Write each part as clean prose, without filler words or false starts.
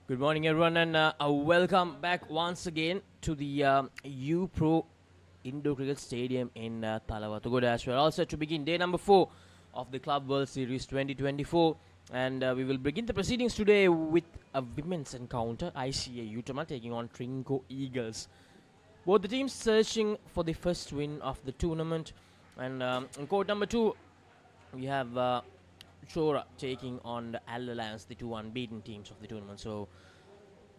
Good morning, everyone, and welcome back once again to the U-Pro Indoor Cricket Stadium in Talawatugoda as we're all set to begin day number 4 of the Club World Series 2024. And we will begin the proceedings today with a women's encounter. ICA Utama taking on Trinco Eagles. Both the teams searching for the first win of the tournament. And in court number 2, we have Chora taking on the Alliance, the two unbeaten teams of the tournament. So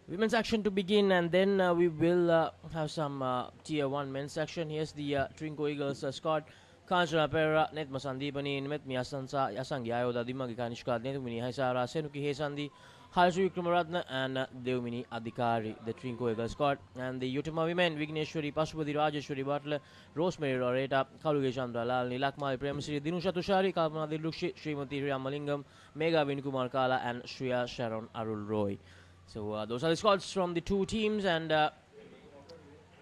women's action to begin, and then we will have some tier 1 men's action. Here's the Trinco Eagles squad. Kanjana Pera, Net Masandipani, Met Miasansa, Yasangi Ayoda, Dimagi Kanishka, Netumini Haisara, Senuki Hesandi, Halsui Kramaratna, and Deumini Adhikari, the Trinco Eagles squad. And the Utama women, Vigneshwari, Pasupati Rajeshwari Butler, Rosemary Loretta, Kaluge Chandra Lal, Nilakmal Premasiri, Dinusha Tushari, Kalpana Dilukshi, Srimati Ramalingam, Mega Vinkumar Kala, and Shriya Sharon Arul Roy. So those are the squads from the two teams, and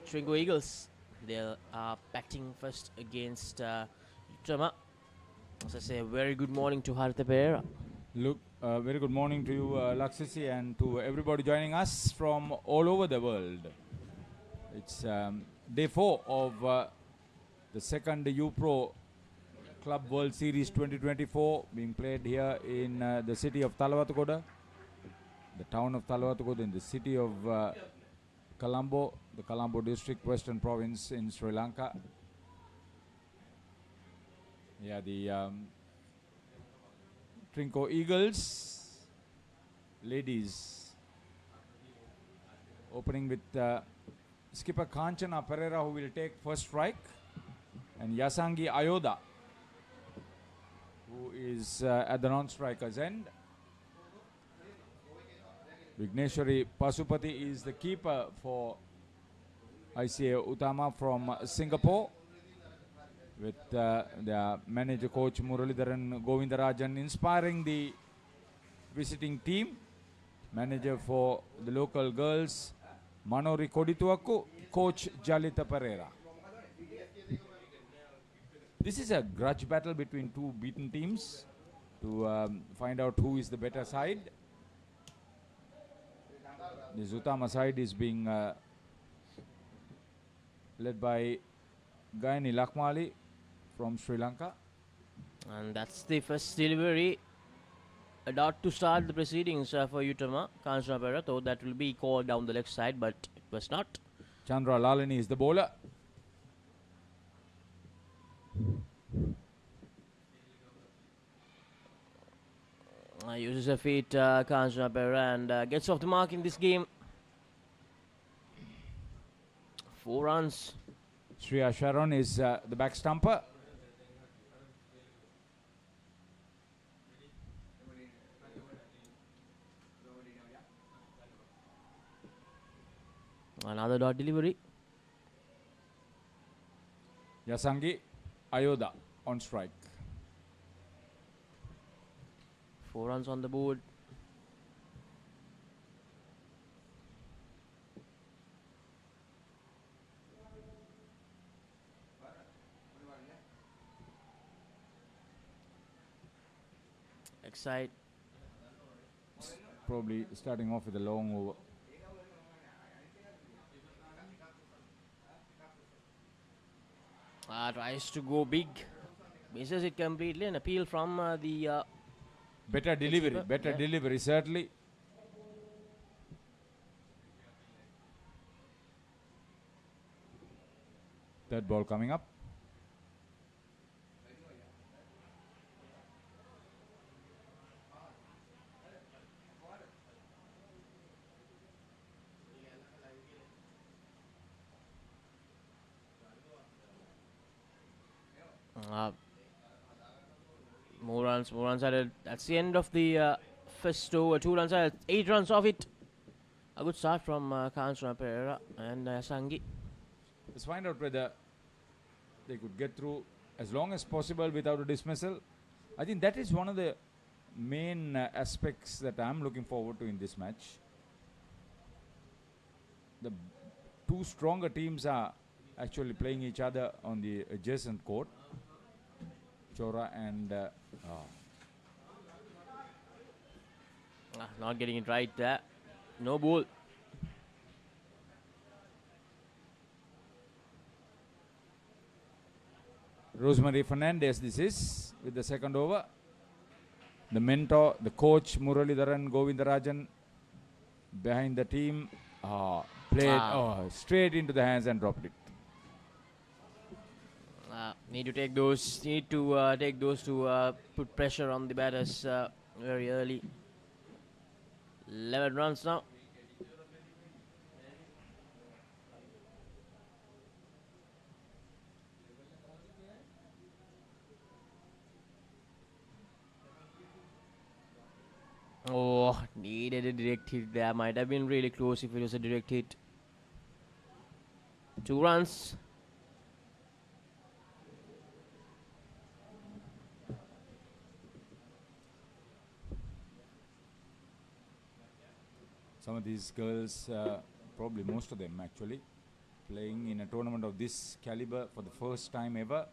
Trinco Eagles, they are batting first against Utama. As I say, a very good morning to ThePapare. Look, very good morning to you, Laksisi, and to everybody joining us from all over the world. It's day 4 of the second U-Pro Club World Series 2024 being played here in the city of Talawatugoda, the town of Talawatugoda, in the city of Colombo, the Colombo district, Western Province in Sri Lanka. Yeah, the Trinco Eagles, ladies, opening with skipper Kanchana Pereira, who will take first strike, and Yasangi Ayoda, who is at the non-striker's end. Vigneshwari Pasupati is the keeper for ICA Utama from Singapore, with their manager coach Muralidharan Govindarajan inspiring the visiting team. Manager for the local girls Manori Kodituaku, coach Jalita Pereira. This is a grudge battle between two beaten teams to find out who is the better side. The Utama side is being led by Gayani Lakmali from Sri Lanka. And that's the first delivery. About to start the proceedings for Utama. Kanjana Pera thought that will be called down the left side, but it was not. Chandra Lalani is the bowler. Uses her feet, Kanjana Pera, and gets off the mark in this game. 4 runs. Shriya Sharon is the back stumper. Another dot delivery. Yasangi Ayoda on strike. 4 runs on the board. Excite. Probably starting off with a long over. Tries to go big. Misses it completely. An appeal from the... better delivery, better delivery, certainly. Third ball coming up. More runs added. That's the end of the first over. 2 runs added. 8 runs off it. A good start from Kanjana Pereira and Sangi. Let's find out whether they could get through as long as possible without a dismissal. I think that is one of the main aspects that I'm looking forward to in this match. The two stronger teams are actually playing each other on the adjacent court. Chora and Not getting it right there. No ball. Rosemary Fernandez, this is with the second over. The mentor, the coach Muralidharan Govindarajan behind the team played straight into the hands and dropped it. Need to take those. Need to take those to put pressure on the batters very early. 11 runs now. Oh, needed a direct hit there. Might have been really close if it was a direct hit. 2 runs. Some of these girls, probably most of them actually, playing in a tournament of this caliber for the first time ever.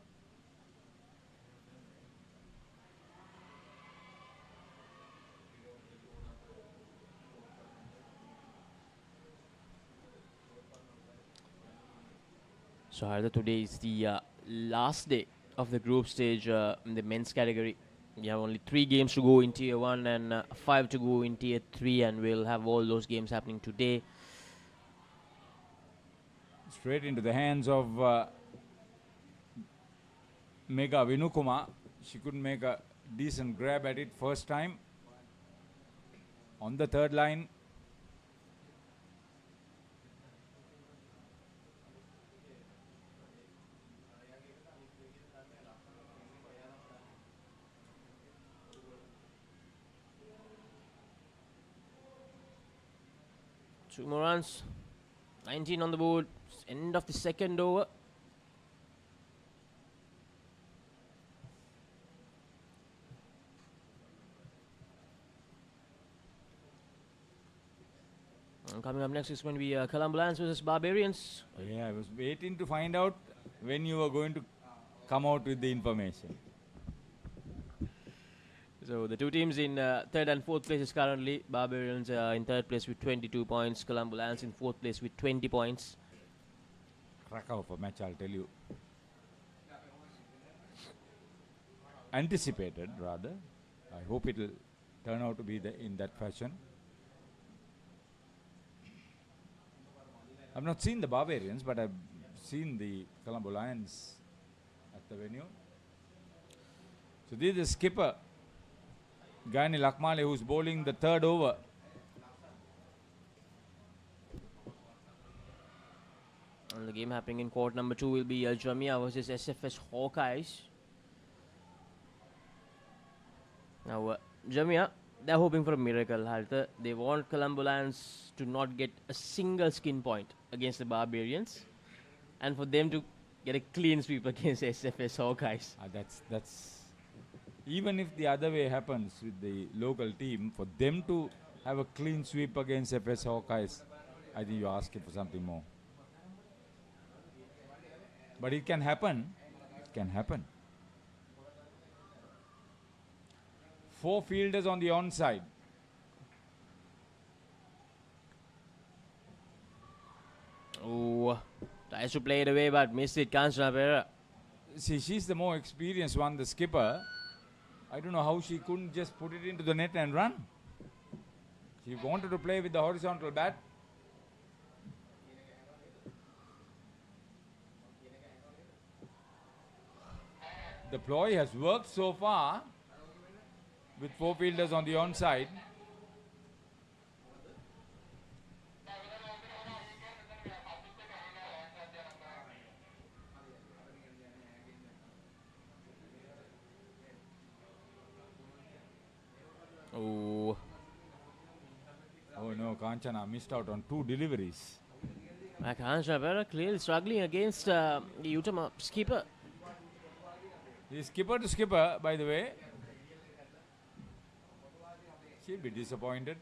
So either today is the last day of the group stage in the men's category. We have only 3 games to go in Tier 1 and 5 to go in Tier 3, and we'll have all those games happening today. Straight into the hands of Mega Vinukuma. She couldn't make a decent grab at it first time. On the third line. Two more runs. 19 on the board. End of the second over. And coming up next is going to be Colombo versus Barbarians. Yeah, I was waiting to find out when you were going to come out with the information. So the two teams in third and fourth places currently. Barbarians in third place with 22 points. Colombo in fourth place with 20 points. Cracker of a match, I'll tell you. Anticipated, rather. I hope it will turn out to be in that fashion. I've not seen the Barbarians, but I've seen the Colombo Lions at the venue. So this is the skipper, Gani Lakmale, who's bowling the third over. And the game happening in court number 2 will be Jamia versus SFS Hawkeyes. Now, Jamia, they're hoping for a miracle, Halter. They want Colombo Lions to not get a single skin point against the Barbarians, and for them to get a clean sweep against SFS Hawkeyes. That's even if the other way happens with the local team, for them to have a clean sweep against FS Hawkeyes, I think you're asking for something more. But it can happen. It can happen. 4 fielders on the onside. Oh, tries to play it away but missed it. Kansanapera. See, she's the more experienced one, the skipper. I don't know how she couldn't just put it into the net and run. She wanted to play with the horizontal bat. The ploy has worked so far with 4 fielders on the onside. Oh. Oh no, Kanchana missed out on 2 deliveries. Kansanapera clearly struggling against the Utama skipper. The skipper to skipper, by the way. She'll be disappointed.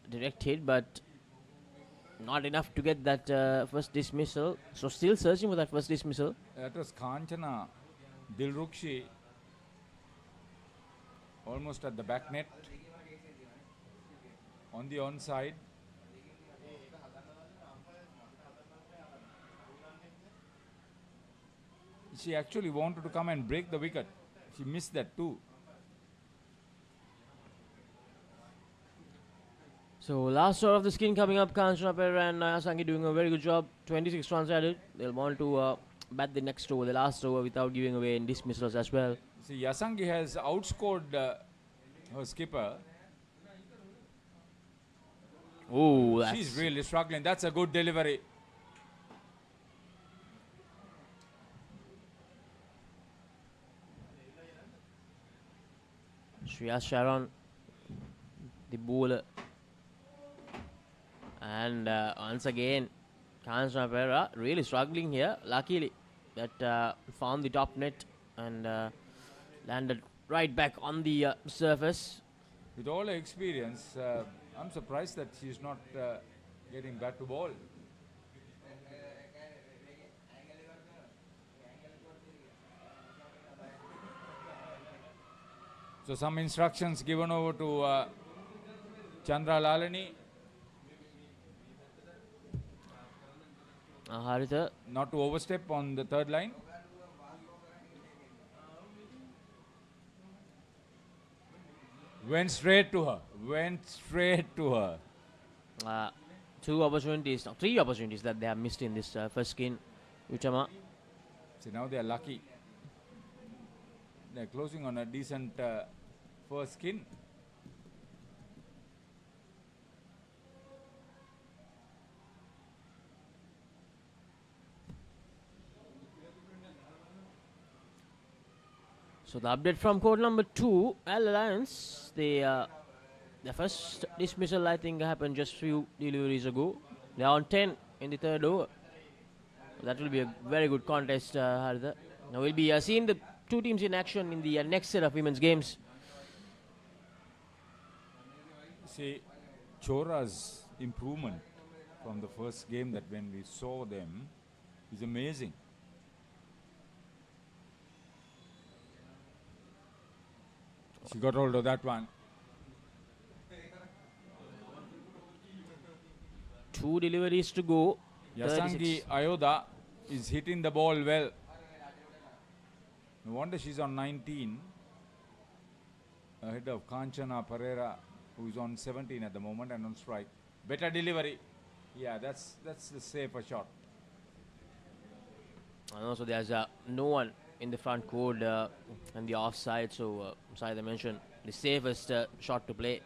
Direct hit, but not enough to get that first dismissal. So still searching for that first dismissal. That was Kanchana Dilrukshi. almost at the back net. On the onside. She actually wanted to come and break the wicket. She missed that too. So last over of the skin coming up. ThePapare and Yasangi doing a very good job. 26 runs added. They'll want to bat the next over, the last over, without giving away in dismissals as well. See, Yasangi has outscored her skipper. Oh, she's really struggling. That's a good delivery. Shreya Sharon, the bowler. And once again, ThePapare really struggling here. Luckily, that found the top net and landed right back on the surface. With all her experience, I'm surprised that she's not getting back to ball. So some instructions given over to Chandra Lalani. Haritha. Not to overstep on the third line. Went straight to her. Three opportunities that they have missed in this first skin. Utama. See, now they are lucky. They're closing on a decent first skin. So the update from court number 2, Alliance. The first dismissal, I think, happened just few deliveries ago. They are on 10 in the third over. That will be a very good contest, Haritha. Now we'll be seeing the two teams in action in the next set of women's games. See, Chora's improvement from the first game, that when we saw them, is amazing. She got hold of that one. 2 deliveries to go. Yasangi Ayoda is hitting the ball well. No wonder she's on 19. Ahead of Kanchana Pereira, who is on 17 at the moment and on strike. Better delivery. Yeah, that's the safer shot. And also there's no one in the front court and the offside, so as I mentioned, the safest shot to play.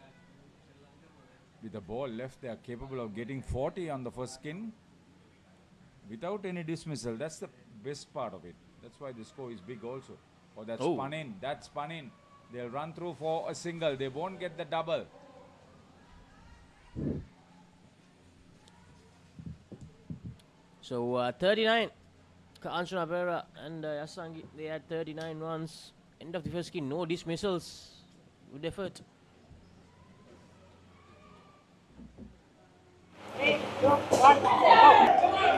With the ball left, they are capable of getting 40 on the first skin without any dismissal. That's the best part of it. That's why the score is big also. Oh, that's spun in. That's spun in. They'll run through for a single. They won't get the double. So 39. Kanchana Pereira and Yasangi, they had 39 runs. End of the first skin, no dismissals. Good effort.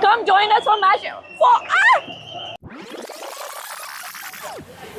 Come join us for match 4.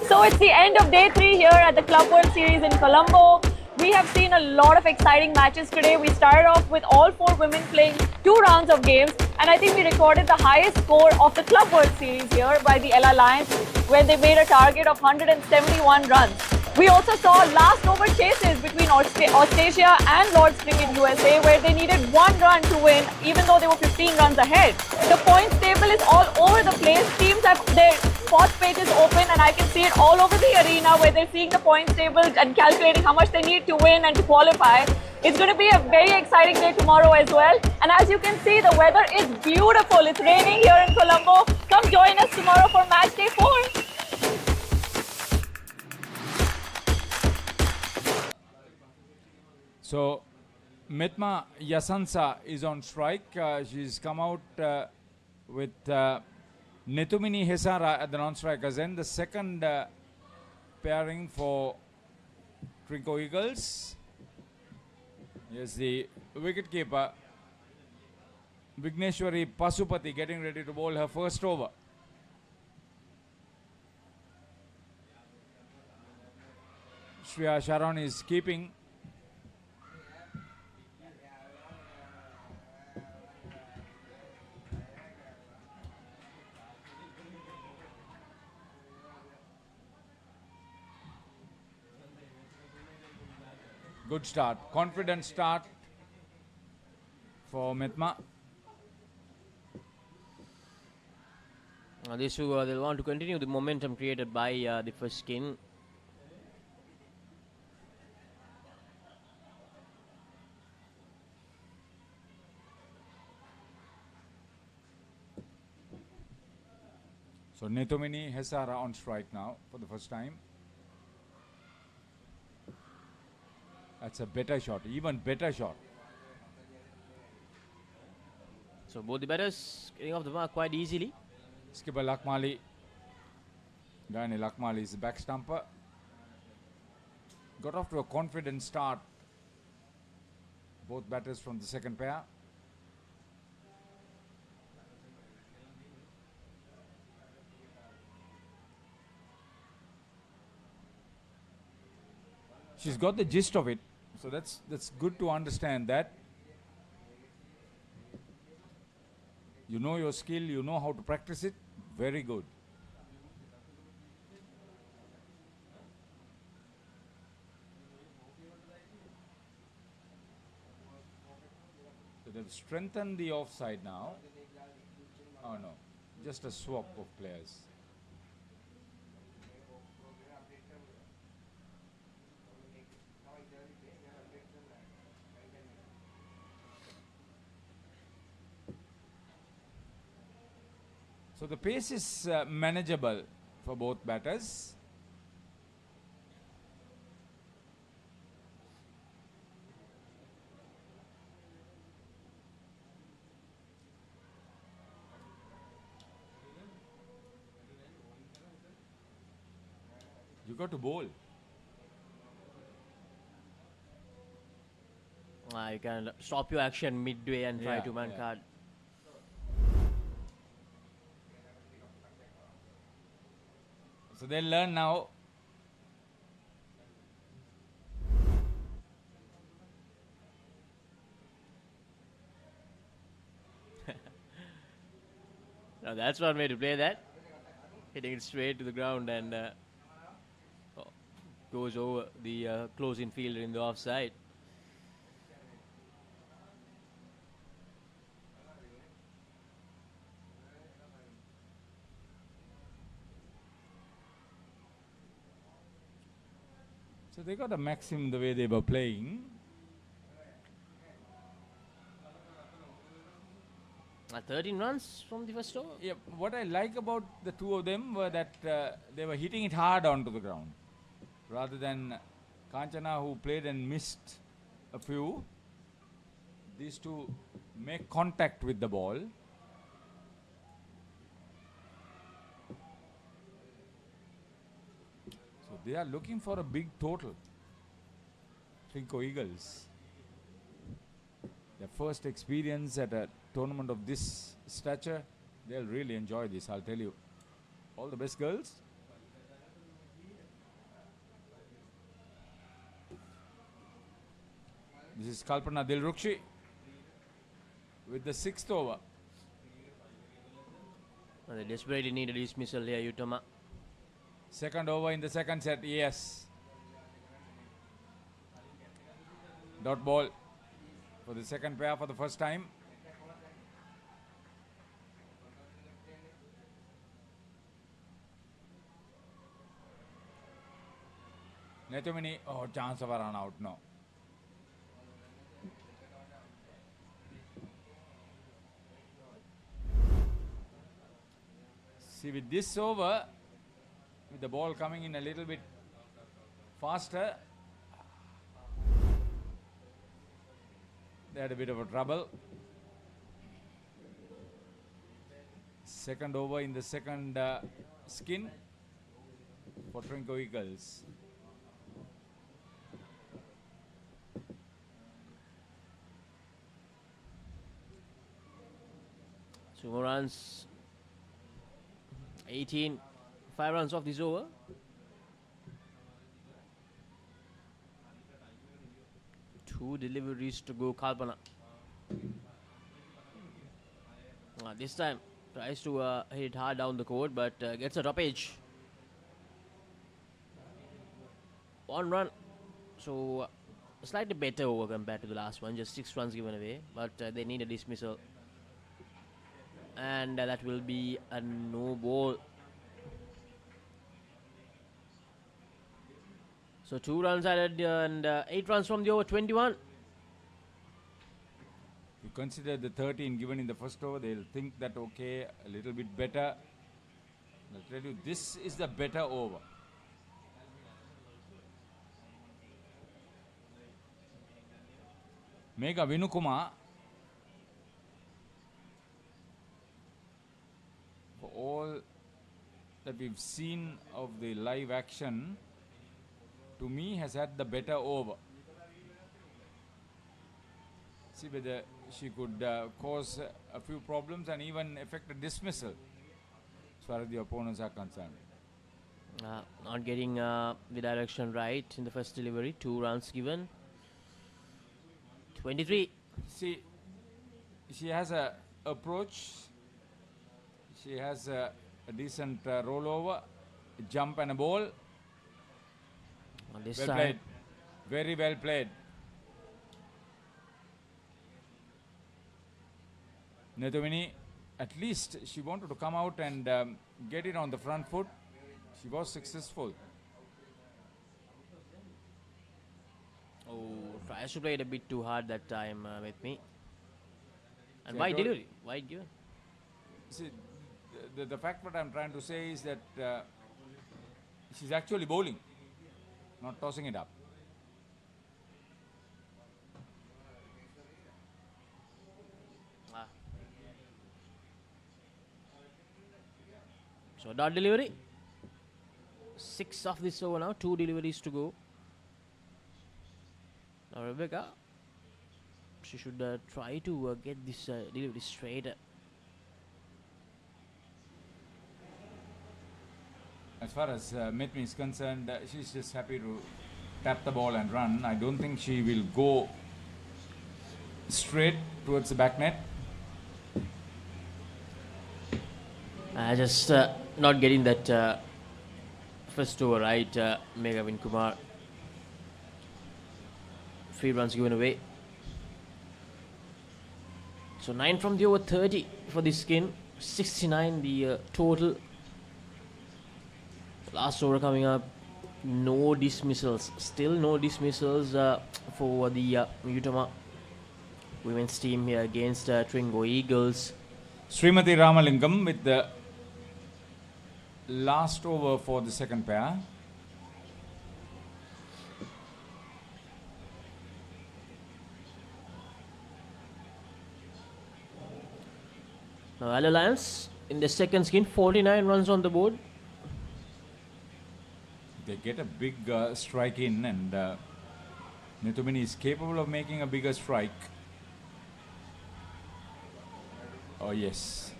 So it's the end of day 3 here at the Club World Series in Colombo. We have seen a lot of exciting matches today. We started off with all 4 women playing 2 rounds of games, and I think we recorded the highest score of the Club World Series here by the Alliance, where they made a target of 171 runs. We also saw last over chases between Austrasia and Lord's Cricket USA, where they needed 1 run to win, even though they were 15 runs ahead. The points table is all over the place. Teams have their sports pages open, and I can see it all over the arena, where they're seeing the points table and calculating how much they need to win and to qualify. It's going to be a very exciting day tomorrow as well. And as you can see, the weather is beautiful. It's raining here in Colombo. Come join us tomorrow for match day 4. So, Metma Yasansa is on strike. She's come out with Netumini Hesara at the non-strikers. Then the second pairing for Trinco Eagles. Here's the wicketkeeper, Vigneshwari Pasupati, getting ready to bowl her first over. Shreya Sharon is keeping. Good start, confident start for Mithma. They'll want to continue the momentum created by the first skin. So Netomini Hesara on strike now for the first time. That's a better shot, even better shot. So both the batters getting off the mark quite easily. Skipper Lakmali. Gani Lakmali is the back stumper. Got off to a confident start. Both batters from the second pair. She's got the gist of it, so that's good to understand that. You know your skill, you know how to practice it. Very good. So they've strengthened the offside now. Oh no, just a swap of players. So the pace is manageable for both batters. You got to bowl. You can stop your action midway and try to man card. So they'll learn now. Now that's one way to play that. Hitting it straight to the ground and goes over the close-in fielder in the offside. So they got a maximum the way they were playing. 13 runs from the first over. Yeah, what I like about the two of them were that they were hitting it hard onto the ground. Rather than Kanchana, who played and missed a few. These two make contact with the ball. So they are looking for a big total. Trinco Eagles. Their first experience at a tournament of this stature. They'll really enjoy this, I'll tell you. All the best, girls. This is Kalpana Dilrukshi with the 6th over. And they desperately need a dismissal here, Utama. Second over in the second set, yes. Dot ball for the second pair for the first time. Netomini, oh, chance of a run out, no. See, with this over, with the ball coming in a little bit faster, they had a bit of a trouble. Second over in the second skin for Trinco Eagles. Two more runs. 18. 5 runs off this over. 2 deliveries to go, Kalpana. This time tries to hit it hard down the court, but gets a top edge. 1 run. So slightly better over compared to the last one. Just 6 runs given away, but they need a dismissal. And that will be a no ball. So 2 runs added and 8 runs from the over 21. You consider the 13 given in the first over, they'll think that okay, a little bit better. I'll tell you, this is the better over. Mega Vinukuma, for all that we've seen of the live action, to me has had the better over. See whether she could cause a few problems and even effect a dismissal as far as the opponents are concerned. Not getting the direction right in the first delivery. 2 runs given. 23. See, she has a approach. She has a decent rollover, a jump and a ball. On this Well side. played. Very well played. Netomini, at least she wanted to come out and get it on the front foot. She was successful. Oh, tries to play it a bit too hard that time with me. And See, I wide told- delivery. Wide given. See, the fact what I'm trying to say is that she's actually bowling, not tossing it up. So dot delivery. 6 of this over now. 2 deliveries to go. Now Rebecca, she should try to get this delivery straight. As far as Mitmi is concerned, she's just happy to tap the ball and run. I don't think she will go straight towards the back net. Just not getting that first over right, Meghavin Kumar. 3 runs given away. So 9 from the over 30 for this skin. 69 the total. Last over coming up. No dismissals. Still no dismissals for the Utama women's team here against Tringo Eagles. Srimati Ramalingam with the last over for the second pair. Now Al Alliance in the second skin, 49 runs on the board. They get a big strike in, and Netumini is capable of making a bigger strike. Oh yes.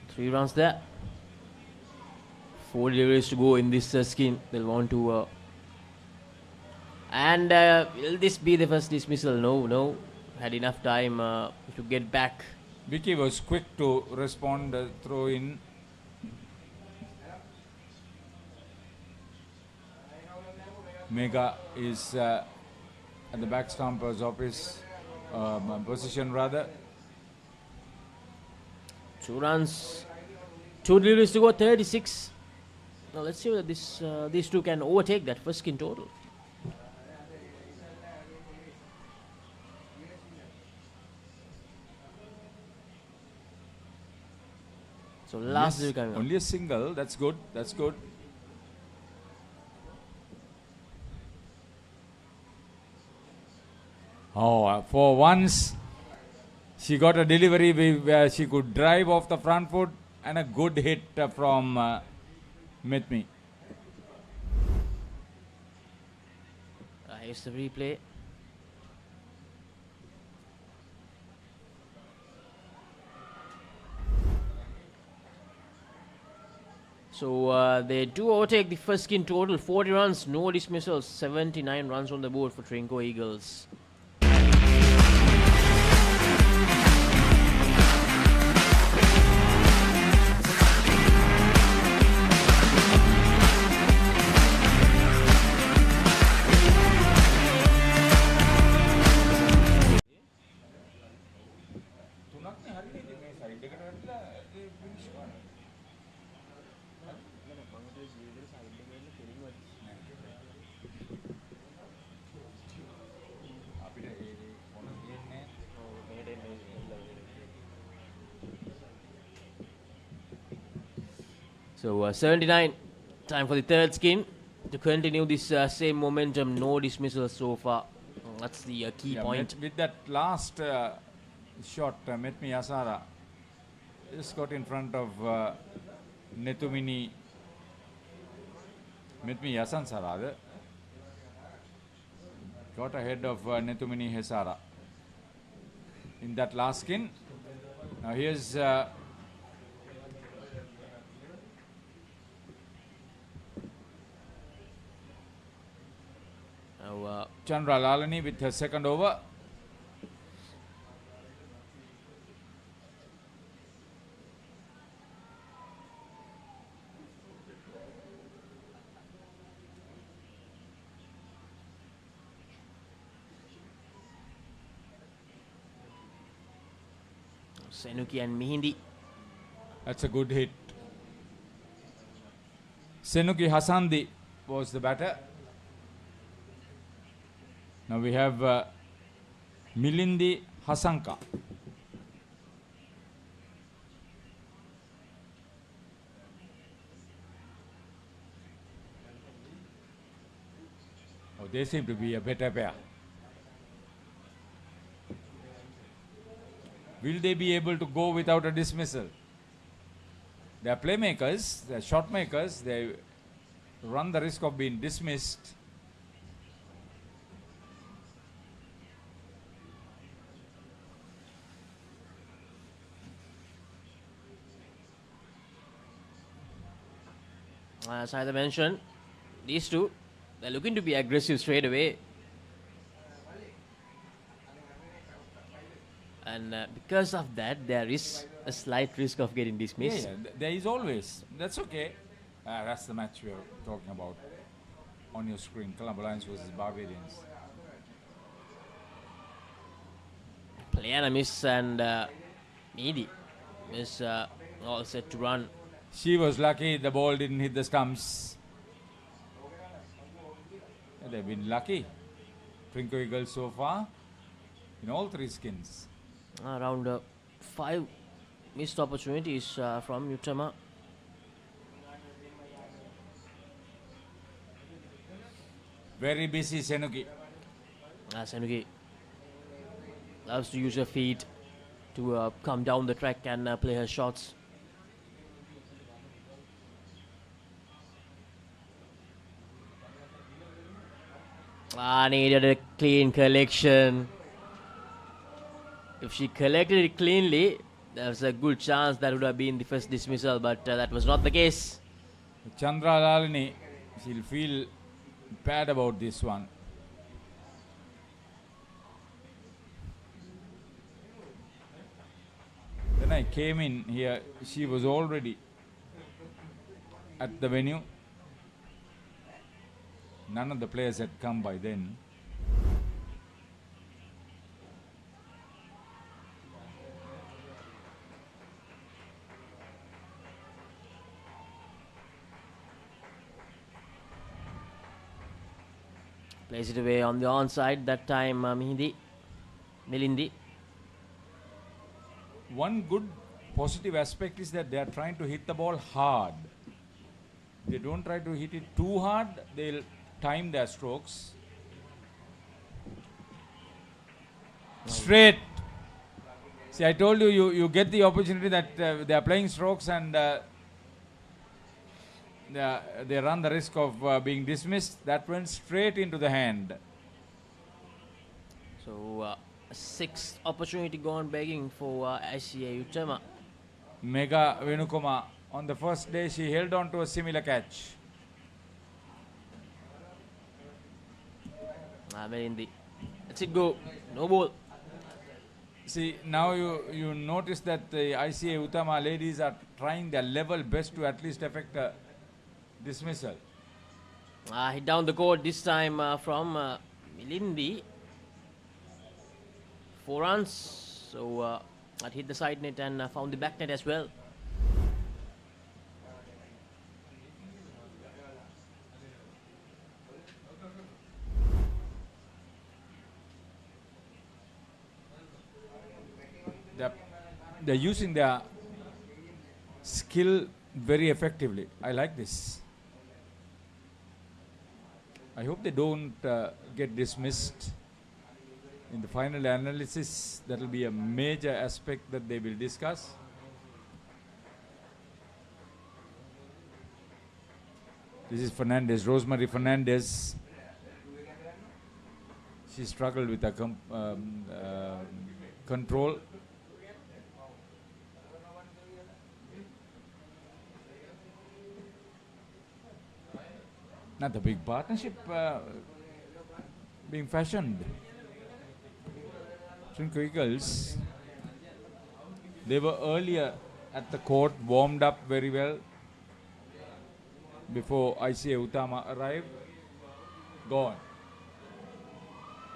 Three runs there. 4 deliveries to go in this skin. They'll want to. And will this be the first dismissal? No. Had enough time to get back. Vicky was quick to respond, throw in. Mega is at the back stumper's office position rather. 2 runs. 2 deliveries to go. 36. Now let's see whether these two can overtake that first skin total. So last Yes, coming up. only a single. That's good. That's good. Oh, for once, she got a delivery where she could drive off the front foot and a good hit from Mitmi. Here's the replay. So they do overtake the first skin total, 40 runs, no dismissals, 79 runs on the board for Trinco Eagles. So 79, time for the third skin to continue this same momentum, no dismissals so far. That's the key point. With that last shot, Metmi Asara just got in front of Netumini. Metmi Yasansa rather. Got ahead of Netumini Hesara in that last skin. Now here's Chandra Lalani with her second over. Senuki and Mihindi. That's a good hit. Senuki Hasandi was the batter. Now we have Milindi Hasanka. Oh, they seem to be a better pair. Will they be able to go without a dismissal? They are playmakers, they are shot makers, they run the risk of being dismissed. As I mentioned, these two, they're looking to be aggressive straight away. And because of that, there is a slight risk of getting dismissed. Yeah, there is always. That's okay. That's the match we are talking about on your screen. Colombo versus Barbarians. Playana miss and Midi is all set to run. She was lucky the ball didn't hit the stumps. They've been lucky. Trinco Eagles so far in all three skins. Around 5 missed opportunities from Utama. Very busy Senuki. Senuki loves to use her feet to come down the track and play her shots. Needed a clean collection. If she collected it cleanly, there's a good chance that would have been the first dismissal, but that was not the case. Chandra Lalini, she'll feel bad about this one. When I came in here, she was already at the venue. None of the players had come by then. Plays it away on the onside, that time Milindi. One good positive aspect is that they are trying to hit the ball hard. They don't try to hit it too hard, they'll time their strokes. Straight. See, I told you, you get the opportunity that they are playing strokes and they run the risk of being dismissed. That went straight into the hand. So, sixth opportunity gone begging for ICA Utama. Mega Venukuma On the first day, she held on to a similar catch. Melindi. Let's it go. No ball. See, now you notice that the ICA Utama ladies are trying their level best to at least effect a dismissal. Hit down the court this time from Milindi. 4 runs. So that hit the side net and found the back net as well. They're using their skill very effectively. I like this. I hope they don't get dismissed in the final analysis. That will be a major aspect that they will discuss. This is Fernandez, Rosemary Fernandez. She struggled with the control. Not a big partnership being fashioned. Trinco Eagles, they were earlier at the court, warmed up very well before ICA Utama arrived. Gone.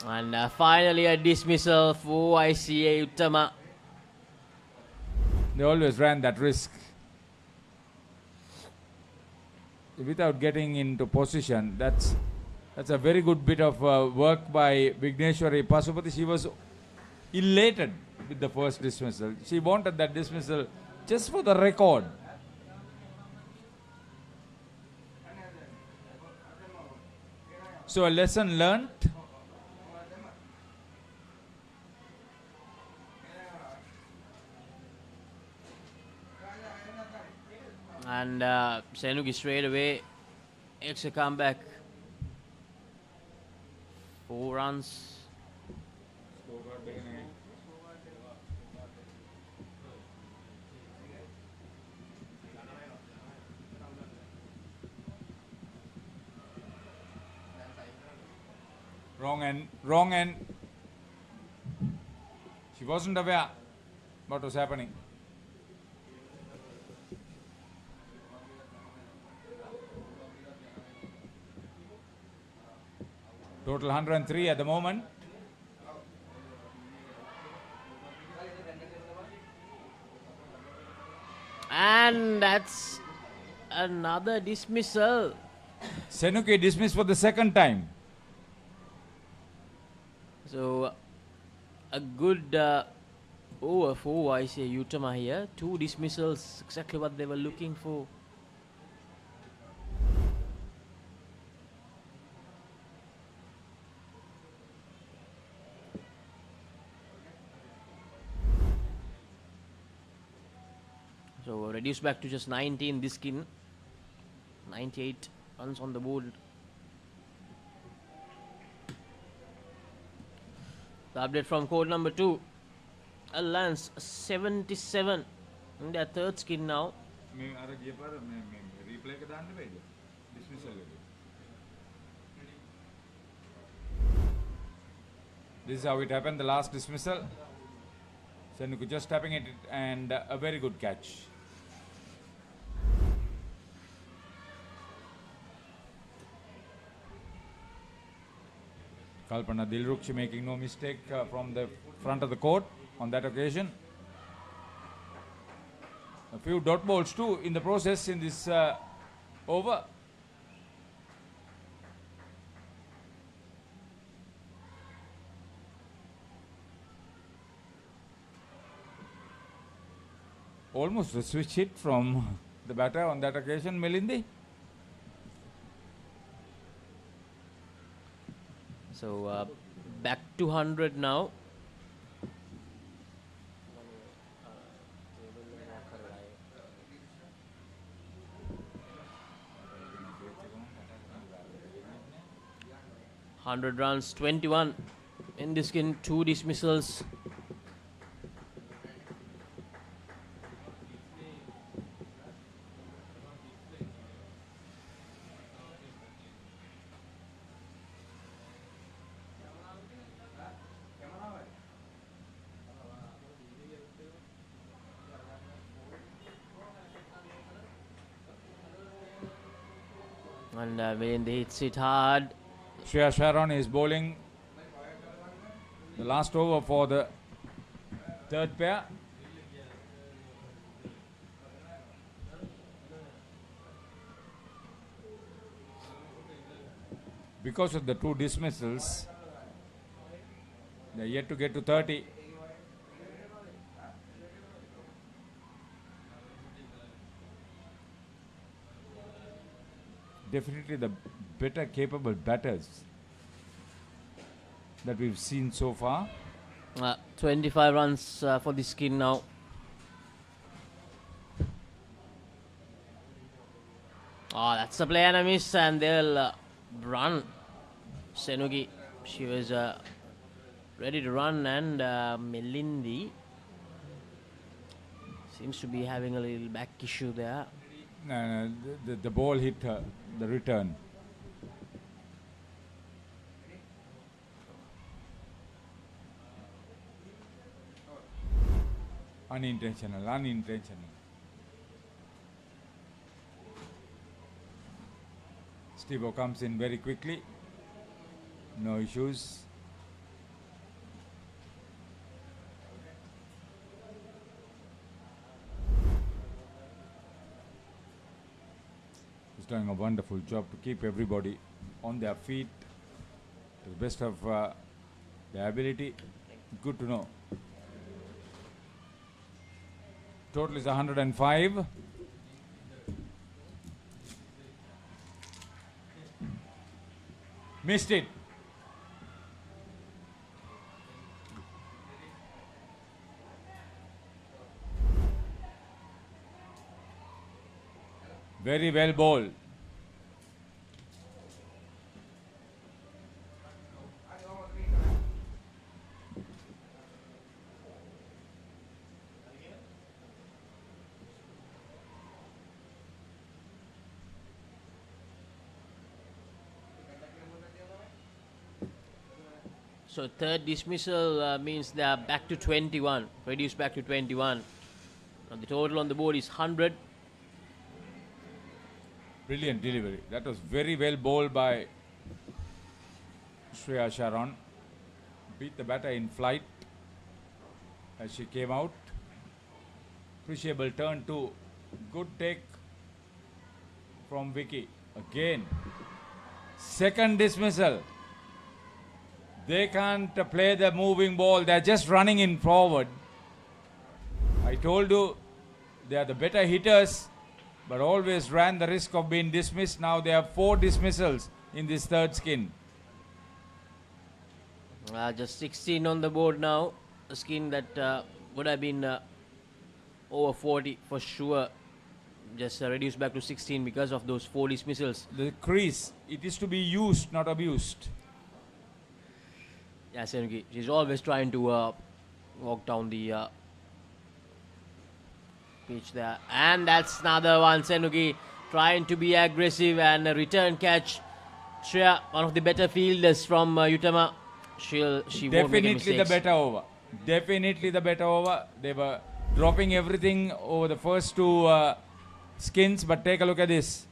And finally a dismissal for ICA Utama. They always ran that risk. Without getting into position, that's a very good bit of work by Vigneshwari Pasupati. She was elated with the first dismissal. She wanted that dismissal just for the record. So a lesson learnt. And Senugi straight away, extra comeback. 4 runs. Wrong end. She wasn't aware what was happening. Total 103 at the moment. And that's another dismissal. Senuke dismissed for the second time. So a good over for ICA Utama here. 2 dismissals, exactly what they were looking for. So reduced back to just 19 this skin. 98 runs on the board. The update from court number 2. A Lance 77 in their third skin now. This is how it happened, the last dismissal. Senuku just tapping it and a very good catch. Kalpana Dilrukshi making no mistake from the front of the court on that occasion. A few dot balls too in the process in this over. Almost a switch hit from the batter on that occasion, Melindi. So back to 100 now. Hundred runs, 21 in this skin, 2 dismissals. And Milind hits it hard. Shreya Sharon is bowling the last over for the third pair. Because of the 2 dismissals, they are yet to get to 30. Definitely the better capable batters that we've seen so far. 25 runs for the skin now. Oh, that's a play and a miss, and they'll run. Senugi, she was ready to run, and Melindi seems to be having a little back issue there. No, the ball hit her, the return. Unintentional. Steve comes in very quickly. No issues. He's doing a wonderful job to keep everybody on their feet to the best of their ability. Good to know. Total is 105. Missed it. Very well bowled. So third dismissal means they are back to 21, reduced back to 21. Now the total on the board is 100. Brilliant delivery. That was very well bowled by Shreya Sharon. Beat the batter in flight as she came out. Appreciable turn too. Good take from Vicky. Again. Second dismissal. They can't play the moving ball. They're just running in forward. I told you they are the better hitters, but always ran the risk of being dismissed. Now they have 4 dismissals in this third skin. Just 16 on the board now. A skin that would have been over 40 for sure. Just reduced back to 16 because of those 4 dismissals. The crease, it is to be used, not abused. Yeah, Senugi, she's always trying to walk down the pitch there. And that's another one. Senugi trying to be aggressive, and a return catch. Shreya, one of the better fielders from Utama. She won't make any Definitely mistakes. the better over. Definitely the better over. They were dropping everything over the first 2 skins, but take a look at this.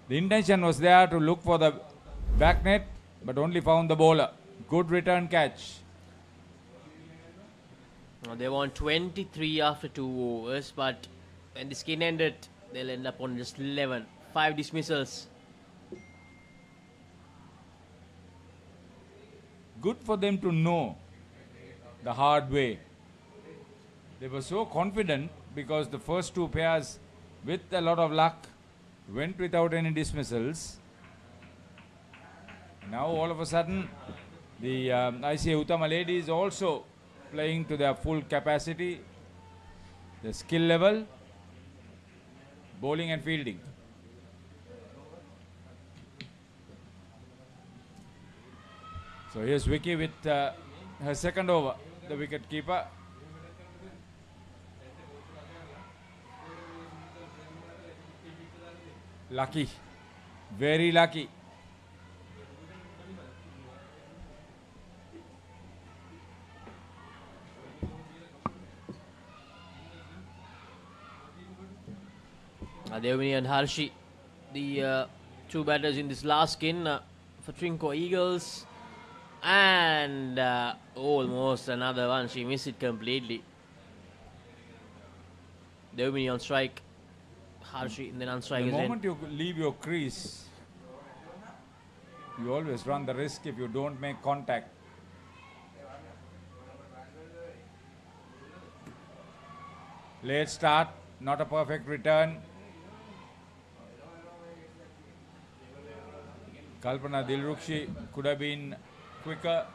The intention was there to look for the back net, but only found the bowler. Good return catch. Now they want 23 after 2 overs, but when the skin ended, they'll end up on just 11. 5 dismissals. Good for them to know the hard way. They were so confident because the first 2 pairs, with a lot of luck, went without any dismissals. Now all of a sudden, the ICA Utama ladies also playing to their full capacity, the skill level, bowling and fielding. So here's Vicky with her second over, the wicket keeper. Lucky, very lucky. Devini and Harshi the two batters in this last skin for Trinco Eagles. And almost another one. She missed it completely. Devmini on strike. Harshi and then on strike The again. moment you leave your crease, you always run the risk if you don't make contact. Late start, not a perfect return. Kalpana Dilrukshi could have been quicker.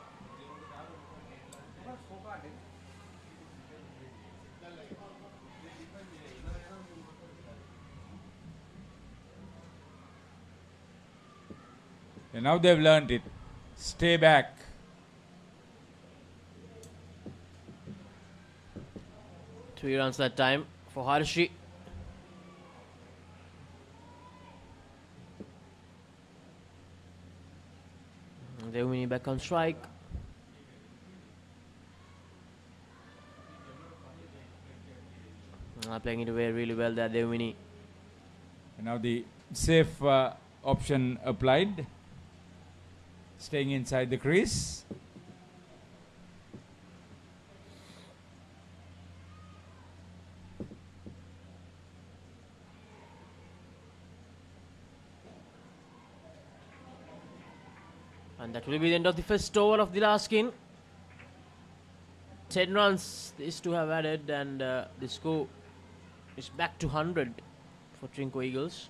And now they've learned it. Stay back. Three runs that time for Harshi. Devmini back on strike. Playing it away really well there, Devmini. And now the safe option applied. Staying inside the crease. And that will be the end of the first over of the last skin. 10 runs these two have added, and the score is back to 100 for Trinco Eagles.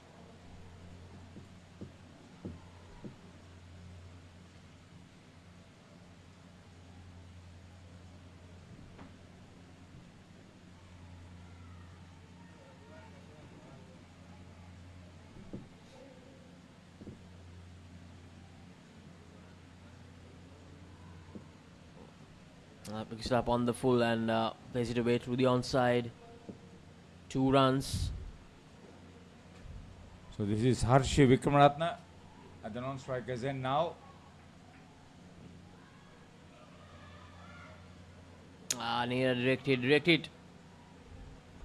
Picks it up on the full and plays it away through the onside. 2 runs. So this is Harshi Vikramaratne at the non-strikers end now. Near directed.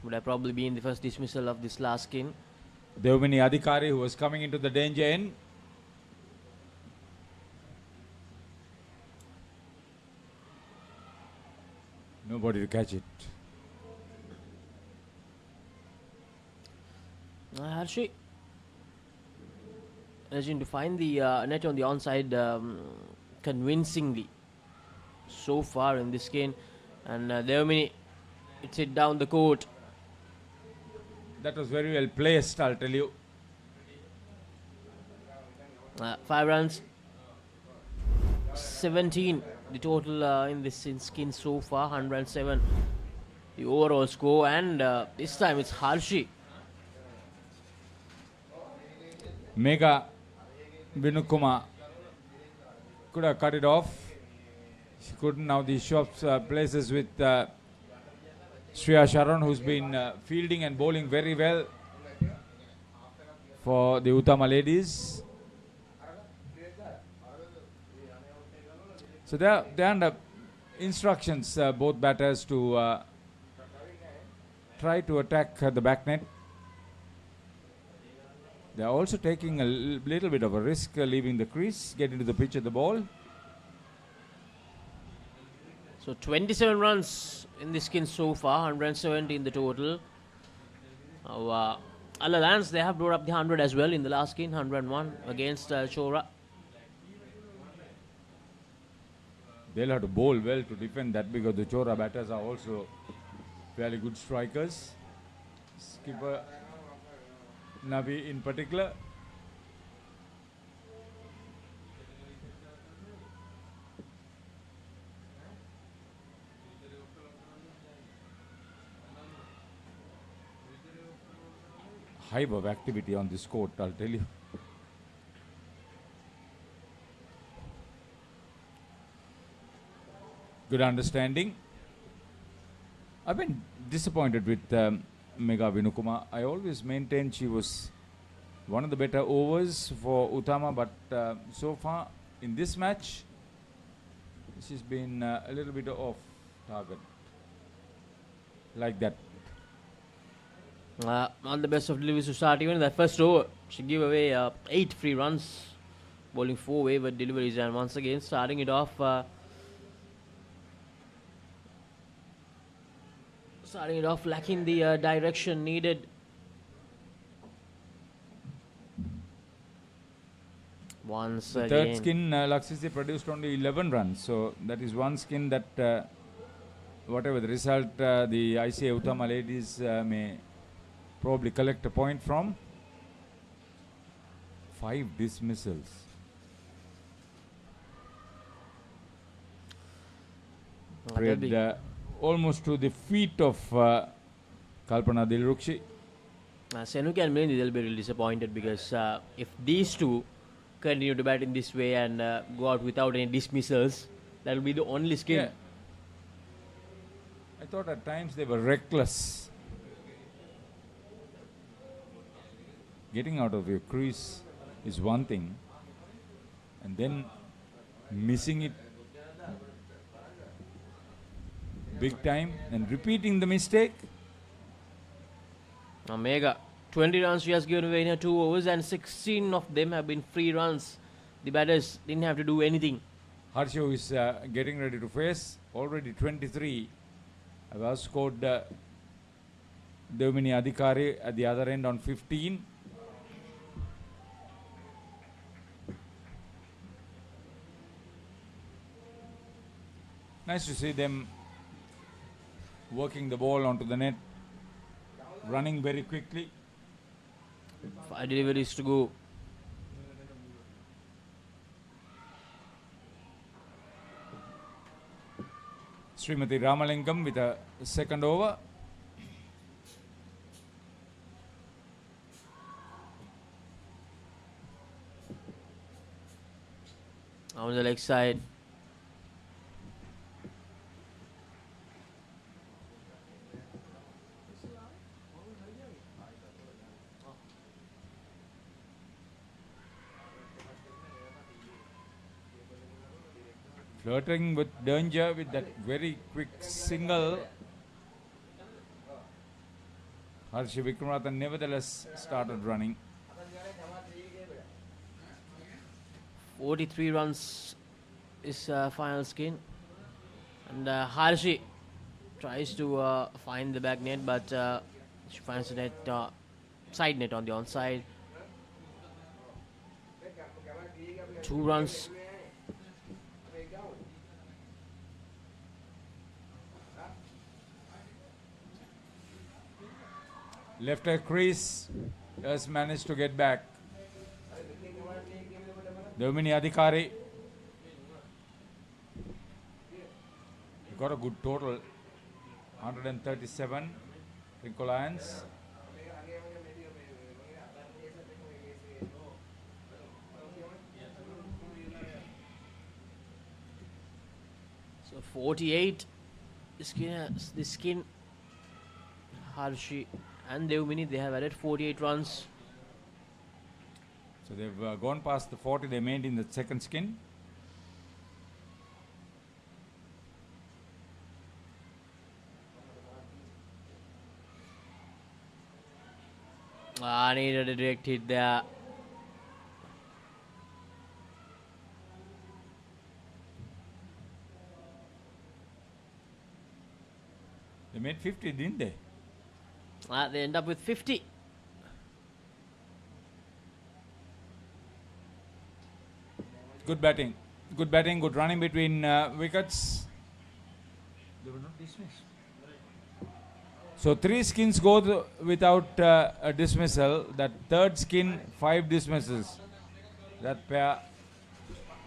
Would have probably been the first dismissal of this last skin. Devmini Adhikari, who was coming into the danger end. Nobody to catch it. Harshi managing to find the net on the onside convincingly so far in this game, and Devmini hits it down the court. That was very well placed, I'll tell you. 5 runs, 17 the total in this skin so far, 107 the overall score, and this time it's Harshi. Mega Vinukuma could have cut it off. She couldn't. Now the swaps places with Shreya Sharon, who's been fielding and bowling very well for the Utama ladies. So they're under instructions, both batters, to try to attack the back net. They're also taking a little bit of a risk, leaving the crease, getting to the pitch of the ball. So 27 runs in this skin so far, 170 in the total. Alliance, they have brought up the 100 as well in the last skin, 101 against Chora. They'll have to bowl well to defend that, because the Chora batters are also fairly good strikers. Skipper Navi in particular. Hive of activity on this court, I'll tell you. Good understanding. I've been disappointed with Mega Vinukuma. I always maintained she was one of the better overs for Utama, but so far in this match, she's been a little bit off target. Like that. Not the best of deliveries to start. Even in that first over, she gave away 8 free runs, bowling 4 wayward deliveries, and once again starting it off. Lacking the direction needed. Once the again. third skin, Laksisi produced only 11 runs. So that is one skin that, whatever the result, the ICA Utama ladies may probably collect a point from. 5 dismissals. Played almost to the feet of Kalpana Dilrukshi. Senuki and Mendi, they'll be really disappointed because if these two continue to bat in this way and go out without any dismissals, that will be the only skin. Yeah. I thought at times they were reckless. Getting out of your crease is one thing, and then missing it big time and repeating the mistake. Mega 20 runs she has given away in her 2 overs, and 16 of them have been free runs. The batters didn't have to do anything. Harsho is getting ready to face. Already 23. I've outscored Devmini Adhikari at the other end on 15. Nice to see them working the ball onto the net, running very quickly. 5 deliveries to go. Srimati Ramalingam with a second over. On the leg side. Flirting with danger with that very quick single. Harshi Vikramathan nevertheless started running. 43 runs is final skin. And Harshi tries to find the back net, but she finds the net, side net on the onside. 2 runs. Left her crease, has managed to get back. Devmini Adhikari got a good total, 137 Trinco Lions. So 48. The skin. Harshi and Devmini, they have added 48 runs. So they've gone past the 40 they made in the second skin. Needed a direct hit there. They made 50, didn't they? They end up with 50. Good batting. Good batting, good running between wickets. They were not dismissed. So 3 skins go without a dismissal. That third skin, 5 dismissals. That pair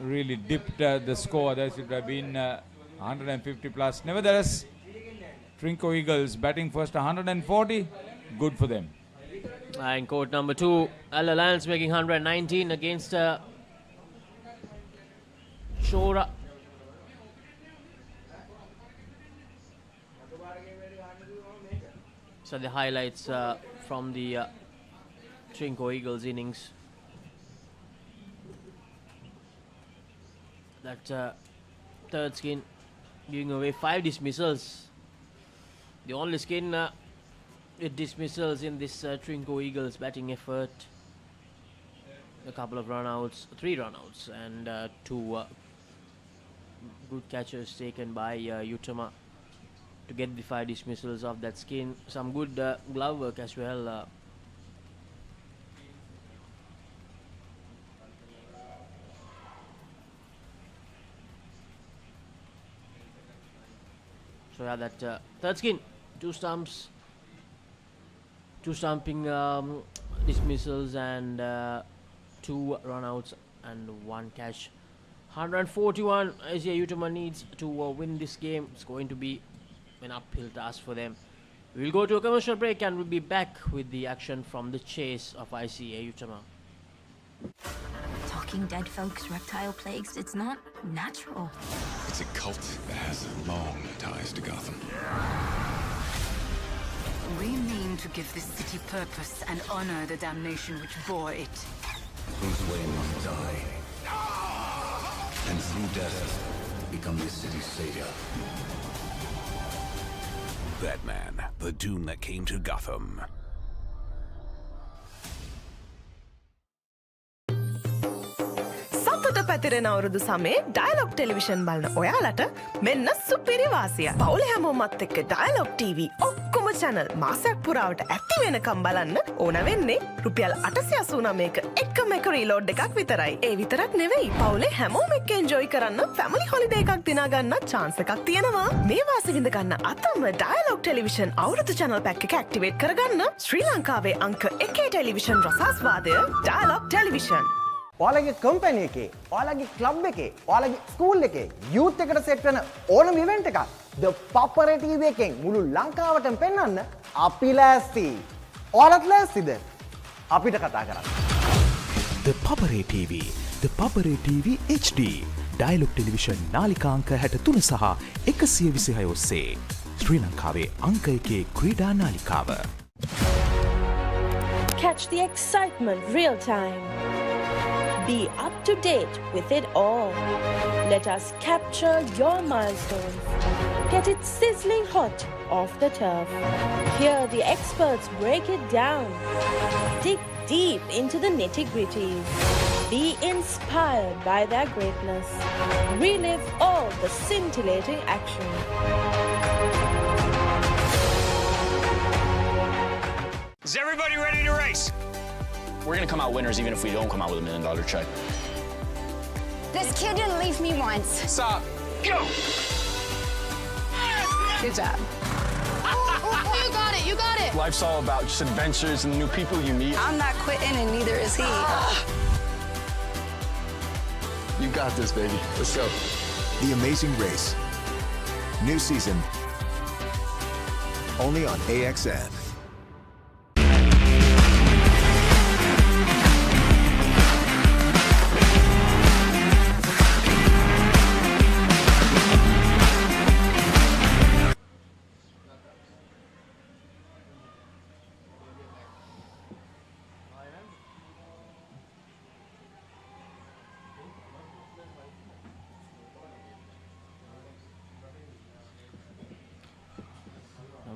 really dipped the score. That should have been 150 plus. Nevertheless, Trinco Eagles batting first 140. Good for them. In court number 2, Al Alliance making 119 against Shora. So the highlights from the Trinco Eagles innings. That third skin giving away 5 dismissals. The only skin dismissals in this Trinco Eagles batting effort. A couple of runouts, 3 runouts, and 2 good catches taken by Utama to get the 5 dismissals off that skin. Some good glove work as well. So yeah, that third skin, 2 stumps, 2 stumping dismissals, and 2 runouts and 1 catch. 141 Asia Utama needs to win this game. It's going to be an uphill task for them. We'll go to a commercial break and we'll be back with the action from the chase of ICA Utama. Talking dead folks, reptile plagues, it's not natural. It's a cult that has long ties to Gotham. We mean to give this city purpose and honor the damnation which bore it. Whose way must die, and through death, become this city's savior. Batman, the doom that came to Gotham. සතුට පැතිරෙන අවුරුදු සමේ dialogue television බලන ඔයාලට මෙන්න සුපිරි වාසිය. පවුලේ හැමෝමත් එක්ක ඩයලොග් TV ඔක්කොම channel මාසයක් පුරාවට ඇක්ටිව් වෙනකම් බලන්න ඕන වෙන්නේ රුපියල් 889ක එකම එක රීලෝඩ් එකක් විතරයි. ඒ විතරක් නෙවෙයි පවුලේ හැමෝම එක්ක එන්ජොයි කරන්න ෆැමිලි හොලිඩේ එකක් දිනා ගන්න chance එකක් තියෙනවා. මේ වාසිය විඳ ගන්න අතම ඩයලොග් ටෙලිවිෂන් අවුරුදු channel pack එක ඇක්ටිවේට් කරගන්න ශ්‍රී ලංකාවේ අංක 1 ටෙලිවිෂන් රසාස්වාදය ඩයලොග් ටෙලිවිෂන්. ඔයාලගේ කම්පැනි එකේ, ඔයාලගේ ක්ලබ් එකේ, ඔයාලගේ ස්කූල් එකේ යූත් එකට සෙට් වෙන ඕනම ඉවෙන්ට් එකක් ThePapare TV එකෙන් මුළු ලංකාවටම පෙන්වන්න අපි ලෑස්ති. ඔයාලත් ලෑස්තිද? අපිට කතා කරන්න. ThePapare TV, ThePapare TV HD, Dialog television නාලිකාංක 63 සහ 126 ඔස්සේ ශ්‍රී ලංකාවේ අංක 1 ක්‍රීඩා නාලිකාව. Catch the excitement real time. Be up to date with it all. Let us capture your milestones. Get it sizzling hot off the turf. Hear the experts break it down. Dig deep into the nitty-gritties. Be inspired by their greatness. Relive all the scintillating action. Is everybody ready to race? We're gonna come out winners even if we don't come out with $1 million check. This kid didn't leave me once. Stop. Go! Good job. You got it, you got it. Life's all about just adventures and new people you meet. I'm not quitting and neither is he. You got this, baby. Let's go. The Amazing Race. New season. Only on AXN.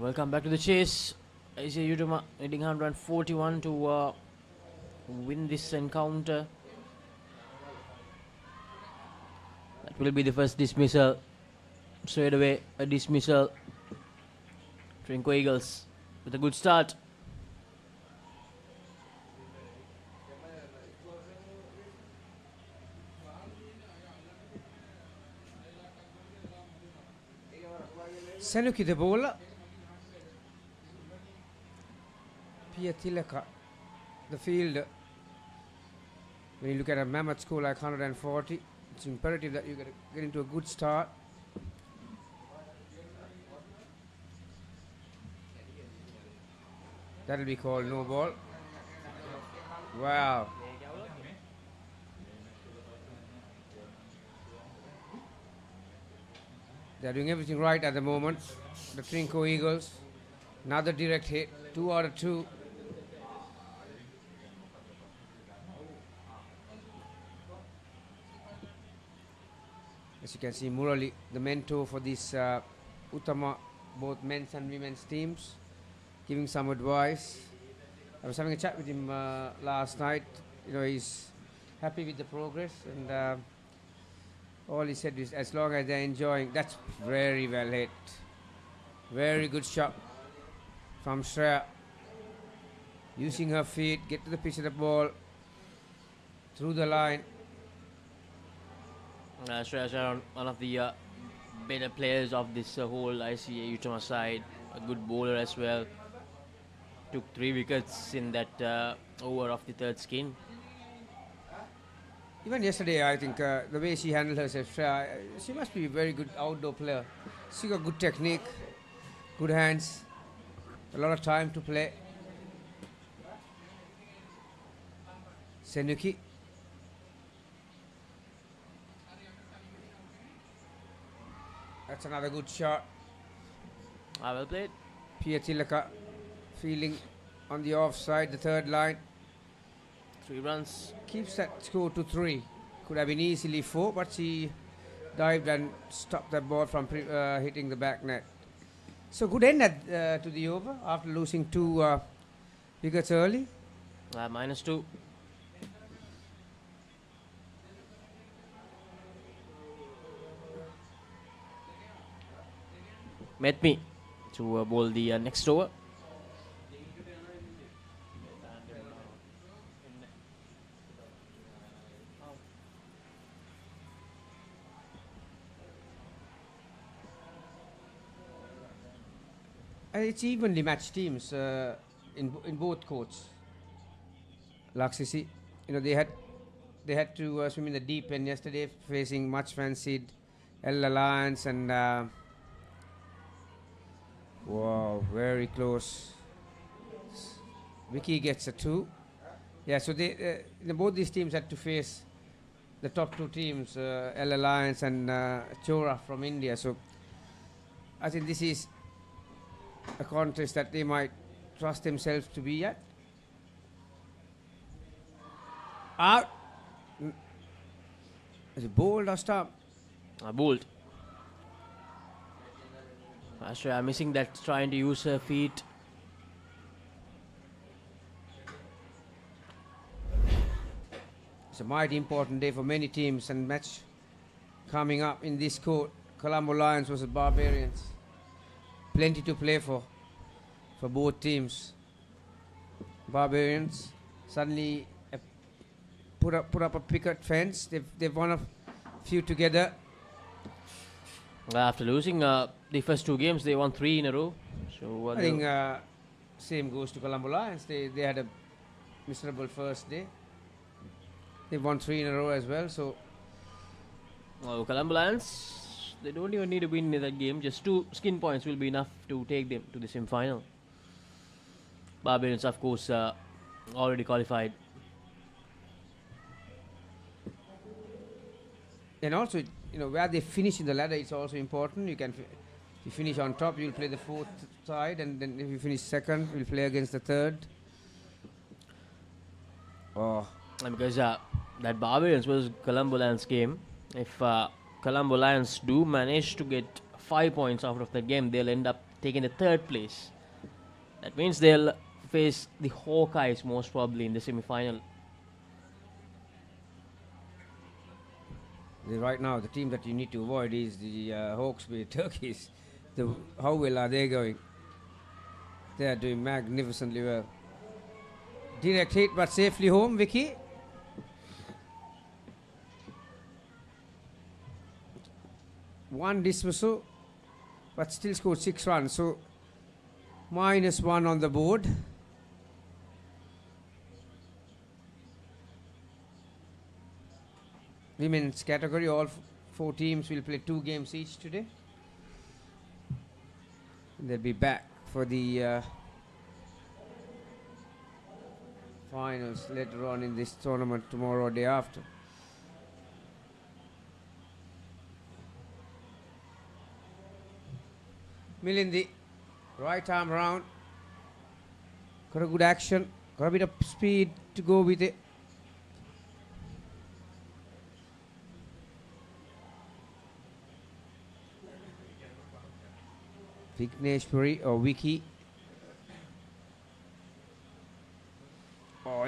Welcome back to the chase. Asia Utama needing 141 to win this encounter. That will be the first dismissal. Straight away, a dismissal. Trinco Eagles with a good start. Sanuki the bowler. Pia Tilaka, the field. When you look at a mammoth score like 140, it's imperative that you get into a good start. That'll be called no ball. Wow. They're doing everything right at the moment. The Trinco Eagles. Another direct hit. 2 out of 2. As you can see, Murali, the mentor for this Utama, both men's and women's teams. giving some advice. I was having a chat with him last night. You know, he's happy with the progress, and all he said is, as long as they're enjoying, that's very well hit. Very good shot from Shreya. Using her feet, get to the pitch of the ball, through the line. Austrasia, one of the better players of this whole ICA Utama side. A good bowler as well. Took 3 wickets in that over of the third skin. Even yesterday, I think the way she handled herself, she must be a very good outdoor player. She got good technique, good hands, a lot of time to play. Senuki. That's another good shot. Well played. Pia Tilaka fielding on the offside, the third line. 3 runs. Keeps that score to 3. Could have been easily 4, but she dived and stopped that ball from hitting the back net. So good end to the over after losing 2 wickets early. -2. Met me to bowl the next over. It's evenly matched teams in both courts. Laksisi, you know, they had to swim in the deep end yesterday, facing much fancied L Alliance and wow, very close. Vicky gets a 2. Yeah, so they both these teams had to face the top 2 teams, L Alliance and Chora from India. So I think this is a contest that they might trust themselves to be at. Out. Is it bowled or stump? Bowled. Australia missing that, trying to use her feet. It's a mighty important day for many teams, and match coming up in this court. Colombo Lions versus Barbarians. Plenty to play for both teams. Barbarians suddenly put up a picket fence. They've won a few together. After losing the first 2 games, they won 3 in a row. So I think same goes to Colombo Lions. They had a miserable first day. They won 3 in a row as well. So Colombo Lions, they don't even need to win in that game. Just 2 skin points will be enough to take them to the semi-final. Barbarians, of course, already qualified. And also, you know, where they finish in the ladder is also important. You can, if you finish on top, you'll play the 4th side, and then if you finish 2nd, you'll play against the 3rd. Oh, And because that Barbarians versus Colombo Lions game, if Colombo Lions do manage to get 5 points out of that game, they'll end up taking the 3rd place. That means they'll face the Hawkeyes most probably in the semi-final. Right now, the team that you need to avoid is the Hawksby Turkeys. How well are they going? They are doing magnificently well. Direct hit, but safely home, Vicky. One dismissal, but still scored 6 runs. So -1 on the board. Women's category, all 4 teams will play 2 games each today. They'll be back for the finals later on in this tournament tomorrow or day after. Milindi, right arm round. Got a good action, got a bit of speed to go with it. Vigneshwari or Vicky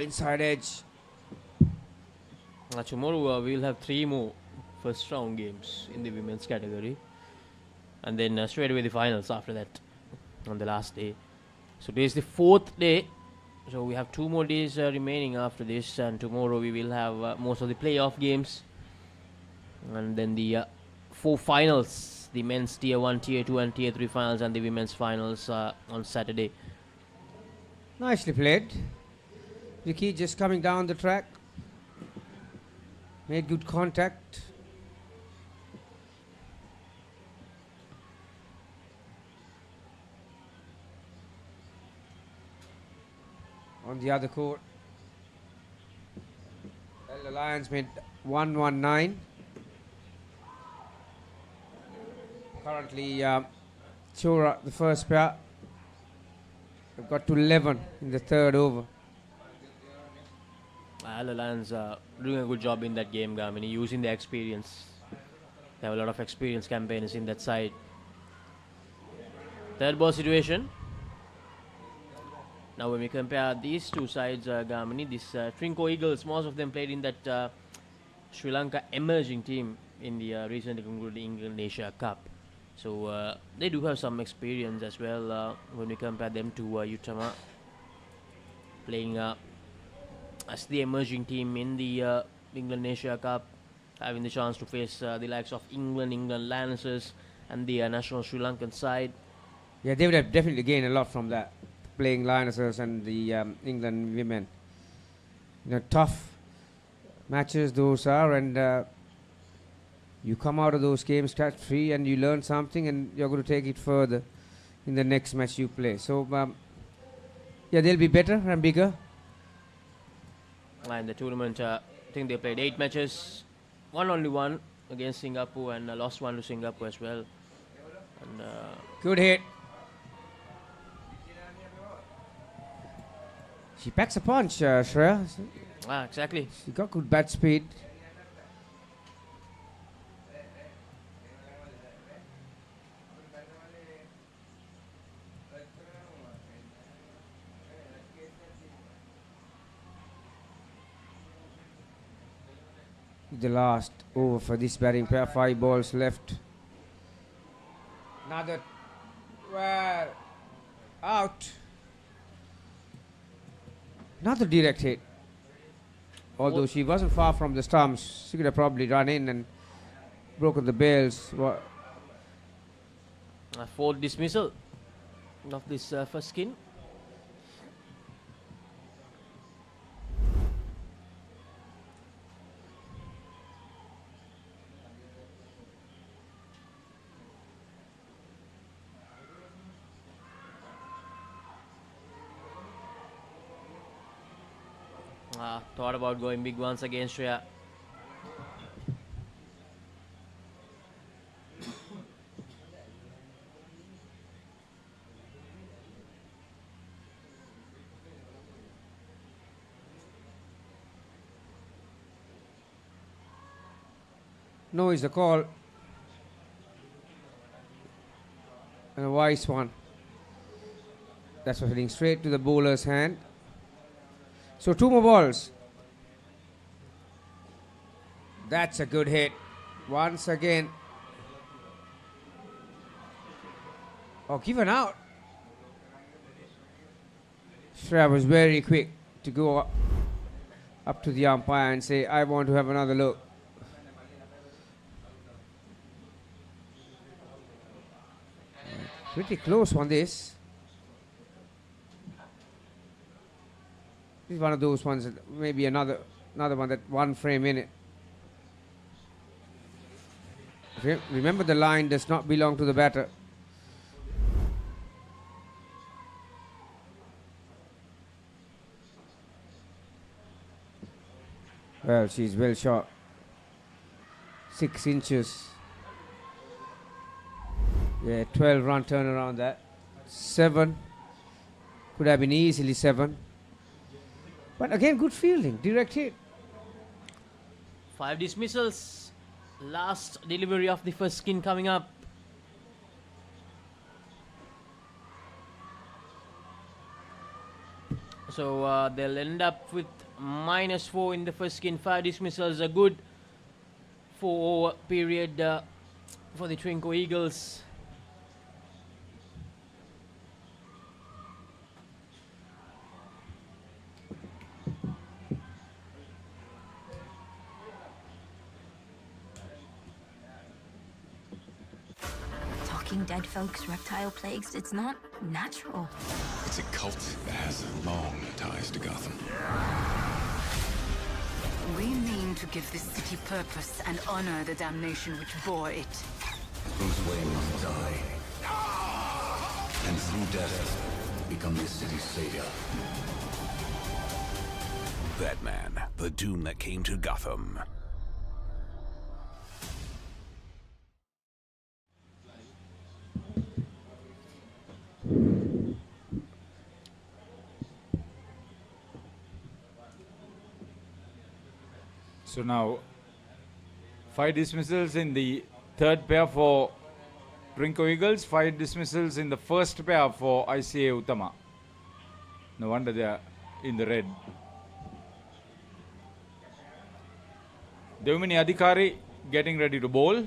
inside edge. Tomorrow we'll have 3 more first round games in the women's category, and then straight away the finals after that on the last day. So today is the 4th day, so we have 2 more days remaining after this, and tomorrow we will have most of the playoff games, and then the 4 finals, the men's tier 1, tier 2 and tier 3 finals, and the women's finals on Saturday. Nicely played. Vicky just coming down the track. Made good contact. On the other court, the Lions made 119. Currently, Chora, the first pair, have got to 11 in the 3rd over. The Lions are doing a good job in that game, Gamini, using their experience. They have a lot of experienced campaigners in that side. 3rd ball situation. Now when we compare these 2 sides, Gamini, this Trinco Eagles, most of them played in that Sri Lanka emerging team in the recently concluded England Asia Cup. So they do have some experience as well when we compare them to Utama, playing as the emerging team in the England Asia Cup, having the chance to face the likes of England Lancers and the national Sri Lankan side. Yeah, they would have definitely gained a lot from that, playing Lionesses and the England women. You know, tough matches those are, and you come out of those games scot-free and you learn something, and you're going to take it further in the next match you play. So, yeah, they'll be better and bigger. And the tournament, I think they played 8 matches, only one against Singapore, and lost 1 to Singapore as well. And, good hit. She packs a punch, Shreya. Exactly. She got good bat speed. The last over for this batting pair, 5 balls left. Another, well, out. Another direct hit. Although she wasn't far from the stumps, she could have probably run in and broken the bails. A 4th dismissal of this first skin. Thought about going big once again, Shreya. No is the call. And a wise one. That's heading straight to the bowler's hand. So 2 more balls. That's a good hit. Once again. Oh, given out. Shreya was very quick to go up to the umpire and say, I want to have another look. Pretty close on this. This is one of those ones, maybe another one that 1 frame in it. Remember, the line does not belong to the batter. Well, she's well shot. 6 inches. Yeah, 12 run turnaround that. 7. Could have been easily 7. But again, good fielding, direct hit. 5 dismissals. Last delivery of the first skin coming up. So So they'll end up with -4 in the first skin. 5 dismissals, a good 4-over period for the Trinco Eagles. Talking dead folks, reptile plagues, it's not natural. It's a cult that has long ties to Gotham. We mean to give this city purpose and honor the damnation which bore it. Bruce Wayne must die. And through death, become this city's savior. Batman, the doom that came to Gotham. So now, 5 dismissals in the third pair for Trinco Eagles, 5 dismissals in the first pair for ICA Utama. No wonder they are in the red. Devmini Adhikari getting ready to bowl.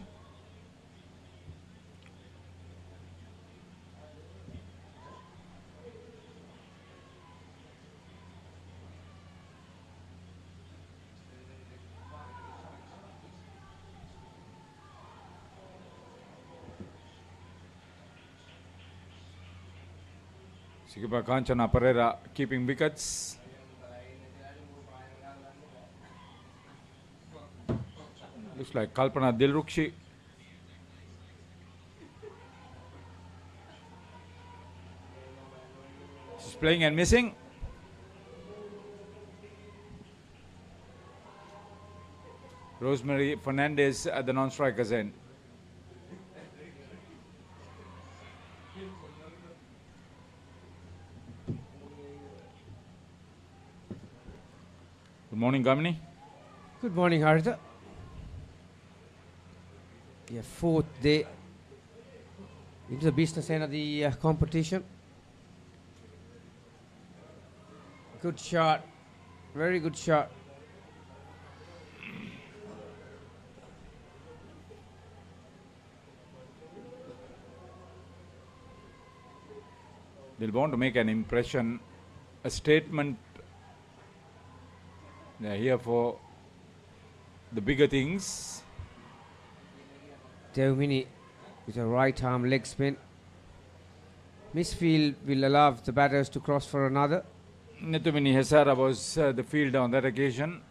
Sikipa Kanchana Pereira keeping wickets. Looks like Kalpana Dilrukshi. She's playing and missing. Rosemary Fernandez at the non-strikers end. Good morning, Gamini. Good morning, Haritha. Yeah, 4th day into the business end of the competition. Good shot, very good shot. They'll want to make an impression, a statement. They're here for the bigger things. Devmini with a right arm leg spin. Misfield will allow the batters to cross for another. Netumini Hesara was the fielder on that occasion.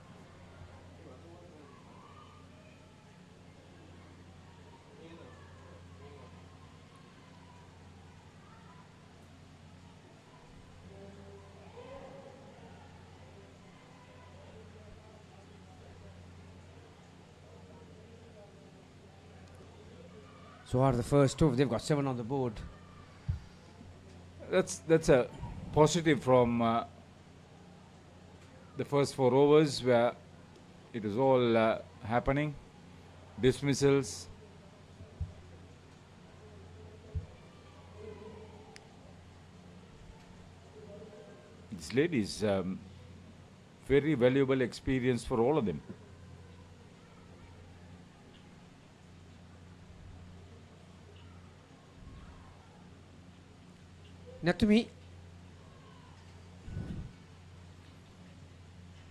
So are the first 2. They've got 7 on the board. That's a positive from the first 4 overs where it was all happening. Dismissals. This lady is very valuable experience for all of them. Natumi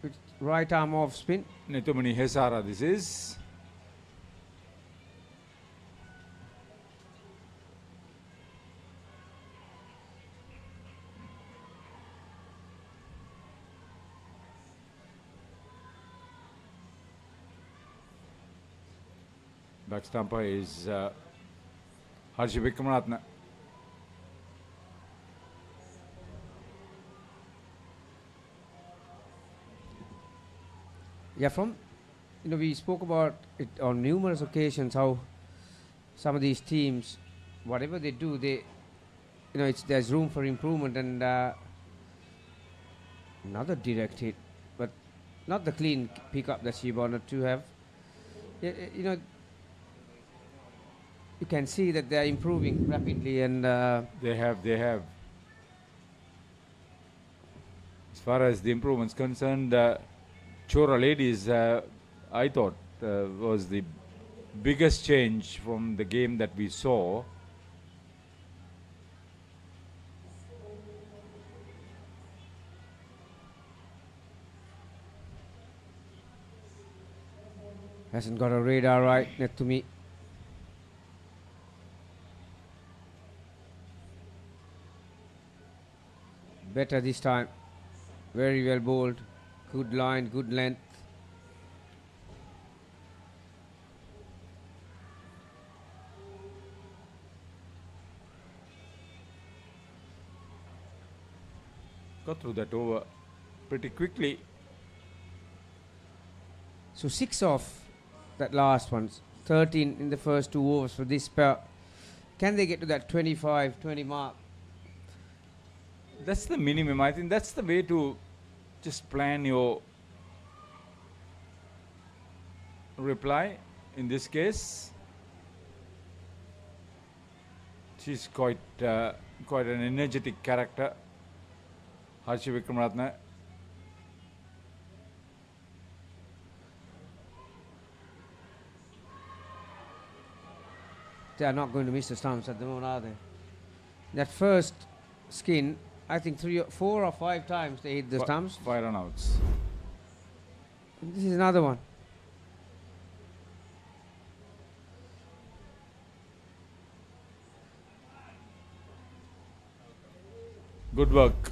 with right arm off spin. Netumini Hesara this is. Back stumper is Harshi Vikramatne. Yeah, we spoke about it on numerous occasions how some of these teams, whatever they do, there's room for improvement, and another direct hit, but not the clean pickup that she wanted to have. You can see that they're improving rapidly, and they have. far as the improvements concerned, Chora Ladies, I thought, was the biggest change from the game that we saw. Hasn't got a radar right, net to me. Better this time. Very well bowled. Good line, good length. Got through that over pretty quickly. So 6 off that last one. 13 in the first 2 overs for this pair. Can they get to that 25-20 mark? That's the minimum. I think that's the way to just plan your reply in this case. She's quite an energetic character, Harshi Vikramatne. They are not going to miss the stumps at the moment, are they? That first skin, I think 4 or 5 times they hit the stumps. 5 run-outs. This is another one. Good work.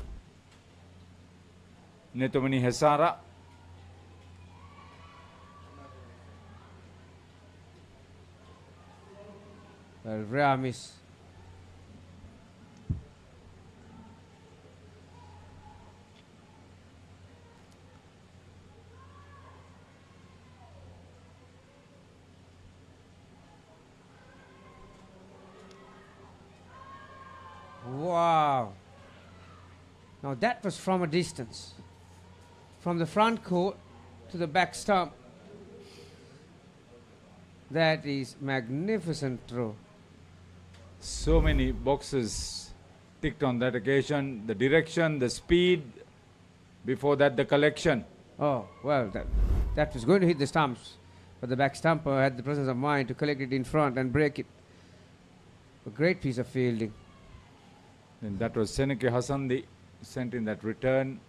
Netomani Hesara. Well, rare miss. Wow. Now that was from a distance. From the front court to the back stump. That is magnificent throw. So many boxes ticked on that occasion. The direction, the speed, before that the collection. Oh, well, that was going to hit the stumps. But the back stumper had the presence of mind to collect it in front and break it. A great piece of fielding. And that was Seneke Hasandi sent in that return.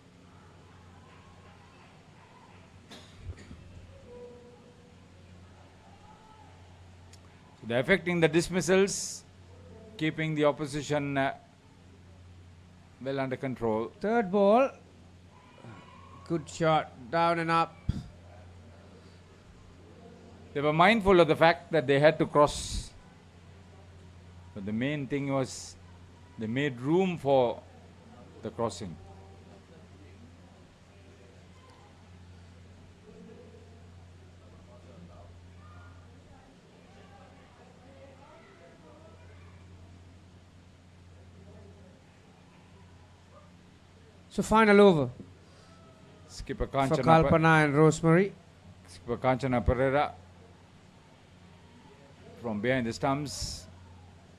So they're affecting the dismissals, keeping the opposition well under control. Third ball. Good shot, down and up. They were mindful of the fact that they had to cross. But the main thing was they made room for the crossing. So final over. Skipper For Kalpana and Rosemary. Skipper Kanchana Pereira from behind the stumps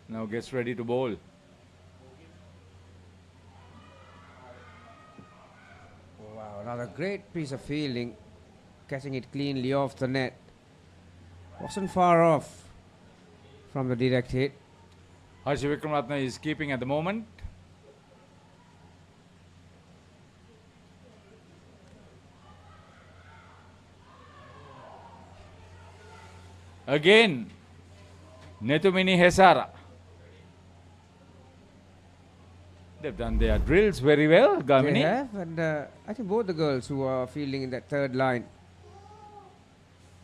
now gets ready to bowl. Wow, another great piece of fielding, catching it cleanly off the net. Wasn't far off from the direct hit. Harshi Vikramatne is keeping at the moment. Again, Netumini Hesara. They've done their drills very well, Gamini. They have, and I think both the girls who are fielding in that third line,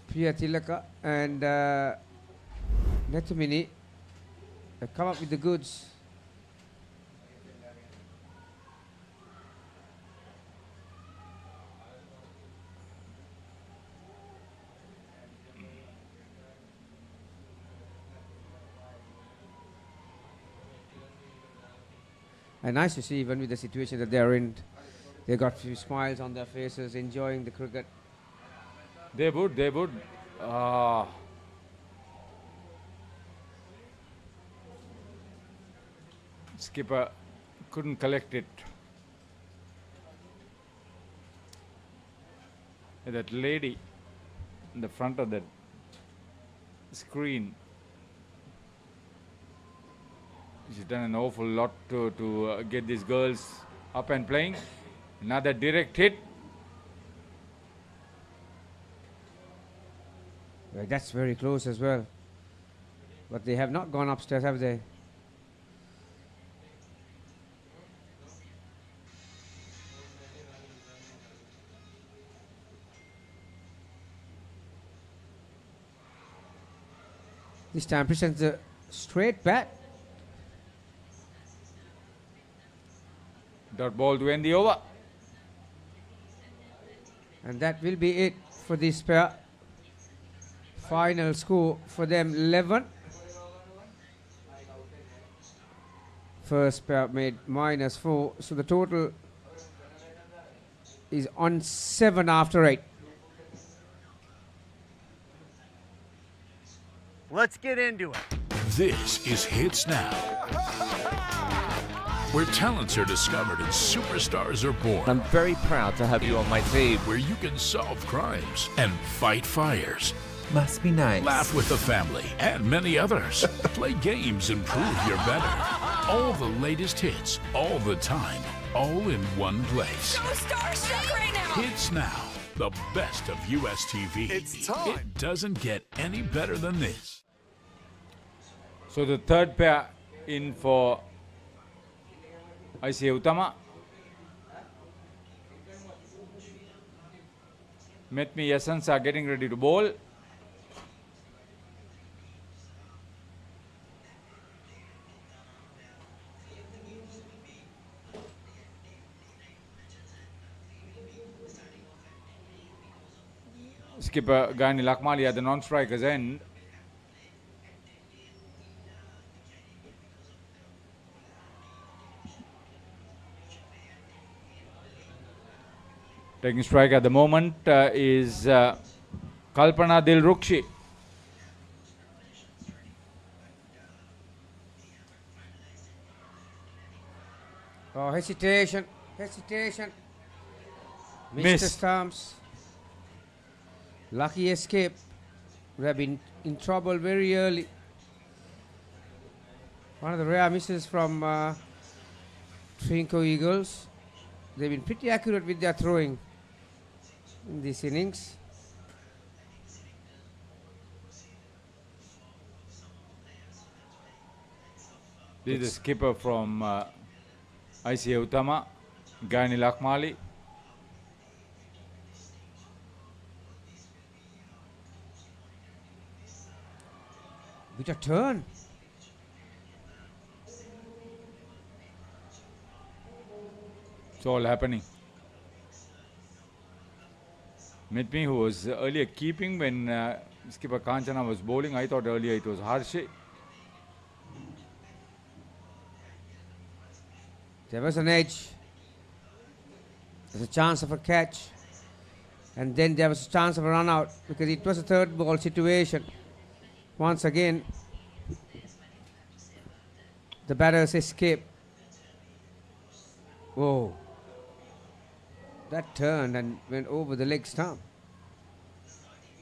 Priya Tilaka and Netumini, have come up with the goods. And nice to see, even with the situation that they're in, they got a few smiles on their faces, enjoying the cricket. They would. Skipper couldn't collect it. That lady in the front of the screen, she's done an awful lot to get these girls up and playing. Another direct hit. Well, that's very close as well. But they have not gone upstairs, have they? This time presents a straight bat. Dot ball to end the over. And that will be it for this pair. Final score for them 11. First pair made -4. So the total is on 7 after 8. Let's get into it. This is Hits Now, where talents are discovered and superstars are born. I'm very proud to have you on my team. Where you can solve crimes and fight fires. Must be nice. Laugh with the family and many others. Play games and prove you're better. All the latest hits, all the time, all in one place. So starstruck right now. Hits Now, the best of US TV. It's time. It doesn't get any better than this. So the third pair in for ICA Utama. Metmi Essence are getting ready to bowl. Skipper Gani Lakmali at the non-strikers end. Taking strike at the moment is Kalpana Dilrukshi. Oh, hesitation. Mr. Miss. Stamps. Lucky escape. We have been in trouble very early. One of the rare misses from Trinco Eagles. They've been pretty accurate with their throwing in this innings. This is the skipper from ICA Utama, Gani Lakmali. With a turn. It's all happening. Mitmi, who was earlier keeping when skipper Kanchana was bowling, I thought earlier it was Harshay. There was an edge. There's a chance of a catch. And then there was a chance of a run out because it was a third ball situation. Once again, the batters escape. Whoa. That turned and went over the leg stump.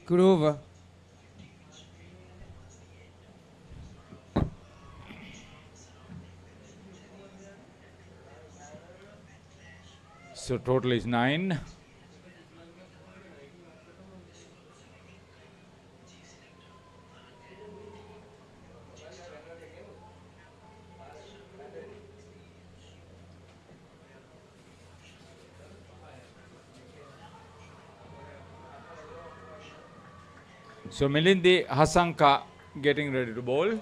Good over. So total is 9. So Milindi Hasanka getting ready to bowl.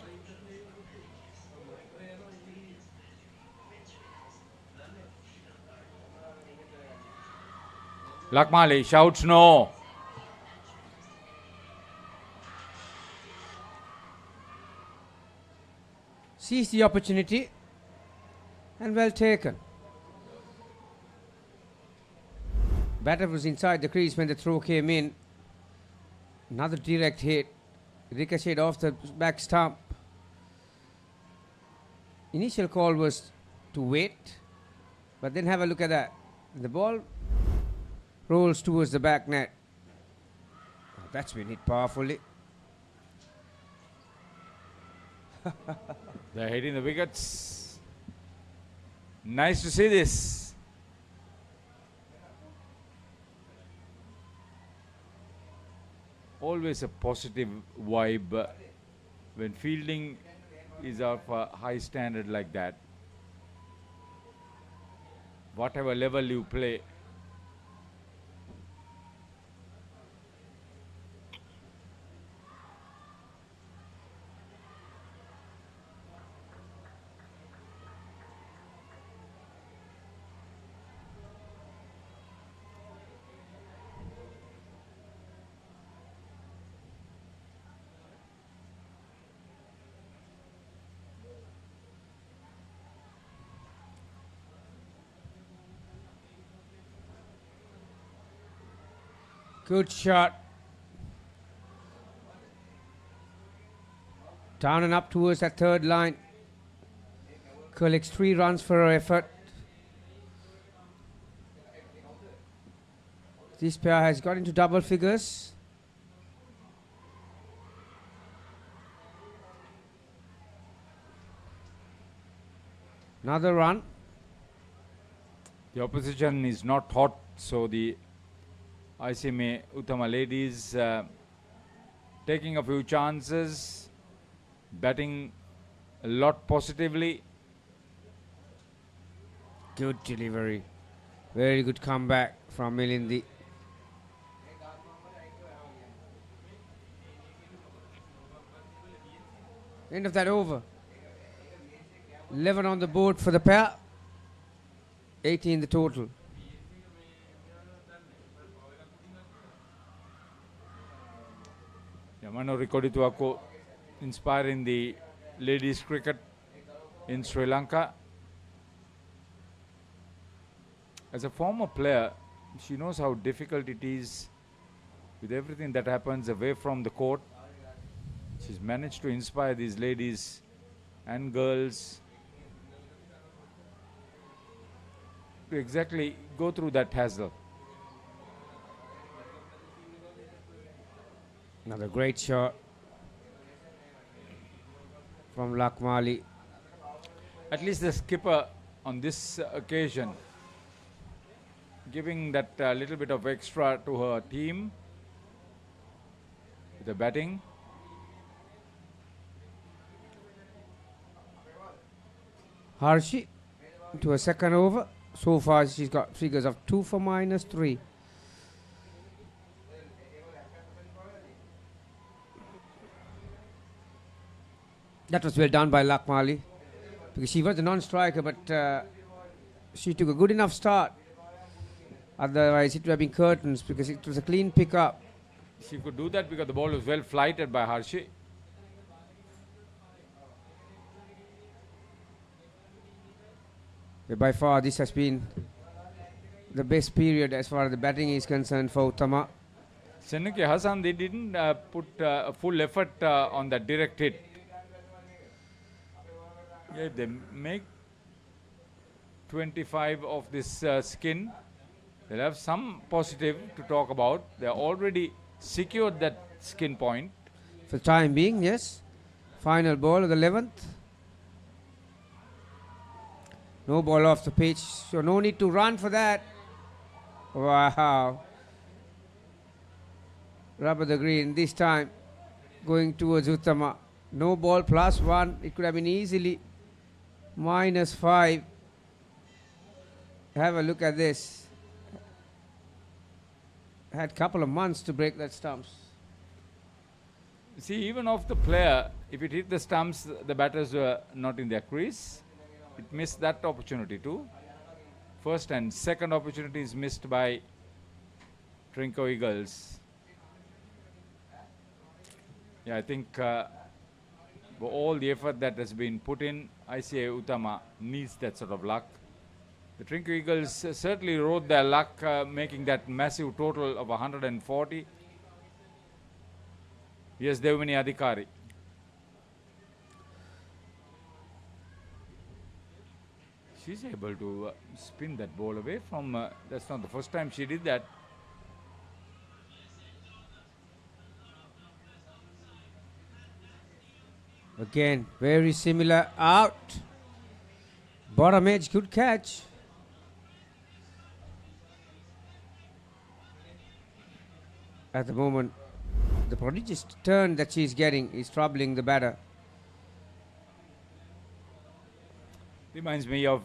Lakmali shouts no. Seized the opportunity and well taken. Batter was inside the crease when the throw came in. Another direct hit, ricocheted off the back stump. Initial call was to wait, but then have a look at that. The ball rolls towards the back net. That's been hit powerfully. They're hitting the wickets. Nice to see this. Always a positive vibe when fielding is of a high standard like that. Whatever level you play. Good shot. Down and up towards that third line. Collects 3 runs for her effort. This pair has got into double figures. Another run. The opposition is not hot, so the ICMA Utama ladies taking a few chances, batting a lot positively. Good delivery. Very good comeback from Milindi. End of that over. 11 on the board for the pair. 18 the total. Yamano Rikodituako inspiring the ladies cricket in Sri Lanka. As a former player, she knows how difficult it is with everything that happens away from the court. She's managed to inspire these ladies and girls to exactly go through that hassle. Another great shot from Lakmali. At least the skipper on this occasion giving that little bit of extra to her team with the batting. Harshi to a second over. So far she's got figures of 2 for -3. That was well done by Lakmali, because she was a non-striker, but she took a good enough start. Otherwise it would have been curtains, because it was a clean pick-up. She could do that because the ball was well flighted by Harshi. By far this has been the best period as far as the batting is concerned for Utama. Senaki Hassan, they didn't put a full effort on that direct hit. Yeah, they make 25 of this skin. They'll have some positive to talk about. They already secured that skin point. For the time being, yes. Final ball of the 11th. No ball off the pitch, so no need to run for that. Wow. Rubber the green this time, going towards Utama. No ball +1. It could have been easily -5. Have a look at this. Had a couple of months to break that stumps. See, even off the player, if it hit the stumps, the batters were not in their crease. It missed that opportunity too. First and second opportunities missed by Trinco Eagles. Yeah, I think for all the effort that has been put in, ICA Utama needs that sort of luck. The Trinco Eagles certainly rode their luck, making that massive total of 140. Yes, Devmani Adhikari. She's able to spin that ball away from, that's not the first time she did that. Again, very similar out. Bottom edge, good catch. At the moment, the prodigious turn that she's getting is troubling the batter. Reminds me of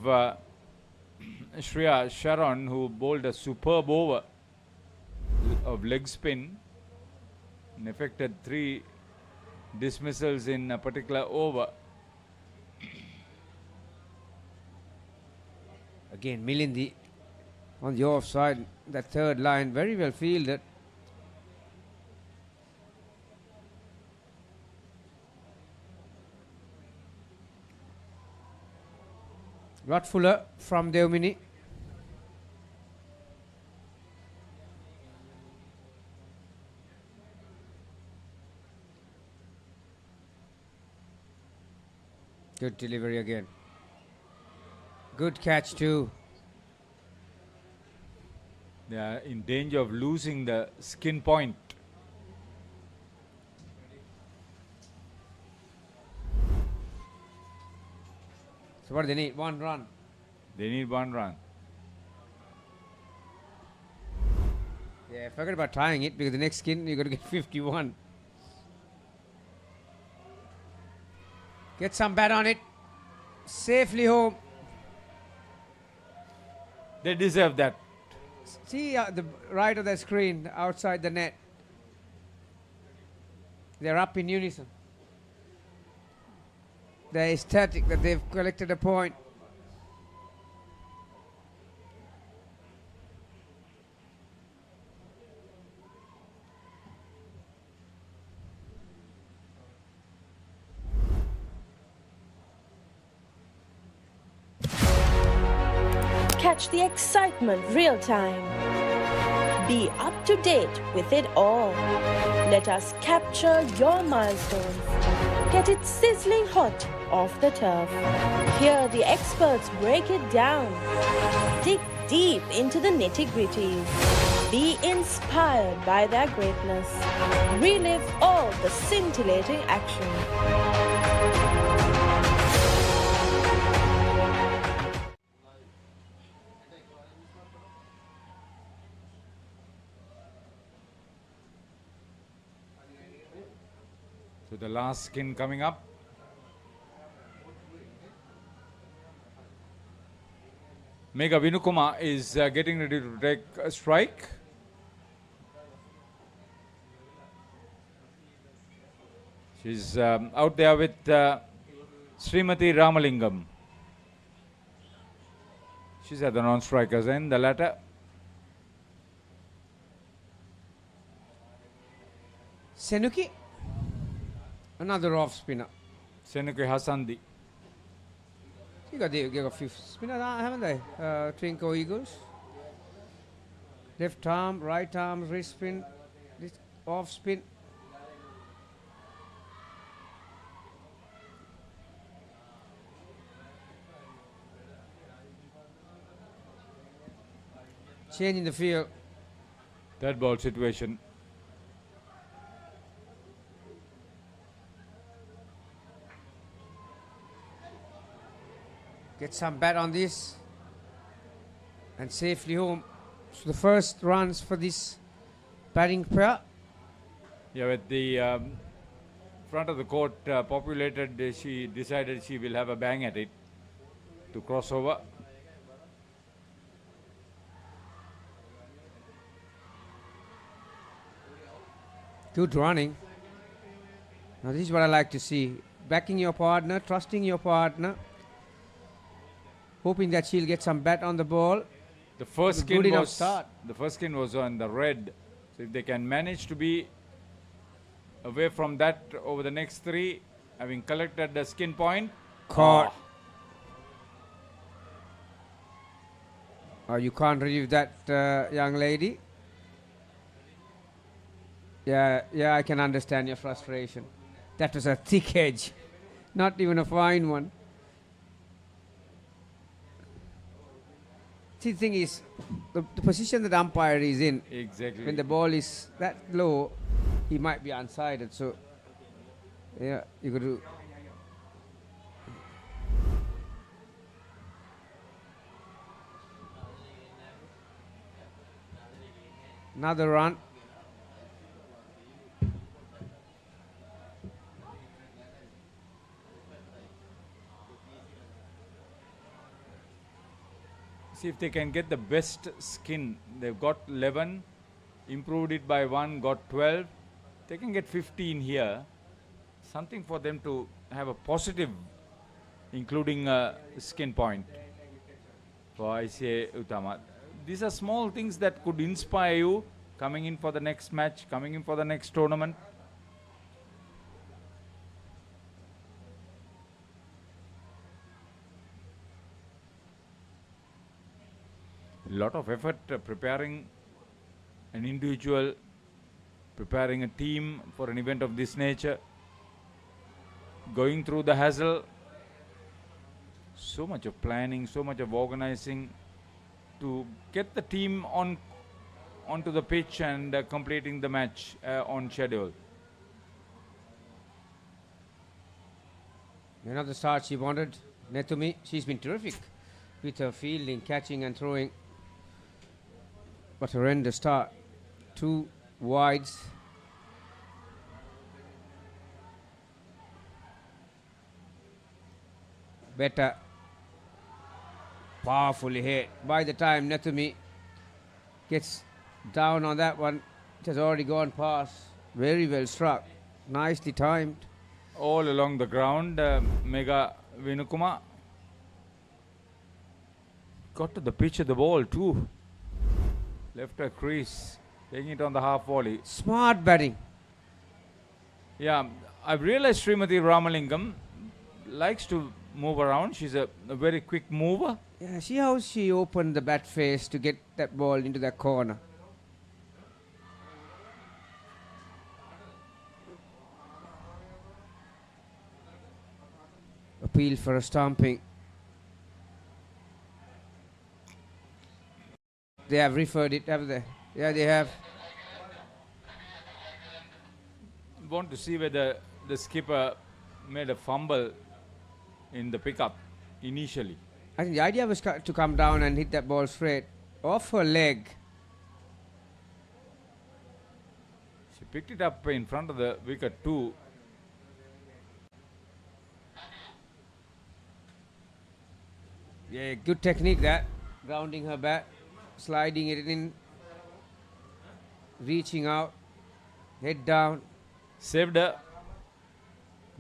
Shreya Sharon, who bowled a superb over of leg spin and effected 3 dismissals in a particular over. Again, Milindi on the offside, that third line, very well fielded. Rod Fuller from Deumini. Good delivery again. Good catch too. They are in danger of losing the skin point. So what do they need? 1 run. They need 1 run. Yeah, forget about tying it because the next skin you're going to get 51. Get some bat on it. Safely home. They deserve that. See the right of the screen outside the net. They're up in unison. They're ecstatic that they've collected a point. Catch the excitement real time. Be up to date with it all. Let us capture your milestones. Get it sizzling hot off the turf. Hear the experts break it down. Dig deep into the nitty-gritties. Be inspired by their greatness. Relive all the scintillating action. So the last skin coming up. Mega Vinukuma is getting ready to take a strike. She's out there with Srimati Ramalingam. She's at the non-strikers end, the latter. Senuki. Another off spinner. Senuki Hasandi. You got a few spinners, haven't they? Twinkle Eagles. Left arm, right arm, wrist spin, off spin. Change in the field. That ball situation. Get some bat on this and safely home. So the first runs for this batting pair. Yeah, with the front of the court populated, she decided she will have a bang at it to cross over. Good running. Now this is what I like to see. Backing your partner, trusting your partner. Hoping that she'll get some bat on the ball. The first skin was on the red. So if they can manage to be away from that over the next 3, having collected the skin point. Caught. Oh, you can't relieve that, young lady. Yeah, I can understand your frustration. That was a thick edge, not even a fine one. See, the thing is, the position that umpire is in, exactly. When the ball is that low, he might be unsided. So, yeah, you got to Another run. See if they can get the best skin. They've got 11, improved it by 1, got 12. They can get 15 here. Something for them to have a positive, including a skin point for ICA Utama. These are small things that could inspire you coming in for the next match, coming in for the next tournament. A lot of effort preparing an individual, preparing a team for an event of this nature, going through the hassle, so much of planning, so much of organizing to get the team onto the pitch and completing the match on schedule. Another start she wanted. Netumi, she's been terrific with her fielding, catching and throwing. But horrendous start. 2 wides. Better. Powerfully hit. By the time Netumi gets down on that one, it has already gone past. Very well struck. Nicely timed. All along the ground, Mega Vinukuma got to the pitch of the ball too. Left her crease, taking it on the half volley. Smart batting. Yeah, I've realized Srimati Ramalingam likes to move around. She's a very quick mover. Yeah, see how she opened the bat face to get that ball into that corner. Appeal for a stomping. They have referred it, have they? Yeah, they have. Want to see whether the skipper made a fumble in the pickup initially. I think the idea was to come down and hit that ball straight off her leg. She picked it up in front of the wicket too. Yeah, good technique that. Grounding her bat, sliding it in, reaching out, head down. Saved her.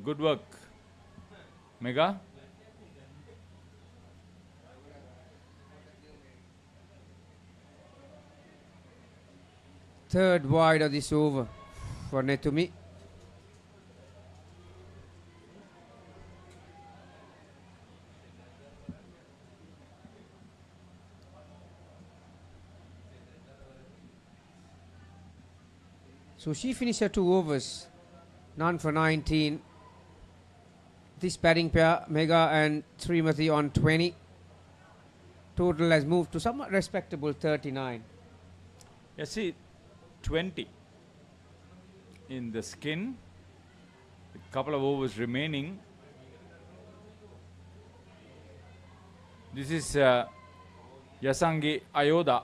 Good work. Mega. Third wide of this over for Netumi. So she finished her 2 overs, none for 19. This batting pair, Mega and Srimati on 20. Total has moved to somewhat respectable 39. You see, 20 in the skin. A couple of overs remaining. This is Yasangi Ayoda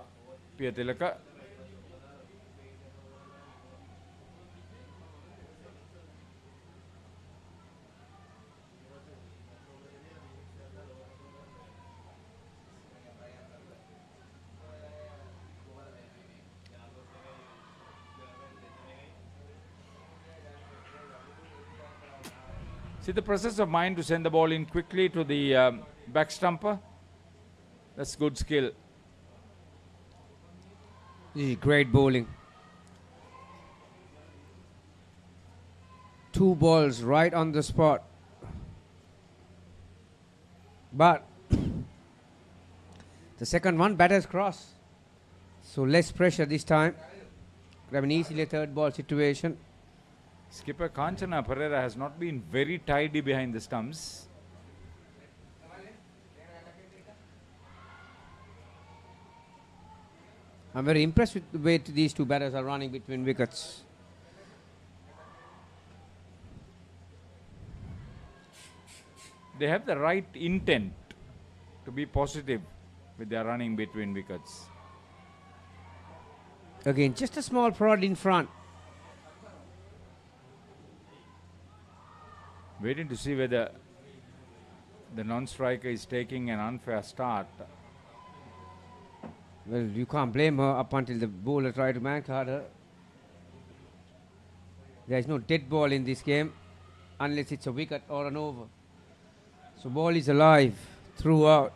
Piyatilaka. See the presence of mind to send the ball in quickly to the back stumper. That's good skill. This is great bowling. 2 balls right on the spot. But the second one, batter's cross. So less pressure this time. Could have an easily 3rd ball situation. Skipper Kanchana Pereira has not been very tidy behind the stumps. I'm very impressed with the way these 2 batters are running between wickets. They have the right intent to be positive with their running between wickets. Again, just a small prod in front. Waiting to see whether the non-striker is taking an unfair start. Well, you can't blame her up until the bowler tried to man-card her. There is no dead ball in this game unless it's a wicket or an over. So ball is alive throughout.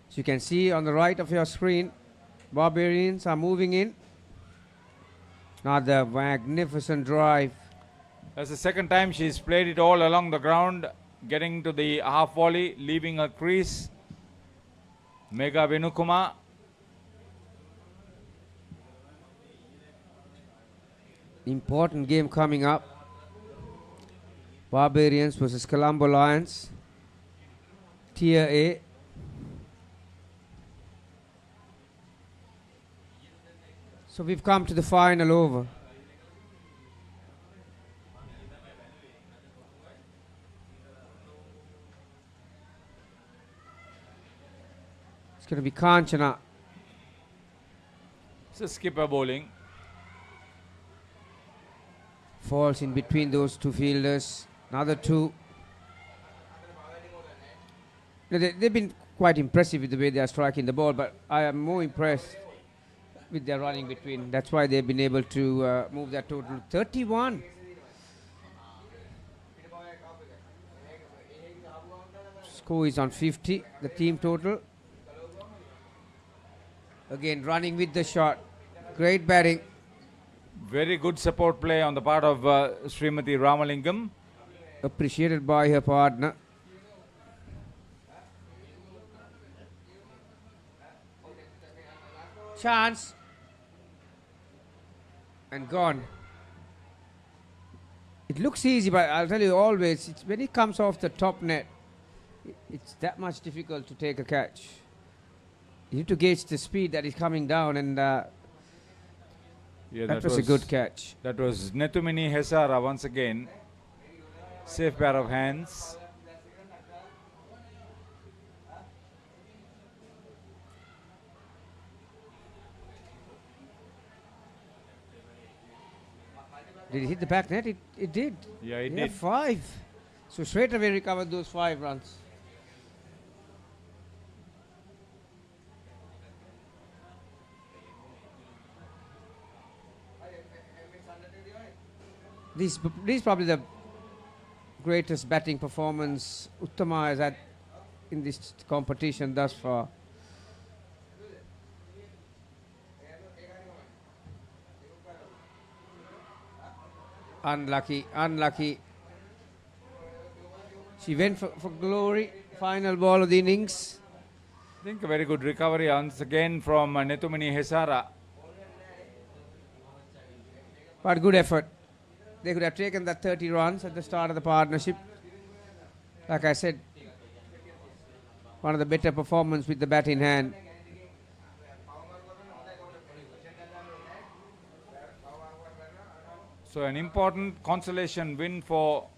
So you can see on the right of your screen, Barbarians are moving in. Another magnificent drive. That's the second time she's played it all along the ground, getting to the half volley, leaving a crease. Mega Venukuma. Important game coming up. Barbarians versus Colombo Lions. Tier A. So we've come to the final over. It's going to be Kanchana. It's a skipper bowling. Falls in between those two fielders. Another two. They've been quite impressive with the way they are striking the ball, but I am more impressed with their running between. That's why they've been able to move that total to 31. Score is on 50, the team total. Again, running with the shot. Great batting. Very good support play on the part of Srimati Ramalingam. Appreciated by her partner. Chance. And gone. It looks easy, but I'll tell you always, it's when it comes off the top net, it's that much difficult to take a catch. You have to gauge the speed that is coming down, and yeah, that was a good catch. That was Netumini Hesara once again. Safe pair of hands. Did it hit the back net? It did. Yeah, it did. 5. So straight away recovered those 5 runs. This is probably the greatest batting performance Utama has had in this competition thus far. Unlucky, unlucky. She went for glory. Final ball of the innings. I think a very good recovery once again from Netumini Hesara. But good effort. They could have taken that 30 runs at the start of the partnership. Like I said, one of the better performances with the bat in hand. So an important consolation win for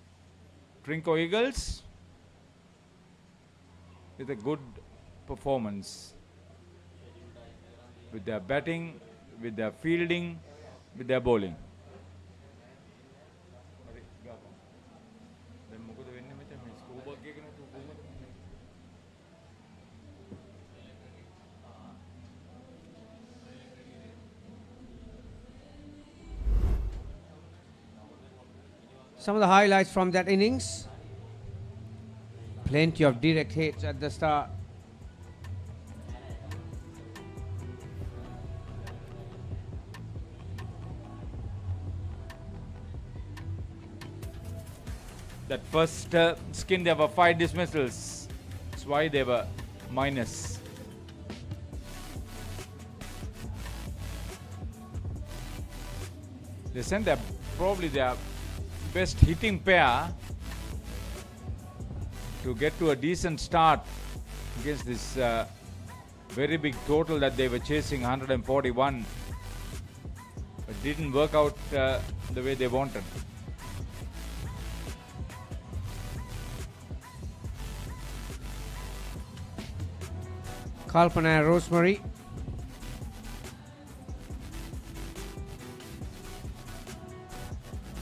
Trinco Eagles with a good performance with their batting, with their fielding, with their bowling. Some of the highlights from that innings. Plenty of direct hits at the start. That first skin, there were 5 dismissals. That's why they were minus. They sent probably their best hitting pair to get to a decent start against this very big total that they were chasing, 141. It didn't work out the way they wanted. Kalpana and Rosemary.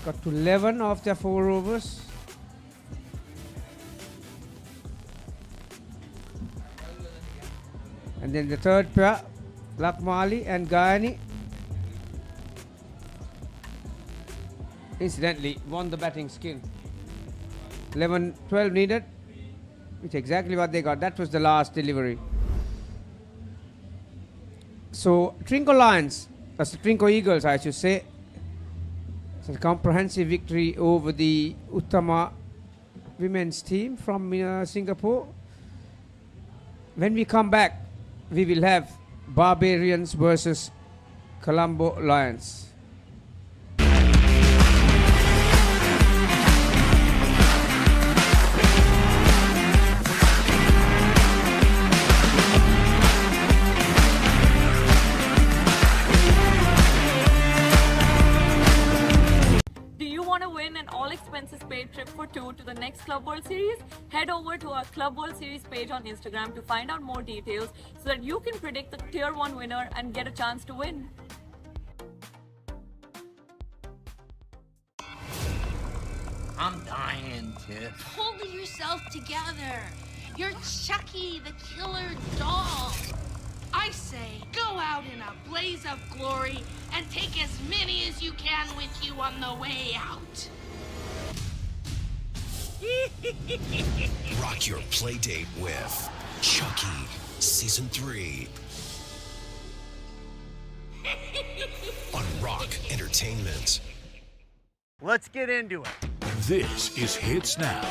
Got to 11 of their 4 overs. And then the third pair, Lakmali and Gayani. Incidentally, won the batting skill. 11-12 needed, which is exactly what they got. That was the last delivery. So, Trinco Lions, that's the Trinco Eagles, I should say. It's a comprehensive victory over the Utama women's team from Singapore. When we come back, we will have Barbarians versus Colombo Lions. Expenses paid trip for 2 to the next Club World Series? Head over to our Club World Series page on Instagram to find out more details so that you can predict the Tier 1 winner and get a chance to win. I'm dying, Tiff. Pull yourself together. You're Chucky, the killer doll. I say, go out in a blaze of glory and take as many as you can with you on the way out. Rock your play date with Chucky Season 3 on Rock Entertainment. Let's get into it. This is Hits Now,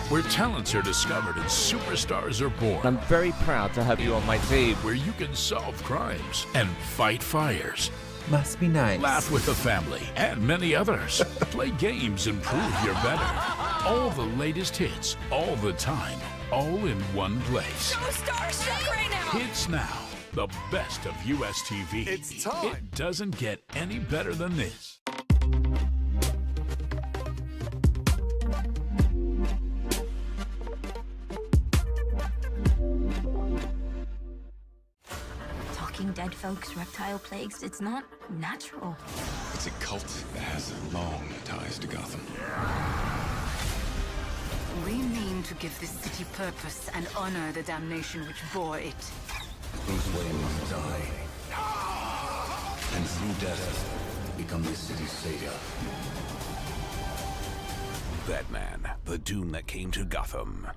where talents are discovered and superstars are born. I'm very proud to have you on my team. Where you can solve crimes and fight fires. Must be nice. Laugh with the family and many others. Play games and prove you're better. All the latest hits, all the time, all in one place. So starstruck right now. Hits Now, the best of US TV. It's time. It doesn't get any better than this. Talking dead folks, reptile plagues, it's not natural. It's a cult that has long ties to Gotham. We mean to give this city purpose and honor the damnation which bore it. Bruce Wayne must die. And through death, become this city's savior. Batman, the doom that came to Gotham.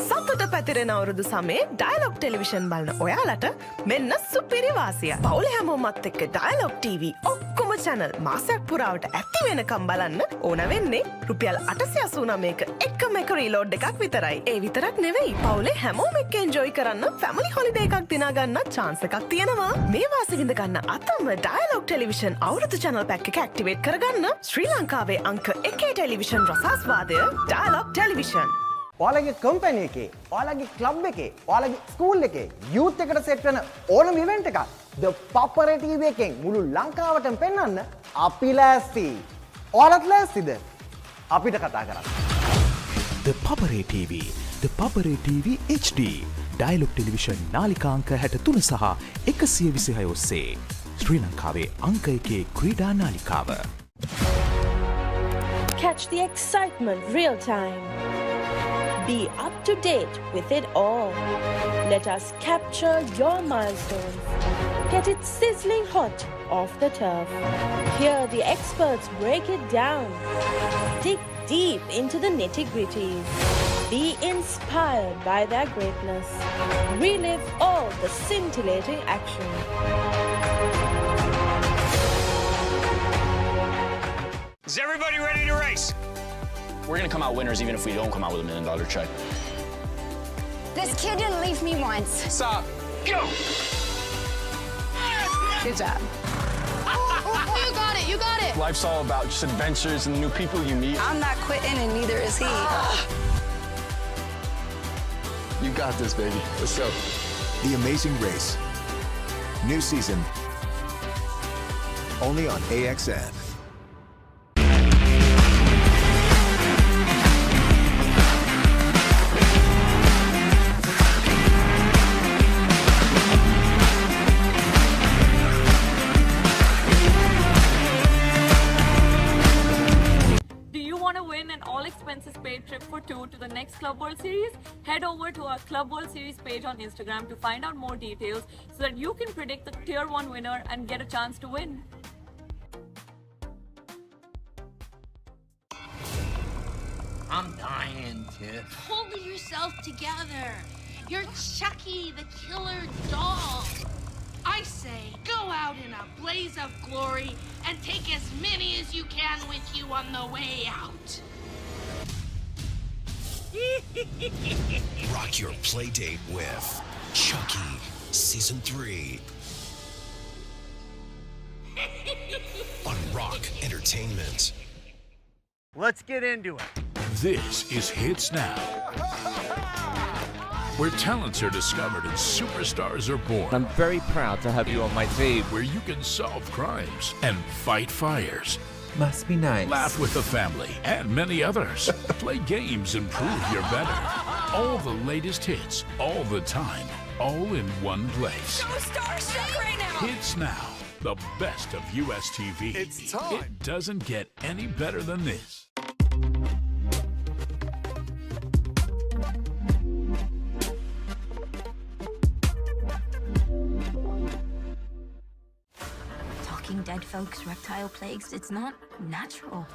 සතුට පැතිරෙන අවුරුදු සමේ dialogue television බලන ඔයාලට මෙන්න සුපිරි වාසිය. පවුල හැමෝමත් එක්ක ඩයලොග් TV ඔක්කොම channel මාසයක් පුරාවට ඇති වෙනකම් බලන්න ඕන වෙන්නේ රුපියල් 889ක එකම එක රීලෝඩ් එකක් විතරයි. ඒ විතරක් නෙවෙයි පවුලේ හැමෝම එක්ක එන්ජොයි කරන්න ෆැමිලි හොලිඩේ එකක් දිනා ගන්න chance එකක් තියෙනවා. මේ වාසිය විඳ ගන්න අතම ඩයලොග් ටෙලිවිෂන් අවුරුදු channel pack එක ඇක්ටිවේට් කරගන්න ශ්‍රී ලංකාවේ අංක 1 ටෙලිවිෂන් රසාස්වාදය ඩයලොග් ටෙලිවිෂන්. ඔයාලගේ කම්පැනි එකේ, ඔයාලගේ ක්ලබ් එකේ, ඔයාලගේ ස්කූල් එකේ යූත් එකට සෙට් වෙන ඕනම ඉවෙන්ට් එකක් ThePapare TV එකෙන් මුළු ලංකාවටම පෙන්වන්න අපි ලෑස්ති. ඔයාලත් ලෑස්තිද? අපිට කතා කරන්න. ThePapare TV, ThePapare TV HD. Dialog television නාලිකාංක 63 සහ 126 ඔස්සේ ශ්‍රී ලංකාවේ අංක 1 ක්‍රීඩා නාලිකාව. Catch the excitement real time. Be up to date with it all. Let us capture your milestones. Get it sizzling hot off the turf. Hear the experts break it down. Dig deep into the nitty-gritties. Be inspired by their greatness. Relive all the scintillating action. Is everybody ready to race? We're gonna come out winners even if we don't come out with $1 million check. This kid didn't leave me once. Stop. Go! Good job. You got it, you got it. Life's all about just adventures and new people you meet. I'm not quitting and neither is he. You got this, baby. Let's go. The Amazing Race. New season. Only on AXN. for 2 to the next Club World Series, head over to our Club World Series page on Instagram to find out more details so that you can predict the Tier 1 winner and get a chance to win. I'm dying, Tiff. Pull yourself together. You're Chucky, the killer doll. I say, go out in a blaze of glory and take as many as you can with you on the way out. Rock your playdate with Chucky Season 3 on Rock Entertainment. Let's get into it. This is Hits Now, where talents are discovered and superstars are born. I'm very proud to have you on my team. Where you can solve crimes and fight fires. Must be nice. Laugh with the family and many others. Play games and prove you're better. All the latest hits, all the time, all in one place. So starstruck right now. Hits Now, the best of US TV. It's time. It doesn't get any better than this. Talking dead folks, reptile plagues, it's not natural.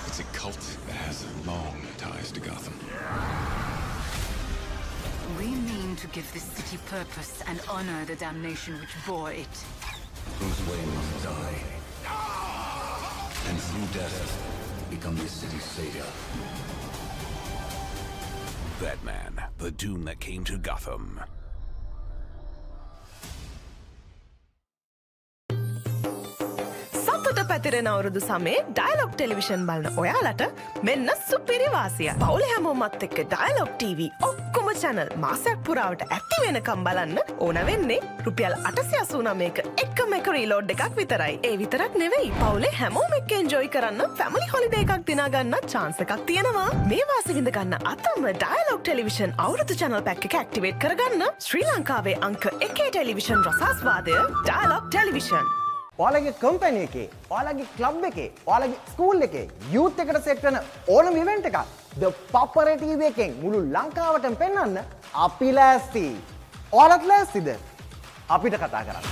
It's a cult that has long ties to Gotham. We mean to give this city purpose and honor the damnation which bore it. Whose way must die, and through death become this city's savior. Batman, the doom that came to Gotham. සතුට පැතිරෙන අවුරුදු සමේ dialogue television බලන ඔයාලට මෙන්න සුපිරි වාසිය. පවුලේ හැමෝමත් එක්ක ඩයලොග් TV ඔක්කොම channel මාසයක් පුරාවට ඇක්ටිව් වෙනකම් බලන්න ඕන වෙන්නේ රුපියල් 889ක එකම එක රීලෝඩ් එකක් විතරයි. ඒ විතරක් නෙවෙයි පවුලේ හැමෝම එක්ක එන්ජොයි කරන්න ෆැමිලි හොලිඩේ එකක් දිනා ගන්න chance එකක් තියෙනවා. මේ වාසිය විඳ ගන්න අතම ඩයලොග් ටෙලිවිෂන් අවුරුදු channel pack එක ඇක්ටිවේට් කරගන්න ශ්‍රී ලංකාවේ අංක 1 ටෙලිවිෂන් රසාස්වාදය ඩයලොග් ටෙලිවිෂන්. ඔයාලගේ කම්පැනි එකේ, ඔයාලගේ ක්ලබ් එකේ, ඔයාලගේ ස්කූල් එකේ යූත් එකට සෙට් වෙන ඕනම ඉවෙන්ට් එකක් ThePapare TV එකෙන් මුළු ලංකාවටම පෙන්වන්න අපි ලෑස්ති. ඔයාලත් ලෑස්තිද? අපිට කතා කරන්න.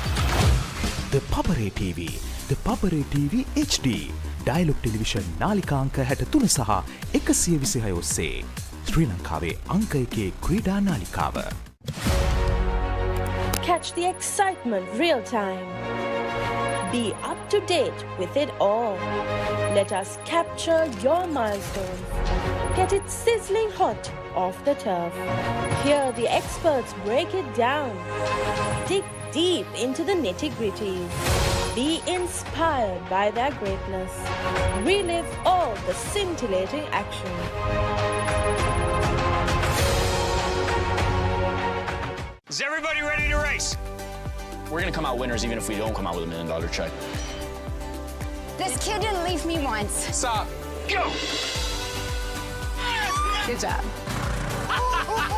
ThePapare TV, ThePapare TV HD, Dialog television නාලිකාංක 63 සහ 126 ඔස්සේ ශ්‍රී ලංකාවේ අංක 1 ක්‍රීඩා නාලිකාව. Catch the excitement real time. Be up to date with it all. Let us capture your milestones. Get it sizzling hot off the turf. Hear the experts break it down. Dig deep into the nitty-gritties. Be inspired by their greatness. Relive all the scintillating action. Is everybody ready to race? We're gonna come out winners even if we don't come out with $1 million check. This kid didn't leave me once. Stop. Go! Good job.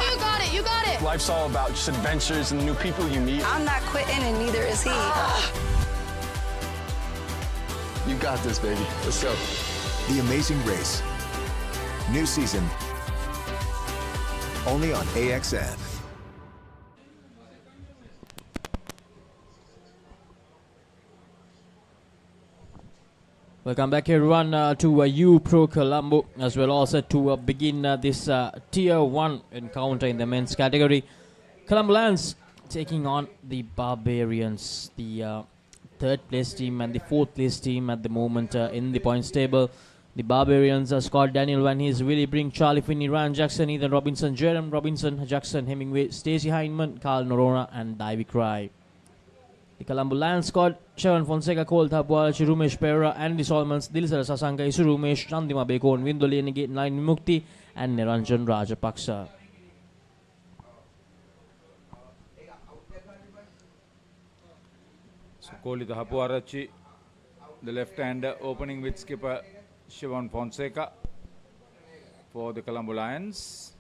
You got it, you got it. Life's all about just adventures and the new people you meet. I'm not quitting and neither is he. You got this, baby. Let's go. The Amazing Race. New season. Only on AXN. Welcome back everyone to U Pro Colombo, as well also to begin this Tier 1 encounter in the men's category. Colombo Lions taking on the Barbarians, the third place team and the fourth place team at the moment in the points table. The Barbarians are Scott Daniel, Van Hees, Willie Brink, Charlie Finney, Ryan Jackson, Ethan Robinson, Jerem Robinson, Jackson Hemingway, Stacey Heineman, Carl Norona and Divy Cry. The Colombo Lions squad: Sharon Fonseca, Cole Thabwal, Rumesh Pereira, Andy Solomons, Dilsara Sasanka, Isu Rumesh, Chandima Bekon, Windolenige, Nine Mukti, and Niranjan Rajapaksa. So Kohli Thabwarachi, the left-hander, opening with skipper Sivan Fonseca for the Colombo Lions.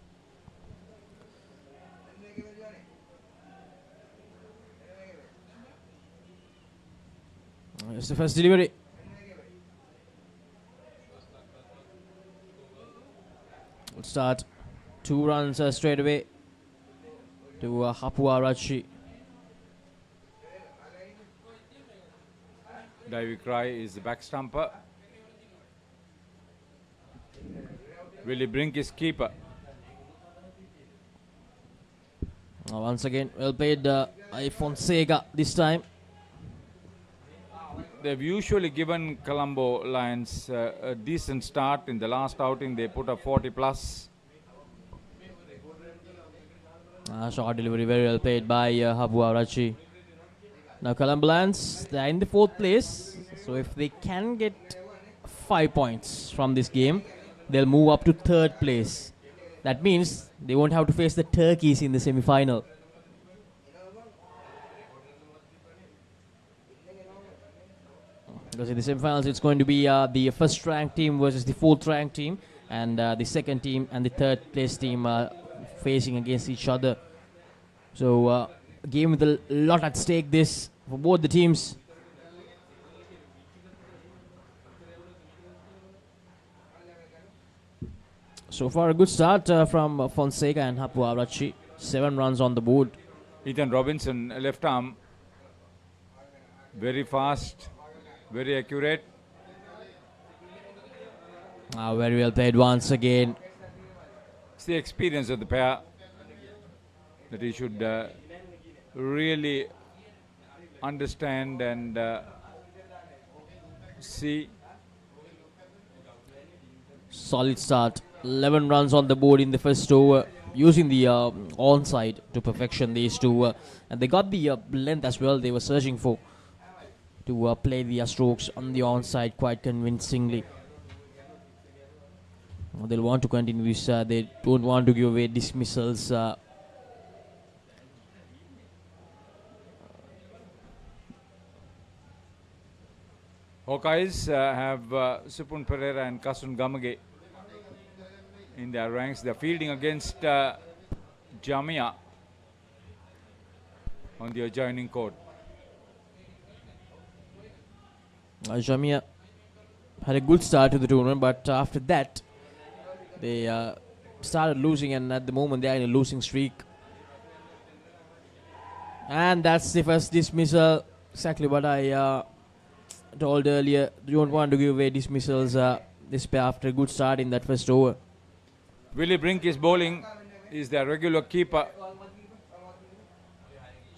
It's the first delivery. It's start. 2 runs straight away to Hapuarachi. Davy Cry is the back stumper. Willie Brink is keeper. Once again, well played by Fonseca this time. They've usually given Colombo Lions a decent start. In the last outing, they put up 40 plus. Short delivery, very well played by Hapuarachi. Now Colombo Lions, they are in the 4th place. So if they can get 5 points from this game, they'll move up to 3rd place. That means they won't have to face the Turkeys in the semi-final. Because in the semi-finals, it's going to be the 1st ranked team versus the 4th ranked team, and the 2nd team and the 3rd place team facing against each other. So a game with a lot at stake this for both the teams. So far a good start from Fonseca and Hapuarachi. 7 runs on the board. Ethan Robinson, left arm. Very fast, very accurate. Very well played once again. It's the experience of the pair that he should really understand and see. Solid start. 11 runs on the board in the first over, using the onside to perfection, these two. And they got the length as well they were searching for to play the strokes on the onside quite convincingly. They'll want to continue this. They don't want to give away dismissals. Hawkeyes have Supun Pereira and Kasun Gamage in their ranks. They're fielding against Jamia on the adjoining court. Jamia had a good start to the tournament, but after that they started losing, and at the moment they are in a losing streak. And that's the first dismissal. Exactly what I told earlier. You don't want to give away dismissals this pair after a good start in that first over. Willie Brink is bowling. Is their regular keeper.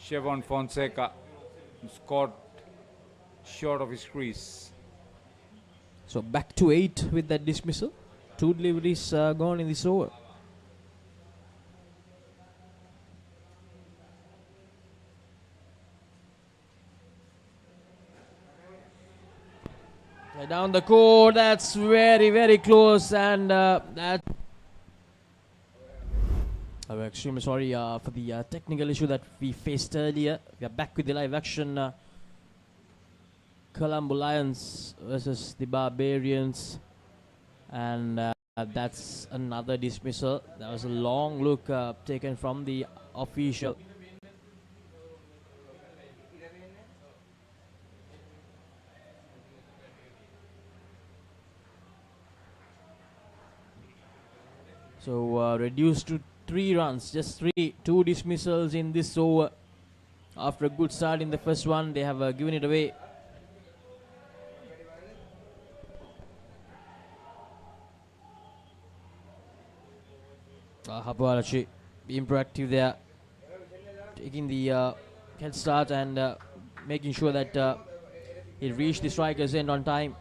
Chevon Fonseca scored short of his crease. So back to 8 with that dismissal. 2 deliveries gone in this over. Down the court, that's very, very close, and that. I'm extremely sorry for the technical issue that we faced earlier. We are back with the live action. Colombo Lions versus the Barbarians, and that's another dismissal. That was a long look taken from the official. So reduced to 3 runs, just 2 dismissals in this over. After a good start in the first one, they have given it away. Hapuarachi being proactive there, taking the head start and making sure that he reached the striker's end on time.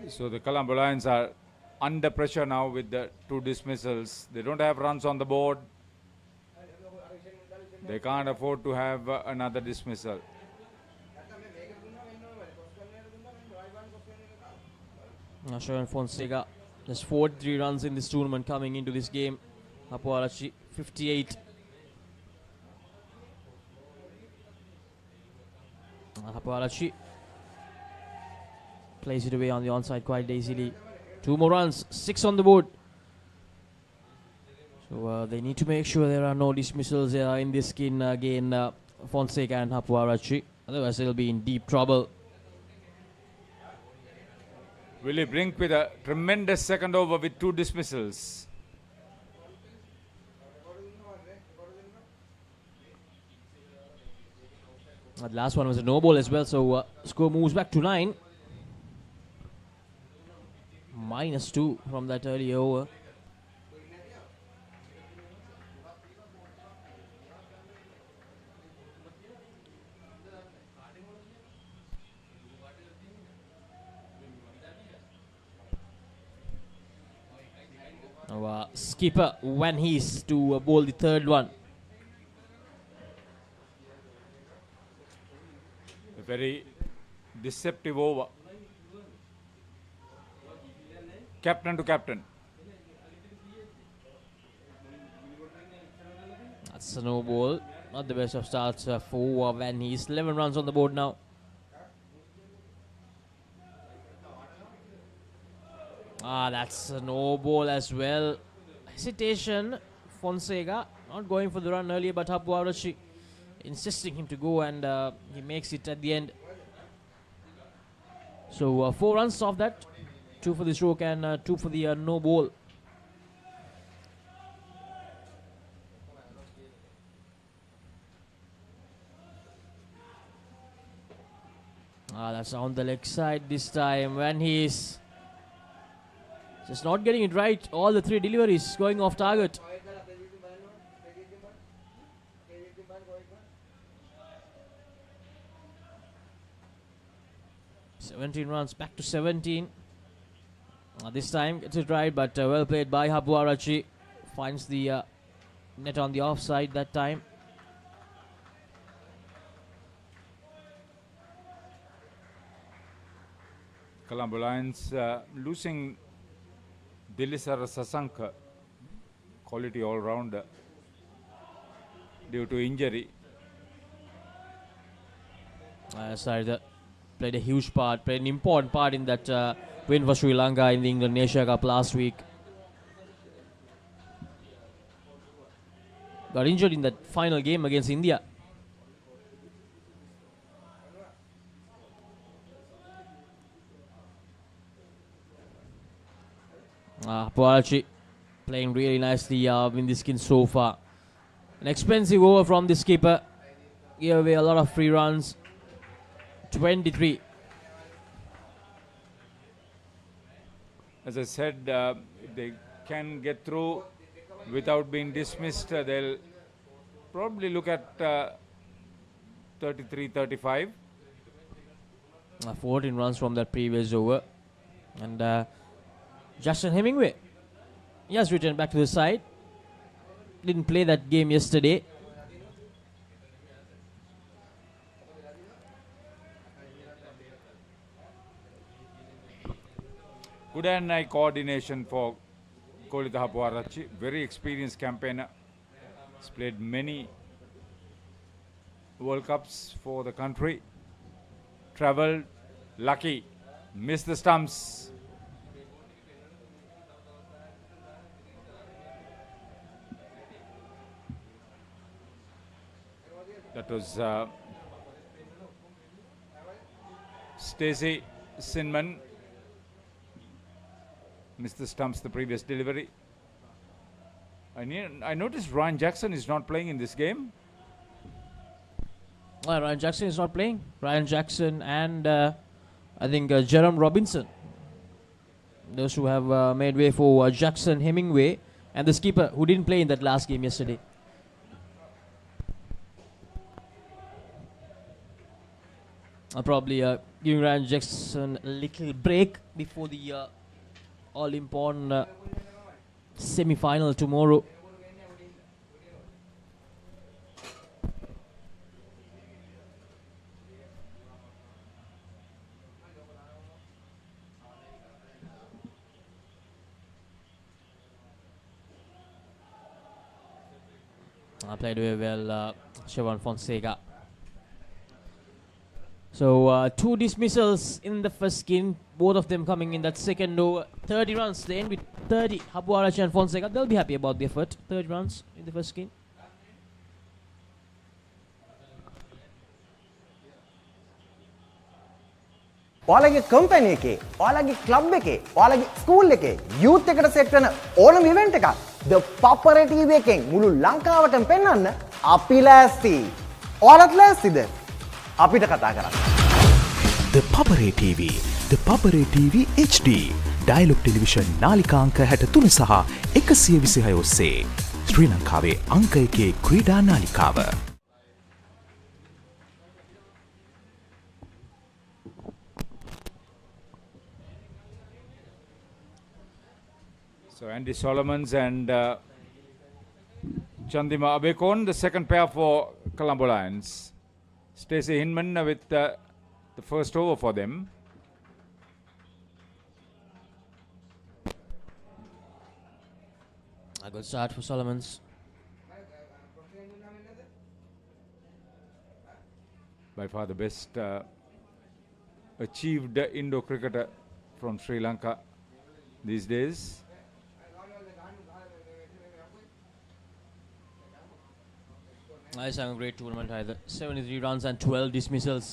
So the Colombo Lions are under pressure now with the 2 dismissals. They don't have runs on the board. They can't afford to have another dismissal. Chevon Fonseca just 43 runs in this tournament coming into this game. Hapuarachi 58. Hapuarachi plays it away on the onside quite easily. 2 more runs, 6 on the board. So they need to make sure there are no dismissals in this skin again, Fonseca and Hapuarachi. Otherwise they'll be in deep trouble. Willie Brink with a tremendous second over with 2 dismissals. The last one was a no ball as well, so score moves back to 9. -2 from that early over. Now, skipper when he's to bowl the third one. A very deceptive over. Captain to captain. That's a no ball. Not the best of starts for Van Hees. 11 runs on the board now. That's a no ball as well. Hesitation. Fonseca not going for the run earlier, but Hapuarachi insisting him to go, and he makes it at the end. So 4 runs off that. 2 for the stroke and 2 for the no ball. That's on the leg side this time when he's just not getting it right. All the 3 deliveries going off target. $17 runs, back to 17. This time gets it right, but well played by Hapuarachi. Finds the net on the offside that time. Colombo Lions losing Dilisara Sasanka, quality all-rounder, due to injury. Played a huge part, played an important part in that win for Sri Lanka in the England Asia Cup last week. Got injured in that final game against India. Hapuarachi playing really nicely in this skin so far. An expensive over from the skipper. Gave away a lot of free runs. 23. As I said, if they can get through without being dismissed, they'll probably look at 33, 35. 14 runs from that previous over. And Justin Hemingway, he has returned back to the side. Didn't play that game yesterday. Good hand-eye coordination for Kolita Hapuarachi. Very experienced campaigner. He's played many World Cups for the country. Travelled, lucky, missed the stumps. That was Stacey Sinman. Missed the stumps the previous delivery. I noticed Ryan Jackson is not playing in this game. Ryan Jackson is not playing. Ryan Jackson and I think Jerome Robinson. Those who have made way for Jackson Hemingway and the skipper who didn't play in that last game yesterday. Probably giving Ryan Jackson a little break before the all-important semi-final tomorrow. Played very well, Siobhan Fonseca. So 2 dismissals in the first game, both of them coming in that second over. 30 runs, they end with 30. Hapuarachi and Fonseca, they'll be happy about the effort. 30 runs in the first game. ඔයාලගේ company එකේ, ඔයාලගේ club එකේ, ඔයාලගේ school එකේ youth එකට set වෙන ඕනම event එකක් ThePapare TV එකෙන් මුළු ලංකාවටම පෙන්වන්න අපි ලෑස්ති. ඔයාලත් ලෑස්තිද? අපිට කතා කරන්න. ThePapare TV, ThePapare TV HD, Dialog Television නාලිකාංක 63 සහ 126 ඔස්සේ ශ්‍රී ලංකාවේ අංක 1 ක්‍රීඩා නාලිකාව. So Andy Solomons and Chandima Abekon, the second pair for Colombo Lions. Stacey Hinman with the first over for them. A good start for Solomons. By far the best achieved Indo cricketer from Sri Lanka these days. He's having a great tournament either. 73 runs and 12 dismissals.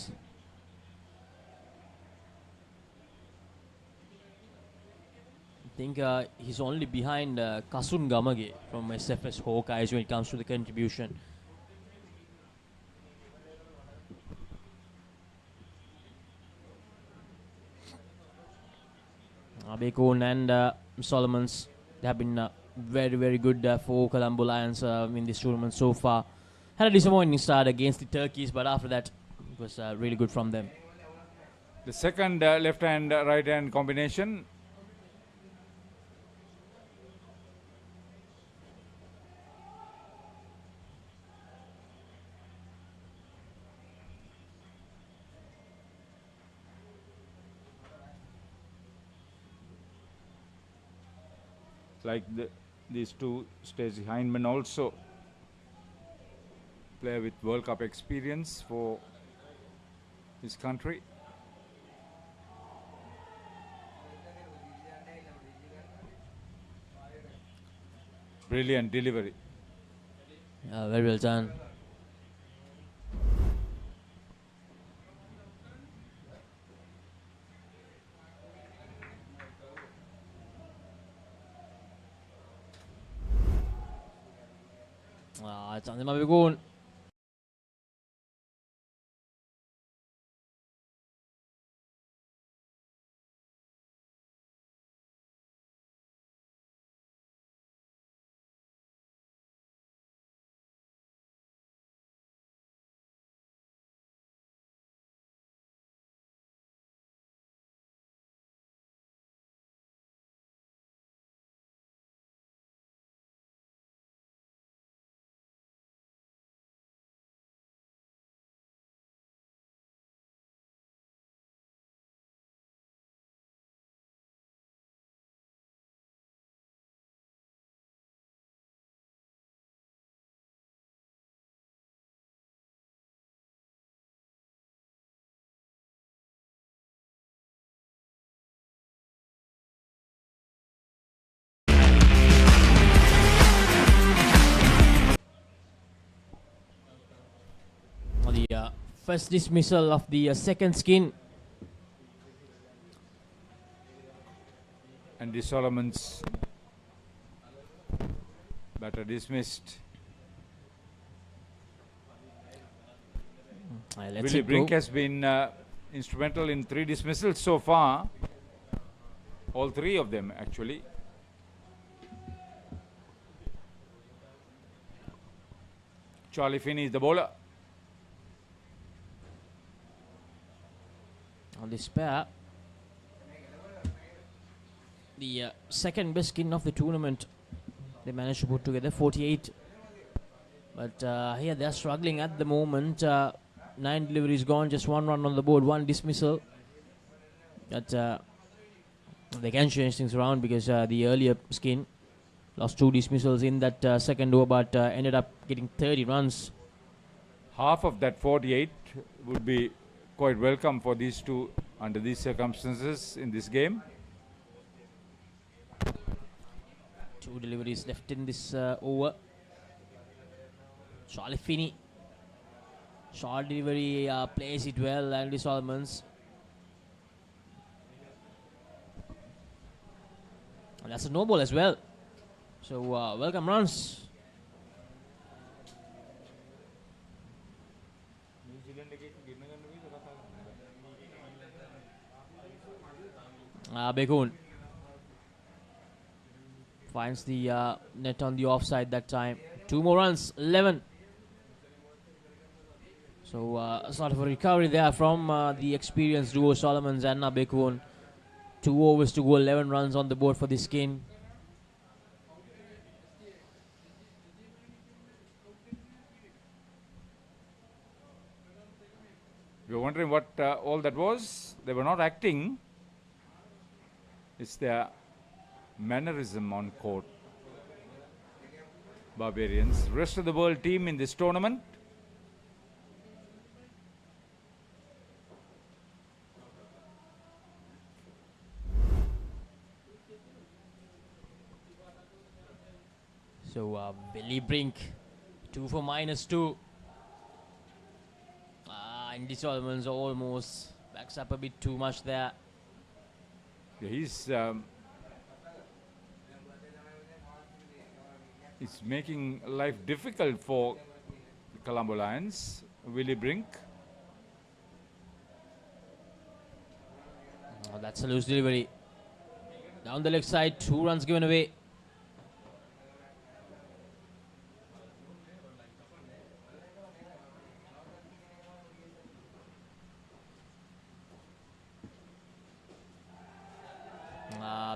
I think he's only behind Kasun Gamage from SFS Hawkeyes when it comes to the contribution. Abekon and Solomons, they have been very, very good for Colombo Lions in this tournament so far. Had a disappointing start against the Turkeys, but after that, it was really good from them. The second left hand right hand combination. Like these two Stacey Hinman also player with World Cup experience for his country. Brilliant delivery. Very well done. Chandima Abekon. The first dismissal of the second skin. Andy Solomons batter dismissed. Willie Brink has been instrumental in 3 dismissals so far. All 3 of them actually. Charlie Finney is the bowler. On this pair, the second best skin of the tournament, they managed to put together 48. But here they are struggling at the moment. 9 deliveries gone, just 1 run on the board, 1 dismissal. But they can change things around because the earlier skin lost 2 dismissals in that second over, but ended up getting 30 runs. Half of that 48 would be quite welcome for these two under these circumstances in this game. 2 deliveries left in this over. Charlie Finney. Short delivery, plays it well, Andy Solomons. And that's a no ball as well. So welcome runs. Bekun finds the net on the offside that time. 2 more runs, 11. So sort of a recovery there from the experienced duo Solomons and Bekun. 2 overs to go, 11 runs on the board for the skin. You're wondering what all that was? They were not acting. It's their mannerism on court. Barbarians, rest of the world team in this tournament. So Billy Brink, 2 for -2. Andy Solomons almost backs up a bit too much there. Yeah, he's making life difficult for the Colombo Lions. Willie Brink. Oh, that's a loose delivery. Down the leg side, 2 runs given away.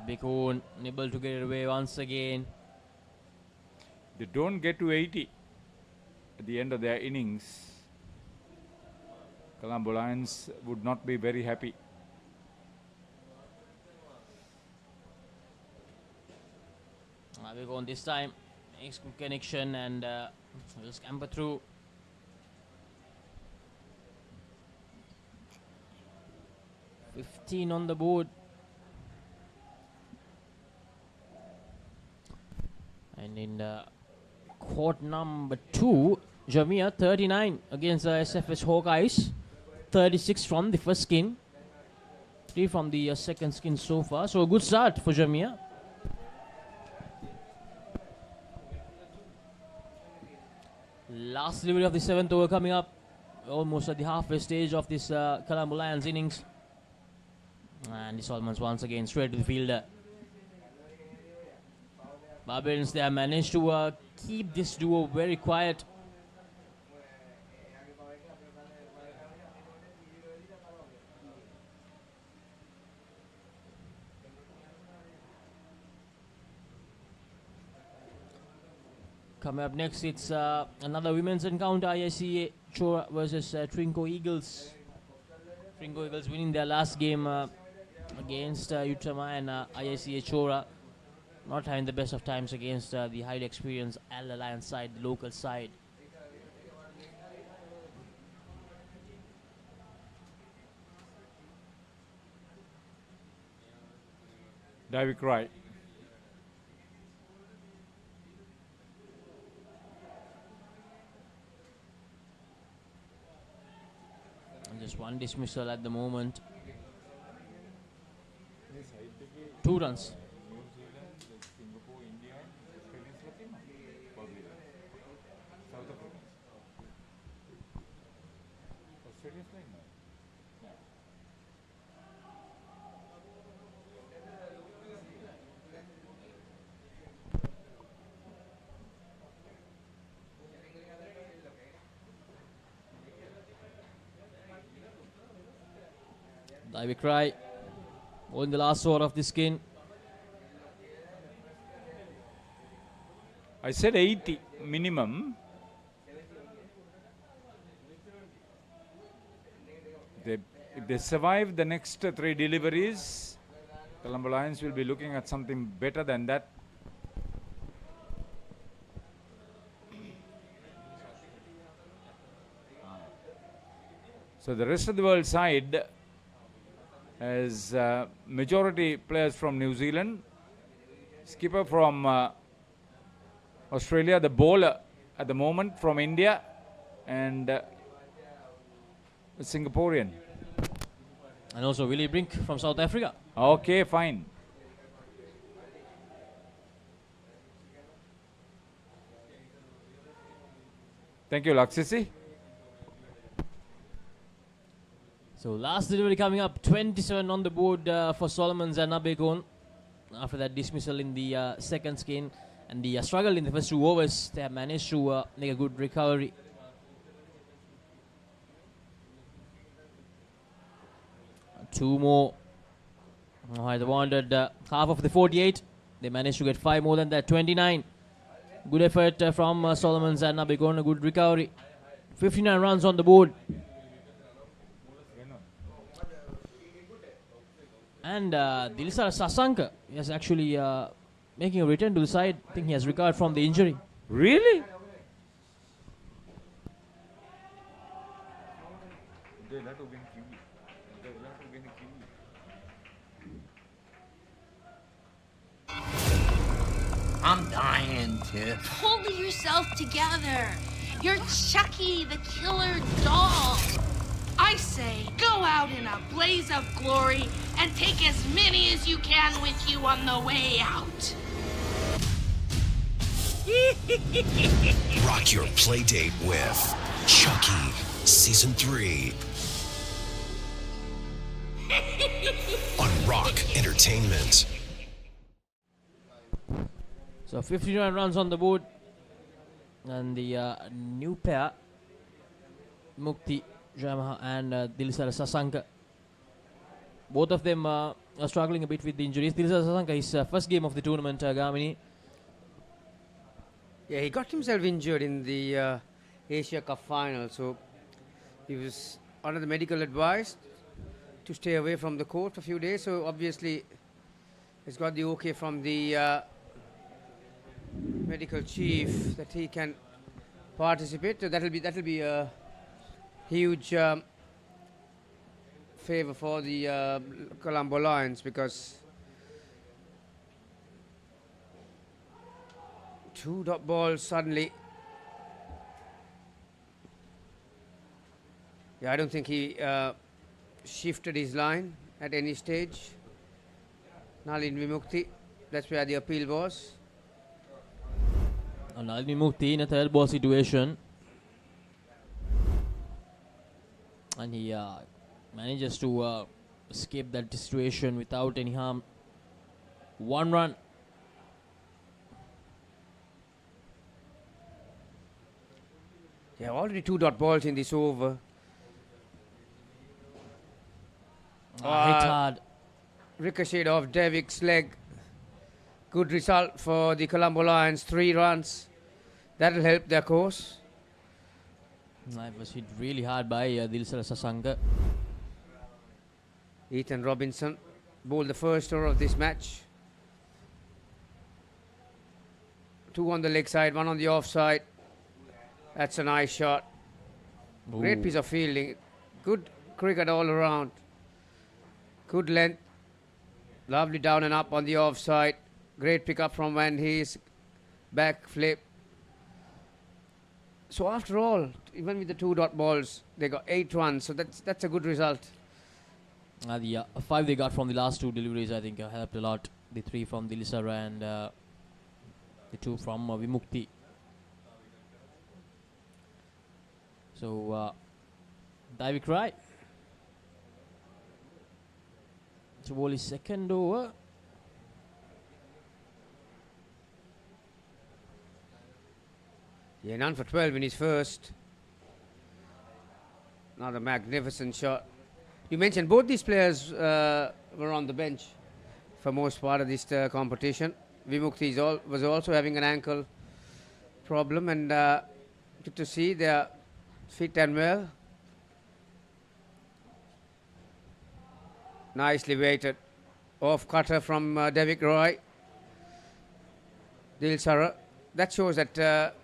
Bekun able to get it away once again. They don't get to 80 at the end of their innings. Colombo Lions would not be very happy. Bekun this time makes good connection and will scamper through. $15 on the board. And in court number 2, Jamia 39 against the SFS Hawkeyes. 36 from the first skin. 3 from the second skin so far. So a good start for Jamia. Last delivery of the 7th over coming up. Almost at the halfway stage of this Colombo Lions innings. And the Solomons once again straight to the fielder. Barbarians there managed to keep this duo very quiet. Coming up next, it's another women's encounter, IICA Chora versus Trinco Eagles. Trinco Eagles winning their last game against Utama and IICA Chora. Not having the best of times against the highly experienced Al Alliance side, the local side. David Cry. And just 1 dismissal at the moment. 2 runs. David Cry in the last over of the skin. I said 80 minimum. If they survive the next 3 deliveries, Colombo Lions will be looking at something better than that. So the rest of the world side has majority players from New Zealand, skipper from Australia, the bowler at the moment from India, and a Singaporean. And also Willie Brink from South Africa. Okay, fine. Thank you, Laksisi. So last delivery coming up, 27 on the board for Solomons and Nabekon. After that dismissal in the second skin and the struggle in the first 2 overs, they have managed to make a good recovery. Two more. They wanted half of the 48. They managed to get 5 more than that, 29. Good effort from Solomons and Nabekon, a good recovery. 59 runs on the board. And Dilisara Sasanka is actually making a return to the side. I think he has recovered from the injury. Really? I'm dying, Tiff. Pull yourself together. You're Chucky, the killer doll. I say, go out in a blaze of glory and take as many as you can with you on the way out. Rock your play date with Chucky Season 3 on Rock Entertainment. So 59 runs on the board. And the new pair, Mukti Jamaha and Dilisara Sasanka. Both of them are struggling a bit with the injuries. Dilisara Sasanka, his first game of the tournament, Gamini. Yeah, he got himself injured in the Asia Cup final, so he was under the medical advice to stay away from the court for a few days. So obviously, he's got the okay from the medical chief that he can participate. So that'll be a huge favor for the Colombo Lions, because 2 dot balls suddenly. Yeah, I don't think he shifted his line at any stage. Nalin Vimukti, that's where the appeal was. Nalini Mukti in a third ball situation. And he manages to escape that situation without any harm. 1 run. Yeah, already 2 dot balls in this over. Hit hard. Ricochet off Devik's leg. Good result for the Colombo Lions, 3 runs. That'll help their course. It was hit really hard by Dilisara Sasanka. Ethan Robinson bowled the first over of this match. 2 on the leg side, 1 on the off side. That's a nice shot. Ooh. Great piece of fielding. Good cricket all around. Good length. Lovely down and up on the off side. Great pickup from when he's back flip. So after all, even with the 2 dot balls, they got 8 runs. So that's a good result. The 5 they got from the last 2 deliveries, I think, helped a lot. The 3 from Dilisara and the 2 from Vimukti. So, Divik right. To bowl his second over. Yeah, none for 12 in his first. Another magnificent shot. You mentioned both these players were on the bench for most part of this competition. Vimukti was also having an ankle problem, and good to see they are fit and well. Nicely weighted. Off cutter from Devik Roy. Dilisara. That shows that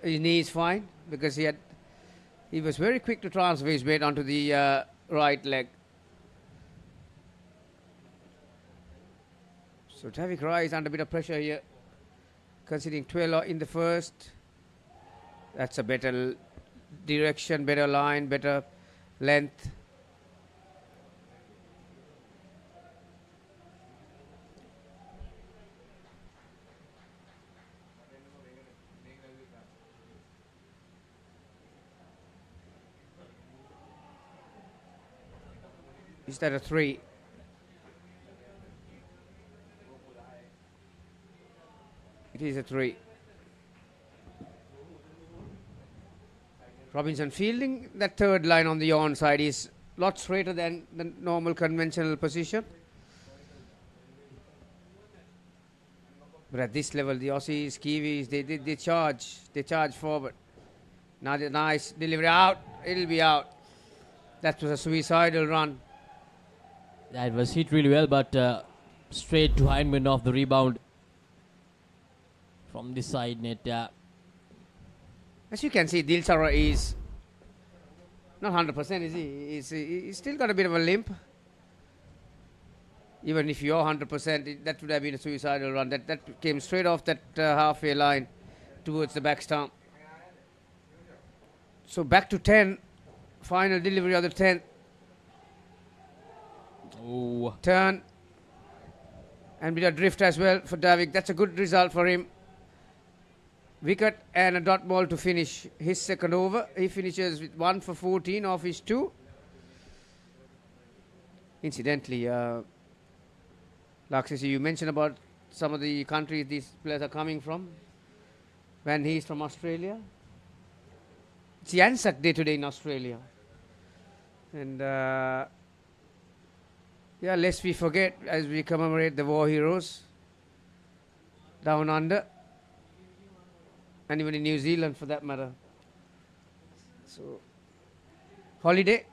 his knee is fine, because he was very quick to transfer his weight onto the right leg. So Devik Roy is under a bit of pressure here, considering 12 in the first. That's a better direction, better line, better length. Is that a 3? It is a 3. Robinson fielding that third line on the onside is a lot straighter than the normal conventional position. But at this level, the Aussies, Kiwis, they charge forward. Now the nice delivery out, it'll be out. That was a suicidal run. That was hit really well, but straight to hindman of the rebound from the side net. As you can see, Dilsara is not 100%, is he? He's still got a bit of a limp. Even if you're 100%, that would have been a suicidal run. That came straight off that halfway line towards the back stump. So back to 10. Final delivery of the 10th. Oh. Turn. And bit of drift as well for Davik. That's a good result for him. Wicket and a dot ball to finish his second over. He finishes with 1 for 14 off his 2. Incidentally, Laksisi, you mentioned about some of the countries these players are coming from. When he's from Australia. It's the Anzac Day today in Australia. And yeah, lest we forget as we commemorate the war heroes down under. And even in New Zealand for that matter. So, holiday,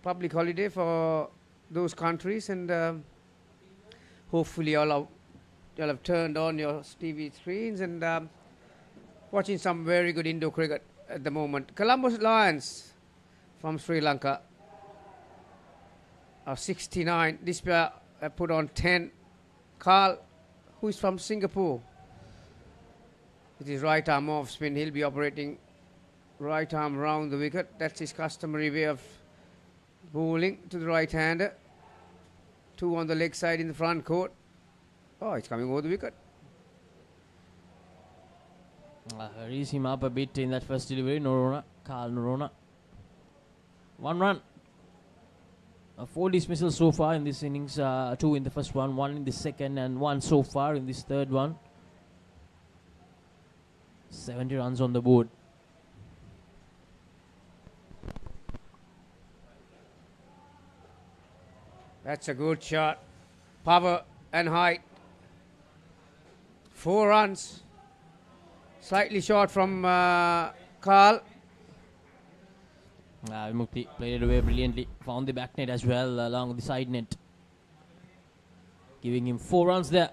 public holiday for those countries, and hopefully y'all have turned on your TV screens and watching some very good Indo cricket at the moment. Colombo Lions from Sri Lanka are 69. This pair put on 10. Carl, who is from Singapore, with his right arm off spin, he'll be operating right arm round the wicket. That's his customary way of bowling to the right hander. 2 on the leg side in the front court. Oh, it's coming over the wicket. Hurries him up a bit in that first delivery. Carl Norona. 1 run. 4 dismissals so far in this innings. 2 in the first one, 1 in the second, and 1 so far in this third one. 70 runs on the board. That's a good shot. Power and height. 4 runs. Slightly short from Carl. Vimukti played it away brilliantly. Found the back net as well along the side net. Giving him 4 runs there.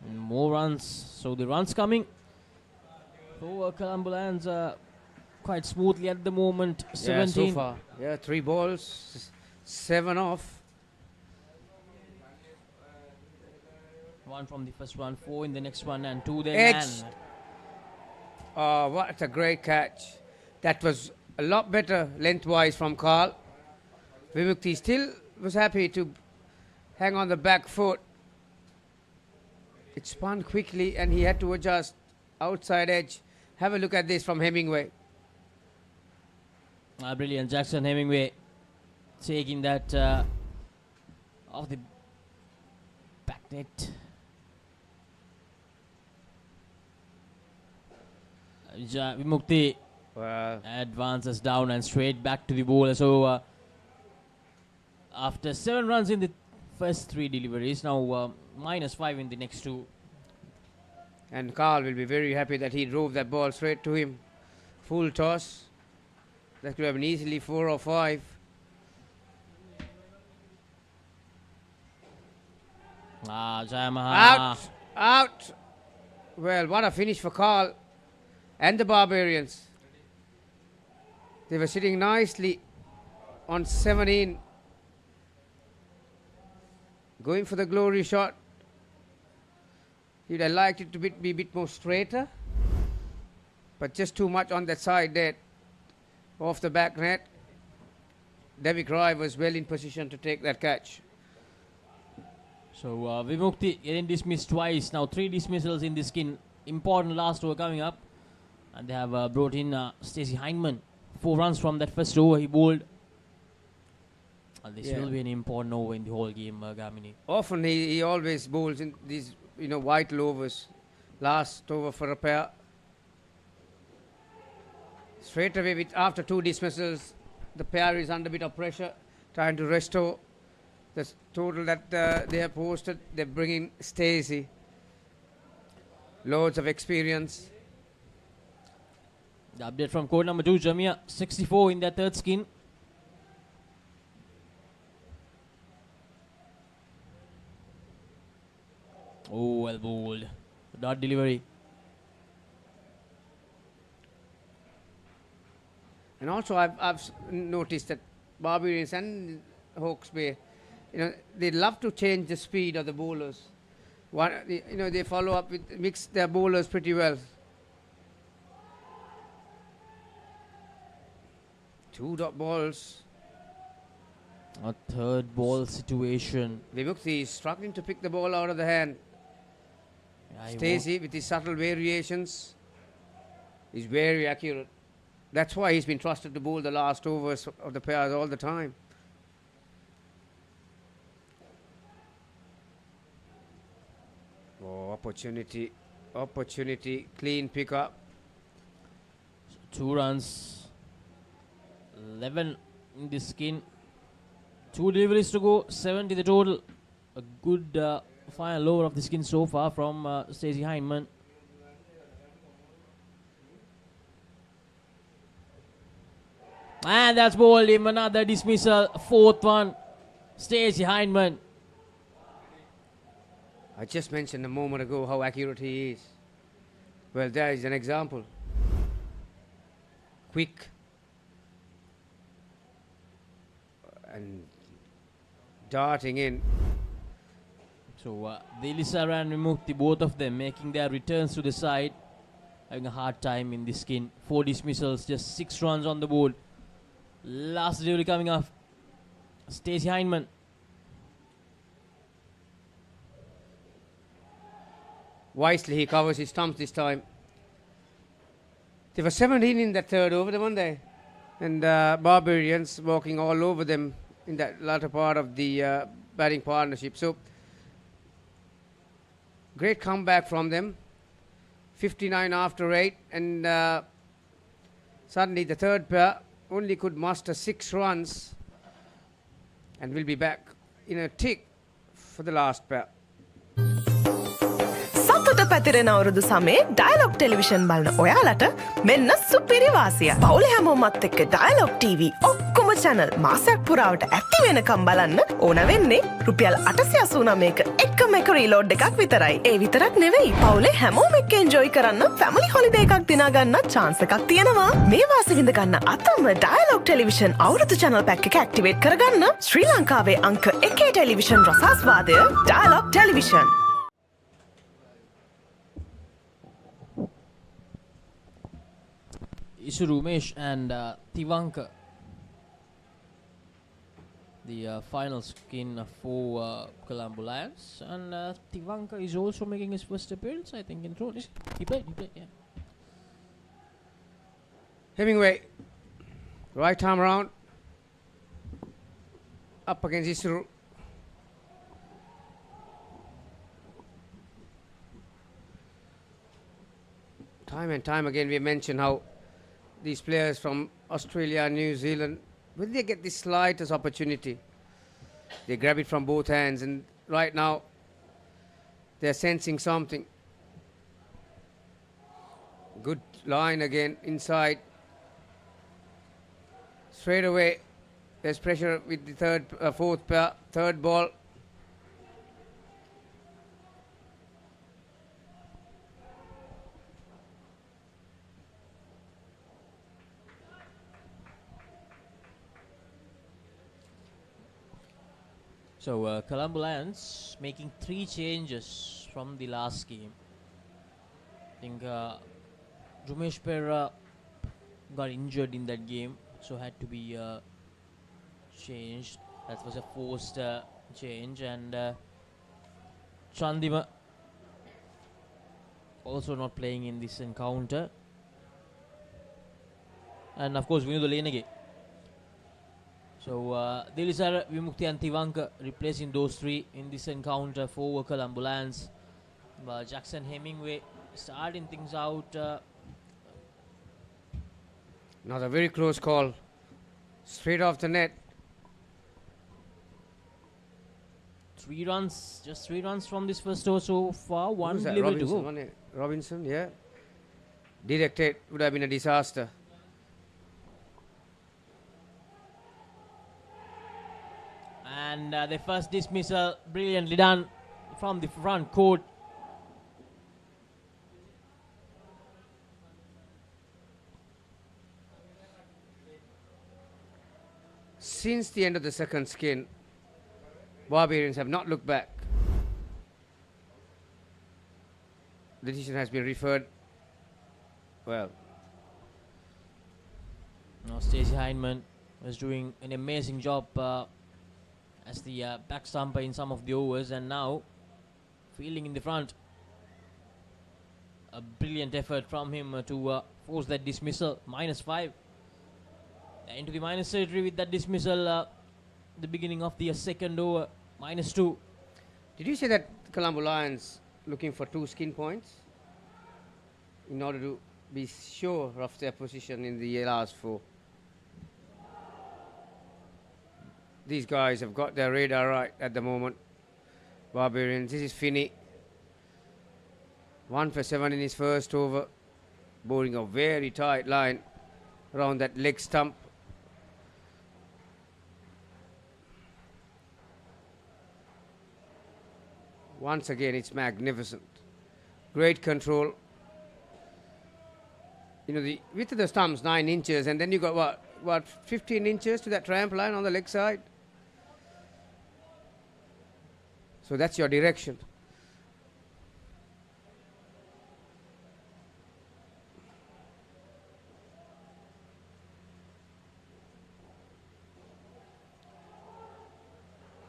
And more runs. So the runs coming for Colombo Lions quite smoothly at the moment. 17. Yeah, so far. Yeah, 3 balls, 7 off. 1 from the first one, 4 in the next one, and 2 then. Edge. Oh, what a great catch. That was a lot better lengthwise from Carl. Vimukti still was happy to hang on the back foot. It spun quickly and he had to adjust outside edge. Have a look at this from Hemingway. Brilliant. Jackson Hemingway taking that off the back net. Vimukti advances down and straight back to the bowler. So after 7 runs in the first 3 deliveries, now -5 in the next 2. And Carl will be very happy that he drove that ball straight to him. Full toss. That could have been easily 4 or 5. Jayamaha. Out. Well, what a finish for Carl and the Barbarians. They were sitting nicely on 17. Going for the glory shot. He'd have liked it to be a bit more straighter. But just too much on that side there. Off the back net. David Roy was well in position to take that catch. So Vimukti getting dismissed twice. Now 3 dismissals in this skin. Important last over coming up. And they have brought in Stacey Hindman. 4 runs from that first over he bowled. And this will be an important over in the whole game, Gamini. Often he always bowls in these, vital overs. Last over for a pair. Straight away, after 2 dismissals, the pair is under a bit of pressure, trying to restore the total that they have posted. They're bringing Stacey. Loads of experience. The update from court number 2, Jamia, 64 in their third skin. Oh, well bowled. Dot delivery. And also, I've noticed that Barbarians and Hawke's Bay, they love to change the speed of the bowlers. They follow up with mix their bowlers pretty well. 2 dot balls. A third ball situation. Vimukti is struggling to pick the ball out of the hand. Stacey, with his subtle variations, is very accurate. That's why he's been trusted to bowl the last overs of the pairs all the time. Oh, opportunity, clean pickup. 2 runs, 11 in the skin. 2 deliveries to go, 70 the total. A good final over of the skin so far from Stacey Hindman. And that's bowled him, another dismissal, 4th one. Stacey Hindman. I just mentioned a moment ago how accurate he is. Well, there is an example. Quick and darting in. So Delisara and Vimukti, both of them making their returns to the side, having a hard time in the skin. 4 dismissals, just 6 runs on the board. Last delivery coming up. Stacey Hindman. Wisely he covers his stumps this time. They were 17 in that third over, weren't they? And Barbarians walking all over them in that latter part of the batting partnership. So, great comeback from them. 59 after 8. And suddenly the third pair only could muster 6 runs. And will be back in a tick for the last pair. සතුට පැතිරෙන අවුරුදු සමේ dialogue television බලන ඔයාලට මෙන්න සුපිරි වාසිය. පවුලේ හැමෝමත් එක්ක ඩයලොග් TV ඔක්කොම channel මාසයක් පුරාවට ඇක්ටිව් වෙනකම් බලන්න ඕන වෙන්නේ රුපියල් 889ක එකම එක රීලෝඩ් එකක් විතරයි. ඒ විතරක් නෙවෙයි පවුලේ හැමෝම එක්ක එන්ජොයි කරන්න ෆැමිලි හොලිඩේ එකක් දිනා ගන්න chance එකක් තියෙනවා. මේ වාසිය විඳ ගන්න අතම ඩයලොග් ටෙලිවිෂන් අවුරුදු channel pack එක ඇක්ටිවේට් කරගන්න ශ්‍රී ලංකාවේ අංක 1 ටෙලිවිෂන් රසාස්වාදය Dialog television. Isurumesh and Tivanka. The final skin for Colombo Lions. And Tivanka is also making his first appearance, I think, in Rhodes. He played, yeah. Hemingway, right arm round. Up against Isuru. Time and time again we mention how these players from Australia and New Zealand, when they get the slightest opportunity, they grab it from both hands, and right now they're sensing something. Good line again inside. Straight away there's pressure with the third ball. So Colombo Lions making 3 changes from the last game. I think Jumesh Pera got injured in that game, so had to be changed. That was a forced change. And Chandima also not playing in this encounter. and of course Vinuda Lenage. So Dilisara Vimukti and Tivanka replacing those three in this encounter for Colombo Lions. But Jackson Hemingway starting things out. Another very close call. Straight off the net. 3 runs, just 3 runs from this first over so far. One Who's that? delivery to Robinson, go. wasn't it? Robinson, yeah. Directed would have been a disaster. And the first dismissal brilliantly done from the front court. Since the end of the second skin, Barbarians have not looked back. The decision has been referred. Well, now Stacey Heineman was doing an amazing job as the back stumper in some of the overs, and now fielding in the front. A brilliant effort from him to force that dismissal. -5 into the minus territory with that dismissal. The beginning of the second over, -2. Did you say that Colombo Lions looking for 2 skin points in order to be sure of their position in the last 4? These guys have got their radar right at the moment. Barbarians, this is Finney. 1 for 7 in his first over, bowling a very tight line around that leg stump. Once again, it's magnificent. Great control. You know, the width of the stump's 9 inches, and then you got what 15 inches to that tramp line on the leg side. So that's your direction.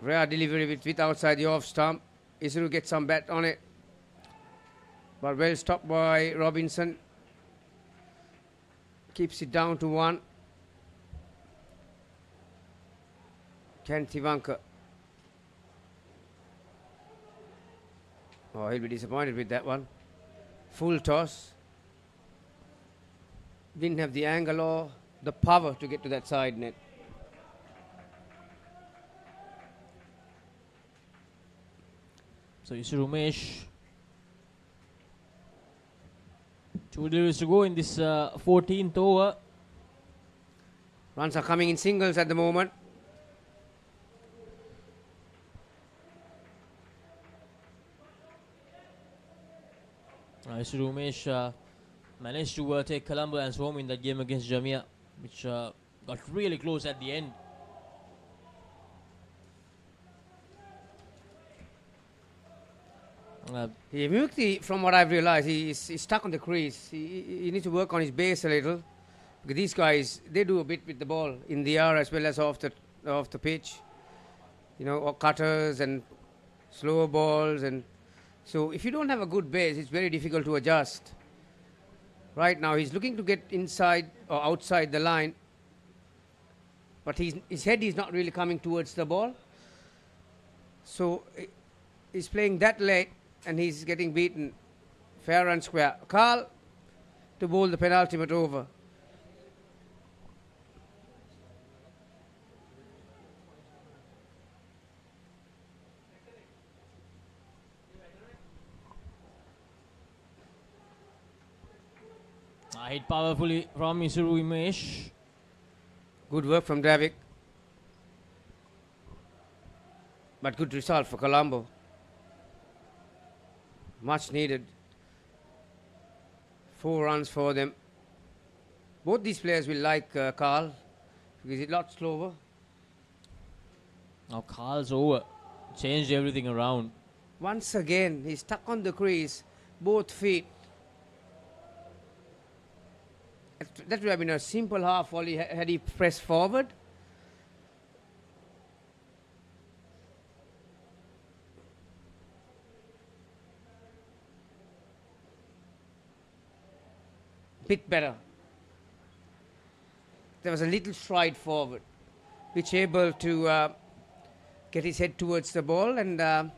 Rare delivery with outside the off stump. Isuru gets some bat on it, but well stopped by Robinson. Keeps it down to 1. Can Tivanka? Oh, he'll be disappointed with that one. Full toss. Didn't have the angle or the power to get to that side net. So Isuru Umesh. 2 deliveries to go in this 14th over. Runs are coming in singles at the moment. Isuru Umesh managed to take Colombo as home in that game against Jamia, which got really close at the end. Mukti, from what I've realized, he's stuck on the crease. He needs to work on his base a little. Because these guys, they do a bit with the ball in the air as well as off the pitch. You know, or cutters and slower balls. And so if you don't have a good base, it's very difficult to adjust. Right now, he's looking to get inside or outside the line. But his head is not really coming towards the ball. So he's playing that late. And he's getting beaten fair and square. Carl to bowl the penultimate over. Hit powerfully from Isuru Umesh. Good work from Dravic. But good result for Colombo. Much needed. 4 runs for them. Both these players will like Carl because he's a lot slower. Now Carl's over. Changed everything around. Once again, he's stuck on the crease. Both feet. That would have been a simple half volley had he pressed forward. Bit better. there was a little stride forward, which able to get his head towards the ball and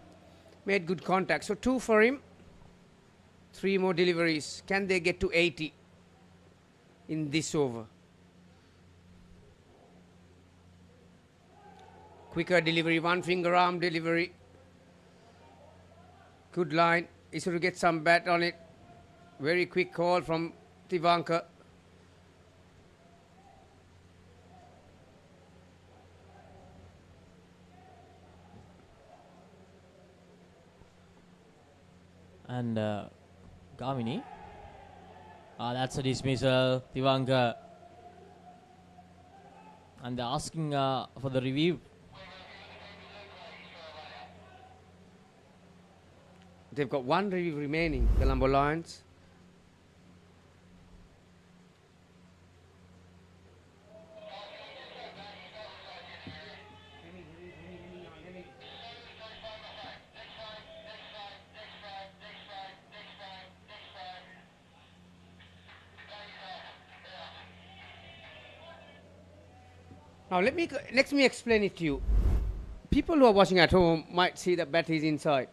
made good contact. So 2 for him, 3 more deliveries. Can they get to 80 in this over? Quicker delivery, 1 finger arm delivery. Good line. He's going to get some bat on it. Very quick call from Tivanka. And Gamini. That's a dismissal. Tivanka. And they're asking for the review. They've got 1 review remaining, Colombo Lions. Now let me explain it to you. People who are watching at home might see that bat is inside.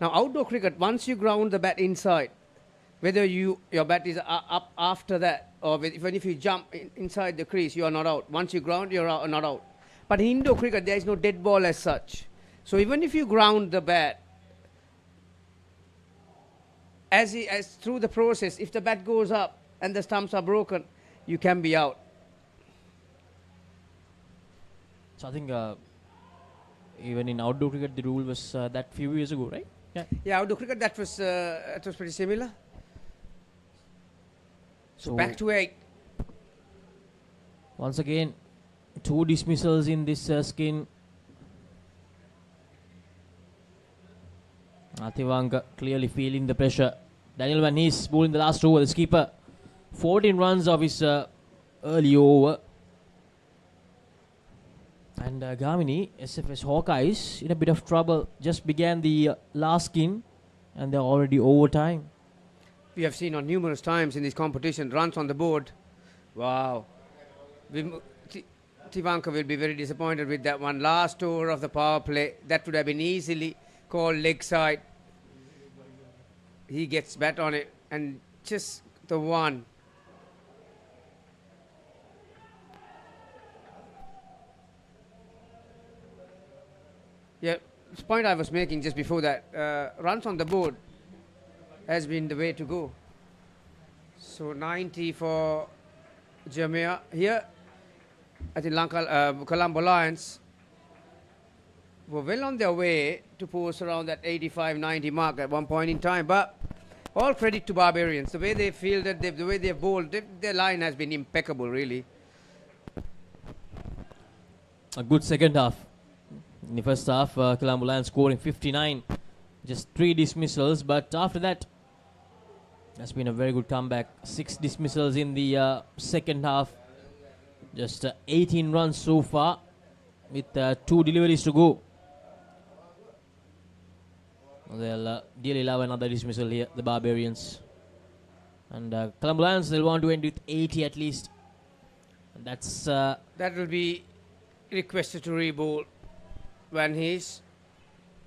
Now outdoor cricket, once you ground the bat inside, whether your bat is up after that or even if you jump inside the crease, you are not out. Once you ground, you are not out. But in indoor cricket, there is no dead ball as such. So even if you ground the bat, as through the process, if the bat goes up and the stumps are broken, you can be out. So I think even in outdoor cricket, the rule was that few years ago, right? Yeah, outdoor cricket, that was pretty similar. So back to 8. Once again, 2 dismissals in this skin. Tivanka clearly feeling the pressure. Daniel Van Hees bowling the last over, the skipper. 14 runs of his early over. And Gamini, SFS Hawkeyes, in a bit of trouble. Just began the last skin and they're already over time. We have seen on numerous times in this competition, runs on the board. Wow. Tivanka will be very disappointed with that one. Last over of the power play, that would have been easily called leg side. He gets bat on it and just the one. Yeah, this point I was making just before that, runs on the board has been the way to go. So 90 for Jamia here. I think Colombo Lions were well on their way to post around that 85-90 mark at one point in time. But all credit to Barbarians. The way they fielded, the way they bowled, their line has been impeccable, really. A good second half. In the first half, Colombo Lions scoring 59. Just 3 dismissals. But after that, that's been a very good comeback. 6 dismissals in the second half. Just 18 runs so far with 2 deliveries to go. They'll dearly love another dismissal here, the Barbarians. And Colombo Lions, they'll want to end with 80 at least. And that's... that will be requested to re-bowl Van Hees.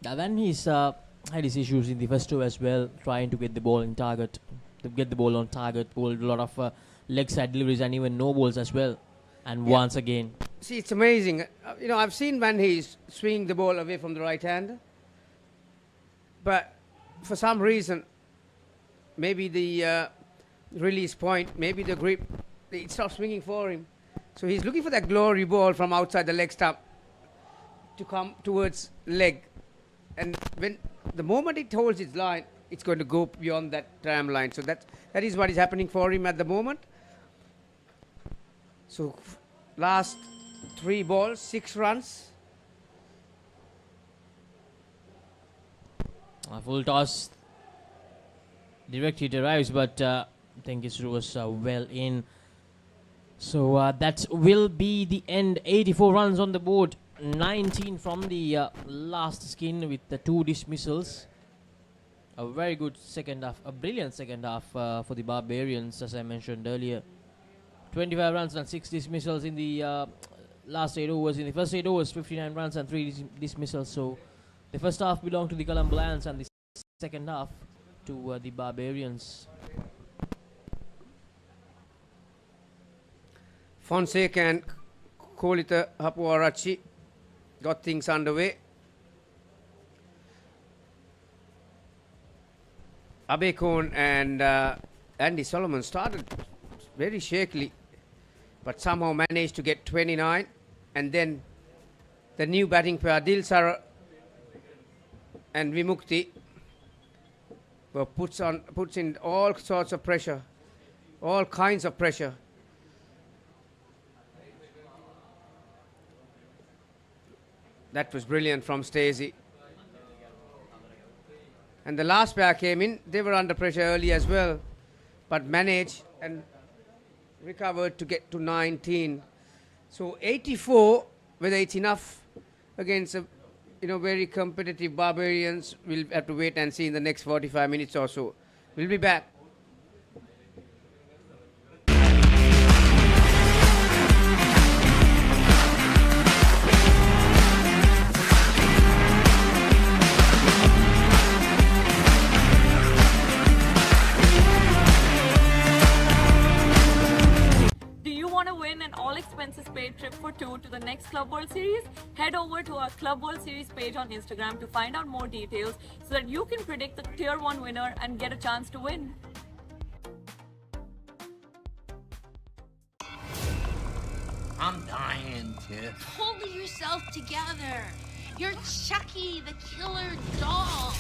Van Hees had his issues in the first over as well, trying to get the ball in target. To get the ball on target, bowled a lot of leg side deliveries and even no balls as well. And once again... See, it's amazing. I've seen Van Hees swinging the ball away from the right hand. But for some reason, maybe the release point, maybe the grip, it stops swinging for him. So he's looking for that glory ball from outside the leg stump to come towards leg. And when the moment it holds its line, it's going to go beyond that tram line. So that is what is happening for him at the moment. So last 3 balls, 6 runs. A full toss. Direct hit arrives, but I think it was well in. So that will be the end. 84 runs on the board. 19 from the last skin with the 2 dismissals. A very good second half. A brilliant second half for the Barbarians, as I mentioned earlier. 25 runs and 6 dismissals in the last 8 overs. In the first 8 overs, 59 runs and 3 dismissals. So the first half belonged to the Colombo Lions and the second half to the Barbarians. Fonseca and Kolita Hapuarachi got things underway. Abekon and Andy Solomon started very shakily, but somehow managed to get 29. And then the new batting pair, Dilsara and Vimukti, puts in all sorts of pressure, all kinds of pressure. That was brilliant from Stacey. And the last pair came in. They were under pressure early as well, but managed and recovered to get to 19. So 84, whether it's enough against a very competitive Barbarians, we'll have to wait and see in the next 45 minutes or so. We'll be back. An all-expenses paid trip for 2 to the next Club World Series? Head over to our Club World Series page on Instagram to find out more details so that you can predict the Tier 1 winner and get a chance to win. I'm dying, Tiff. Hold yourself together. You're Chucky, the killer doll.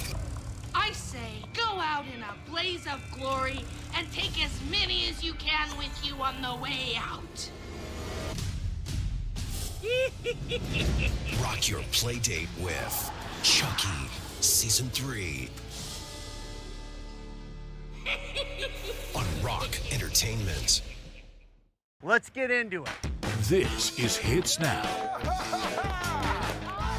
I say, go out in a blaze of glory and take as many as you can with you on the way out. Rock your play date with Chucky Season 3 on Rock Entertainment. Let's get into it. This is Hits Now,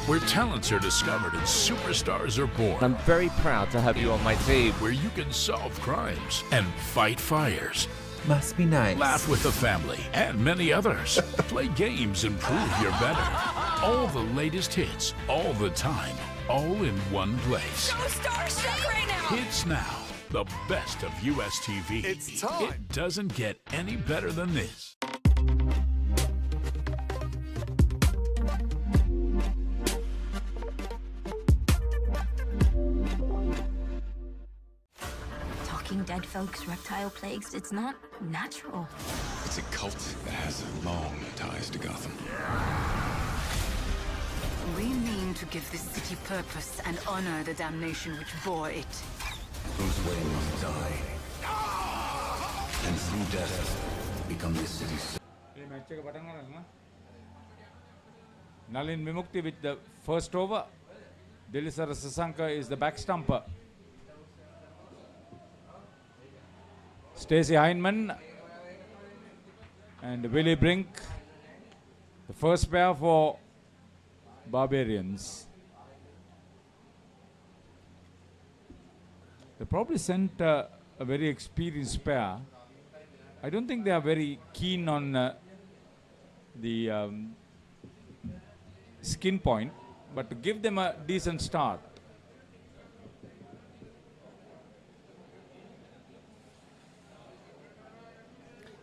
where talents are discovered and superstars are born. I'm very proud to have you on my team. Where you can solve crimes and fight fires. Must be nice. Laugh with the family and many others. Play games and prove you're better. All the latest hits, all the time, all in one place. So starstruck right now. Hits Now, the best of US TV. It's time. It doesn't get any better than this. Dead folks, reptile plagues, it's not natural. It's a cult that has long ties to Gotham. We mean to give this city purpose and honor the damnation which bore it. Whose way must die. And through death, become this city's... Nalin Vimukti with the first over. Dilisara Sasanka is the back stumper. Stacey Heinemann and Willie Brink, the first pair for Barbarians. They probably sent a very experienced pair. I don't think they are very keen on the skin point, but to give them a decent start.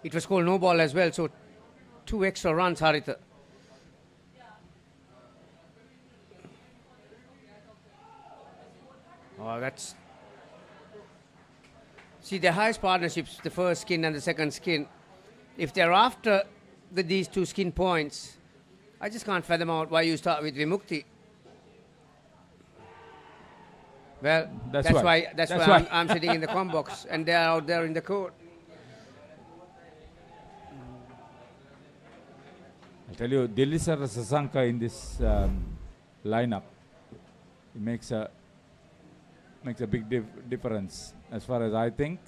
It was called no ball as well, so 2 extra runs, Haritha. Oh, that's... See, the highest partnerships, the first skin and the second skin, if they're after these 2 skin points, I just can't fathom out why you start with Vimukti. Well, that's why I'm sitting in the com box and they're out there in the court. I tell you, Dilisara Sasanka in this lineup, it makes a big difference as far as I think.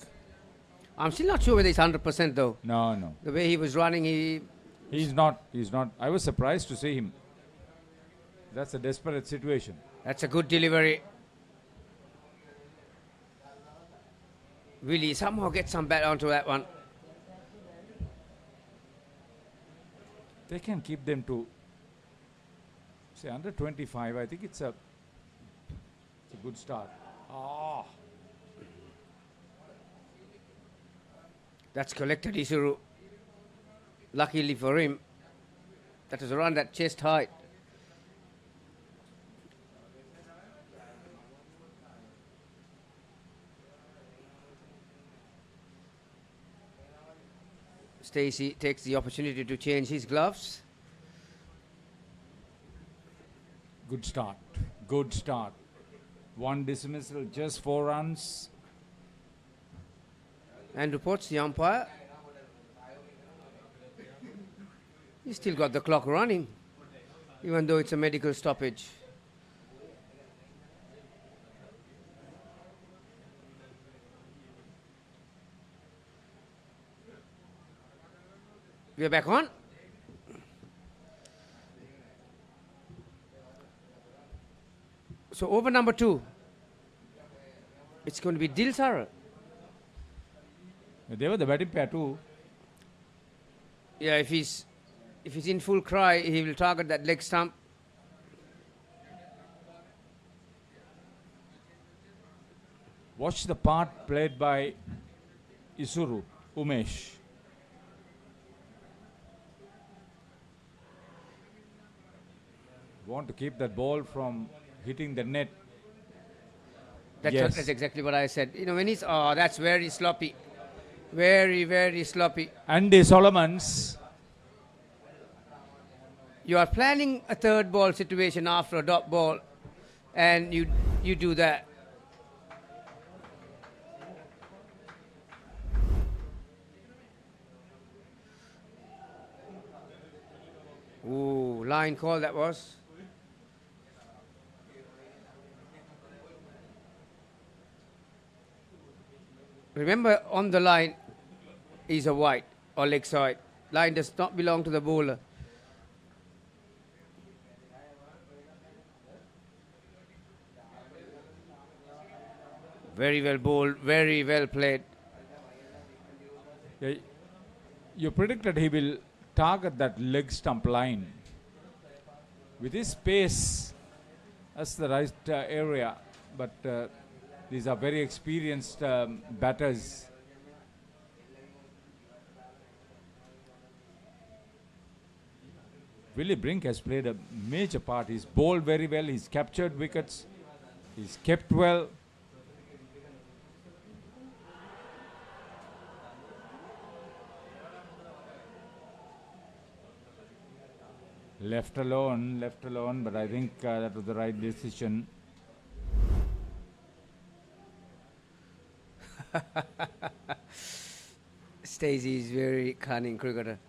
I'm still not sure whether it's 100% though. No. The way he was running, he's not. I was surprised to see him. That's a desperate situation. That's a good delivery. Willie somehow gets some bat onto that one. they can keep them to, say, under 25. I think it's a good start. Oh. That's collected Isuru. Luckily for him, that was around that chest height. Stacey takes the opportunity to change his gloves. Good start. Good start. One dismissal, just 4 runs. And reports the umpire. He's still got the clock running, even though it's a medical stoppage. We are back on. So over number 2, it's going to be Dil Sara. They were the batting pair too. Yeah, if he's in full cry, he will target that leg stump. Watch the part played by Isuru, Umesh. Want to keep that ball from hitting the net. That's exactly what I said. You know, when he's, that's very sloppy. Very, very sloppy. Andy Solomons. You are planning a third ball situation after a dot ball, and you do that. Ooh, line call that was. Remember, on the line is a wide or leg side. Line does not belong to the bowler. Very well bowled, very well played. Yeah, you predicted he will target that leg stump line. With his pace, that's the right area. But these are very experienced batters. Willie Brink has played a major part. He's bowled very well. He's captured wickets. He's kept well. Left alone, but I think that was the right decision. Stacey is very cunning cricketer.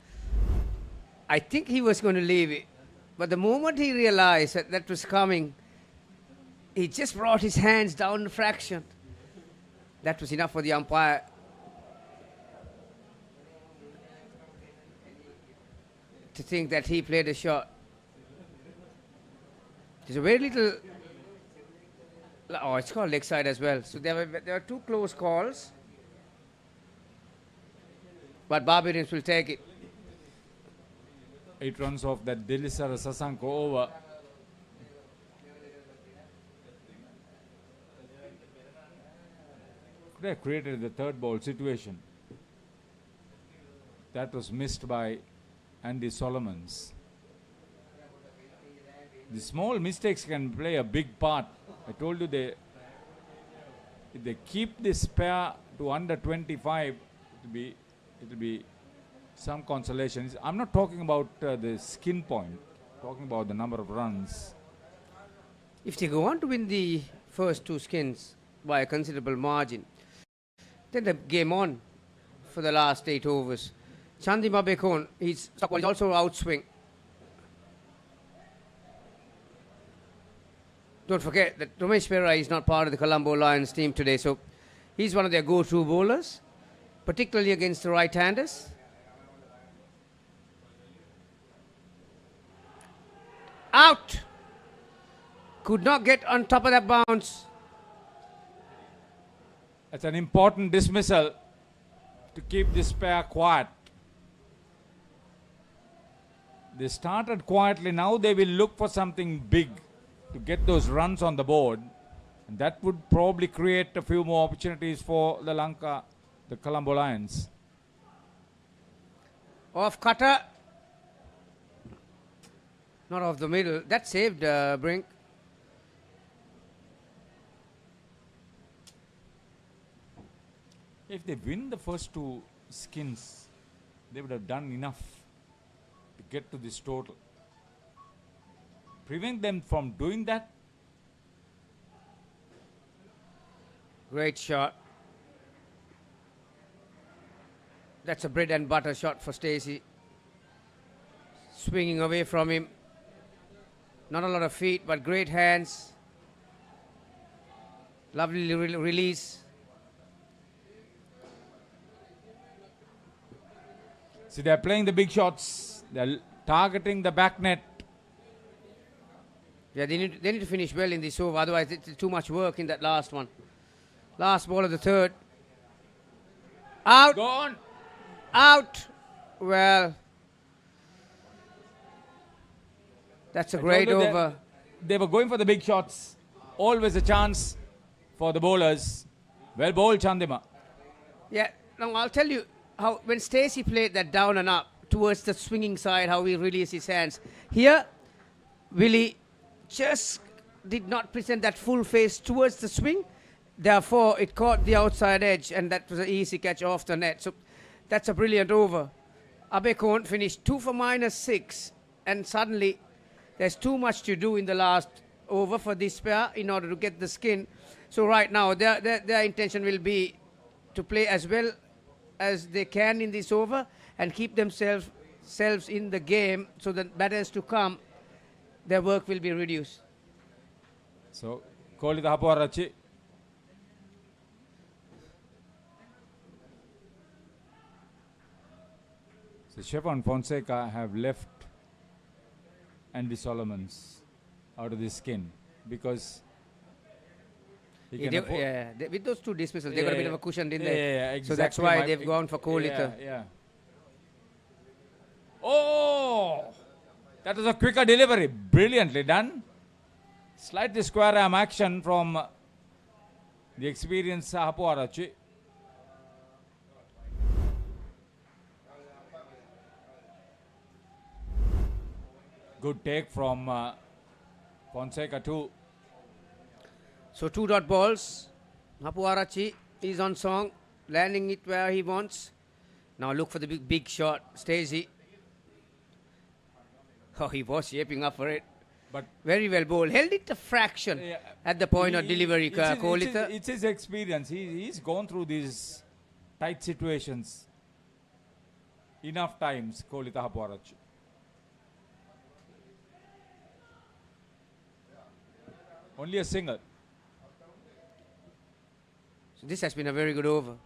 I think he was going to leave it, but the moment he realized that that was coming, he just brought his hands down a fraction. That was enough for the umpire. To think that he played a shot. There's a very little. Oh, it's called leg side as well. So there were 2 close calls. But Barbarians will take it. 8 runs off that Dil Sara Sasanko over. Could have created the third ball situation. That was missed by Andy Solomons. The small mistakes can play a big part. I told you if they keep this pair to under 25, it'll be some consolation. I'm not talking about the skin point. I'm talking about the number of runs. If they go on to win the first 2 skins by a considerable margin, then the game on for the last 8 overs. Chandy Mabekon, he's also outswing. Don't forget that Ramesh Pera is not part of the Colombo Lions team today, so he's one of their go-to bowlers, particularly against the right-handers. Out! Could not get on top of that bounce. It's an important dismissal to keep this pair quiet. They started quietly. Now they will look for something big to get those runs on the board. And that would probably create a few more opportunities for the Lanka, the Colombo Lions. Off cutter. Not off the middle. That saved Brink. If they win the first two skins, they would have done enough to get to this total. Prevent them from doing that. Great shot. That's a bread and butter shot for Stacey. Swinging away from him. Not a lot of feet, but great hands. Lovely release. See, they're playing the big shots. They're targeting the back net. Yeah, they need to finish well in this over. Otherwise, it's too much work in that last one. Last ball of the third. Out. Gone. Out. Well, that's a great over. They were going for the big shots. Always a chance for the bowlers. Well bowled, Chandima. Yeah, now I'll tell you how when Stacey played that down and up towards the swinging side, how he released his hands. Here, Willie just did not present that full face towards the swing. Therefore, it caught the outside edge, and that was an easy catch off the net. So that's a brilliant over. Abekon finished 2 for -6, and suddenly there's too much to do in the last over for this pair in order to get the skin. So right now, their intention will be to play as well as they can in this over and keep themselves in the game so that batters to come, their work will be reduced. So, Kohli Hapuarachi. So, Shepard and Fonseca have left Andy Solomons out of the skin because he can with those two dismissals, they got a bit of a cushion, didn't they? Yeah, exactly. So that's why they've gone for Kohli. Yeah. Oh! That was a quicker delivery. Brilliantly done. Slightly square arm action from the experienced Hapuarachi. Good take from Fonseca too. So 2 dot balls. Hapuarachi is on song, landing it where he wants. Now look for the big shot. Stacey. Oh, he was shaping up for it. But very well bowled. Held it a fraction at the point of delivery. It's his experience. He's gone through these tight situations enough times, Kohli Hapuarachi. Only a single. So this has been a very good over.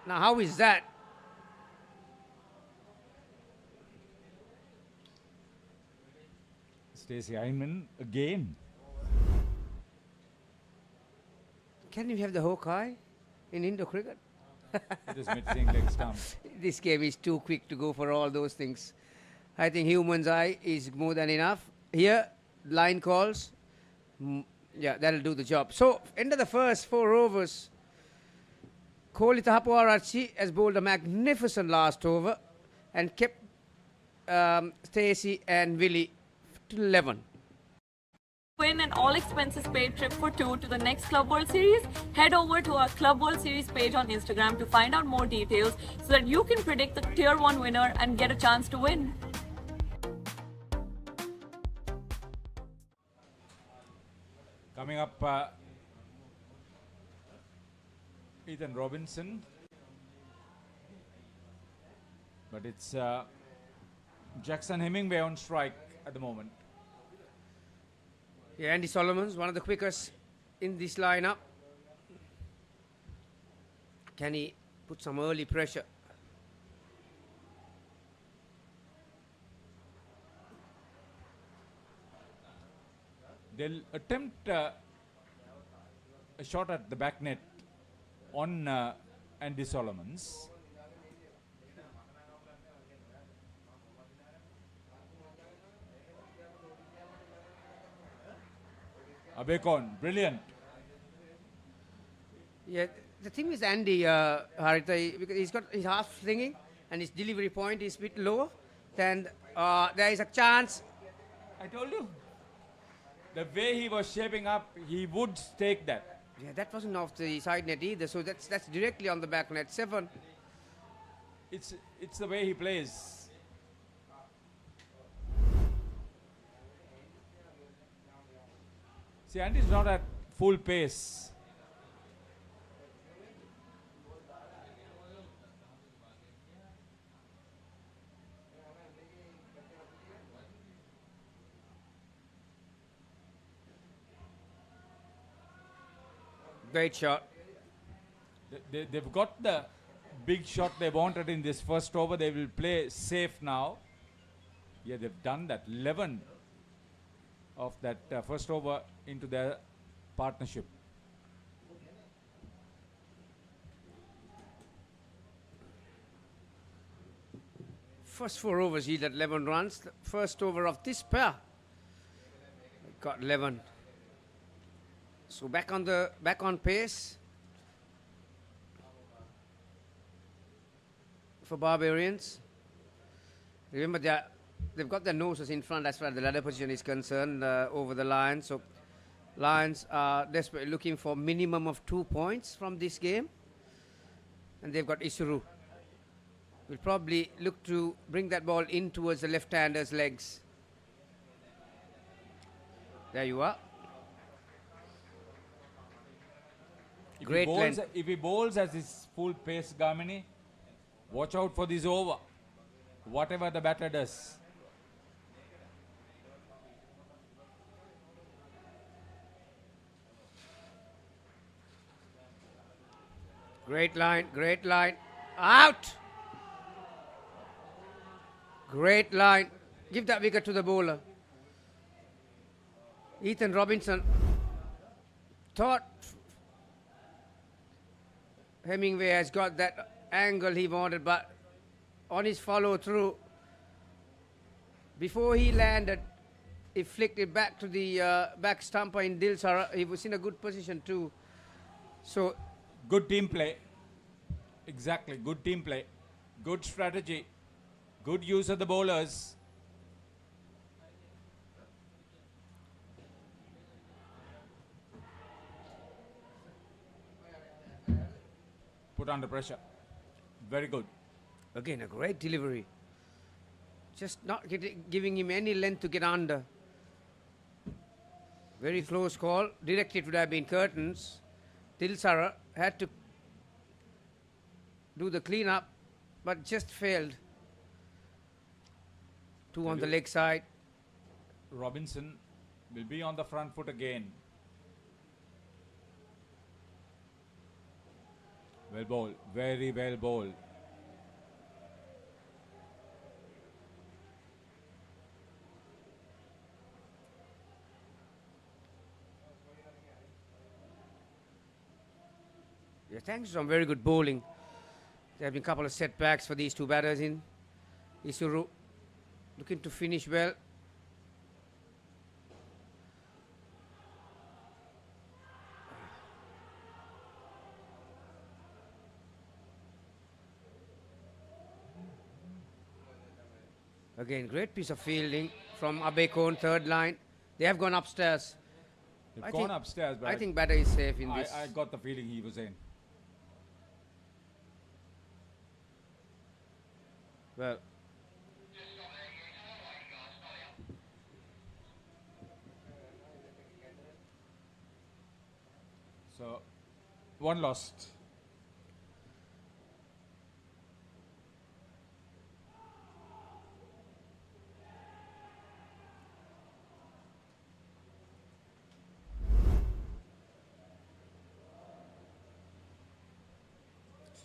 Now, how is that? Stacey Hyman again. Can you have the Hawkeye in Indo cricket? It is mid-swing leg stump. This game is too quick to go for all those things. I think human's eye is more than enough. Here, line calls. Yeah, that'll do the job. So, end of the first 4 overs. Kohli Hapuarachi has bowled a magnificent last over and kept Stacey and Willie to 11. Win an all expenses paid trip for 2 to the next Club World Series, head over to our Club World Series page on Instagram to find out more details so that you can predict the Tier 1 winner and get a chance to win. Coming up, Ethan Robinson. But it's Jackson Hemingway on strike at the moment. Yeah, Andy Solomons, one of the quickest in this lineup. Can he put some early pressure? They'll attempt a shot at the back net on Andy Solomons. Abekon, brilliant. Yeah, the thing with Andy Harita, because he's half swinging and his delivery point is a bit lower, then there is a chance. I told you. The way he was shaping up, he would take that. Yeah, that wasn't off the side net either, so that's directly on the back net. 7. It's the way he plays. See, Andy's not at full pace. Great shot. They've got the big shot they wanted in this first over. They will play safe now. Yeah, they've done that. 11 of that first over into their partnership. First 4 overs yielded 11 runs. The first over of this pair got 11. So back on pace for Barbarians. Remember they've got their noses in front as far as the ladder position is concerned over the Lions. So Lions are desperately looking for minimum of 2 points from this game. And they've got Isuru. Will probably look to bring that ball in towards the left-hander's legs. There you are. Great length. If he bowls at his full pace, Gamini, watch out for this over. Whatever the batter does. Great line, out! Great line. Give that wicket to the bowler. Ethan Robinson thought Hemingway has got that angle he wanted, but on his follow through, before he landed, he flicked it back to the back stumper in Dilsara. He was in a good position too. So good team play. Exactly, good team play. Good strategy. Good use of the bowlers. Put under pressure. Very good. Again, a great delivery. Just not giving him any length to get under. Very close call. Directed would have been curtains. Dilsara had to do the clean-up, but just failed. 2 on the leg side. Robinson will be on the front foot again. Well bowled. Very well bowled. Yeah, thanks to some very good bowling. There have been a couple of setbacks for these two batters in. Isuru looking to finish well. Again, great piece of fielding from Abekon, third line. They have gone upstairs. They've gone upstairs, but I think batter is safe in this. I got the feeling he was in. Well, so, one lost.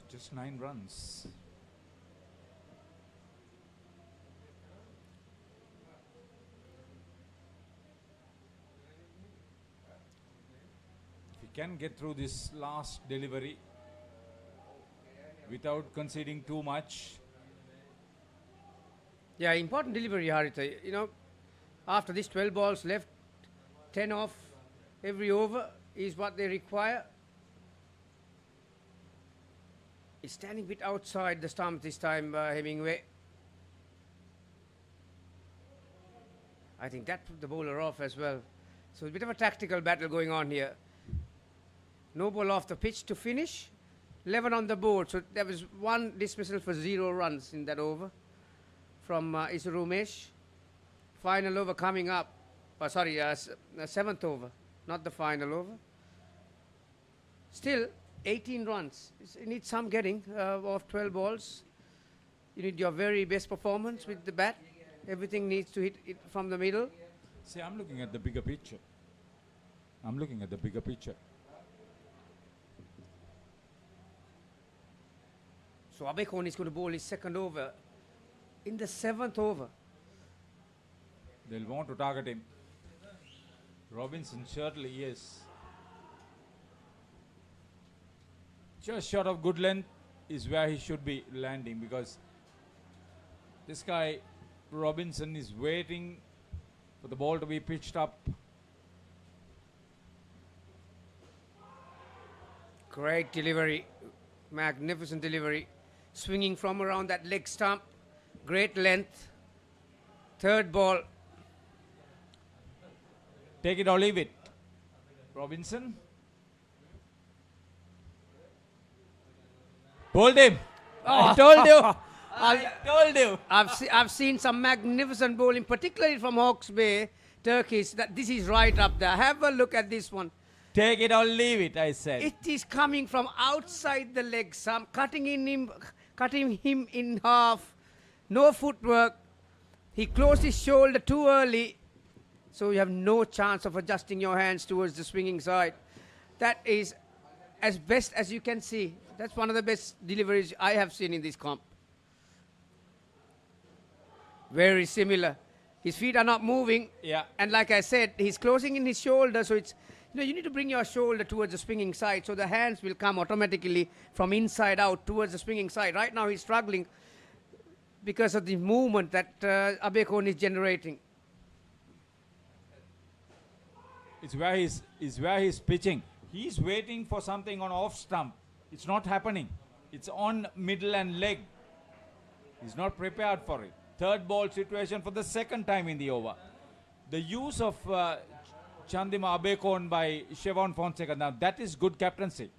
Just 9 runs. can get through this last delivery without conceding too much. Yeah, important delivery, Harita. You know, after these 12 balls left, 10 off every over is what they require. He's standing a bit outside the stump this time, Hemingway. I think that put the bowler off as well. So a bit of a tactical battle going on here. No ball off the pitch to finish. 11 on the board. So there was one dismissal for 0 runs in that over from Isurumesh. Final over coming up. Sorry, 7th over, not the final over. Still, 18 runs. You need some getting of 12 balls. You need your very best performance with the bat. Everything needs to hit it from the middle. See, I'm looking at the bigger picture. So Abekon is going to bowl his second over in the 7th over. They'll want to target him. Robinson surely, yes. Just short of good length is where he should be landing, because this guy Robinson is waiting for the ball to be pitched up. Great delivery, magnificent delivery, swinging from around that leg stump, great length. Third ball. Take it or leave it. Robinson. Bowled him. I told you. I told you. I've seen some magnificent bowling, particularly from Hawke's Bay, Turkish. That this is right up there. Have a look at this one. Take it or leave it, I said. It is coming from outside the leg, some cutting him in half. No footwork. He closed his shoulder too early, so you have no chance of adjusting your hands towards the swinging side. That is as best as you can see. That's one of the best deliveries I have seen in this comp. Very similar. His feet are not moving. Yeah. And like I said, he's closing in his shoulder, so it's, you need to bring your shoulder towards the swinging side, so the hands will come automatically from inside out towards the swinging side. Right now he's struggling because of the movement that Abekon is generating. It's where he's pitching. He's waiting for something on off stump. It's not happening. It's on middle and leg. He's not prepared for it. Third ball situation for the second time in the over. The use of Chandima Abekon by Shevon Fonseca. Now that is good captaincy.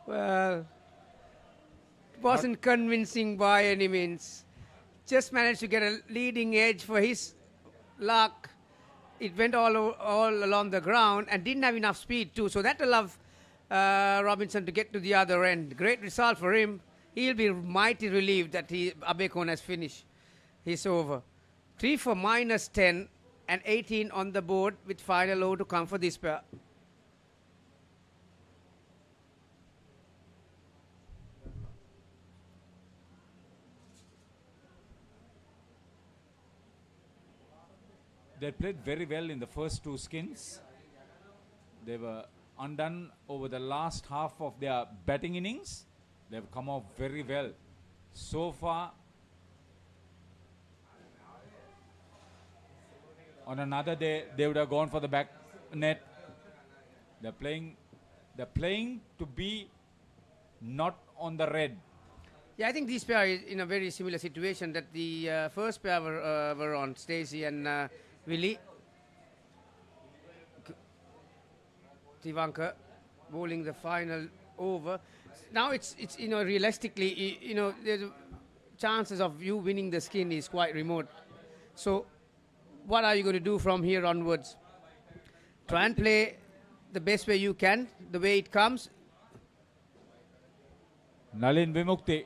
Well, wasn't convincing by any means. Just managed to get a leading edge for his luck. It went all along the ground and didn't have enough speed too. So that allowed Robinson to get to the other end. Great result for him. He'll be mighty relieved that Abekon has finished his over. 3 for -10 and 18 on the board with final over to come for this pair. They played very well in the first 2 skins. They were undone over the last half of their batting innings. They've come off very well. So far, on another day, they would have gone for the back net. They're playing to be not on the red. Yeah, I think these pair is in a very similar situation that the first pair were on, Stacey and Willie. Tivanka bowling the final over. Now it's realistically, the chances of you winning the skin is quite remote. So what are you going to do from here onwards? Try and play the best way you can, the way it comes. Nalin Vimukti.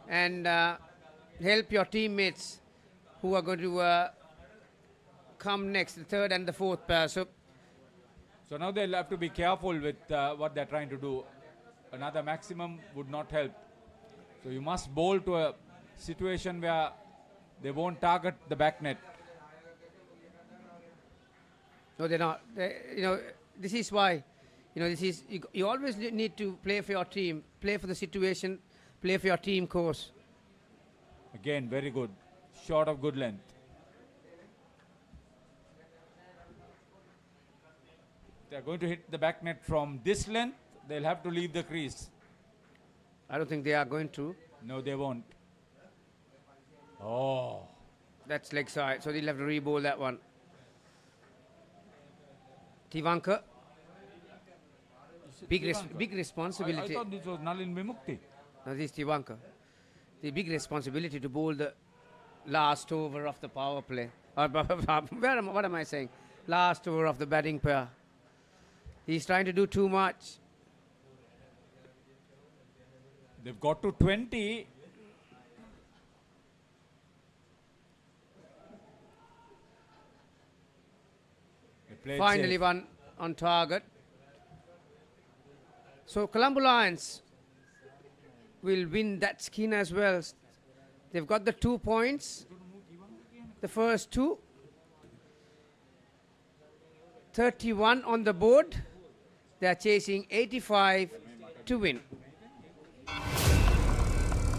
And help your teammates who are going to come next, the third and the fourth pair. So now they'll have to be careful with what they're trying to do. Another maximum would not help. So you must bowl to a situation where They won't target the back net. No, they're not. This is why, this is you always need to play for your team, play for the situation, play for your team course. Again, very good. Shot of good length. They're going to hit the back net from this length. They'll have to leave the crease. I don't think they are going to. No, they won't. Oh. That's leg side, so they'll have to re-bowl that one. Tivanka. Big responsibility. I thought this was Nalin Vimukti. No, this is Tivanka. The big responsibility to bowl the last over of the power play. What am I saying? Last over of the batting pair. He's trying to do too much. They've got to 20. Finally safe. one on target. So Colombo Lions will win that skin as well. They've got the 2 points. The first two. 31 on the board. They're chasing 85 to win.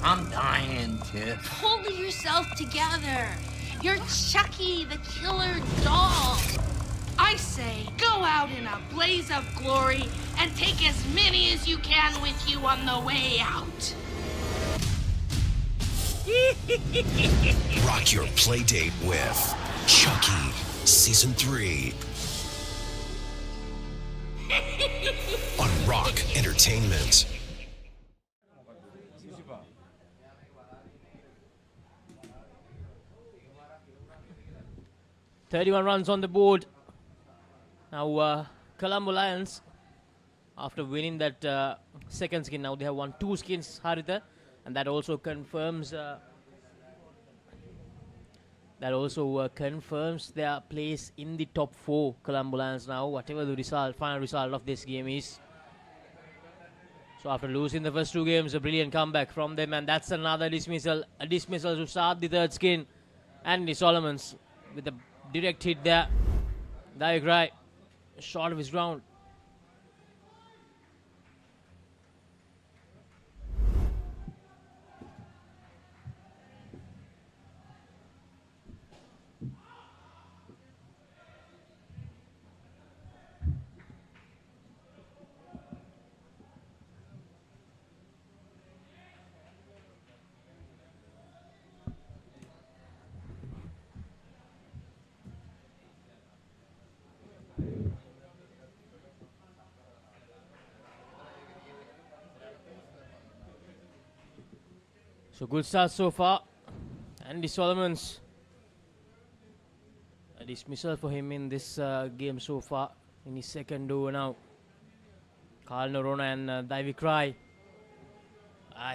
I'm dying, Tiff. Pull yourself together. You're Chucky, the killer doll. I say, go out in a blaze of glory and take as many as you can with you on the way out. Rock your play date with Chucky Season 3 on Rock Entertainment. "31 runs on the board." Now, Colombo Lions, after winning that second skin, now they have won 2 skins, Haritha, and that also confirms their place in the top 4. Colombo Lions now, whatever the final result of this game is. So after losing the first 2 games, a brilliant comeback from them, and that's another dismissal. A dismissal to start the third skin. Andy Solomons with a direct hit there. Dialog right. Short of his ground. So good start so far. Andy Solomons. A dismissal for him in this game so far. In his second over now. Carl Norona and Dialog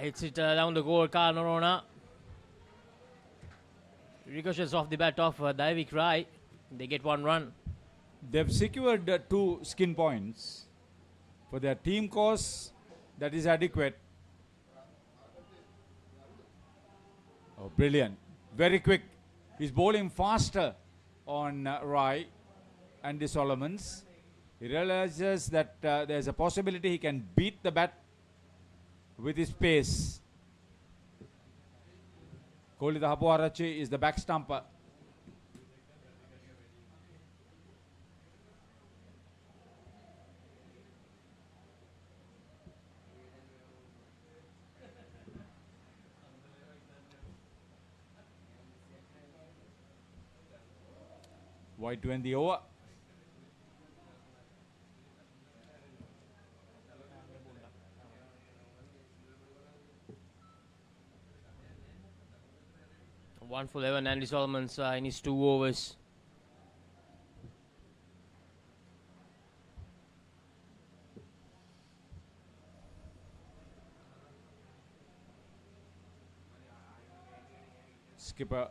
hits it down the goal. Carl Norona. Ricochets off the bat of Dialog. They get 1 run. They've secured 2 skin points. For their team course, that is adequate. Oh, brilliant. Very quick. He's bowling faster on Rai, Andy Solomons. He realizes that there's a possibility he can beat the bat with his pace. Kohli Hapuarachi is the back stumper. Wide to end the over. One for 11, Andy Solomons in his 2 overs. Skipper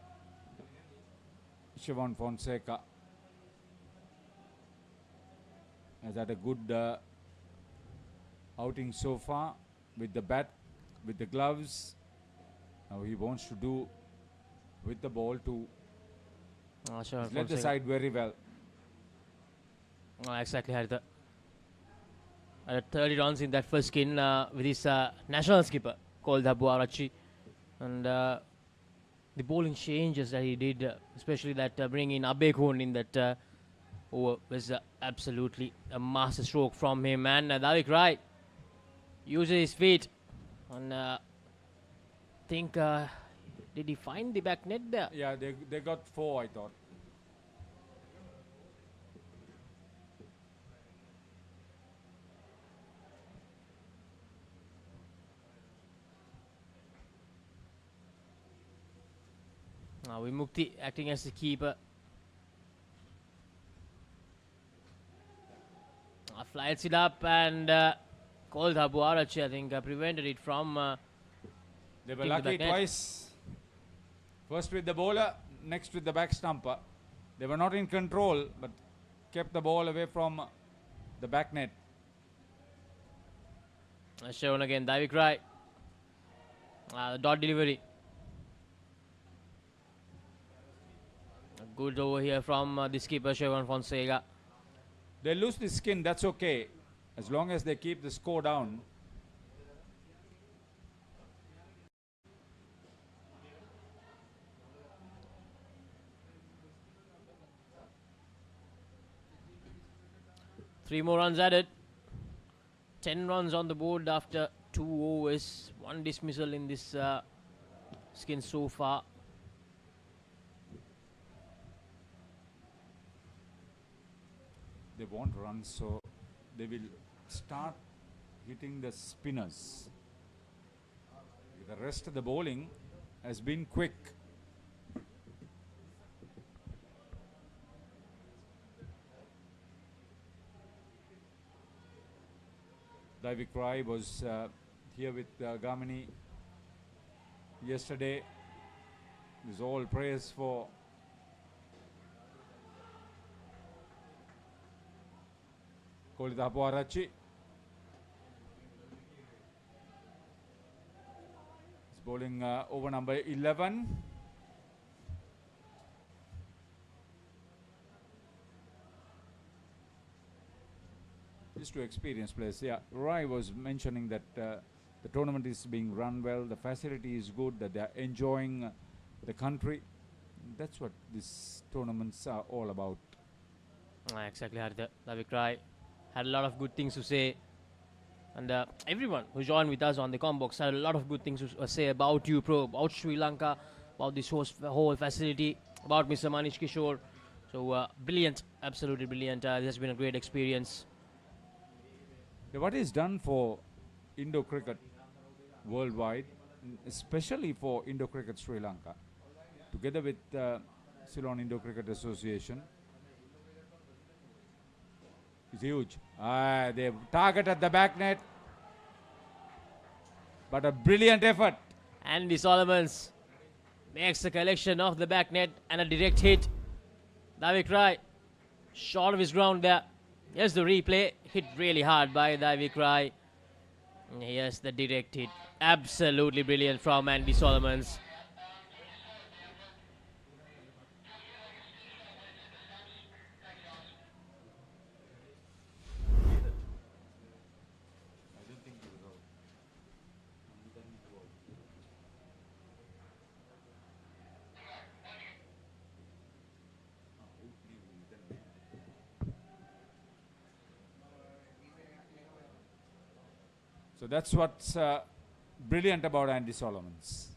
Siobhan Fonseca has had a good outing so far with the bat, with the gloves. Now he wants to do with the ball to Sure, led the side very well. Exactly, had 30 runs in that first skin with his national skipper called W.I.C.F. And the bowling changes that he did, especially that bringing in Abekun in that over, was absolutely a master stroke from him. And Davik Rai uses his feet. And think, did he find the back net there? Yeah, they got 4, I thought. Vimukti acting as the keeper. Flights it up and called W.I.C.F. I think prevented it from. They were lucky twice. First with the bowler, next with the back stumper. They were not in control, but kept the ball away from the back net. Shown again, Davik Rai. Dot delivery. Good over here from the skipper, Shevan Fonseca. They lose the skin, that's okay. As long as they keep the score down. Three more runs added. 10 runs on the board after 2 overs. 1 dismissal in this skin so far. They won't run, so they will start hitting the spinners. The rest of the bowling has been quick. Davik Rai was here with Gamini yesterday. It was all praise for W.I.C.F. He's bowling over number 11. Just to experienced players. Yeah, Rai was mentioning that the tournament is being run well, the facility is good, that they are enjoying the country. That's what these tournaments are all about. Exactly, Davik Rai had a lot of good things to say, and everyone who joined with us on the Combox had a lot of good things to say about UPro, about Sri Lanka, about this whole facility, about Mr. Manish Kishore. So brilliant, absolutely brilliant. This has been a great experience. What is done for Indo cricket worldwide, especially for Indo cricket Sri Lanka, together with Ceylon Indo Cricket Association, is huge. They targeted the back net, but a brilliant effort. Andy Solomons makes the collection of the back net and a direct hit. Davik Rai short of his ground there. Here's the replay, hit really hard by Davik Rai. Here's the direct hit, absolutely brilliant from Andy Solomons. So that's what's brilliant about Andy Solomons.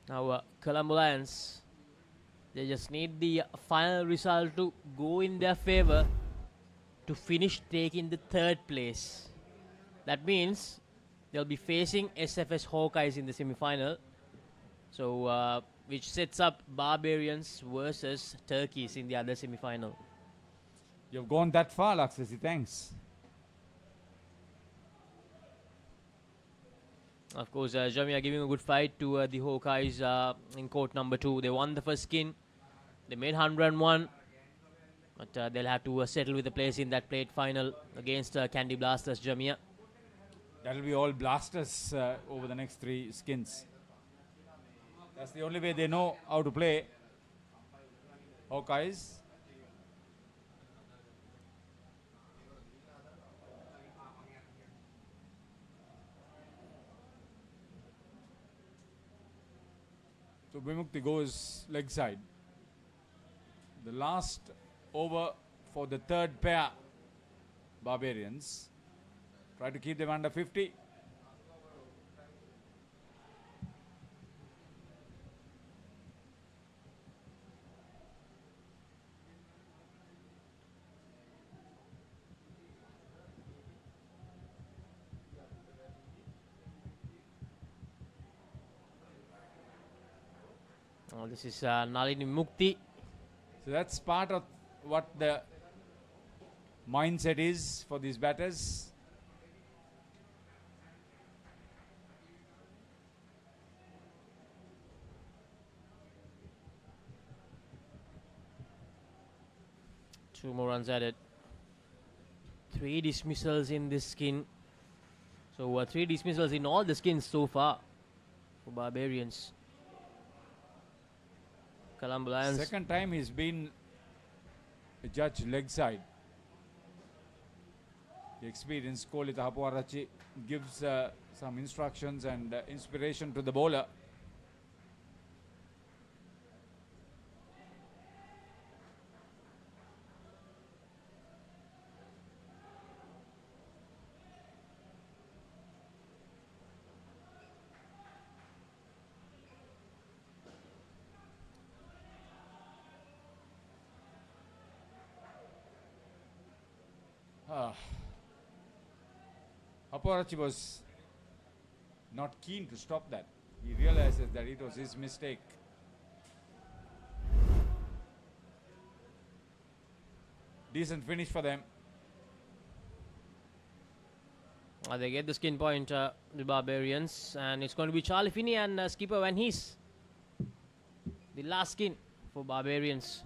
Now Colombo Lions, they just need the final result to go in their favor to finish taking the 3rd place. That means they'll be facing SFS Hawkeyes in the semi-final. So which sets up Barbarians versus Turkeys in the other semi-final. You've gone that far, Laksasi, thanks. Of course, Jamia giving a good fight to the Hawkeyes in court number 2. They won the first skin. They made 101. But they'll have to settle with a place in that plate final against Candy Blasters, Jamia. That'll be all Blasters over the next 3 skins. That's the only way they know how to play. Hawkeyes. So Vimukti goes leg side. The last over for the third pair, Barbarians. Try to keep them under 50. Oh, this is Nalini Mukti. So that's part of what the mindset is for these batters. Two more runs added. 3 dismissals in this skin. So 3 dismissals in all the skins so far for Barbarians. Colombo Lions. Second time he's been a judge leg side. The experienced Kolita Hapuarachi gives some instructions and inspiration to the bowler. Hapuarachi was not keen to stop that. He realizes that it was his mistake. Decent finish for them. They get the skin point, the Barbarians, and it's going to be Charlie Finney and skipper Van Hees. The last skin for Barbarians.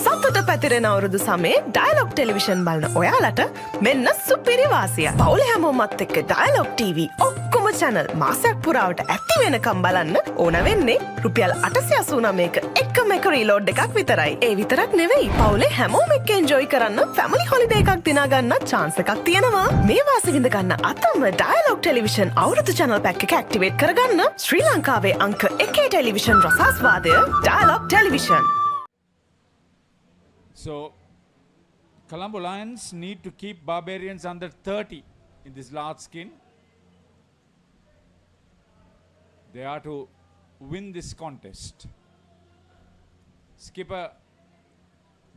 සතුට පැතිරෙන අවුරුදු සමේ dialogue television බලන ඔයාලට මෙන්න සුපිරි වාසිය. පවුලේ හැමෝමත් එක්ක ඩයලොග් TV ඔක්කොම channel මාසයක් පුරාවට ඇක්ටිව් වෙනකම් බලන්න ඕන වෙන්නේ රුපියල් 889ක එකම එක රීලෝඩ් එකක් විතරයි. ඒ විතරක් නෙවෙයි පවුලේ හැමෝම එක්ක එන්ජොයි කරන්න ෆැමිලි හොලිඩේ එකක් දිනා ගන්න chance එකක් තියෙනවා. මේ වාසිය විඳ ගන්න අතම ඩයලොග් ටෙලිවිෂන් අවුරුදු channel pack එක ඇක්ටිවේට් කරගන්න ශ්‍රී ලංකාවේ අංක 1 ටෙලිවිෂන් රසාස්වාදය Dialog television. So, Colombo Lions need to keep Barbarians under 30 in this large skin. They are to win this contest. Skipper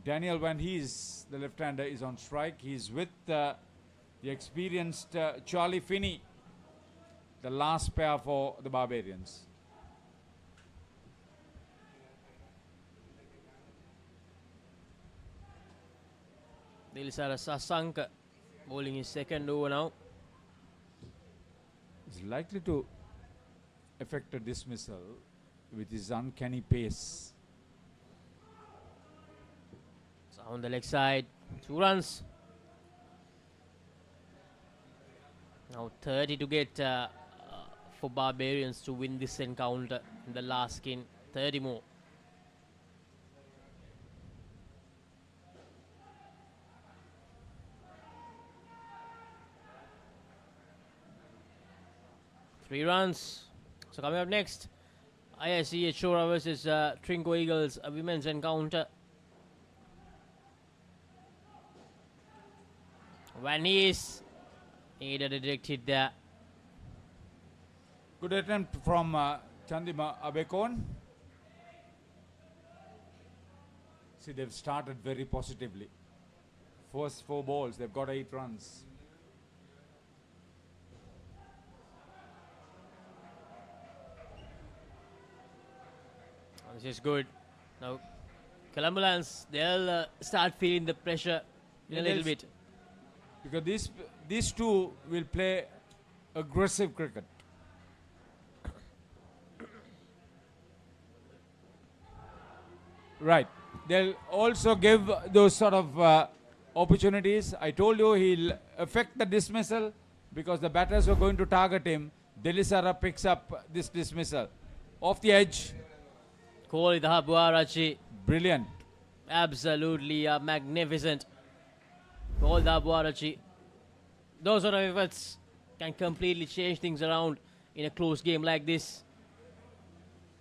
Daniel Van Hees, the left-hander, is on strike. He's with the experienced Charlie Finney, the last pair for the Barbarians. Dilisara Sasanka bowling his second over now. Is likely to affect a dismissal with his uncanny pace. So on the leg side, 2 runs. Now 30 to get for Barbarians to win this encounter in the last skin. 30 more. Three runs. So coming up next, ISC Shora versus Trinco Eagles, a women's encounter. Van Hees needed a direct hit there. Good attempt from Chandima Abekon. See, they've started very positively. First 4 balls, they've got 8 runs. This is good. Now, Colombo Lions, they'll start feeling the pressure in a little bit. Because these two will play aggressive cricket. Right. They'll also give those sort of opportunities. I told you he'll affect the dismissal because the batters were going to target him. Delisara picks up this dismissal. Off the edge. Kohli Dhabuarachi. Brilliant. Absolutely magnificent. Kohli Dhabuarachi. Those sort of efforts can completely change things around in a close game like this.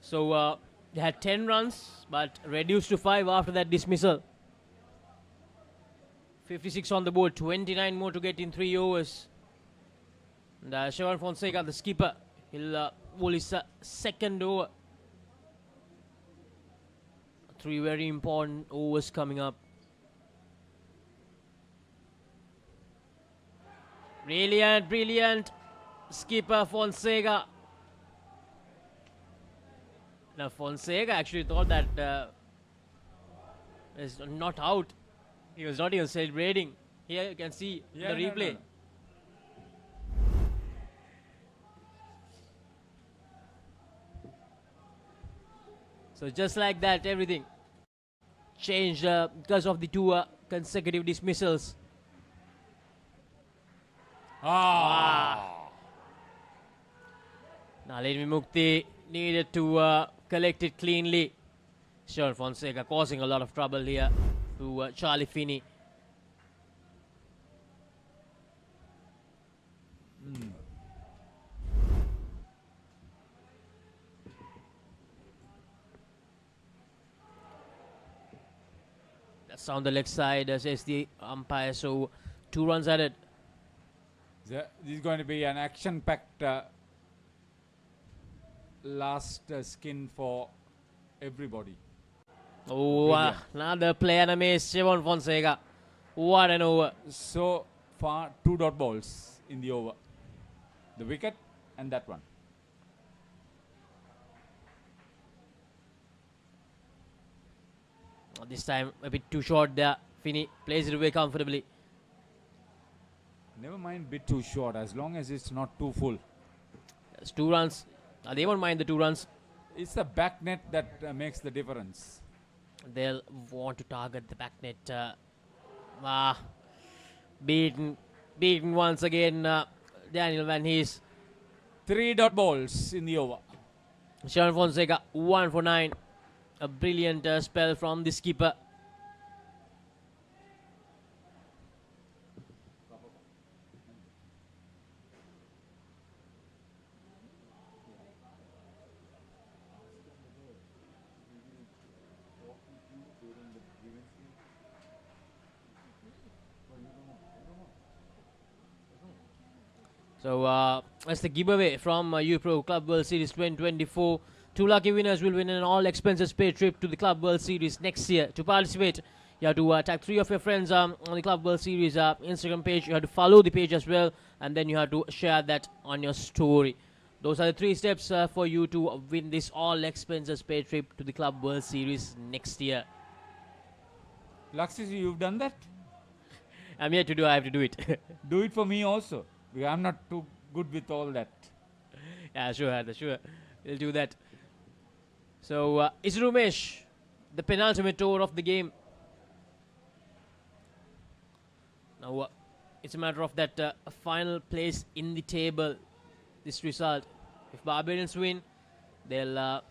So they had 10 runs, but reduced to 5 after that dismissal. 56 on the board, 29 more to get in 3 overs. And Sivan Fonseca, the skipper, he'll bowl his second over. 3 very important overs coming up. Brilliant, brilliant. Skipper Fonseca. Now Fonseca actually thought that is not out. He was not even celebrating. Here you can see the replay. No. So just like that, everything changed because of the 2 consecutive dismissals. Now Nalini Mukti needed to collect it cleanly. Sivan Fonseca causing a lot of trouble here to Charlie Finney. That's on the leg side, says the umpire. So 2 runs added. This is going to be an action-packed last skin for everybody. Oh, another player name Sivan Fonseca. What an over. So far, 2 dot balls in the over. The wicket and that one. This time a bit too short there. Finney plays it away comfortably. Never mind bit too short, as long as it's not too full. There's 2 runs. They won't mind the 2 runs. It's the back net that makes the difference. They'll want to target the back net. Beaten once again. Daniel Van Hees. 3 dot balls in the over. Sivan Fonseca 1 for 9. A brilliant spell from the skipper. So that's the giveaway from UPro Club World Series 2024. 2 lucky winners will win an all expenses paid trip to the Club World Series next year. To participate, you have to tag 3 of your friends on the Club World Series Instagram page. You have to follow the page as well, and then you have to share that on your story. Those are the 3 steps for you to win this all expenses paid trip to the Club World Series next year. Laxisi, you've done that? I'm here to do. I have to do it. Do it for me also, because I'm not too good with all that. Yeah, sure. We'll do that. So, it's Rumesh, the penultimate over of the game. Now, it's a matter of that final place in the table, this result. If Barbarians win, they'll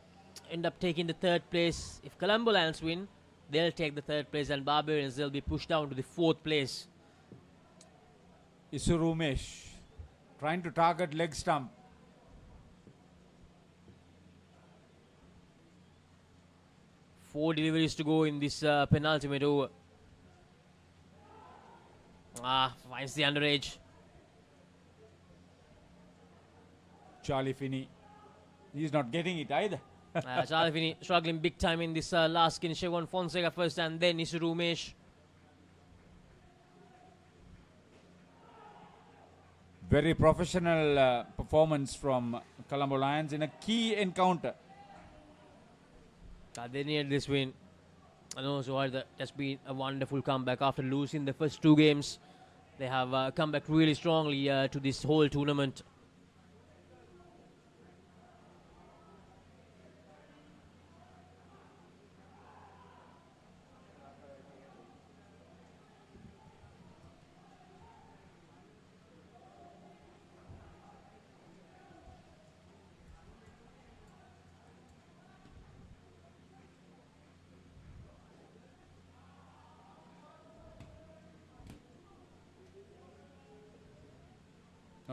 end up taking the 3rd place. If Colombo Lions win, they'll take the 3rd place, and Barbarians, they'll be pushed down to the 4th place. Isu Rumesh trying to target leg stump. 4 deliveries to go in this penultimate over. Finds the underage. Charlie Finney. He's not getting it either. Charlie Finney struggling big time in this last skin. Sivan Fonseca first and then Isu Rumesh. Very professional performance from Colombo Lions in a key encounter. They needed this win. And also that's been a wonderful comeback after losing the first 2 games. They have come back really strongly to this whole tournament.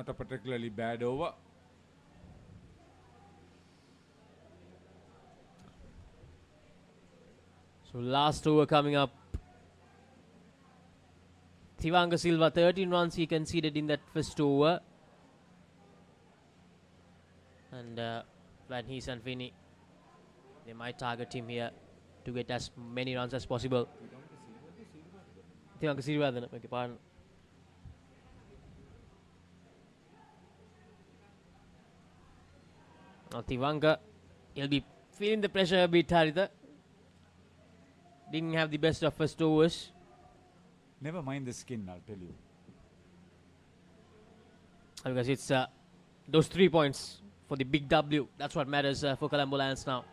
Not a particularly bad over. So last over coming up. Thivanga Silva, 13 runs he conceded in that first over. And Van Hees and Finney, they might target him here to get as many runs as possible. Thivanga Silva, then, okay, pardon. Now Thivanga, he'll be feeling the pressure a bit, Haritha. Didn't have the best of first overs. Never mind the skin, I'll tell you. Because it's those 3 points for the big W. That's what matters for Colombo Lions now.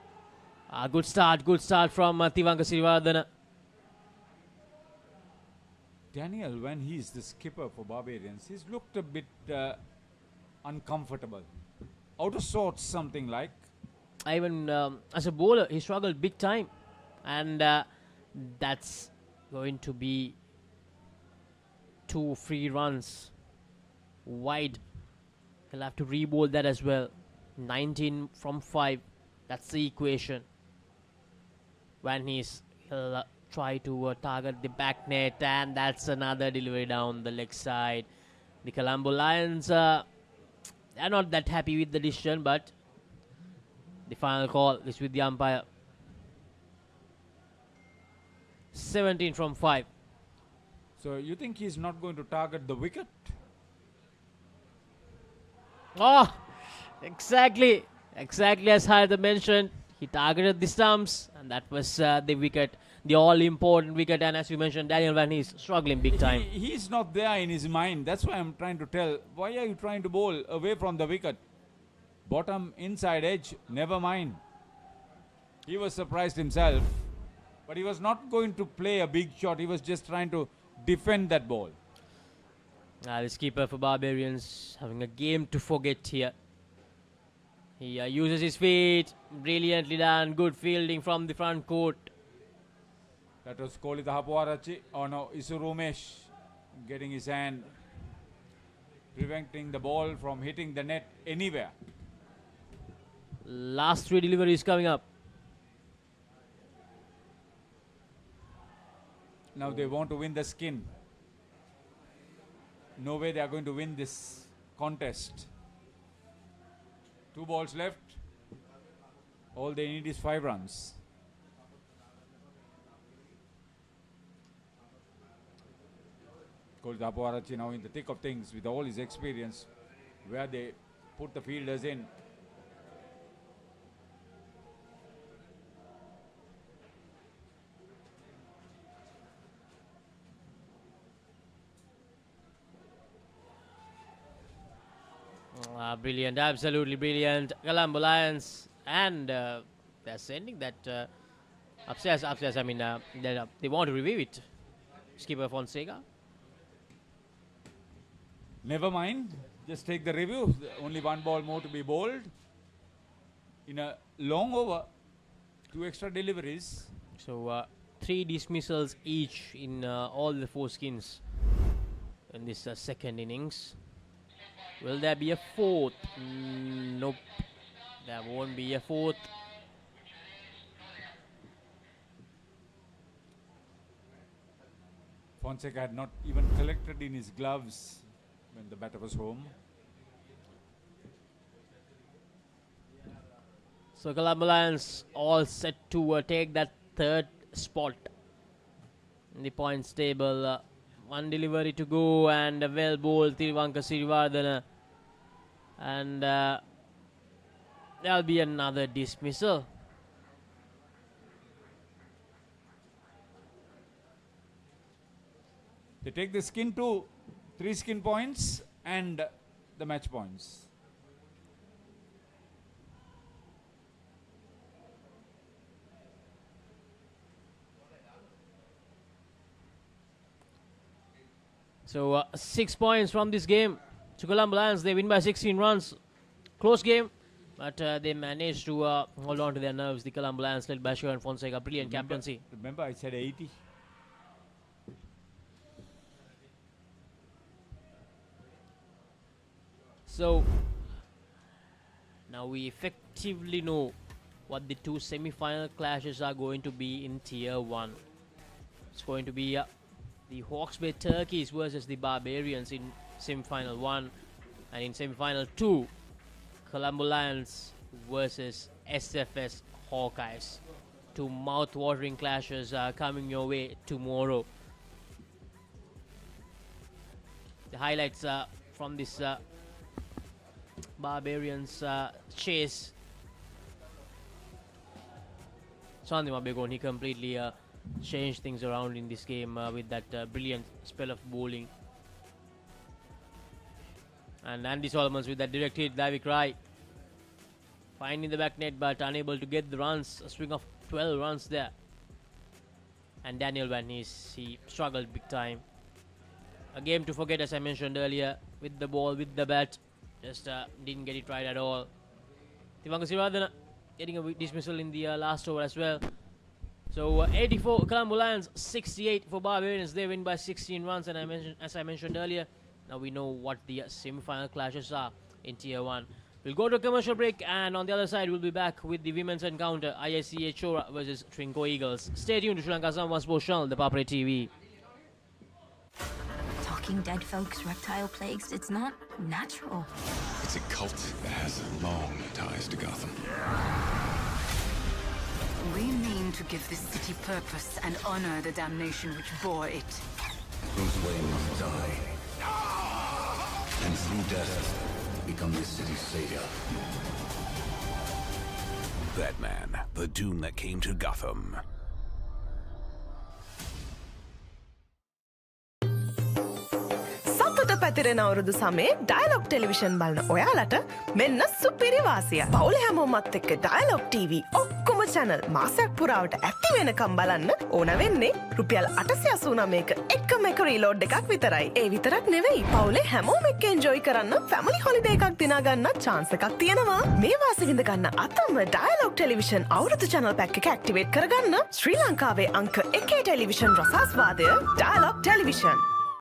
Good start from Thivanga Sirivardhana. Daniel, when he's the skipper for Barbarians, he's looked a bit uncomfortable. Out of sorts, something like. Even as a bowler, he struggled big time. And that's going to be 2 free runs wide. He'll have to re-bowl that as well. 19 from 5. That's the equation. When he'll try to target the back net, and that's another delivery down the leg side. The Colombo Lions are not that happy with the decision, but the final call is with the umpire. 17 from 5. So you think he's not going to target the wicket? Oh, exactly as Haritha mentioned. He targeted the stumps, and that was the wicket, the all-important wicket. And as you mentioned, Daniel Van Hees struggling big time. He's not there in his mind. That's why I'm trying to tell. Why are you trying to bowl away from the wicket? Bottom, inside edge, never mind. He was surprised himself. But he was not going to play a big shot. He was just trying to defend that ball. The skipper for Barbarians having a game to forget here. He uses his feet. Brilliantly done. Good fielding from the front court. That was Kolita Hapuarachi. Oh no, Isurumesh getting his hand, preventing the ball from hitting the net anywhere. Last 3 deliveries coming up. Now they want to win the skin. No way they are going to win this contest. 2 balls left. All they need is 5 runs. Kolita Hapuarachi now in the thick of things with all his experience, where they put the fielders in. Brilliant, absolutely brilliant. Colombo Lions, and they're sending that upstairs. I mean, they want to review it. Skipper Fonseca. Never mind, just take the review. Only 1 ball more to be bowled. In a long over, 2 extra deliveries. So 3 dismissals each in all the 4 skins in this second innings. Will there be a 4th? Nope. There won't be a 4th. Fonseca had not even collected in his gloves when the batter was home. So Colombo Lions all set to take that 3rd spot in the points table. 1 delivery to go, and a well bowled Thivanga Sirivardhana. And there'll be another dismissal. They take the skin to 3 skin points and the match points. So 6 points from this game to Colombo Lions. They win by 16 runs. Close game, but they managed to hold on to their nerves. The Colombo Lions led by Shivan Fonseca. Brilliant captaincy. Remember I said 80? So now we effectively know what the two semi-final clashes are going to be in Tier 1. It's going to be the Hawke's Bay Turkeys versus the Barbarians in Semi-final 1, and in Semi-final 2, Colombo Lions versus SFS Hawkeyes. Two mouth-watering clashes are coming your way tomorrow. The highlights from this Barbarians chase. Sandhi Mabegon, he completely changed things around in this game with that brilliant spell of bowling. And Andy Solomons with that direct hit, Davik Rai finding the back net but unable to get the runs. A swing of 12 runs there. And Daniel Van Hees, he struggled big time. A game to forget, as I mentioned earlier, with the ball, with the bat. Just didn't get it right at all. Tivanga Siradana getting a dismissal in the last over as well. So 84 Colombo Lions, 68 for Barbarians. They win by 16 runs, and as I mentioned earlier, now we know what the semi-final clashes are in Tier 1. We'll go to a commercial break, and on the other side, we'll be back with the women's encounter, ISCA Chora versus Trinco Eagles. Stay tuned to Sri Lanka's #1 sports channel, ThePapare TV. Talking dead folks, reptile plagues, it's not natural. It's a cult that has long ties to Gotham. We mean to give this city purpose and honor the damnation which bore it. Bruce Wayne must die. And through death, become this city's savior. Batman, the doom that came to Gotham. සතුට පැතිරෙන අවුරුදු සමේ dialogue television බලන ඔයාලට මෙන්න සුපිරි වාසිය. පවුල හැමෝමත් එක්ක ඩයලොග් TV ඔක්කොම channel මාසයක් පුරාවට ඇක්ටිව් වෙනකම් බලන්න ඕන වෙන්නේ රුපියල් 889ක එකම එක රීලෝඩ් එකක් විතරයි. ඒ විතරක් නෙවෙයි, පවුලේ හැමෝම එක්ක එන්ජොයි කරන්න ෆැමිලි හොලිඩේ එකක් දිනා ගන්න chance එකක් තියෙනවා. මේ වාසිය විඳ ගන්න අතම ඩයලොග් ටෙලිවිෂන් අවුරුදු channel pack එක ඇක්ටිවේට් කරගන්න ශ්‍රී ලංකාවේ අංක 1 ටෙලිවිෂන් රසාස්වාදය ඩයලොග් ටෙලිවිෂන්.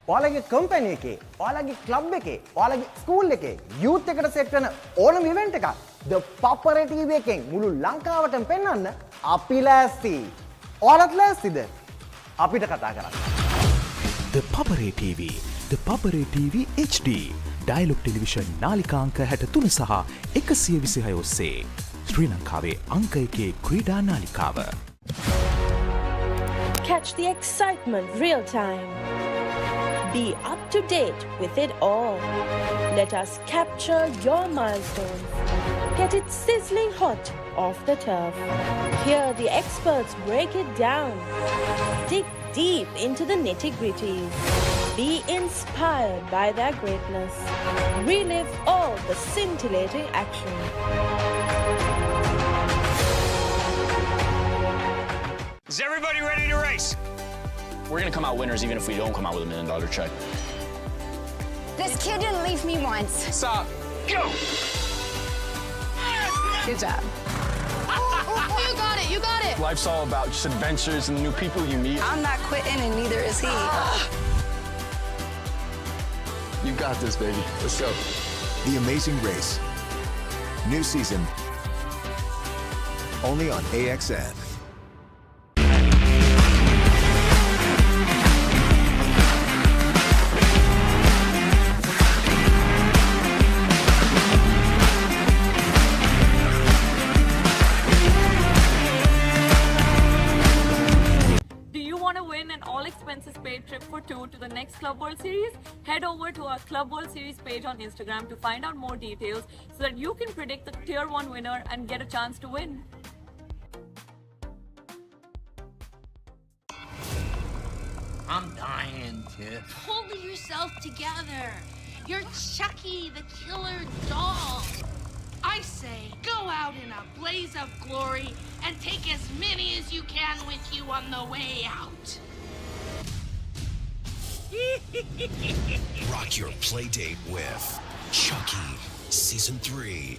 ඔයාලගේ කම්පැනි එකේ, ඔයාලගේ ක්ලබ් එකේ, ඔයාලගේ ස්කූල් එකේ යූත් එකට සෙට් වෙන ඕනම ඉවෙන්ට් එකක් ThePapare TV එකෙන් මුළු ලංකාවටම පෙන්වන්න අපි ලෑස්ති. ඔයාලත් ලෑස්තිද? අපිට කතා කරන්න. ThePapare TV, ThePapare TV HD, Dialog television නාලිකා අංක 63 සහ 126 ඔස්සේ ශ්‍රී ලංකාවේ අංක 1 ක්‍රීඩා නාලිකාව. Catch the excitement real time. Be up to date with it all. Let us capture your milestones. Get it sizzling hot off the turf. Hear the experts break it down. Dig deep into the nitty-gritties. Be inspired by their greatness. Relive all the scintillating action. Is everybody ready to race? We're gonna come out winners even if we don't come out with $1 million check. This kid didn't leave me once. Stop. Go! Good job. You got it, you got it. Life's all about just adventures and the new people you meet. I'm not quitting and neither is he. You got this, baby. Let's go. The Amazing Race. New season. Only on AXN. Expenses paid trip for 2 to the next Club World Series? Head over to our Club World Series page on Instagram to find out more details so that you can predict the Tier 1 winner and get a chance to win. I'm dying, Tiff. Hold yourself together. You're Chucky, the killer doll. I say, go out in a blaze of glory and take as many as you can with you on the way out. Rock your play date with Chucky Season 3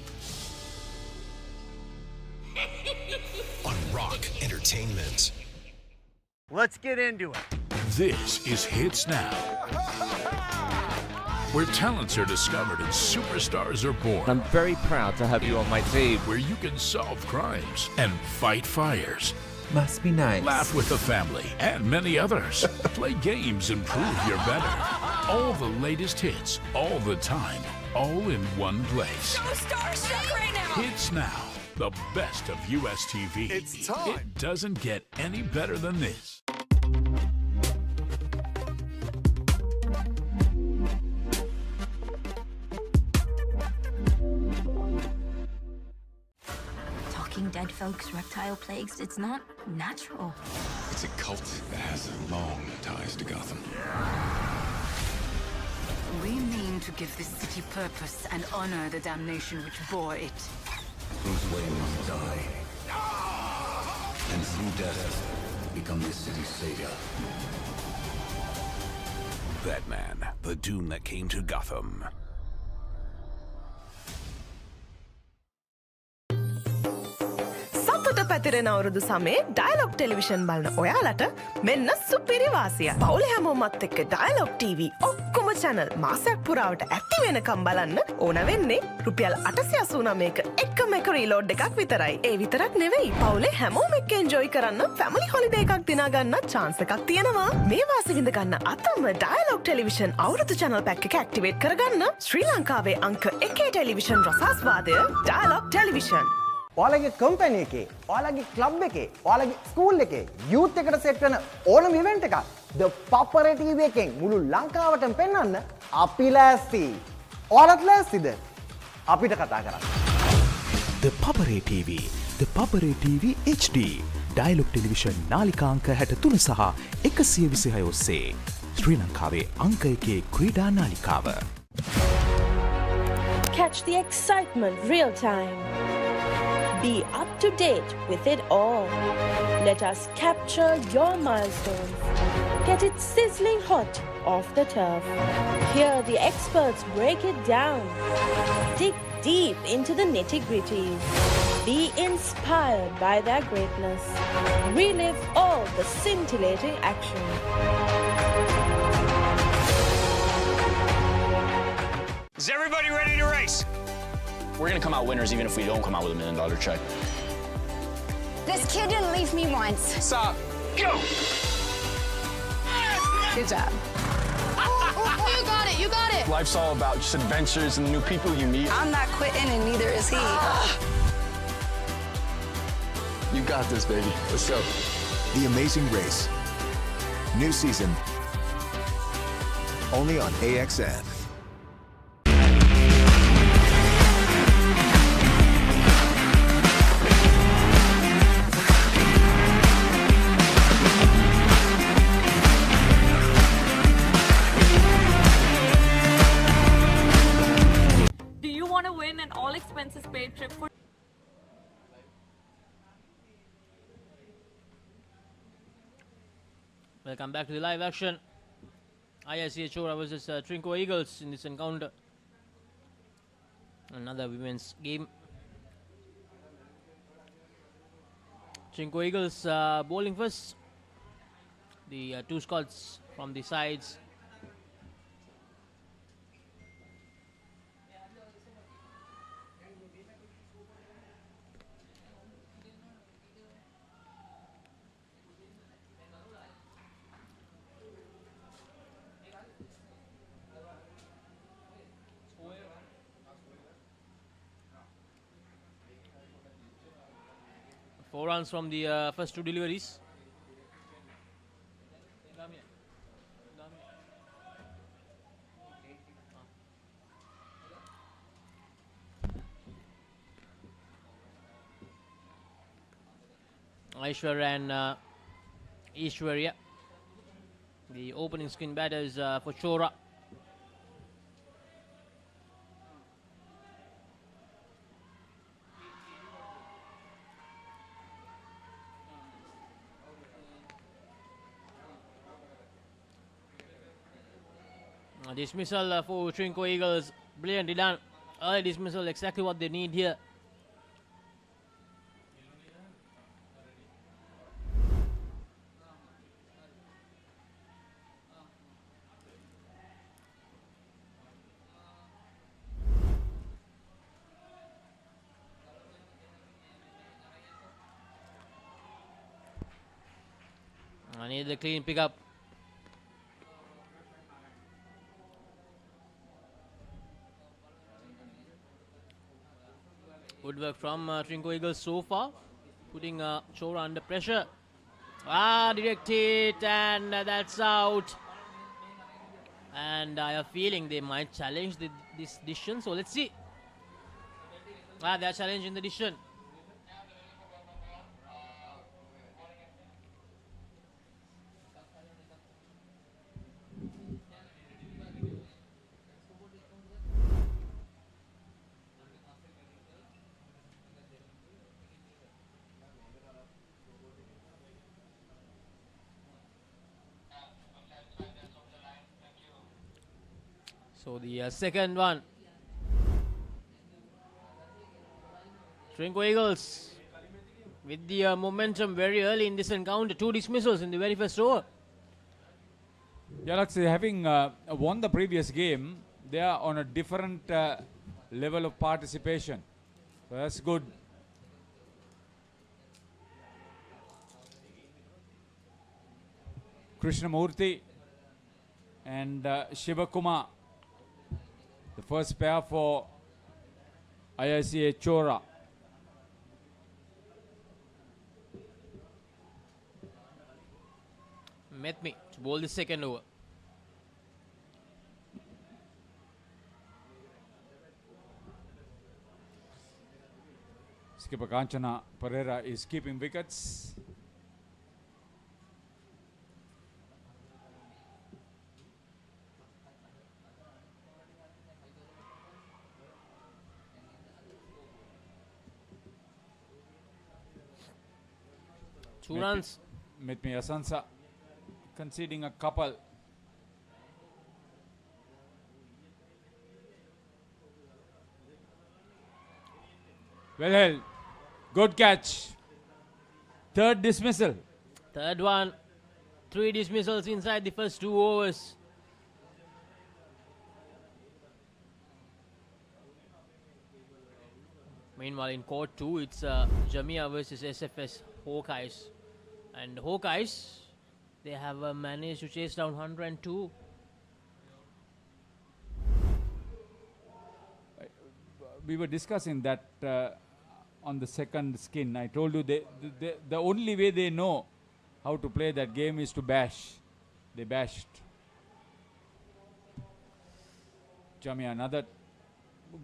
on Rock Entertainment. Let's get into it. This is Hits Now. where talents are discovered and superstars are born. I'm very proud to have you on my team. Where you can solve crimes and fight fires. Must be nice. Laugh with the family and many others. Play games and prove you're better. All the latest hits, all the time, all in one place. So starstruck right now. Hits Now, the best of US TV. It's time. It doesn't get any better than this. Talking dead folks, reptile plagues, it's not natural. It's a cult that has long ties to Gotham. We mean to give this city purpose and honor the damnation which bore it. Bruce Wayne must die. And through death, become this city's savior. Batman, the doom that came to Gotham. සතුට පැතිරෙන අවුරුදු සමේ dialogue television බලන ඔයාලට මෙන්න සුපිරි වාසියක්. පවුලේ හැමෝමත් එක්ක ඩයලොග් TV ඔක්කොම channel මාසයක් පුරාවට ඇක්ටිව් වෙනකම් බලන්න ඕන වෙන්නේ රුපියල් 889ක එකම එක රීලෝඩ් එකක් විතරයි. ඒ විතරක් නෙවෙයි පවුලේ හැමෝම එක්ක එන්ජොයි කරන්න ෆැමිලි හොලිඩේ එකක් දිනා ගන්න chance එකක් තියෙනවා. මේ වාසි විඳ ගන්න අතම ඩයලොග් ටෙලිවිෂන් අවුරුදු channel pack එක ඇක්ටිවේට් කරගන්න ශ්‍රී ලංකාවේ අංක 1 ටෙලිවිෂන් රසාස්වාදය ඩයලොග් ටෙලිවිෂන්. ඔයාලගේ කම්පැනි එකේ, ඔයාලගේ ක්ලබ් එකේ, ඔයාලගේ ස්කූල් එකේ යූත් එකට සෙට් වෙන ඕනම ඉවෙන්ට් එකක් ThePapare TV එකෙන් මුළු ලංකාවටම පෙන්වන්න අපි ලෑස්ති. ඔයාලත් ලෑස්තිද? අපිට කතා කරන්න. ThePapare TV, ThePapare TV HD. Dialog television නාලිකාංක 63 සහ 126 ඔස්සේ ශ්‍රී ලංකාවේ අංක 1 ක්‍රීඩා නාලිකාව. Catch the excitement real time. Be up to date with it all. Let us capture your milestones. Get it sizzling hot off the turf. Hear the experts break it down. Dig deep into the nitty-gritties. Be inspired by their greatness. Relive all the scintillating action. Is everybody ready to race? We're gonna come out winners even if we don't come out with $1 million check. This kid didn't leave me once. Stop. Go! Good job. You got it, you got it. Life's all about just adventures and the new people you meet. I'm not quitting and neither is he. You got this, baby. Let's go. The Amazing Race. New season. Only on AXN. Expenses paid trip for Welcome back to the live action. IICHO versus Trinco Eagles in this encounter. Another women's game. Trinco Eagles bowling first. The two Scots from the sides. Four runs from the first two deliveries. Aishwarya and Ishwarya. The opening spin batters for Chora. Dismissal for Trinco Eagles. Brilliantly done. Early dismissal, exactly what they need here. I need the clean pickup. Good work from Trinco Eagles so far, putting Chora under pressure. Direct hit, and that's out. And I have a feeling they might challenge this decision, so let's see. They're challenging the decision. So the second one. Trinco Eagles with the momentum very early in this encounter. 2 dismissals in the very first over. Galaxy having won the previous game, they are on a different level of participation. So that's good. Krishnamurthy and Shivakumar, the first pair for IICA Chora. Met me to bowl the second over. Skipper Kanchana Pereira is keeping wickets. Two runs. Mitmi Asansa conceding a couple. Well held. Good catch. Third dismissal. Third one. 3 dismissals inside the first 2 overs. Meanwhile, in court 2, it's Jamia versus SFS Hawkeyes. And Hawkeyes, they have managed to chase down 102. We were discussing that on the second skin. I told you the only way they know how to play that game is to bash. They bashed. Jamia, another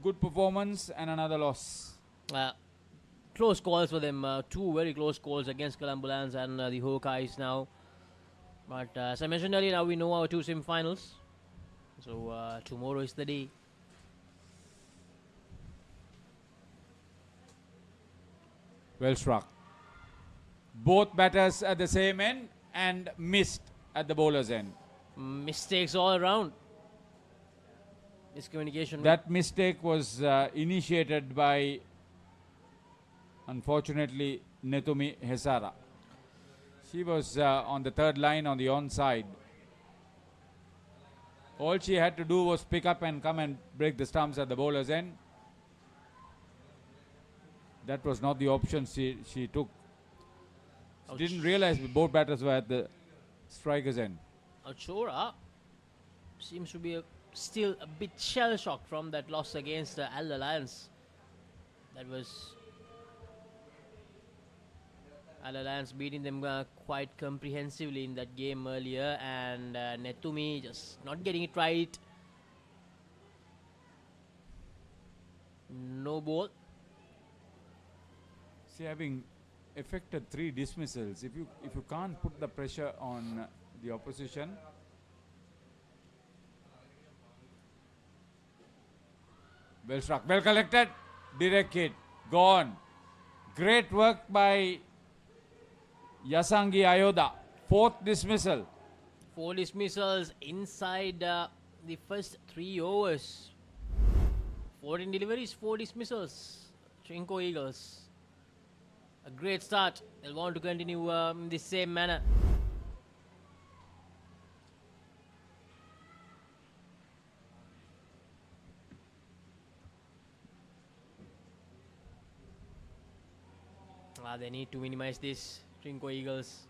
good performance and another loss. Close calls for them. 2 very close calls against Colombo Lions and the Hawkeyes now. But as I mentioned earlier, now we know our 2 semi-finals. So tomorrow is the day. Well struck. Both batters at the same end and missed at the bowler's end. Mistakes all around. Miscommunication. That mistake was initiated by, unfortunately, Netumi Hesara. She was on the third line on the onside. All she had to do was pick up and come and break the stumps at the bowler's end. That was not the option she took. She didn't realize both batters were at the striker's end. Chora seems to be still a bit shell-shocked from that loss against Al Alliance. That was Al Alliance beating them quite comprehensively in that game earlier, and Netumi just not getting it right. No ball. See, having effected 3 dismissals, if you can't put the pressure on the opposition, well struck, well collected, direct hit, gone. Great work by Yasangi Ayoda. 4th dismissal. 4 dismissals inside the first 3 overs. 14 deliveries, 4 dismissals. Trinco Eagles. A great start. They'll want to continue in the same manner. They need to minimize this, Trinco Eagles.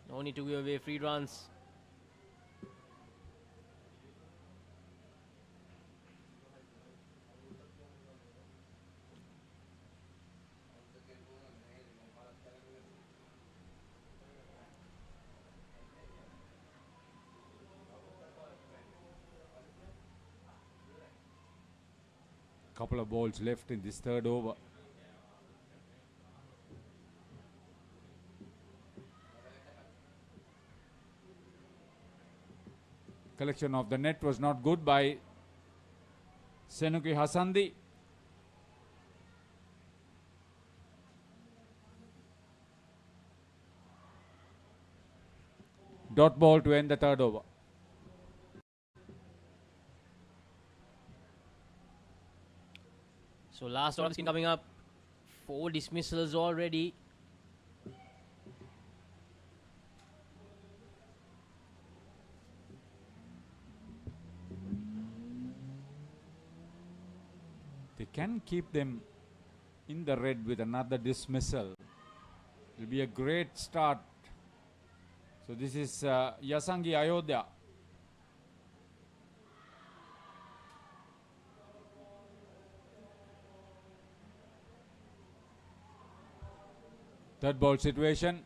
No need to give away free runs. Couple of balls left in this third over. Collection of the net was not good by Senuki Hasandi. Dot ball to end the third over. So last over coming up. 4 dismissals already. They can keep them in the red with another dismissal. It will be a great start. So this is Yasangi Ayodhya. Third ball situation.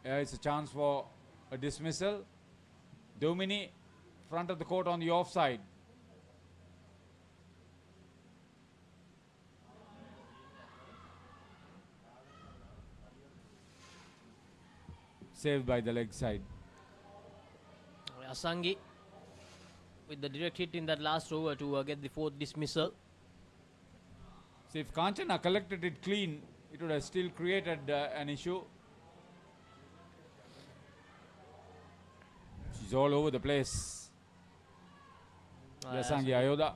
It's a chance for a dismissal. Domini, front of the court on the offside. Saved by the leg side. Asangi with the direct hit in that last over to get the 4th dismissal. So if Kanchana collected it clean, it would have still created an issue. She's all over the place. Yasangi Ayodhya.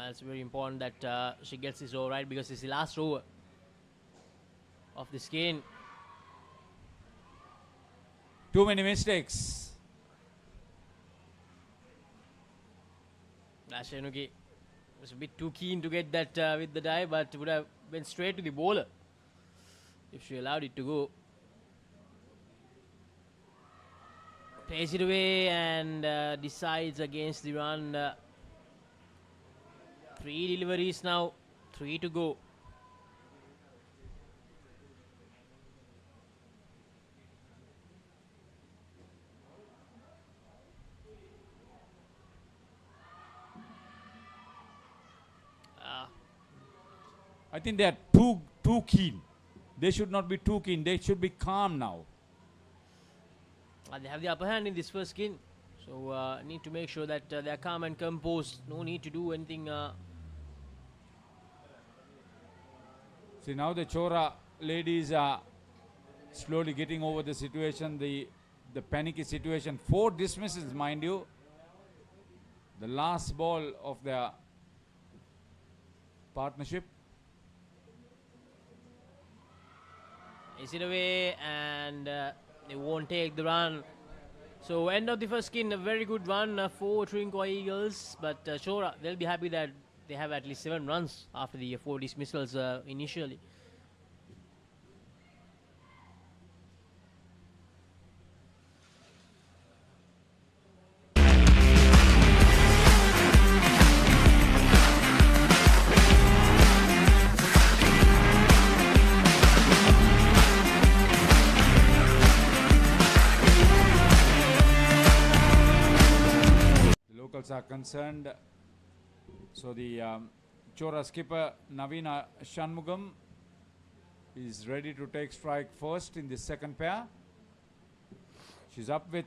It's very important that she gets this over right, because it's the last over of this game. Too many mistakes. Shenuki was a bit too keen to get that with the dive, but would have went straight to the bowler if she allowed it to go. Plays it away and decides against the run. 3 deliveries now, 3 to go. I think they are too keen. They should not be too keen. They should be calm now. They have the upper hand in this first game, so need to make sure that they are calm and composed. No need to do anything. See, now the Chora ladies are slowly getting over the situation, the panicky situation. 4 dismissals, mind you. The last ball of their partnership. Is it away, and they won't take the run. So end of the first skin, a very good run for Trinco Eagles, but Chora, they'll be happy that they have at least 7 runs after the 4 dismissals initially. Are concerned. So the Chora skipper Navina Shanmugam is ready to take strike first in the second pair. She's up with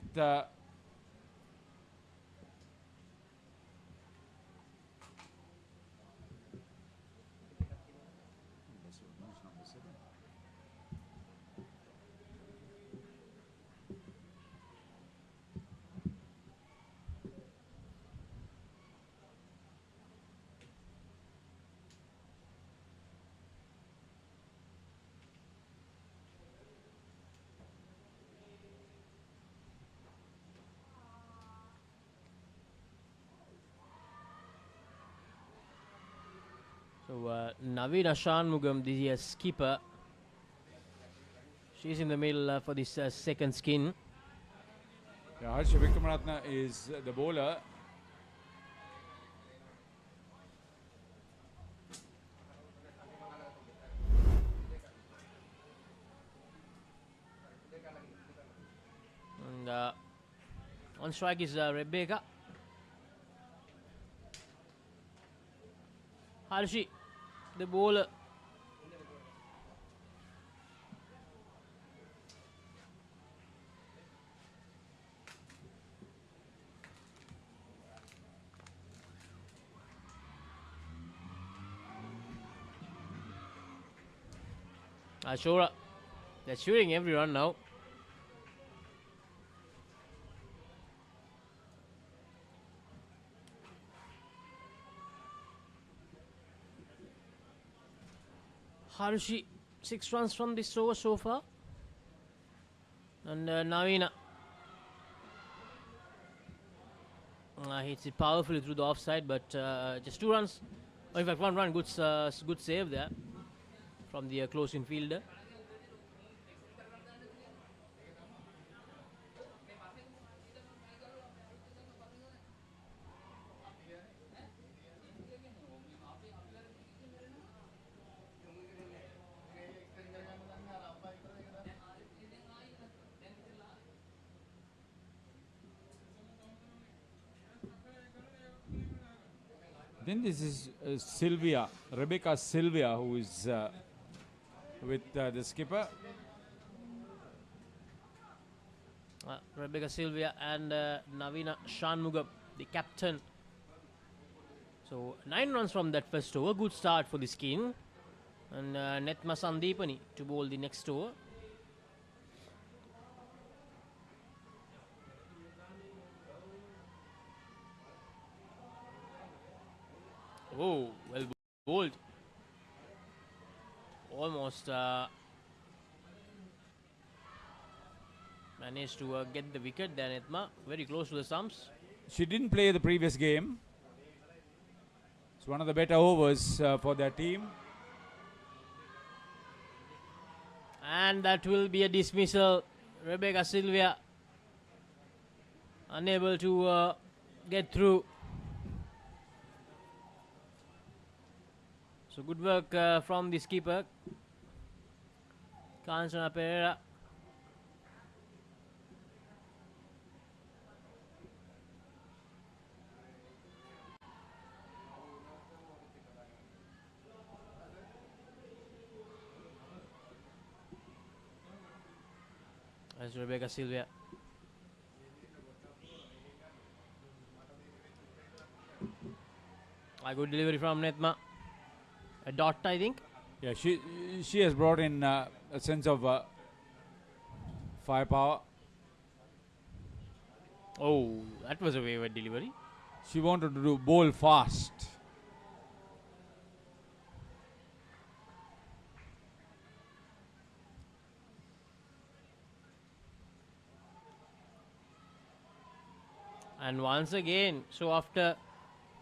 So Navina Shanmugam, the skipper, She's in the middle for this second skin. Yeah, Harsha Vikramaratne is the bowler. And on strike is Rebecca. Harshi, the bowler. Ashura, they're shooting every run now. Harushi, 6 runs from this over so far. And Navina hits it powerfully through the offside, but just 2 runs. Oh, in fact, 1 run. Good save there from the close infielder. Then this is Sylvia, Rebecca Sylvia, who is with the skipper. Rebecca Sylvia and Navina Shanmugam, the captain. So 9 runs from that first over. Good start for the skin. And Netma Sandipani to bowl the next over. Oh, well bowled. Almost managed to get the wicket there, Netma. Very close to the stumps. She didn't play the previous game. It's one of the better overs for their team. And that will be a dismissal. Rebecca Sylvia unable to get through. So good work from the skipper, Kancana Pereira. As Rebecca Sylvia. A good delivery from Netma. A dot, I think. Yeah, she has brought in a sense of firepower. Oh, that was a wayward delivery. She wanted to do bowl fast. And once again, so after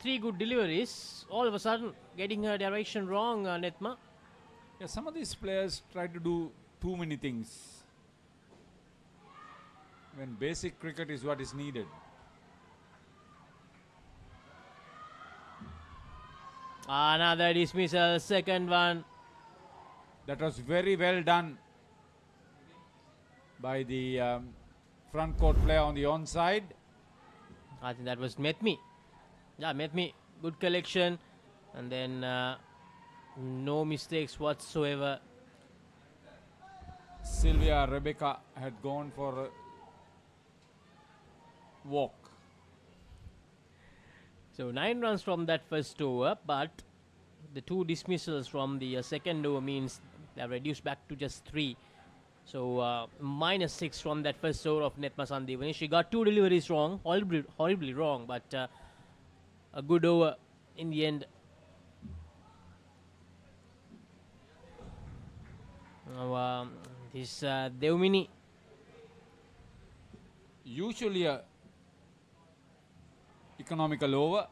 3 good deliveries, all of a sudden getting her direction wrong, Netma. Yeah, some of these players try to do too many things when basic cricket is what is needed. Another dismissal, second one. That was very well done by the front court player on the onside. I think that was Metmi. Yeah, Metmi, good collection, and then no mistakes whatsoever. Sylvia Rebecca had gone for a walk. So 9 runs from that first over, but the 2 dismissals from the second over means they are reduced back to just 3. So -6 from that first over of Netma Sandipani. She got 2 deliveries wrong, horribly wrong, but a good over in the end. Now this Devmini. Usually a economical over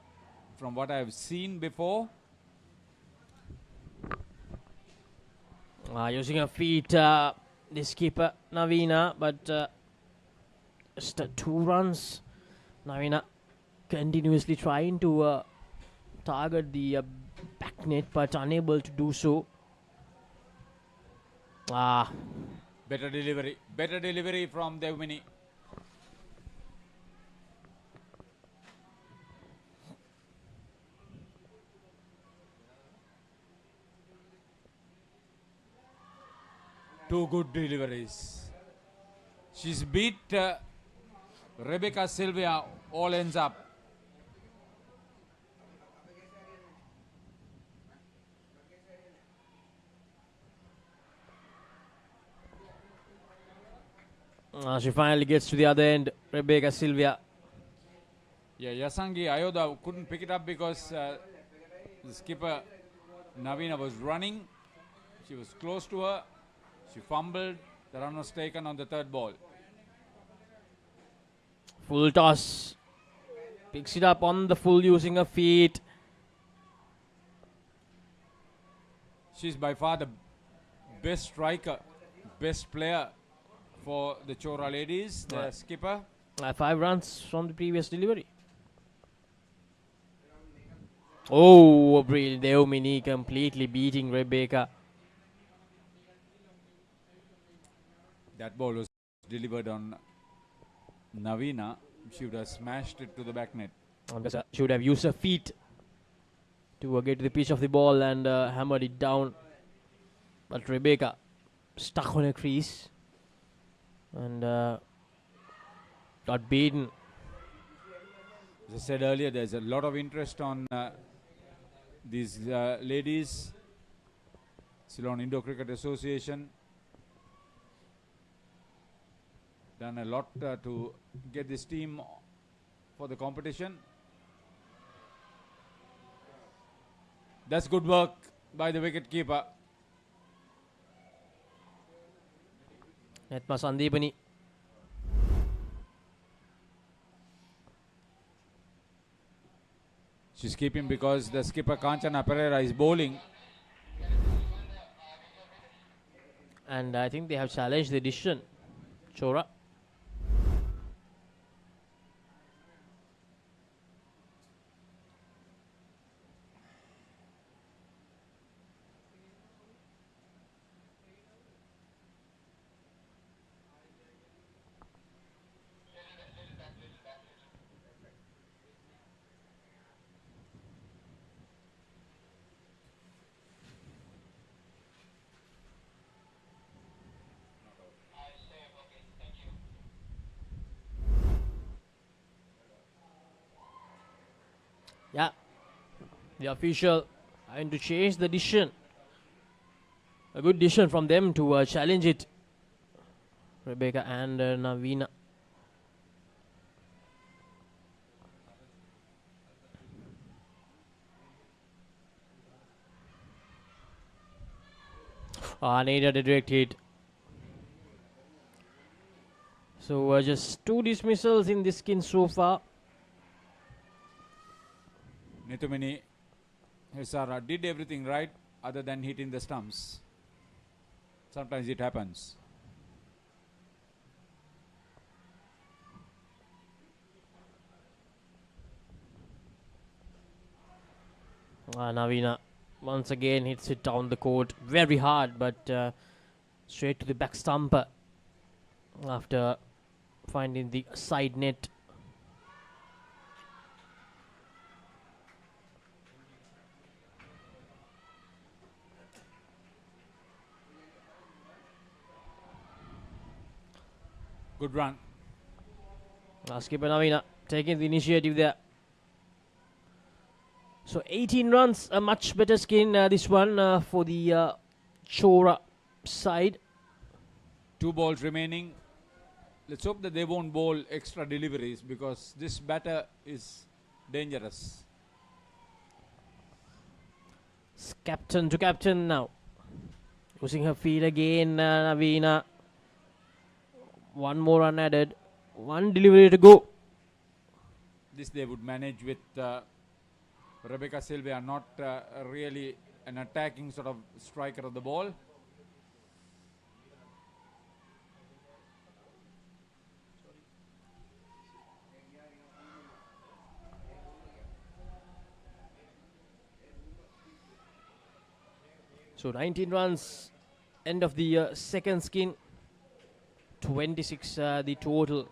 from what I have seen before. Using her feet the skipper Navina, but just 2 runs. Navina continuously trying to target the back net, but unable to do so. Better delivery from Devmini. Two good deliveries. She's beat Rebecca Sylvia, all ends up. She finally gets to the other end, Rebecca Sylvia. Yeah, Yasangi Ayoda couldn't pick it up because the skipper Navina was running. She was close to her. She fumbled. The run was taken on the 3rd ball. Full toss. Picks it up on the full using her feet. She's by far the best striker, best player for the Chora ladies, the skipper. 5 runs from the previous delivery. Oh, brilliant. Devmini completely beating Rebecca. That ball was delivered on Navina. She would have smashed it to the back net. She would have used her feet to get to the pitch of the ball and hammered it down. But Rebecca stuck on a crease and got beaten. As I said earlier, there's a lot of interest on these ladies. Ceylon Indo Cricket Association done a lot to get this team for the competition. That's good work by the wicket keeper. Netma Sandeepani. She's keeping because the skipper Kanchana Pereira is bowling. And I think they have challenged the decision. Chora. Yeah, the official having to change the decision. A good decision from them to challenge it. Rebecca and Navina. Needed a direct hit. So just 2 dismissals in this skin so far. Nitumini Hesara did everything right other than hitting the stumps. Sometimes it happens. Navina once again hits it down the court very hard, but straight to the back stumper after finding the side net. Good run. Skipper Navina taking the initiative there. So 18 runs, a much better skin this one for the Chora side. 2 balls remaining. Let's hope that they won't bowl extra deliveries because this batter is dangerous. It's captain to captain now. Using her feet again, Navina. 1 more run added. 1 delivery to go. This they would manage with Rebecca Sylvia, not really an attacking sort of striker of the ball. So 19 runs, end of the second skin, 26 the total.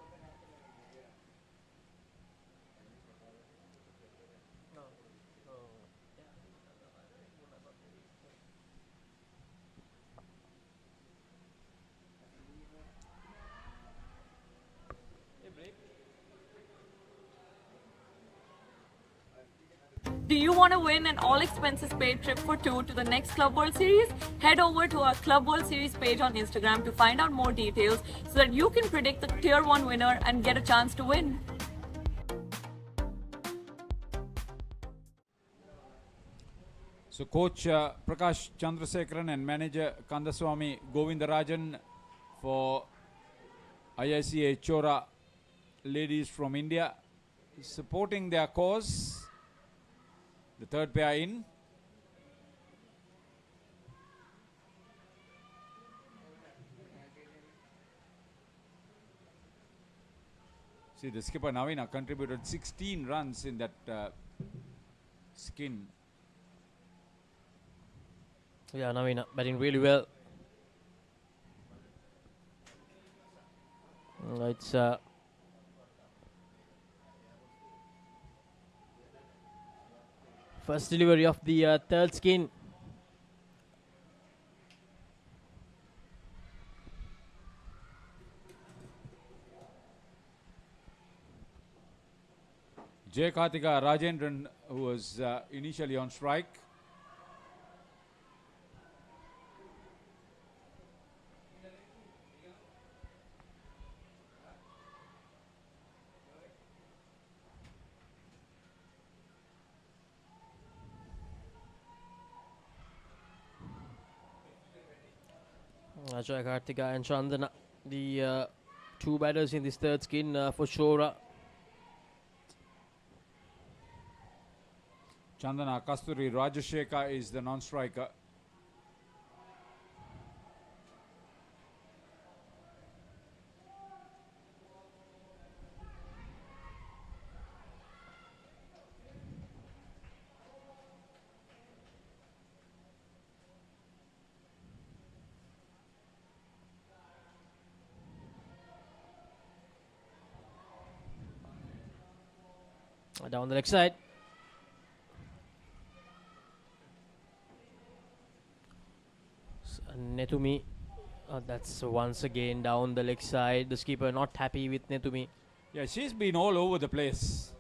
Do you want to win an all expenses paid trip for two to the next Club World Series? Head over to our Club World Series page on Instagram to find out more details so that you can predict the Tier 1 winner and get a chance to win. So coach Prakash Chandrasekharan and manager Kandaswamy Govindarajan for IICA Chora ladies from India supporting their cause. The third pair in. See, the skipper Navina contributed 16 runs in that skin. Yeah, Navina batting really well. It's first delivery of the third skin. Jay Karthika Rajendran, who was initially on strike. Jay Karthika and Chandana, the two batters in this third skin for Shora. Chandana Kasturi Rajashekha is the non-striker. Down the leg side. Netumi, that's once again down the leg side. The skipper not happy with Netumi. Yeah, she's been all over the place.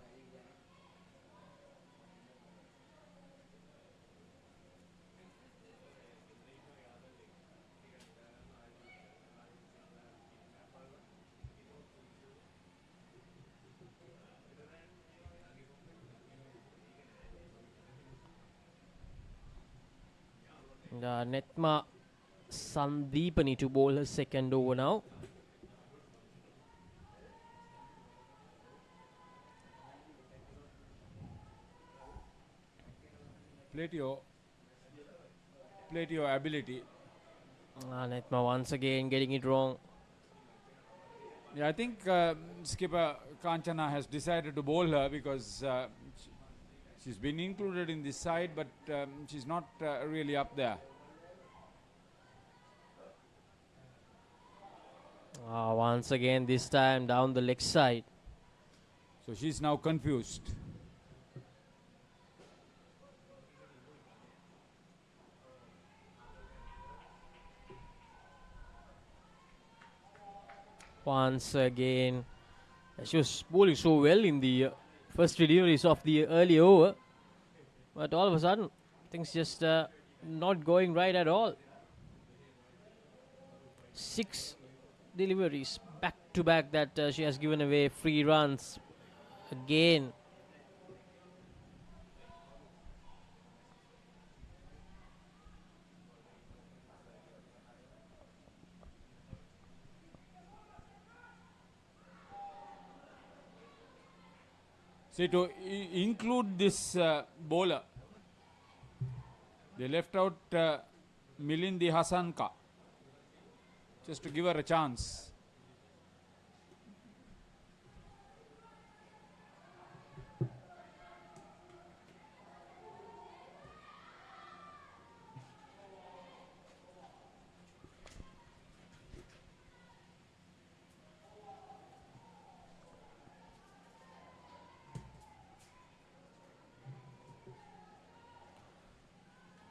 Netma Sandeepani to bowl her second over now. Play to your ability. Netma once again getting it wrong. Yeah, I think skipper Kanchana has decided to bowl her because she's been included in this side, but she's not really up there. Once again, this time down the leg side. So she's now confused. Once again, she was bowling so well in the first deliveries of the early over, but all of a sudden things just not going right at all. 6 deliveries back to back that she has given away free runs again. See, to include this bowler, they left out Milindi Hasanka just to give her a chance.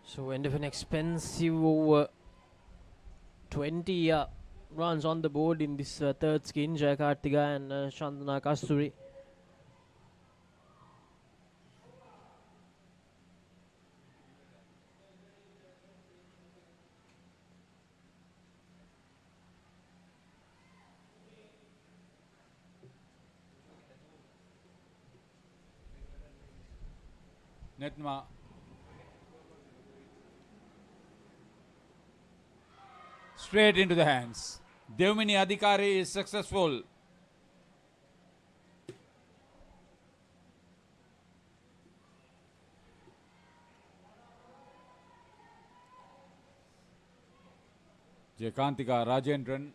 So end of an expensive over 20 runs on the board in this third skin. Jayakarthika and Chandana Kasturi. Netma. Straight into the hands. Devmini Adhikari is successful. Jayakantika Rajendran,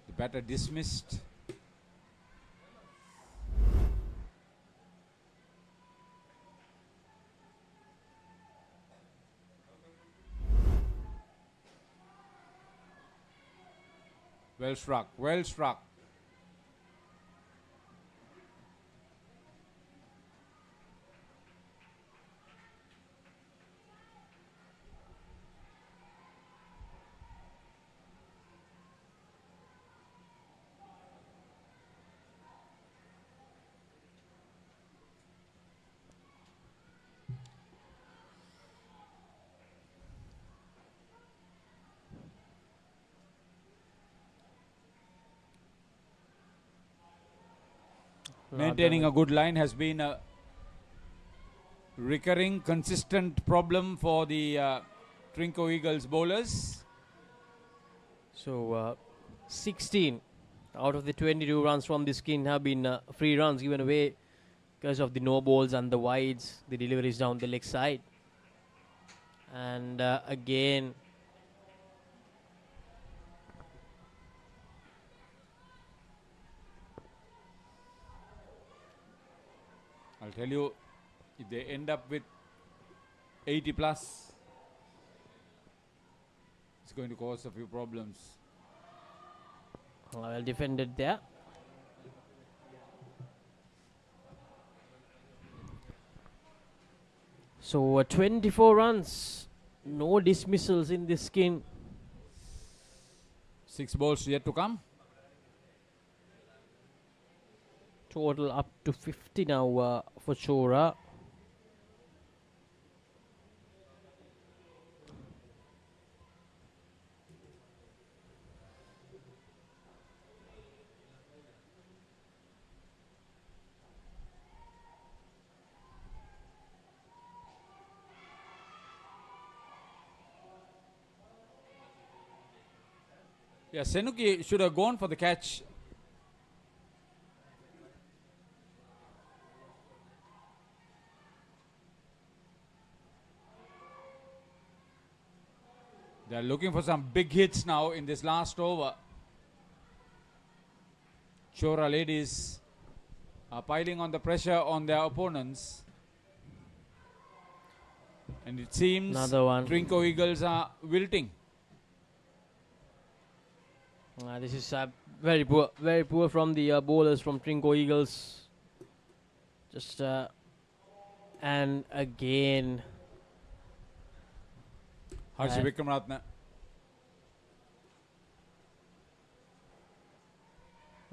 the batter dismissed. Well struck, well struck. Maintaining a good line has been a recurring, consistent problem for the Trinco Eagles bowlers. So 16 out of the 22 runs from the skin have been free runs given away because of the no balls and the wides, the deliveries down the leg side. And again, I'll tell you, if they end up with 80 plus, it's going to cause a few problems. Well defended there. So 24 runs, no dismissals in this skin. 6 balls yet to come. Total up to 50 now for Chora. Yeah, Senuki should have gone for the catch. They're looking for some big hits now in this last over. Chora ladies are piling on the pressure on their opponents. And it seems Another one. Trinco Eagles are wilting. This is very poor from the bowlers from Trinco Eagles. Just and again. Harshi Vikramatne.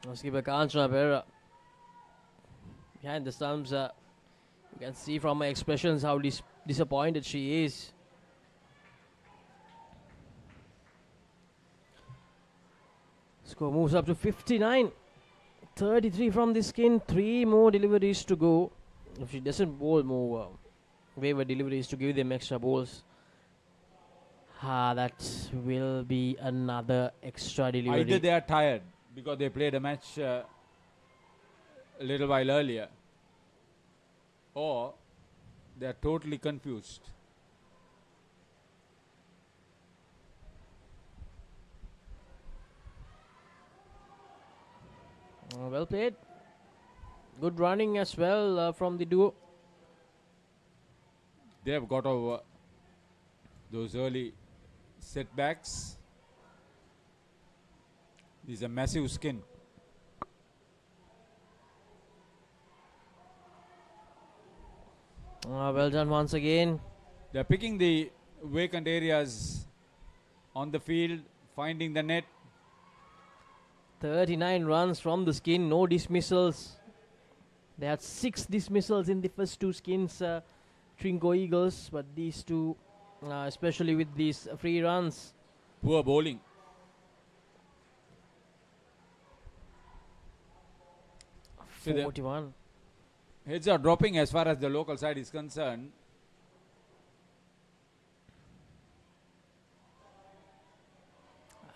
Let's give a Kanchana Pera. Behind the stumps, you can see from her expressions how disappointed she is. Score moves up to 59. 33 from the skin. 3 more deliveries to go. If she doesn't bowl more waiver deliveries to give them extra balls, that will be another extra delivery. Either they are tired because they played a match a little while earlier, or they are totally confused. Well played. Good running as well from the duo. They have got over those early setbacks. These are massive skin. Well done once again. They're picking the vacant areas on the field, finding the net. 39 runs from the skin, no dismissals. They had 6 dismissals in the first 2 skins, Trinco Eagles, but these 2, especially with these free runs. Poor bowling. So 41. Heads are dropping as far as the local side is concerned.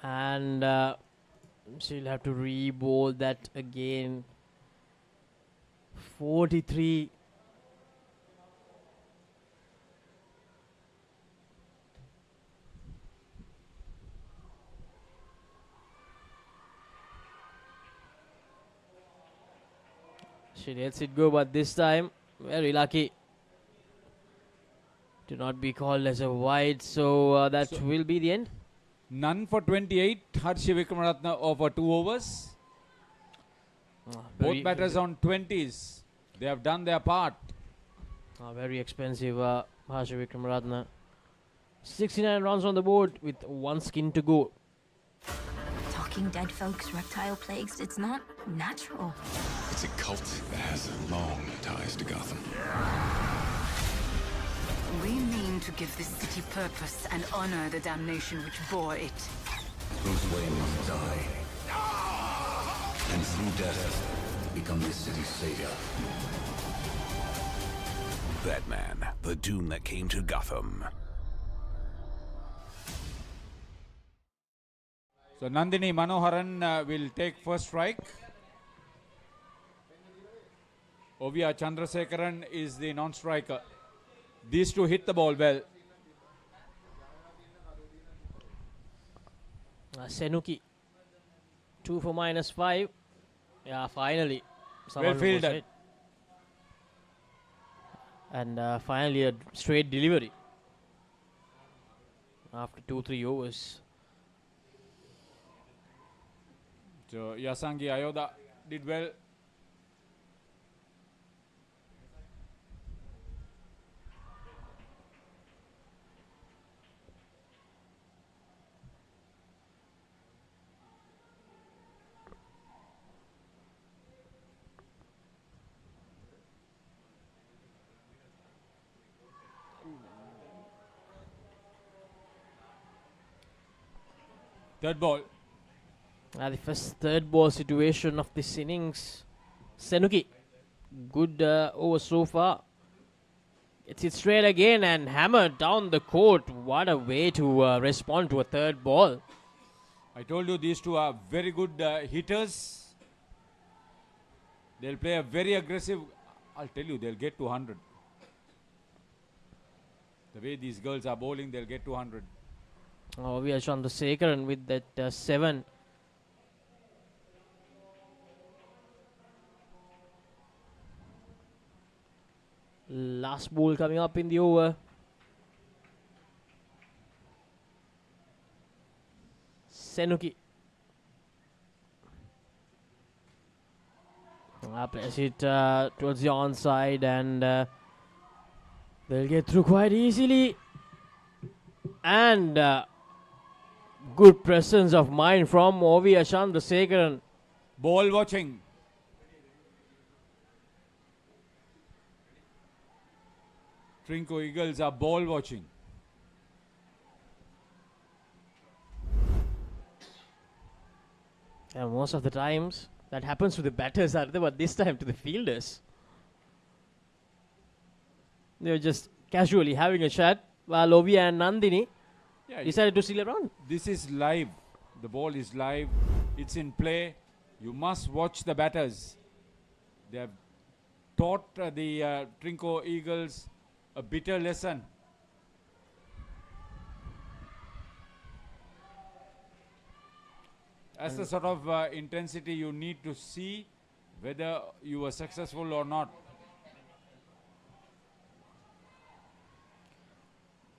And she'll have to re-bowl that again. 43. She lets it go, but this time very lucky to not be called as a wide, so that will be the end. None for 28. Harshi Vikramaratne over 2 overs. Both batters on 20s. They have done their part. Very expensive, Harshi Vikramaratne. 69 runs on the board with 1 skin to go. Talking dead folks, reptile plagues, it's not natural. It's a cult that has long ties to Gotham. We mean to give this city purpose and honor the damnation which bore it. Bruce Wayne must die. And through death, become this city's savior. Batman, the doom that came to Gotham. So Nandini Manoharan will take first strike. Ovia Chandrasekaran is the non-striker. These 2 hit the ball well. Senuki, 2 for -5. Yeah, finally. Well fielded. And finally a straight delivery. After 2-3 overs. So Yasangi Ayoda did well. Third ball. The first third ball situation of this innings. Senuki, good over so far. It's it straight again and hammered down the court. What a way to respond to a third ball. I told you these 2 are very good hitters. They'll play a very aggressive. I'll tell you, they'll get to 100. The way these girls are bowling, they'll get to 100. We are Chandrasekaran with that 7. Last ball coming up in the over. Senuki. Plays it towards the onside and they'll get through quite easily. And good presence of mind from Ovia Chandrasekaran. Ball watching. Trinco Eagles are ball watching. And most of the times that happens to the batters, but this time to the fielders. They were just casually having a chat while Ovia and Nandini decided to seal around. This is live. The ball is live. It's in play. You must watch the batters. They have taught the Trinco Eagles a bitter lesson. That's the sort of intensity you need to see whether you were successful or not.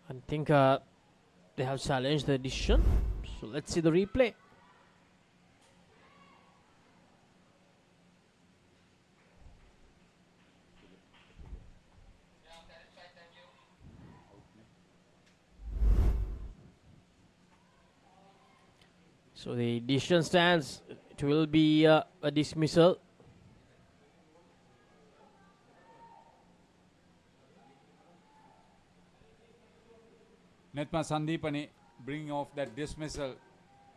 I think they have challenged the decision. So let's see the replay. So the decision stands. It will be a dismissal. Netma Sandeepani bringing off that dismissal.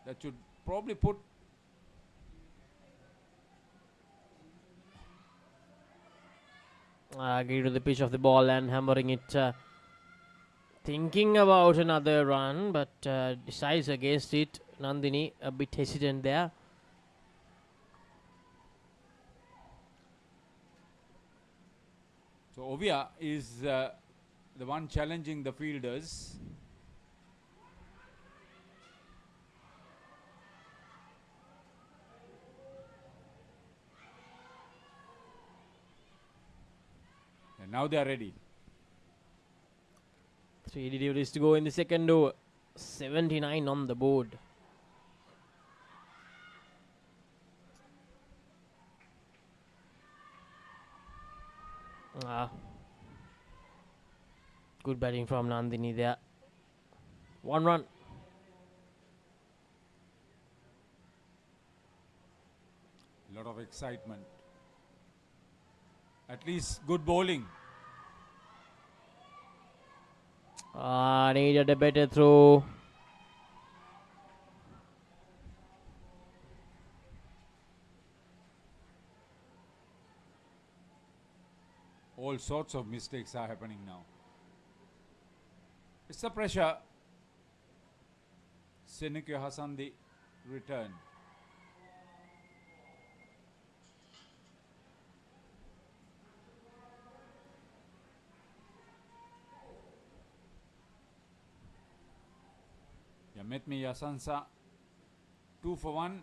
That should probably put Agree to the pitch of the ball and hammering it. Thinking about another run, but decides against it. Nandini a bit hesitant there. So Ovia is the one challenging the fielders. And now they are ready. 3 deliveries to go in the second over. 79 on the board. Good batting from Nandini there. 1 run. A lot of excitement. At least good bowling. Needed a better throw. All sorts of mistakes are happening now. It's the pressure. Senuki Hasandi return. Yametmi Yasansa 2 for 1.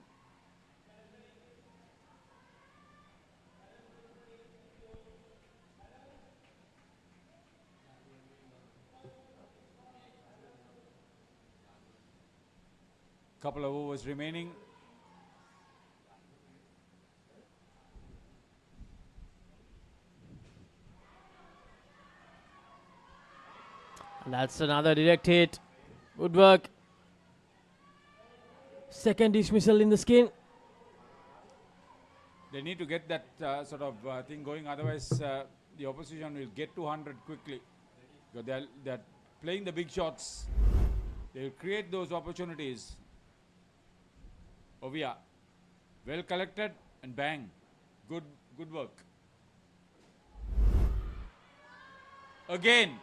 Couple of overs remaining. And that's another direct hit. Good work. Second dismissal in the skin. They need to get that sort of thing going, otherwise the opposition will get to 100 quickly. Because they're playing the big shots. They will create those opportunities. Ovia, well collected and bang. Good work. Again,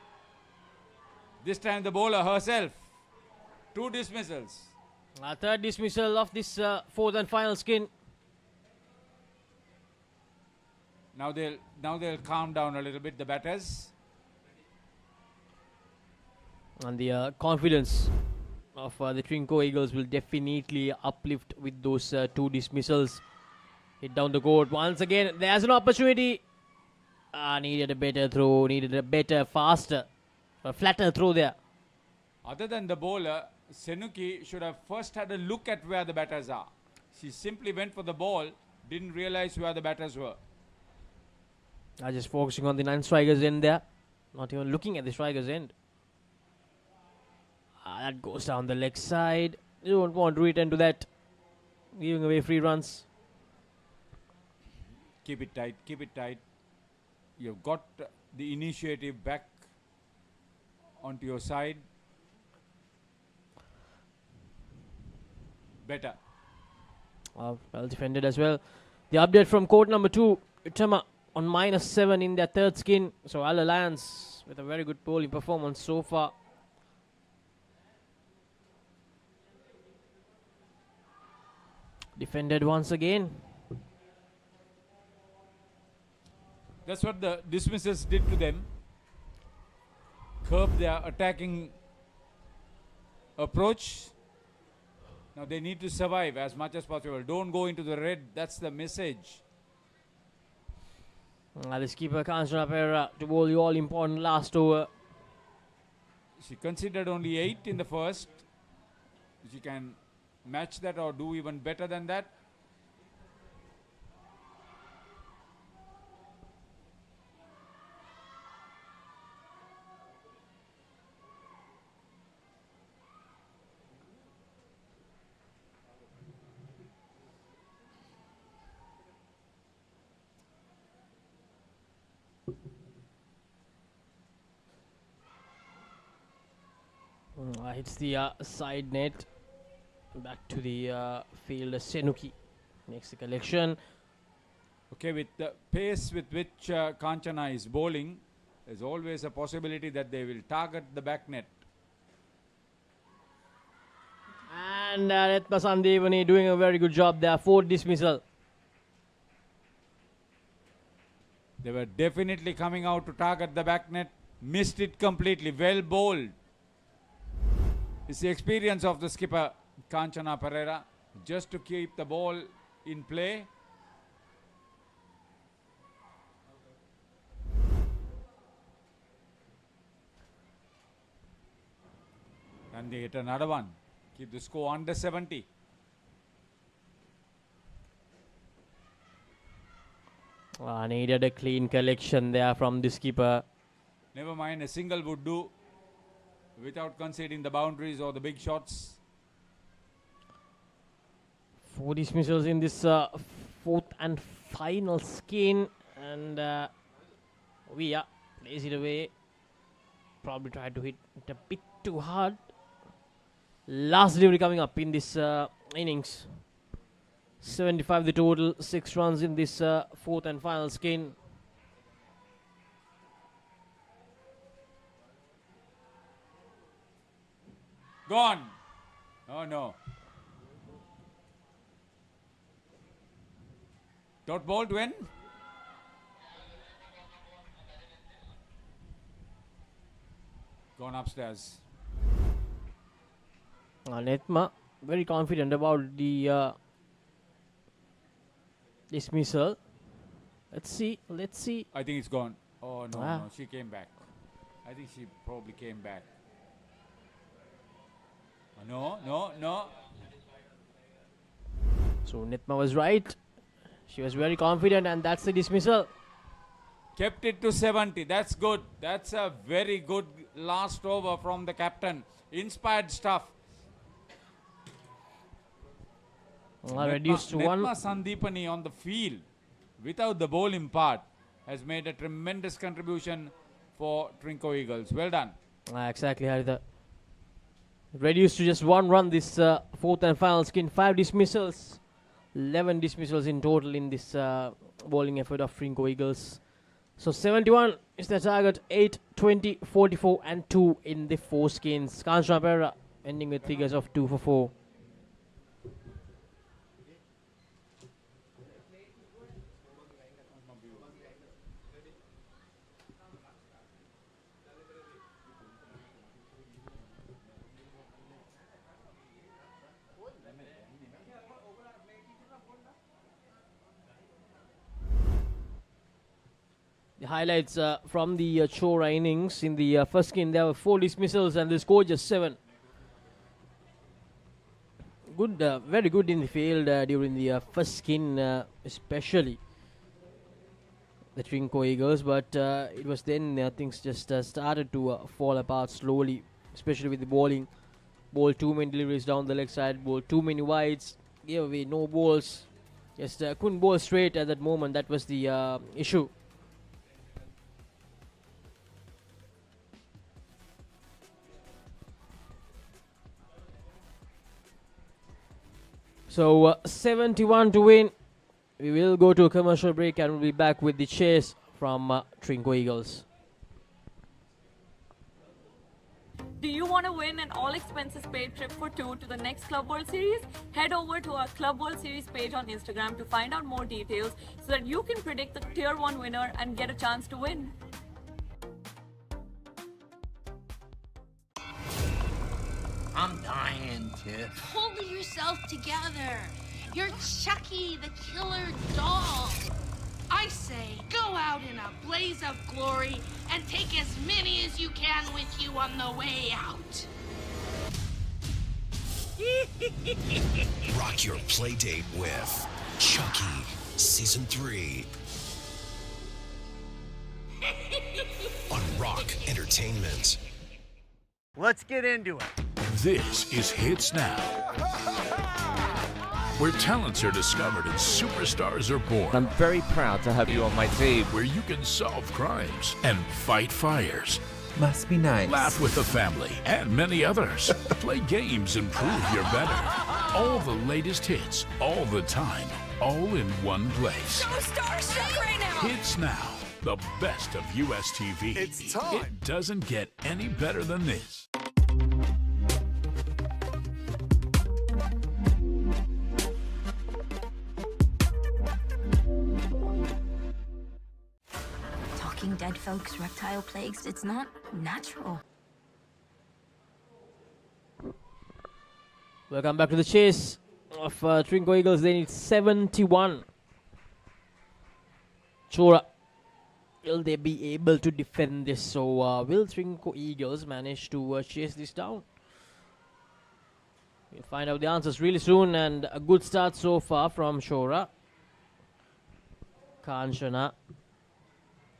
this time the bowler herself. 2 dismissals. Third dismissal of this fourth and final skin. Now they'll calm down a little bit, the batters. And the confidence of the Trinco Eagles will definitely uplift with those 2 dismissals. Hit down the court once again. There's an opportunity. Needed a better throw. Needed a better, faster, flatter throw there. Other than the bowler, Senuki should have first had a look at where the batters are. She simply went for the ball, didn't realize where the batters were. Just focusing on the 9 strikers end there. Not even looking at the strikers end. That goes down the leg side. You don't want to return to that. Giving away free runs. Keep it tight, keep it tight. You've got the initiative back onto your side. Better. Well defended as well. The update from court number 2. Utama on -7 in their third skin. So Al Alliance with a very good bowling performance so far. Defended once again. That's what the dismissals did to them. Curb their attacking approach. Now they need to survive as much as possible. Don't go into the red. That's the message. The skipper ThePapare to bowl the all-important last over. She considered only 8 in the first. She can match that or do even better than that. Hits the side net. Back to the fielder Senuki. Makes the collection. Okay, with the pace with which Kanchana is bowling, there's always a possibility that they will target the back net. And Netma Sandevani doing a very good job there. 4th dismissal. They were definitely coming out to target the back net. Missed it completely. Well bowled. It's the experience of the skipper, Kanchana Pereira, just to keep the ball in play. And they hit another one. Keep the score under 70. Needed a clean collection there from the skipper. Never mind, a single would do without conceding the boundaries or the big shots. 4 dismissals in this 4th and final skin. And we are lazy it away. Probably tried to hit it a bit too hard. Last delivery coming up in this innings. 75 the total, 6 runs in this 4th and final skin. Gone. Oh no. Dot ball to win. Gone upstairs. Netma very confident about the dismissal. Let's see. I think it's gone. Oh no, no, she came back. I think she probably came back. No. So Netma was right. She was very confident, and that's the dismissal. Kept it to 70. That's good. That's a very good last over from the captain. Inspired stuff. Reduced to 1. Netma Sandipani on the field without the bowling part has made a tremendous contribution for Trinco Eagles. Well done. Exactly, Haritha. Reduced to just 1 run this 4th and final skin. 5 dismissals. 11 dismissals in total in this bowling effort of Trinco Eagles. So 71 is the target. 8, 20, 44 and 2 in the 4 skins. Kanchana Pereira ending with figures of 2 for 4. The highlights from the Chora innings. In the first skin, there were 4 dismissals and the score just 7. Good, very good in the field during the first skin, especially the Trinco Eagles. But it was then things just started to fall apart slowly, especially with the bowling. Bowled too many deliveries down the leg side, bowled too many wides, gave away no balls. Just couldn't bowl straight at that moment. That was the issue. So 71 to win. We will go to a commercial break and we'll be back with the chase from Trinco Eagles. Do you want to win an all-expenses paid trip for 2 to the next Club World Series? Head over to our Club World Series page on Instagram to find out more details so that you can predict the Tier 1 winner and get a chance to win. I'm dying, Tiff. Hold yourself together. You're Chucky, the killer doll. I say, go out in a blaze of glory and take as many as you can with you on the way out. Rock your playdate with Chucky Season 3 on Rock Entertainment. Let's get into it. This is Hits Now, where talents are discovered and superstars are born. I'm very proud to have you on my team. Where you can solve crimes and fight fires. Must be nice. Laugh with the family and many others. Play games and prove you're better. All the latest hits, all the time, all in one place. So starstruck right now. Hits Now, the best of US TV. It's time. It doesn't get any better than this. Talking dead folks, reptile plagues, it's not natural. Welcome back to the chase of Trinco Eagles. They need 71. Chora, will they be able to defend this? So will Trinco Eagles manage to chase this down? We'll find out the answers really soon. And a good start so far from Chora. Kanchana,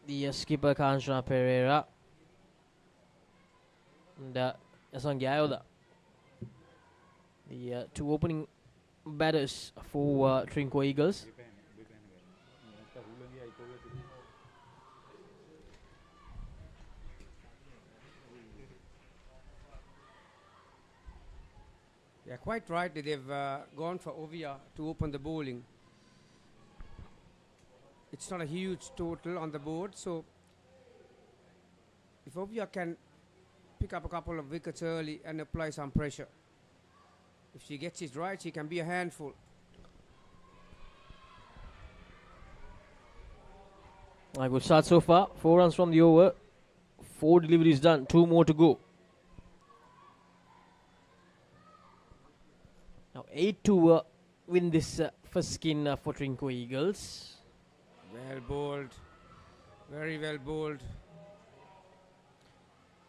the skipper Kanchana Pereira, and Yasangi Ayoda. The two opening batters for Trinco Eagles. Yeah, quite right. They've gone for Ovia to open the bowling. It's not a huge total on the board, so if Ovia can pick up a couple of wickets early and apply some pressure, if she gets it right, she can be a handful. A good start so far. 4 runs from the over. 4 deliveries done. 2 more to go. Now 8 to win this first skin for Trinco Eagles. Well bowled. Very well bowled.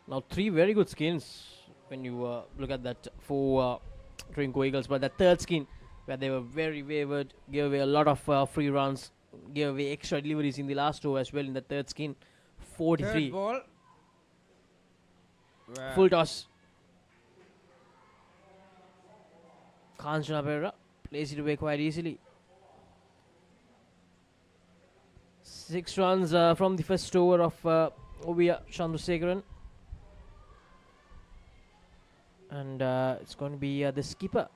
Now 3 very good skins when you look at that for Trinco Eagles. But that third skin where they were very wayward, gave away a lot of free runs, gave away extra deliveries in the last over as well in the third skin. 43. Third ball. Full toss. Kanchana Pereira plays it away quite easily. 6 runs from the first over of Ovia Chandrasekharan. And it's going to be the skipper,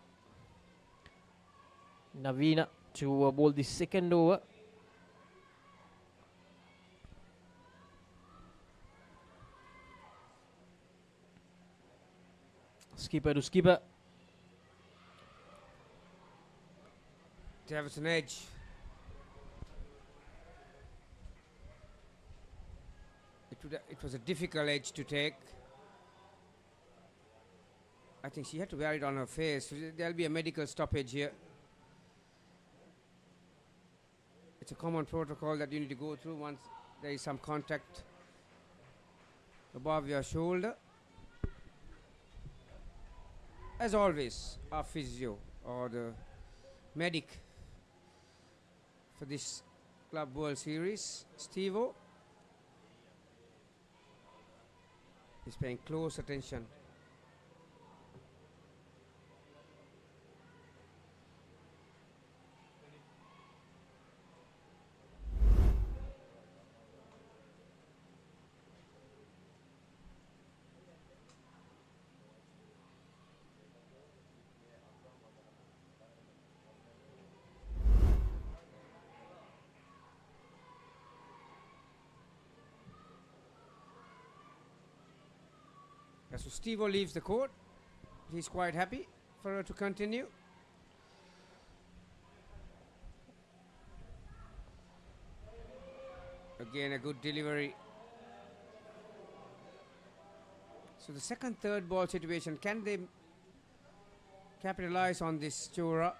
Navina, to bowl the second over. Skipper to skipper. Davidson edge. It was a difficult edge to take. I think she had to wear it on her face. There'll be a medical stoppage here. It's a common protocol that you need to go through once there is some contact above your shoulder. As always, our physio or the medic for this Club World Series, Steve-O, is paying close attention. So Steve-O leaves the court. He's quite happy for her to continue. Again, a good delivery. So the second, third ball situation, can they capitalize on this Chora?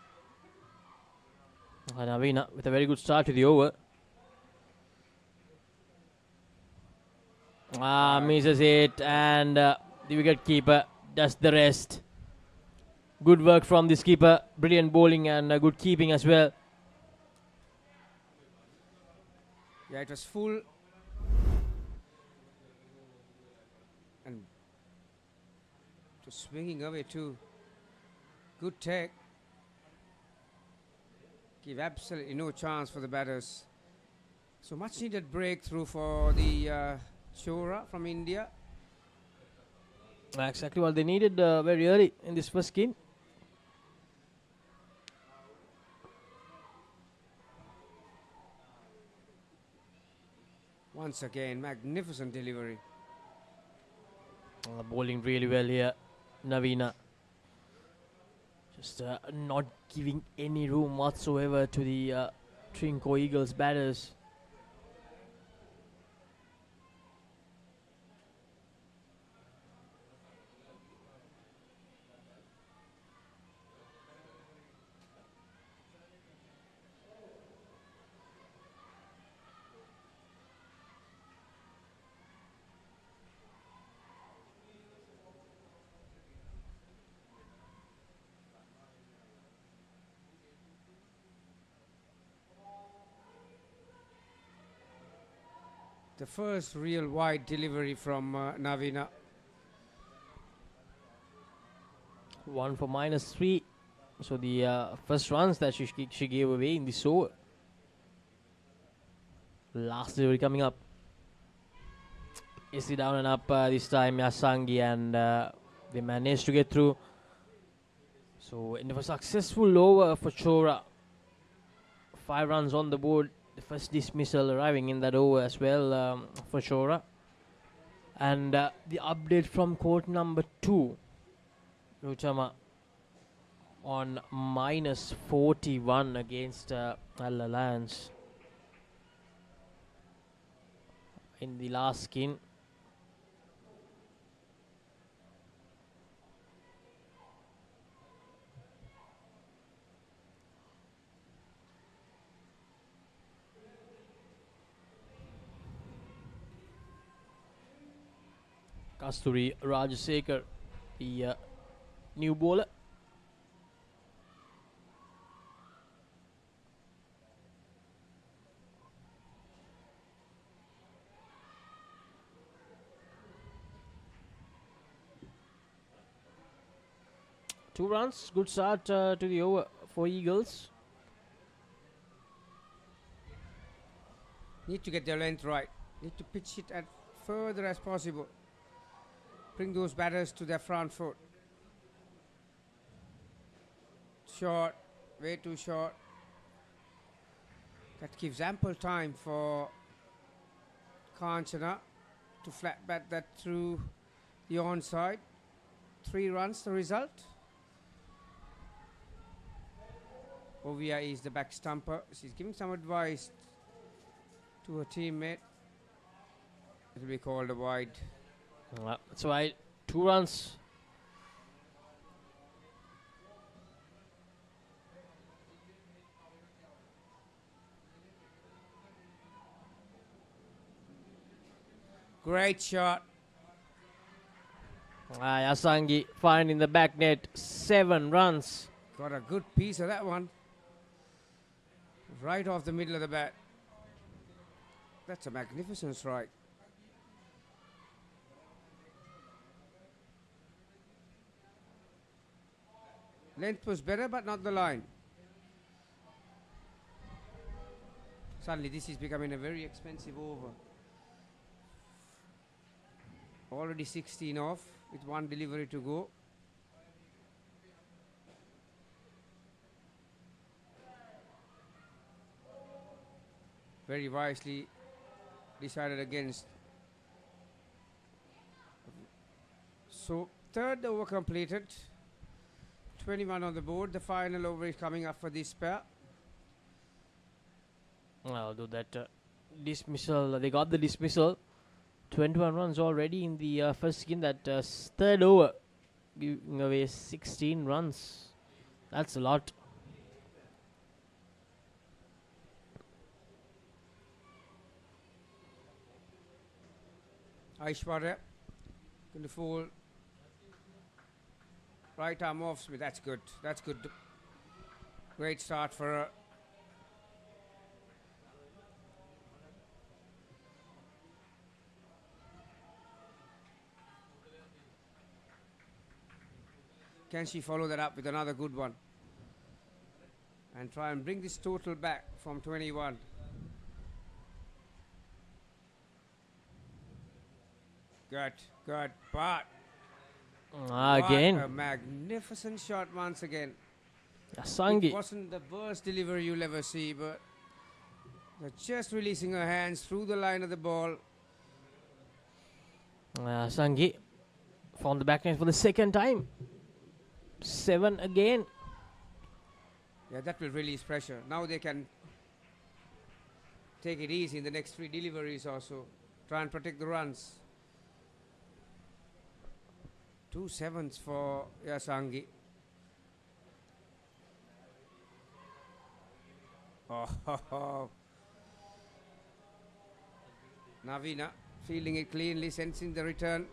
And Navina with a very good start to the over. Misses it, and the wicket keeper does the rest. Good work from the skipper. Brilliant bowling and good keeping as well. Yeah, it was full. And just swinging away too. Good take. Give absolutely no chance for the batters. So much needed breakthrough for the Chora from India. Exactly what they needed very early in this first game. Once again, magnificent delivery. Bowling really well here, Navina. Just not giving any room whatsoever to the Trinco Eagles batters. The first real wide delivery from Navina. 1 for -3. So the first runs that she gave away in this over. Last delivery coming up. Is it down and up this time, Yasangi, and they managed to get through. So end of a successful over for Chora. 5 runs on the board. The first dismissal arriving in that over as well for Chora. And the update from court number 2. Utama on -41 against Al Alliance in the last skin. Kasturi Rajasekhar, the new bowler. Two runs, good start to the over for Eagles. Need to get their length right. Need to pitch it as further as possible. Bring those batters to their front foot. Short, way too short. That gives ample time for Kanchana to flat bat that through the onside. 3 runs the result. Ovia is the back stumper. She's giving some advice to her teammate. It will be called a wide. That's why 2 runs. Great shot. Yasangi finding the back net. 7 runs. Got a good piece of that one. Right off the middle of the bat. That's a magnificent strike. Length was better, but not the line. Suddenly, this is becoming a very expensive over. Already 16 off with 1 delivery to go. Very wisely decided against. So, 3rd over completed. 21 on the board. The final over is coming up for this pair. Although that dismissal, they got the dismissal. 21 runs already in the first skin. That 3rd over, giving away 16 runs. That's a lot. Aishwarya going to fall. Right arm off spin. That's good. That's good. Great start for her. Can she follow that up with another good one? And try and bring this total back from 21. Good, good. But Again. What a magnificent shot once again. Yasangi. It wasn't the burst delivery you'll ever see, but just releasing her hands through the line of the ball. Sangi found the back line for the second time. 7 again. Yeah, that will release pressure. Now they can take it easy in the next 3 deliveries or so. Try and protect the runs. 2 sevens for Yasangi. Oh, Navina fielding it cleanly, sensing the return.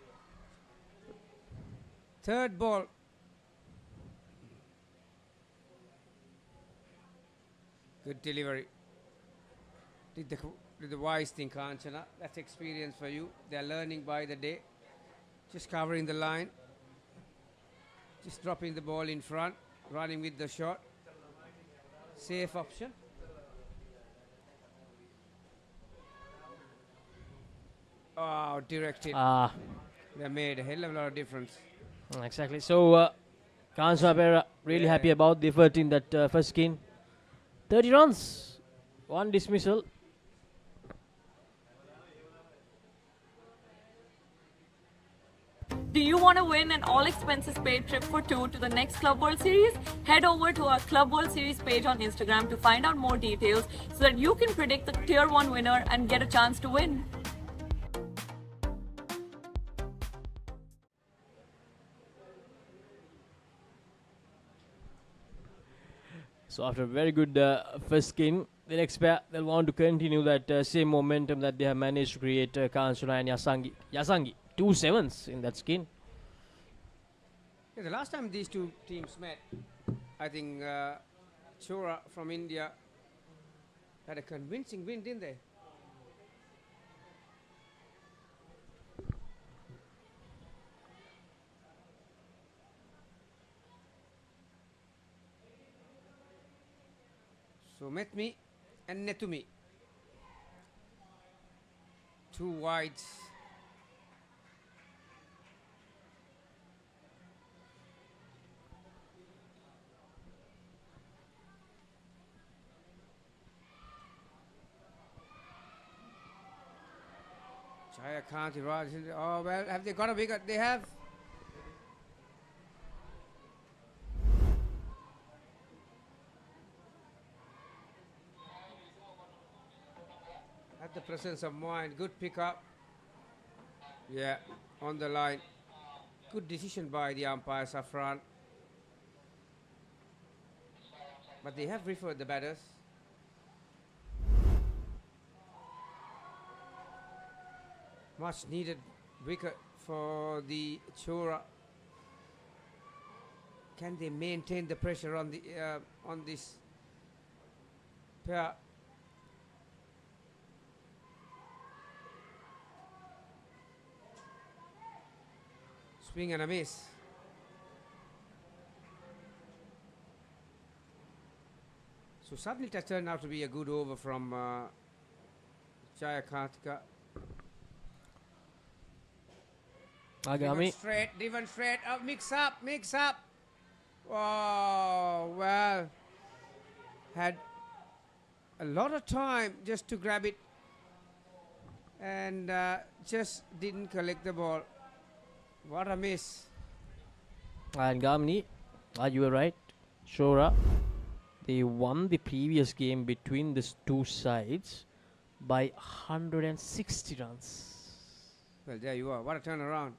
Third ball. Good delivery. Did the wise thing, Kanchana. That's experience for you. They're learning by the day. Just covering the line. Just dropping the ball in front. Running with the shot. Safe option. Oh, directed. They made a hell of a lot of difference. Exactly. So, Kansolapera really happy about the effort in that first game. 30 runs, 1 dismissal. Do you want to win an all expenses paid trip for 2 to the next Club World Series? Head over to our Club World Series page on Instagram to find out more details so that you can predict the Tier 1 winner and get a chance to win. So after a very good first game, the next pair, they'll want to continue that same momentum that they have managed to create, Kansula and Yasangi. Yasangi, 2 sevens in that skin. Yeah, the last time these two teams met, I think Chora from India had a convincing win, didn't they? So Metmi and Netumi. 2 wides. Jaya Kanti Raj. Oh, well, have they got a wicket? They have. Had the presence of mind. Good pickup. Yeah, on the line. Good decision by the umpire, Safran. But they have referred the batters. Much needed wicket for the Chora. Can they maintain the pressure on the on this pair? Swing and a miss. So suddenly it has turned out to be a good over from Jaya Kartika. Agami. Driven straight, mix up. Oh, well. Had a lot of time just to grab it and just didn't collect the ball. What a miss. And Gamni, you were right. Shora, they won the previous game between these two sides by 160 runs. Well, there you are. What a turnaround.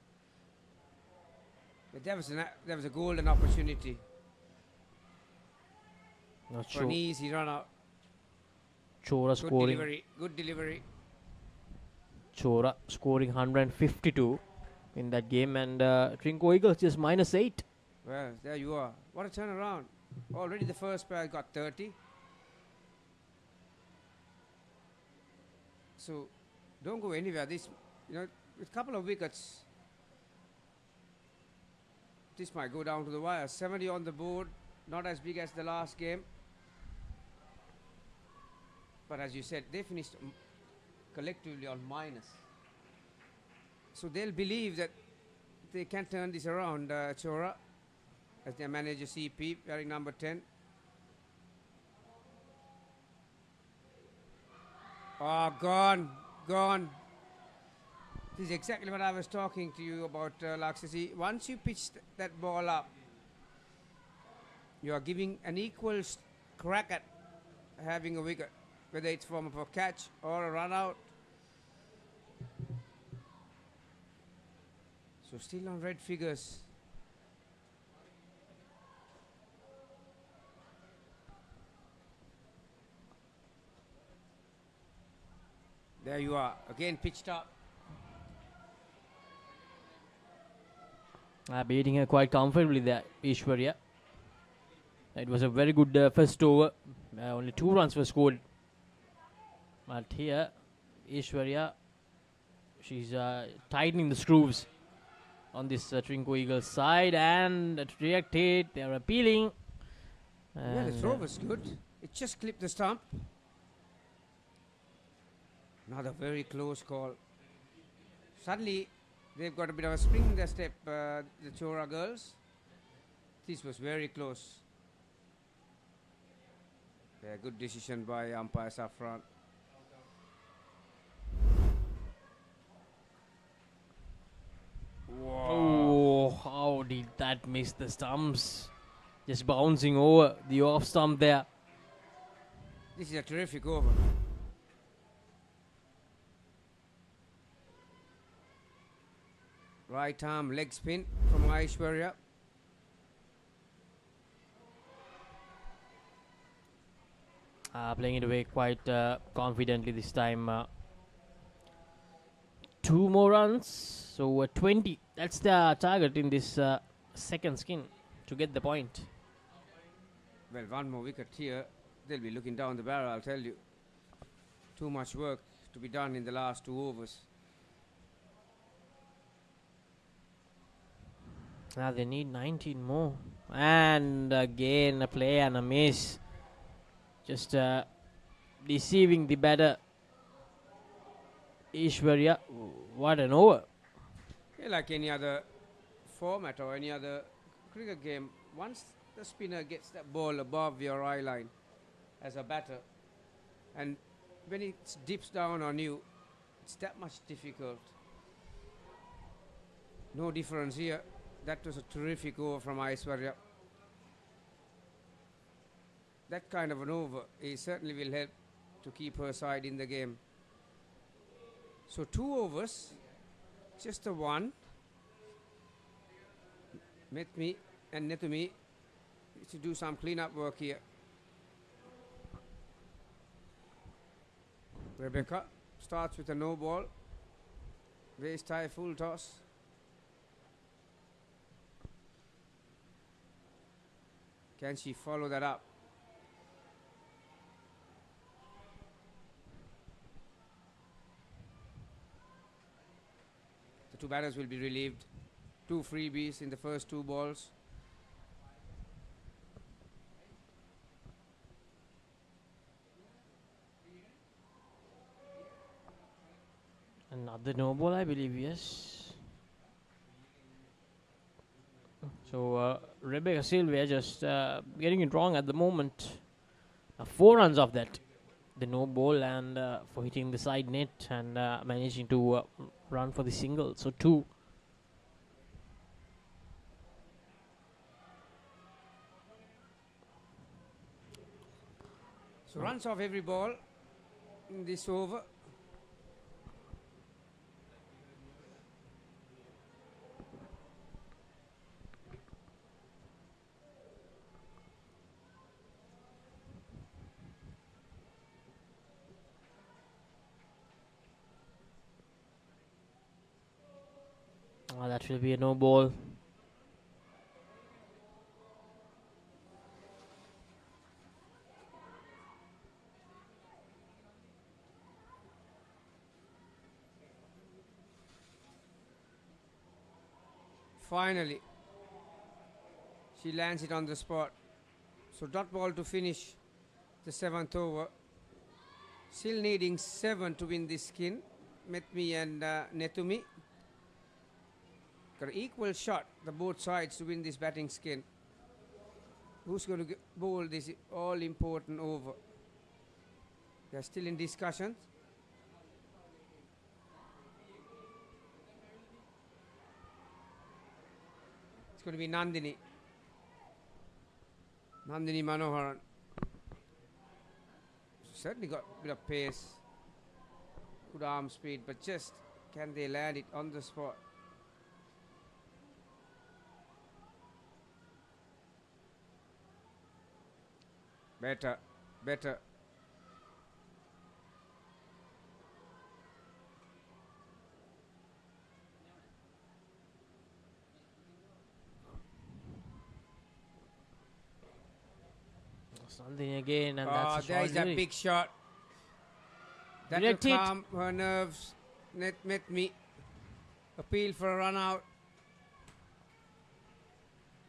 But there was a golden opportunity. Not for an easy run out. Chora scoring. Good delivery. Chora scoring 152 in that game, and Trinco Eagles just -8. Well, there you are. What a turnaround. Already the first pair got 30. So don't go anywhere. This, with a couple of wickets, this might go down to the wire. 70 on the board, not as big as the last game. But as you said, they finished collectively on minus. So they'll believe that they can turn this around, Chora, as their manager CP, wearing number 10. Oh, gone. This is exactly what I was talking to you about, Laksasi. Once you pitch that ball up, you are giving an equal crack at having a wicket, whether it's from a catch or a run out. So still on red figures. There you are, again pitched up. Beating her quite comfortably there, Ishwarya. It was a very good first over. Only 2 runs were scored. But here, Ishwarya, she's tightening the screws on this Trinco Eagles side, and it reacted. They are appealing. Yeah, the throw was good. It just clipped the stump. Another very close call. Suddenly, they've got a bit of a spring in their step, the Chora girls. This was very close. Yeah, good decision by umpire Safran. Wow. Oh, how did that miss the stumps? Just bouncing over the off stump there. This is a terrific over. Right arm leg spin from Aishwarya. Playing it away quite confidently this time. 2 more runs, so 20. That's the target in this second skin to get the point. Well, 1 more wicket here. They'll be looking down the barrel, I'll tell you. Too much work to be done in the last 2 overs. Now they need 19 more. And again a play and a miss. Just deceiving the batter. Ishwarya, what an over. Yeah, like any other format or any other cricket game, once the spinner gets that ball above your eye line as a batter, and when it dips down on you, it's that much difficult. No difference here. That was a terrific over from Aishwarya. That kind of an over, it certainly will help to keep her side in the game. So 2 overs, just a 1. Metmi and Netumi to do some clean-up work here. Rebecca starts with a no ball. Waist high full toss. Can she follow that up? The 2 batters will be relieved. 2 freebies in the first 2 balls. Another no ball, I believe, yes. So Rebecca Sylvia just getting it wrong at the moment. 4 runs off that, the no ball, and for hitting the side net and managing to run for the single. So 2. So runs off every ball in this over. That will be a no ball. Finally, she lands it on the spot. So dot ball to finish the 7th over. Still needing 7 to win this skin. Metmi and Netumi. Got an equal shot, the both sides, to win this batting skin. Who's going to bowl this all-important over? They're still in discussions. It's going to be Nandini. Nandini Manoharan. Certainly got a bit of pace, good arm speed, but just can they land it on the spot? Better. Something again, and that's a there short is that delivery. big shot. That will Direct hit. calm her nerves. Met me. Appeal for a run out.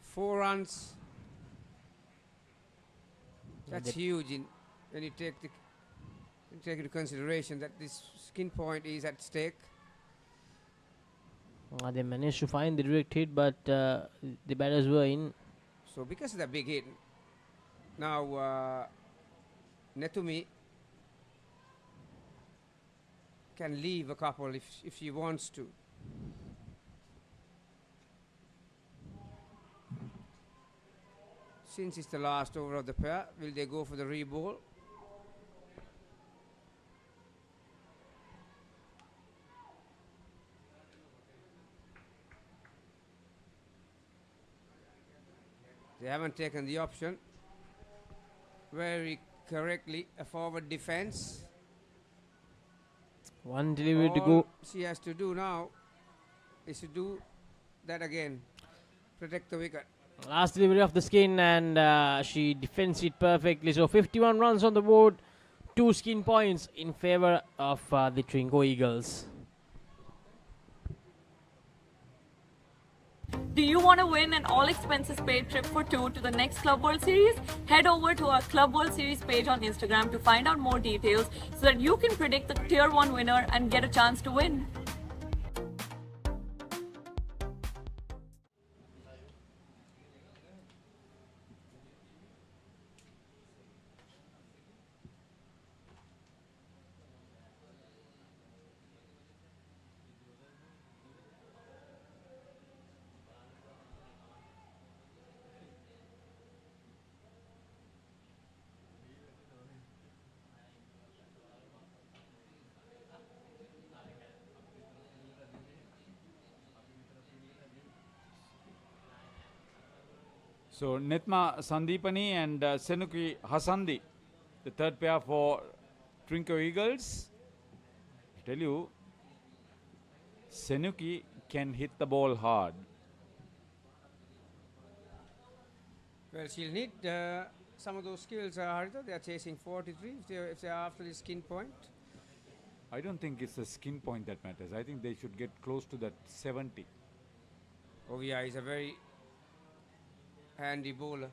4 runs. That's huge when you take into consideration that this skin point is at stake. They managed to find the direct hit, but the batters were in. So because of the big hit, now Netumi can leave a couple if she wants to. Since it's the last over of the pair, will they go for the re-ball? They haven't taken the option. Very correctly, a forward defense. One delivery to All go. she has to do now is to do that again. Protect the wicket. Last delivery of the skin, and she defends it perfectly. So 51 runs on the board, 2 skin points in favor of the Trinco Eagles. Do you want to win an all expenses paid trip for 2 to the next Club World Series? Head over to our Club World Series page on Instagram to find out more details so that you can predict the Tier 1 winner and get a chance to win. So Netma Sandipani and Senuki Hasandi, the third pair for Trinco Eagles. I tell you, Senuki can hit the ball hard. Well, she'll need some of those skills, Harita. They are chasing 43 if they are after the skin point. I don't think it's the skin point that matters. I think they should get close to that 70. Oh yeah, he's a very handy bowler.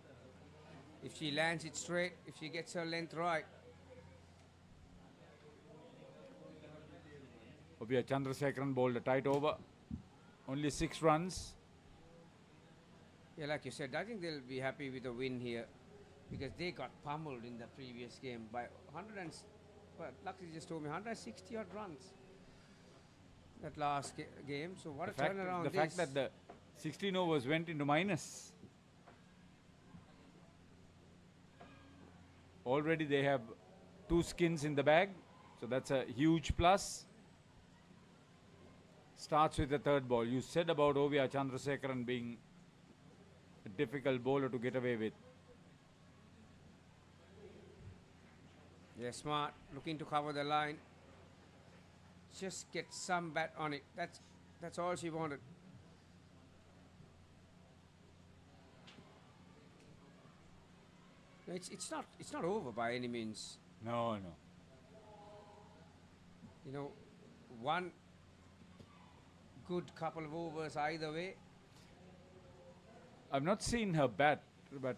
If she lands it straight, if she gets her length right. Obia Chandrasekaran bowled a tight over. Only 6 runs. Yeah, like you said, I think they'll be happy with a win here because they got pummeled in the previous game by 100 and, well, luckily just told me 160 odd runs that last game. So what a turnaround! The fact that the 16 overs went into minus. Already they have 2 skins in the bag, so that's a huge plus. Starts with the third ball. You said about Ovia Chandrasekaran being a difficult bowler to get away with. They're smart, looking to cover the line. Just get some bat on it. That's all she wanted. It's not over by any means. No. You know, one good couple of overs either way. I've not seen her bat, but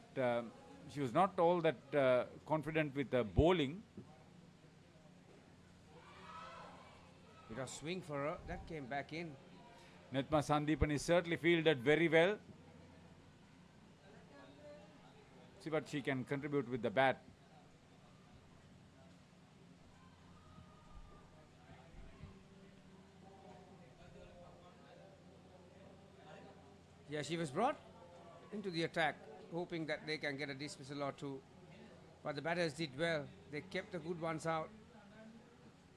she was not all that confident with the bowling. It was swing for her. That came back in. Netma Sandeepan is certainly fielded very well. See what she can contribute with the bat. Yeah, she was brought into the attack, hoping that they can get a dismissal or two. But the batters did well. They kept the good ones out,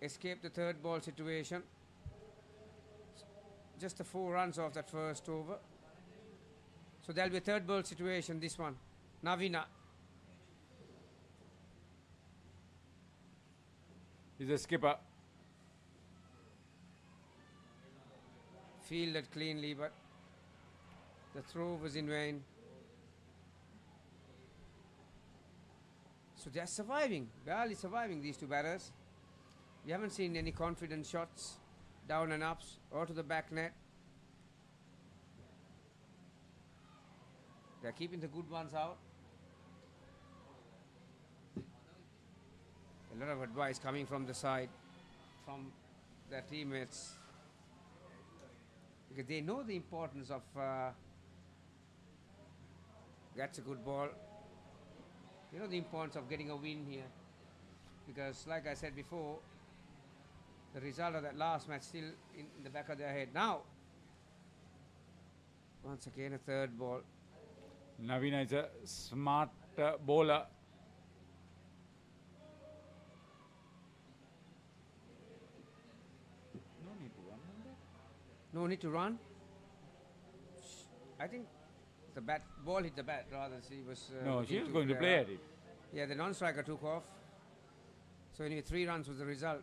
escaped the third ball situation. Just the 4 runs off that first over. So there'll be a third ball situation, this one. Navina. He's a skipper. Fielded cleanly, but the throw was in vain. So they're surviving, barely surviving, these two batters. We haven't seen any confident shots, down and ups, or to the back net. They're keeping the good ones out. A lot of advice coming from the side, from their teammates, because they know the importance of that's a good ball. You know the importance of getting a win here, because like I said before, the result of that last match still in the back of their head. Now, once again a third ball. Navina is a smart bowler. No need to run. I think the ball hit the bat rather. She was. No, she was going to play at it. Yeah, the non-striker took off. So anyway, 3 runs was the result.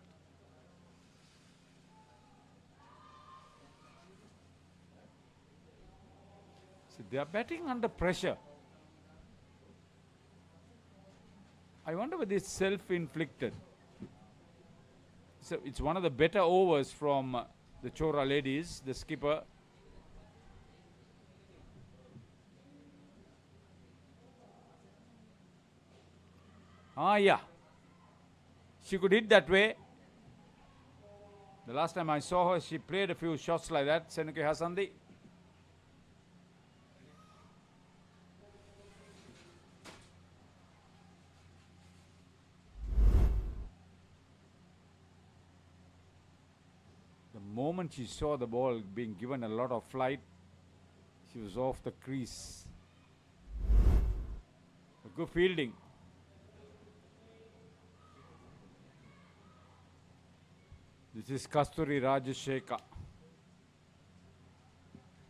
So they are batting under pressure. I wonder whether it's self-inflicted. So it's one of the better overs from the Chora ladies, the skipper. Ah, yeah. She could hit that way. The last time I saw her, she played a few shots like that, Senuke Hasandi. The moment she saw the ball being given a lot of flight, she was off the crease. A good fielding. This is Kasturi Rajashekha.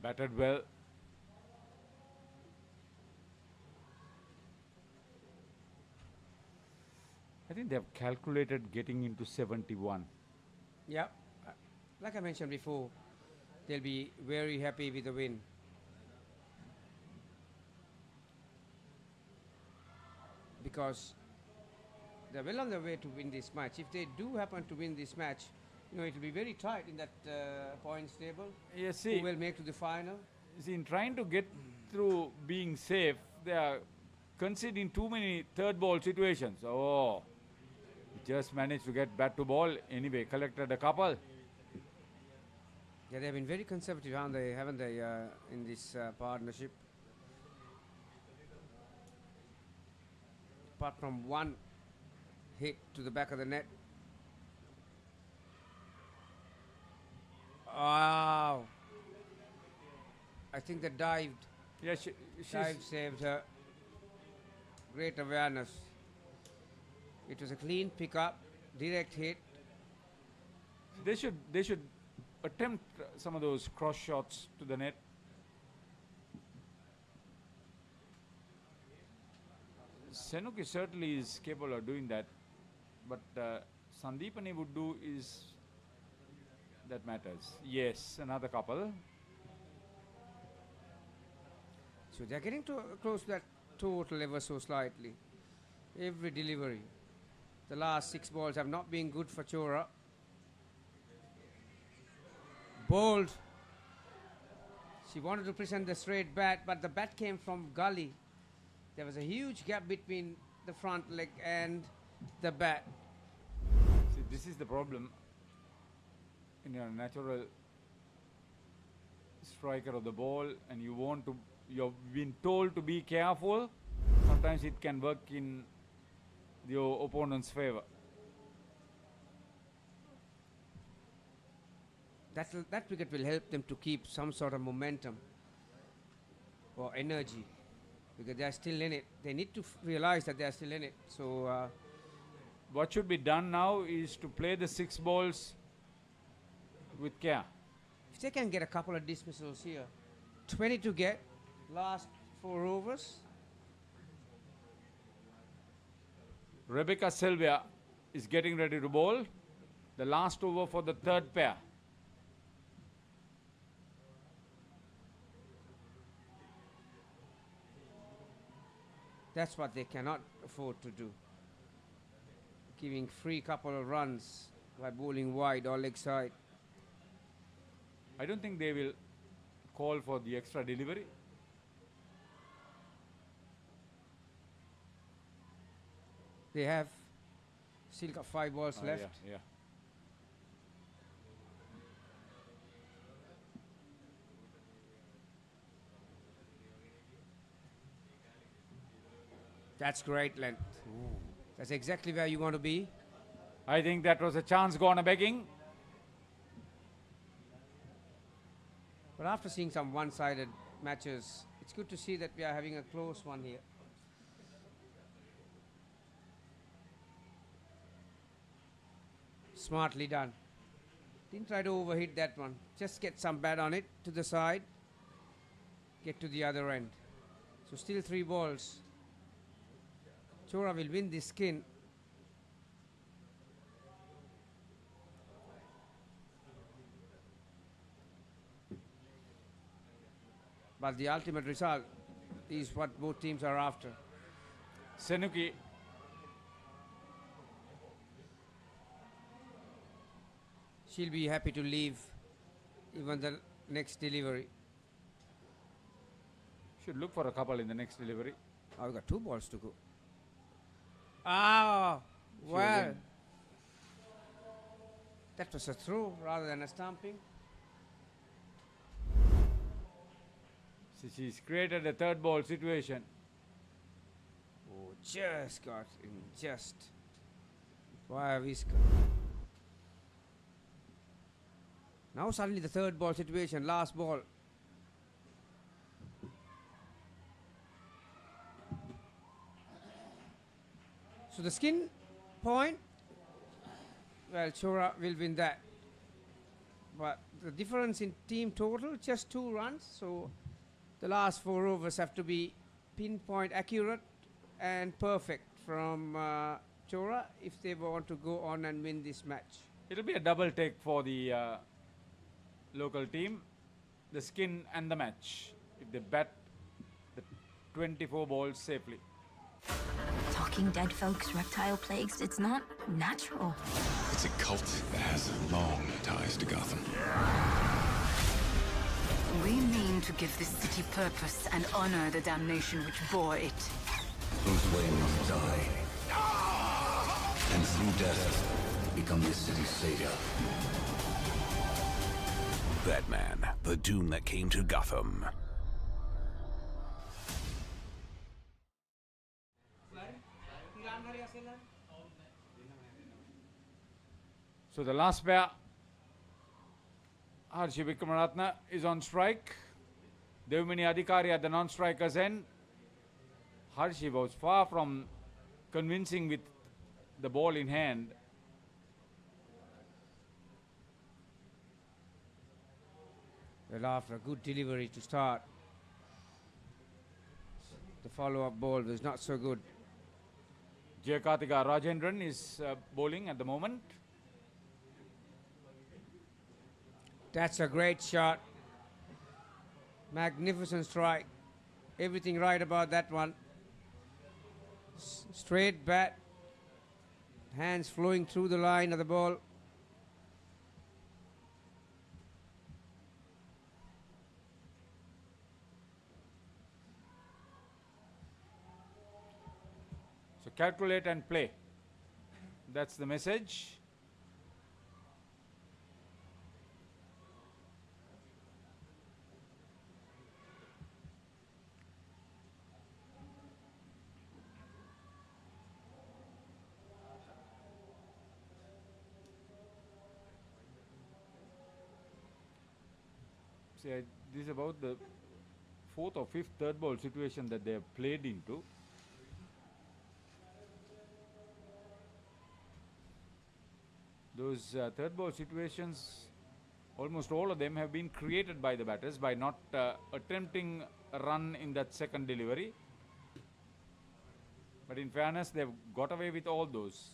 Batted well. I think they have calculated getting into 71. Yeah. Like I mentioned before, they'll be very happy with the win. Because they're well on their way to win this match. If they do happen to win this match, you know, it will be very tight in that points table. Yes, see, who will make to the final? See, in trying to get through being safe, they are conceding too many third ball situations. Oh, just managed to get bat to ball. Anyway, collected a couple. Yeah, they've been very conservative, haven't they, in this partnership? Apart from one hit to the back of the net. Wow. I think they dived. Yeah, dive saved her. Great awareness. It was a clean pickup, direct hit. They should attempt some of those cross shots to the net. Senuke certainly is capable of doing that, but Sandeepani would do is that matters. Yes, another couple. So they're getting close to that total ever so slightly. Every delivery. The last 6 balls have not been good for Chora. Bold. She wanted to present the straight bat, but the bat came from gully. There was a huge gap between the front leg and the bat. See, this is the problem in your natural striker of the ball and you've been told to be careful, sometimes it can work in your opponent's favor. That wicket will help them to keep some sort of momentum or energy, because they are still in it. They need to realize that they are still in it. So what should be done now is to play the 6 balls with care. If they can get a couple of dismissals here, 20 to get, last 4 overs. Rebecca Sylvia is getting ready to bowl. The last over for the 3rd pair. That's what they cannot afford to do. Giving free couple of runs by bowling wide or leg side. I don't think they will call for the extra delivery. They have still got 5 balls left. Yeah. That's great length. That's exactly where you want to be. I think that was a chance gone a begging. But after seeing some one-sided matches, it's good to see that we are having a close one here. Smartly done. Didn't try to overhit that one. Just get some bat on it to the side. Get to the other end. So still 3 balls. Chora will win this skin. But the ultimate result is what both teams are after. Senuki. She'll be happy to leave even the next delivery. Should look for a couple in the next delivery. Oh, we've got 2 balls to go. Ah, well. That was a throw rather than a stumping. So she's created a 3rd ball situation. Oh, just got in, just. W.I.C.F. Now suddenly the 3rd ball situation, last ball. So the skin point, well, Chora will win that. But the difference in team total, just 2 runs. So the last 4 overs have to be pinpoint accurate and perfect from Chora if they want to go on and win this match. It'll be a double take for the local team, the skin and the match, if they bat the 24 balls safely. Talking dead folks, reptile plagues, it's not natural. It's a cult that has long ties to Gotham. We mean to give this city purpose and honor the damnation which bore it. Bruce Wayne must die. And through death, become this city's savior. Batman, the doom that came to Gotham. So the last pair, Harshi Vikramaratne is on strike. Devmini Adhikari at the non-striker's end. Harshi was far from convincing with the ball in hand. Well, after a good delivery to start, the follow-up ball was not so good. Jayakatika Rajendran is bowling at the moment. That's a great shot. Magnificent strike. Everything right about that one. Straight bat. Hands flowing through the line of the ball. So calculate and play. That's the message. See, this is about the fourth or fifth third ball situation that they have played into. Those third ball situations, almost all of them have been created by the batters by not attempting a run in that second delivery. But in fairness, they've got away with all those.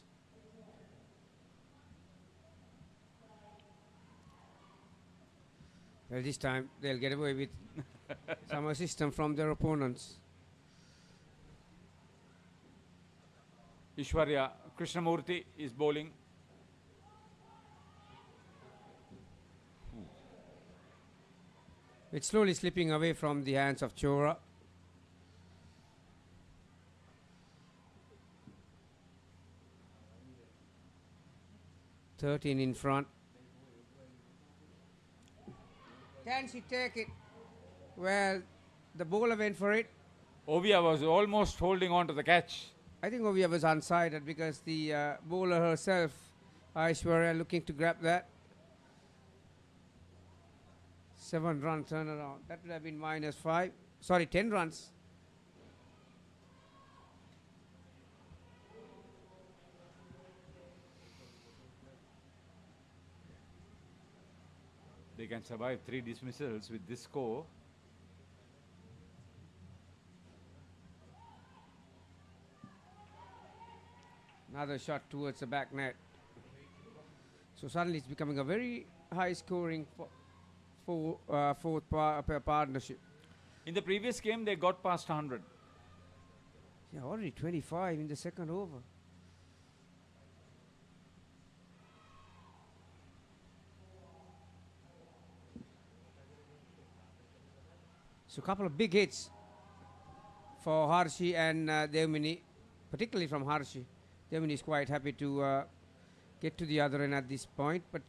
Well, this time they'll get away with some assistance from their opponents. Ishwarya Krishnamurthy is bowling. It's slowly slipping away from the hands of Chora. "13 in front. Can she take it? Well, the bowler went for it. Ovia was almost holding on to the catch. I think Ovia was unsided because the bowler herself, Aishwarya, looking to grab that. 7-run turnaround. That would have been -5. Sorry, 10 runs. They can survive 3 dismissals with this score. Another shot towards the back net. So suddenly it's becoming a very high scoring fourth partnership. In the previous game, they got past 100. Yeah, already 25 in the second over. So a couple of big hits for Harshi and Devmini, particularly from Harshi. Devmini is quite happy to get to the other end at this point, but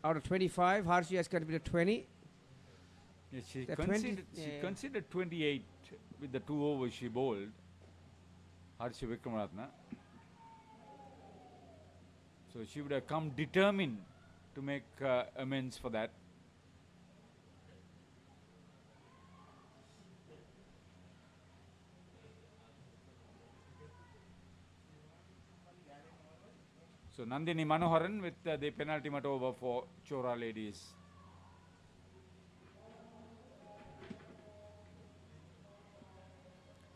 out of 25, Harshi has contributed 20. Yes, she The conceded, 20 she yeah. conceded 28 with the 2 overs she bowled. Harshi Vikramaratne. So she would have come determined to make amends for that. So Nandini Manoharan with the penultimate over for Chora ladies.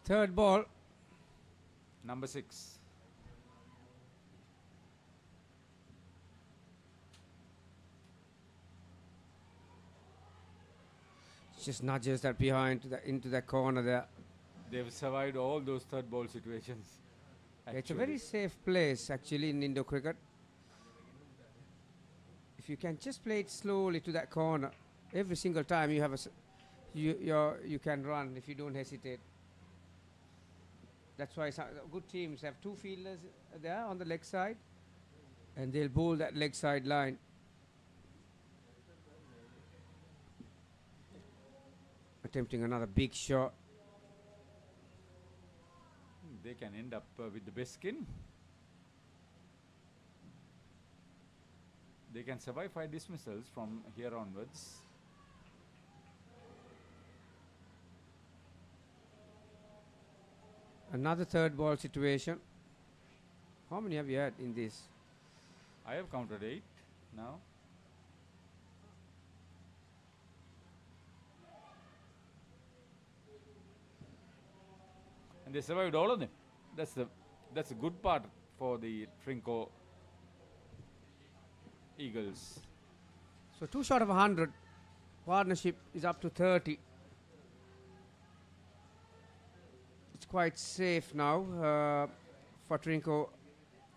Third ball. Number 6. Just nudges that behind into that corner there. They've survived all those third ball situations. It's a very safe place actually in Indo cricket. If you can just play it slowly to that corner, every single time you have you can run if you don't hesitate. That's why some good teams have 2 fielders there on the leg side, and they'll bowl that leg side line. Attempting another big shot. They can end up with the best skin. They can survive 5 dismissals from here onwards. Another third ball situation. How many have you had in this? I have counted 8 now. And they survived all of them. That's the good part for the Trinco Eagles. So 2 short of 100. Partnership is up to 30. It's quite safe now for Trinco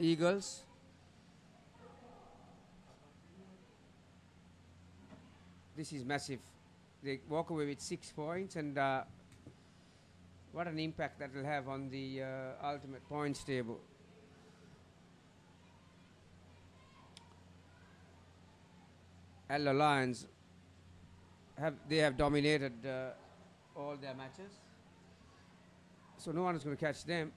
Eagles. This is massive. They walk away with 6 points, and what an impact that will have on the ultimate points table. Allo Lions have dominated all their matches, so no one is going to catch them,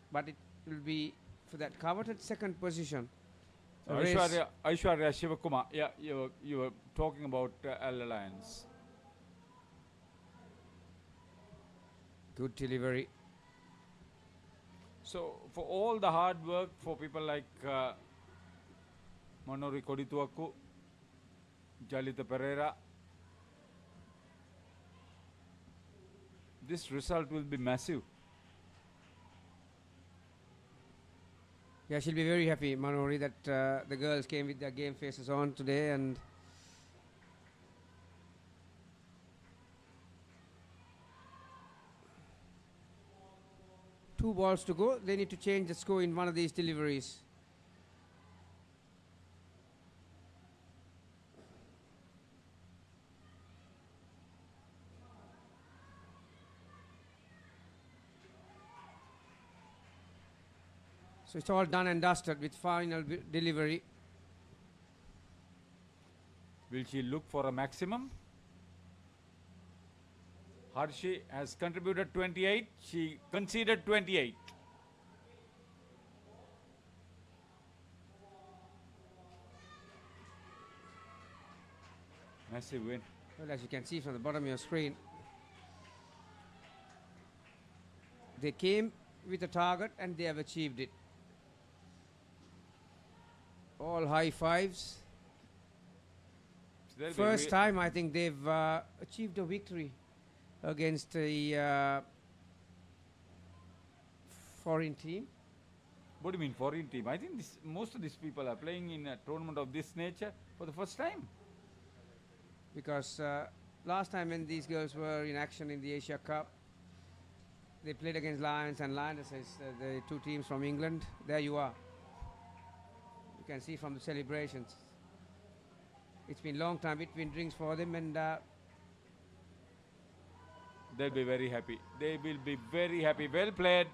but it will be for that coveted second position Aishwarya Shivakumar, yeah, you were talking about Alliance. Good delivery. So for all the hard work for people like Manori Kodituaku, Jalita Pereira, this result will be massive. Yeah, she'll be very happy, Manori, that the girls came with their game faces on today, and two balls to go. They need to change the score in one of these deliveries. So it's all done and dusted with final delivery. Will she look for a maximum? Harshi has contributed 28. She conceded 28. Massive win. Well, as you can see from the bottom of your screen, they came with a target and they have achieved it. All high fives. So First time I think they've achieved a victory against a foreign team. What do you mean foreign team? I think most of these people are playing in a tournament of this nature for the first time. Because last time when these girls were in action in the Asia Cup, they played against Lions and Lionesses, the two teams from England. There you are. You can see from the celebrations. It's been a long time between drinks for them, and they'll be very happy. They will be very happy. Well played.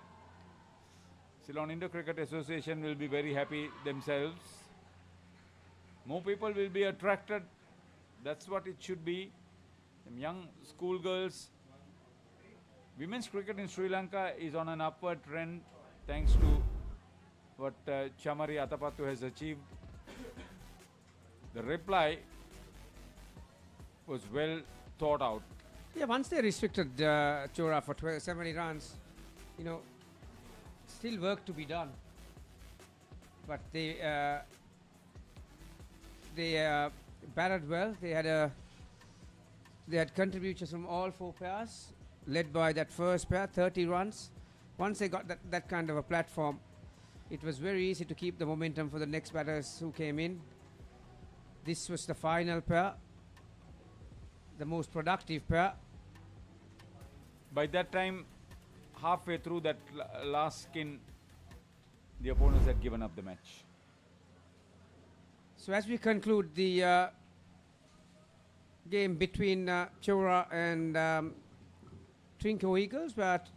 Ceylon Indo Cricket Association will be very happy themselves. More people will be attracted. That's what it should be. Some young schoolgirls. Women's cricket in Sri Lanka is on an upward trend thanks to what Chamari Atapattu has achieved. The reply was well thought out. yeah, once they restricted Chora for 70 runs, you know, still work to be done. But they batted well. They had contributions from all four pairs, led by that first pair, 30 runs. Once they got that kind of a platform, it was very easy to keep the momentum for the next batters who came in. This was the final pair, the most productive pair. By that time, halfway through that last skin, the opponents had given up the match. So as we conclude the game between Chora and Trinco Eagles, but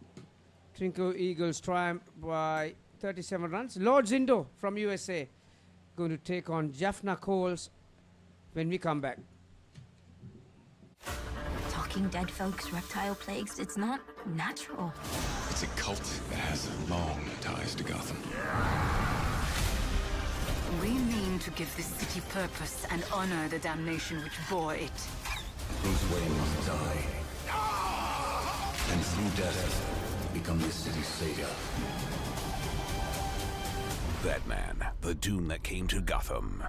Trinco Eagles triumphed by 37 runs. Lord Zindo from USA going to take on Jaffna Coles when we come back. Talking dead folks, reptile plagues, it's not natural. It's a cult that has long ties to Gotham. We mean to give this city purpose and honor the damnation which bore it. Bruce Wayne must die. And through death, become this city's savior. Batman, the doom that came to Gotham.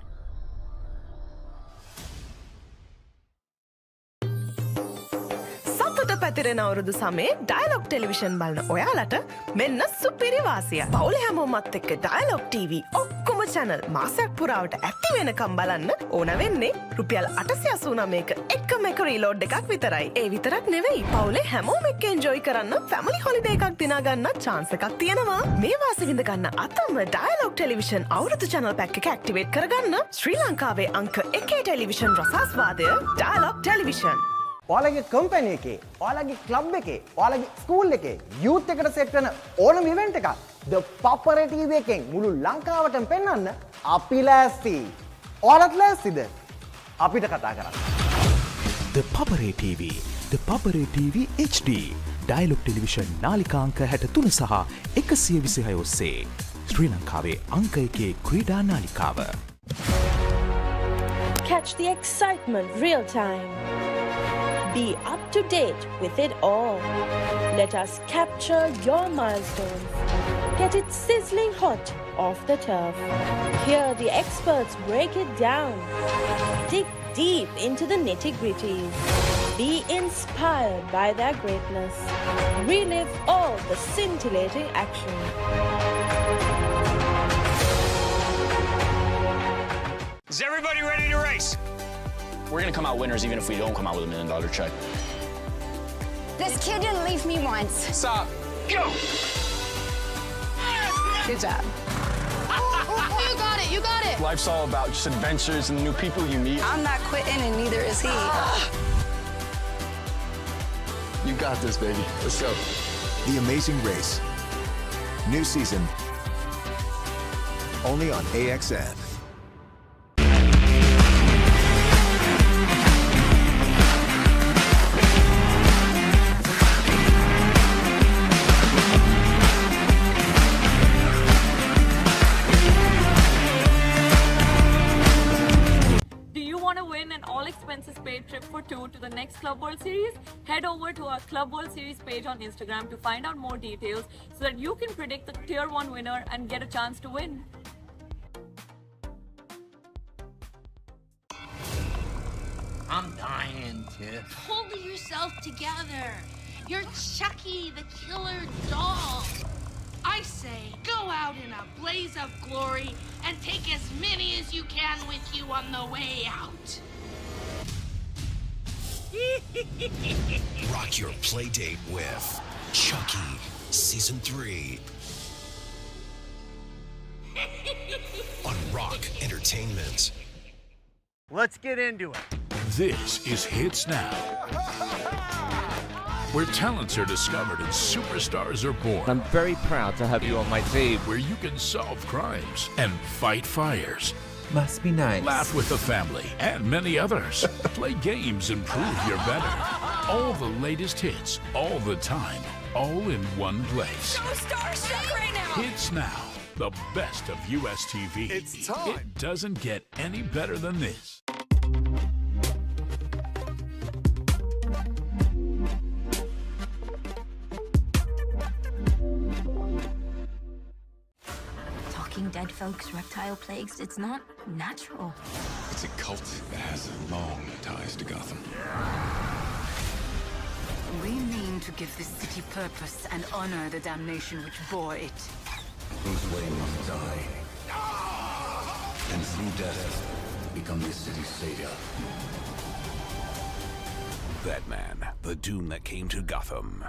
සතුට පැතිරෙන අවුරුදු සමේ dialogue television බලන ඔයාලට මෙන්න සුපිරි වාසිය. පවුලේ හැමෝමත් එක්ක ඩයලොග් TV ඔක්කොම channel මාසයක් පුරාවට ඇක්ටිව් වෙනකම් බලන්න ඕන වෙන්නේ රුපියල් 889ක එකම එක රීලෝඩ් එකක් විතරයි. ඒ විතරක් නෙවෙයි පවුලේ හැමෝම එක්ක එන්ජොයි කරන්න ෆැමිලි හොලිඩේ එකක් දිනා ගන්න chance එකක් තියෙනවා. මේ වාසිය විඳ ගන්න අතම ඩයලොග් ටෙලිවිෂන් අවුරුදු channel pack එක ඇක්ටිවේට් කරගන්න ශ්‍රී ලංකාවේ අංක 1 ටෙලිවිෂන් රසාස්වාදය ඩයලොග් ටෙලිවිෂන්. ඔයාලගේ කම්පැනි එකේ, ඔයාලගේ ක්ලබ් එකේ, ඔයාලගේ ස්කූල් එකේ යූත් එකට සෙට් වෙන ඕනම ඉවෙන්ට් එකක් The Papare TV එකෙන් මුළු ලංකාවටම පෙන්වන්න අපි ලෑස්ති. ඔයාලත් ලෑස්තිද? අපිට කතා කරන්න. ThePapare TV, ThePapare TV HD, Dialog television නාලිකාංක 63 සහ 126 ඔස්සේ ශ්‍රී ලංකාවේ අංක 1 ක්‍රීඩා නාලිකාව. Catch the excitement real time. Be up to date with it all. Let us capture your milestones. Get it sizzling hot off the turf. Hear the experts break it down. Dig deep into the nitty-gritties. Be inspired by their greatness. Relive all the scintillating action. Is everybody ready to race? We're gonna come out winners even if we don't come out with $1 million check. This kid didn't leave me once. Stop. Go! Good job. You got it, you got it. Life's all about just adventures and the new people you meet. I'm not quitting and neither is he. You got this, baby. Let's go. The Amazing Race. New season. Only on AXN. Expenses paid trip for two to the next Club World Series? Head over to our Club World Series page on Instagram to find out more details so that you can predict the Tier 1 winner and get a chance to win. I'm dying, Tiff. Hold yourself together. You're Chucky, the killer doll. I say, go out in a blaze of glory and take as many as you can with you on the way out. Rock your play date with Chucky Season 3 on Rock Entertainment. Let's get into it. This is Hits Now, where talents are discovered and superstars are born. I'm very proud to have you on my team. Where you can solve crimes and fight fires. Must be nice. Laugh with the family and many others. Play games and prove you're better. All the latest hits, all the time, all in one place. So starstruck right now. Hits Now, the best of US TV. It's time. It doesn't get any better than this. Dead folks, reptile plagues, it's not natural. It's a cult that has long ties to Gotham. We mean to give this city purpose and honor the damnation which bore it. Bruce Wayne must die. And through death, become this city's savior. Batman, the doom that came to Gotham.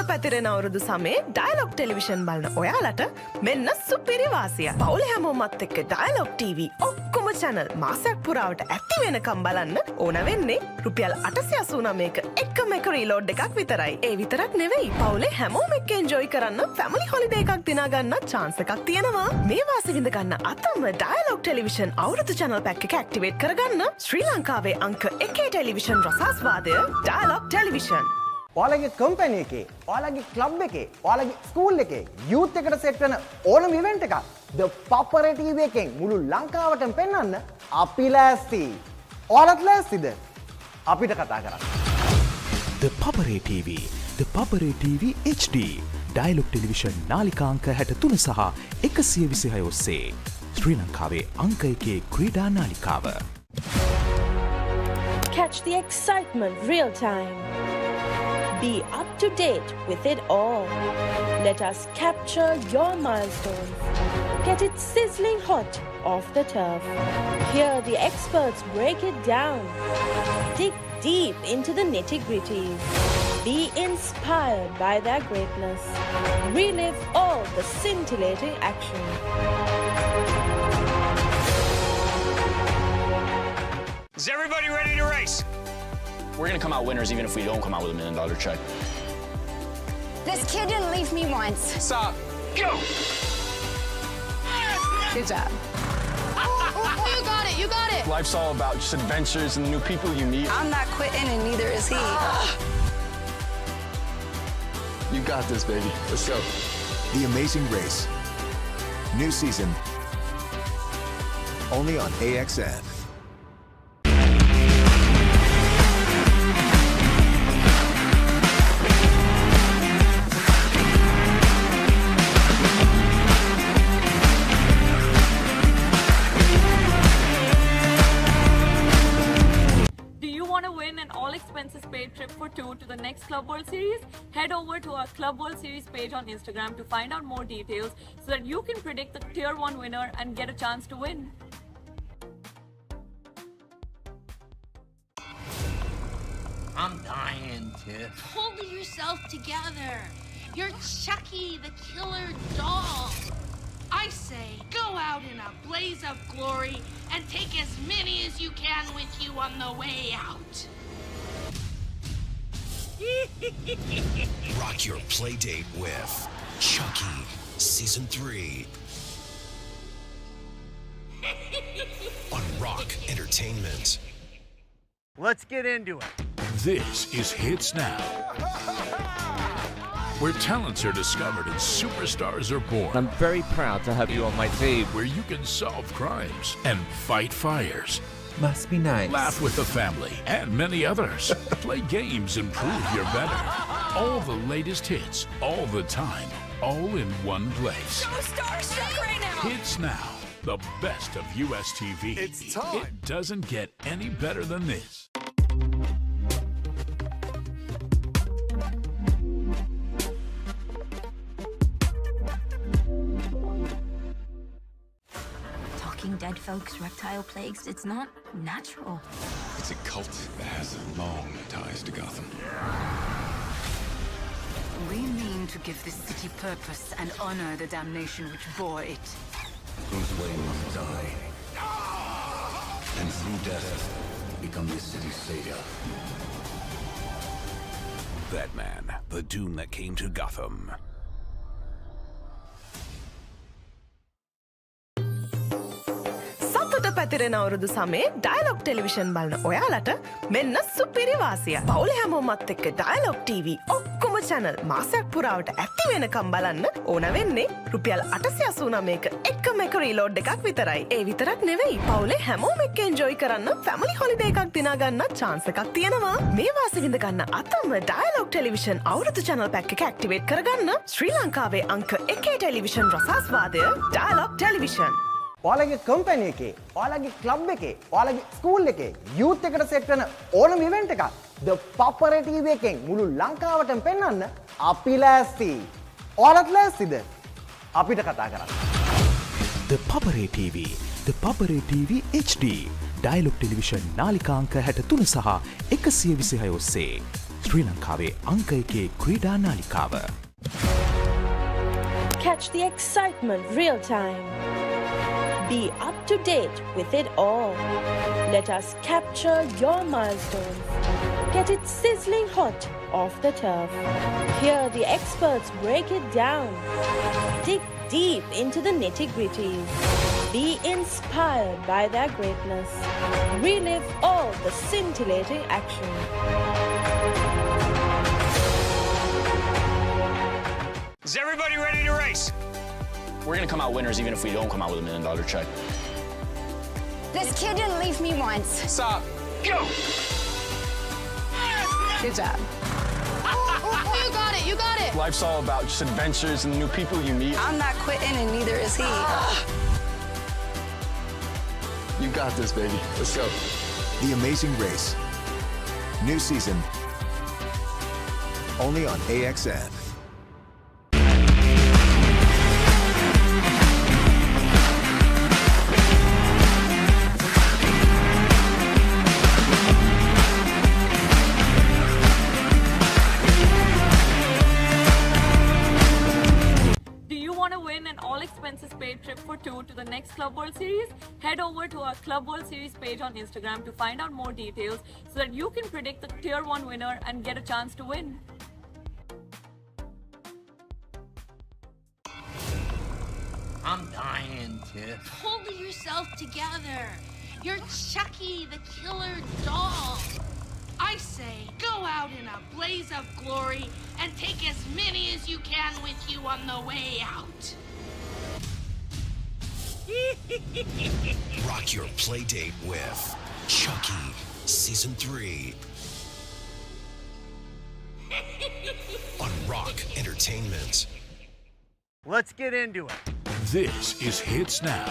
පැතිරෙන අවුරුදු සමේ dialogue television බලන ඔයාලට මෙන්න සුපිරි වාසිය. පවුලේ හැමෝමත් එක්ක dialogue TV ඔක්කොම channel මාසයක් පුරාවට ඇක්ටිව් වෙනකම් බලන්න ඕන වෙන්නේ රුපියල් 889ක එකම එක රීලෝඩ් එකක් විතරයි. ඒ විතරක් නෙවෙයි පවුලේ හැමෝම එක්ක එන්ජොයි කරන්න ෆැමිලි හොලිඩේ එකක් දිනා ගන්න chance එකක් තියෙනවා. මේ වාසිය විඳ ගන්න අතම ඩයලොග් ටෙලිවිෂන් අවුරුදු channel pack එක ඇක්ටිවේට් කරගන්න ශ්‍රී ලංකාවේ අංක 1 ටෙලිවිෂන් රසාස්වාදය ඩයලොග් ටෙලිවිෂන්. ඔයාලගේ කම්පැනි එකේ, ඔයාලගේ ක්ලබ් එකේ, ඔයාලගේ ස්කූල් එකේ යූත් එකට සෙට් වෙන ඕනම ඉවෙන්ට් එකක් ThePapare TV එකෙන් මුළු ලංකාවටම පෙන්වන්න අපි ලෑස්ති. ඔයාලත් ලෑස්තිද? අපිට කතා කරන්න. ThePapare TV, ThePapare TV HD, Dialog television නාලිකාංක 63 සහ 126 ඔස්සේ ශ්‍රී ලංකාවේ අංක 1 ක්‍රීඩා නාලිකාව. Catch the excitement real time. Be up to date with it all. Let us capture your milestones. Get it sizzling hot off the turf. Hear the experts break it down. Dig deep into the nitty-gritties. Be inspired by their greatness. Relive all the scintillating action. Is everybody ready to race? We're gonna come out winners even if we don't come out with $1 million check. This kid didn't leave me once. Stop. Go! Good job. You got it, you got it. Life's all about just adventures and the new people you meet. I'm not quitting and neither is he. You got this, baby. Let's go. The Amazing Race. New season. Only on AXN. An all-expenses paid trip for two to the next Club World Series? Head over to our Club World Series page on Instagram to find out more details so that you can predict the Tier 1 winner and get a chance to win. I'm dying, Tiff. Hold yourself together. You're Chucky, the killer doll. I say, go out in a blaze of glory and take as many as you can with you on the way out. Rock your playdate with Chucky Season 3 on Rock Entertainment. Let's get into it. This is Hits Now, where talents are discovered and superstars are born. I'm very proud to have you on my team. Where you can solve crimes and fight fires. Must be nice. Laugh with the family and many others. Play games and prove you're better. All the latest hits, all the time, all in one place. So starstruck right now. Hits Now, the best of US TV. It's time. It doesn't get any better than this. Dead folks, reptile plagues, it's not natural. It's a cult that has long ties to Gotham. We mean to give this city purpose and honor the damnation which bore it. Whose way must die. And through death, become this city's savior. Batman, the doom that came to Gotham. සතුට පැතිරෙන අවුරුදු සමේ dialogue television බලන ඔයාලට මෙන්න සුපිරි වාසිය. පවුලේ හැමෝමත් එක්ක ඩයලොග් TV ඔක්කොම channel මාසයක් පුරාවට ඇක්ටිව් වෙනකම් බලන්න ඕන වෙන්නේ රුපියල් 889ක එකම එක රීලෝඩ් එකක් විතරයි. ඒ විතරක් නෙවෙයි පවුලේ හැමෝම එක්ක එන්ජොයි කරන්න ෆැමිලි හොලිඩේ එකක් දිනා ගන්න chance එකක් තියෙනවා. මේ වාසිය විඳ ගන්න අතම ඩයලොග් ටෙලිවිෂන් අවුරුදු channel pack එක ඇක්ටිවේට් කරගන්න ශ්‍රී ලංකාවේ අංක 1 ටෙලිවිෂන් රසාස්වාදය ඩයලොග් ටෙලිවිෂන්. ඔයාලගේ කම්පැනි එකේ, ඔයාලගේ ක්ලබ් එකේ, ඔයාලගේ ස්කූල් එකේ යූත් එකට සෙට් වෙන ඕනම ඉවෙන්ට් එකක් ThePapare TV එකෙන් මුළු ලංකාවටම පෙන්වන්න අපි ලෑස්ති. ඔයාලත් ලෑස්තිද? අපිට කතා කරන්න. ThePapare TV, ThePapare TV HD, Dialog television නාලිකාංක 63 සහ 126 ඔස්සේ ශ්‍රී ලංකාවේ අංක 1 ක්‍රීඩා නාලිකාව. Catch the excitement real time. Be up to date with it all. Let us capture your milestones. Get it sizzling hot off the turf. Hear the experts break it down. Dig deep into the nitty-gritties. Be inspired by their greatness. Relive all the scintillating action. Is everybody ready to race? We're gonna come out winners even if we don't come out with $1 million check. This kid didn't leave me once. Stop. Go! Good job. You got it, you got it. Life's all about just adventures and new people you meet. I'm not quitting and neither is he. You got this, baby. Let's go. The Amazing Race. New season. Only on AXN. All-expenses paid trip for two to the next Club World Series? Head over to our Club World Series page on Instagram to find out more details so that you can predict the Tier 1 winner and get a chance to win. I'm dying, Tiff. Hold yourself together. You're Chucky, the killer doll. I say, go out in a blaze of glory and take as many as you can with you on the way out. Rock your playdate with Chucky Season 3 on Rock Entertainment. Let's get into it. This is Hits Now,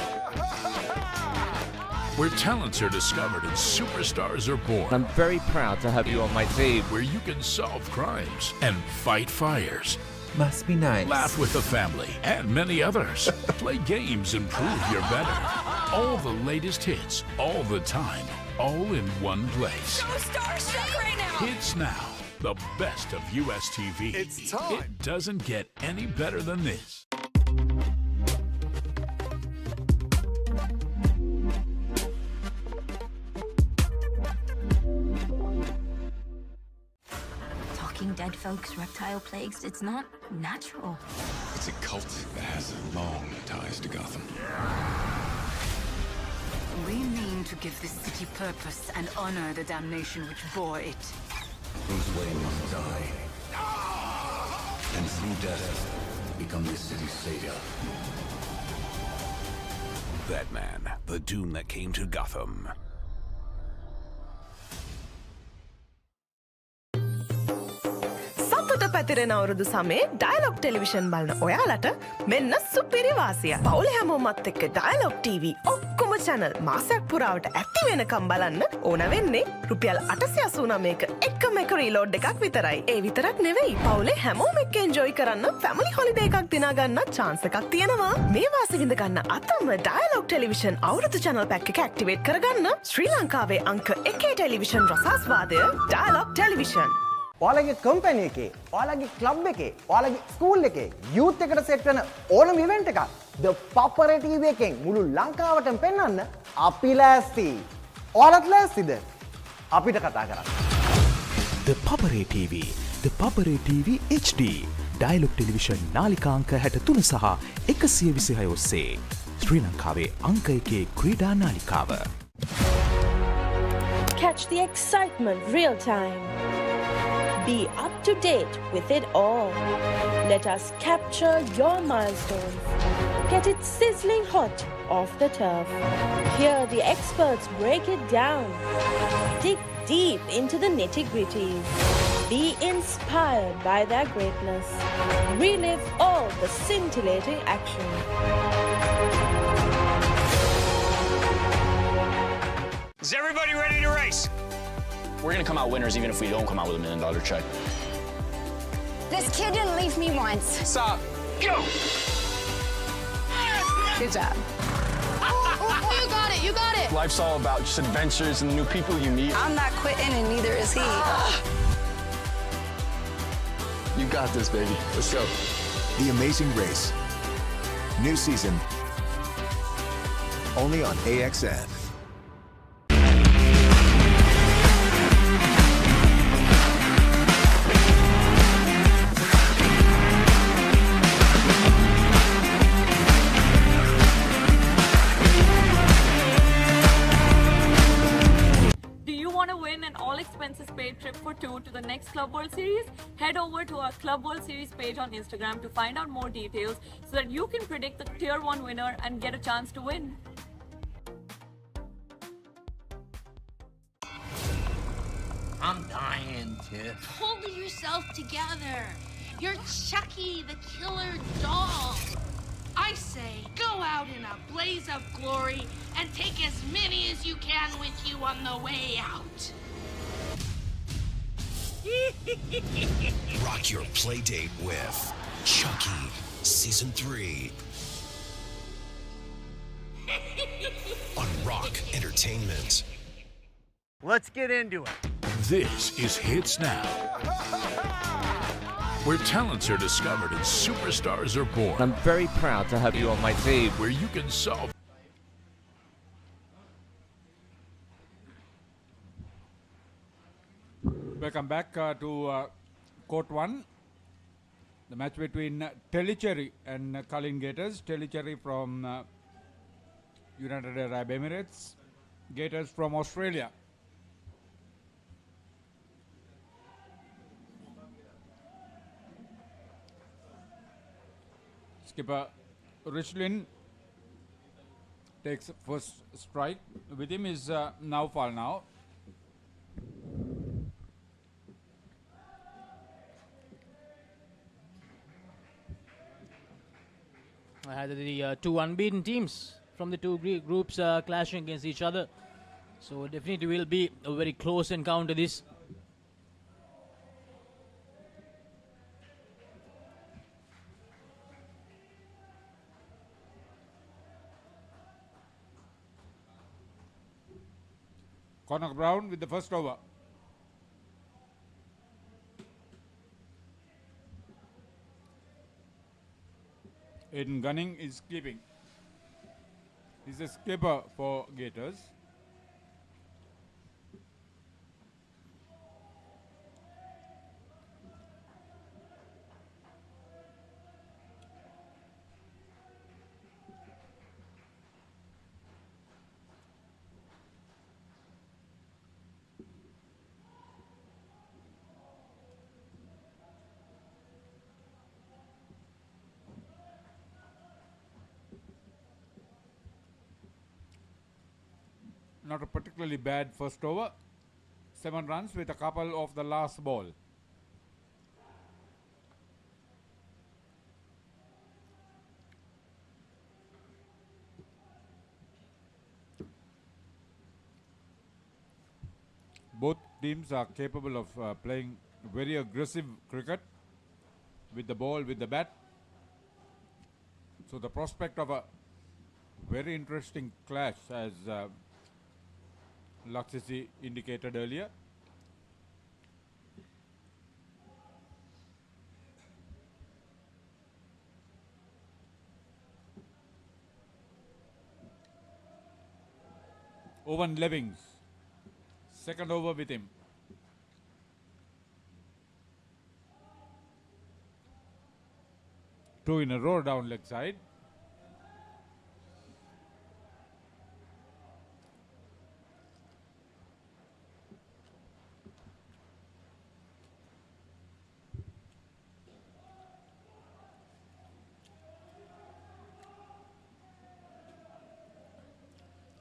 where talents are discovered and superstars are born. I'm very proud to have you on my team. Where you can solve crimes and fight fires. Must be nice. Laugh with the family and many others. Play games and prove you're better. All the latest hits, all the time, all in one place. So starstruck right now. Hits Now, the best of US TV. It's time. It doesn't get any better than this. Talking dead folks, reptile plagues, it's not natural. It's a cult that has long ties to Gotham. We mean to give this city purpose and honor the damnation which bore it. Whose way must die, and through death become this city's savior. Batman, the doom that came to Gotham. සතුට පැතිරෙන අවුරුදු සමේ dialogue television බලන ඔයාලට මෙන්න සුපිරි වාසිය. පවුල හැමෝමත් එක්ක ඩයලොග් TV ඔක්කොම channel මාසයක් පුරාවට ඇක්ටිව් වෙනකම් බලන්න ඕන වෙන්නේ රුපියල් 889ක එකම එක රීලෝඩ් එකක් විතරයි. ඒ විතරක් නෙවෙයි පවුලේ හැමෝම එක්ක එන්ජොයි කරන්න ෆැමිලි හොලිඩේ එකක් දිනා ගන්න chance එකක් තියෙනවා. මේ වාසිය විඳ ගන්න අතම ඩයලොග් ටෙලිවිෂන් අවුරුදු channel pack එක ඇක්ටිවේට් කරගන්න ශ්‍රී ලංකාවේ අංක 1 ටෙලිවිෂන් රසාස්වාදය ඩයලොග් ටෙලිවිෂන්. ඔයාලගේ කම්පැනි එකේ, ඔයාලගේ ක්ලබ් එකේ, ඔයාලගේ ස්කූල් එකේ යූත් එකට සෙට් වෙන ඕනම ඉවෙන්ට් එකක් ThePapare TV එකෙන් මුළු ලංකාවටම පෙන්වන්න අපි ලෑස්ති. ඔයාලත් ලෑස්තිද? අපිට කතා කරන්න. ThePapare TV, ThePapare TV HD, Dialog television නාලිකාංක 63 සහ 126 ඔස්සේ ශ්‍රී ලංකාවේ අංක 1 ක්‍රීඩා නාලිකාව. Catch the excitement real time. Be up to date with it all. Let us capture your milestones. Get it sizzling hot off the turf. Hear the experts break it down. Dig deep into the nitty-gritties. Be inspired by their greatness. Relive all the scintillating action. Is everybody ready to race? We're gonna come out winners even if we don't come out with $1 million check. This kid didn't leave me once. Stop. Go! Good job. You got it. You got it. Life's all about just adventures and the new people you meet. I'm not quitting, and neither is he. You got this, baby. Let's go. The Amazing Race. New season. Only on AXN. Expenses paid trip for two to the next Club World Series? Head over to our Club World Series page on Instagram to find out more details so that you can predict the Tier 1 winner and get a chance to win. I'm dying, Tiff. Hold yourself together. You're Chucky, the killer doll. I say, go out in a blaze of glory and take as many as you can with you on the way out. Rock your playdate with Chucky Season 3 on Rock Entertainment. Let's get into it. This is Hits Now, where talents are discovered and superstars are born. I'm very proud to have you on my team. Where you can solve Welcome back to Court 1. The match between Telecherry and Cullen Gators. Telecherry from United Arab Emirates. Gators from Australia. Skipper Richlin takes first strike. With him is Naufal now. I had the two unbeaten teams from the two groups clashing against each other. So definitely will be a very close encounter this. Connor Brown with the first over. Aiden Gunning is keeping. He's a skipper for Gators. Not a particularly bad first over. 7 runs with a couple of the last ball. Both teams are capable of playing very aggressive cricket with the ball, with the bat. So the prospect of a very interesting clash, as Laksisi indicated earlier. Owen Levings, second over with him. Two in a row down leg side.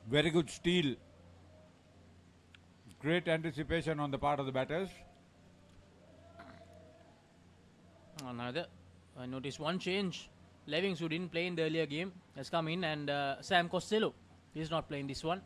Very good steal. Great anticipation on the part of the batters. Another. I noticed one change. Levings, who didn't play in the earlier game, has come in, and Sam Costello is not playing this one.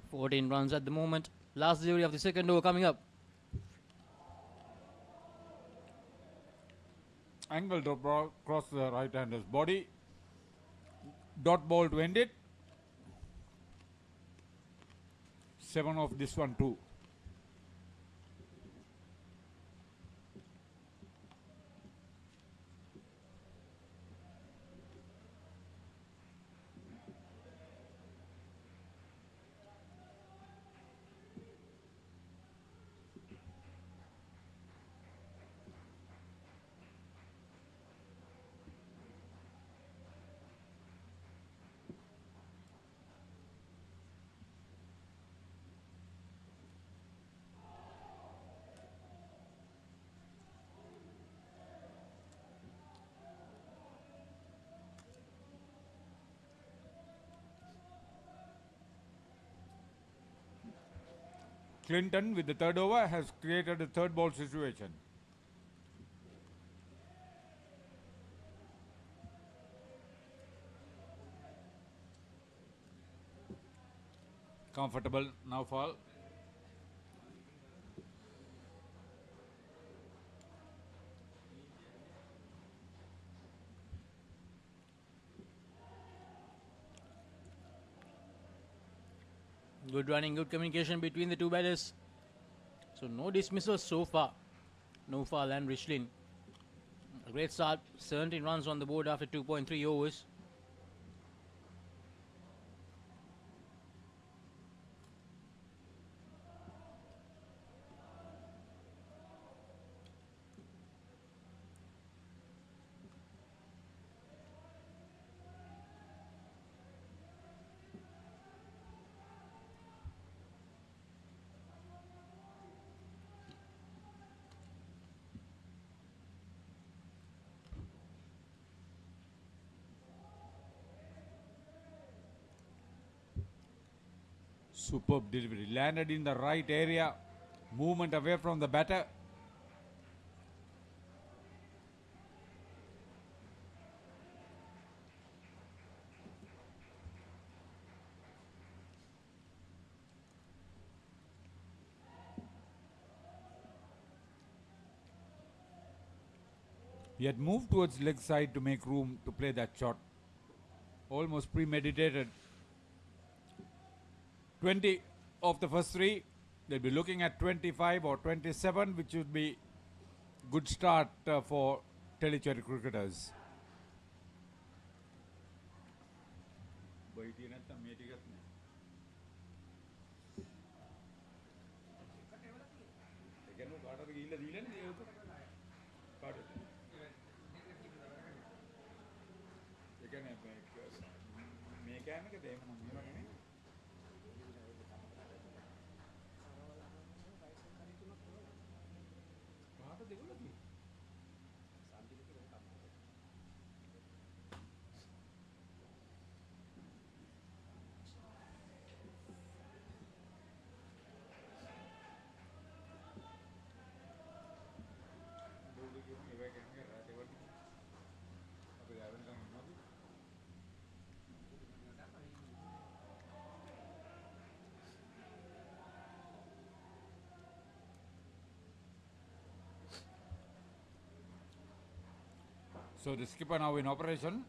Fourteen runs at the moment. Last delivery of the second over coming up. Angle drop across the right-hander's body. Dot ball to end it. 7 off this one too. Clinton with the third over has created a third ball situation. Comfortable now fall. Good running, good communication between the two batters. So no dismissals so far. Naufal and Rishlin. A great start. 17 runs on the board after 2.3 overs. Superb delivery. Landed in the right area. Movement away from the batter. He had moved towards leg side to make room to play that shot. Almost premeditated. 20 of the first 3. They'll be looking at 25 or 27, which would be good start for Telecherry cricketers. So the skipper now in operation.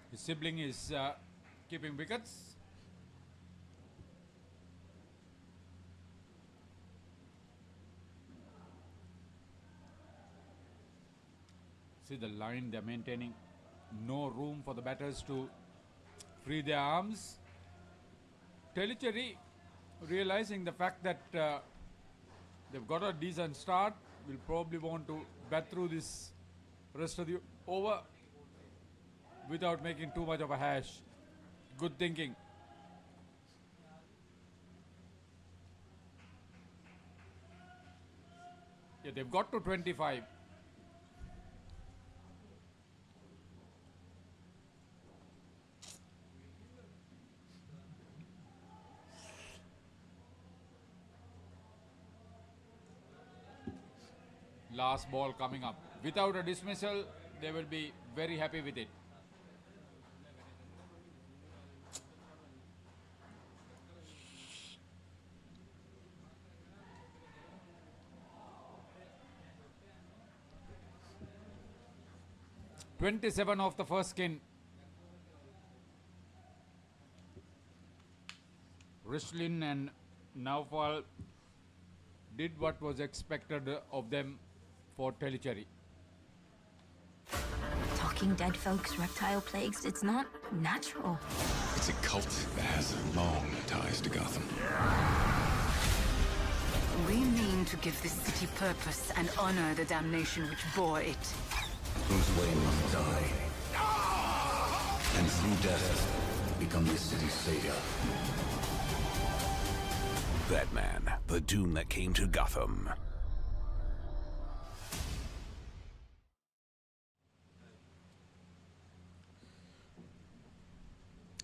His sibling is keeping wickets. See the line they're maintaining. No room for the batters to free their arms. Telecherry, realizing the fact that they've got a decent start, will probably want to bat through this rest of the over without making too much of a hash. Good thinking. Yeah, they've got to 25. Last ball coming up. Without a dismissal, they will be very happy with it. "27 off the first skin." Rishlin and Naufal did what was expected of them for Telecherry. Talking dead folks, reptile plagues, it's not natural. It's a cult that has long ties to Gotham. We mean to give this city purpose and honor the damnation which bore it. Whose way must die. And through death, become this city's savior. Batman, the doom that came to Gotham.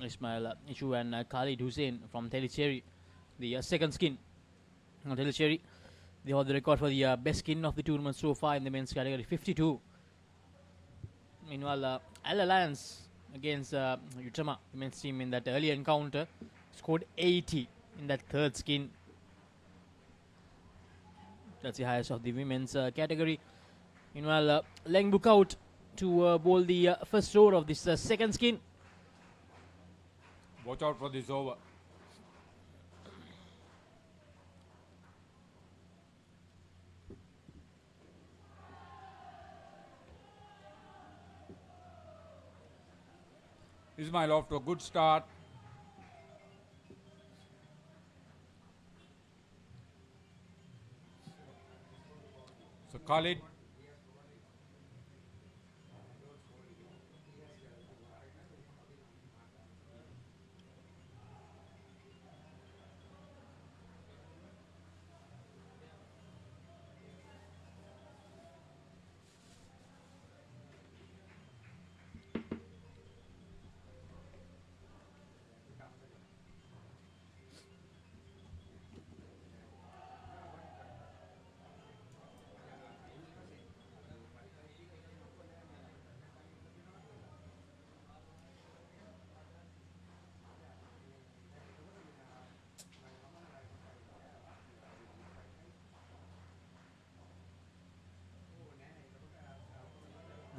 Ismail Ishu and Khalid Hussain from Telecherry, the second skin on Telecherry. They hold the record for the best skin of the tournament so far in the men's category, 52. Meanwhile, Al Alliance against Utama, the men's team, in that early encounter, scored 80 in that third skin. That's the highest of the women's category. Meanwhile, Leng book out to bowl the first over of this second skin. Watch out for this over. Ismail off to a good start. So Khalid.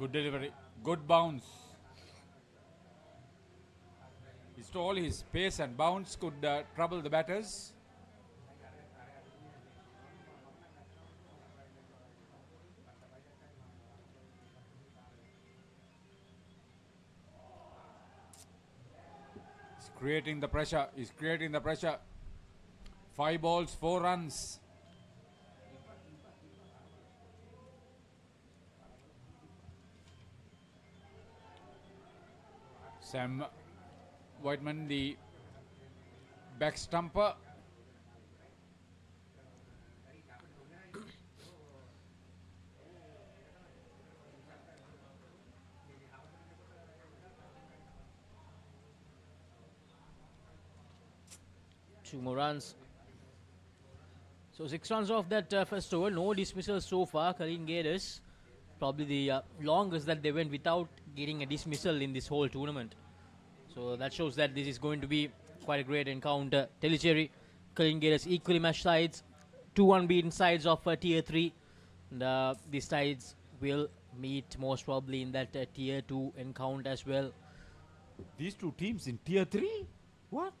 Good delivery. Good bounce. He stole his pace and bounce could trouble the batters. He's creating the pressure. He's creating the pressure. 5 balls, 4 runs. Sam Whiteman, the back stumper. Two more runs. So 6 runs off that first over. No dismissals so far. Colin Gators, probably the longest that they went without getting a dismissal in this whole tournament. So that shows that this is going to be quite a great encounter. Tellicherry, Colin Gators equally matched sides. 2 unbeaten sides of Tier 3. And these sides will meet most probably in that Tier 2 encounter as well. These two teams in Tier 3? What?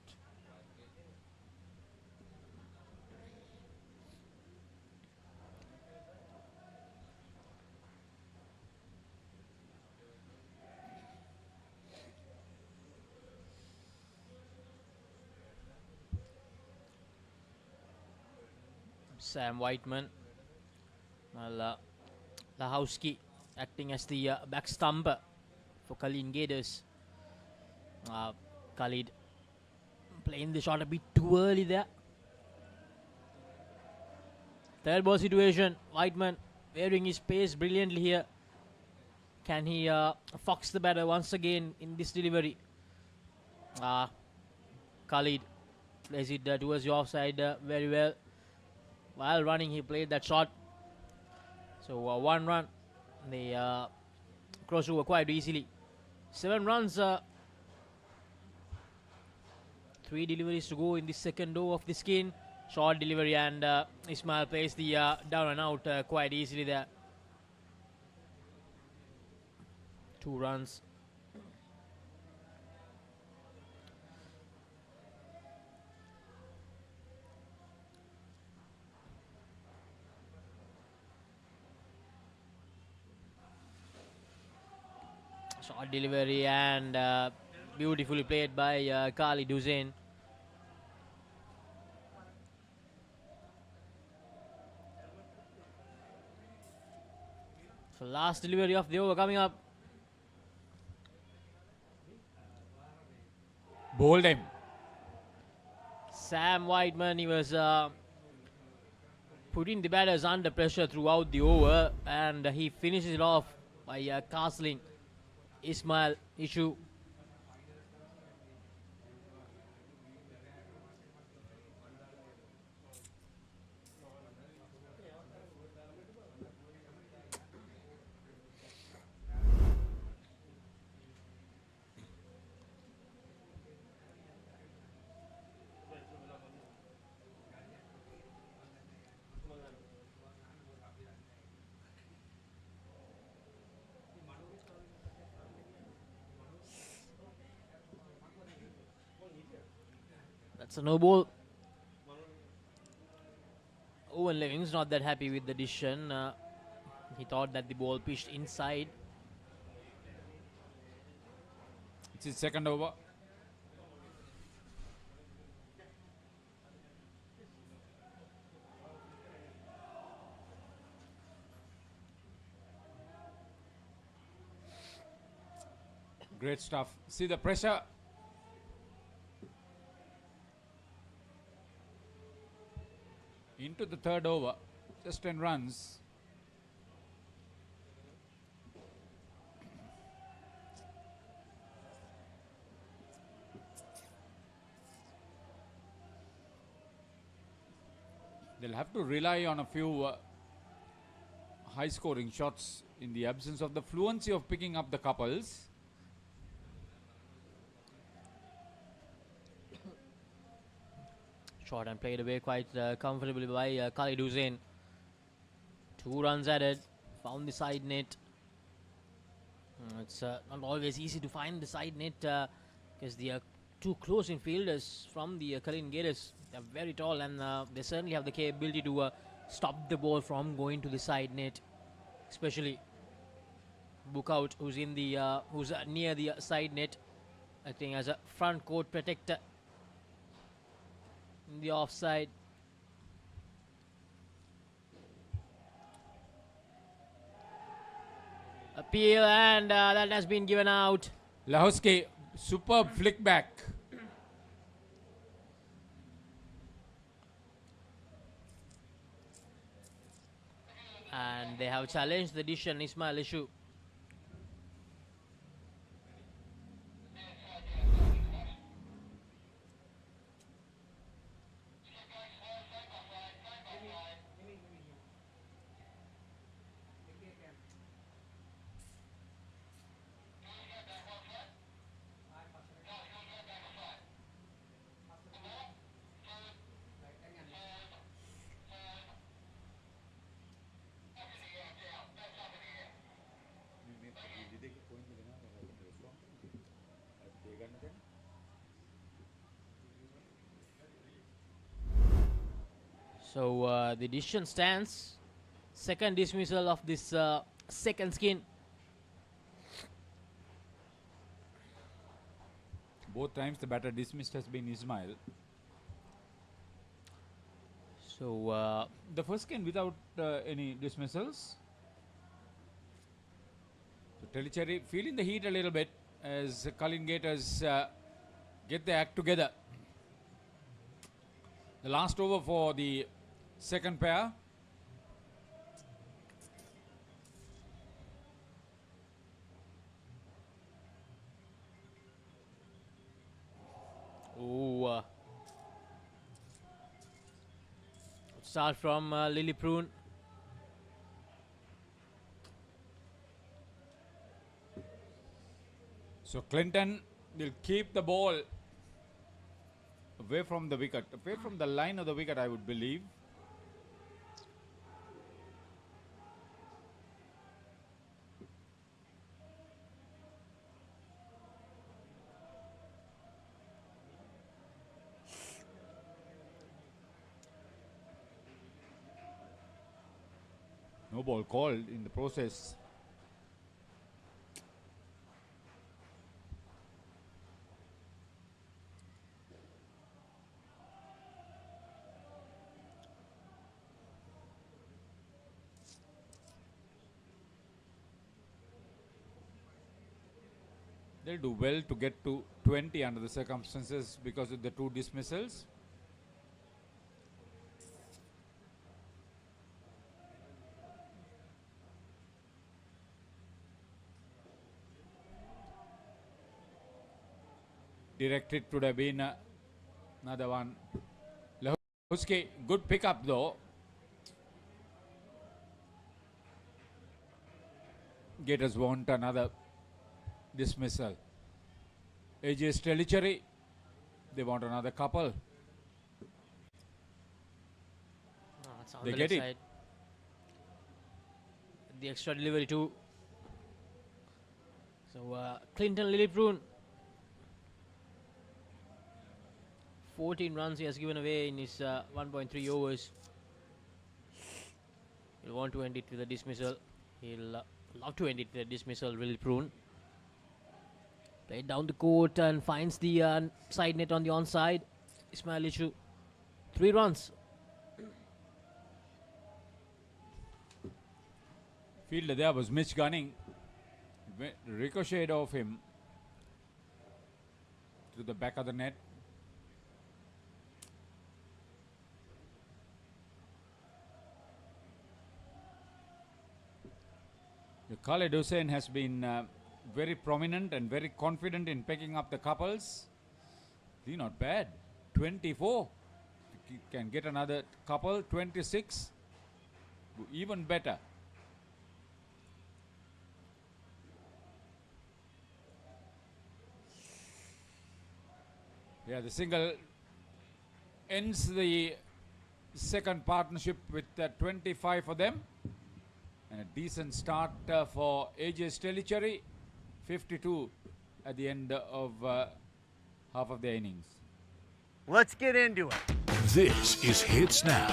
Sam Whiteman, Lahowski acting as the back stumper for Colin Gators. Khalid playing the shot a bit too early there. Third ball situation. Whiteman varying his pace brilliantly here. Can he fox the batter once again in this delivery? Khalid plays it towards the offside very well. While running, he played that shot. So 1 run. They cross over quite easily. 7 runs. 3 deliveries to go in the second over of the skin. Short delivery, and Ismail plays the down and out quite easily there. 2 runs. Short delivery, and beautifully played by Khalid Hussain. So last delivery of the over coming up. Bowled him. Sam Whiteman, he was putting the batters under pressure throughout the over, and he finishes it off by castling Ismail Ishu. That's a no ball. Owen Leving's not that happy with the decision. He thought that the ball pitched inside. It's his second over. Great stuff. See the pressure. Into the third over, just 10 runs. They'll have to rely on a few high-scoring shots in the absence of the fluency of picking up the couples. Shot and played away quite comfortably by Khalid Hussain. 2 runs added. Found the side net. It's not always easy to find the side net because they are too close in fielders from the Korean Gators. They're very tall and they certainly have the capability to stop the ball from going to the side net, especially Bookout, who's in the who's near the side net, acting as a front court protector in the offside. Appeal and that has been given out. Lahosky, superb flick back. And they have challenged the decision, Ismail Ishu. So the decision stands. Second dismissal of this second skin. Both times the batter dismissed has been Ismail. So the first skin without any dismissals. So Tellicherry feeling the heat a little bit as Colin Gators get their act together. The last over for the second pair. Oh, start from Lily Prune. So Clinton will keep the ball away from the wicket, away from the line of the wicket, I would believe. No ball called in the process. They'll do well to get to 20 under the circumstances because of the two dismissals. Directed would have been another one. Lahosky, good pickup though. Gators want another dismissal. AJ Tellicherry, they want another couple. They get it. The extra delivery too. So Clinton Lilliprune, 14 runs he has given away in his 1.3 overs. He'll want to end it with a dismissal. He'll love to end it with a dismissal, Lilliprune. Played down the court and finds the side net on the onside. Ismail Ishu, 3 runs. Fielder there was Mitch Gunning. Ricocheted off him to the back of the net. Khaled Hussain has been very prominent and very confident in picking up the couples. He's not bad. 24. He can get another couple. 26. Even better. Yeah, the single ends the second partnership with 25 for them. And a decent start for AJ Tellicherry. 52 at the end of half of the innings. Let's get into it. This is Hits Now,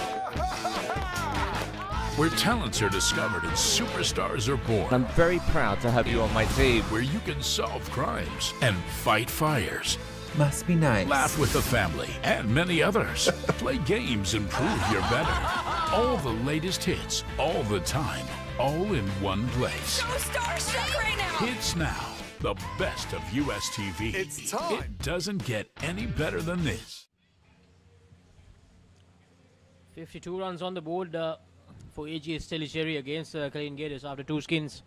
where talents are discovered and superstars are born. I'm very proud to have you on my team. Where you can solve crimes and fight fires. Must be nice. Laugh with the family and many others. Play games and prove you're better. All the latest hits, all the time, all in one place. So starstruck right now. Hits Now, the best of US TV. It's time. It doesn't get any better than this. 52 runs on the board for AGS Telecherry against Korean Gators after 2 skins.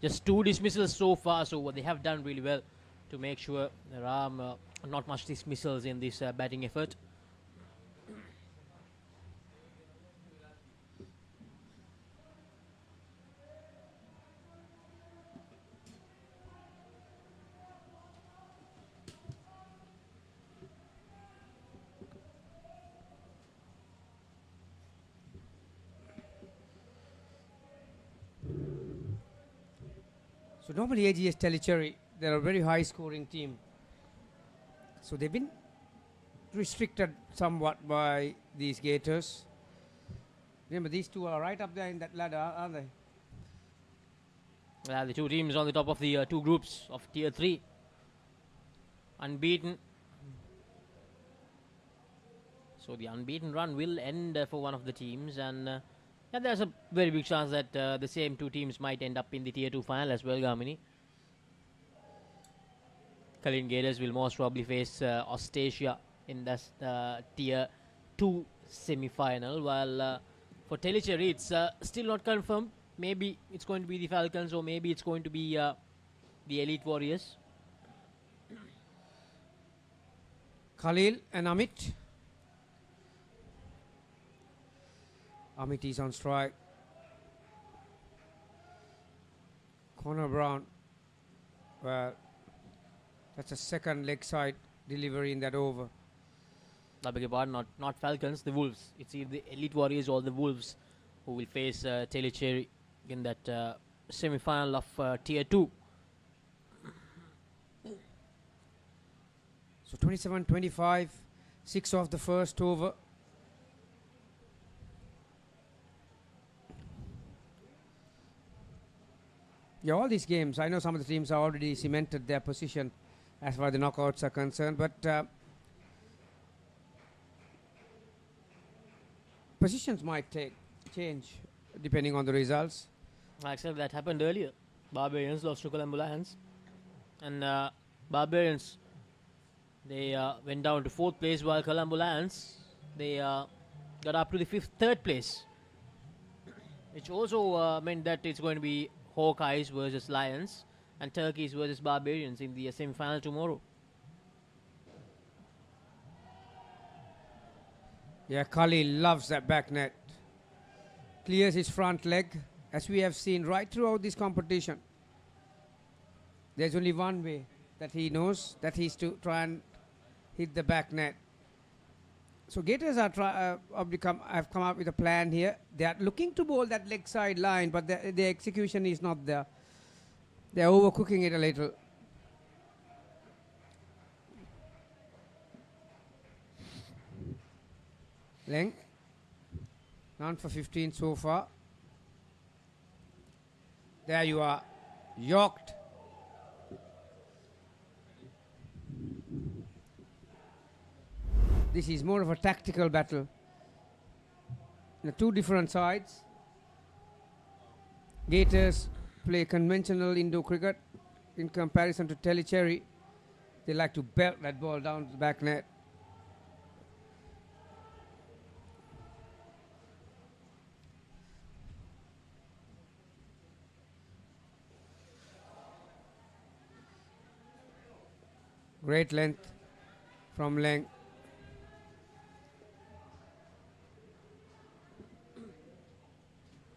Just 2 dismissals so far, so they have done really well to make sure there are not much dismissals in this batting effort. So normally AGS Telecherry, they're a very high scoring team. So they've been restricted somewhat by these Gators. Remember, these two are right up there in that ladder, aren't they? The 2 teams on the top of the 2 groups of Tier 3. Unbeaten. So the unbeaten run will end for one of the teams, and there's a very big chance that the same 2 teams might end up in the Tier 2 final as well, Gamini. Korean Gators will most probably face Austrasia in this Tier 2 semi-final, while for Telecherry it's still not confirmed. Maybe it's going to be the Falcons, or maybe it's going to be the Elite Warriors. Khalil and Amit. Amit is on strike. Connor Brown. Well, that's a second leg side delivery in that over. I beg your pardon, not Falcons, the Wolves. It's either the Elite Warriors or the Wolves who will face Telecherry in that semi-final of Tier 2. So 27-25, 6 off the first over. Yeah, all these games, I know some of the teams have already cemented their position as far as the knockouts are concerned, but positions might change depending on the results. Actually, that happened earlier. Barbarians lost to Colombo Lions, and Barbarians, they went down to 4th place, while Colombo Lions, they got up to the 3rd place, which also meant that it's going to be Hawkeyes versus Lions and Turkeys versus Barbarians in the semi-final tomorrow. Yeah, Khalil loves that back net. Clears his front leg, as we have seen right throughout this competition. There's only one way that he knows, that is to try and hit the back net. So Gators are have come up with a plan here. They are looking to bowl that leg side line, but the execution is not there. They are overcooking it a little. Length. None for 15 so far. There you are. Yorked. This is more of a tactical battle. The 2 different sides. Gators play conventional Indo cricket in comparison to Telecherry. They like to belt that ball down the back net. Great length from Leng.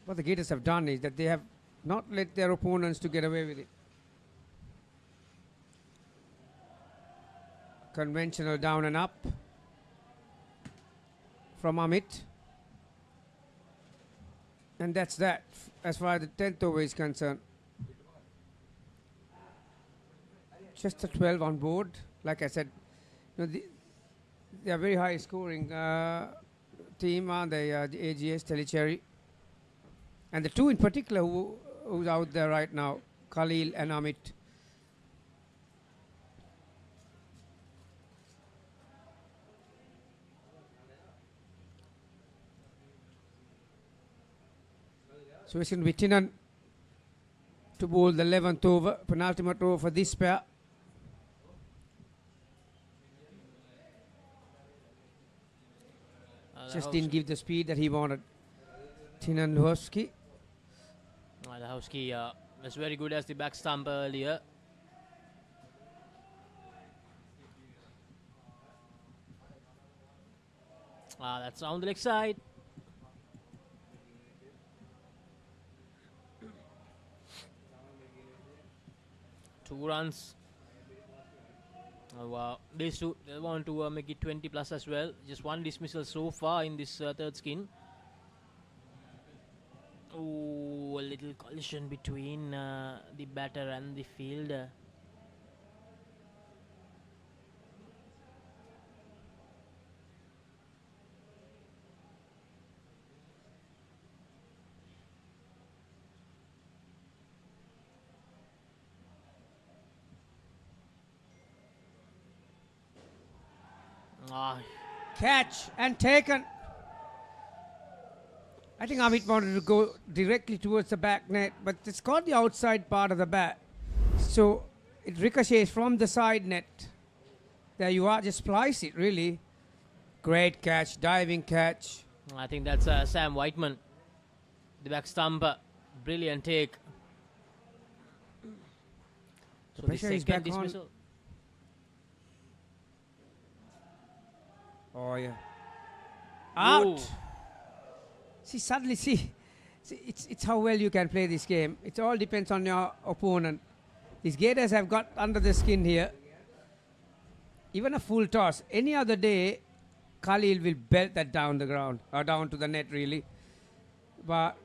What the Gators have done is that they have not let their opponents to get away with it. Conventional down and up from Amit. And that's that as far as the 10th over is concerned. just a 12 on board. Like I said, they are very high scoring team, aren't they? The AGS, Telecherry. And the two in particular who's out there right now, Khalil and Amit. So it's going to be Tinan to bowl the 11th over, penultimate over for this pair. Just didn't give the speed that he wanted. Tinan Luhovsky. Luhovsky was very good as the back stumper earlier. That's on the leg side. Two runs. These two, they want to make it 20 plus as well. Just one dismissal so far in this third skin. Oh, a little collision between the batter and the fielder. Catch and taken. I think Amit wanted to go directly towards the back net, but it's got the outside part of the bat. So it ricochets from the side net. There you are, just splice it really. Great catch, diving catch. I think that's Sam Whiteman. The back stumper. Brilliant take. So the pressure is second back dismissal. on. Oh yeah. Out. Ooh. See, suddenly, see, it's how well you can play this game. It all depends on your opponent. These Gators have got under the skin here. Even a full toss. Any other day, Khalil will belt that down the ground, or down to the net really. But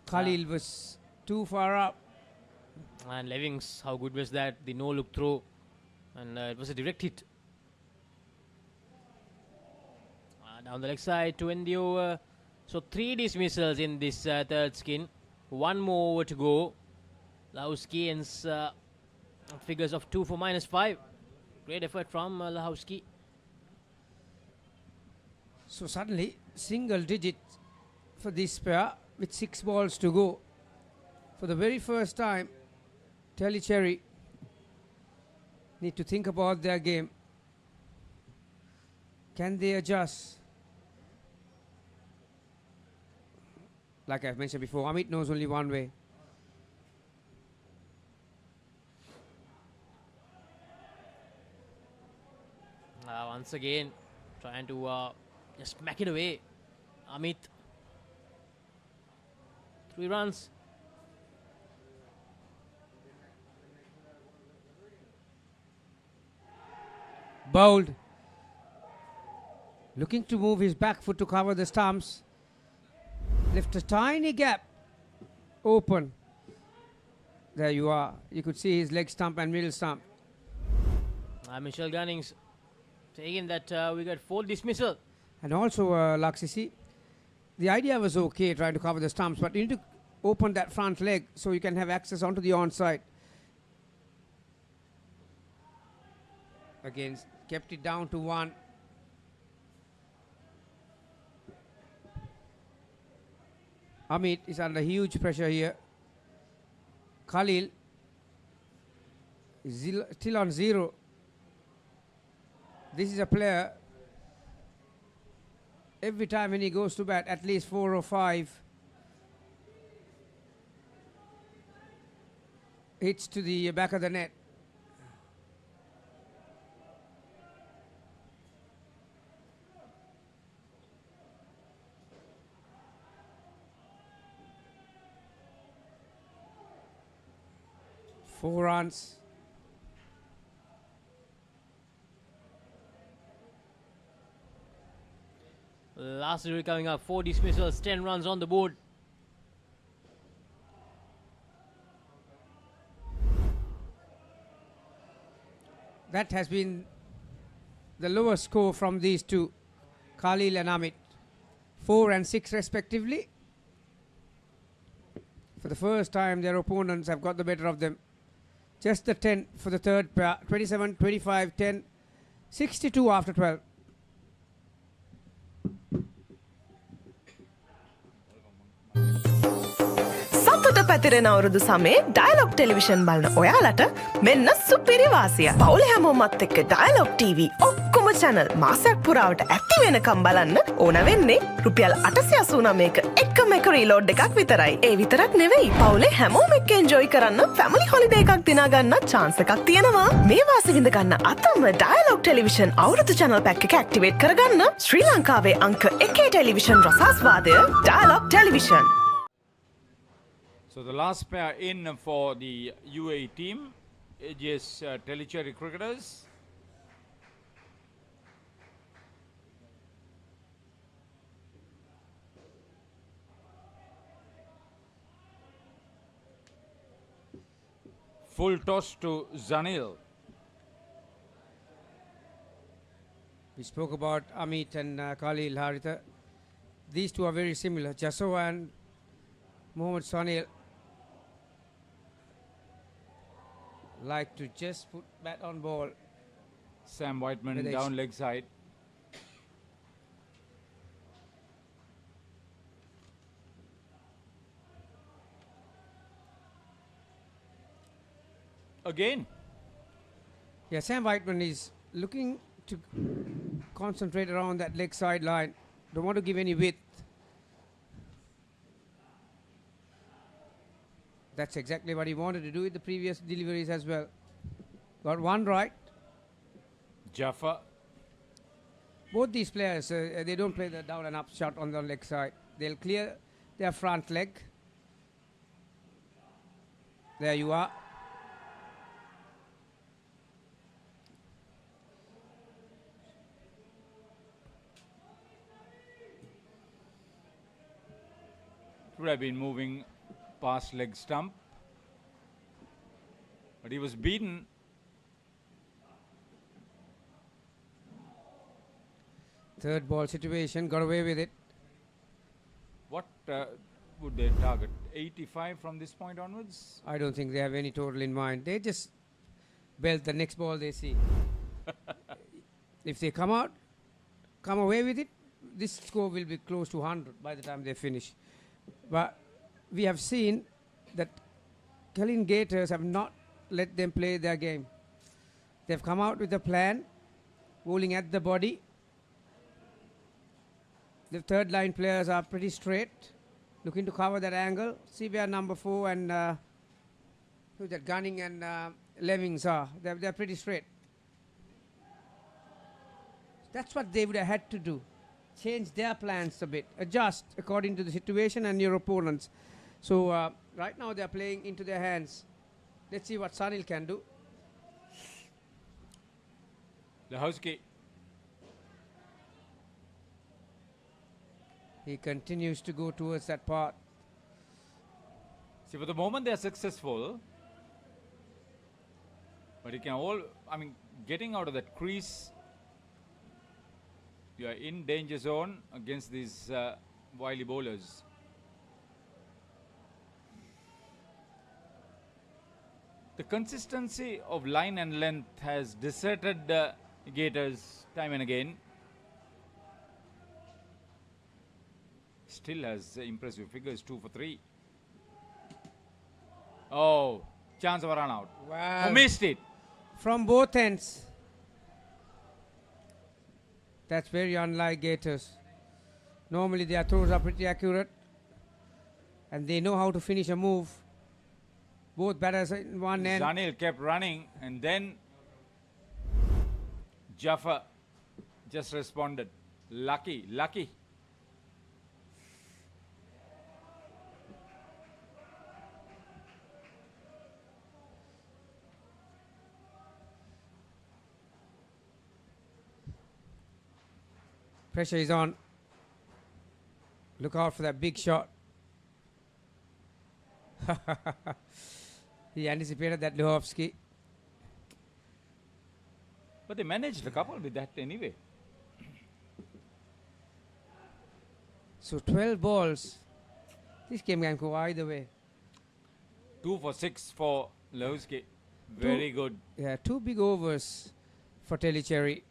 Khalil was too far up. And Levings, how good was that? The no-look throw. And it was a direct hit. Down the leg side to end the over. So 3 dismissals in this third skin. 1 more over to go. Luhovsky ends figures of 2 for -5. Great effort from Luhovsky. So suddenly, single digit for this pair with 6 balls to go. For the very first time, Telecherry need to think about their game. Can they adjust? Like I've mentioned before, Amit knows only one way. Once again, trying to just smack it away. Amit. 3 runs. Bowled. Looking to move his back foot to cover the stumps. Left a tiny gap open. There you are. You could see his leg stump and middle stump. Michelle Gunnings saying that we got 4 dismissal. And also, Laxi, see, the idea was okay trying to cover the stumps, but you need to open that front leg so you can have access onto the onside. Again, kept it down to 1. Amit is under huge pressure here. Khalil is still on 0. This is a player, every time when he goes to bat, at least 4 or 5 hits to the back of the net. Four runs. Last delivery coming up. 4 dismissals, 10 runs on the board. That has been the lowest score from these two, Khalil and Amit, 4 and 6 respectively. For the first time, their opponents have got the better of them. Just the 10 for the third pair, 27, 25, 10, 62 after 12. සතුට පැතිරෙන අවුරුදු සමේ dialogue television බලන ඔයාලට මෙන්න සුපිරි වාසිය. පවුල හැමෝමත් එක්ක ඩයලොග් TV ඔක්කොම channel මාසයක් පුරාවට ඇති වෙනකම් බලන්න ඕන වෙන්නේ රුපියල් 889ක එකම එක රීලෝඩ් එකක් විතරයි. ඒ විතරක් නෙවෙයි පවුලේ හැමෝම එක්ක එන්ජොයි කරන්න ෆැමිලි හොලිඩේ එකක් දිනා ගන්න chance එකක් තියෙනවා. මේ වාසිය විඳ ගන්න අතම ඩයලොග් ටෙලිවිෂන් අවුරුදු channel pack එක ඇක්ටිවේට් කරගන්න ශ්‍රී ලංකාවේ අංක 1 ටෙලිවිෂන් රසාස්වාදය Dialog television. So the last pair in for the UAE team, AGS Telecherry cricketers. Full toss to Zanil. We spoke about Amit and Khalil Haritha. These two are very similar. Jasso and Mohammad Sanil like to just put bat on ball. Sam Whiteman down leg side. Again. Yeah, Sam Whiteman is looking to concentrate around that leg side line. Don't want to give any width. That's exactly what he wanted to do with the previous deliveries as well. Got one right. Jaffa. Both these players, they don't play the down and up shot on the leg side. They'll clear their front leg. There you are. Would have been moving past leg stump, but he was beaten. Third ball situation, got away with it. What would they target? 85 from this point onwards? I don't think they have any total in mind. They just belt the next ball they see. If they come away with it, this score will be close to 100 by the time they finish. But we have seen that Kalin Gators have not let them play their game. They've come out with a plan, bowling at the body. The third line players are pretty straight, looking to cover that angle. See where number 4 and who's that, Gunning and Lemmings are. They're pretty straight. That's what they would have had to do. Change their plans a bit, adjust according to the situation and your opponents. So right now they're playing into their hands. Let's see what Sanil can do. Lahowski. He continues to go towards that part. See, for the moment they are successful, but you can getting out of that crease, you are in danger zone against these wily bowlers. The consistency of line and length has deserted the Gators time and again. Still has impressive figures, 2 for 3. Oh, chance of a run out. Wow. Who missed it? From both ends. That's very unlike Gators. Normally their throws are pretty accurate and they know how to finish a move. Both batters in one end. Zanil kept running and then Jaffa just responded. Lucky. Pressure is on. Look out for that big shot. He anticipated that Lahowski. But they managed a couple with that anyway. So 12 balls. This game can go either way. 2 for 6 for Lowski. Very good. Yeah, 2 big overs for Telecherry.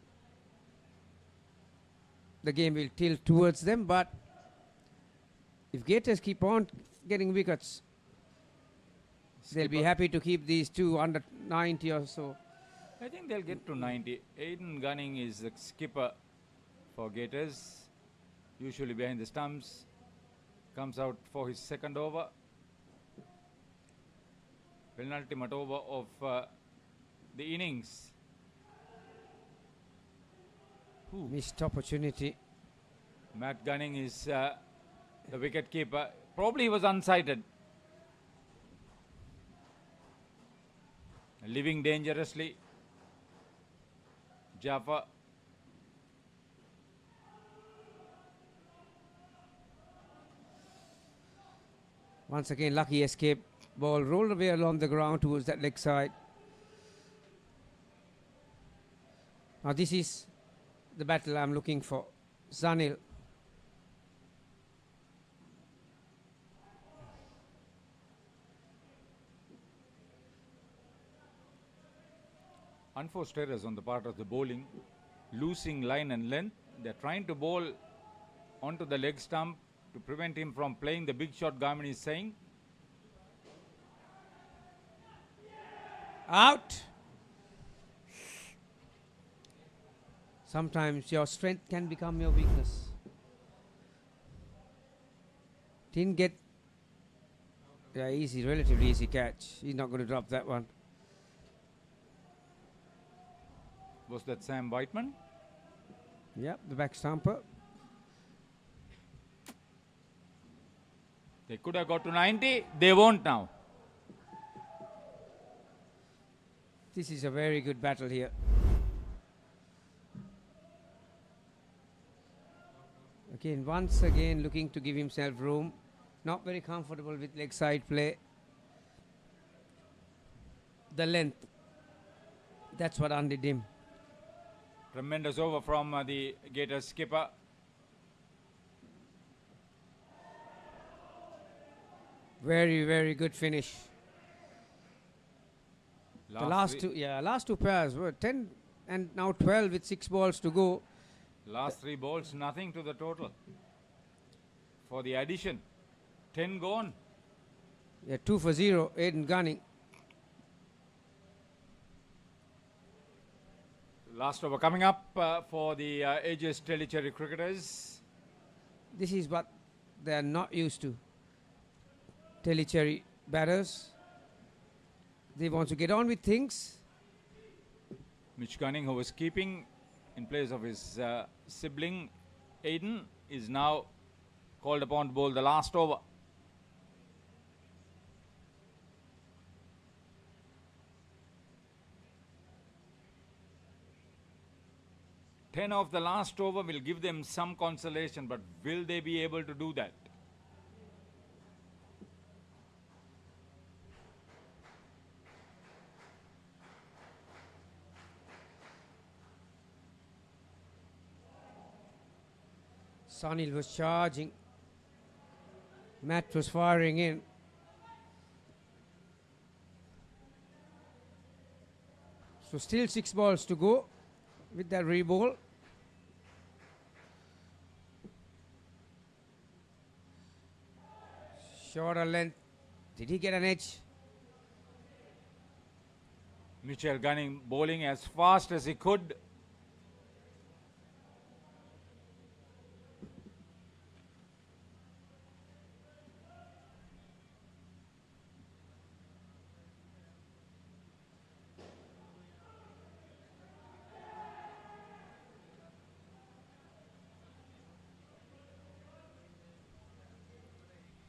The game will tilt towards them, but if Gators keep on getting wickets, they'll be happy to keep these two under 90 or so. I think they'll get to 90. Aiden Gunning is the skipper for Gators. Usually behind the stumps. Comes out for his second over. Penultimate over of the innings. Missed opportunity. Matt Gunning is the wicket keeper. Probably he was unsighted. Living dangerously. Jaffa. Once again, lucky escape. Ball rolled away along the ground towards that leg side. Now this is the battle I'm looking for. Zanil. Unforced errors on the part of the bowling. Losing line and length. They're trying to bowl onto the leg stump to prevent him from playing the big shot, Garmin is saying. Out. Sometimes your strength can become your weakness. Didn't get easy, relatively easy catch. He's not going to drop that one. Was that Sam Whiteman? Yep, the back stumper. They could have got to 90. They won't now. This is a very good battle here. Again, once again looking to give himself room. Not very comfortable with leg side play. The length. That's what undid him. Tremendous over from the Gators skipper. Very, very good finish. The last two pairs were 10 and now 12 with 6 balls to go. Last 3 balls, nothing to the total. For the addition, 10 gone. Yeah, 2 for 0, Aiden Gunning. Last over coming up for the Aegis Telecherry cricketers. This is what they are not used to. Telecherry batters. They want to get on with things. Mitch Gunning, who was keeping in place of his sibling Aiden, is now called upon to bowl the last over. Ten of the last over will give them some consolation, but will they be able to do that? Sanil was charging. Matt was firing in. So still 6 balls to go with that re-ball. Shorter length. Did he get an edge? Mitchell Gunning bowling as fast as he could.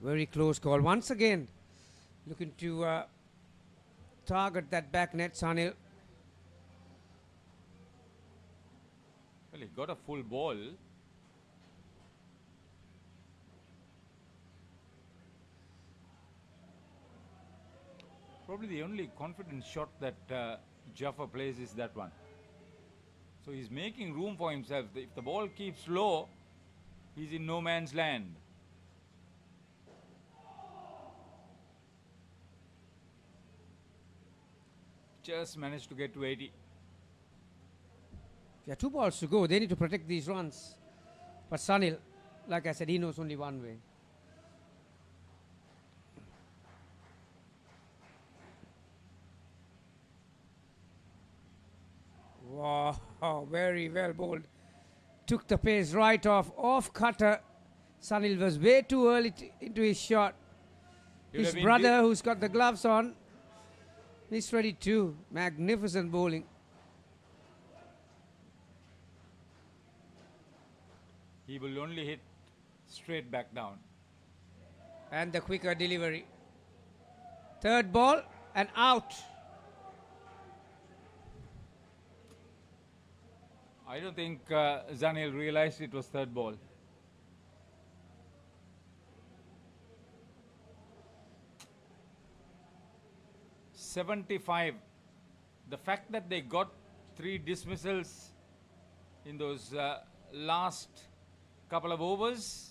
Very close call. Once again, looking to target that back net, Sanil. Well, he got a full ball. Probably the only confident shot that Jaffa plays is that one. So he's making room for himself. If the ball keeps low, he's in no man's land. Just managed to get to 80. Yeah, 2 balls to go. They need to protect these runs. But Sunil, like I said, he knows only one way. Wow, very well bowled. Took the pace right off cutter. Sunil was way too early into his shot. His brother, who's got the gloves on, he's ready too. Magnificent bowling. He will only hit straight back down. And the quicker delivery. Third ball and out. I don't think Zanil realized it was third ball. .75. The fact that they got 3 dismissals in those last couple of overs,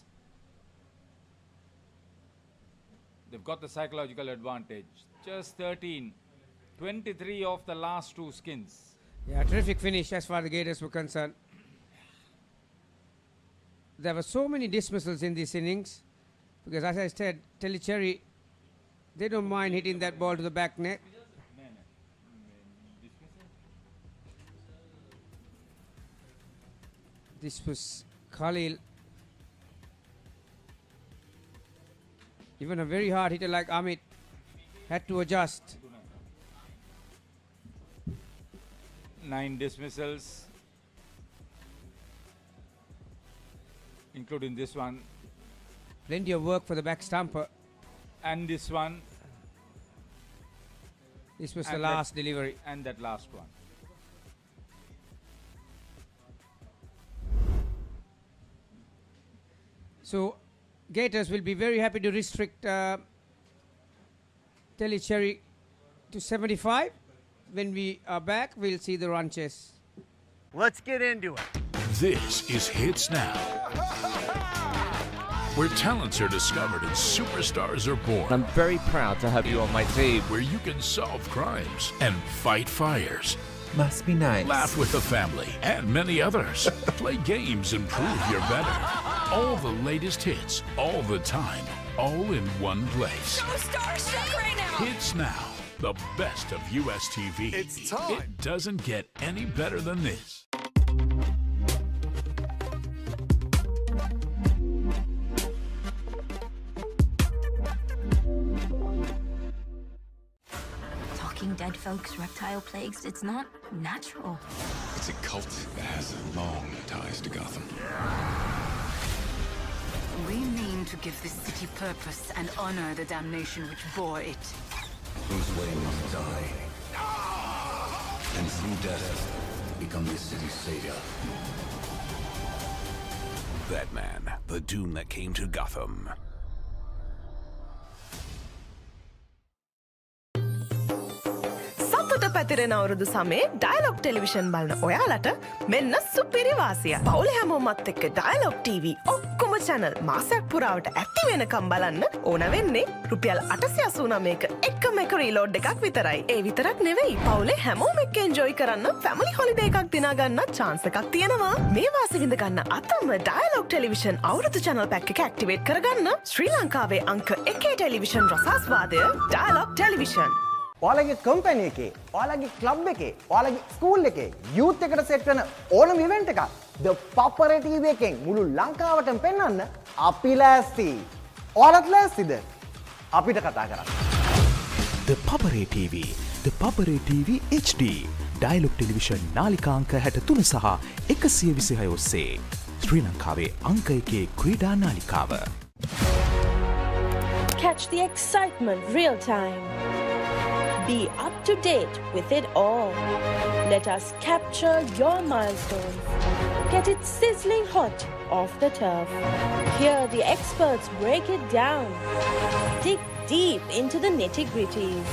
they've got the psychological advantage. Just 13. 23 off the last 2 skins. Yeah, terrific finish as far as the Gators were concerned. There were so many dismissals in this innings because, as I said, Tellicherry, they don't mind hitting that ball to the back net. This was Khalil. Even a very hard hitter like Amit had to adjust. 9 dismissals, including this one. Plenty of work for the back stumper. And this one. This was the last delivery. And that last one. So, Gators will be very happy to restrict Tellicherry to 75. When we are back, we'll see the run chase. Let's get into it. This is Hits Now, where talents are discovered and superstars are born. I'm very proud to have you on my team. Where you can solve crimes and fight fires. Must be nice. Laugh with the family and many others. Play games and prove you're better. All the latest hits, all the time, all in one place. So starstruck right now. Hits Now. The best of US TV. It's time. It doesn't get any better than this. Talking dead folks, reptile plagues, it's not natural. It's a cult that has long ties to Gotham. Renamed to give this city purpose and honor the damnation which bore it. Whose way must die. And through death, become this city's savior. Batman, the doom that came to Gotham. සතුට පැතිරෙන අවුරුදු සමේ dialogue television බලන ඔයාලට මෙන්න සුපිරි වාසිය. පවුලේ හැමෝමත් එක්ක ඩයලොග් TV ඔක්කොම channel මාසයක් පුරාවට ඇක්ටිව් වෙනකම් බලන්න ඕන වෙන්නේ රුපියල් 889ක එකම එක රීලෝඩ් එකක් විතරයි. ඒ විතරක් නෙවෙයි. පවුලේ හැමෝම එක්ක එන්ජොයි කරන්න ෆැමිලි හොලිඩේ එකක් දිනා ගන්න chance එකක් තියෙනවා. මේ වාසිය විඳ ගන්න අතම ඩයලොග් ටෙලිවිෂන් අවුරුදු channel pack එක ඇක්ටිවේට් කරගන්න ශ්‍රී ලංකාවේ අංක 1 ටෙලිවිෂන් රසාස්වාදය ඩයලොග් ටෙලිවිෂන්. ඔයාලගේ කම්පැනි එකේ, ඔයාලගේ ක්ලබ් එකේ, ඔයාලගේ ස්කූල් එකේ යූත් එකට සෙට් වෙන ඕනම ඉවෙන්ට් එකක් ThePapare TV එකෙන් මුළු ලංකාවටම පෙන්වන්න අපි ලෑස්ති. ඔයාලත් ලෑස්තිද? අපිට කතා කරන්න. ThePapare TV, ThePapare TV HD. Dialog television නාලිකාංක 63 සහ 126 ඔස්සේ ශ්‍රී ලංකාවේ අංක 1 ක්‍රීඩා නාලිකාව. Catch the excitement real time. Be up to date with it all. Let us capture your milestones. Get it sizzling hot off the turf. Hear the experts break it down. Dig deep into the nitty-gritties.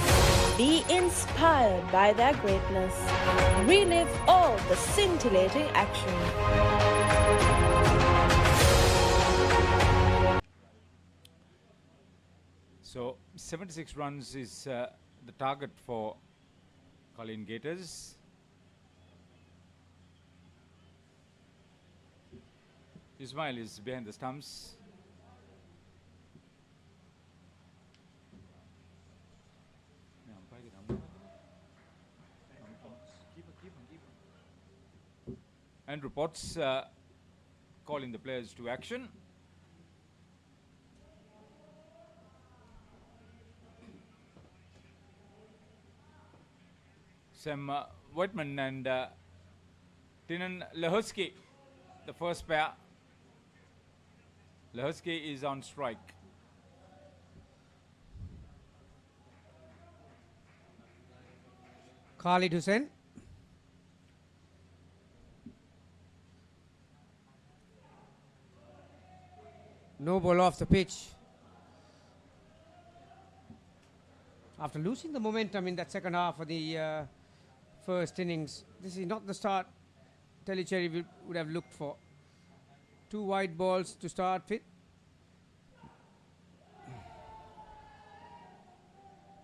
Be inspired by their greatness. Relive all the scintillating action. So 76 runs is the target for Colin Gators. Ismail is behind the stumps. Andrew Potts calling the players to action. Sam Whitman and Tinan Lehusky, the first pair. Lehusky is on strike. Khalid Hussain. No ball off the pitch. After losing the momentum in that second half of the first innings, this is not the start Tellicherry would have looked for. 2 wide balls to start with.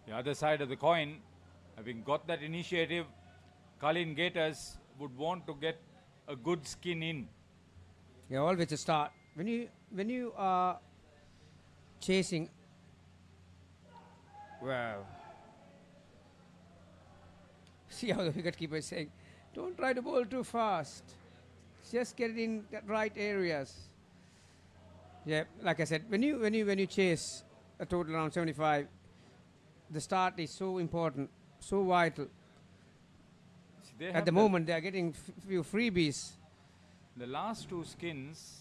The other side of the coin, having got that initiative, Colin Gators would want to get a good skin in. Yeah, always a start. When you are chasing, wow. See how the wicketkeeper is saying, don't try to bowl too fast. Just get it in the right areas. Yeah, like I said, when you chase a total around 75, the start is so important, so vital. At the moment, they are getting few freebies. The last 2 skins,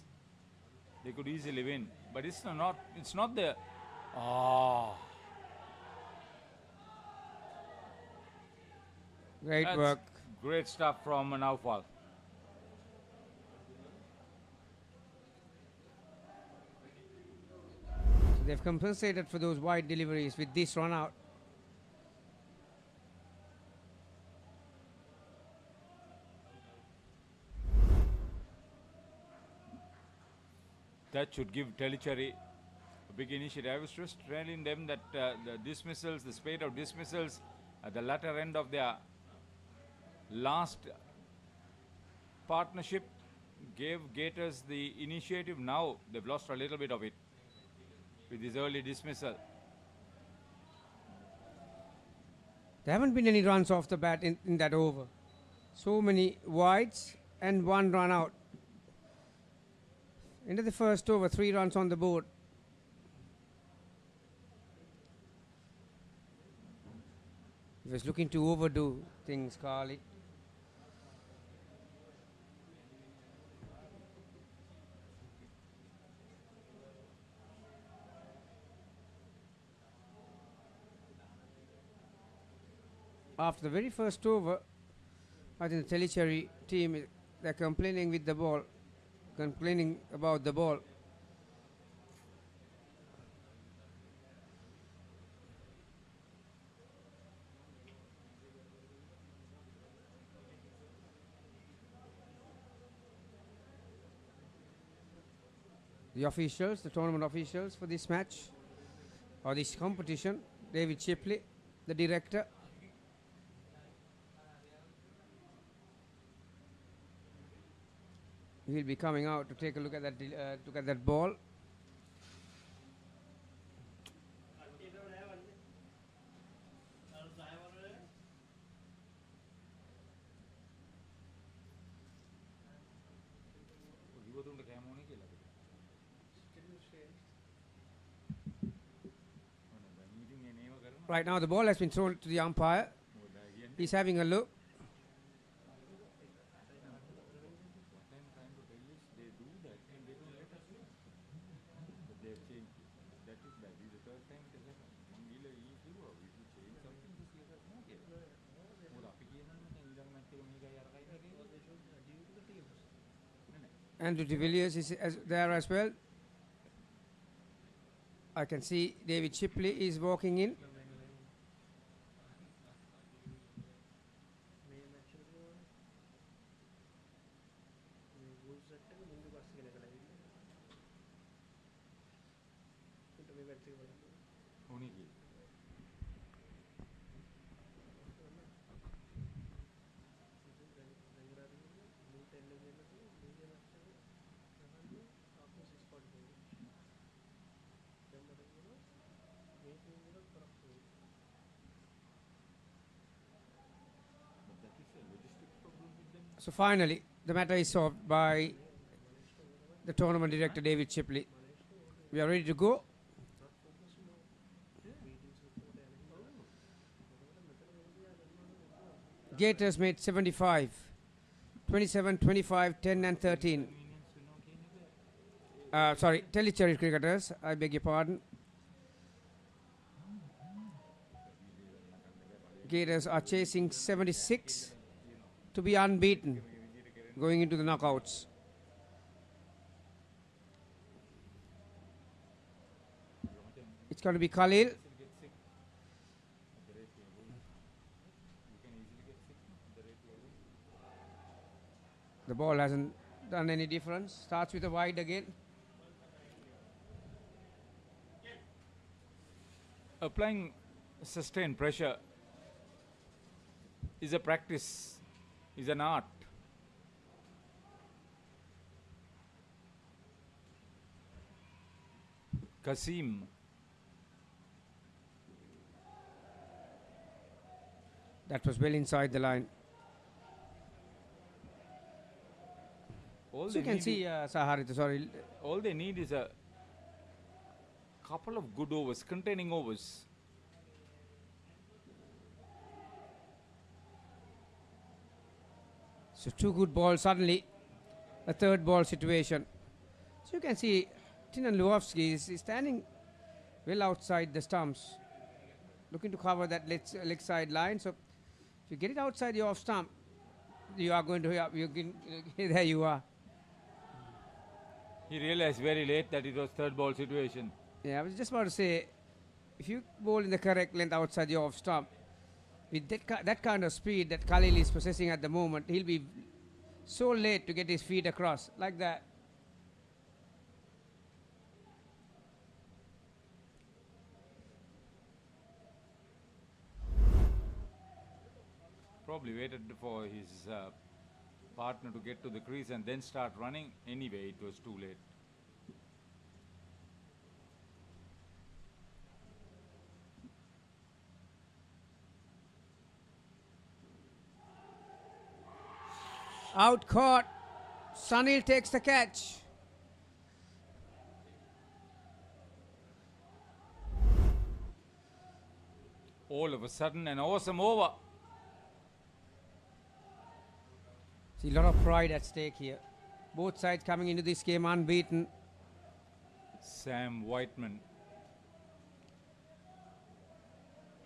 they could easily win, but it's not the. Great That's work. Great stuff from Naufal. So they've compensated for those wide deliveries with this run out. That should give Tellicherry a big initiative. I was just telling them that the dismissals, the spate of dismissals at the latter end of their last partnership gave Gators the initiative. Now they've lost a little bit of it with this early dismissal. There haven't been any runs off the bat in that over. So many wides and 1 run out. Into the first over, 3 runs on the board. He was looking to overdo things, Khalid. After the very first over, I think the Tellicherry team, they're complaining with the ball. Complaining about the ball. The officials, the tournament officials for this match or this competition, David Shipley, the director. He'll be coming out to take a look at that ball. Right now the ball has been thrown to the umpire. He's having a look. Andrew de Villiers is there as well. I can see David Shipley is walking in. So finally, the matter is solved by the tournament director David Chipley. We are ready to go. Gators made 75, 27, 25, 10 and 13. Sorry, Telecherry cricketers, I beg your pardon. Gators are chasing 76 to be unbeaten going into the knockouts. It's going to be Khalil. The ball hasn't done any difference. Starts with a wide again. Applying sustained pressure is a practice, is an art. Kasim. That was well inside the line. All So you they can need see, Saharita, sorry. all they need is a couple of good overs, containing overs. So two good balls, suddenly a third ball situation. So you can see Tinan Luhovsky is standing well outside the stumps, looking to cover that leg side line. So if you get it outside the off stump, you are going to, there you are. He realized very late that it was third ball situation. Yeah, I was just about to say, if you bowl in the correct length outside the off stump, with that kind of speed that Khalil is possessing at the moment, he'll be so late to get his feet across, like that. Probably waited for his partner to get to the crease and then start running. Anyway, it was too late. Out caught. Sunil takes the catch. All of a sudden, an awesome over. See, a lot of pride at stake here. Both sides coming into this game unbeaten. Sam Whiteman.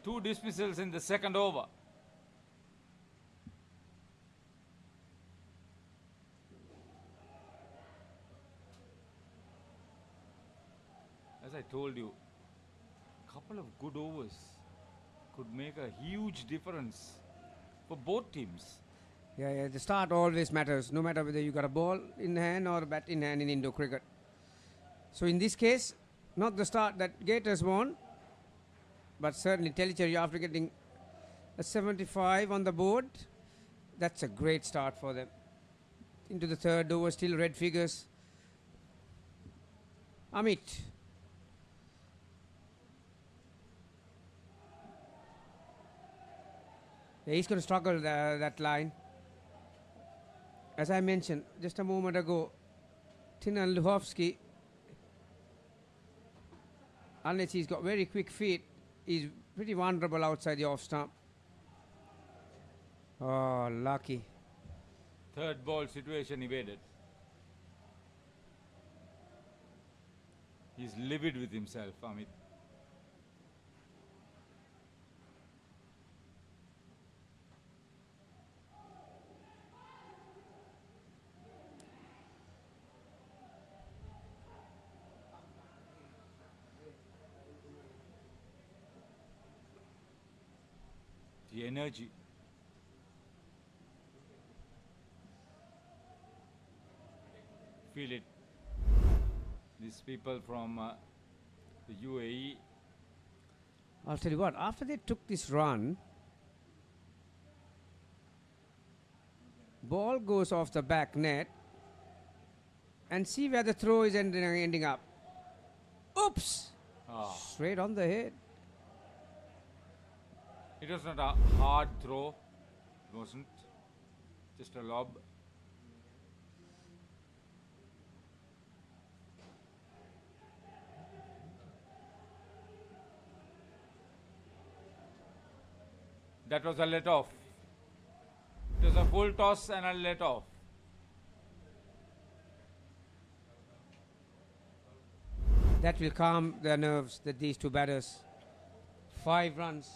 2 dismissals in the second over. As I told you, couple of good overs could make a huge difference for both teams. Yeah, the start always matters, no matter whether you got a ball in hand or a bat in hand in Indo cricket. So in this case, not the start that Gators won, but certainly Telecherry, after getting a 75 on the board, that's a great start for them. Into the third over, still red figures. Amit. Yeah, he's going to struggle that line. As I mentioned just a moment ago, Tinan Luhovsky, unless he's got very quick feet, is pretty vulnerable outside the off stump. Oh, lucky. Third ball situation evaded. He's livid with himself, Amit. The energy. Feel it. These people from the UAE. I'll tell you what, after they took this run, ball goes off the back net, and see where the throw is ending up. Oops! Straight on the head. It was not a hard throw. It wasn't. Just a lob. That was a let off. It was a full toss and a let off. That will calm their nerves, that these two batters. 5 runs.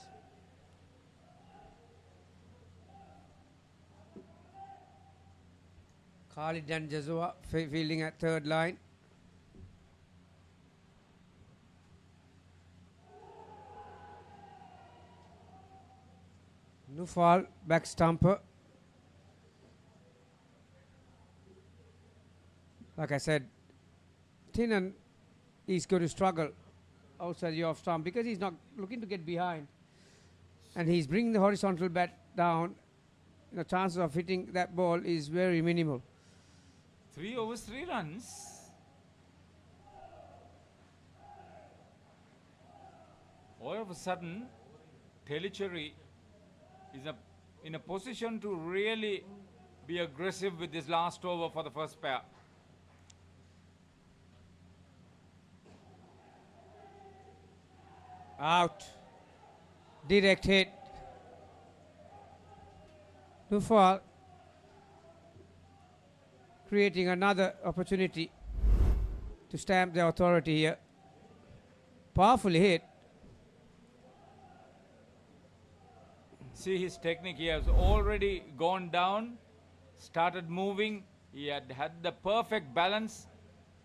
Khalid and Jazua fielding at third line. Nufal, back stumper. Like I said, Tinan is going to struggle outside the off stump because he's not looking to get behind. And he's bringing the horizontal bat down. The chances of hitting that ball is very minimal. 3 overs, 3 runs. All of a sudden, Telecherry is in a position to really be aggressive with this last over for the first pair. Out. Direct hit. Nufal creating another opportunity to stamp the authority here. Powerfully hit. See his technique, he has already gone down, started moving. He had the perfect balance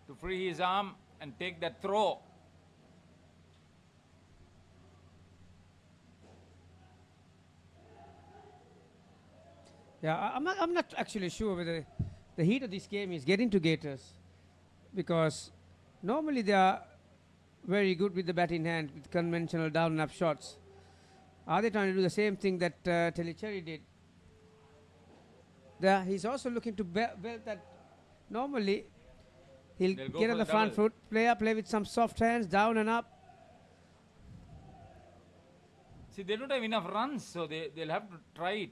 to free his arm and take that throw. Yeah, I'm not actually sure whether the heat of this game is getting to Gators, because normally they are very good with the bat in hand with conventional down and up shots. Are they trying to do the same thing that Telecherry did? There, he's also looking to belt that. Normally, he'll get on the front foot, play with some soft hands, down and up. See, they don't have enough runs, so they'll have to try it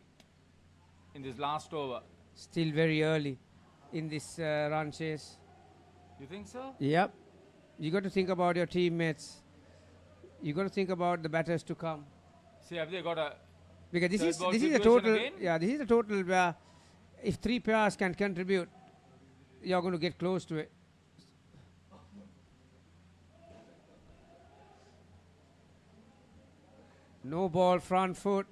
in this last over. Still very early in this run chase. You think so? Yep. You got to think about your teammates. You got to think about the batters to come. See, have they got a... Because this is the total. Again? Yeah, this is the total where if 3 pairs can contribute, you're going to get close to it. No ball, front foot.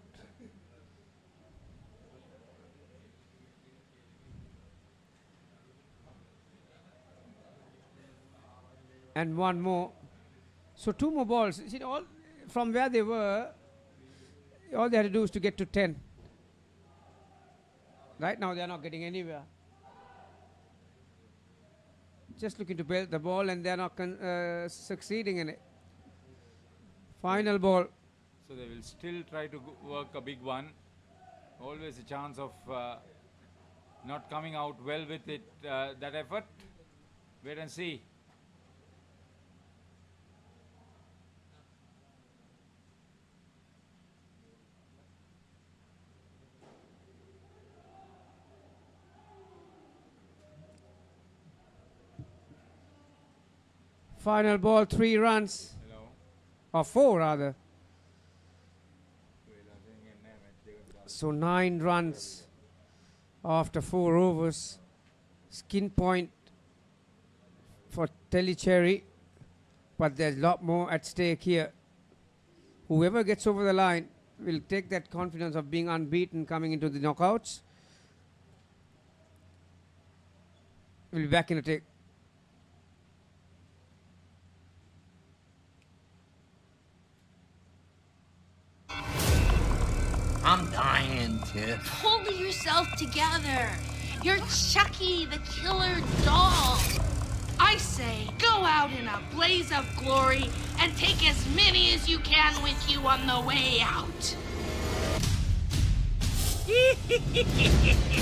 And 1 more. So 2 more balls. See, all from where they were, all they had to do is to get to 10. Right now, they are not getting anywhere. Just looking to build the ball, and they are not succeeding in it. Final ball. So they will still try to work a big one. Always a chance of not coming out well with it, that effort. Wait and see. Final ball, 3 runs. Hello. Or 4 rather. So 9 runs after 4 overs. Skin point for Telecherry. But there's a lot more at stake here. Whoever gets over the line will take that confidence of being unbeaten coming into the knockouts. We'll be back in a tick. I'm dying, Tiff. Pull yourself together. You're Chucky, the killer doll. I I say, go out in a blaze of glory and take as many as you can with you on the way out.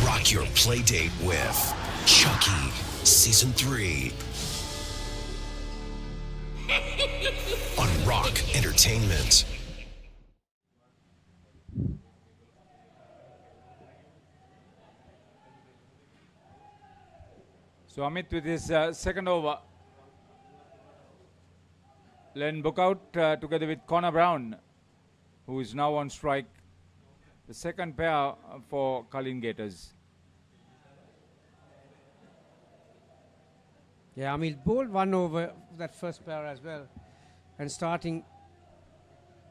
Rock your playdate with Chucky Season 3 on Rock Entertainment. So Amit with his second over. Len book out together with Connor Brown, who is now on strike. The second pair for Cullen Gators. Yeah, I mean, bowled one over that first pair as well. And starting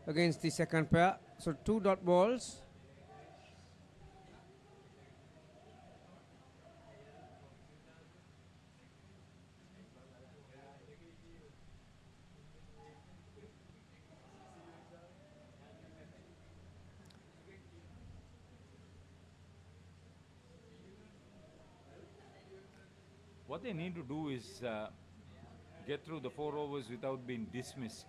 against the second pair. So 2 dot balls. What they need to do is get through the 4 overs without being dismissed,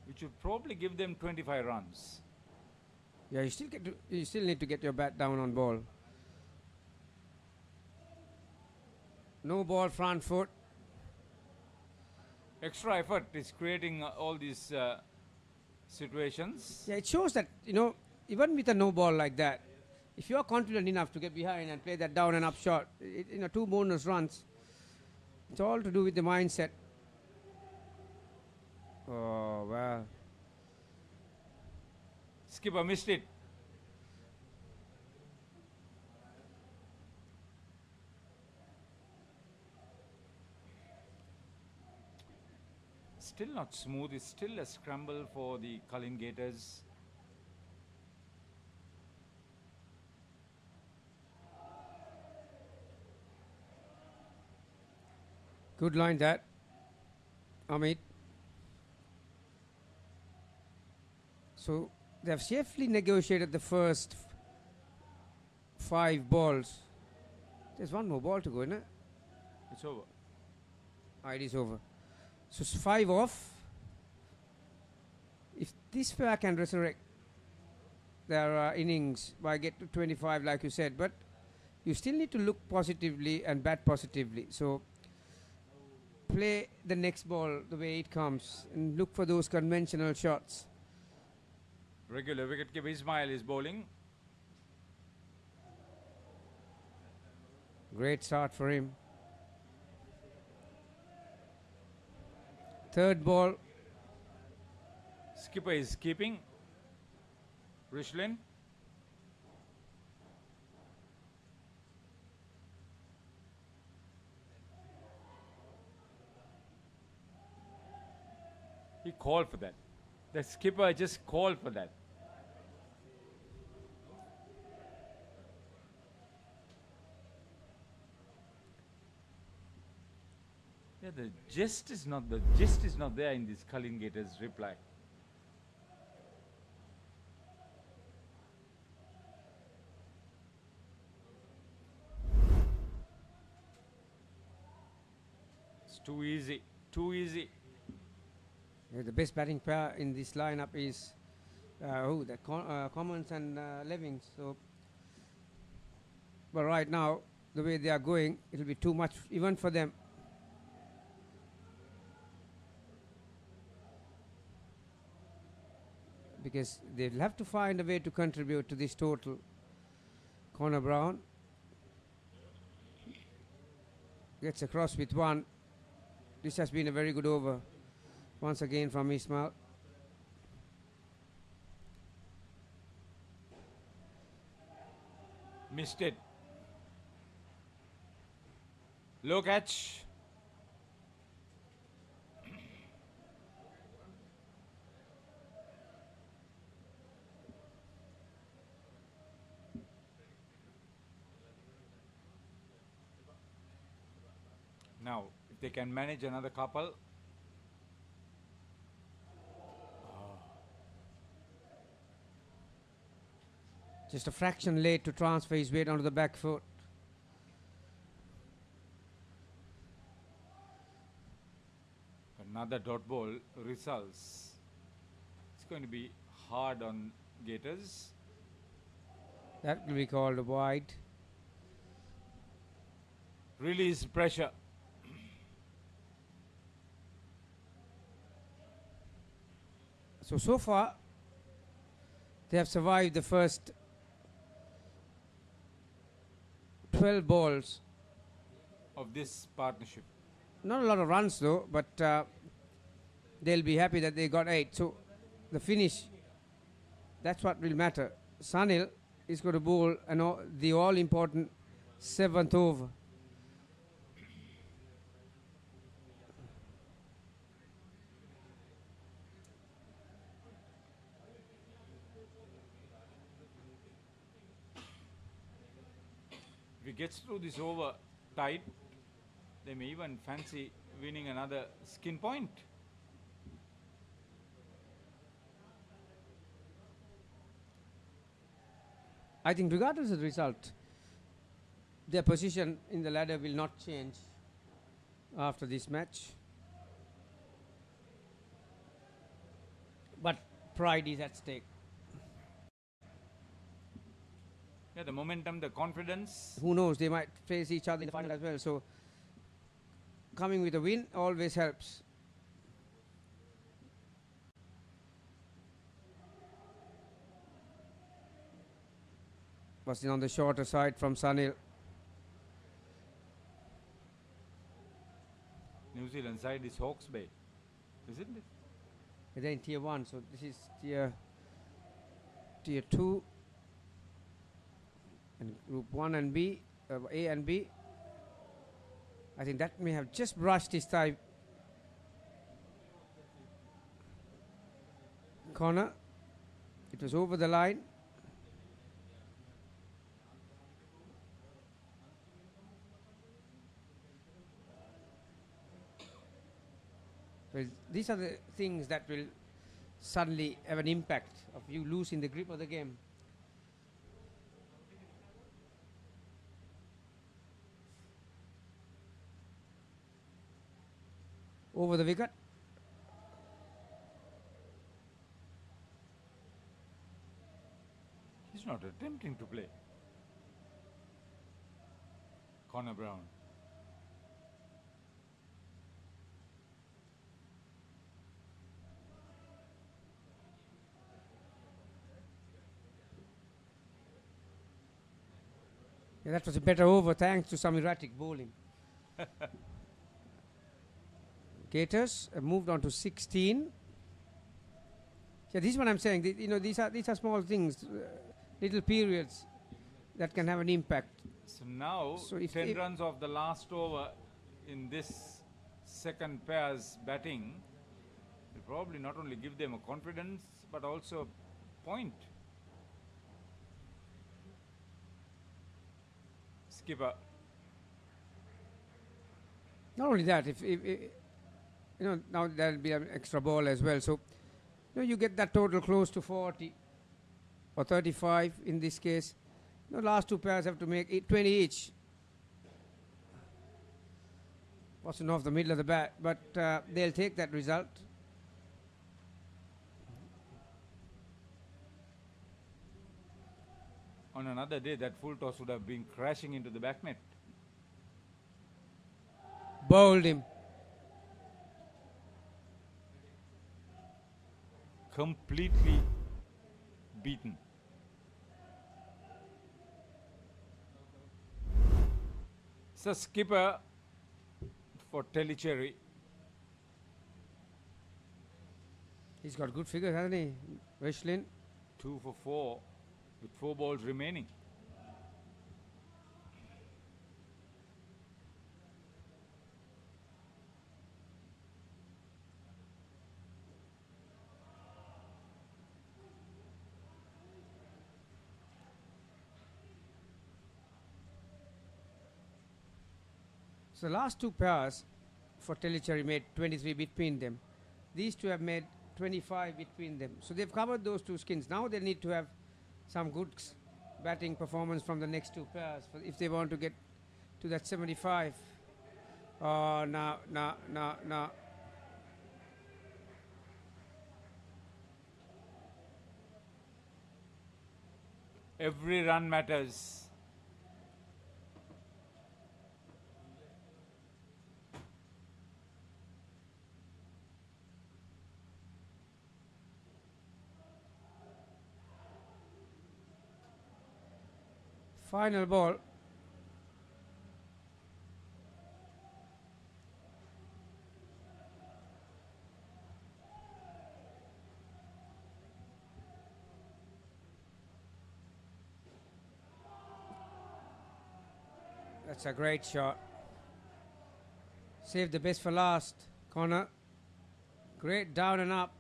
which would probably give them 25 runs. Yeah, you still need to get your bat down on ball. No ball, front foot. Extra effort is creating all these situations. Yeah, it shows that, even with a no ball like that, if you are confident enough to get behind and play that down and up shot, 2 bonus runs, it's all to do with the mindset. Oh, wow. Skipper missed it. Still not smooth. It's still a scramble for the Cullen Gators. Good line that, Amit. So they have safely negotiated the first 5 balls. There's one more ball to go, isn't it? It's over. It is over. So it's 5 off. If this pair can resurrect their innings by get to 25, like you said, but you still need to look positively and bat positively. So play the next ball the way it comes and look for those conventional shots. Regular wicketkeeper Ismail is bowling. Great start for him. Third ball. Skipper is keeping. Rishlin. He called for that. The skipper just called for that. Yeah, the gist is not there in this Cullen Gators reply. It's too easy. Too easy. Yeah, the best batting pair in this lineup is Commons and Levings. So, but right now, the way they are going, it'll be too much even for them. Because they'll have to find a way to contribute to this total. Connor Brown gets across with 1. This has been a very good over. Once again from Ismail. Missed it. Low catch. Now, if they can manage another couple. Just a fraction late to transfer his weight onto the back foot. Another dot ball results. It's going to be hard on Gators. That will be called wide. Release pressure. So far, they have survived the first 12 balls. Of this partnership. Not a lot of runs though, but they'll be happy that they got 8. So the finish, that's what will matter. Sunil is going to bowl the all-important 7th over. If he gets through this over tight, they may even fancy winning another skin point. I think regardless of the result, their position in the ladder will not change after this match. But pride is at stake. Yeah, the momentum, the confidence. Who knows, they might face each other in the final as well. So coming with a win always helps. Was on the shorter side from Sunil. New Zealand side is Hawke's Bay, isn't it? They're in tier 1, so this is tier 2. And group 1 and B, A and B. I think that may have just brushed his thigh corner. It was over the line. Well, these are the things that will suddenly have an impact of you losing the grip of the game. Over the wicket. He's not attempting to play. Connor Brown. Yeah, that was a better over thanks to some erratic bowling. Gators have moved on to 16. Yeah, this is what I'm saying. These are small things, little periods that can have an impact. So now, So if 10 runs of the last over in this second pair's batting will probably not only give them a confidence but also a point. Skipper. Not only that, if now there'll be an extra ball as well. So, you get that total close to 40 or 35 in this case. Last two pairs have to make 20 each. Wasn't off the middle of the bat, but they'll take that result. On another day, that full toss would have been crashing into the back net. Bowled him. Completely beaten. So skipper for Tellicherry. He's got good figures, hasn't he? Rishlin. 2 for 4 with 4 balls remaining. So the last two pairs for Tellicherry made 23 between them. These two have made 25 between them. So they've covered those two skins. Now they need to have some good batting performance from the next two pairs if they want to get to that 75. Oh, no. Every run matters. Final ball. That's a great shot. Save the best for last, Connor. Great down and up.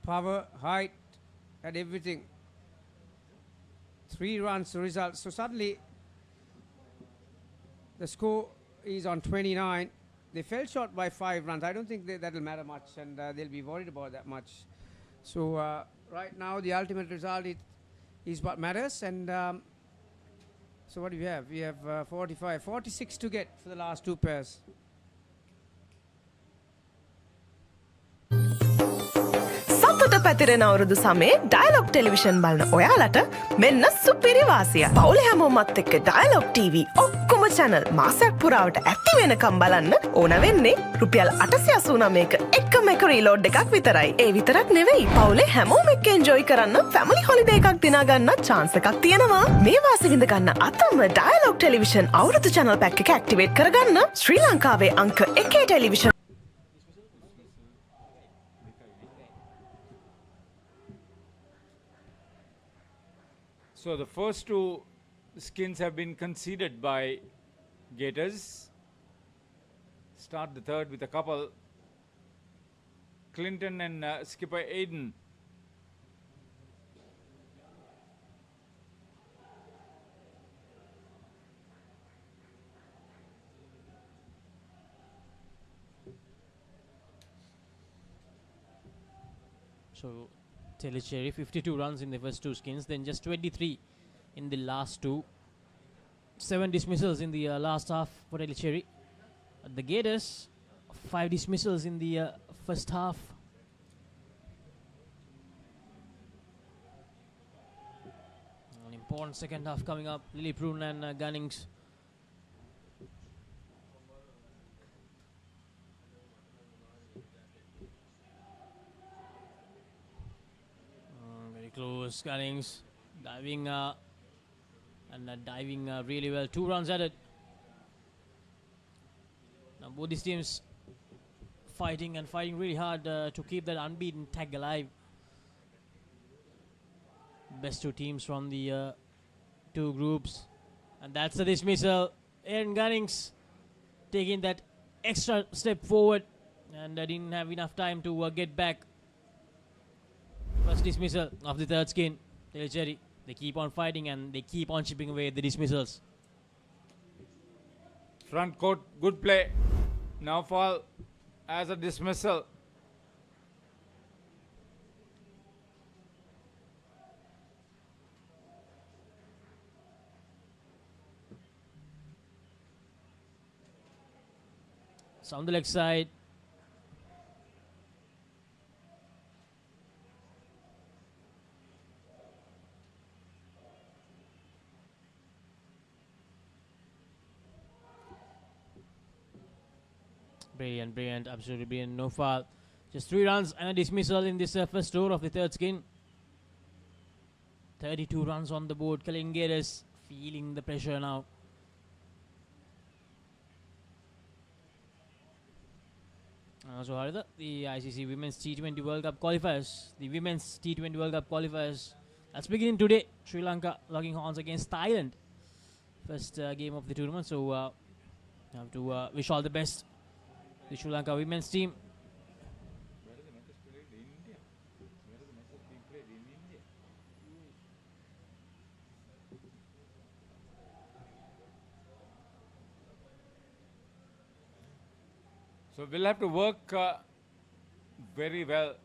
Power, height, and everything. 3 runs to result. So suddenly, the score is on 29. They fell short by 5 runs. I don't think that'll matter much, and they'll be worried about that much. So right now, the ultimate result is what matters. And so what do we have? We have 45, 46 to get for the last 2 pairs. සතුට පැතිරෙන අවුරුදු සමේ dialogue television බලන ඔයාලට මෙන්න සුපිරි වාසියක්. පවුලේ හැමෝමත් එක්ක ඩයලොග් TV ඔක්කොම channel මාසයක් පුරාවට ඇක්ටිව් වෙනකම් බලන්න ඕන වෙන්නේ රුපියල් 889ක එකම එක රීලෝඩ් එකක් විතරයි. ඒ විතරක් නෙවෙයි පවුලේ හැමෝම එක්ක එන්ජොයි කරන්න ෆැමිලි හොලිඩේ එකක් දිනා ගන්න chance එකක් තියෙනවා. මේ වාසිය විඳ ගන්න අතම ඩයලොග් ටෙලිවිෂන් අවුරුදු channel pack එක ඇක්ටිවේට් කරගන්න ශ්‍රී ලංකාවේ අංක 1 television. So the first 2 skins have been conceded by Gators. Start the third with a couple. Clinton and skipper Aiden. So Telecherry 52 runs in the first 2 skins, then just 23 in the last 2. 7 dismissals in the last half for Telecherry. The Gators, 5 dismissals in the first half. An important second half coming up. Lilliprun and Gunnings. Very close. Gunnings diving diving really well. 2 runs added. Now both these teams fighting really hard to keep that unbeaten tag alive. Best 2 teams from the 2 groups, and that's the dismissal. Aaron Gunnings taking that extra step forward, and didn't have enough time to get back. First dismissal of the third skin. Telecherry, they keep on fighting and they keep on chipping away at the dismissals. Front court, good play. Now fall as a dismissal. On the leg side. Brilliant, absolutely brilliant. No foul. Just 3 runs and a dismissal in this first over of the third skin. 32 runs on the board. Kalingeras feeling the pressure now. So Harida, the ICC Women's T20 World Cup qualifiers. The Women's T20 World Cup qualifiers. That's beginning today. Sri Lanka locking horns against Thailand. First game of the tournament. So have to wish all the best the Sri Lanka women's team. So we'll have to work very well.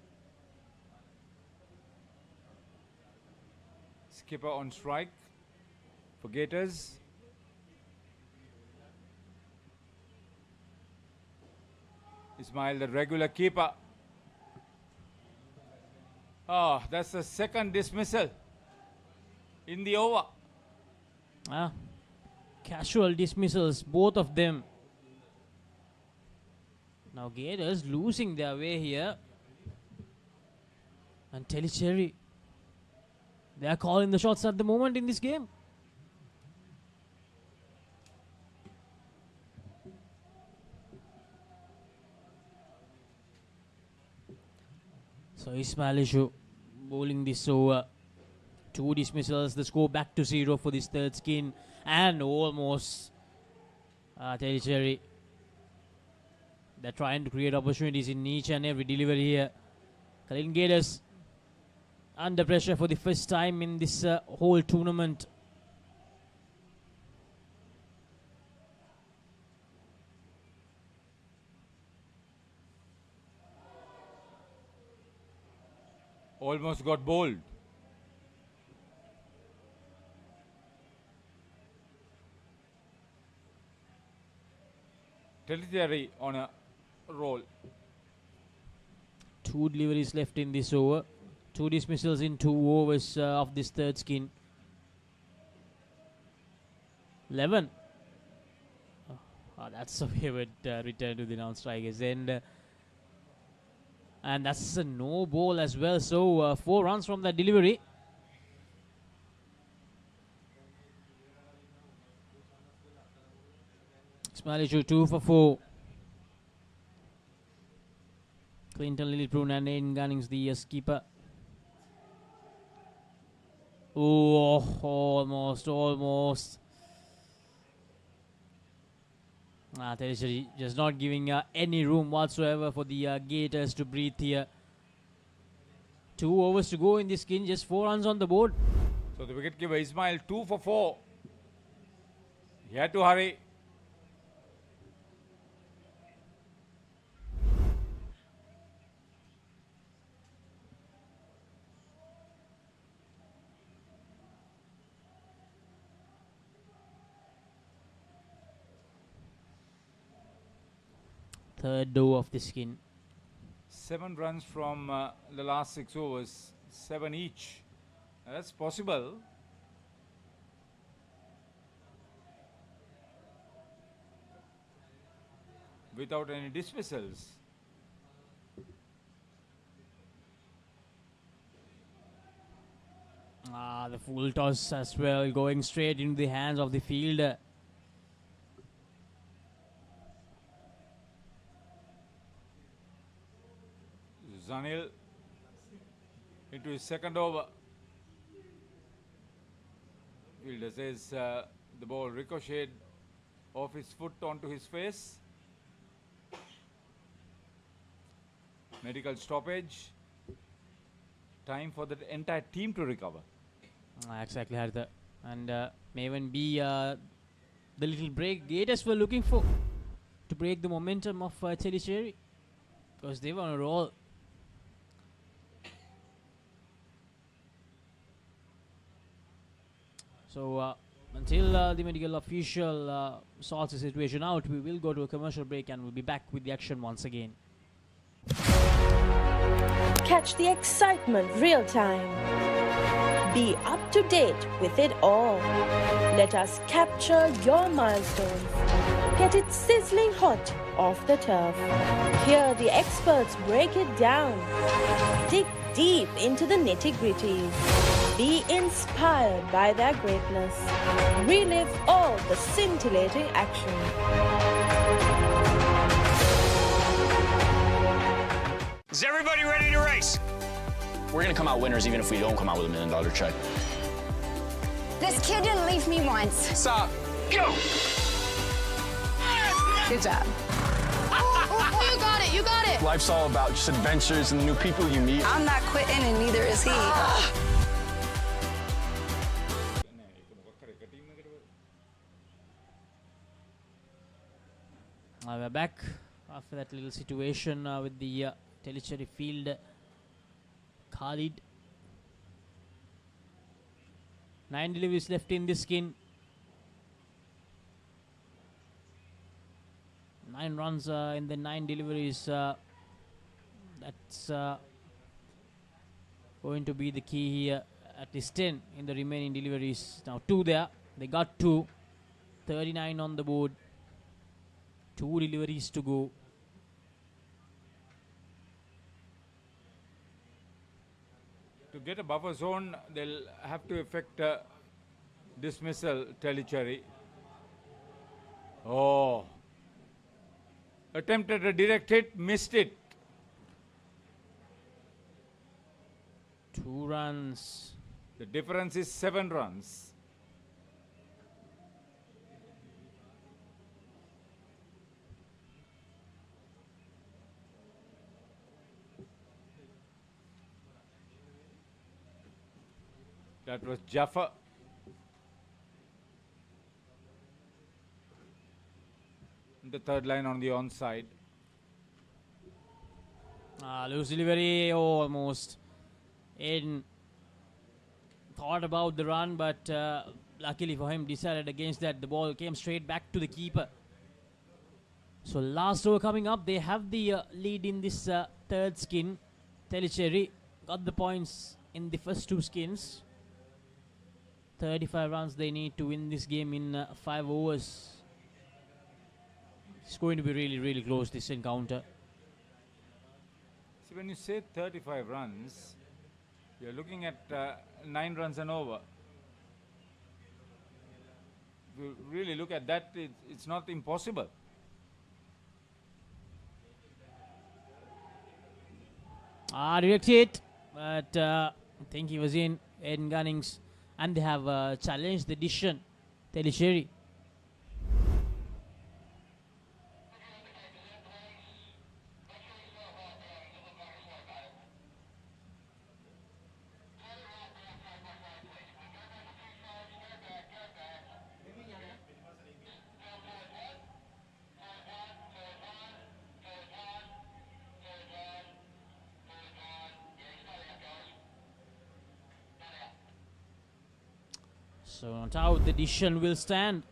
Skipper on strike for Gators. Ismail, the regular keeper. Oh, that's the second dismissal. in the over. Casual dismissals, both of them. Now Gators losing their way here. And Tellicherry, they are calling the shots at the moment in this game. So Ismail Ishu bowling this over. 2 dismissals, the score back to 0 for this third skin. And almost Tellicherry. They're trying to create opportunities in each and every delivery here. Colin Gators under pressure for the first time in this whole tournament. Almost got bowled. Tellicherry on a roll. 2 deliveries left in this over. 2 dismissals in 2 overs of this third skin. 11. That's a favorite return to the non-strikers end. And that's a no ball as well. So 4 runs from that delivery. Ismail 2 for 4. Clinton Lilliprune and Aiden Gunnings, the skipper. Oh, almost. Tellicherry just not giving any room whatsoever for the Gators to breathe here. 2 overs to go in this skin, just 4 runs on the board. So the wicketkeeper Ismail 2 for 4. He had to hurry. Third doe of the skin. 7 runs from the last 6 overs, 7 each. That's possible. Without any dismissals. The full toss as well, going straight into the hands of the fielder. Zanil into his second over. Fielder says the ball ricocheted off his foot onto his face. Medical stoppage. Time for the entire team to recover. Exactly, Haritha. And may even be the little break Gators were looking for to break the momentum of Tellicherry, because they were on a roll. So until the medical official sorts the situation out, we will go to a commercial break and we'll be back with the action once again. Catch the excitement real time. Be up to date with it all. Let us capture your milestones. Get it sizzling hot off the turf. Hear the experts break it down. Dig deep into the nitty-gritties. Be inspired by their greatness. Relive all the scintillating action. Is everybody ready to race? We're gonna come out winners even if we don't come out with $1 million check. This kid didn't leave me once. Stop. Go! Good job. You got it, you got it. Life's all about just adventures and new people you meet. I'm not quitting and neither is he. We're back after that little situation with the Tellicherry field. Khalid. 9 deliveries left in this skin. 9 runs in the 9 deliveries. That's going to be the key here at least 10 in the remaining deliveries. Now 2 there. They got 2. 39 on the board. 2 deliveries to go. To get a buffer zone, they'll have to effect dismissal Tellicherry. Oh. Attempted a direct hit, missed it. 2 runs. The difference is 7 runs. That was Jaffa. The third line on the onside. Loose delivery, almost. Aiden thought about the run, but luckily for him, decided against that. The ball came straight back to the keeper. So last over coming up, they have the lead in this third skin. Tellicherry got the points in the first 2 skins. 35 runs they need to win this game in 5 overs. It's going to be really, really close, this encounter. See, when you say 35 runs, you're looking at 9 runs and over. If you really look at that, it's not impossible. Direct hit, but I think he was in. Aiden Gunnings. And they have challenged the decision. Tellicherry. So not out, the decision will stand.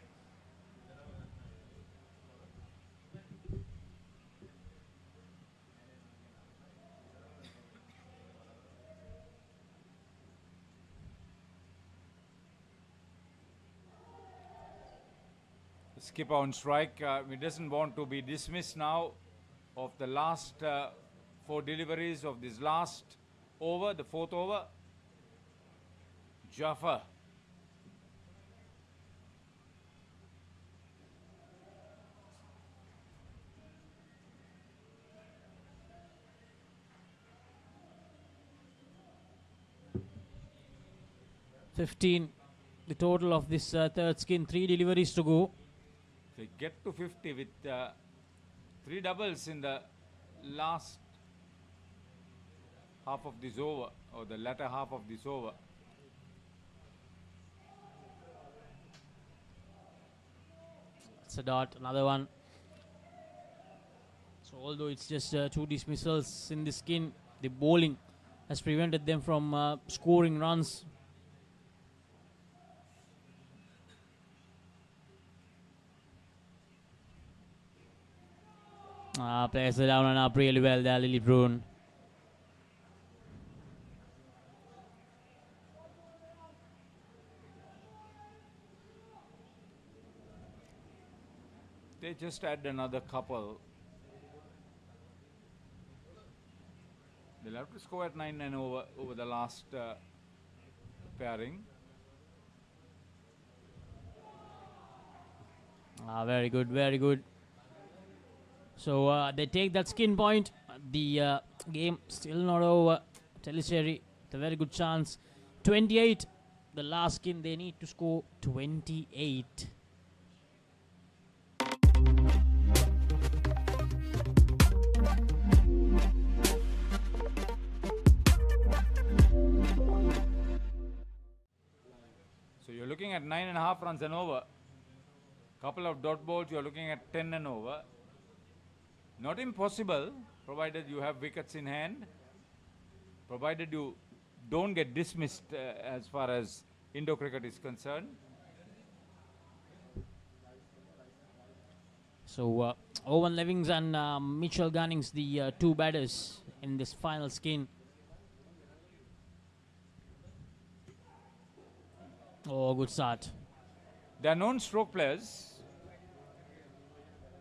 Skipper on strike. He doesn't want to be dismissed now of the last 4 deliveries of this last over, the 4th over. Jaffa. $15, the total of this third skin. 3 deliveries to go. They get to 50 with 3 doubles in the last half of this over, or the latter half of this over. That's a dot, another one. So although it's just 2 dismissals in the skin, the bowling has prevented them from scoring runs. Plays it down and up really well there, Lily Brune. They just add another couple. They'll have to score at 9 and over the last pairing. Very good, very good. So they take that skin point. The game still not over. Tellicherry with a very good chance. 28. The last skin, they need to score 28. So you're looking at 9.5 runs and over. Couple of dot balls, you're looking at 10 and over. Not impossible, provided you have wickets in hand, provided you don't get dismissed as far as Indo cricket is concerned. So Owen Levings and Mitchell Gunnings, the 2 batters in this final skin. Oh, good start. They are known stroke players,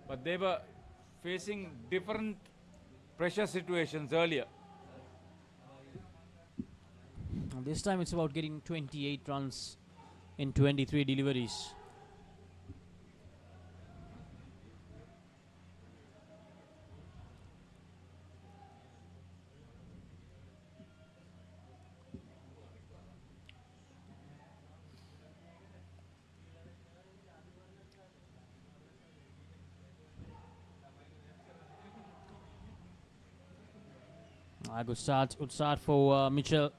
but they were facing different pressure situations earlier. And this time it's about getting 28 runs in 23 deliveries. Good start for Mitchell.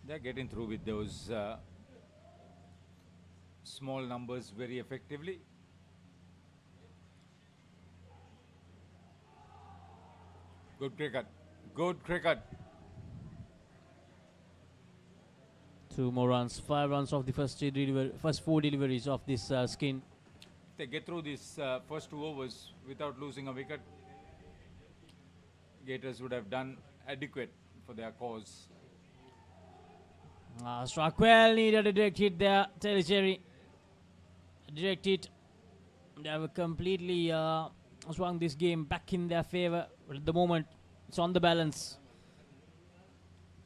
They're getting through with those small numbers very effectively. Good cricket. Good cricket. 2 more runs, 5 runs of the first 4 deliveries of this skin. If they get through these first 2 overs without losing a wicket, Gators would have done adequate for their cause. Struck well, needed a direct hit there, Telecherry. Direct hit. They have completely swung this game back in their favour. But at the moment, it's on the balance.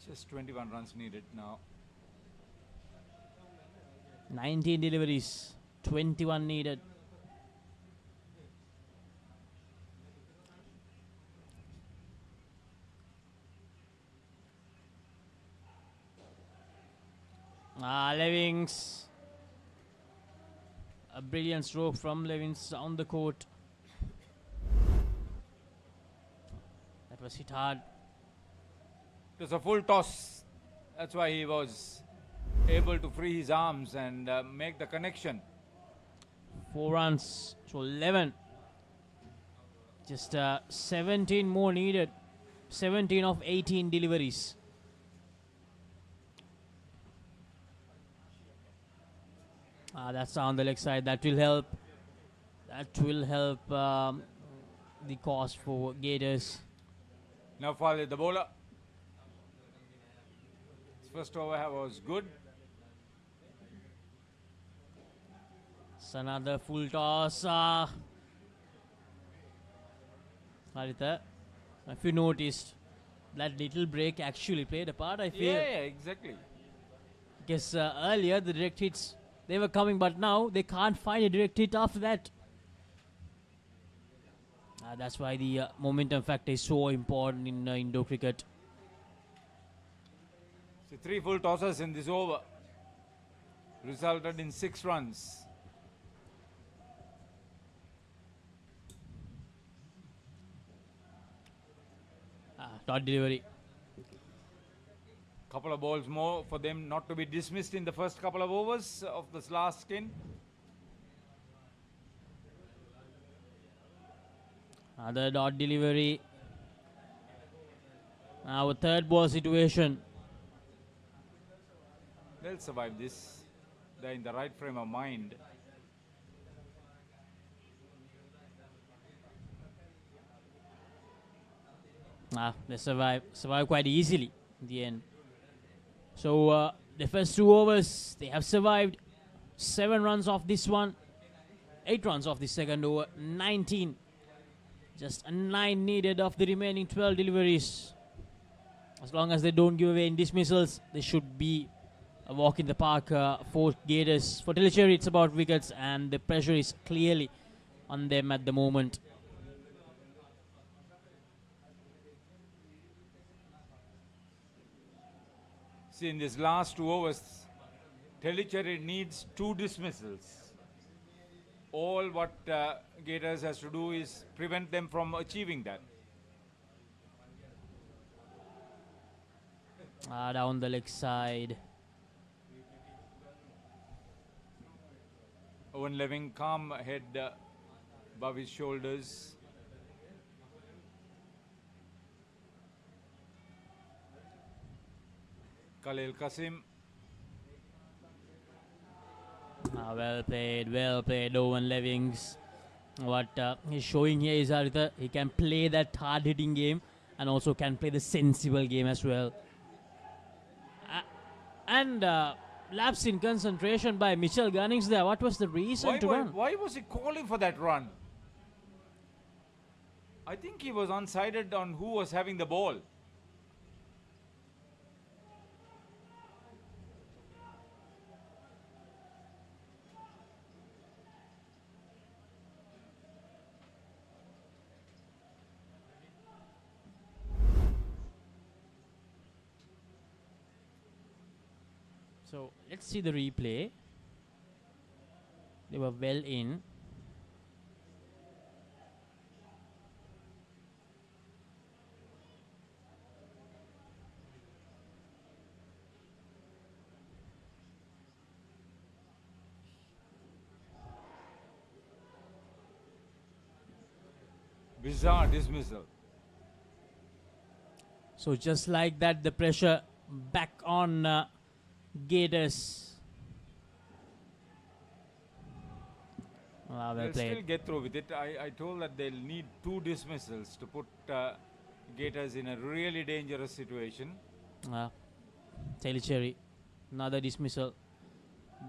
Just 21 runs needed now. 19 deliveries, 21 needed. Levings. A brilliant stroke from Levings on the court. That was hit hard. It was a full toss. That's why he was able to free his arms and make the connection. 4 runs to 11. Just 17 more needed. 17 of 18 deliveries. That's on the leg side. That will help. That will help the cause for Gators. Now Fali, the bowler. His first over was good. It's another full toss. Haritha, if you noticed, that little break actually played a part, I feel. Yeah, exactly. Because earlier the direct hits, they were coming, but now they can't find a direct hit after that. That's why the momentum factor is so important in Indo cricket. So 3 full tosses in this over resulted in 6 runs. Dot delivery. Couple of balls more for them not to be dismissed in the first couple of overs of this last skin. Another dot delivery. Now a third ball situation. They'll survive this. They're in the right frame of mind. They survive quite easily in the end. So the first 2 overs, they have survived. 7 runs off this one. 8 runs off the second over. 19. Just 9 needed of the remaining 12 deliveries. As long as they don't give away in dismissals, they should be a walk in the park for Gators. For Telecherry, it's about wickets, and the pressure is clearly on them at the moment. See, in these last 2 overs, Telecherry needs 2 dismissals. All what Gators has to do is prevent them from achieving that. Down the leg side. Owen Leving, calm head above his shoulders. Khalil Qasim. Well played, Owen Levings. What he's showing here is that he can play that hard-hitting game and also can play the sensible game as well. And lapse in concentration by Mitchell Gunnings there. What was the reason to run? Why was he calling for that run? I think he was unsighted on who was having the ball. So let's see the replay. They were well in. Bizarre dismissal. So just like that, the pressure back on Gators. Well They'll played. still get through with it. I told that they'll need 2 dismissals to put Gators in a really dangerous situation. Telecheri, another dismissal.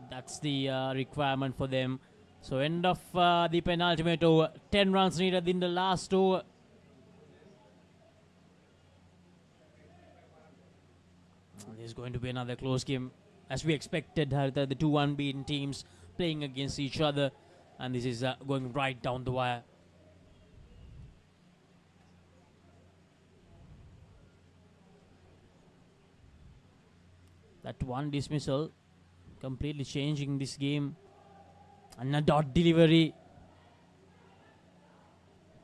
That's the requirement for them. So end of the penultimate over. 10 runs needed in the last over. This is going to be another close game. As we expected, the 2 unbeaten teams playing against each other. And this is going right down the wire. That one dismissal completely changing this game. And a dot delivery.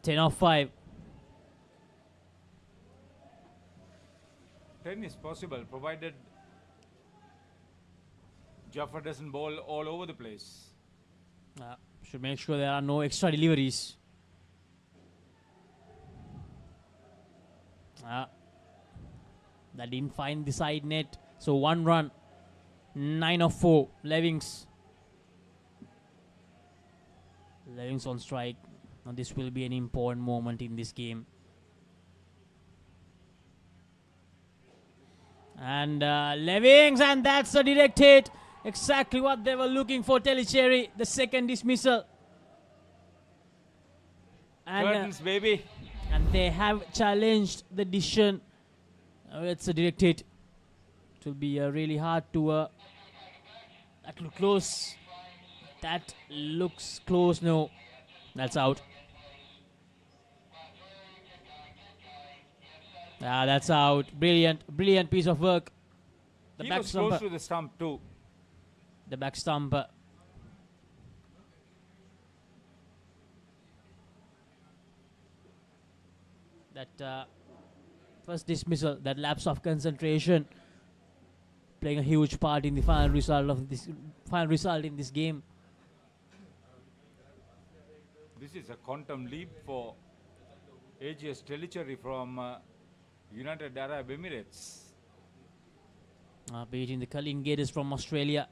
10 of 5. 10 is possible, provided Jaffa doesn't bowl all over the place. Should make sure there are no extra deliveries. That didn't find the side net. So 1 run. 9 of 4. Levings on strike. Now this will be an important moment in this game. And Levings, and that's a direct hit. Exactly what they were looking for, Telecheri. The second dismissal. And, Curtains, baby. And they have challenged the decision. It's a direct hit. It will be really hard to... that look close. That looks close. No, that's out. That's out. Brilliant piece of work. The He back was stump. close to the stump too. The back stump. That first dismissal, that lapse of concentration, playing a huge part in the final result in this game. This is a quantum leap for AGS Telecheri from United Arab Emirates. Beating the Culling Gators from Australia.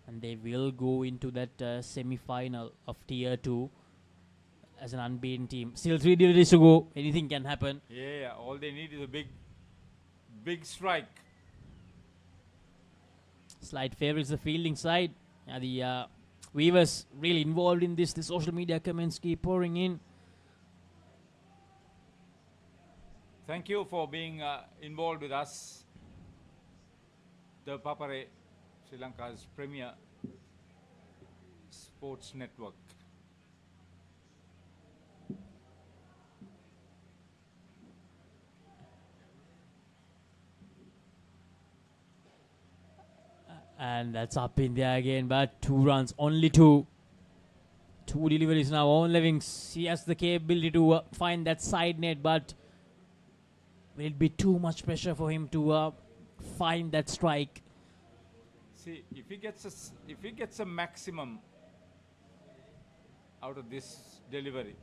And they will go into that semi-final of Tier 2 as an unbeaten team. Still 3 deliveries to go. Anything can happen. Yeah, all they need is a big strike. Slight favourites the fielding side. The Weavers really involved in this. The social media comments keep pouring in. Thank you for being involved with us. ThePapare, Sri Lanka's premier sports network. And that's up in there again, but 2 runs, only 2. 2 deliveries now. Owen Levings, he has the capability to find that side net, but will it be too much pressure for him to find that strike? See, if he gets a maximum out of this delivery,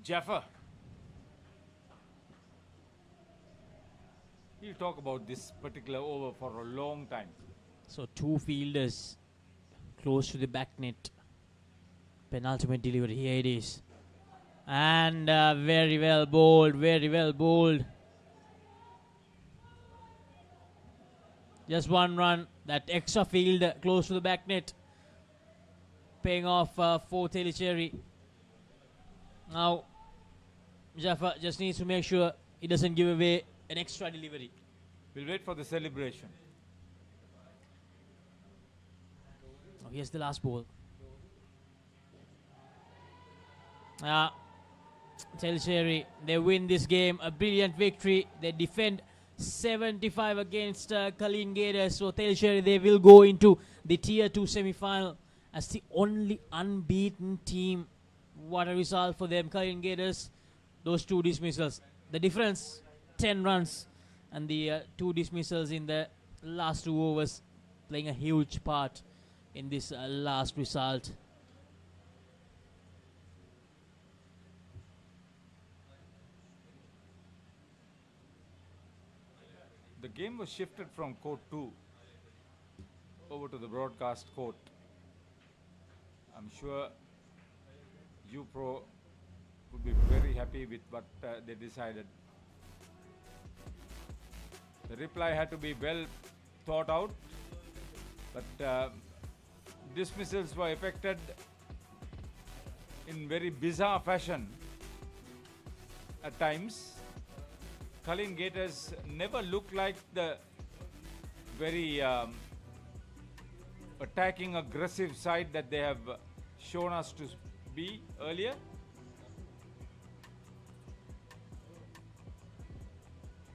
Jaffa, he'll talk about this particular over for a long time. So 2 fielders close to the back net. Penultimate delivery, here it is. And very well bowled, very well bowled. Just one run. That extra field close to the back net. Paying off for Telecheri. Now, Jaffa just needs to make sure he doesn't give away an extra delivery. We'll wait for the celebration. Oh, here's the last ball. Telecheri, they win this game. A brilliant victory. They defend 75 against Colin Gators. So Telecheri, they will go into the Tier 2 semi-final as the only unbeaten team. What a result for them. Colin Gators, those 2 dismissals. The difference, 10 runs. And the 2 dismissals in the last 2 overs playing a huge part in this last result. The game was shifted from court 2 over to the broadcast court. I'm sure UPro would be very happy with what they decided. The reply had to be well thought out, but dismissals were effected in very bizarre fashion at times. Colin Gators never looked like the very attacking, aggressive side that they have shown us to be earlier.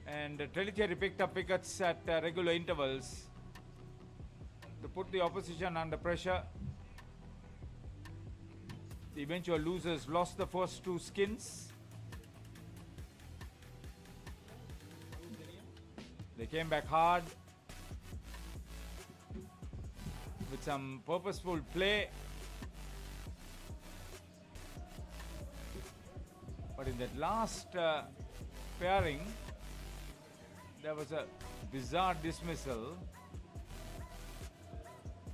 And Telecheri picked up wickets at regular intervals to put the opposition under pressure. The eventual losers lost the first 2 skins. They came back hard with some purposeful play. But in that last pairing, there was a bizarre dismissal.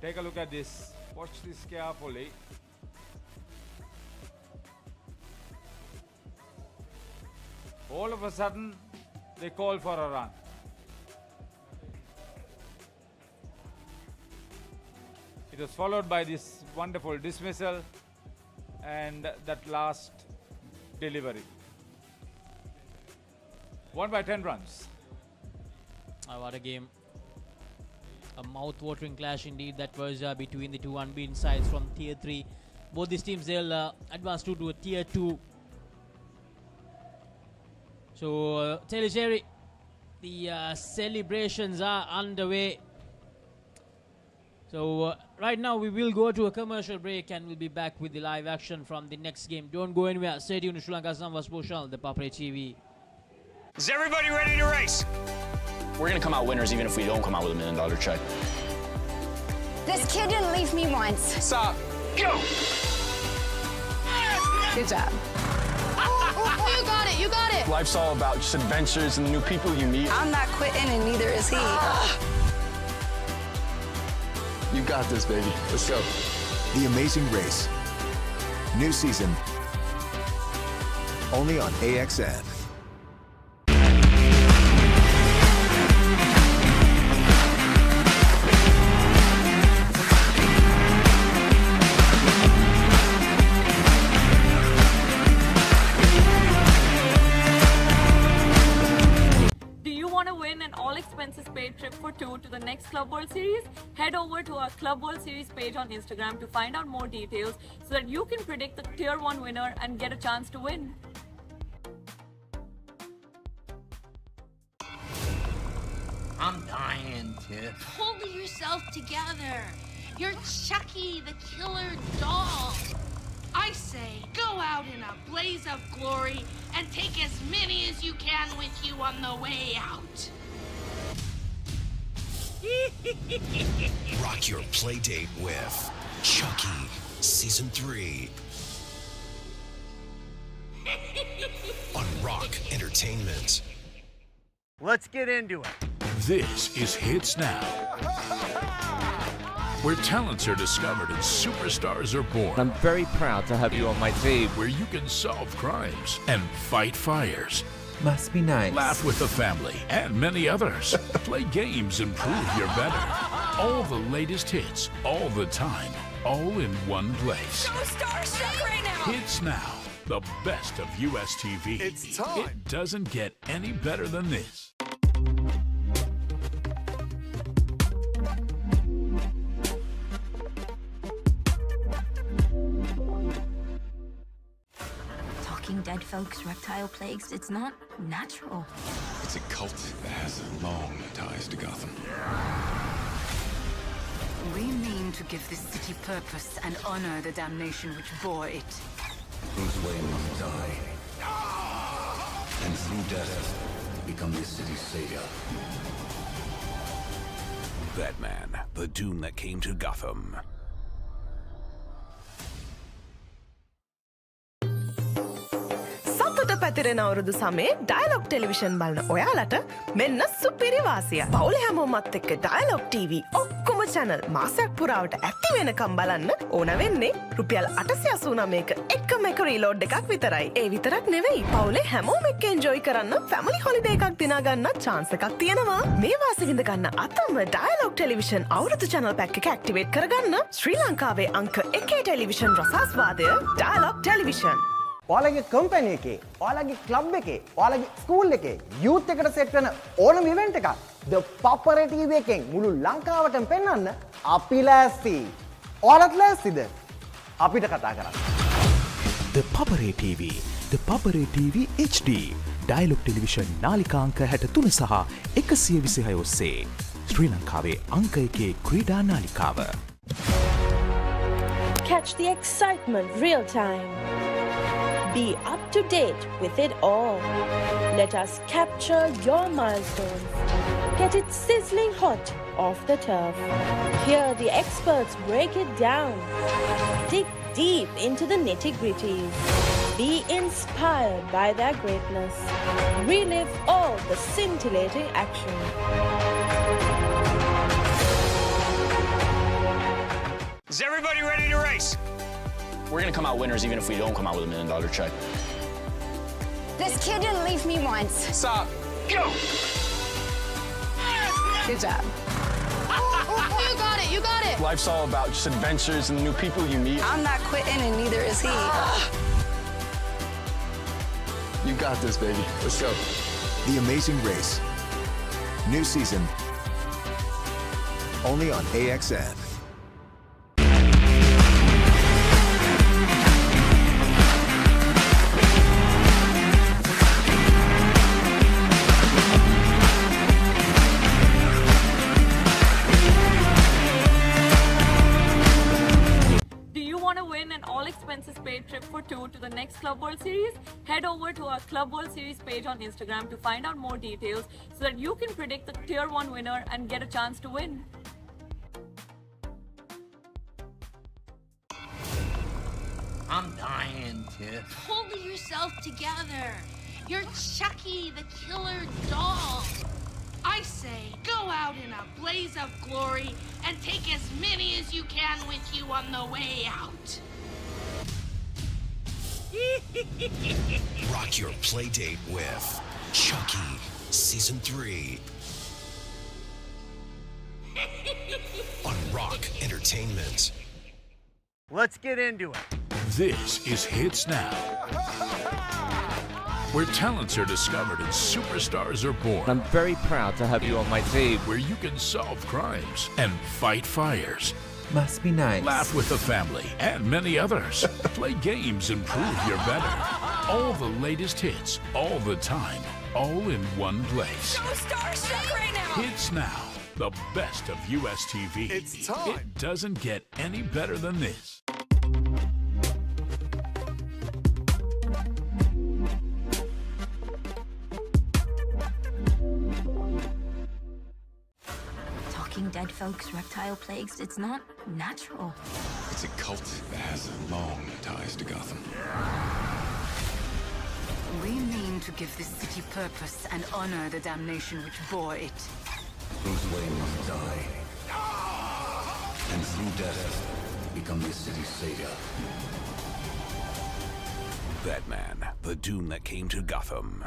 Take a look at this. Watch this carefully. All of a sudden, they call for a run. It was followed by this wonderful dismissal and that last delivery. Won by 10 runs. What a game. A mouth-watering clash indeed that was between the 2 unbeaten sides from Tier 3. Both these teams, they'll advance to a Tier 2. So, Telecheri, the celebrations are underway. So, right now we will go to a commercial break and we'll be back with the live action from the next game. Don't go anywhere. Stay tuned to Sri Lanka's number sports channel, ThePapare TV. Is everybody ready to race? We're gonna come out winners even if we don't come out with $1 million check. This kid didn't leave me once. Stop. Go! Good job. You got it, you got it. Life's all about just adventures and new people you meet. I'm not quitting and neither is he. You got this, baby. Let's go. The Amazing Race. New season. Only on AXN. Paid trip for 2 to the next Club World Series? Head over to our Club World Series page on Instagram to find out more details so that you can predict the Tier 1 winner and get a chance to win. I'm dying, Tiff. Pull yourself together. You're Chucky, the killer doll. I say, go out in a blaze of glory and take as many as you can with you on the way out. Rock your playdate with Chucky Season 3 on Rock Entertainment. Let's get into it. This is Hits Now, where talents are discovered and superstars are born. I'm very proud to have you on my team. Where you can solve crimes and fight fires. Must be nice. Laugh with the family and many others. Play games and prove you're better. All the latest hits, all the time, all in one place. So starstruck right now. Hits Now, the best of US TV. It's time. It doesn't get any better than this. Talking dead folks, reptile plagues, it's not natural. It's a cult that has long ties to Gotham. We mean to give this city purpose and honor the damnation which bore it. Bruce Wayne must die. And through death, become this city's savior. Batman, the doom that came to Gotham. සතුට පැතිරෙන අවුරුදු සමේ dialogue television බලන ඔයාලට මෙන්න සුපිරි වාසිය. පවුලේ හැමෝමත් එක්ක ඩයලොග් TV ඔක්කොම channel මාසයක් පුරාවට ඇක්ටිව් වෙනකම් බලන්න ඕන වෙන්නේ රුපියල් 889ක එකම එක රීලෝඩ් එකක් විතරයි. ඒ විතරක් නෙවෙයි. පවුලේ හැමෝම එක්ක එන්ජොයි කරන්න ෆැමිලි හොලිඩේ එකක් දිනා ගන්න chance එකක් තියෙනවා. මේ වාසිය විඳ ගන්න අතම ඩයලොග් ටෙලිවිෂන් අවුරුදු channel pack එක ඇක්ටිවේට් කරගන්න ශ්‍රී ලංකාවේ අංක 1 ටෙලිවිෂන් රසාස්වාදය ඩයලොග් ටෙලිවිෂන්. ඔයාලගේ කම්පැනි එකේ, ඔයාලගේ ක්ලබ් එකේ, ඔයාලගේ ස්කූල් එකේ යූත් එකට සෙට් වෙන ඕනම ඉවෙන්ට් එකක් ThePapare TV එකෙන් මුළු ලංකාවටම පෙන්වන්න අපි ලෑස්ති. ඔයාලත් ලෑස්තිද? අපිට කතා කරන්න. ThePapare TV, ThePapare TV HD. Dialog television නාලිකාංක 63 සහ 126 ඔස්සේ ශ්‍රී ලංකාවේ අංක 1 ක්‍රීඩා නාලිකාව. Catch the excitement real time. Be up to date with it all. Let us capture your milestones. Get it sizzling hot off the turf. Hear the experts break it down. Dig deep into the nitty-gritties. Be inspired by their greatness. Relive all the scintillating action. Is everybody ready to race? We're gonna come out winners even if we don't come out with $1 million check. This kid didn't leave me once. Stop. Go! Good job. You got it. You got it. Life's all about just adventures and new people you meet. I'm not quitting, and neither is he. You got this, baby. Let's go. The Amazing Race. New season. Only on AXN. Expenses paid trip for 2 to the next Club World Series? Head over to our Club World Series page on Instagram to find out more details so that you can predict the Tier 1 winner and get a chance to win. I'm dying, Tiff. Pull yourself together. You're Chucky, the killer doll. I say, go out in a blaze of glory and take as many as you can with you on the way out. Rock your play date with Chucky Season 3 on Rock Entertainment. Let's get into it. This is Hits Now, where talents are discovered and superstars are born. I'm very proud to have you on my team. Where you can solve crimes and fight fires. Must be nice. Laugh with the family and many others. Play games and prove you're better. All the latest hits, all the time, all in one place. So starstruck right now. Hits Now, the best of US TV. It's time. It doesn't get any better than this. Talking dead folks, reptile plagues, it's not natural. It's a cult that has long ties to Gotham. We mean to give this city purpose and honor the damnation which bore it. Bruce Wayne must die. And through death, become this city's savior. Batman, the doom that came to Gotham.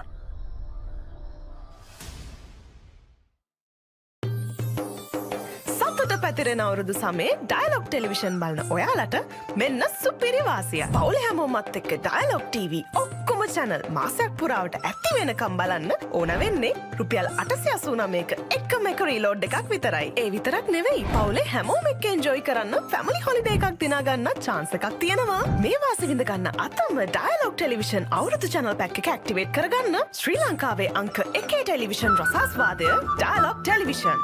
පැතිරෙන අවුරුදු සමේ dialogue television බලන ඔයාලට මෙන්න සුපිරි වාසිය. පවුලේ හැමෝමත් එක්ක dialogue TV ඔක්කොම channel මාසයක් පුරාවට ඇක්ටිව් වෙනකම් බලන්න ඕන වෙන්නේ රුපියල් 889ක එකම එක රීලෝඩ් එකක් විතරයි. ඒ විතරක් නෙවෙයි පවුලේ හැමෝම එක්ක එන්ජොයි කරන්න ෆැමිලි හොලිඩේ එකක් දිනා ගන්න chance එකක් තියෙනවා. මේ වාසිය විඳ ගන්න අතම ඩයලොග් ටෙලිවිෂන් අවුරුදු channel pack එක ඇක්ටිවේට් කරගන්න ශ්‍රී ලංකාවේ අංක 1 ටෙලිවිෂන් රසාස්වාදය ඩයලොග් ටෙලිවිෂන්.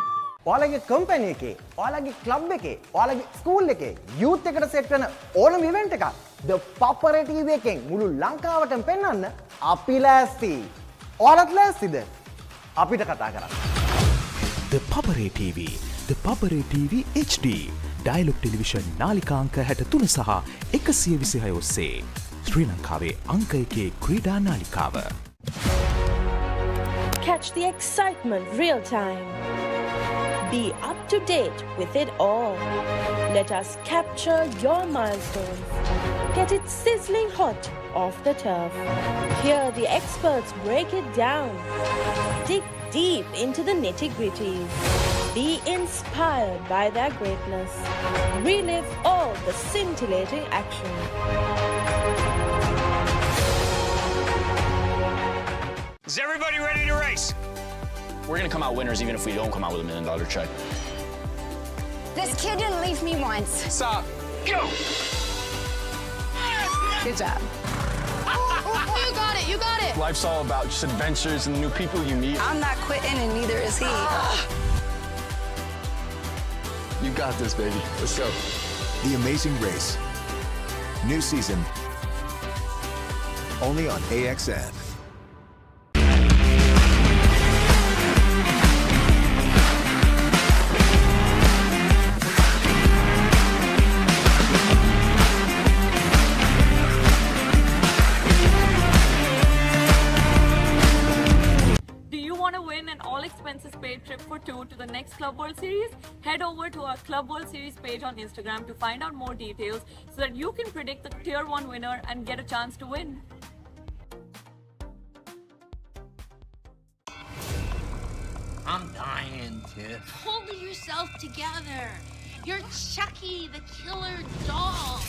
ඔයාලගේ කම්පැනි එකේ, ඔයාලගේ ක්ලබ් එකේ, ඔයාලගේ ස්කූල් එකේ යූත් එකට සෙට් වෙන ඕනම ඉවෙන්ට් එකක් ThePapare TV එකෙන් මුළු ලංකාවටම පෙන්වන්න අපි ලෑස්ති. ඔයාලත් ලෑස්තිද? අපිට කතා කරන්න. ThePapare TV, ThePapare TV HD, Dialog television නාලිකාංක 63 සහ 126 ඔස්සේ ශ්‍රී ලංකාවේ අංක 1 ක්‍රීඩා නාලිකාව. Catch the excitement real time. Be up to date with it all. Let us capture your milestones. Get it sizzling hot off the turf. Hear the experts break it down. Dig deep into the nitty-gritties. Be inspired by their greatness. Relive all the scintillating action. Is everybody ready to race? We're gonna come out winners even if we don't come out with $1 million check. This kid didn't leave me once. Stop. Go! Good job. You got it, you got it. Life's all about just adventures and new people you meet. I'm not quitting and neither is he. You got this, baby. Let's go. The Amazing Race. New season. Only on AXN. Expenses paid trip for 2 to the next Club World Series? Head over to our Club World Series page on Instagram to find out more details so that you can predict the Tier 1 winner and get a chance to win. I'm dying, Tiff. Pull yourself together. You're Chucky, the killer doll.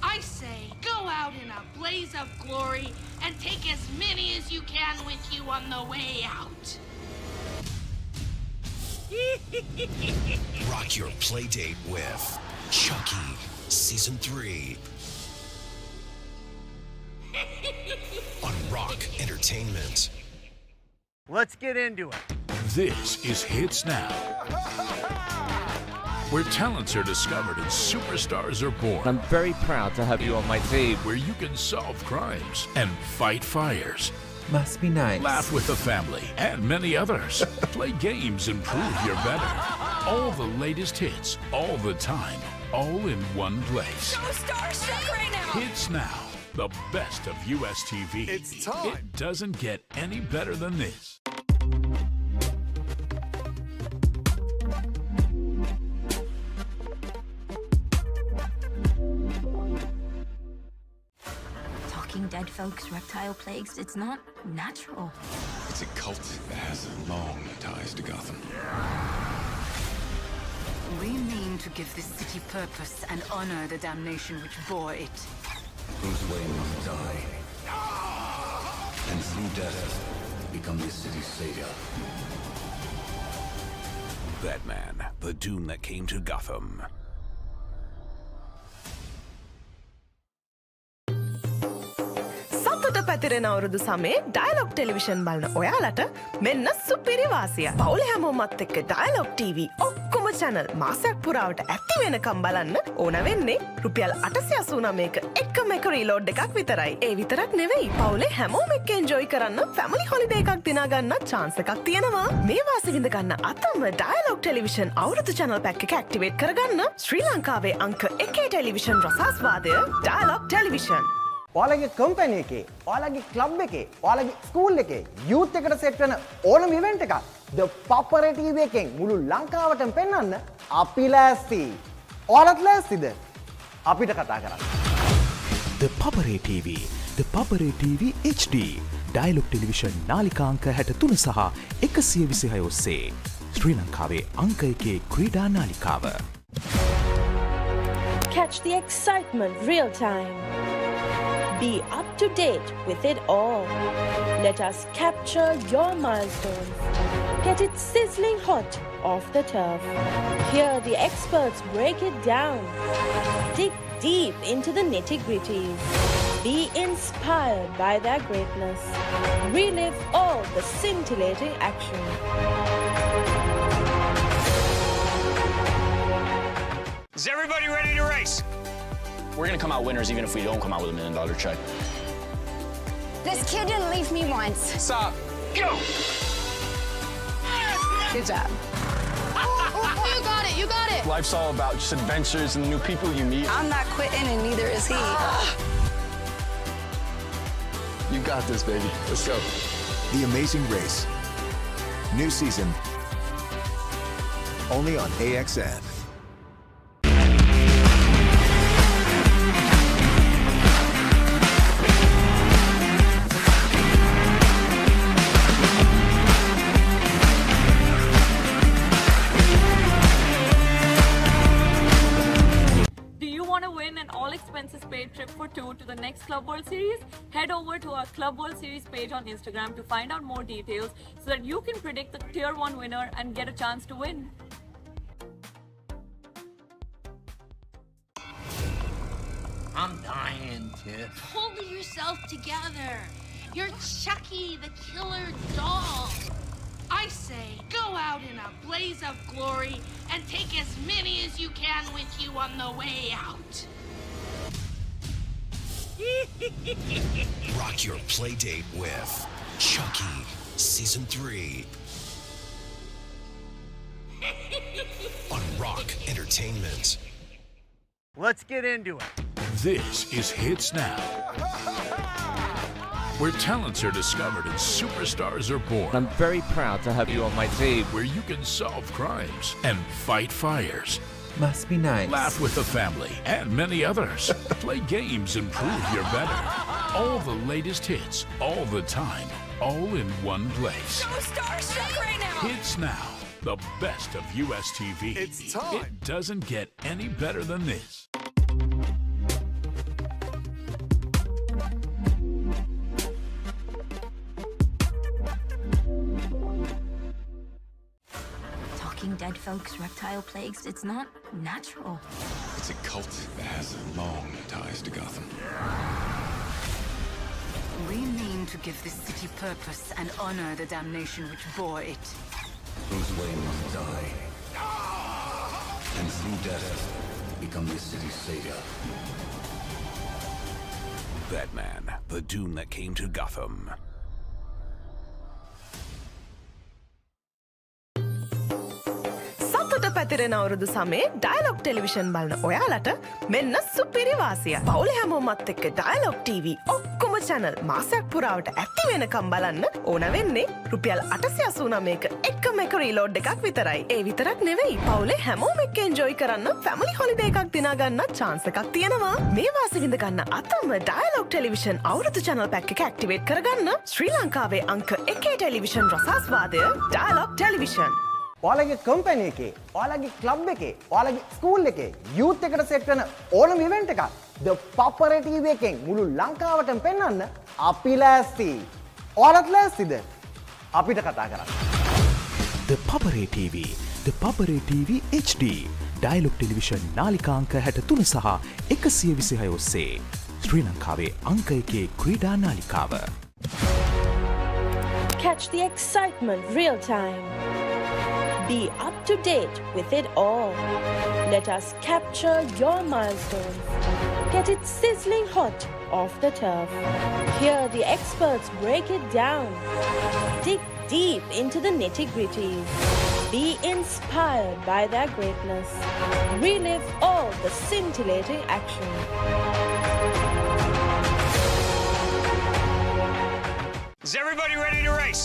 I say, go out in a blaze of glory and take as many as you can with you on the way out. Rock your play date with Chucky Season 3 on Rock Entertainment. Let's get into it. This is Hits Now, where talents are discovered and superstars are born. I'm very proud to have you on my team. Where you can solve crimes and fight fires. Must be nice. Laugh with the family and many others. Play games and prove you're better. All the latest hits, all the time, all in one place. So starstruck right now. Hits Now, the best of US TV. It's time. It doesn't get any better than this. Dead folks, reptile plagues, it's not natural. It's a cult that has long ties to Gotham. We mean to give this city purpose and honor the damnation which bore it. Whose way must die. And through death, become this city's savior. Batman, the doom that came to Gotham. පැතිරෙන අවුරුදු සමේ dialogue television බලන ඔයාලට මෙන්න සුපිරි වාසිය. පවුලේ හැමෝමත් එක්ක dialogue TV ඔක්කොම channel මාසයක් පුරාවට ඇක්ටිව් වෙනකම් බලන්න ඕන වෙන්නේ රුපියල් 889ක එකම එක රීලෝඩ් එකක් විතරයි. ඒ විතරක් නෙවෙයි පවුලේ හැමෝම එක්ක එන්ජොයි කරන්න ෆැමිලි හොලිඩේ එකක් දිනා ගන්න chance එකක් තියෙනවා. මේ වාසිය විඳ ගන්න අතම ඩයලොග් ටෙලිවිෂන් අවුරුදු channel pack එක ඇක්ටිවේට් කරගන්න ශ්‍රී ලංකාවේ අංක 1 ටෙලිවිෂන් රසාස්වාදය ඩයලොග් ටෙලිවිෂන්. ඔයාලගේ කම්පැනි එකේ, ඔයාලගේ ක්ලබ් එකේ, ඔයාලගේ ස්කූල් එකේ යූත් එකට සෙට් වෙන ඕනම ඉවෙන්ට් එකක් ThePapare TV එකෙන් මුළු ලංකාවටම පෙන්වන්න අපි ලෑස්ති. ඔයාලත් ලෑස්තිද? අපිට කතා කරන්න. ThePapare TV, ThePapare TV HD, Dialog television නාලිකාංක 63 සහ 126 ඔස්සේ ශ්‍රී ලංකාවේ අංක 1 ක්‍රීඩා නාලිකාව. Catch the excitement real time. Be up to date with it all. Let us capture your milestones. Get it sizzling hot off the turf. Hear the experts break it down. Dig deep into the nitty-gritties. Be inspired by their greatness. Relive all the scintillating action. Is everybody ready to race? We're gonna come out winners even if we don't come out with $1 million check. This kid didn't leave me once. Stop. Go! Good job. You got it, you got it. Life's all about just adventures and the new people you meet. I'm not quitting, and neither is he. You got this, baby. Let's go. The Amazing Race. New season. Only on AXN. Expenses paid trip for 2 to the next Club World Series, head over to our Club World Series page on Instagram to find out more details so that you can predict the Tier 1 winner and get a chance to win. I'm dying, Tiff. Pull yourself together. You're Chucky, the killer doll. I say, go out in a blaze of glory and take as many as you can with you on the way out. Rock your play date with Chucky Season 3 on Rock Entertainment. Let's get into it. This is Hits Now, where talents are discovered and superstars are born. I'm very proud to have you on my team. Where you can solve crimes and fight fires. Must be nice. Laugh with the family and many others. Play games and prove you're better. All the latest hits, all the time, all in one place. So starstruck right now. Hits Now, the best of US TV. It's time. It doesn't get any better than this. Dead folks, reptile plagues, it's not natural. It's a cult that has long ties to Gotham. We mean to give this city purpose and honor the damnation which bore it. Whose way must die. And through death, become this city's savior. Batman, the doom that came to Gotham. සතුට පැතිරෙන අවුරුදු සමේ dialogue television බලන ඔයාලට මෙන්න සුපිරි වාසිය. පවුලේ හැමෝමත් එක්ක ඩයලොග් TV ඔක්කොම channel මාසයක් පුරාවට ඇක්ටිව් වෙනකම් බලන්න ඕන වෙන්නේ රුපියල් 889ක එකම එක රීලෝඩ් එකක් විතරයි. ඒ විතරක් නෙවෙයි පවුලේ හැමෝම එක්ක එන්ජොයි කරන්න ෆැමිලි හොලිඩේ එකක් දිනා ගන්න chance එකක් තියෙනවා. මේ වාසිය විඳ ගන්න අතම ඩයලොග් ටෙලිවිෂන් අවුරුදු channel pack එක ඇක්ටිවේට් කරගන්න ශ්‍රී ලංකාවේ අංක 1 ටෙලිවිෂන් රසාස්වාදය ඩයලොග් ටෙලිවිෂන්. ඔයාලගේ කම්පැනි එකේ, ඔයාලගේ ක්ලබ් එකේ, ඔයාලගේ ස්කූල් එකේ යූත් එකට සෙට් වෙන ඕනම ඉවෙන්ට් එකක් ThePapare TV එකෙන් මුළු ලංකාවටම පෙන්වන්න අපි ලෑස්ති. ඔයාලත් ලෑස්තිද? අපිට කතා කරන්න. ThePapare TV, ThePapare TV HD, Dialog television නාලිකා අංක 63 සහ 126 ඔස්සේ ශ්‍රී ලංකාවේ අංක 1 ක්‍රීඩා නාලිකාව. Catch the excitement real time. Be up to date with it all. Let us capture your milestones. Get it sizzling hot off the turf. Hear the experts break it down. Dig deep into the nitty-gritties. Be inspired by their greatness. Relive all the scintillating action. Is everybody ready to race?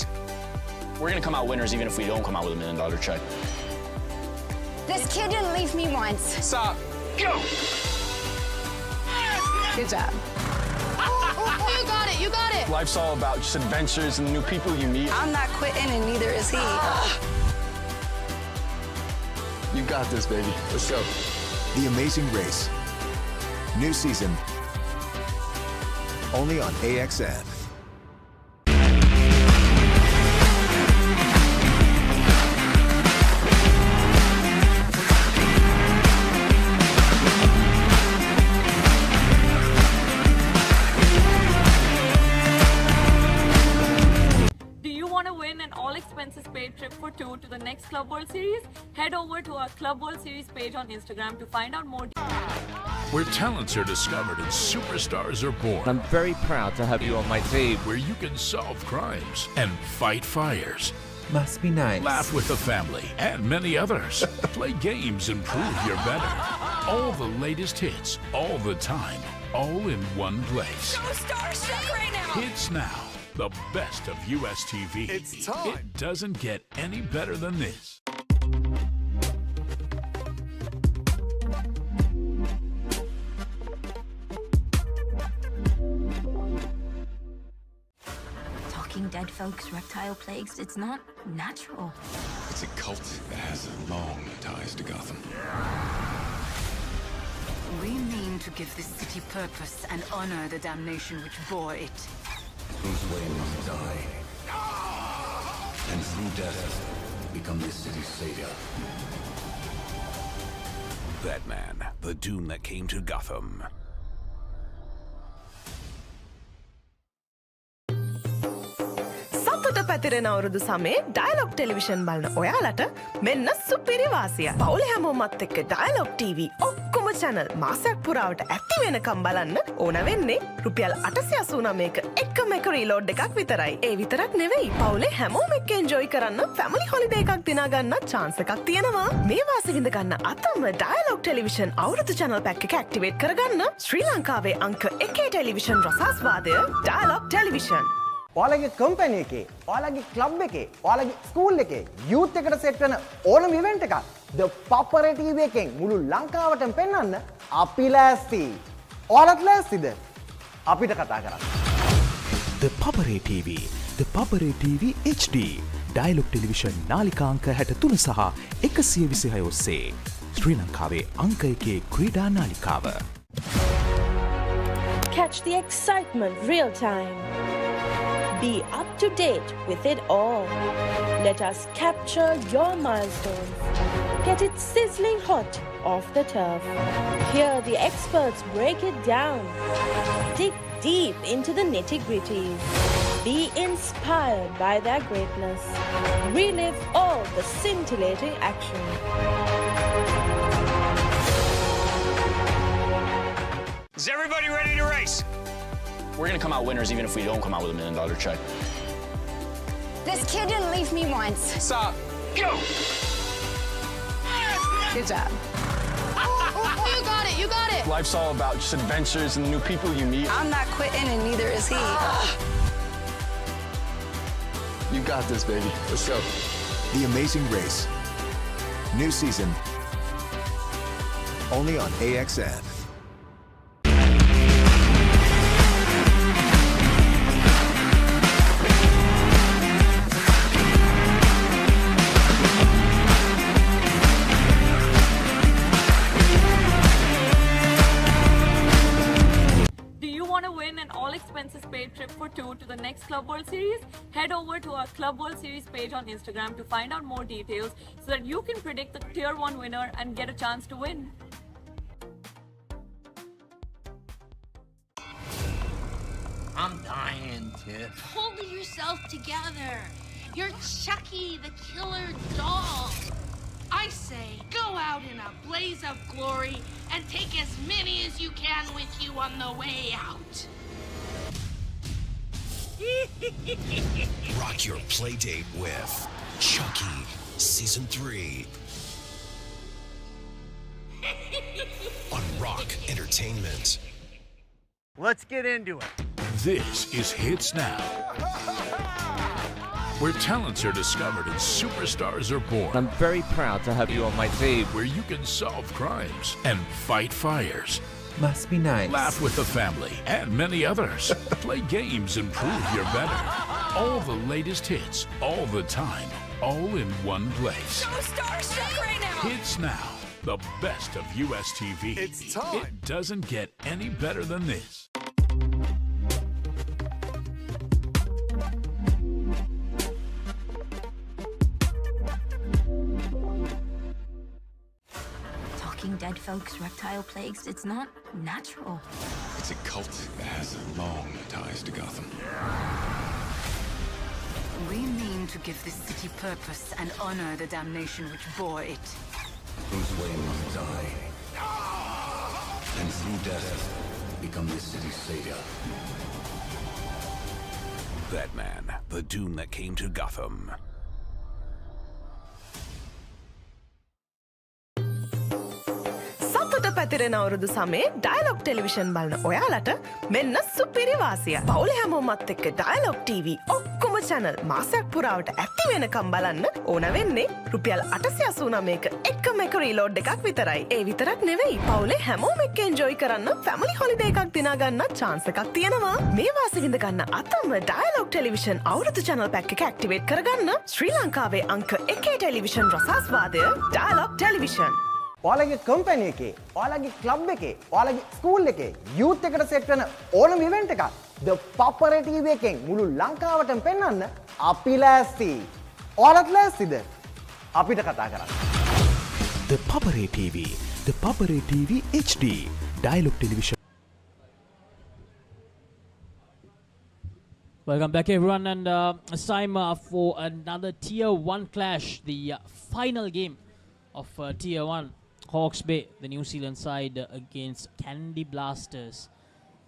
We're gonna come out winners even if we don't come out with $1 million check. This kid didn't leave me once. Stop. Go! Good job. You got it, you got it. Life's all about just adventures and the new people you meet. I'm not quitting, and neither is he. You got this, baby. Let's go. The Amazing Race. New season. Only on AXN. Expenses paid trip for two to the next Club World Series, head over to our Club World Series page on Instagram to find out more details. Where talents are discovered and superstars are born. I'm very proud to have you on my team. Where you can solve crimes and fight fires. Must be nice. Laugh with the family and many others. Play games and prove you're better. All the latest hits, all the time, all in one place. So starstruck right now. Hits Now. The best of US TV. It's time. It doesn't get any better than this. Talking dead folks, reptile plagues, it's not natural. It's a cult that has long ties to Gotham. We mean to give this city purpose and honor the damnation which bore it. Whose way must die, and through death become this city's savior. Batman, the doom that came to Gotham. සතුට පැතිරෙන අවුරුදු සමේ dialogue television බලන ඔයාලට මෙන්න සුපිරි වාසිය. පවුලේ හැමෝමත් එක්ක ඩයලොග් TV ඔක්කොම channel මාසයක් පුරාවට ඇක්ටිව් වෙනකම් බලන්න ඕන වෙන්නේ රුපියල් 889ක එකම එක රීලෝඩ් එකක් විතරයි. ඒ විතරක් නෙවෙයි පවුලේ හැමෝම එක්ක එන්ජොයි කරන්න ෆැමිලි හොලිඩේ එකක් දිනා ගන්න chance එකක් තියෙනවා. මේ වාසිය විඳ ගන්න අතම ඩයලොග් ටෙලිවිෂන් අවුරුදු channel pack එක ඇක්ටිවේට් කරගන්න ශ්‍රී ලංකාවේ අංක 1 ටෙලිවිෂන් රසාස්වාදය ඩයලොග් ටෙලිවිෂන්. ඔයාලගේ කම්පැනි එකේ, ඔයාලගේ ක්ලබ් එකේ, ඔයාලගේ ස්කූල් එකේ යූත් එකට සෙට් වෙන ඕනම ඉවෙන්ට් එකක් ThePapare TV එකෙන් මුළු ලංකාවටම පෙන්වන්න අපි ලෑස්ති. ඔයාලත් ලෑස්තිද? අපිට කතා කරන්න. ThePapare TV, ThePapare TV HD. Dialog television නාලිකාංක 63 සහ 126 ඔස්සේ ශ්‍රී ලංකාවේ අංක 1 ක්‍රීඩා නාලිකාව. Catch the excitement real time. Be up to date with it all. Let us capture your milestones. Get it sizzling hot off the turf. Hear the experts break it down. Dig deep into the nitty-gritties. Be inspired by their greatness. Relive all the scintillating action. Is everybody ready to race? We're gonna come out winners even if we don't come out with $1 million check. This kid didn't leave me once. Stop. Go! Good job. You got it, you got it. Life's all about just adventures and the new people you meet. I'm not quitting and neither is he. You got this, baby. Let's go. The Amazing Race. New season. Only on AXN. Expenses paid trip for two to the next Club World Series, head over to our Club World Series page on Instagram to find out more details so that you can predict the Tier 1 winner and get a chance to win. I'm dying, Tiff. Hold yourself together. You're Chucky, the killer doll. I say, go out in a blaze of glory and take as many as you can with you on the way out. Rock your playdate with Chucky Season 3 on Rock Entertainment. Let's get into it. This is Hits Now, where talents are discovered and superstars are born. I'm very proud to have you on my team. Where you can solve crimes and fight fires. Must be nice. Laugh with the family and many others. Play games and prove you're better. All the latest hits, all the time, all in one place. So starstruck right now. It's now the best of US TV. It's time. It doesn't get any better than this. Talking dead folks, reptile plagues, it's not natural. It's a cult that has long ties to Gotham. We mean to give this city purpose and honor the damnation which bore it. Bruce Wayne must die. And through death, become this city's savior. Batman, the doom that came to Gotham. සතුට පැතිරෙන අවුරුදු සමේ dialogue television බලන ඔයාලට මෙන්න සුපිරි වාසිය. පවුලේ හැමෝමත් එක්ක ඩයලොග් TV ඔක්කොම channel මාසයක් පුරාවට ඇක්ටිව් වෙනකම් බලන්න ඕන වෙන්නේ රුපියල් 889ක එකම එක රීලෝඩ් එකක් විතරයි. ඒ විතරක් නෙවෙයි පවුලේ හැමෝම එක්ක එන්ජොයි කරන්න ෆැමිලි හොලිඩේ එකක් දිනා ගන්න chance එකක් තියෙනවා. මේ වාසිය විඳ ගන්න අතම ඩයලොග් ටෙලිවිෂන් අවුරුදු channel pack එක ඇක්ටිවේට් කරගන්න ශ්‍රී ලංකාවේ අංක 1 ටෙලිවිෂන් රසාස්වාදය ඩයලොග් ටෙලිවිෂන්. ඔයාලගේ කම්පැනි එකේ, ඔයාලගේ ක්ලබ් එකේ, ඔයාලගේ ස්කූල් එකේ යූත් එකට සෙට් වෙන ඕනම ඉවෙන්ට් එකක් ThePapare TV එකෙන් මුළු ලංකාවටම පෙන්වන්න අපි ලෑස්ති. ඔයාලත් ලෑස්තිද? අපිට කතා කරන්න. ThePapare TV, ThePapare TV HD, Dialog Television. Welcome back everyone, and it's time for another Tier 1 clash, the final game of Tier 1. Hawke's Bay, the New Zealand side, against Candy Blasters.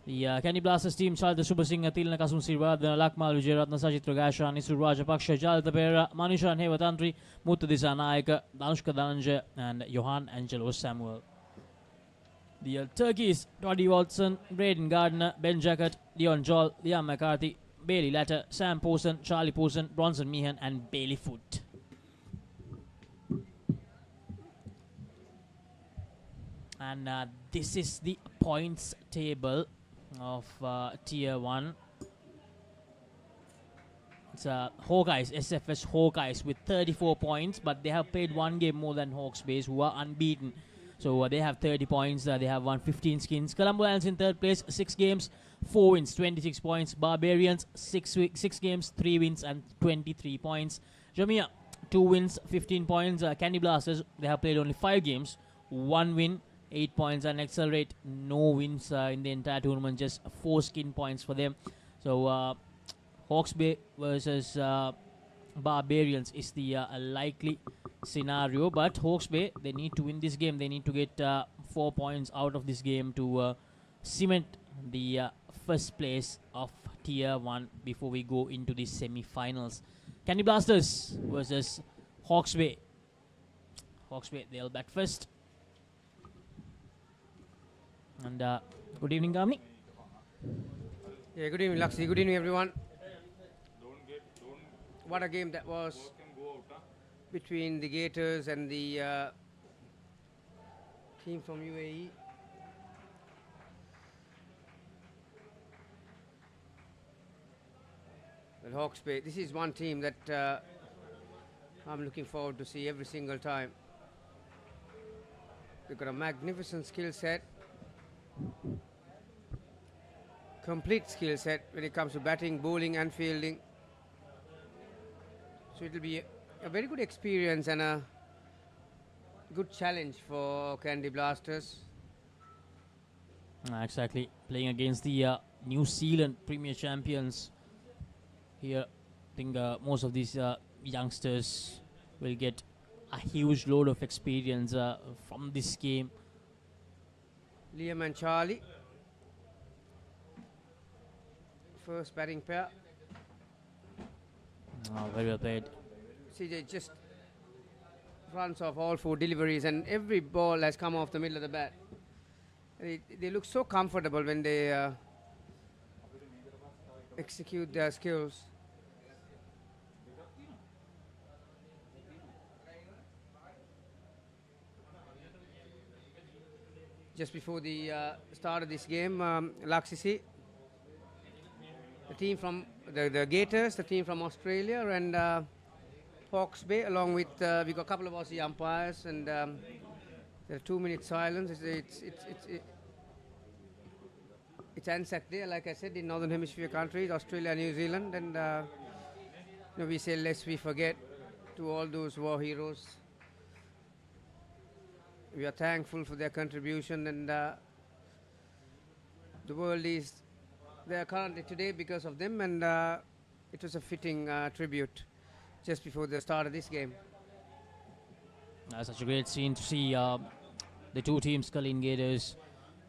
The Candy Blasters team, Chalta Subasingh, Tilna Kasum Sirvadana, Lakmal Vijayaratna, Sajit Ragasha, Nisur Rajapaksha, ThePapare, Manishan Hevatantri, Mutta Disanayaka, Danushka Dhananjay, and Johan Angelo Samuel. The Turkeys, Toddy Watson, Braden Gardner, Ben Jackett, Leon Joel, Liam McCarthy, Bailey Latter, Sam Posen, Charlie Posen, Bronson Meehan, and Bailey Foot. And this is the points table of Tier 1. It's Hawkeyes, SFS Hawkeyes with 34 points, but they have played one game more than Hawke's Bay, who are unbeaten. So they have 30 points, they have won 15 skins. Colombo Lions in third place, 6 games, 4 wins, 26 points. Barbarians, 6 games, 3 wins and 23 points. Jamia, 2 wins, 15 points. Candy Blasters, they have played only 5 games, 1 win, 8 points, and Accelerate, no wins in the entire tournament, just 4 skin points for them. So Hawke's Bay versus Barbarians is the likely scenario, but Hawke's Bay, they need to win this game. They need to get 4 points out of this game to cement the first place of Tier 1 before we go into the semi-finals. Candy Blasters versus Hawke's Bay. Hawke's Bay, they'll bat first. And good evening, Gamni. Yeah, good evening, Laxi. Good evening, everyone. What a game that was between the Gators and the team from UAE. Well, Hawke's Bay, this is one team that I'm looking forward to see every single time. They've got a magnificent skill set. Complete skill set when it comes to batting, bowling and fielding. So it will be a very good experience and a good challenge for Candy Blasters. Exactly, playing against the New Zealand Premier Champions. Here, I think most of these youngsters will get a huge load of experience from this game. Liam and Charlie, first batting pair. Very well played. CJ just runs off all 4 deliveries and every ball has come off the middle of the bat. They look so comfortable when they execute their skills. Just before the start of this game, Laxisi, the team from the Gators, the team from Australia, and Hawke's Bay, along with we got a couple of Aussie umpires, and there are 2-minute silence. It's Anzac Day, like I said, in Northern Hemisphere countries, Australia, New Zealand, and we say lest we forget to all those war heroes. We are thankful for their contribution, and the world is there currently today because of them, and it was a fitting tribute just before the start of this game. Such a great scene to see the two teams, Culleen Gators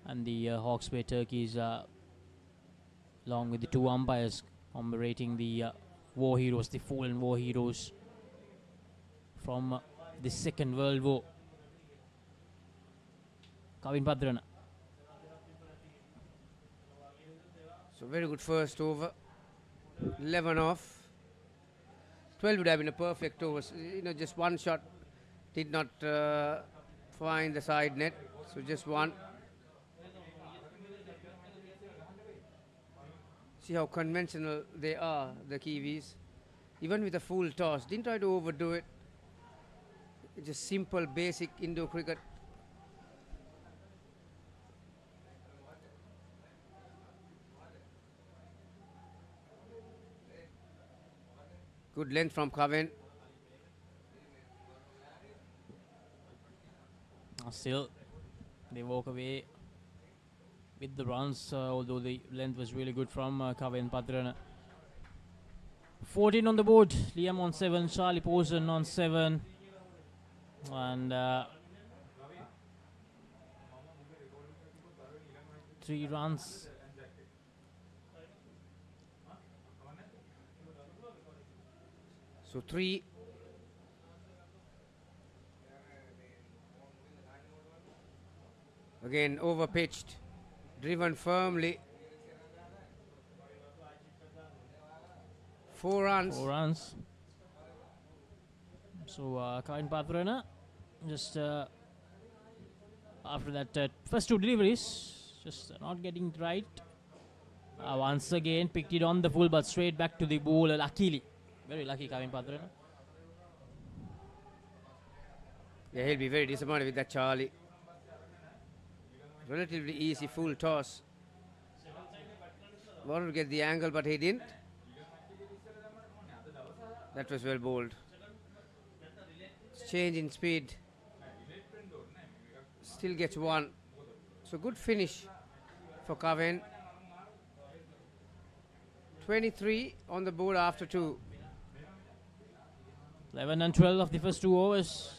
and the Hawke's Bay Turkeys, along with the two umpires commemorating the war heroes, the fallen war heroes from the Second World War. Kavin Padrana. So very good first over. 11 off. 12 would have been a perfect over. Just one shot did not find the side net. So just one. See how conventional they are, the Kiwis. Even with a full toss. Didn't try to overdo it. Just simple, basic Indo cricket. Good length from Kavin. Still, they walk away with the runs, although the length was really good from Kavin Padrana. 14 on the board. Liam on 7, Charlie Posen on 7. And 3 runs. So 3. Again over pitched, driven firmly. 4 runs. 4 runs. So Kavin Padrana just after that first 2 deliveries, just not getting it right. Once again picked it on the full, but straight back to the bowler. Luckily, very lucky Kavin Padrana. Yeah, he'll be very disappointed with that, Charlie. Relatively easy full toss. Wanted to get the angle, but he didn't. That was well bowled. Change in speed. Still gets 1. So good finish for Kavin. 23 on the board after 2. 11 and 12 of the first 2 overs.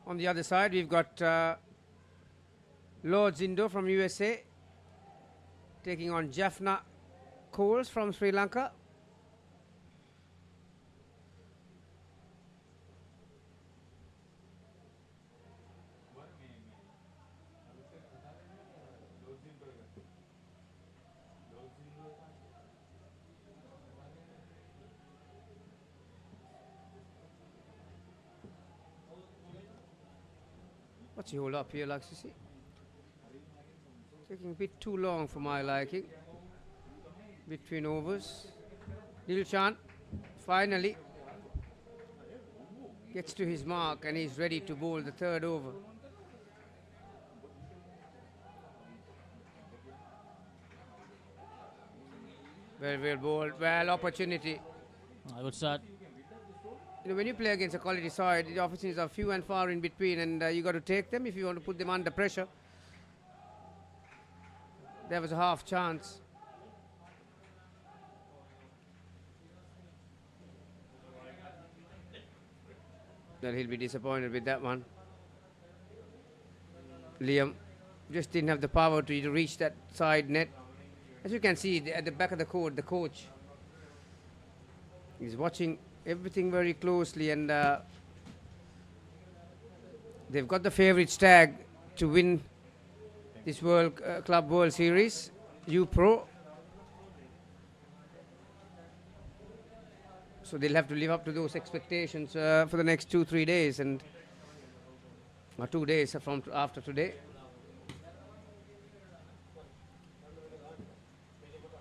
On the other side, we've got Lord Zindo from USA taking on Jaffna Coles from Sri Lanka. What's he hold up here, Laksisi? Taking a bit too long for my liking. Between overs. Dilshan finally gets to his mark and he's ready to bowl the 3rd over. Very well bowled. Well, opportunity. Good start. When you play against a quality side, the opportunities are few and far in between, and you got to take them if you want to put them under pressure. There was a half chance. Then he'll be disappointed with that one. Liam just didn't have the power to reach that side net. As you can see at the back of the court, the coach is watching everything very closely, and they've got the favourite stag to win this Club World Series, U-Pro. So they'll have to live up to those expectations for the next 2-3 days, and or 2 days from after today.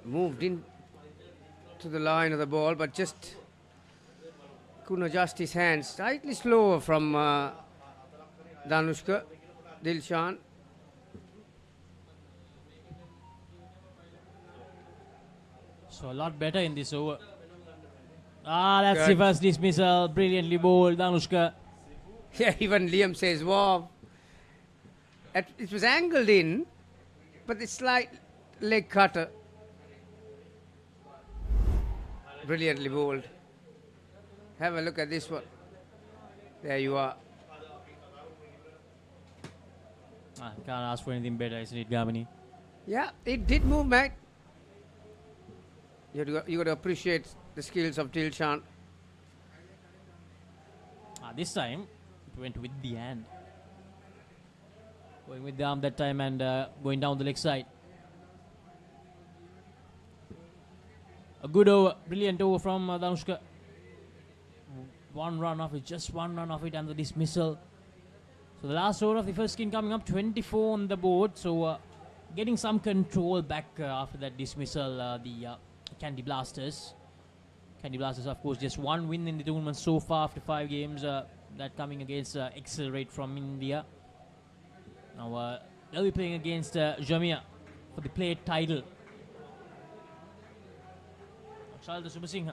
moved in to the line of the ball, but just couldn't adjust his hands. Slightly slower from Danushka, Dilshan. So a lot better in this over. That's Good. the first dismissal. Brilliantly bowled, Danushka. Yeah, even Liam says, wow. It was angled in, but it's slight leg cutter. Brilliantly bowled. Have a look at this one. There you are. Can't ask for anything better, isn't it, Gamini? Yeah, it did move, mate. You got to appreciate the skills of Dilshan. This time, it went with the hand. Going with the arm that time and going down the leg side. A good over, brilliant over from Danushka. One run off it, just one run off it, and the dismissal. So the last over of the first skin coming up, 24 on the board. So getting some control back after that dismissal, the Candy Blasters. Candy Blasters, of course, just one win in the tournament so far after 5 games. That coming against Accelerate from India. Now they'll be playing against Jamia for the play title. Shalda Subhasingha.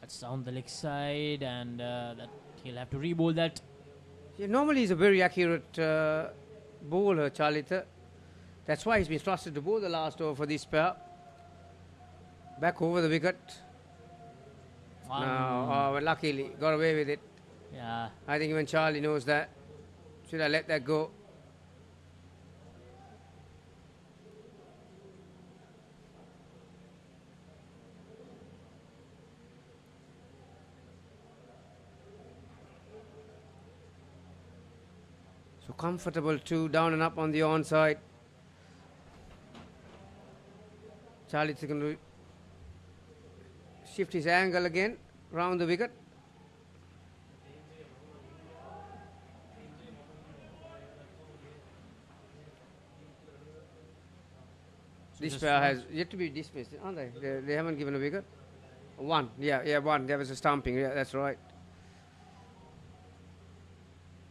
That's down the leg side, and that he'll have to re-bowl that. Yeah, normally he's a very accurate bowler, Charlita. That's why he's been trusted to bowl the last over for this pair. Back over the wicket. No, luckily got away with it. Yeah. I think even Charlie knows that. Should I let that go? So comfortable too, down and up on the onside. Charlie's going to shift his angle again, round the wicket. This pair has yet to be dismissed, aren't they? They haven't given a wicket. One, yeah, one. There was a stumping, yeah, that's right.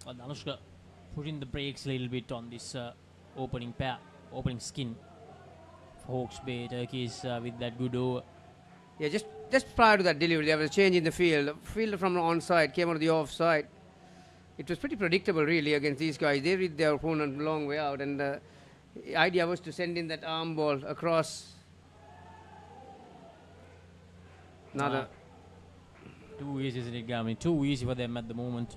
Danushka putting the brakes a little bit on this opening pair, opening skin. Hawke's Bay Turkeys with that good over. Yeah, just prior to that delivery, there was a change in the field. The fielder from the onside came on the offside. It was pretty predictable, really, against these guys. They read their opponent a long way out, and the idea was to send in that arm ball across. Another. Too easy, isn't it, Gavin? Too easy for them at the moment.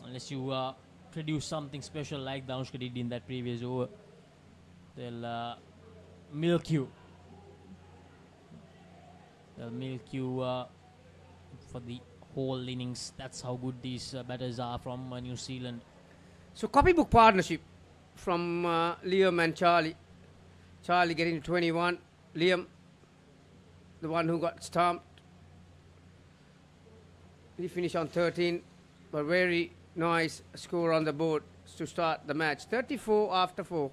Unless you produce something special like Danushka did in that previous over, they'll milk you. They'll milk you for the whole innings. That's how good these batters are from New Zealand. So copybook partnership from Liam and Charlie. Charlie getting to 21. Liam, the one who got stumped. He finished on 13, but very nice score on the board to start the match. 34 after 4.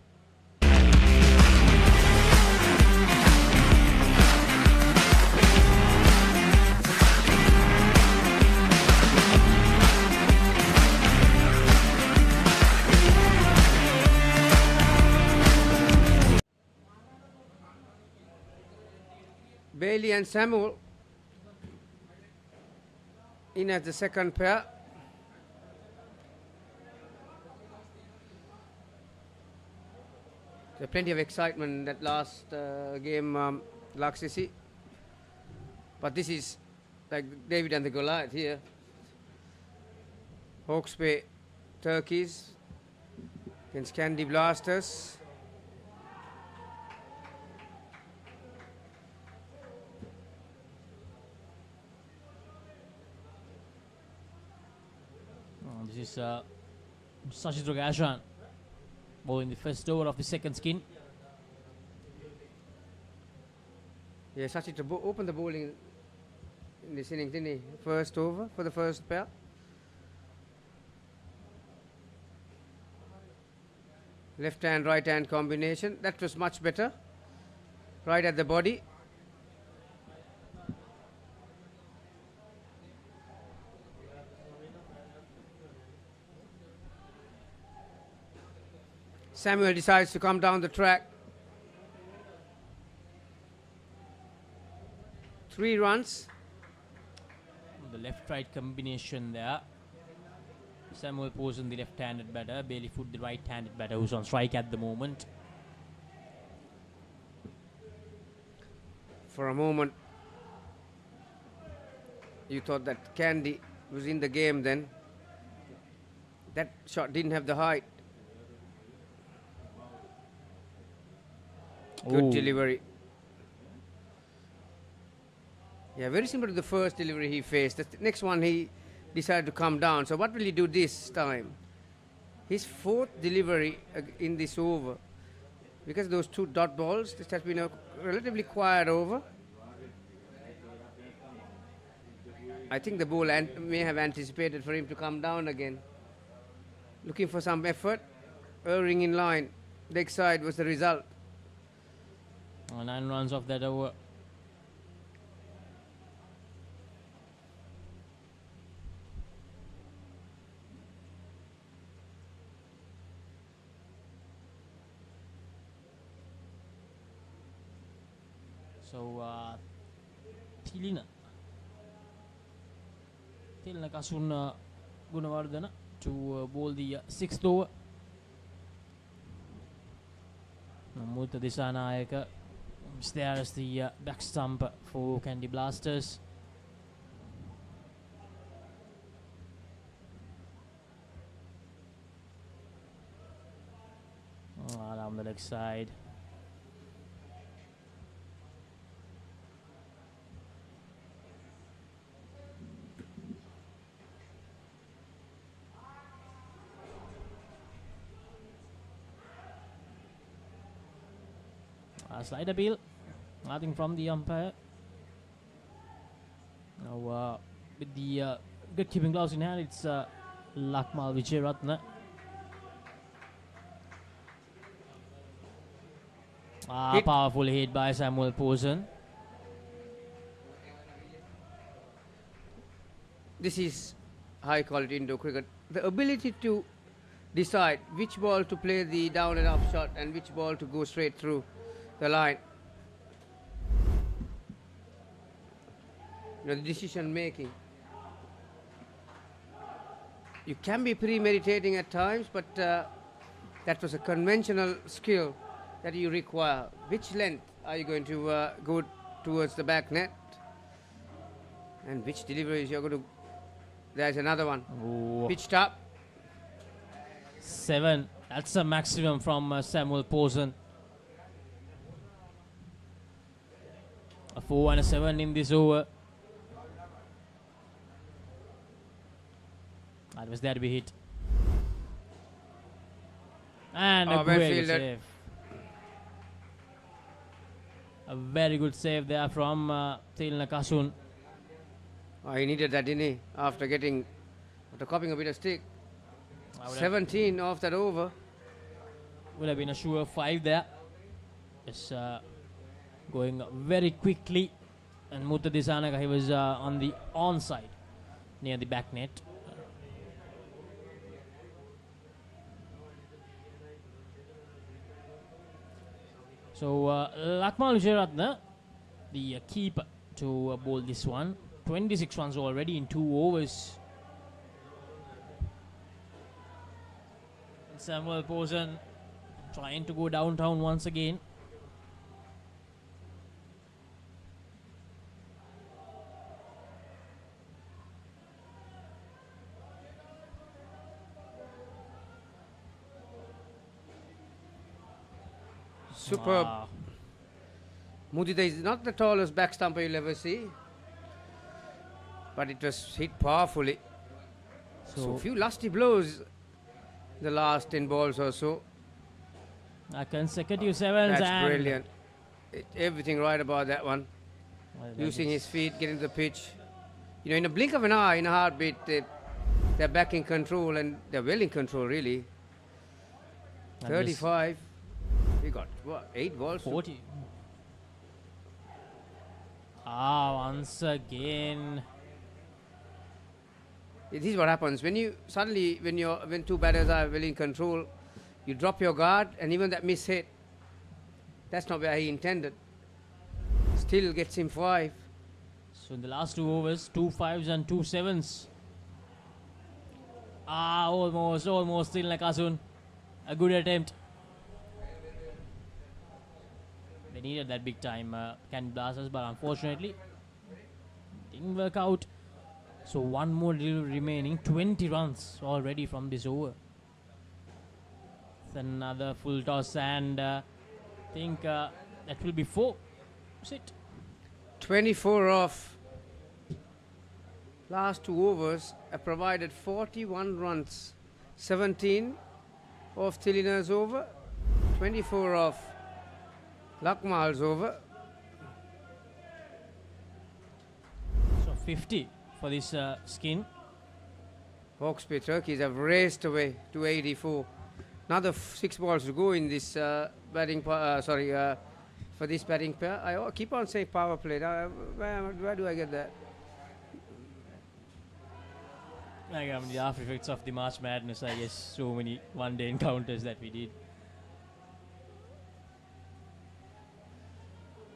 Bailey and Samuel in as the second pair. There's plenty of excitement in that last game, Laksisi. But this is like David and the Goliath here. Hawke's Bay Turkeys against Candy Blasters. This is Sachit Ragashan bowling the first over of the second skin. Yeah, Sachi to open the bowling in this innings, didn't he? First over for the first pair. Left hand, right hand combination. That was much better. Right at the body. Samuel decides to come down the track. 3 runs. The left-right combination there. Samuel Posen, the left-handed batter. Bailey Foot, the right-handed batter, who's on strike at the moment. For a moment, you thought that Candy was in the game then. That shot didn't have the height. Good delivery. Yeah, very similar to the first delivery he faced. The next one he decided to come down. So what will he do this time? His 4th delivery in this over. Because those 2 dot balls, this has been a relatively quiet over. I think the ball may have anticipated for him to come down again. Looking for some effort. Erring in line. Leg side was the result. 9 runs off that over. So, Tilina Kasun Gunawardana to bowl the 6th over. Mutha Disanayaka is there as the back stump for Candy Blasters. Down the leg side. Slight appeal, nothing from the umpire. Now with the good keeping gloves in hand, it's Lakmal Vijayaratne. Powerful hit by Samuel Posen. This is high quality indoor cricket. The ability to decide which ball to play the down and up shot and which ball to go straight through the line. The decision making. You can be premeditating at times, but that was a conventional skill that you require. Which length are you going to go towards the back net? And which deliveries you're going to... There's another one. Ooh. Pitched up. 7. That's a maximum from Samuel Posen. A 4 and a 7 in this over. That was there to be hit. And a very good save. A very good save there from Tilina Kasun. Oh, he needed that, didn't he? After copying a bit of stick. 17 off that over. Would have been a sure 5 there. It's going very quickly. And Mutha Disanayaka, he was on the onside near the back net. So Lakmal Vijayaratne, the keeper, to bowl this one. 26 runs already in 2 overs. Samuel Posen trying to go downtown once again. Superb. Mudita is not the tallest back stumper you'll ever see, but it was hit powerfully. So a few lusty blows the last 10 balls or so. Consecutive 7s. That's brilliant. Everything right about that one. using his feet, getting to the pitch. You know, in a blink of an eye, in a heartbeat, they're back in control, and they're well in control, really. And 35. We got, what, 8 balls? 40. Once again. This is what happens when you suddenly, when two batters are well in control, you drop your guard, and even that miss hit, that's not where he intended. Still gets him 5. So in the last 2 overs, 2 5s and 2 7s. Almost still Nakasun. A good attempt. They needed that big time Candy Blasters, but unfortunately didn't work out. So one more delivery remaining. 20 runs already from this over. It's another full toss, and I think that will be 4. Sit. 24 off. Last 2 overs have provided 41 runs. 17 off Tilina's over. 24 off Lakmal's over. So 50 for this skin. Hawke's Bay Turkeys have raced away to 84. Another 6 balls to go in this batting. For this batting pair. I keep on saying power play. Where do I get that? The after effects of the March Madness, I guess. So many one-day encounters that we did.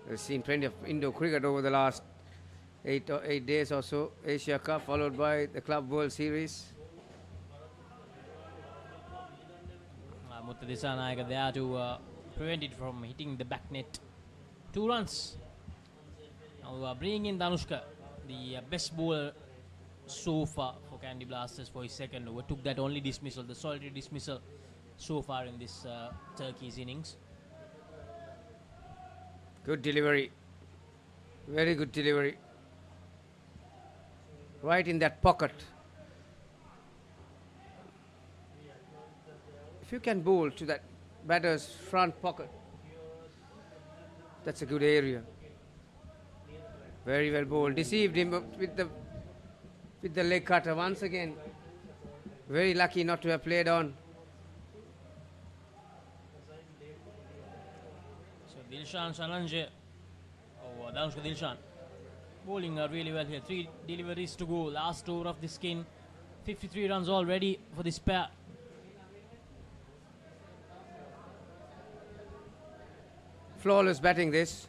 We've seen plenty of Indo cricket over the last 8 days or so. Asia Cup followed by the Club World Series. Mutta Disanayaka there to prevent it from hitting the back net. 2 runs. Now bringing in Danushka, the best bowler so far for Candy Blasters for his second over. Took that only dismissal, the solitary dismissal so far in this Turkey's innings. Good delivery. Very good delivery. Right in that pocket. If you can bowl to that batter's front pocket, that's a good area. Very well bowled. Deceived him with the leg cutter once again. Very lucky not to have played on. So Dilshan Sananje, Danushka Dilshan, bowling really well here. 3 deliveries to go. Last over of the skin. 53 runs already for this pair. Flawless batting this.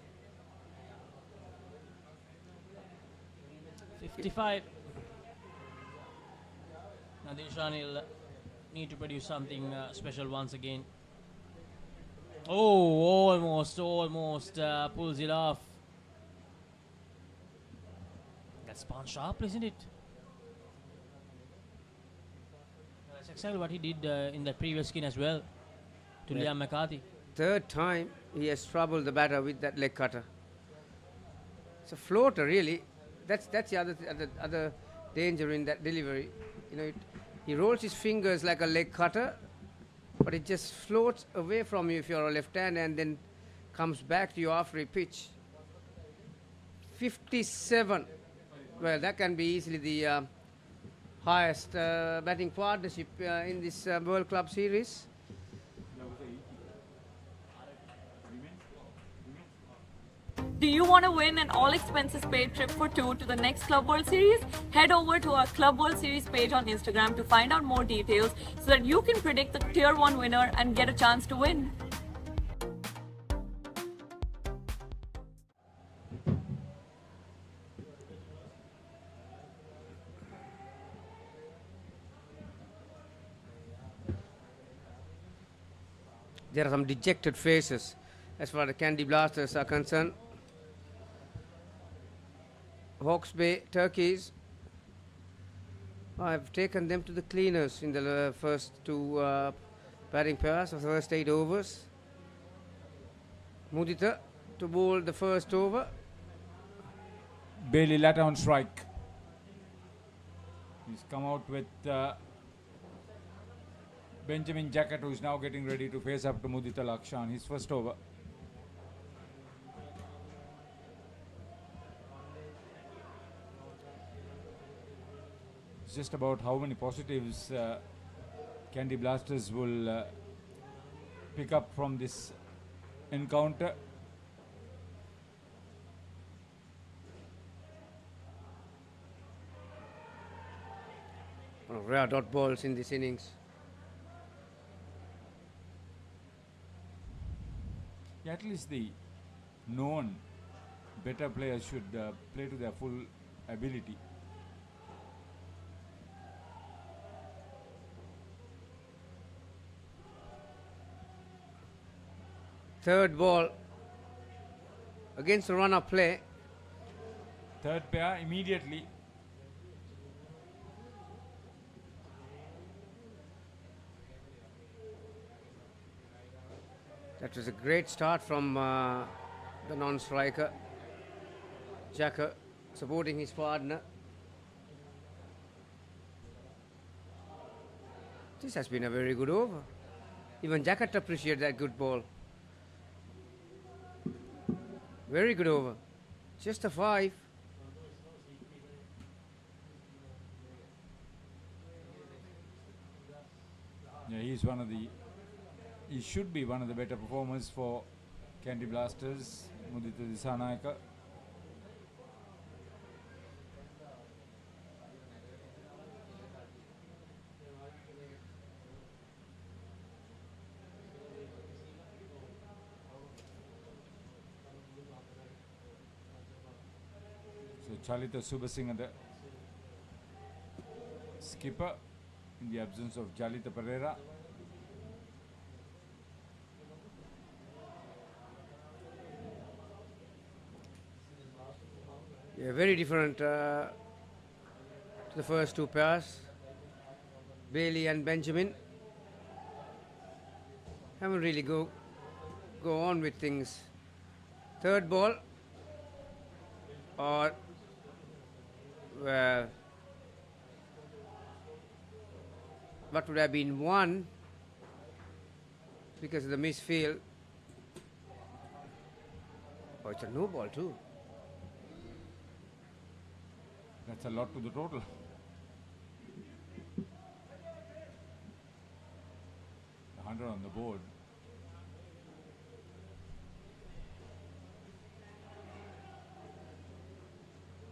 55. Now Dilshan will need to produce something special once again. Almost pulls it off. That's spun sharp, isn't it? That's exactly what he did in the previous skin as well to Liam McCarthy. 3rd time he has troubled the batter with that leg cutter. It's a floater, really. That's the other danger in that delivery. You know, he rolls his fingers like a leg cutter, but it just floats away from you if you're a left-hander and then comes back to you after a pitch. 57. Well, that can be easily the highest batting partnership in this World Club Series. Do you want to win an all-expenses paid trip for 2 to the next Club World Series? Head over to our Club World Series page on Instagram to find out more details so that you can predict the Tier 1 winner and get a chance to win. There are some dejected faces as far as the Candy Blasters are concerned. Hawke's Bay Turkeys, I've taken them to the cleaners in the first 2 batting pairs of the first 8 overs. Mudita to bowl the first over. Bailey Latta on strike. He's come out with Benjamin Jacket, who is now getting ready to face up to Mudita Lakshan, his first over. It's just about how many positives Candy Blasters will pick up from this encounter. One of rare dot balls in this innings. Yeah, at least the known better players should play to their full ability. Third ball against the run-up play. Third pair immediately. That was a great start from the non-striker. Jacker supporting his partner. This has been a very good over. Even Jacket appreciated that good ball. Very good over. Just a 5. Yeah, he should be one of the better performers for Candy Blasters, Mudita Disanayaka. So Chalita Subasinghe, the skipper, in the absence of Jalita Pereira. Yeah, very different to the first two pairs. Bailey and Benjamin haven't really go on with things. Third ball, or well, what would have been 1 because of the misfield. Oh, it's a no ball too. That's a lot to the total. The 100 on the board.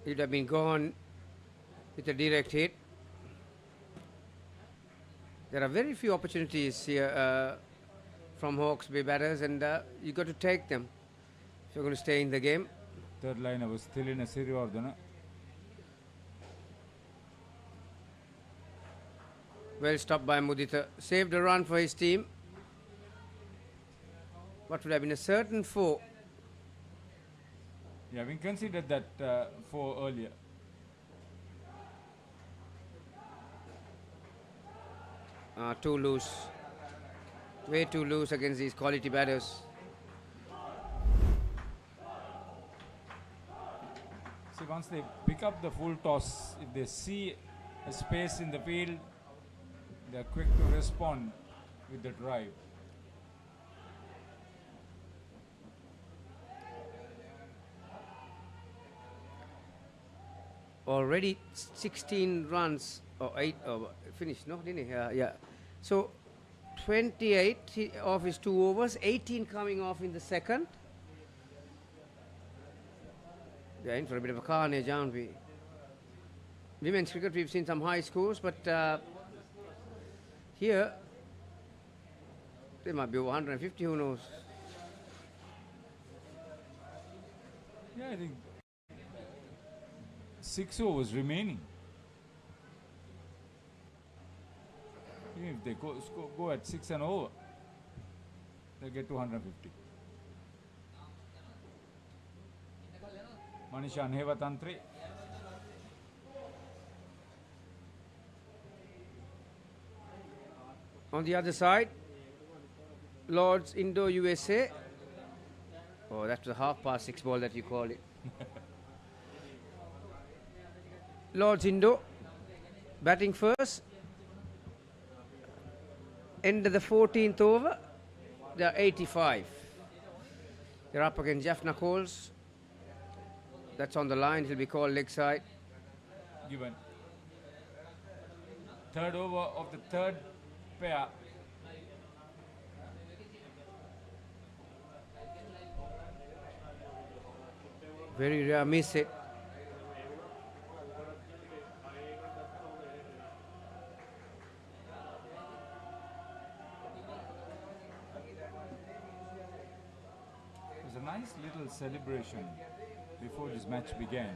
It would have been gone with a direct hit. There are very few opportunities here from Hawke's Bay batters, and you got to take them if you're going to stay in the game. Third liner was still in a Siriwardana. Well stopped by Mudita. Saved a run for his team. What would have been a certain 4. Yeah, we considered that 4 earlier. Too loose. Way too loose against these quality batters. See, once they pick up the full toss, if they see a space in the field, they're quick to respond with the drive. Already 16 runs, or 8, finished, no? Didn't he? Yeah. So 28 of his 2 overs, 18 coming off in the second. They're in for a bit of a carnage, aren't we? Women's cricket, we've seen some high scores, but here they might be over 150, who knows? Yeah, I think 6 overs remaining. Even if they go at 6 and over, they get to 150. Manisha Nevatantri. On the other side, Lords Indo USA. Oh, that's the 6:30 ball that you call it. Lords Indo batting first. End of the 14th over. They are 85. They're up against Jeff Nichols. That's on the line. He'll be called leg side. Given. third over of the third pair. Very rare miss it. It was a nice little celebration before this match began.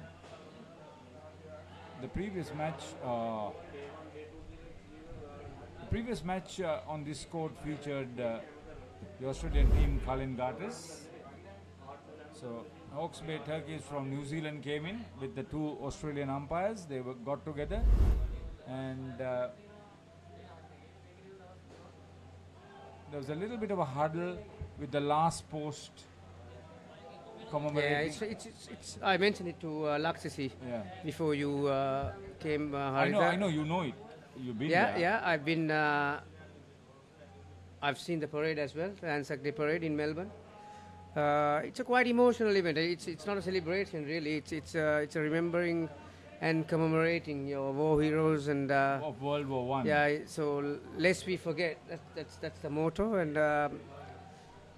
The previous match on this court featured the Australian team Colin Garters. So Hawke's Bay Turkeys from New Zealand came in with the two Australian umpires. They got together and there was a little bit of a huddle with the last post commemorating. Yeah, it's I mentioned it to Laksisi before you came. Haritha. I know, you know it. You've been there. Yeah, I've been. I've seen the parade as well, the Anzac Day parade in Melbourne. It's a quite emotional event. It's not a celebration really. It's a remembering and commemorating your war heroes and of World War One. Yeah, so lest we forget. That's the motto, and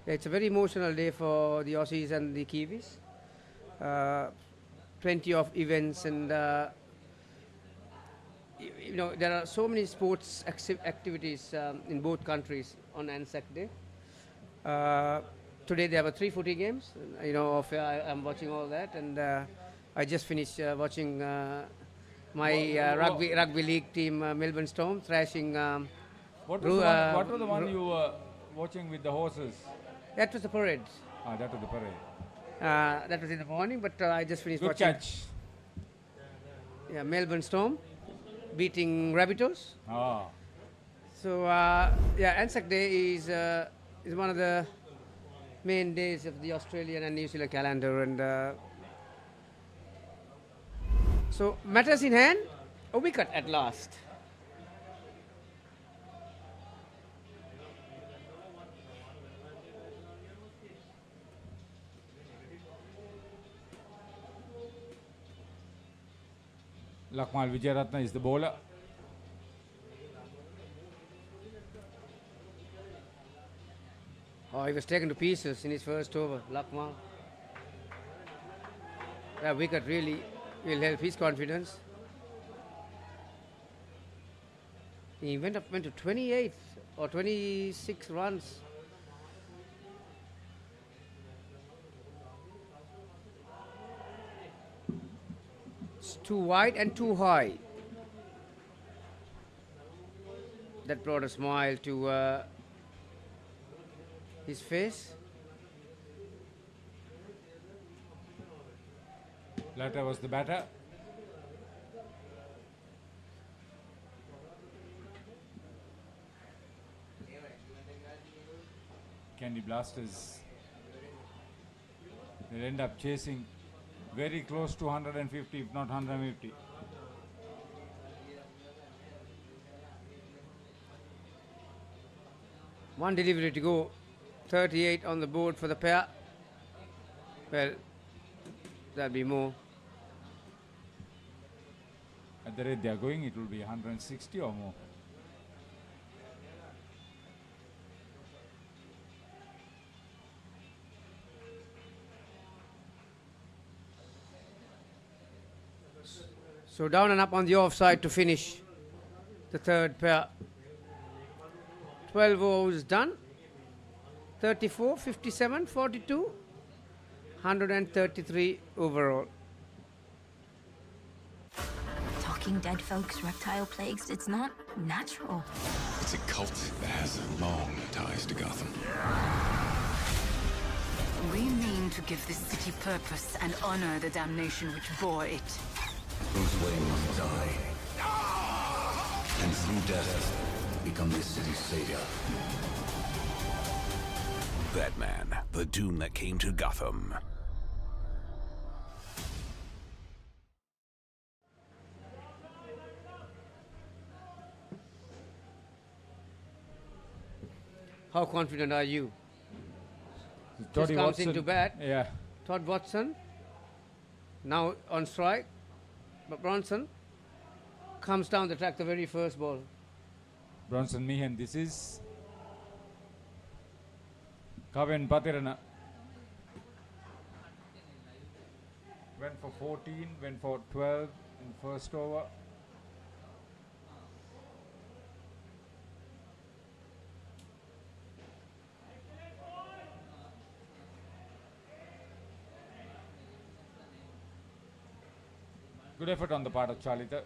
it's a very emotional day for the Aussies and the Kiwis. Plenty of events and. You know, there are so many sports activities in both countries on Anzac Day. Today they have a 3-footy games. You know, I'm watching all that, and I just finished watching my rugby league team, Melbourne Storm, thrashing. What was the one you were watching with the horses? That was the parade. That was the parade. That was in the morning, but I just finished Good watching. catch. Yeah, Melbourne Storm beating Rabbitohs. So Anzac Day is one of the main days of the Australian and New Zealand calendar, and so matters in hand, a wicket at last. Lakmal Vijayaratne is the bowler. Oh, he was taken to pieces in his first over, Lakmal. That wicket really will help his confidence. He went to 28 or 26 runs. It's too wide and too high. That brought a smile to his face. Latter was the batter. Candy Blasters. They'll end up chasing very close to 150, if not 150. One delivery to go. 38 on the board for the pair. Well, that'll be more. At the rate they are going, it will be 160 or more. So down and up on the offside to finish the third pair. 12 overs done. 34, 57, 42, 133 overall. Talking dead folks, reptile plagues, it's not natural. It's a cult that has long ties to Gotham. We mean to give this city purpose and honor the damnation which bore it. Bruce Wayne must die. And through death, become this city's savior. Batman, the doom that came to Gotham. How confident are you? Toddy Just comes Watson, into bat. Yeah. Todd Watson. Now on strike. But Bronson. comes down the track the very first ball. Bronson Meehan, this is Kaven Patirana. Went for 14, went for 12 in first over. Good effort on the part of Charlita.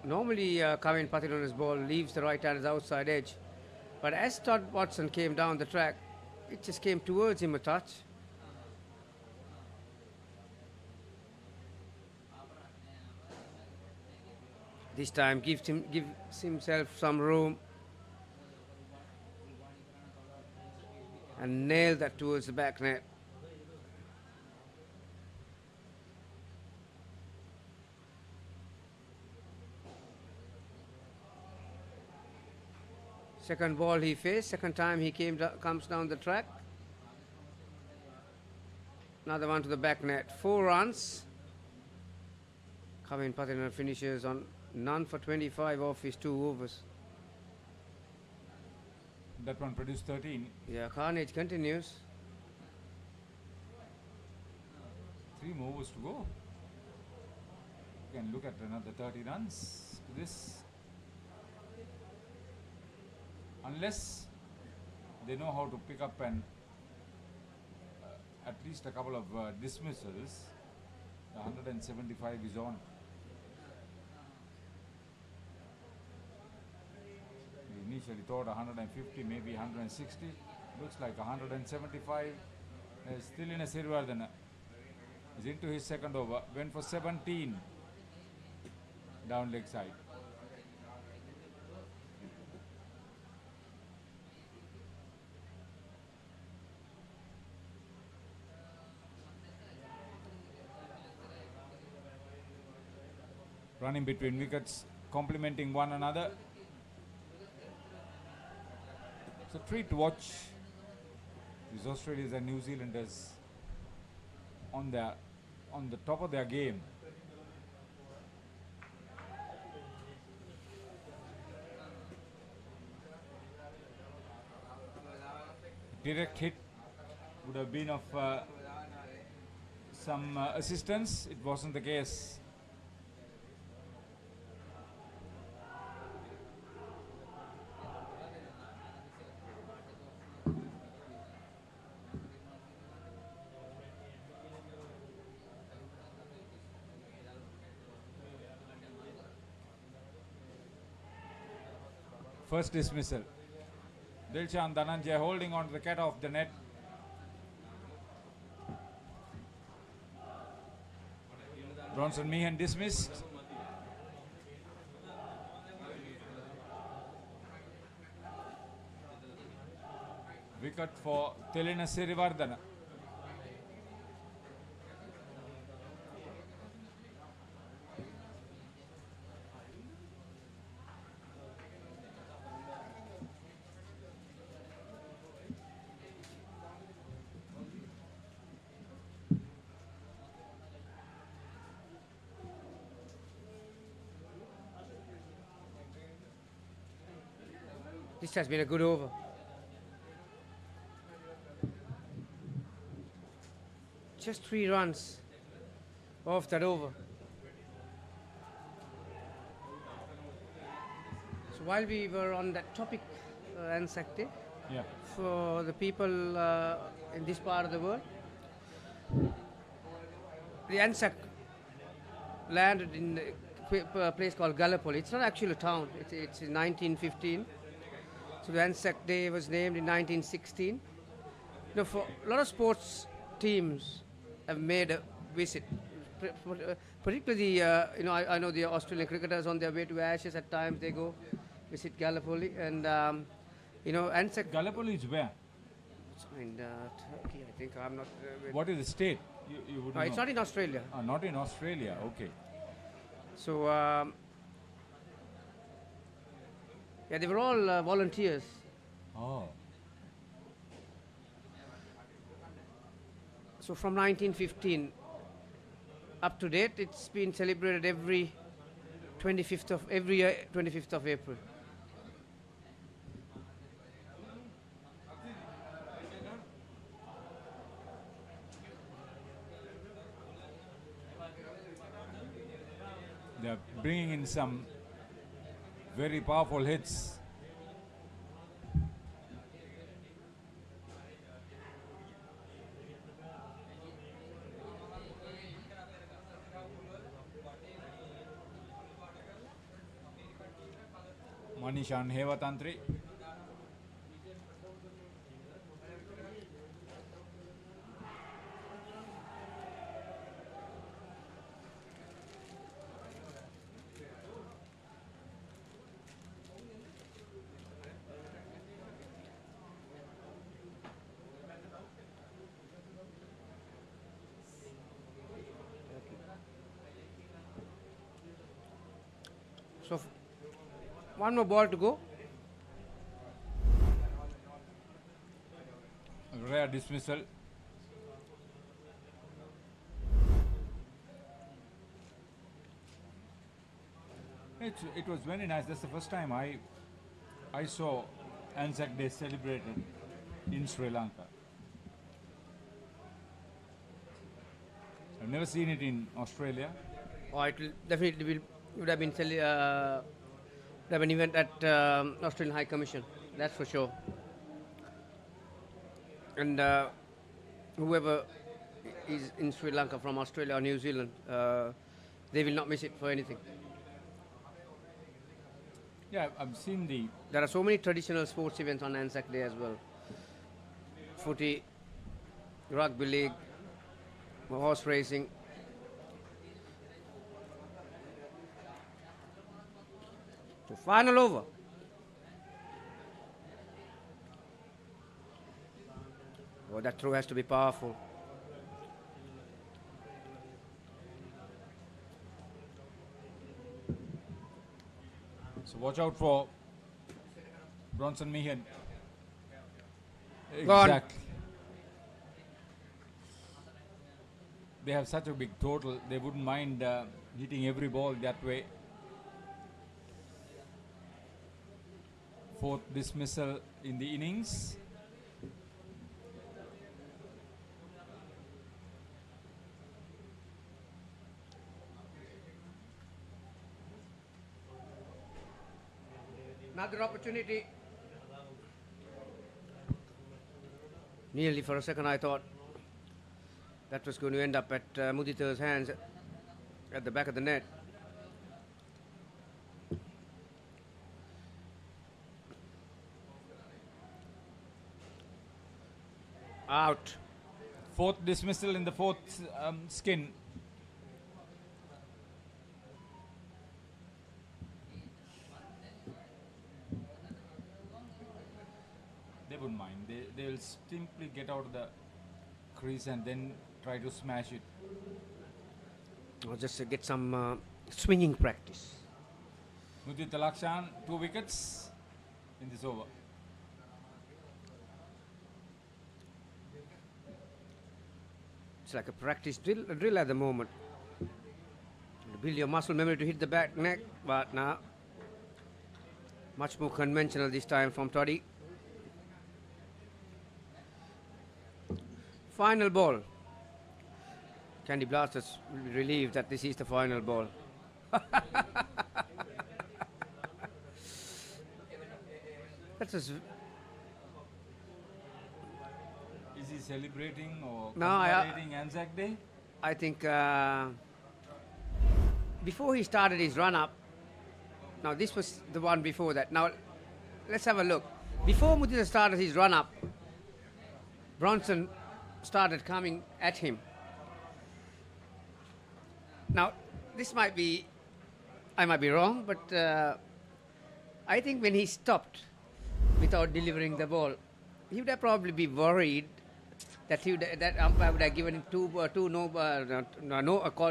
Normally, Kevin Patirana's ball leaves the right-hander's outside edge. But as Todd Watson came down the track, it just came towards him a touch. This time gives himself some room and nailed that towards the back net. Second ball he faced, second time he comes down the track. Another one to the back net. 4 runs. Kevin Patirana finishes on none for 25 off his 2 overs. That one produced 13. Yeah, carnage continues. 3 more overs to go. You can look at another 30 runs to this. Unless they know how to pick up and at least a couple of dismissals, the 175 is on. We initially thought 150, maybe 160. Looks like 175. Still in a Sirivardhana. He's into his second over. Went for 17. Down leg side. Running between wickets, complementing one another. It's a treat to watch these Australians and New Zealanders on the top of their game. Direct hit would have been of some assistance. It wasn't the case. First dismissal. Dilshan Dhananjay holding on to the cat off the net. Bronson Meehan dismissed. Wicket for Telina Sirivardhana. This has been a good over. Just 3 runs off that over. So while we were on that topic, Anzac Day, yeah, for the people in this part of the world, the Anzac landed in a place called Gallipoli. It's not actually a town. It's in 1915. So the Anzac Day was named in 1916. For a lot of sports teams have made a visit, particularly I know the Australian cricketers on their way to Ashes at times they go visit Gallipoli, and Anzac. Gallipoli is where? It's in Turkey, I think. I'm not. What is the state? You would know. It's not in Australia. Not in Australia. Okay. So Yeah, they were all volunteers. Oh. So from 1915 up to date, it's been celebrated every 25th of every year, 25th of April. They're bringing in some very powerful hits. Manishan Hevatantri. So one more ball to go. Rare dismissal. It was very nice. That's the first time I saw Anzac Day celebrated in Sri Lanka. I've never seen it in Australia. Oh, it will definitely would have been an event at Australian High Commission. That's for sure. And whoever is in Sri Lanka from Australia or New Zealand, they will not miss it for anything. Yeah, I've seen the... There are so many traditional sports events on Anzac Day as well. Footy, rugby league, horse racing. So final over. Oh, that throw has to be powerful. So watch out for Bronson Meehan. Gone. Exactly. They have such a big total, they wouldn't mind hitting every ball that way. Fourth dismissal in the innings. Another opportunity. Nearly for a second I thought that was going to end up at Mudita's hands at the back of the net. Out. Fourth dismissal in the fourth skin. They wouldn't mind. They will simply get out of the crease and then try to smash it. Or just to get some swinging practice. Mudita Lakshan, 2 wickets in this over. It's like a practice drill at the moment. To build your muscle memory to hit the back neck, but now much more conventional this time from Toddy. Final ball. Candy Blasters will be relieved that this is the final ball. That's just... Is he celebrating or No, commemorating Anzac Day? I think before he started his run-up, now this was the one before that. Now let's have a look. Before Mudita started his run-up, Bronson started coming at him. Now this might be, I might be wrong, but I think when he stopped without delivering the ball, he would have probably be worried that that umpire would have given him called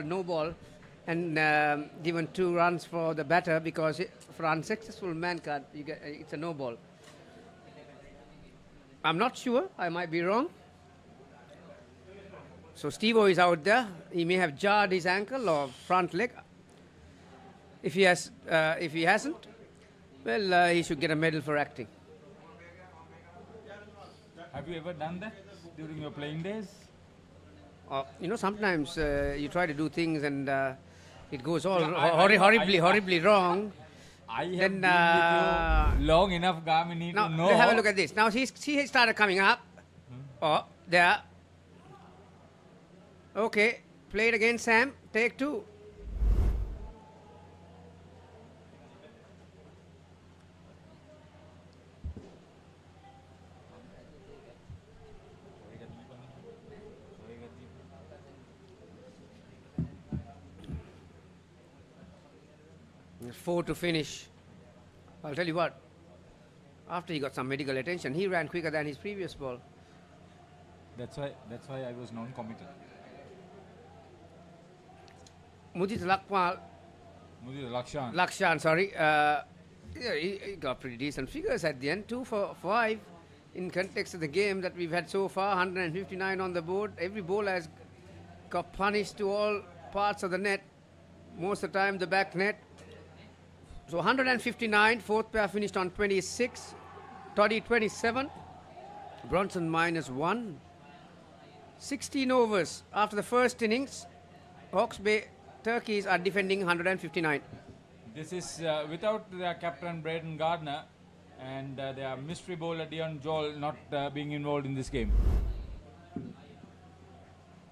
no ball and given 2 runs for the batter because for unsuccessful man card, it's a no ball. I'm not sure. I might be wrong. So Steve-O is out there. He may have jarred his ankle or front leg. If he hasn't, well, he should get a medal for acting. Have you ever done that during your playing days? Sometimes you try to do things and it goes all horribly wrong. I have been with you long enough, Gamini, to know. Now, have a look at this. Now, he started coming up. Oh, there. Okay, play it again, Sam. Take 2. There's 4 to finish. I'll tell you what. After he got some medical attention, he ran quicker than his previous ball. That's why I was non-committed. Mudita Lakshan, sorry. He got pretty decent figures at the end. 2 for 5 in context of the game that we've had so far. 159 on the board. Every bowler has got punished to all parts of the net. Most of the time the back net. So 159. 4th pair finished on 26. Toddy 27. Bronson -1. 16 overs after the first innings. Hawke's Bay Turkeys are defending 159. This is without their captain Braden Gardner and their mystery bowler Dion Joel not being involved in this game.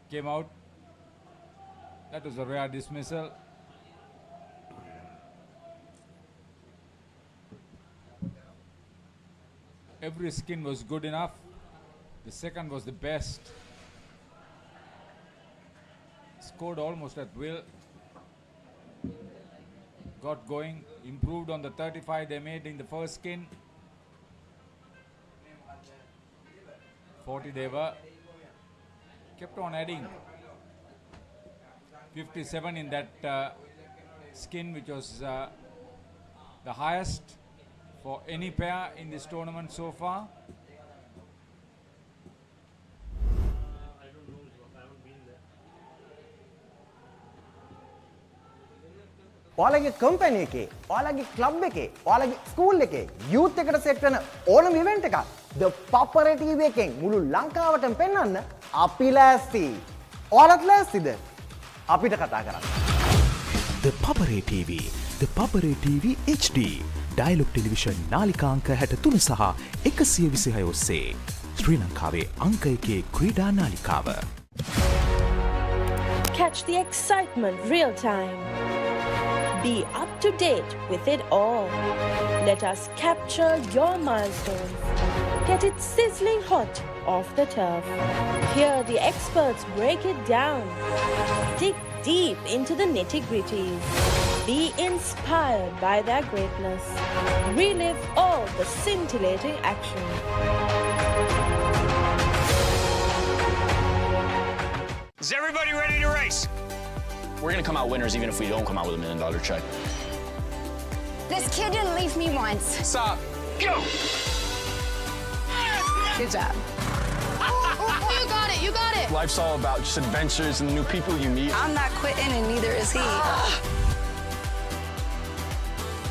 Came out. That was a rare dismissal. Every skin was good enough. The second was the best. Scored almost at will. Got going, improved on the 35 they made in the first skin. 40 they were. Kept on adding. 57 in that skin, which was the highest for any pair in this tournament so far. ඔයාලගේ company එකේ, ඔයාලගේ club එකේ, ඔයාලගේ school එකේ youth එකට set වෙන ඕනම event එකක් ThePapare TV එකෙන් මුළු ලංකාවටම පෙන්වන්න අපි ලෑස්ති. ඔයාලත් ලෑස්තිද? අපිට කතා කරන්න. ThePapare TV, ThePapare TV HD, Dialog Television නාලිකාංක 63 සහ 126 ඔස්සේ ශ්‍රී ලංකාවේ අංක 1 ක්‍රීඩා නාලිකාව. Catch the excitement real time. Be up to date with it all. Let us capture your milestones. Get it sizzling hot off the turf. Hear the experts break it down. Dig deep into the nitty-gritties. Be inspired by their greatness. Relive all the scintillating action. Is everybody ready to race? We're gonna come out winners even if we don't come out with $1 million check. This kid didn't leave me once. Stop. Go! Good job. You got it, you got it. Life's all about just adventures and the new people you meet. I'm not quitting and neither is he.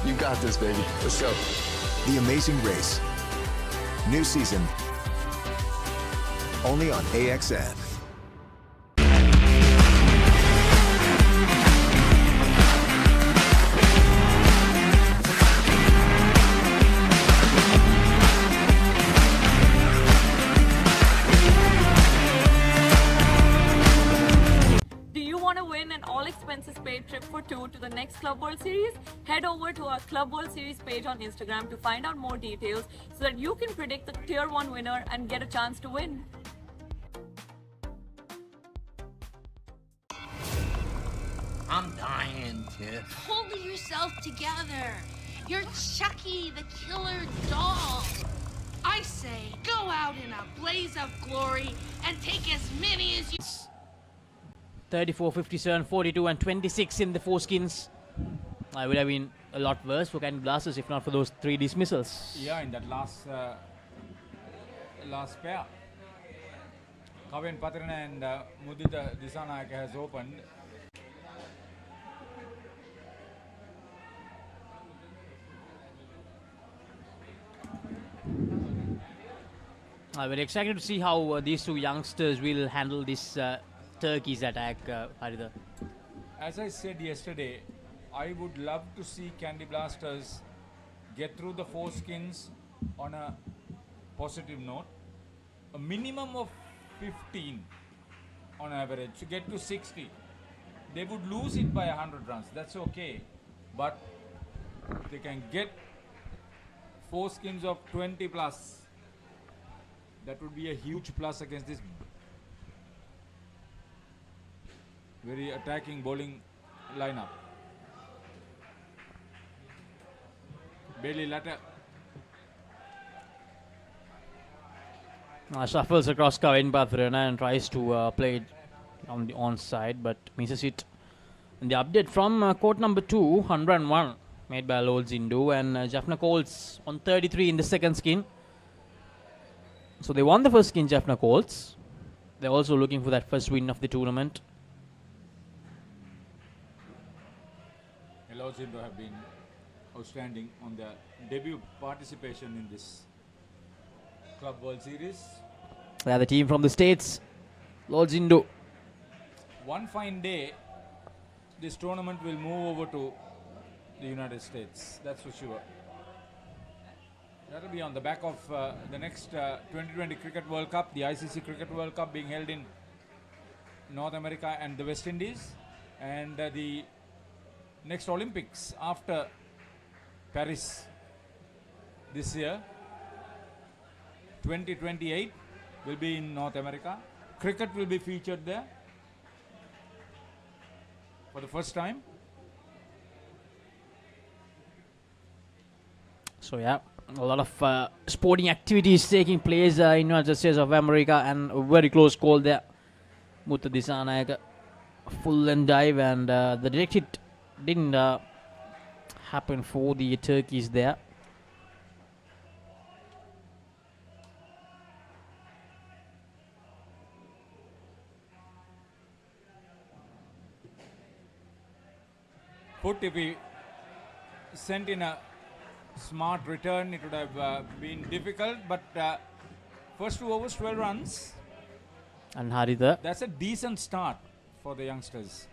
You got this, baby. Let's go. The Amazing Race. New season. Only on AXN. Expenses paid trip for 2 to the next Club World Series? Head over to our Club World Series page on Instagram to find out more details so that you can predict the Tier 1 winner and get a chance to win. I'm dying, Tiff. Hold yourself together. You're Chucky, the killer doll. I say, go out in a blaze of glory and take as many as you... 34, 57, 42 and 26 in the four skins. I would have been a lot worse for Candy Blasters if not for those 3 dismissals. Yeah, in that last pair. Kavin Patrana and Mudita Disanayaka has opened. I'm very excited to see how these 2 youngsters will handle this Turkey's attack, Haritha. As I said yesterday, I would love to see Candy Blasters get through the 4 skins on a positive note. A minimum of 15 on average to get to 60. They would lose it by 100 runs. That's okay. But they can get 4 skins of 20 plus. That would be a huge plus against this very attacking bowling lineup. Bailey Latter. Shuffles across Kavin Pathrana and tries to play it on the onside but misses it. And the update from court number 2, 101 made by Lord Zindu and Jaffna Coles on 33 in the second skin. So they won the first skin, Jaffna Coles. They're also looking for that first win of the tournament. Lord Zindu have been outstanding on their debut participation in this Club World Series. Yeah, the team from the States, Lord Zindu. One fine day, this tournament will move over to the United States, that's for sure. That will be on the back of the next 2020 Cricket World Cup, the ICC Cricket World Cup being held in North America and the West Indies, and the next Olympics after Paris this year, 2028, will be in North America. Cricket will be featured there for the first time. So yeah, a lot of sporting activities taking place in United States of America, and a very close call there. Mutta Disanayaka, full and dive, and the direct hit didn't happen for the Turkeys there. Put if he sent in a smart return, it would have been difficult, but first 2 overs, 12 runs. And Haritha, That's a decent start for the youngsters.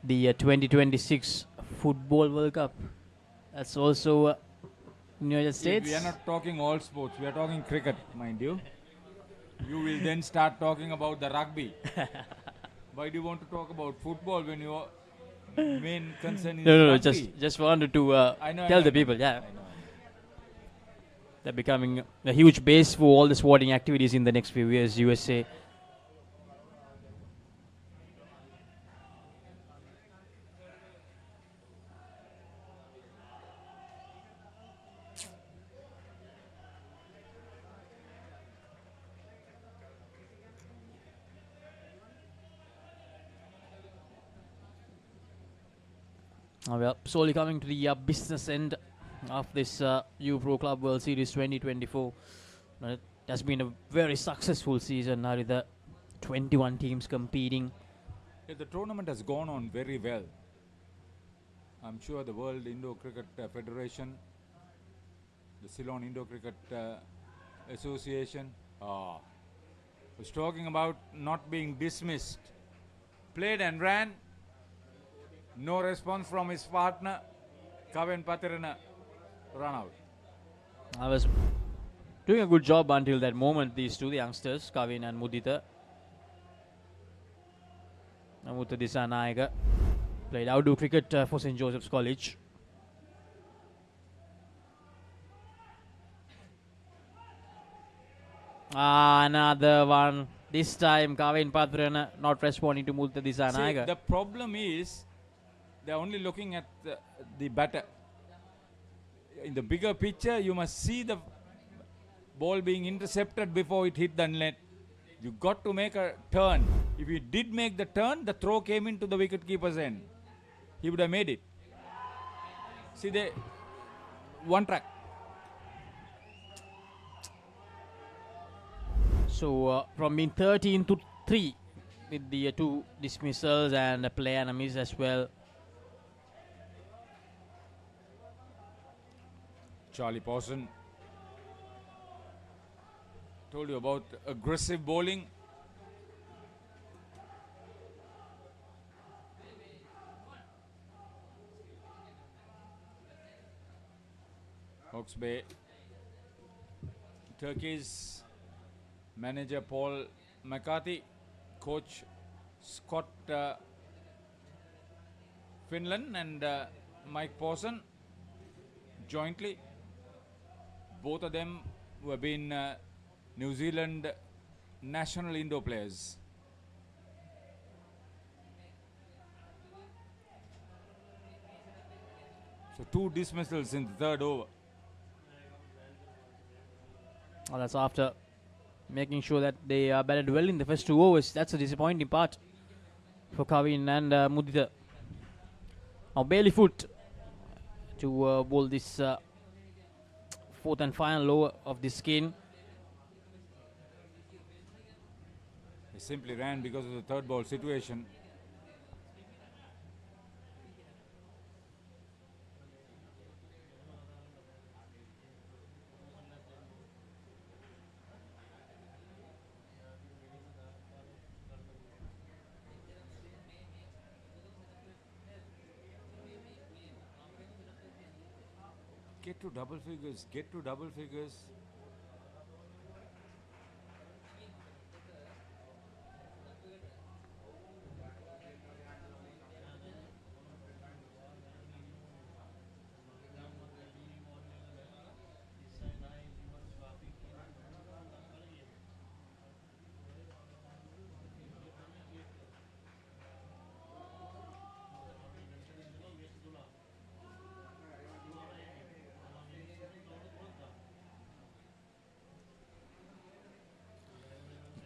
the 2026 Football World Cup. That's also United States. We are not talking all sports, we are talking cricket, mind you. You will then start talking about the rugby. Why do you want to talk about football when your main concern is No, rugby? just wanted to I know, tell the people, yeah. They're becoming a huge base for all the sporting activities in the next few years, USA. We are slowly coming to the business end of this U Pro Club World Series 2024. It has been a very successful season. Now with the 21 teams competing. Yeah, the tournament has gone on very well. I'm sure the World Indo Cricket Federation, the Ceylon Indo Cricket Association, was talking about not being dismissed. Played and ran. No response from his partner. Kavin Patirana run out. I was doing a good job until that moment. These two, the youngsters, Kavin and Mudita. Mutta Disanayaka played outdoor cricket for St. Joseph's College. Another one. This time Kavin Patrana not responding to Mutta Disanayaka. The problem is they're only looking at the batter. In the bigger picture, you must see the ball being intercepted before it hit the net. You got to make a turn. If he did make the turn, the throw came into the wicket-keeper's end. He would have made it. See, they one track. So from being 13 to 3 with the 2 dismissals and a play and a miss as well. Charlie Pawson. Told you about aggressive bowling. Hawke's Bay. Turkey's manager Paul McCarthy, coach Scott Finland and Mike Pawson jointly. Both of them who have been New Zealand national indoor players. So 2 dismissals in the 3rd over. Well, that's after making sure that they batted well in the first 2 overs. That's a disappointing part for Kavin and Mudita. Now Bailey Foot to bowl this 4th and final over of this skin. He simply ran because of the 3rd ball situation. Get to double figures, get to double figures.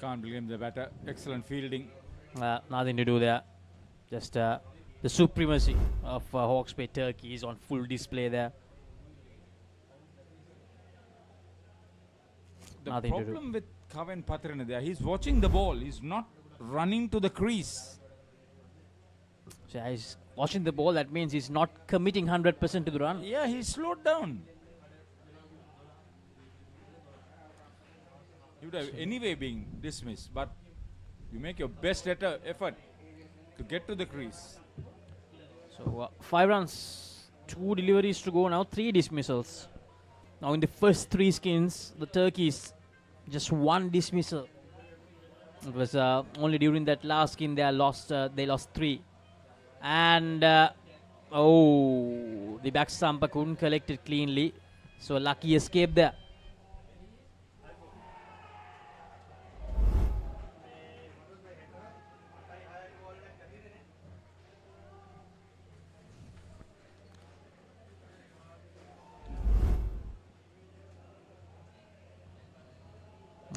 Can't blame the batter. Excellent fielding. Nothing to do there. Just the supremacy of Hawke's Bay Turkey is on full display there. The Nothing to do. problem with Kavan Patrana there, he's watching the ball. He's not running to the crease. So he's watching the ball. That means he's not committing 100% to the run. Yeah, he slowed down. He would have anyway been dismissed, but you make your best effort to get to the crease. So 5 runs, 2 deliveries to go now, 3 dismissals. Now in the first 3 skins, the Turkeys just 1 dismissal. It was only during that last skin they lost 3. And the back stumper couldn't collect it cleanly. So lucky escape there.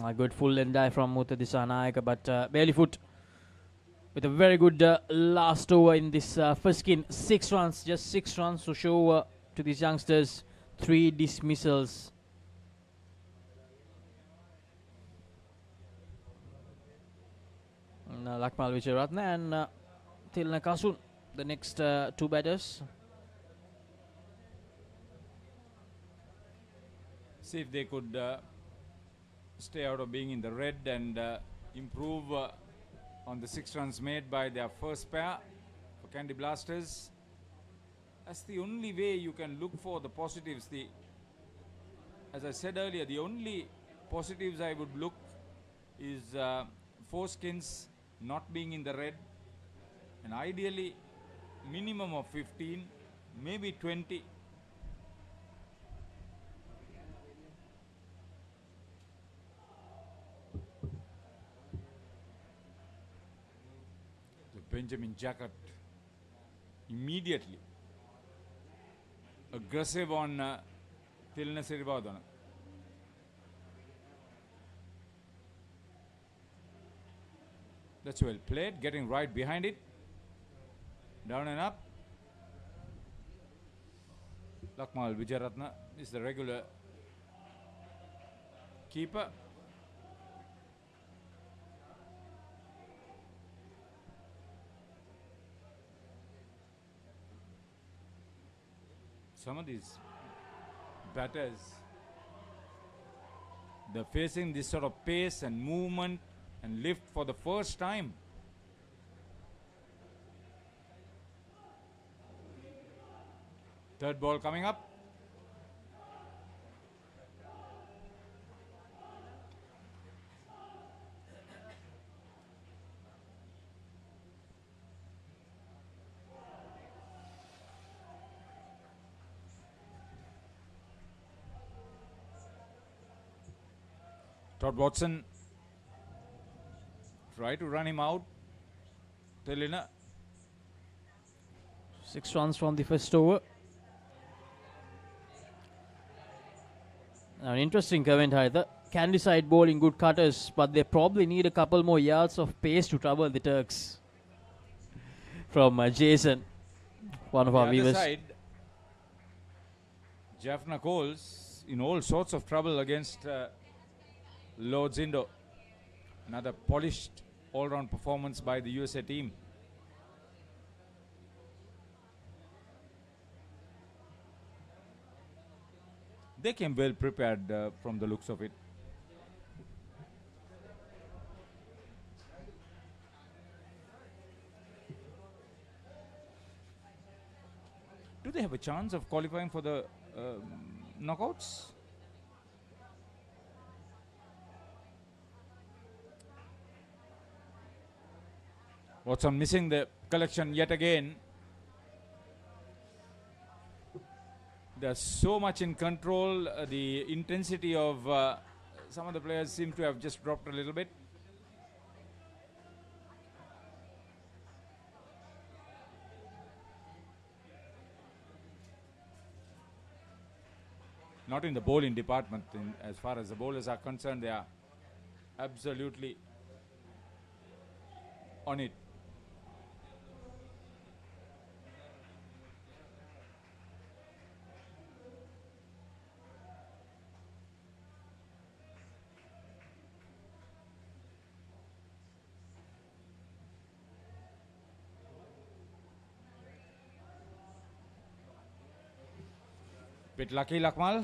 A good full end die from Mutta Disanayaka, but Bailey Foot with a very good last over in this first skin. 6 runs, just 6 runs to show to these youngsters. 3 dismissals. Lakmal Vijayaratne and Tilna Kasun, the next 2 batters. See if they could stay out of being in the red and improve on the 6 runs made by their first pair for Candy Blasters. That's the only way you can look for the positives. As I said earlier, the only positives I would look is 4 skins not being in the red, and ideally minimum of 15, maybe 20. Benjamin Jacket immediately aggressive on Tilna Sirivadana. That's well played, getting right behind it. Down and up. Lakmal Wijaratna is the regular keeper. Some of these batters, they're facing this sort of pace and movement and lift for the first time. Third ball coming up. Todd Watson try to run him out. Telina. 6 runs from the first over. Now, an interesting comment either. Can decide bowling good cutters, but they probably need a couple more yards of pace to trouble the Turks. From Jason, one of our viewers. Side, Jaffna Coles in all sorts of trouble against Lord's Indo. Another polished all-round performance by the USA team. They came well prepared from the looks of it. Do they have a chance of qualifying for the knockouts? Watson missing the collection yet again. They're so much in control. The intensity of some of the players seem to have just dropped a little bit. Not in the bowling department. As far as the bowlers are concerned, they are absolutely on it. Bit lucky, Lakmal.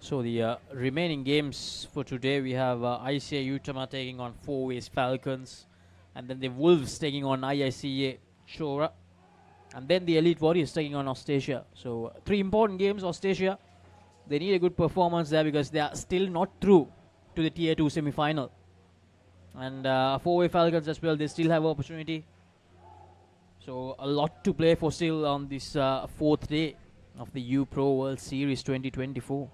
So the remaining games for today, we have ICA Utama taking on 4-Ways Falcons, and then the Wolves taking on IICA Chora, and then the Elite Warriors taking on Austrasia. So 3 important games. Austrasia, they need a good performance there because they are still not through to the Tier 2 semi-final. And 4-Way Falcons as well, they still have opportunity. So a lot to play for still on this 4th day of the U Pro World Series 2024.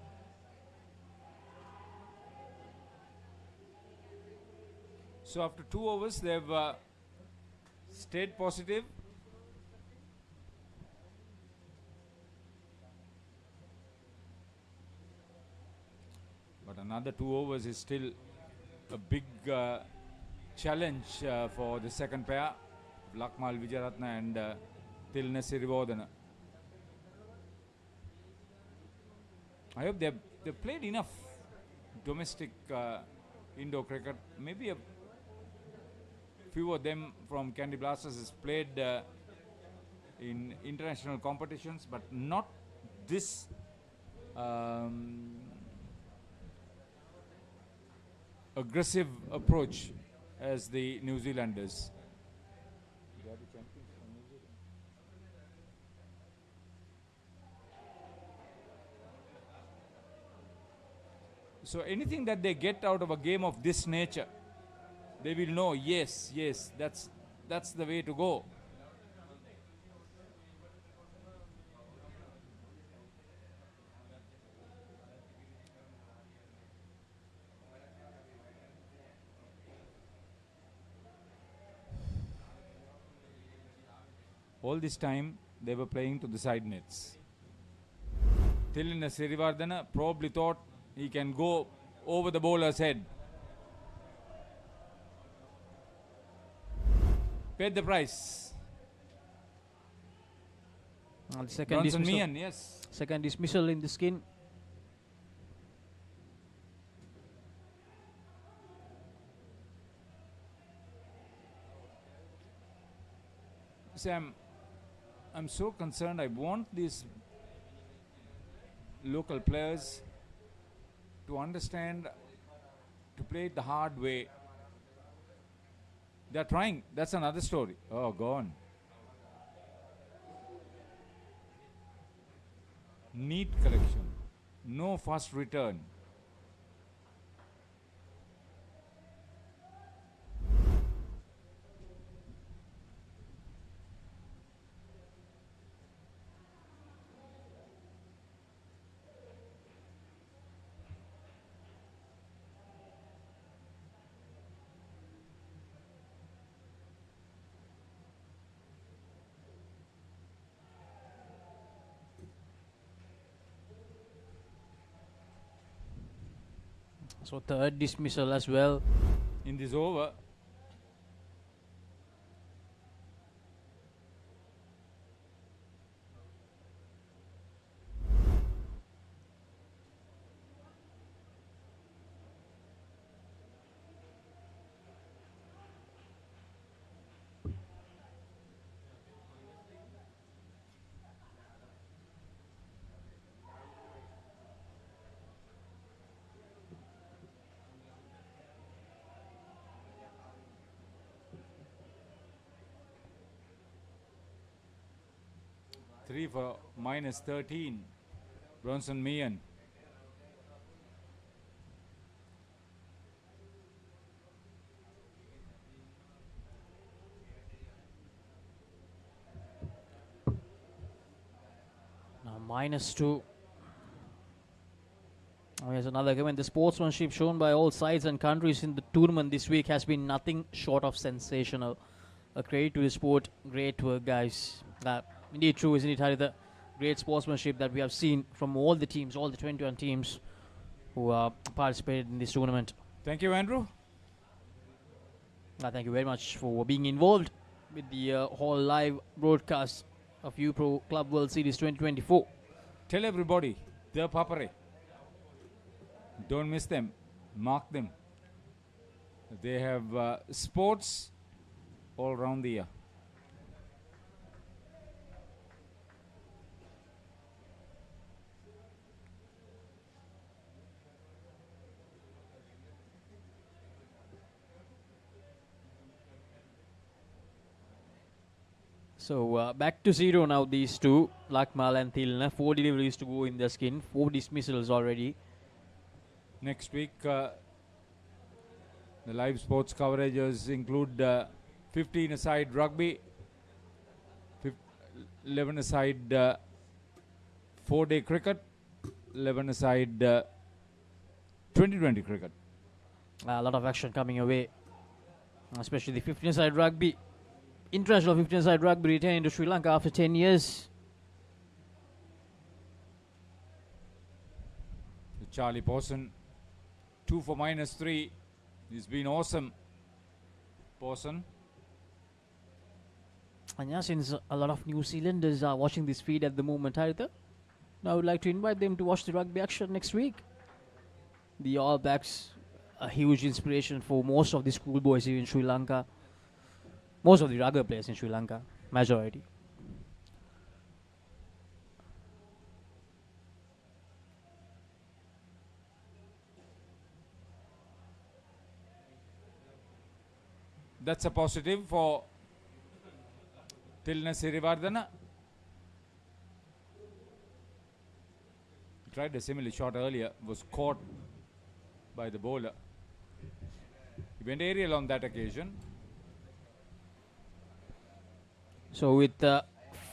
So after 2 overs, they've stayed positive. But another 2 overs is still a big challenge for the second pair, Lakmal Wijaratna and Tilna Sirivodana. I hope they've played enough domestic indoor cricket. Maybe a few of them from Candy Blasters has played in international competitions, but not this aggressive approach as the New Zealanders. So anything that they get out of a game of this nature, they will know, yes, that's the way to go. All this time, they were playing to the side nets. Tilina Sirivardhana probably thought he can go over the bowler's head. paid the price. The second Bronson dismissal. Meehan, yes. Second dismissal in the skin. Sam, I'm so concerned. I want these local players to understand, to play it the hard way. They're trying. That's another story. Oh, gone. Neat collection. No fast return. So third dismissal as well in this over. Three for minus 13. Bronson Meehan. Now -2. Here's another comment. The sportsmanship shown by all sides and countries in the tournament this week has been nothing short of sensational. A credit to the sport. Great work, guys. Indeed true, isn't it, Hari? The great sportsmanship that we have seen from all the teams, all the 21 teams who participated in this tournament. Thank you, Andrew. Thank you very much for being involved with the whole live broadcast of U-Pro Club World Series 2024. Tell everybody, ThePapare. Don't miss them. Mark them. They have sports all around the year. So back to 0 now, these two, Lakmal and Thilna. 4 deliveries to go in their skin, 4 dismissals already. Next week, the live sports coverages include 15-a-side rugby, 11-a-side 4-day cricket, 11-a-side 2020 cricket. A lot of action coming away, especially the 15-a-side rugby. International 15-a-side rugby returning to Sri Lanka after 10 years. Charlie Pawson, 2 for -3. He's been awesome. Pawson. And yeah, since a lot of New Zealanders are watching this feed at the moment, Haritha, I would like to invite them to watch the rugby action next week. The All Blacks, a huge inspiration for most of the schoolboys here in Sri Lanka. Most of the rugby players in Sri Lanka, majority. That's a positive for Tilna Sirivardhana. He tried a similar shot earlier, was caught by the bowler. He went aerial on that occasion. So with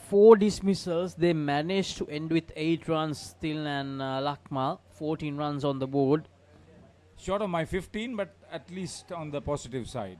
4 dismissals, they managed to end with 8 runs still, and Lakmal, 14 runs on the board. Short of my 15, but at least on the positive side.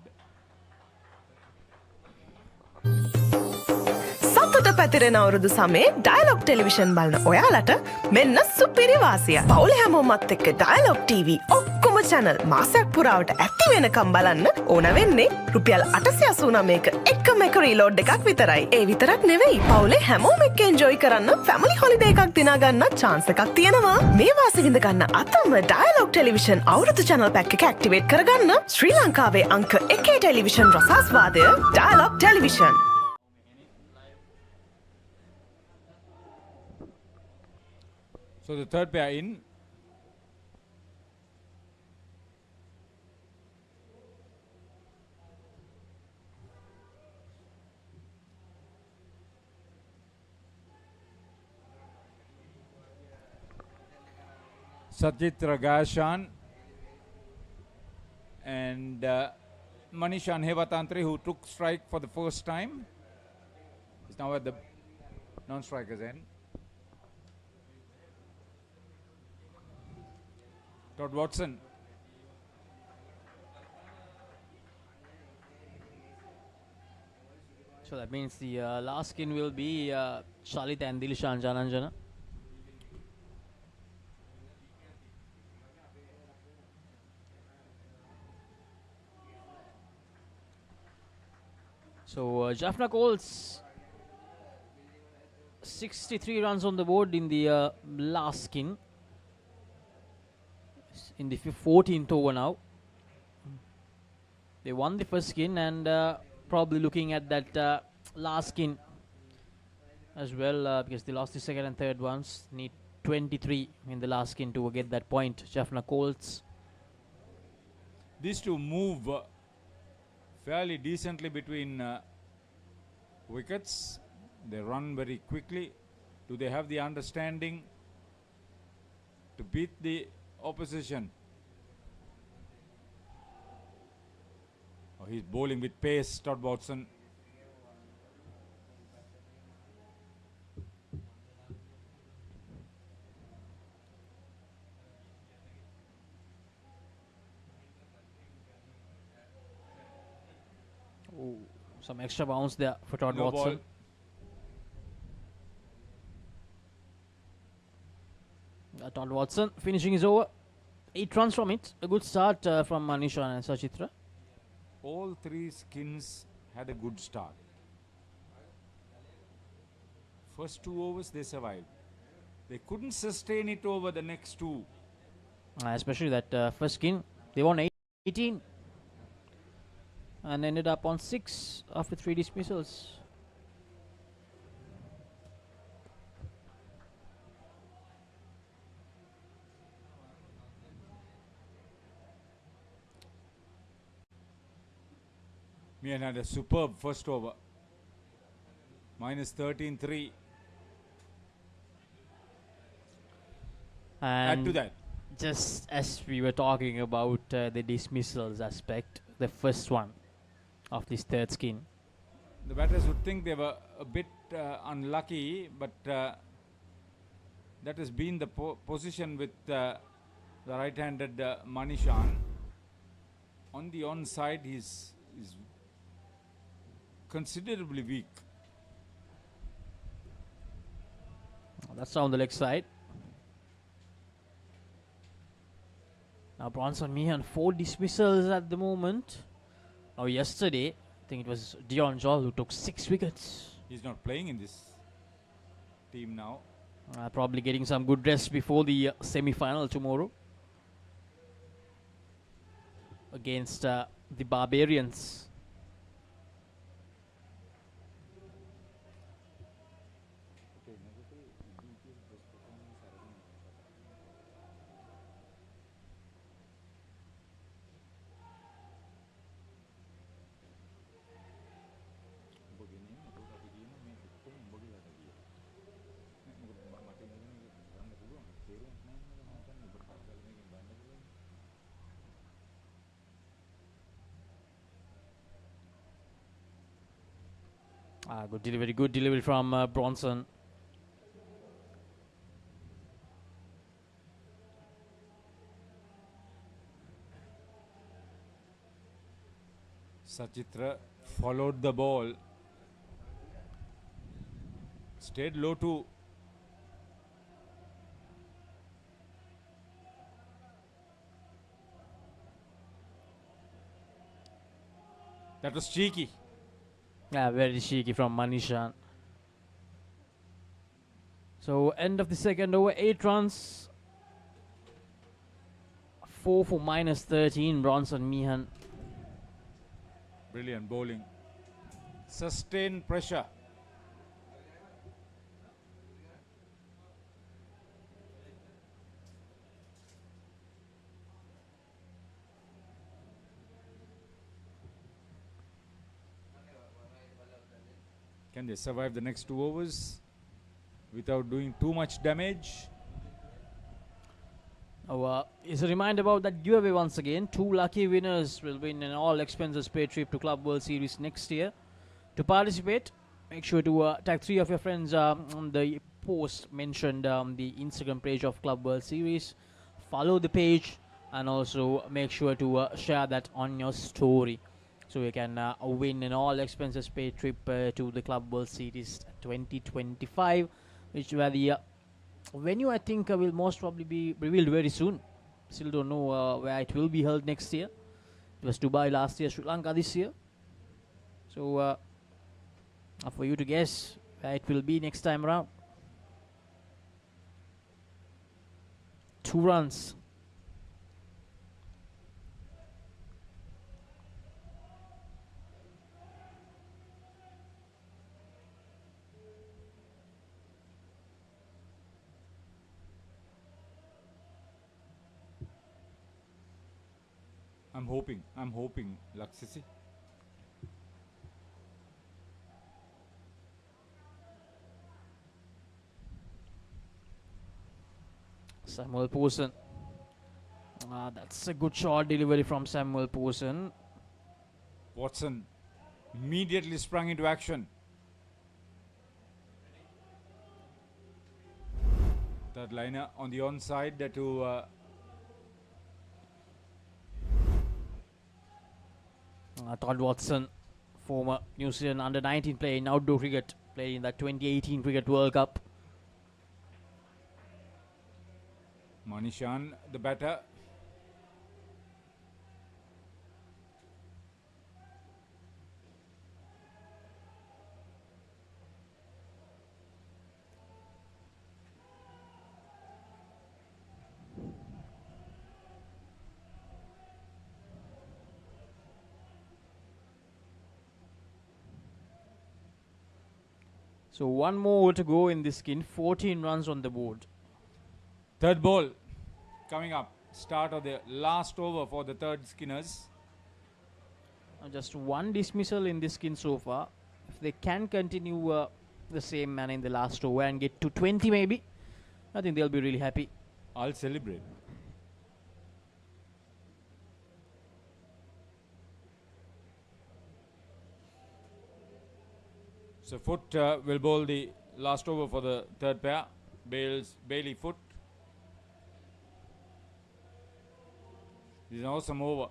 සතුට පැතිරෙන අවුරුදු සමේ dialogue television බලන ඔයාලට මෙන්න සුපිරි වාසිය. පවුලේ හැමෝමත් එක්ක ඩයලොග් TV ඔක්කොම channel මාසයක් පුරාවට ඇක්ටිව් වෙනකම් බලන්න ඕන වෙන්නේ රුපියල් 889ක එකම එක රීලෝඩ් එකක් විතරයි. ඒ විතරක් නෙවෙයි. පවුලේ හැමෝම එක්ක එන්ජොයි කරන්න ෆැමිලි හොලිඩේ එකක් දිනා ගන්න chance එකක් තියෙනවා. මේ වාසි විඳ ගන්න අතම ඩයලොග් ටෙලිවිෂන් අවුරුදු channel pack එක ඇක්ටිවේට් කරගන්න ශ්‍රී ලංකාවේ අංක 1 ටෙලිවිෂන් රසාස්වාදය Dialog television. So the third pair in. Sajitra Gashan and Manishan Hevatantri, who took strike for the first time, is now at the non-strikers end. Todd Watson. So that means the last skin will be Shalit and Dilishan Jananjana. So Jaffna Coles 63 runs on the board in the last skin. In the 14th over now. They won the first skin and probably looking at that last skin as well because they lost the second and third ones. Need 23 in the last skin to get that point. Jaffna Coles. These two move fairly decently between wickets. They run very quickly. Do they have the understanding to beat the opposition? Oh, he's bowling with pace, Todd Watson. Oh, some extra bounce there for Todd No Watson. ball. Todd Watson finishing his over. 8 runs from it. A good start from Manishan and Sachitra. All three skins had a good start. First 2 overs they survived. They couldn't sustain it over the next 2. Especially that first skin. They won 18 and ended up on 6 after 3 dismissals. Mian had a superb first over. Minus 13-3. And Add to that. just as we were talking about the dismissals aspect, the first one of this third skin. The batters would think they were a bit unlucky, but that has been the position with the right-handed Manishan. On the onside, he's considerably weak. That's on the leg side. Now Bronson Meehan 4 dismissals at the moment. Now yesterday, I think it was Dion Joel who took 6 wickets. He's not playing in this team now. Probably getting some good rest before the semi-final tomorrow against the Barbarians. Good delivery from Bronson. Sachitra followed the ball. Stayed low too. That was cheeky. Yeah, very cheeky from Manishan. So end of the second over, 8 runs. 4 for -13, Bronson Meehan. Brilliant bowling. Sustained pressure. Can they survive the next 2 overs without doing too much damage? Is a reminder about that giveaway once again. 2 lucky winners will win an all expenses paid trip to Club World Series next year. To participate, make sure to tag 3 of your friends on the post mentioned the Instagram page of Club World Series. Follow the page and also make sure to share that on your story, so you can win an all expenses paid trip to the Club World Series 2025, which where the venue I think will most probably be revealed very soon. Still don't know where it will be held next year. It was Dubai last year, Sri Lanka this year. So for you to guess where it will be next time around. 2 runs. I'm hoping, Laksisi. Samuel Posen. That's a good shot delivery from Samuel Posen. Watson immediately sprung into action. Third liner on the onside to Todd Watson, former New Zealand under-19 player in outdoor cricket, played in the 2018 Cricket World Cup. Manishan, the batter. So 1 more to go in this skin, 14 runs on the board. Third ball coming up. Start of the last over for the third skinners. Just 1 dismissal in this skin so far. If they can continue the same manner in the last over and get to 20 maybe, I think they'll be really happy. I'll celebrate. So Foot will bowl the last over for the third pair. Bailey Foot. This is an awesome over.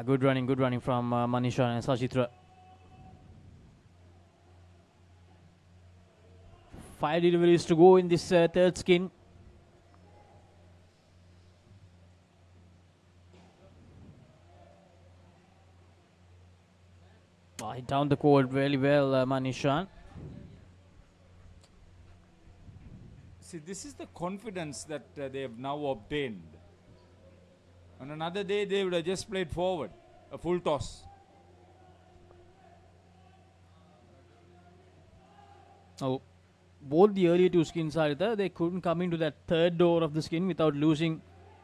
Good running from Manishan and Sachitra. 5 deliveries to go in this third skin. Hit down the court really well, Manishan. See, this is the confidence that they have now obtained. On another day, they would have just played forward, a full toss. Oh, both the earlier 2 skins are there. They couldn't come into that third door of the skin without losing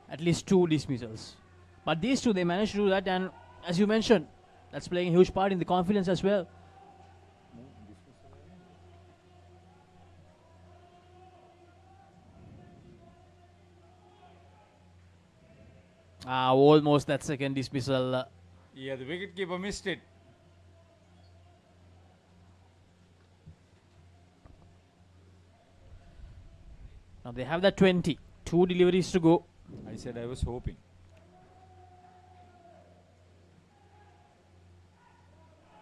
at least 2 dismissals. But these 2, they managed to do that, and as you mentioned, that's playing a huge part in the confidence as well. Almost that second dismissal. Yeah, the wicketkeeper missed it. Now they have that 20. 2 deliveries to go. I said I was hoping.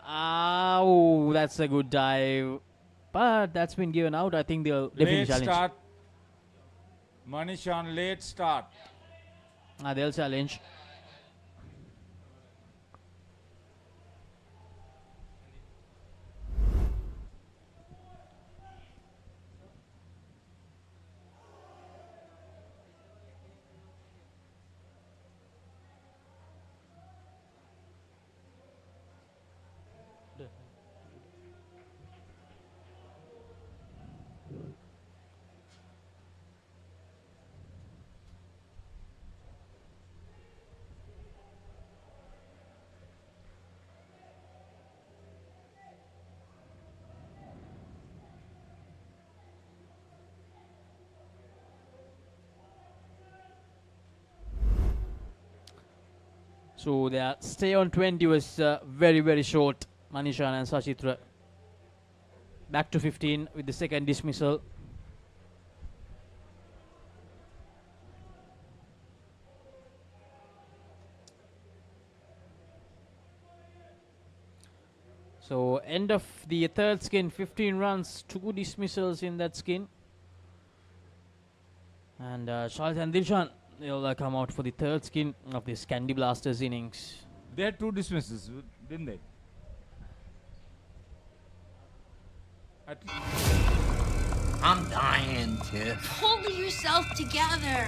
Oh, that's a good dive. But that's been given out. I think they'll definitely Late challenge. start. Manishan, late start. They'll challenge. So their stay on 20 was very, very short. Manishan and Sachitra back to 15 with the second dismissal. So end of the third skin, 15 runs, 2 dismissals in that skin. And Charles and Dilshan, they'll come out for the third skin of this Candy Blasters innings. They had 2 dismisses, didn't they? I'm dying, Tiff. Pull yourself together.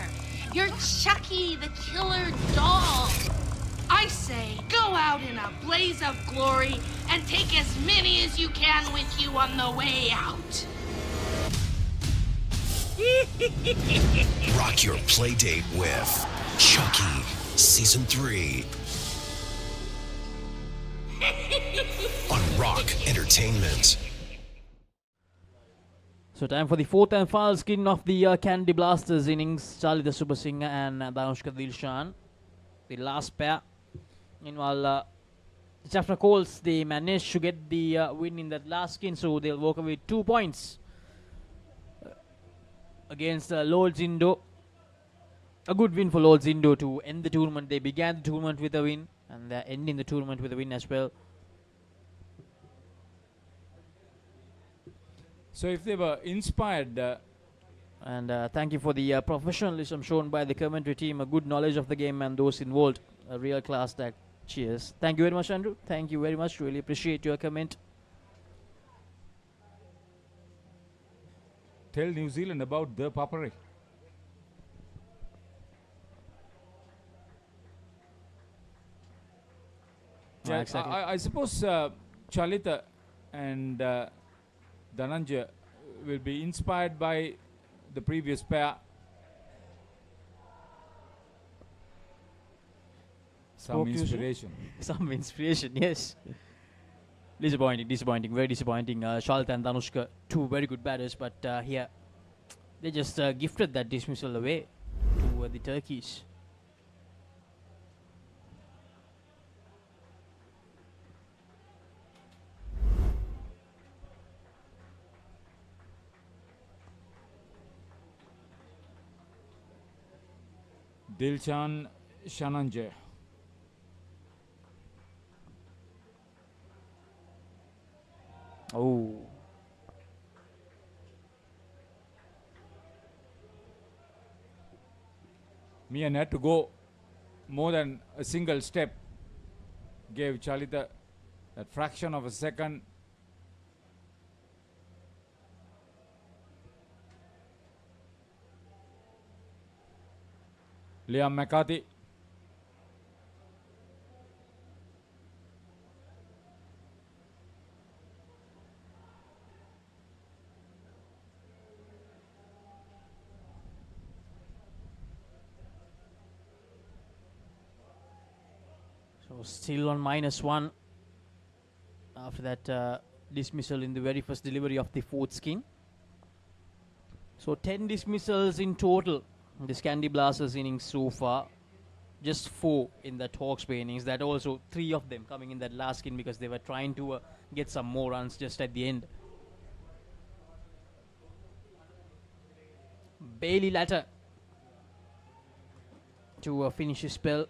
You're Chucky, the killer doll. I say, go out in a blaze of glory and take as many as you can with you on the way out. Rock your play date with Chucky Season 3 on Rock Entertainment. So time for the fourth and final skin of the Candy Blasters innings. Charlie the Super Singer and Danushka Dilshan, the last pair. Meanwhile, Jaffna Coles, they managed to get the win in that last skin, so they'll walk away 2 points against Lord Zindo. A good win for Lord Zindo to end the tournament. They began the tournament with a win, and they're ending the tournament with a win as well. So if they were inspired... and thank you for the professionalism shown by the commentary team, a good knowledge of the game and those involved. A real class that. Cheers. Thank you very much, Andrew. Thank you very much. Really appreciate your comment. Tell New Zealand about ThePapare. Yeah, exactly. I suppose Chalita and Dhananjay will be inspired by the previous pair. Some inspiration. Some inspiration, yes. Disappointing, very disappointing. Charlotte and Danushka, 2 very good batters, but here they just gifted that dismissal away to the Turkeys. Dilshan Shananjay. Oh. Mian had to go more than a single step. Gave Chalita that fraction of a second. Liam McCarthy. So still on -1 after that dismissal in the very first delivery of the fourth skin. So 10 dismissals in total in this Candy Blasters innings so far. Just 4 in that Hawke's Bay innings. That also 3 of them coming in that last skin because they were trying to get some more runs just at the end. Bailey Latter to finish his spell.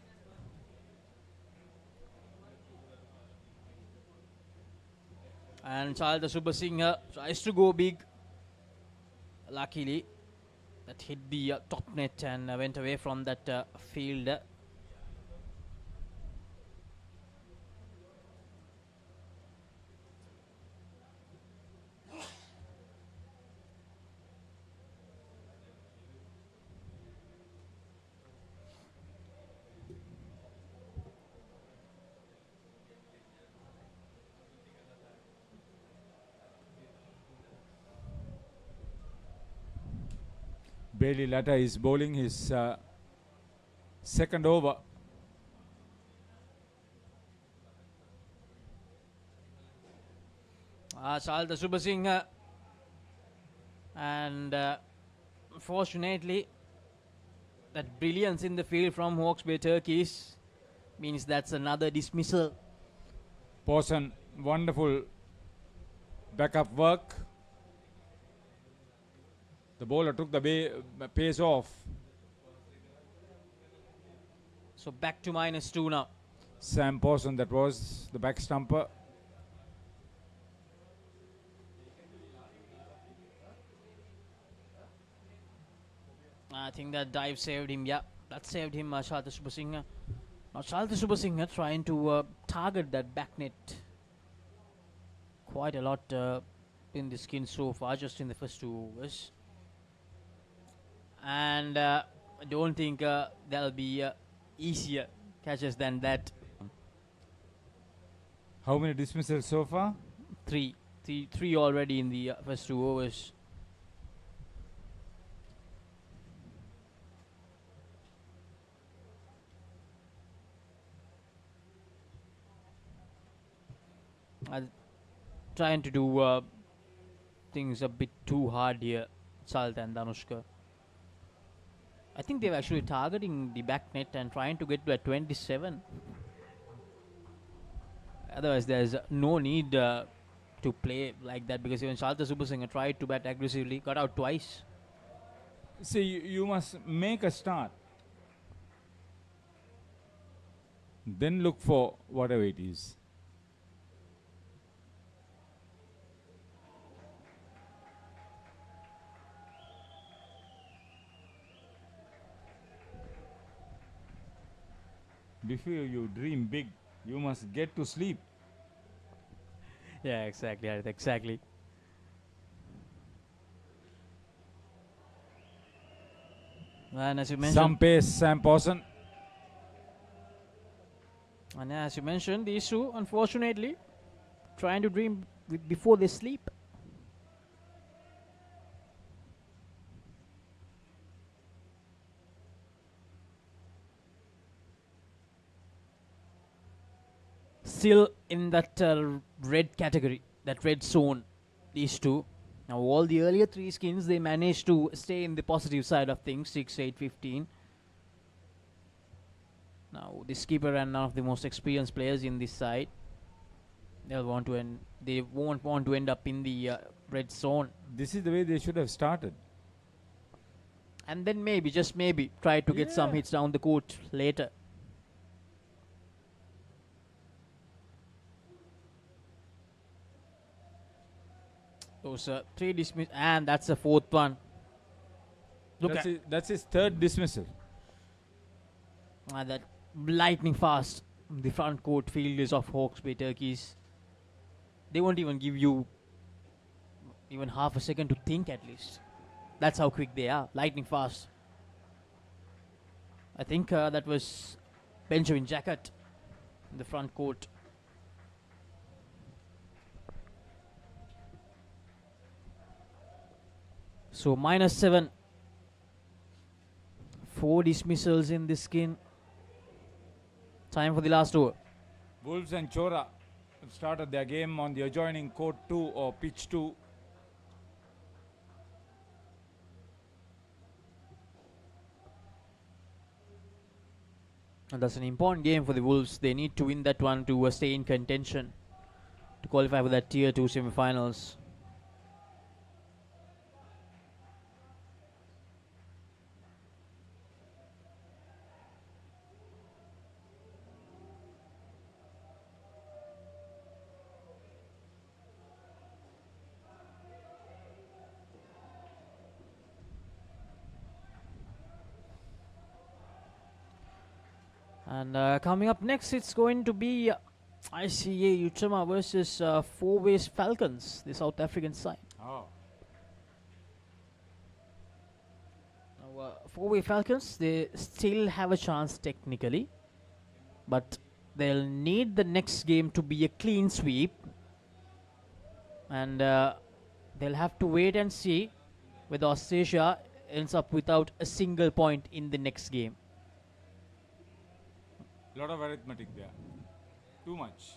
And Charles the Super Singer tries to go big. Luckily, that hit the top net and went away from that field. Bailey Latta is bowling his second over. Salta Subasinghe, and fortunately that brilliance in the field from Hawke's Bay Turkeys means that's another dismissal. Pawson, wonderful backup work. The bowler took the pace off. So back to -2 now. Sam Pawson, that was the back stumper. I think that dive saved him. Yeah, that saved him, Salta Subasinghe. Now Salta Subasinghe trying to target that back net quite a lot in the skin so far, just in the first 2 overs. And I don't think there'll be easier catches than that. How many dismissals so far? Three already in the first 2 overs. Trying to do things a bit too hard here, Salta and Danushka. I think they're actually targeting the back net and trying to get to a 27. Otherwise, there's no need to play like that, because even Salta Subasinghe tried to bat aggressively, got out twice. See, you must make a start. Then look for whatever it is. Before you dream big, you must get to sleep. Yeah, exactly, exactly. And as you mentioned, some pace, Sam Pawson. And as you mentioned, these two, unfortunately, trying to dream before they sleep. Still in that red category, that red zone, these two. Now all the earlier 3 skins, they managed to stay in the positive side of things, 6, 8, 15. Now the skipper and none of the most experienced players in this side, they won't want to end up in the red zone. This is the way they should have started. And then maybe, just maybe, try to get some hits down the court later. Those 3 dismiss, and that's the 4th one. That's his 3rd dismissal. That lightning fast. The front court fielders of Hawke's Bay Turkeys. They won't even give you even half a second to think, at least. That's how quick they are. Lightning fast. I think that was Benjamin Jacket in the front court. So -7. 4 dismissals in this skin. Time for the last over. Wolves and Chora started their game on the adjoining court 2 or pitch 2. And that's an important game for the Wolves. They need to win that one to stay in contention to qualify for that Tier 2 semi-finals. And coming up next, it's going to be ICA Utama versus Fourways Falcons, the South African side. Oh. Now, Fourway Falcons, they still have a chance technically, but they'll need the next game to be a clean sweep, and they'll have to wait and see whether Austrasia ends up without a single point in the next game. A lot of arithmetic there. Too much.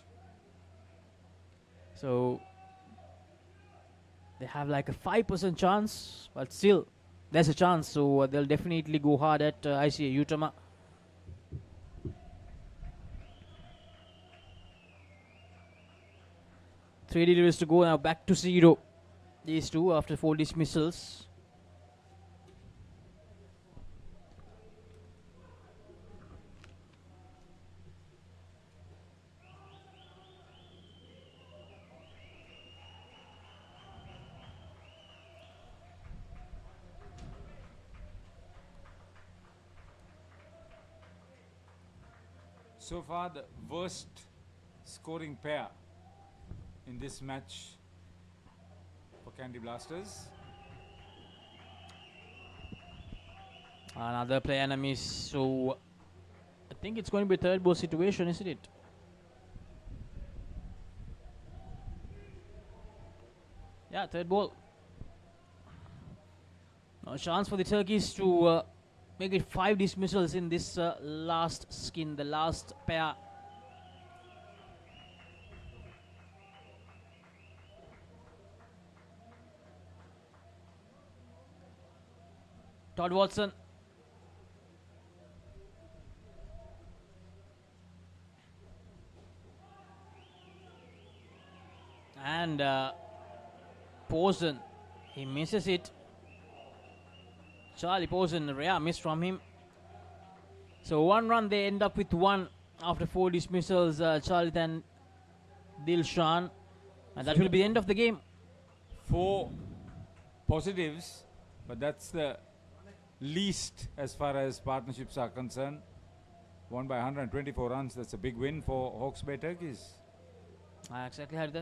So they have like a 5% chance, but still there's a chance. So they'll definitely go hard at ICA Utama. Three deliveries to go now, back to 0. These two after 4 dismissals. So far, the worst scoring pair in this match for Candy Blasters. Another play enemy. So I think it's going to be a third ball situation, isn't it? Yeah, third ball. Now a chance for the Turkeys to make it 5 dismissals in this last skin, the last pair. Todd Watson. And Posen, he misses it. Charlie Posen, rare miss from him. So 1 run, they end up with 1 after 4 dismissals, Charlie and Dilshan. And that will be the end of the game. 4 positives, but that's the least as far as partnerships are concerned. Won by 124 runs. That's a big win for Hawke's Bay Turkeys. I exactly had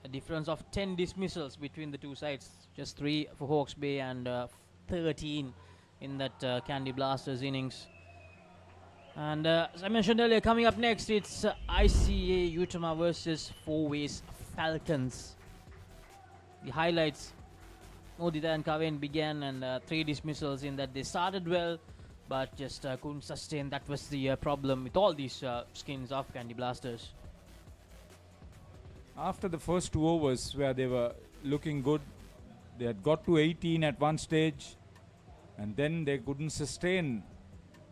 a difference of 10 dismissals between the two sides. Just 3 for Hawke's Bay and 13 in that Candy Blasters innings. And as I mentioned earlier, coming up next, it's ICA Utama versus Fourways Falcons. The highlights: Modita and Kaven began and 3 dismissals in that. They started well, but just couldn't sustain. That was the problem with all these skins of Candy Blasters. After the first 2 overs where they were looking good, they had got to 18 at one stage, and then they couldn't sustain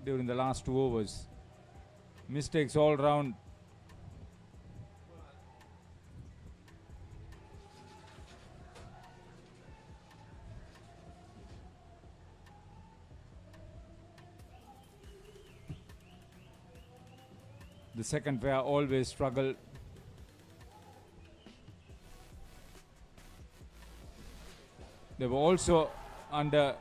during the last 2 overs. Mistakes all round. The second pair always struggle. They were also under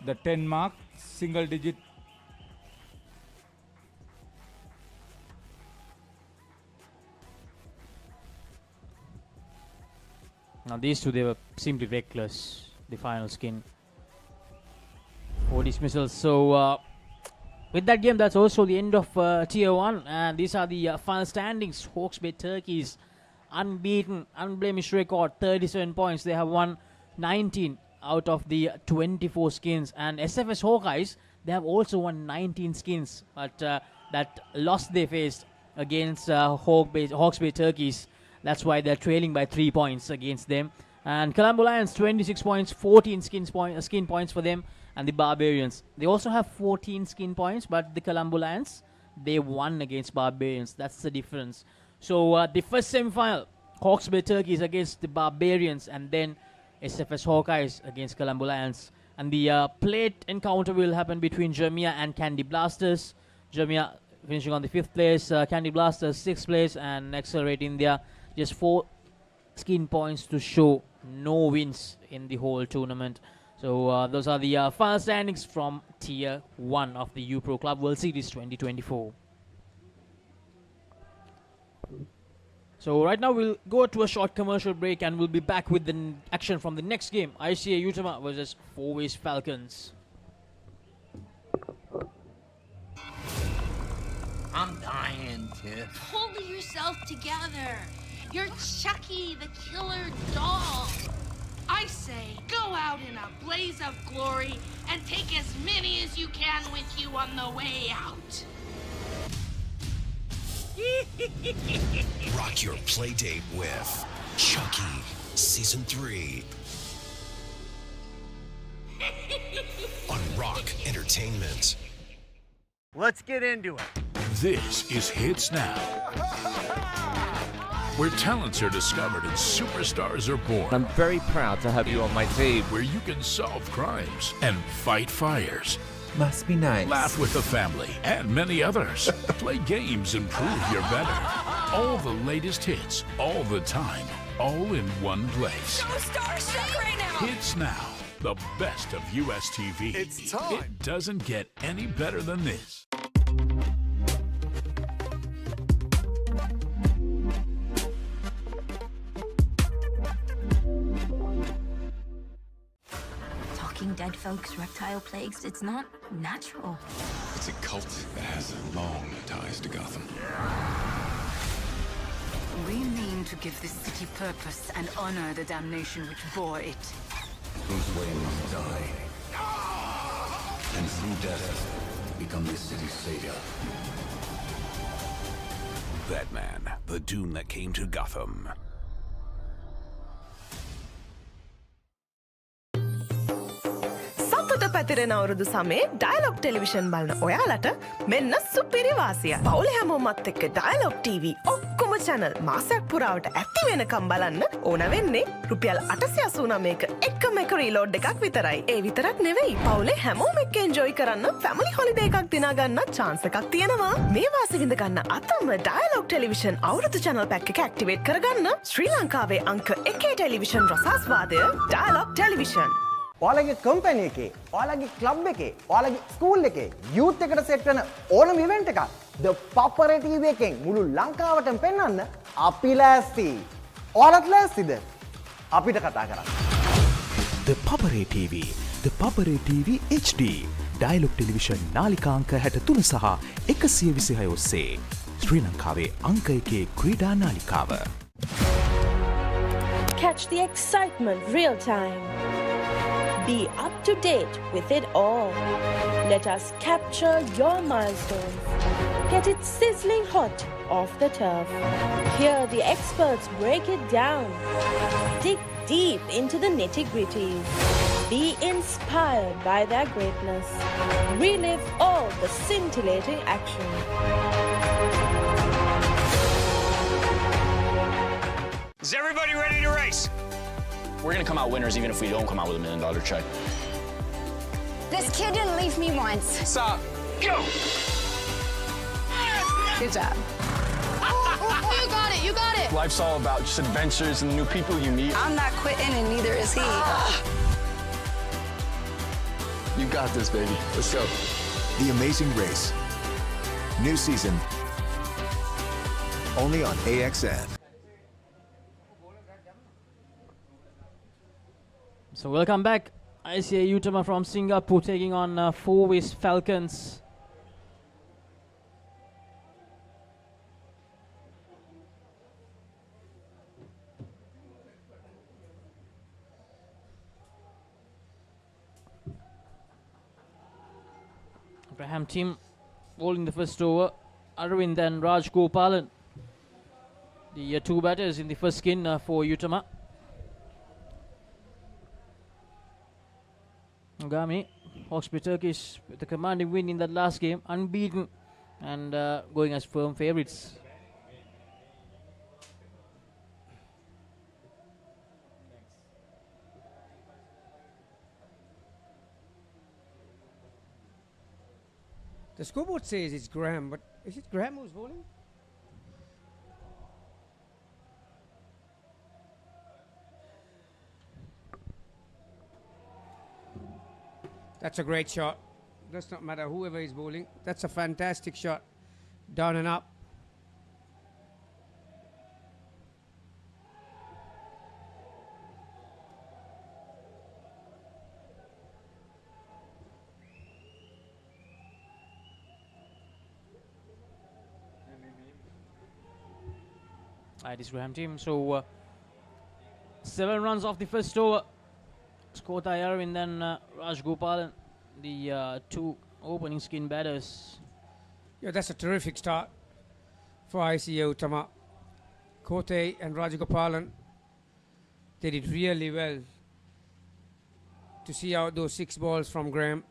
the 10 mark, single digit. Now these two, they were simply reckless, the final skin. 4 dismissals. So with that game, that's also the end of Tier 1. And these are the final standings. Hawke's Bay Turkeys, unbeaten, unblemished record, 37 points. They have won 19 out of the 24 skins. And SFS Hawkeyes, they have also won 19 skins. But that loss they faced against Hawke's Bay Turkeys, that's why they're trailing by 3 points against them. And Colombo Lions, 26 points, 14 skin points for them. And the Barbarians, they also have 14 skin points, but the Colombo Lions, they won against Barbarians. That's the difference. So the first semi-final, Hawke's Bay Turkeys against the Barbarians, and then SFS Hawkeyes against Colombo Lions. And the plate encounter will happen between Jermia and Candy Blasters. Jermia finishing on the 5th place, Candy Blasters 6th place, and Accelerate India just 4 skin points to show, no wins in the whole tournament. So those are the final standings from Tier 1 of the U Pro Club World Series 2024. So right now we'll go to a short commercial break and we'll be back with the action from the next game. ICA Utama versus 4-Ways Falcons. I'm dying, Tiff. Hold yourself together. You're Chucky, the killer doll. I say, go out in a blaze of glory and take as many as you can with you on the way out. Rock your playdate with Chucky Season 3 on Rock Entertainment. Let's get into it. This is Hits Now, where talents are discovered and superstars are born. I'm very proud to have you on my team. Where you can solve crimes and fight fires. Must be nice. Laugh with the family and many others. Play games and prove you're better. All the latest hits, all the time, all in one place. So starstruck right now. Hits Now, the best of US TV. It's time. It doesn't get any better than this. Talking dead folks, reptile plagues, it's not natural. It's a cult that has long ties to Gotham. We mean to give this city purpose and honor the damnation which bore it. Bruce Wayne must die. And through death, become this city's savior. Batman, the Doom that came to Gotham. සතුට පැතිරෙන අවුරුදු සමේ dialogue television බලන ඔයාලට මෙන්න සුපිරි වාසිය. පවුලේ හැමෝමත් එක්ක ඩයලොග් TV ඔක්කොම channel මාසයක් පුරාවට ඇක්ටිව් වෙනකම් බලන්න ඕන වෙන්නේ රුපියල් 889ක එකම එක රීලෝඩ් එකක් විතරයි. ඒ විතරක් නෙවෙයි පවුලේ හැමෝම එක්ක එන්ජොයි කරන්න ෆැමිලි හොලිඩේ එකක් දිනා ගන්න chance එකක් තියෙනවා. මේ වාසිය විඳ ගන්න අතම ඩයලොග් ටෙලිවිෂන් අවුරුදු channel pack එක ඇක්ටිවේට් කරගන්න ශ්‍රී ලංකාවේ අංක 1 ටෙලිවිෂන් රසාස්වාදය ඩයලොග් ටෙලිවිෂන්. ඔයාලගේ කම්පැනි එකේ, ඔයාලගේ ක්ලබ් එකේ, ඔයාලගේ ස්කූල් එකේ යූත් එකට සෙට් වෙන ඕනම ඉවෙන්ට් එකක් ThePapare TV එකෙන් මුළු ලංකාවටම පෙන්වන්න අපි ලෑස්ති. ඔයාලත් ලෑස්තිද? අපිට කතා කරන්න. ThePapare TV, ThePapare TV HD, Dialog television නාලිකාංක 63 සහ 126 ඔස්සේ ශ්‍රී ලංකාවේ අංක 1 ක්‍රීඩා නාලිකාව. Catch the excitement real time. Be up to date with it all. Let us capture your milestones. Get it sizzling hot off the turf. Hear the experts break it down. Dig deep into the nitty-gritties. Be inspired by their greatness. Relive all the scintillating action. Is everybody ready to race? We're gonna come out winners even if we don't come out with $1 million check. This kid didn't leave me once. Stop. Go! Good job. You got it, you got it. Life's all about just adventures and new people you meet. I'm not quitting and neither is he. You got this, baby. Let's go. The Amazing Race. New season. Only on AXN. So welcome back. ICA Utama from Singapore taking on 4-Ways Falcons. Abraham team bowling the first over. Arvind and Raj Gopalan, the two batters in the first skin for Utama. Gami, Hawksby Turkish with the commanding win in that last game, unbeaten and going as firm favourites. The scoreboard says it's Graham, but is it Graham who's bowling? That's a great shot. Does not matter whoever is bowling. That's a fantastic shot. Down and up. This Graham team. So 7 runs off the first over. Scott Ayarwin, then Raj Gopal, the 2 opening skin batters. Yeah, that's a terrific start for ICA Utama. Kote and Rajagopalan, they did really well to see out those 6 balls from Graham.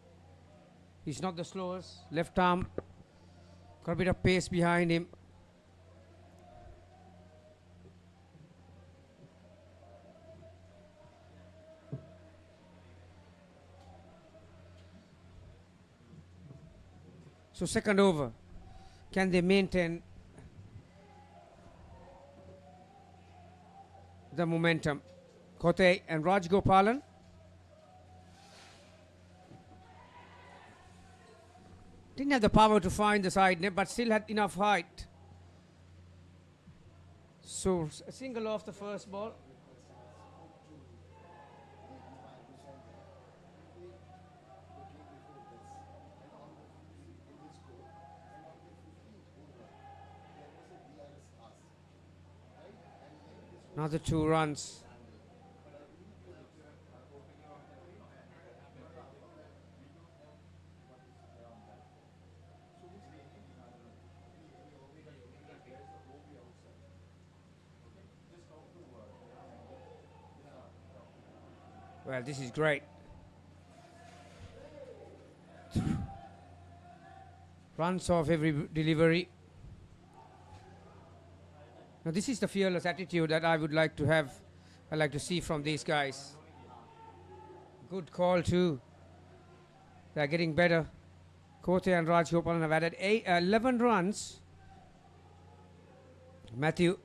He's not the slowest. Left arm, got a bit of pace behind him. So second over, can they maintain the momentum? Kote and Raj Gopalan. Didn't have the power to find the side net, but still had enough height. So a single off the first ball. Another 2 runs. Well, this is great. Runs off every delivery. Now this is the fearless attitude that I would like to have. I like to see from these guys. Good call too. They're getting better. Kote and Raj Gopalan have added 11 runs. Matthew.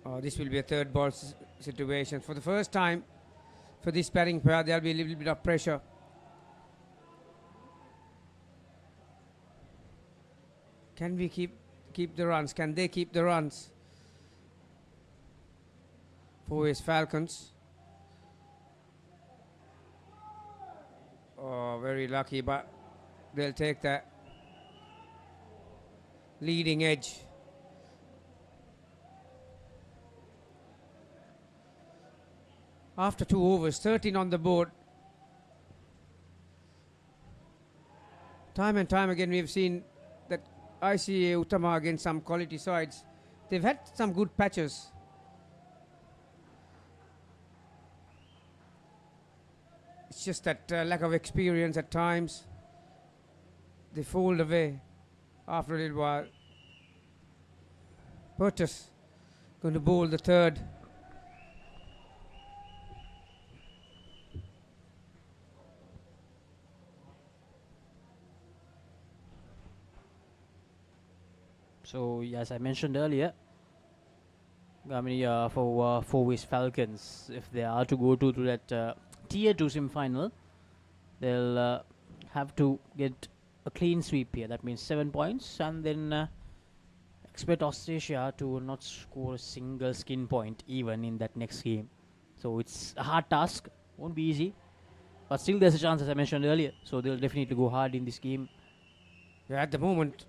Oh, this will be a third ball situation. For the first time for this batting pair, there will be a little bit of pressure. Can we keep the runs? Can they keep the runs? For his Falcons. Oh, very lucky, but they'll take that. Leading edge. After 2 overs, 13 on the board. Time and time again, we've seen that ICA Utama against some quality sides. They've had some good patches. It's just that lack of experience at times. They fold away after a little while. Purtus going to bowl the third. So, as I mentioned earlier, for Fourways Falcons, if they are to go to that Tier 2 semi-final, they'll have to get a clean sweep here. That means 7 points, and then expect Austrasia to not score a single skin point even in that next game. So it's a hard task, won't be easy, but still there's a chance, as I mentioned earlier. So they'll definitely go hard in this game. Yeah, at the moment,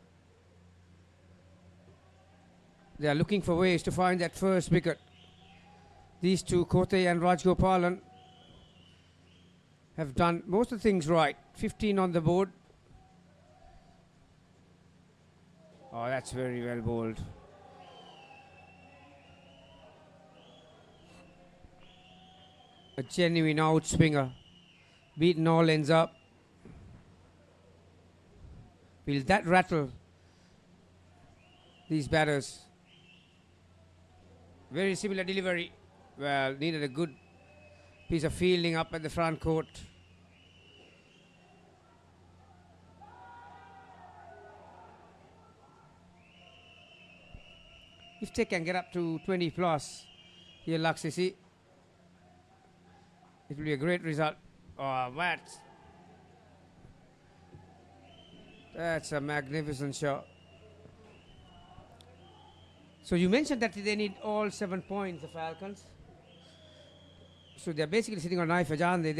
they are looking for ways to find that first wicket. These two, Kote and Raj Gopalan, have done most of the things right. 15 on the board. Oh, that's very well bowled. A genuine outswinger. Beaten all ends up. Will that rattle these batters? Very similar delivery. Well, needed a good piece of fielding up at the front court. If they can get up to 20 plus here, Laksisi, it will be a great result. Oh, that's a magnificent shot. So you mentioned that they need all 7 points, the Falcons. So they're basically sitting on knife edge, aren't they?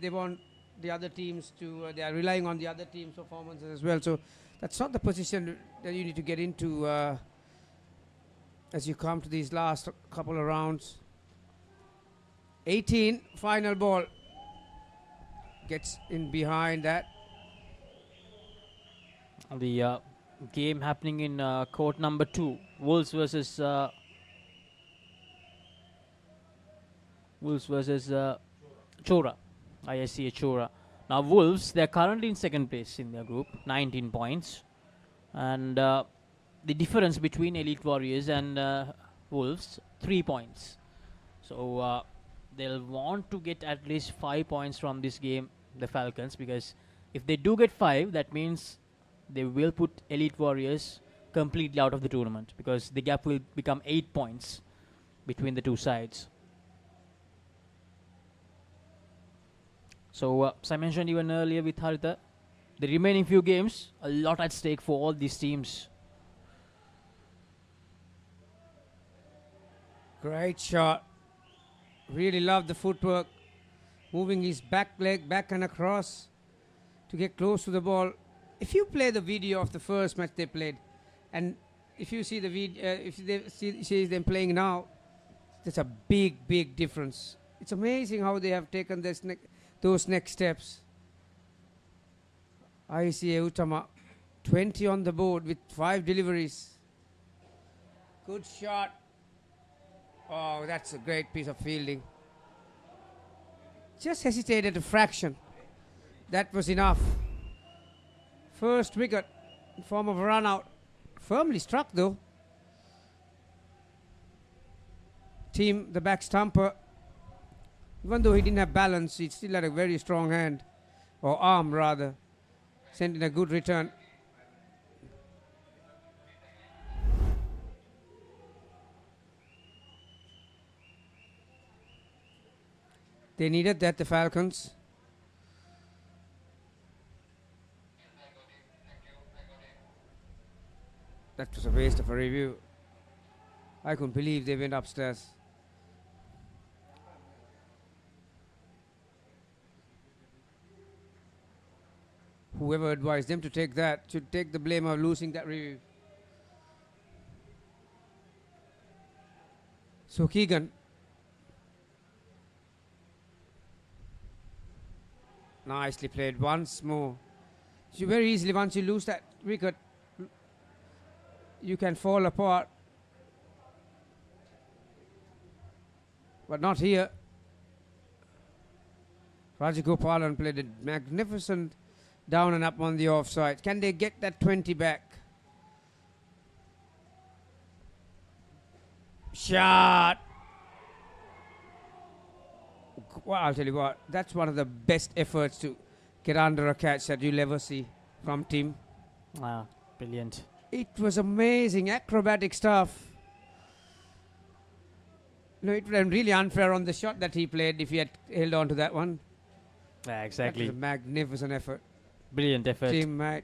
They want the other teams to, they are relying on the other team's performances as well. So that's not the position that you need to get into as you come to these last couple of rounds. 18, final ball. Gets in behind that. The game happening in court number 2. Wolves versus Chora. ISCA Chora. Now Wolves, they're currently in second place in their group, 19 points. And the difference between Elite Warriors and Wolves, 3 points. So they'll want to get at least 5 points from this game, the Falcons, because if they do get 5, that means they will put Elite Warriors completely out of the tournament, because the gap will become 8 points between the two sides. So, as I mentioned even earlier with Haritha, the remaining few games, a lot at stake for all these teams. Great shot. Really love the footwork. Moving his back leg back and across to get close to the ball. If you play the video of the first match they played, and if you see the video, if they see them playing now, there's a big difference. It's amazing how they have taken those next steps. ICA Utama, 20 on the board with 5 deliveries. Good shot. Oh, that's a great piece of fielding. Just hesitated a fraction. That was enough. First wicket in form of a run out. Firmly struck though. Team, the back stumper. Even though he didn't have balance, he still had a very strong hand. Or arm rather. Sent in a good return. They needed that, the Falcons. That was a waste of a review. I couldn't believe they went upstairs. Whoever advised them to take that should take the blame of losing that review. So Keegan. Nicely played once more. So very easily, once you lose that wicket, you can fall apart. But not here. Rajagopalan played a magnificent down and up on the offside. Can they get that 20 back? Shot! Well, I'll tell you what, that's one of the best efforts to get under a catch that you'll ever see from team. Wow, brilliant. It was amazing, acrobatic stuff. No, it would have been really unfair on the shot that he played if he had held on to that one. Yeah, exactly. That was a magnificent effort. Brilliant effort. Teammate.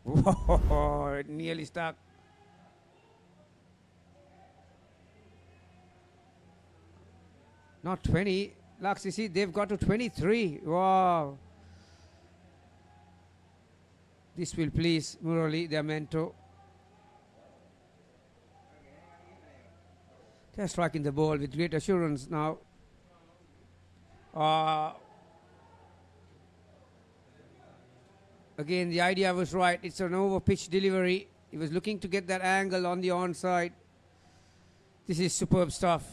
Whoa, it nearly stuck. Not 20. Laxi, see, they've got to 23. Wow. This will please Murali, their mentor. They're striking the ball with great assurance now. Again, the idea was right. It's an over-pitch delivery. He was looking to get that angle on the onside. This is superb stuff.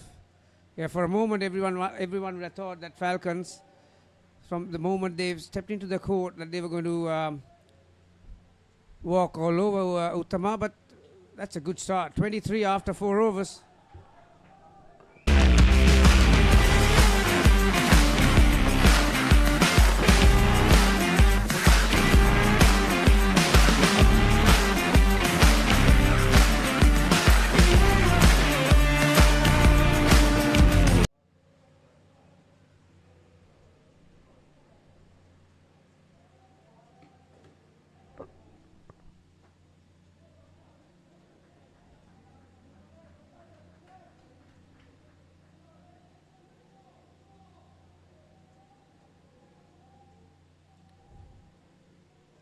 Yeah, for a moment, everyone would have thought that Falcons, from the moment they've stepped into the court, that they were going to walk all over Utama, but that's a good start. 23 after 4 overs.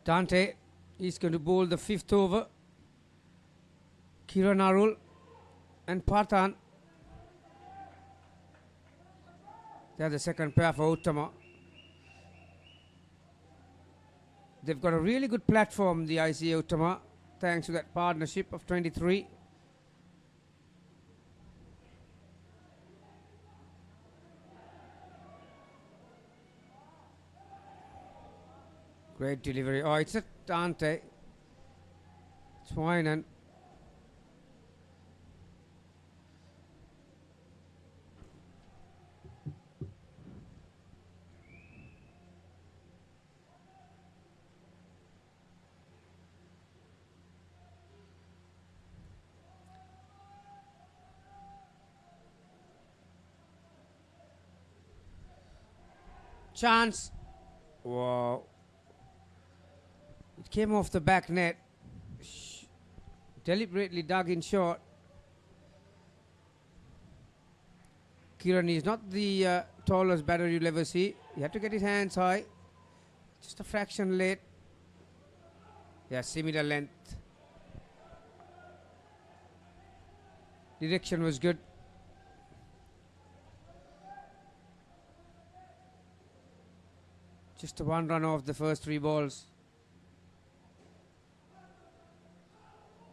Dante is going to bowl the 5th over. Kiran Arul and Parthan. They are the second pair for Utama. They've got a really good platform, the ICA Utama, thanks to that partnership of 23. Great delivery. Oh, it's a Dante. It's fine. And chance. Wow. It came off the back net. Deliberately dug in short. Kiran is not the tallest batter you'll ever see. He had to get his hands high. Just a fraction late. Yeah, similar length. Direction was good. Just a 1 run off the first 3 balls.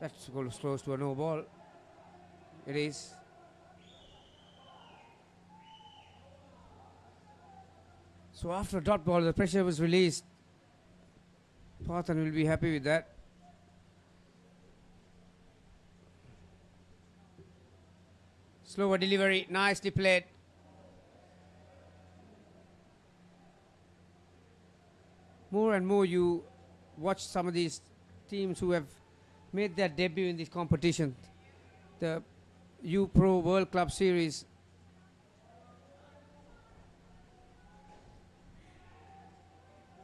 That's close to a no ball. It is. So after a dot ball, the pressure was released. Parthan will be happy with that. Slower delivery, nicely played. More and more you watch some of these teams who have made their debut in this competition. The U Pro World Club Series.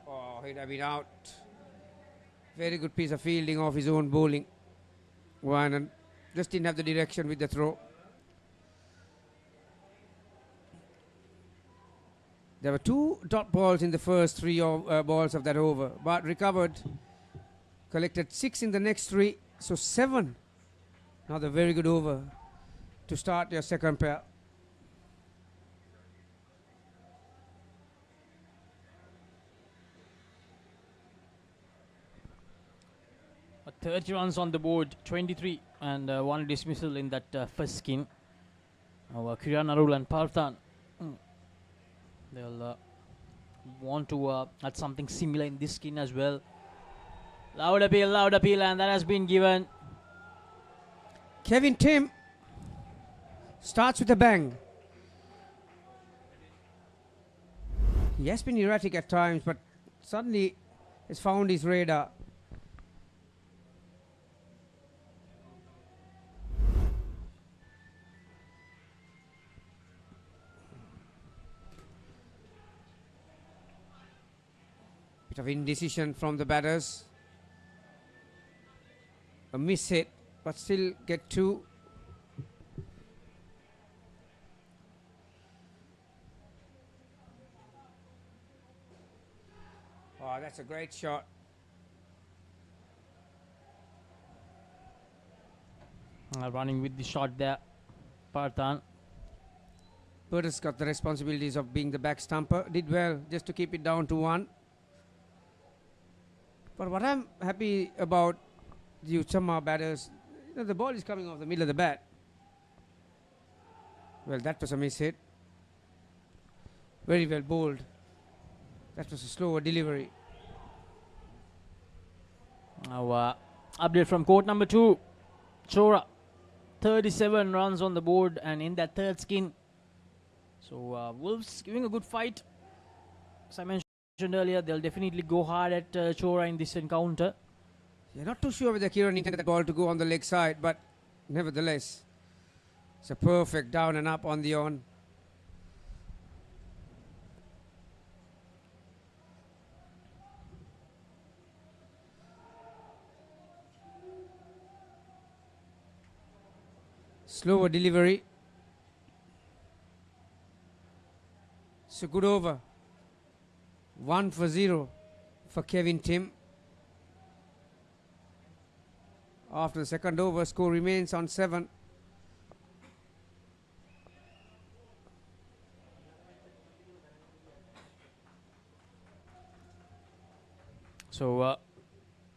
Oh, he'd have been out. Very good piece of fielding off his own bowling. One, and just didn't have the direction with the throw. There were 2 dot balls in the first 3 balls of that over, but recovered, collected 6 in the next 3, so 7. Another very good over to start your second pair. A 30 runs on the board, 23, and 1 dismissal in that first skin. Kiran Arul and Parthan. They'll want to add something similar in this skin as well. Loud appeal, and that has been given. Kevin Tim starts with a bang. He has been erratic at times, but suddenly has found his radar. Bit of indecision from the batters. A miss hit, but still get 2. Oh, that's a great shot. Running with the shot there, Parthan. Burtis got the responsibilities of being the back stumper. Did well just to keep it down to 1. But what I'm happy about the Utama batters, the ball is coming off the middle of the bat. Well, that was a miss hit. Very well bowled. That was a slower delivery. Now, update from court number 2. Chora, 37 runs on the board, and in that third skin. So, Wolves giving a good fight. As I mentioned earlier, they'll definitely go hard at Chora in this encounter. Yeah, not too sure whether Kiran intended that ball to go on the leg side, but nevertheless, it's a perfect down and up on the on. Slower delivery. It's a good over. 1 for 0 for Kevin Tim. After the second over, score remains on 7. So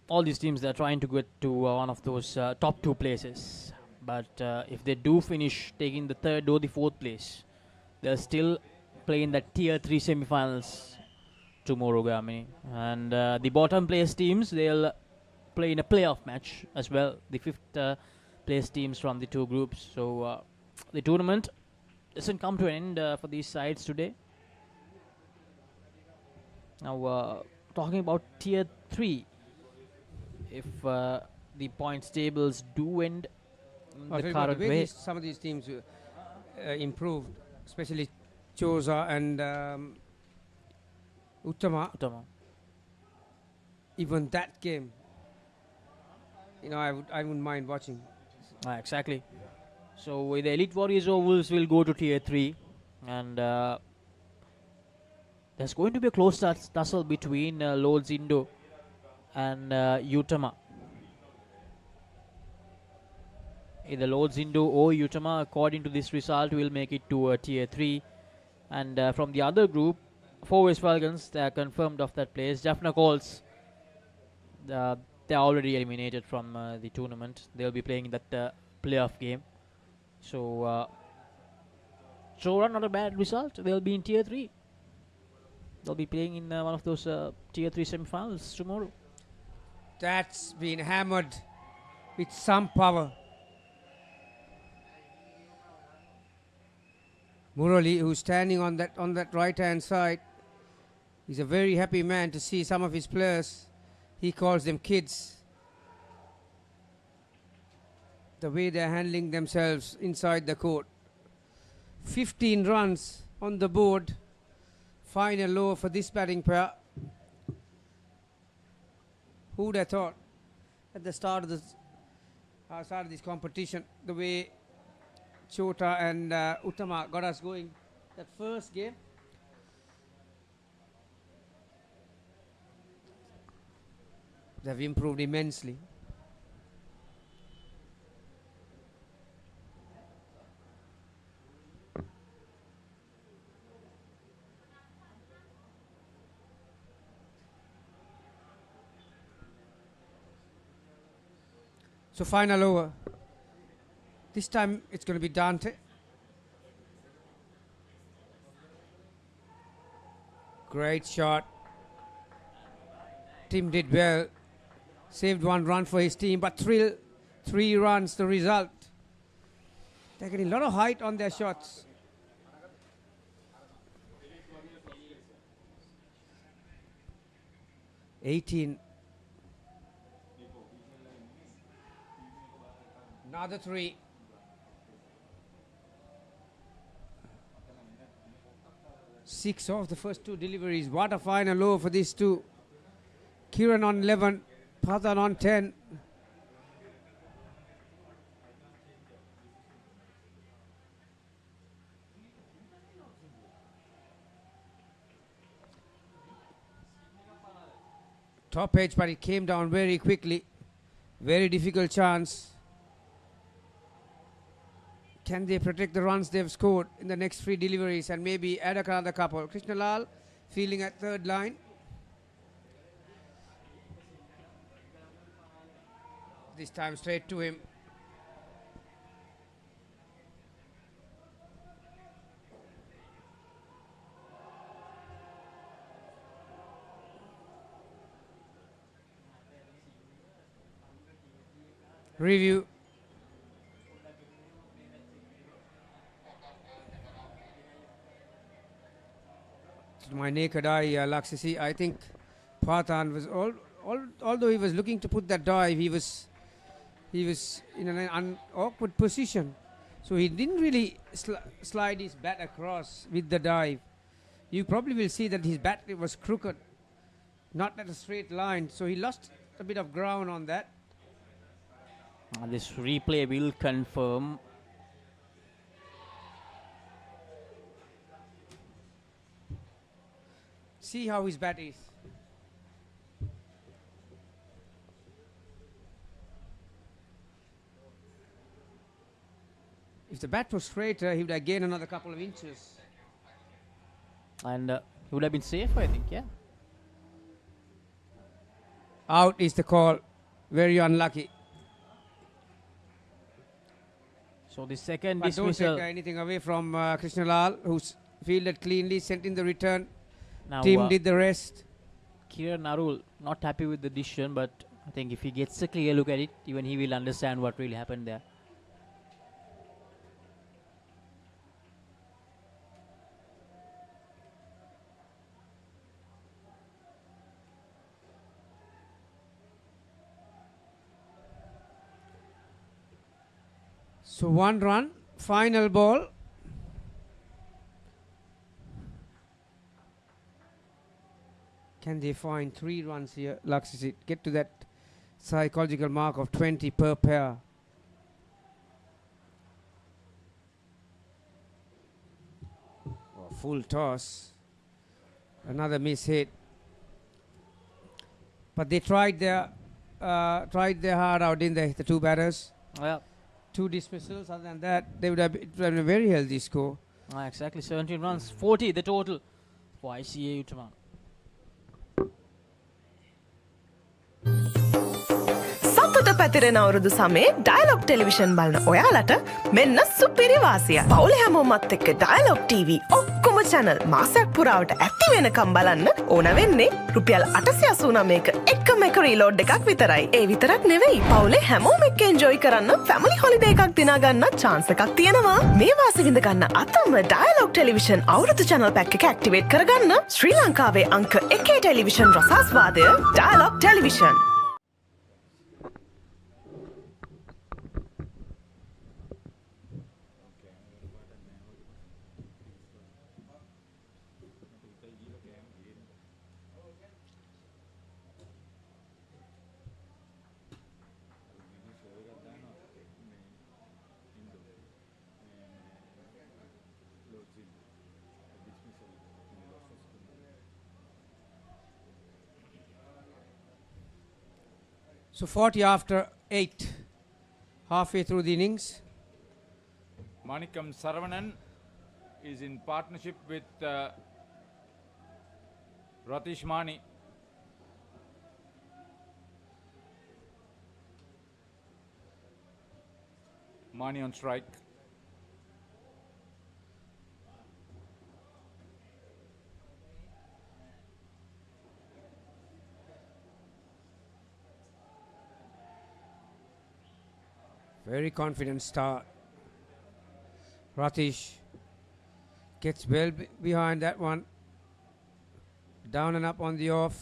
all these teams, they're trying to get to one of those top 2 places. But if they do finish taking the 3rd or the 4th place, they'll still play in the tier 3 semifinals tomorrow, Gamini. And the bottom place teams, they'll play in a playoff match as well. The 5th place teams from the 2 groups. So the tournament doesn't come to an end for these sides today. Now, talking about tier 3, if the points tables do end in the current way. Some of these teams improved, especially Choza and Utama. Even that game, I wouldn't mind watching. Exactly. So the Elite Warriors Ovals will go to tier 3, and there's going to be a close tussle between Lords Indo and Utama. Either Lords Indo or Utama, according to this result, will make it to tier 3. And from the other group, 4 West Falcons, they are confirmed of that place. Jaffna Colts, they're already eliminated from the tournament. They'll be playing in that playoff game. So, not a bad result. They'll be in tier 3. They'll be playing in one of those tier 3 semifinals tomorrow. That's been hammered with some power. Murali, who's standing on that right-hand side, he's a very happy man to see some of his players. He calls them kids. The way they're handling themselves inside the court. 15 runs on the board. Final low for this batting pair. Who would have thought at the start of this competition, the way Chota and Utama got us going that first game. They've improved immensely. So final over. This time it's going to be Dante. Great shot. Tim did well. Saved 1 run for his team, but 3 runs the result. They're getting a lot of height on their shots. Another 3. Six of the first 2 deliveries. What a final low for these two. Kiran on 11, Pradhan on 10. Top edge, but it came down very quickly. Very difficult chance. Can they protect the runs they've scored in the next 3 deliveries and maybe add another couple? Krishna Lal fielding at 3rd line. This time straight to him. Review. To my naked eye, Laksisi, I think Pradhan was although he was looking to put that dive, he was in an awkward position, so he didn't really slide his bat across with the dive. You probably will see that his bat was crooked, not at a straight line, so he lost a bit of ground on that. This replay will confirm. See how his bat is. If the bat was straighter, he would have gained another couple of inches. And he would have been safe, I think, yeah. Out is the call. Very unlucky. So the second But dismissal. don't take anything away from Krishnalal, who's fielded cleanly, sent in the return. Now, Team did the rest. Kiran Narul not happy with the decision, but I think if he gets a clear look at it, even he will understand what really happened there. So 1 run, final ball. Can they find 3 runs here? Laxis, get to that psychological mark of 20 per pair. Oh, full toss. Another miss hit. But they tried their heart out, didn't they? The 2 batters. Yeah. 2 dismissals. Other than that, they would have been a very healthy score. Exactly, 17 runs, 40 the total for ICA Utama. සතුට පැතිරෙන අවුරුදු සමේ dialogue television බලන ඔයාලට මෙන්න සුපිරි වාසියක්. පවුලේ හැමෝමත් එක්ක ඩයලොග් TV ඔක්කොම channel මාසයක් පුරාවට ඇති වෙනකම් බලන්න ඕන වෙන්නේ රුපියල් 889ක එකම එක රීලෝඩ් එකක් විතරයි. ඒ විතරක් නෙවෙයි පවුලේ හැමෝම එක්ක එන්ජොයි කරන්න ෆැමිලි හොලිඩේ එකක් දිනා ගන්න chance එකක් තියෙනවා. මේ වාසි විඳ ගන්න අතම ඩයලොග් ටෙලිවිෂන් අවුරුදු channel pack එක activate කරගන්න ශ්‍රී ලංකාවේ අංක 1 ටෙලිවිෂන් රසාස්වාදය Dialog television. So 40 after 8, halfway through the innings. Manikam Saravanan is in partnership with Ratish Mani. Mani on strike. Very confident start. Ratish gets well behind that one. Down and up on the off.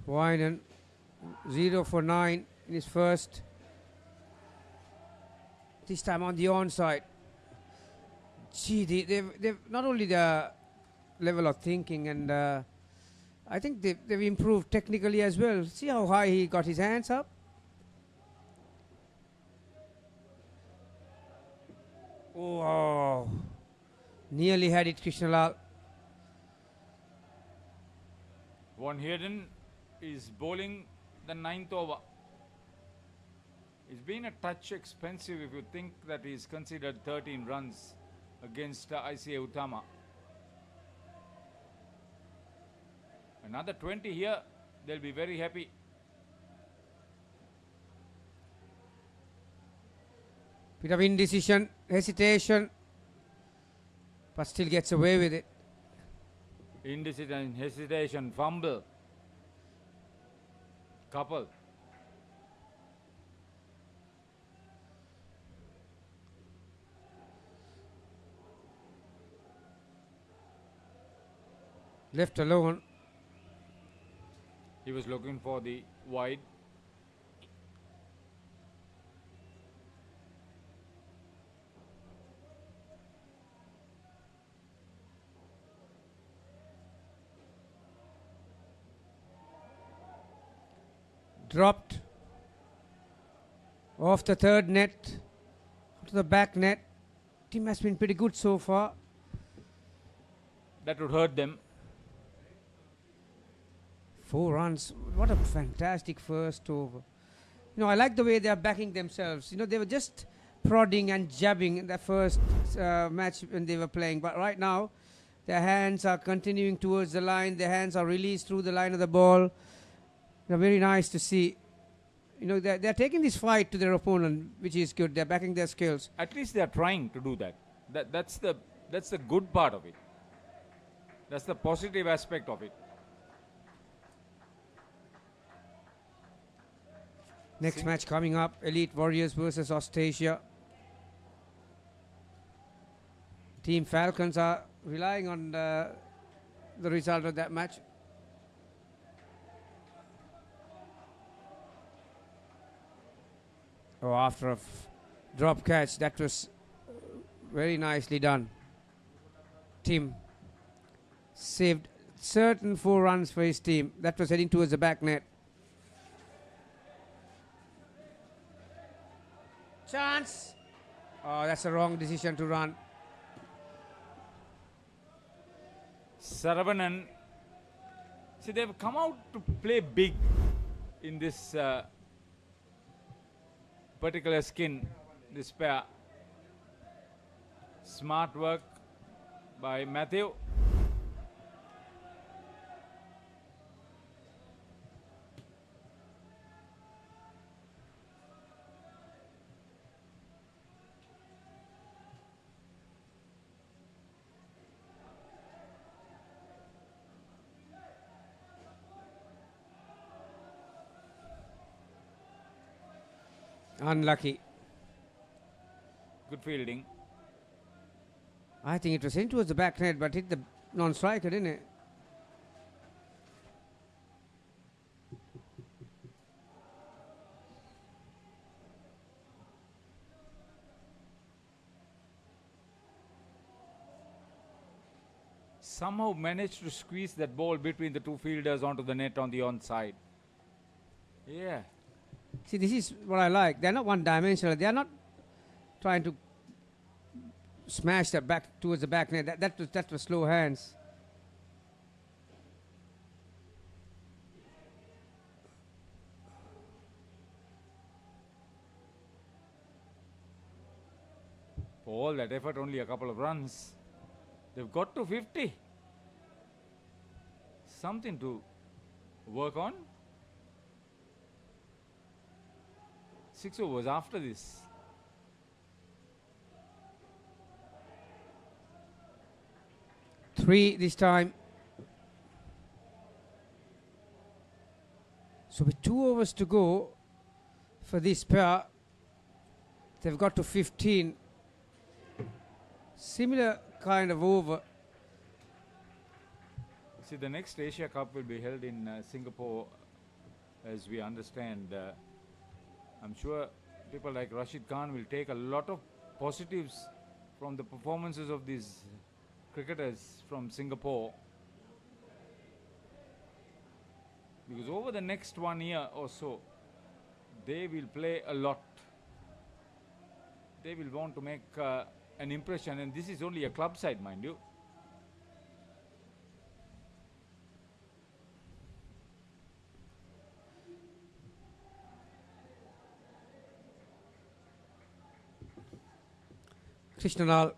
Winan 0 for 9 in his first. This time on the onside. Gee, they've not only the level of thinking and I think they've improved technically as well. See how high he got his hands up? Oh, nearly had it, Krishnalal. Von Heerden is bowling the 9th over. It's been a touch expensive if you think that he's considered 13 runs against ICA Utama. Another 20 here, they'll be very happy. Bit of indecision, hesitation, but still gets away with it. Indecision, hesitation, fumble. Couple. Left alone. He was looking for the wide. Dropped off the third net to the back net. Team has been pretty good so far. That would hurt them. 4 runs. What a fantastic first over. You know, I like the way they are backing themselves. You know, they were just prodding and jabbing in the first match when they were playing. But right now, their hands are continuing towards the line. Their hands are released through the line of the ball. They're very nice to see. You know, they're taking this fight to their opponent, which is good. They're backing their skills. At least they're trying to do that. That's the good part of it. That's the positive aspect of it. Next match coming up, Elite Warriors versus Austrasia. Team Falcons are relying on the result of that match. Oh, after a drop catch, that was very nicely done. Team saved certain 4 runs for his team. That was heading towards the back net. Chance. Oh, that's a wrong decision to run. Saravanan, see, they've come out to play big in this particular skin, this pair. Smart work by Matthew. Unlucky. Good fielding. I think it was in towards the back net, but hit the non-striker, didn't it? Somehow managed to squeeze that ball between the two fielders onto the net on the onside. Yeah. See, this is what I like. They're not one-dimensional. They are not trying to smash that back towards the back net. That was slow hands. For all that effort, only a couple of runs. They've got to 50. Something to work on. 6 overs after this. Three this time. So with 2 overs to go for this pair, they've got to 15. Similar kind of over. See, the next Asia Cup will be held in Singapore, as we understand. I'm sure people like Rashid Khan will take a lot of positives from the performances of these cricketers from Singapore. Because over the next 1 year or so, they will play a lot. They will want to make an impression, and this is only a club side, mind you. Krishnalal.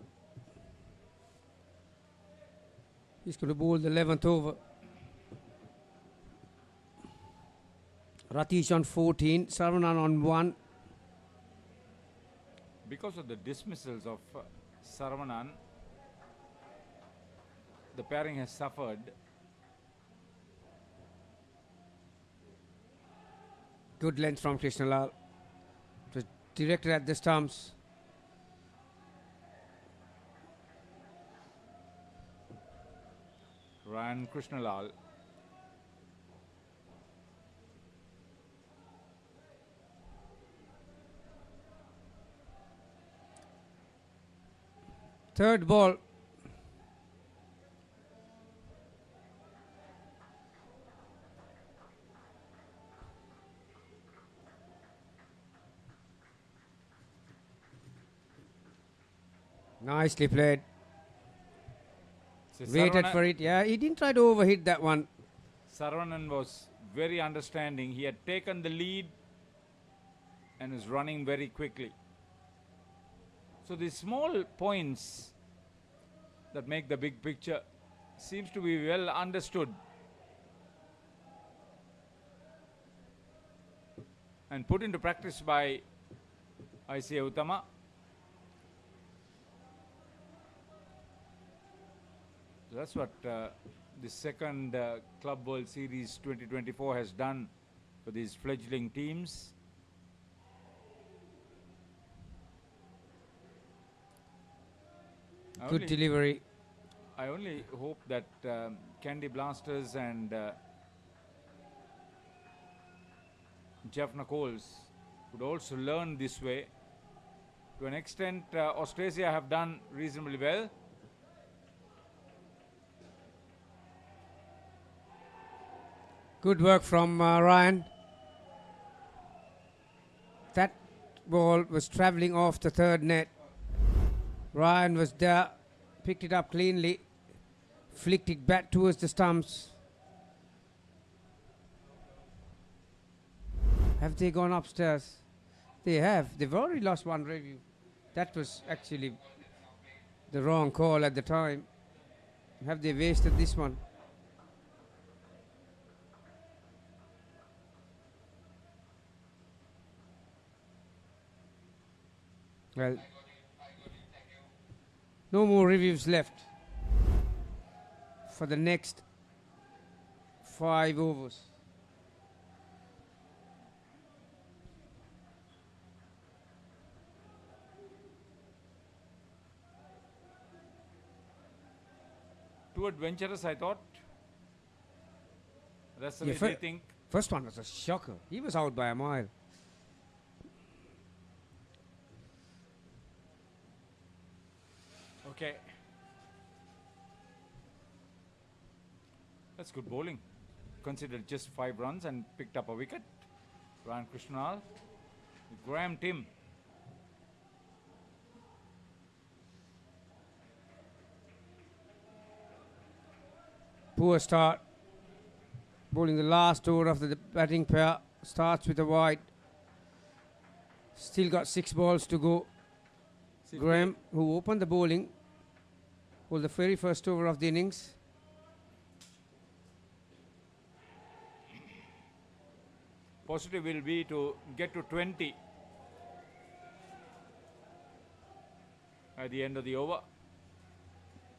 He's going to bowl the 11th over. Ratish on 14, Saravanan on 1. Because of the dismissals of Saravanan, the pairing has suffered. Good length from Krishnalal. It was directed at the stumps. Ryan Krishnalal. Third ball. Nicely played. So Waited for it. Yeah, he didn't try to overhit that one. Saravanan was very understanding. He had taken the lead and is running very quickly. So the small points that make the big picture seems to be well understood and put into practice by Utama. So that's what the second Club World Series 2024 has done for these fledgling teams. Good delivery. I only hope that Candy Blasters and Jeff Nichols would also learn this way. To an extent, Austrasia have done reasonably well. Good work from Ryan. That ball was travelling off the third net. Ryan was there, picked it up cleanly, flicked it back towards the stumps. Have they gone upstairs? They have. They've already lost one review. That was actually the wrong call at the time. Have they wasted this one? Well, no more reviews left for the next 5 overs. Too adventurous, I thought. That's the Yeah, way they think. First one was a shocker. He was out by a mile. Okay. That's good bowling. Considered just 5 runs and picked up a wicket. Ryan Krishnal. Graham Tim. Poor start. Bowling the last over of the batting pair. Starts with a wide. Still got 6 balls to go. Graham, who opened the bowling, bowled the very first over of the innings. Positive will be to get to 20 at the end of the over.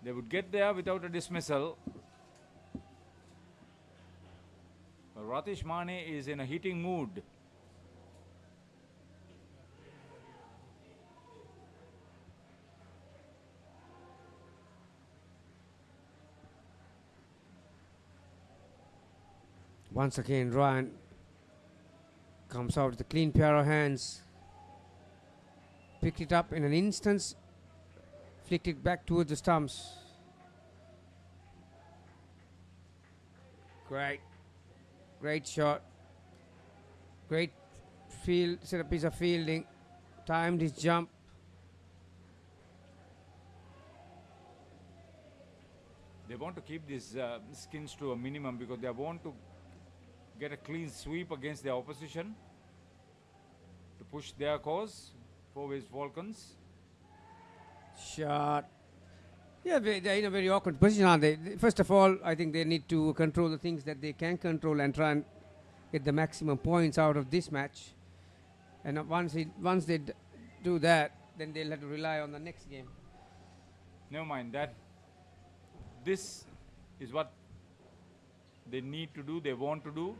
They would get there without a dismissal. But Ratish Mane is in a hitting mood. Once again, Ryan comes out with a clean pair of hands. Picked it up in an instant. Flicked it back towards the stumps. Great. Great shot. Great set a piece of fielding. Timed his jump. They want to keep these skins to a minimum because they want to get a clean sweep against their opposition to push their cause. 4-ways Falcons. Shot. Yeah, they're in a very awkward position, aren't they? First of all, I think they need to control the things that they can control and try and get the maximum points out of this match. And once they do that, then they'll have to rely on the next game. Never mind that. This is what they need to do, they want to do.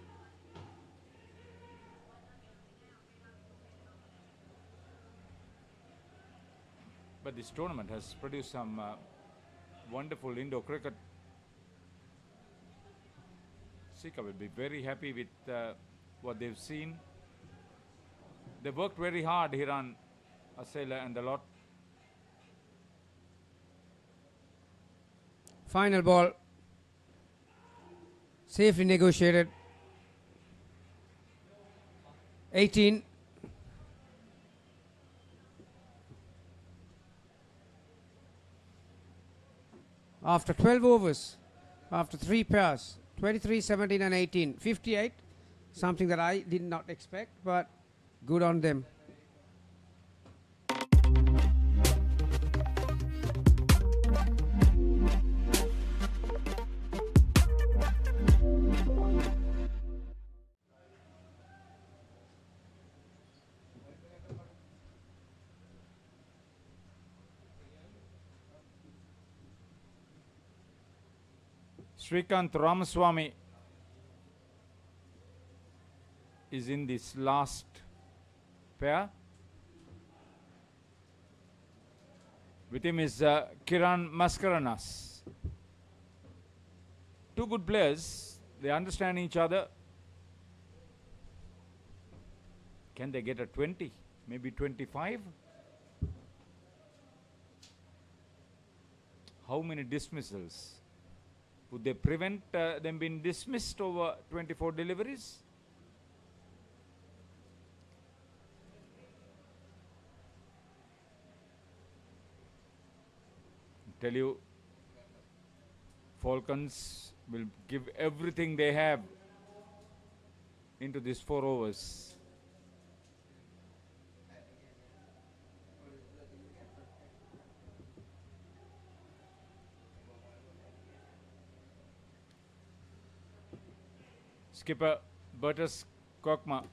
But this tournament has produced some wonderful indoor cricket. Sika will be very happy with what they've seen. They worked very hard, Hiran, Asela and the lot. Final ball. Safely negotiated. 18. After 12 overs, after 3 pairs, 23, 17 and 18, 58. Something that I did not expect, but good on them. Srikanth Ramaswamy is in this last pair. With him is Kiran Maskaranas. Two good players. They understand each other. Can they get a 20? Maybe 25? How many dismissals? Would they prevent them being dismissed over 24 deliveries? Tell you, Falcons will give everything they have into these 4 overs. Skipper Bertus Kokma.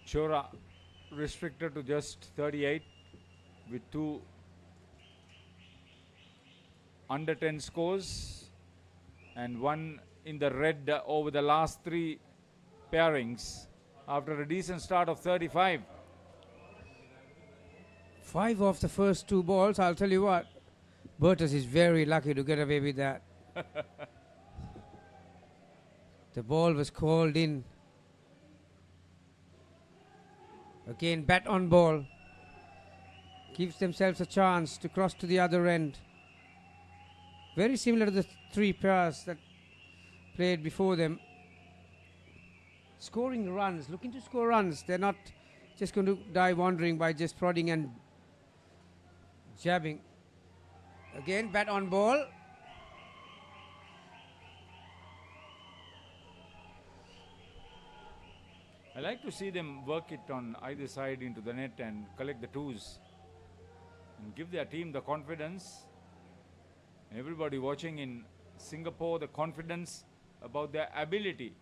Chora restricted to just 38 with 2 under 10 scores and 1 in the red over the last 3 pairings after a decent start of 35. 5 off the first 2 balls. I'll tell you what, Bertus is very lucky to get away with that. The ball was called in. Again, bat on ball. Gives themselves a chance to cross to the other end. Very similar to the 3 pairs that played before them. Scoring runs, looking to score runs. They're not just going to die wandering by just prodding and jabbing. Again, bat on ball. I like to see them work it on either side into the net and collect the 2s and give their team the confidence. Everybody watching in Singapore, the confidence about their ability.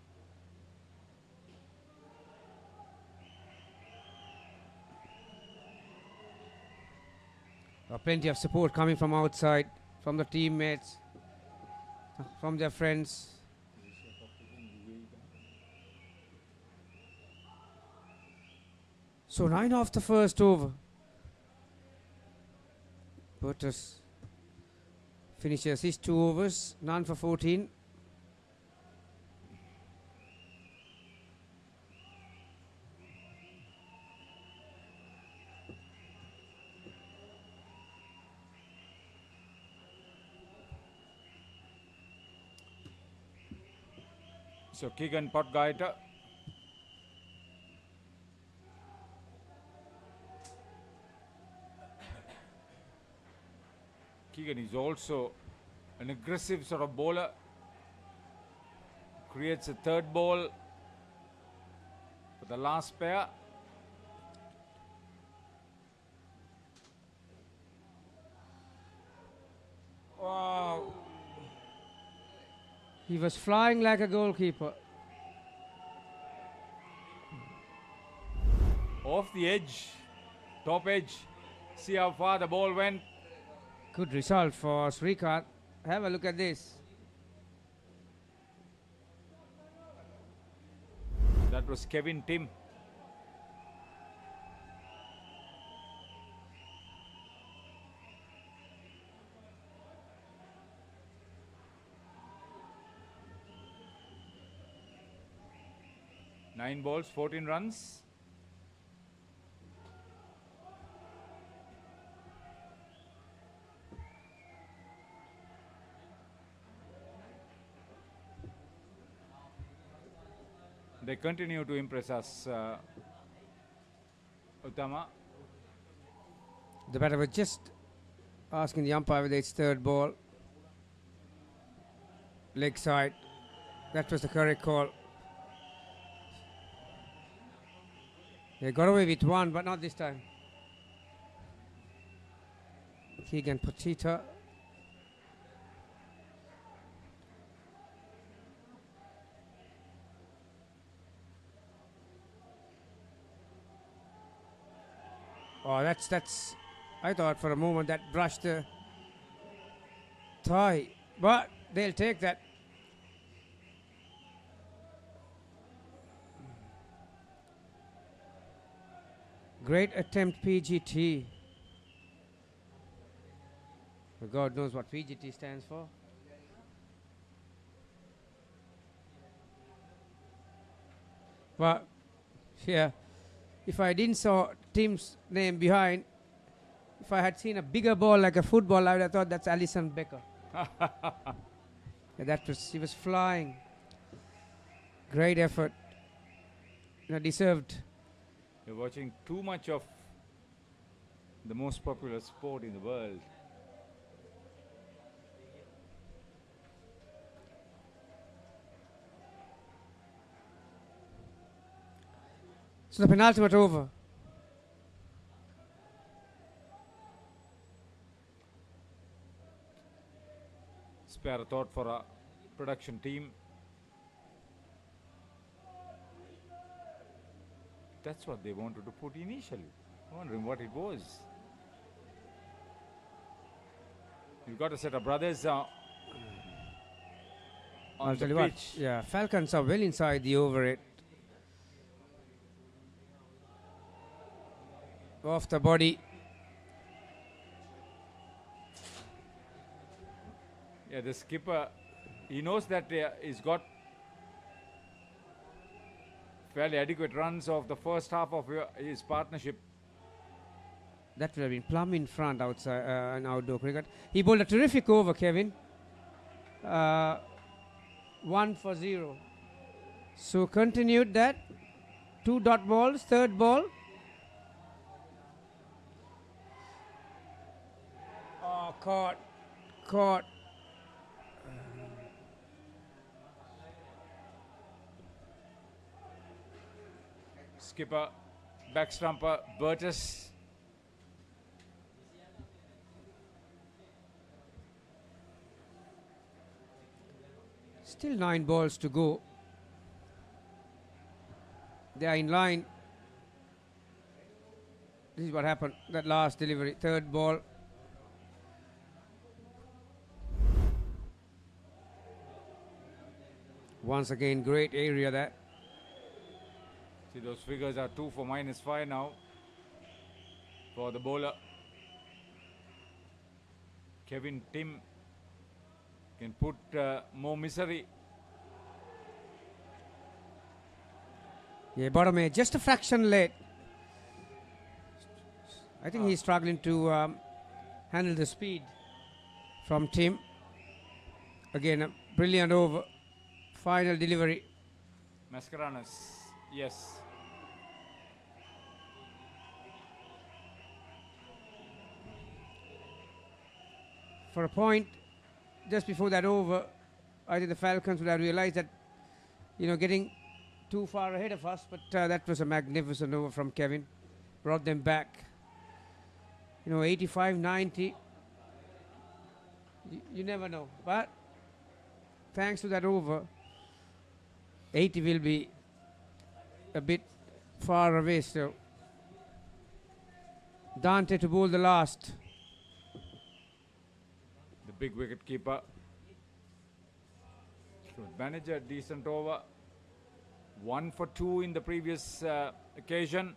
Plenty of support coming from outside, from the teammates, from their friends. So 9 off the first over. Bertus finishes his 2 overs, none for 14. So Keegan Potgaita. Keegan is also an aggressive sort of bowler. Creates a 3rd ball for the last pair. Wow. He was flying like a goalkeeper. Off the edge, top edge. See how far the ball went. Good result for Srikanth. Have a look at this. That was Kevin Tim. Nine balls, 14 runs. They continue to impress us, Utama. The batter was just asking the umpire whether it's 3rd ball. Leg side. That was the correct call. They got away with 1, but not this time. Keegan Potita. Oh, that's. I thought for a moment that brushed the thigh, but they'll take that. Great attempt, PGT. God knows what PGT stands for. But yeah, if I didn't saw team's name behind, if I had seen a bigger ball like a football, I would have thought that's Alison Becker. Yeah, she was flying. Great effort. Deserved. You're watching too much of the most popular sport in the world. So the penultimate over. Spare a thought for a production team. That's what they wanted to put initially. Wondering what it was. You've got a set of brothers on I'll the tell you pitch. what. Yeah, Falcons are well inside the over it. Off the body. Yeah, the skipper, he knows that he's got fairly adequate runs of the first half of his partnership. That would have been plumb in front outside in outdoor cricket. He bowled a terrific over, Kevin. 1 for 0. So continued that. 2 dot balls, third ball. Oh, caught. Skipper, back stumper, Burtis. Still 9 balls to go. They are in line. This is what happened. That last delivery, third ball. Once again, great area there. See, those figures are 2 for -5 now for the bowler. Kevin Tim can put more misery. Yeah, bottom edge, just a fraction late. I think he's struggling to handle the speed from Tim. Again, a brilliant over. Final delivery. Mascarenas, yes. For a point, just before that over, I think the Falcons would have realized that, getting too far ahead of us, but that was a magnificent over from Kevin. Brought them back. 85, 90. You never know. But thanks to that over, 80 will be a bit far away still. Dante to bowl the last. The big wicket keeper. Manage a decent over. 1 for 2 in the previous occasion.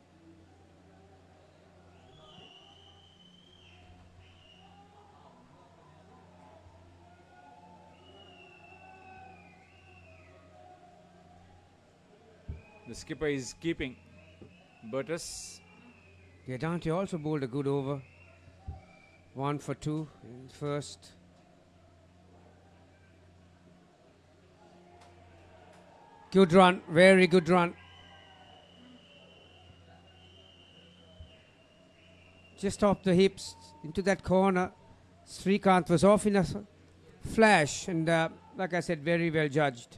The skipper is keeping Burtis. Yeah, Dante also bowled a good over. 1 for 2 in first. Good run, very good run. Just off the hips into that corner. Srikanth was off in a flash, and like I said, very well judged.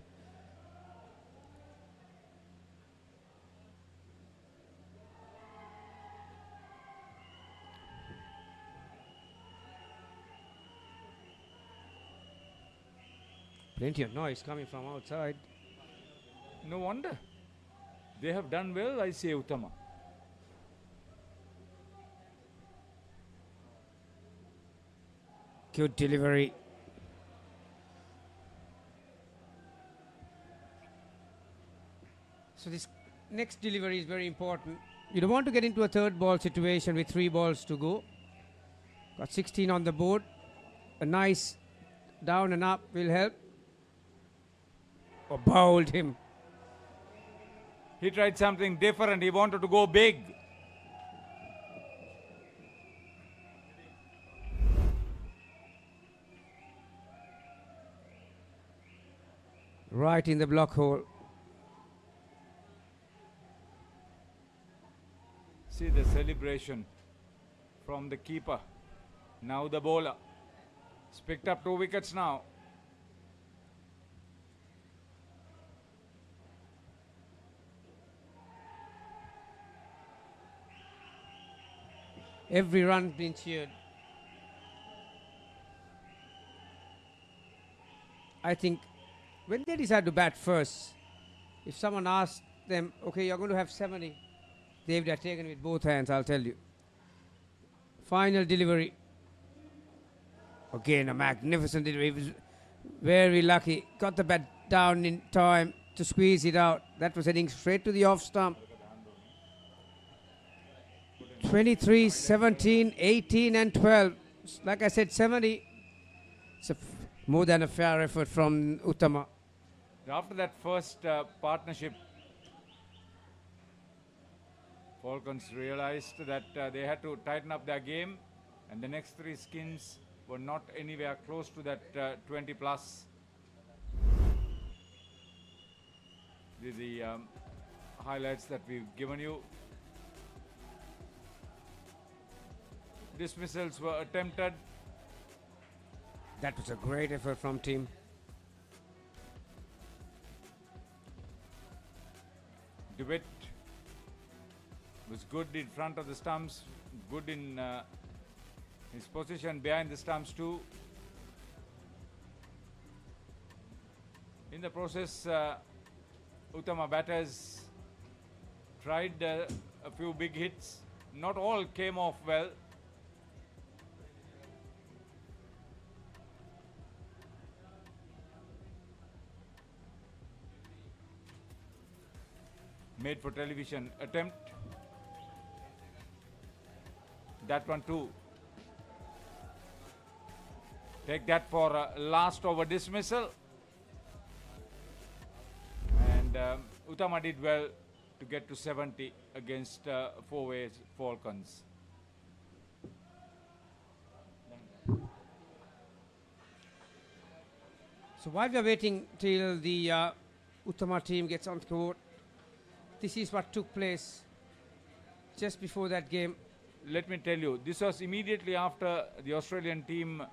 Plenty of noise coming from outside. No wonder. They have done well, I say, Utama. Good delivery. So this next delivery is very important. You don't want to get into a third ball situation with 3 balls to go. Got 16 on the board. A nice down and up will help. Or bowled him. He tried something different. He wanted to go big. Right in the block hole. See the celebration from the keeper. Now the bowler. He's picked up 2 wickets now. Every run been cheered. I think when they decide to bat first, if someone asked them, okay, you're going to have 70, they would have taken it with both hands, I'll tell you. Final delivery. Again, a magnificent delivery. He was very lucky. Got the bat down in time to squeeze it out. That was heading straight to the off stump. 23, 17, 18 and 12. Like I said, 70. It's more than a fair effort from Utama. After that first partnership, Falcons realized that they had to tighten up their game, and the next 3 skins were not anywhere close to that 20 plus. The highlights that we've given you. Dismissals were attempted. That was a great effort from team. DeWitt was good in front of the stumps, good in his position behind the stumps too. In the process, Utama batters tried a few big hits. Not all came off well. Made for television attempt. That one too. Take that for last over dismissal. And Utama did well to get to 70 against 4-way Falcons. So while we are waiting till the Utama team gets on court, this is what took place just before that game. Let me tell you, this was immediately after the Australian team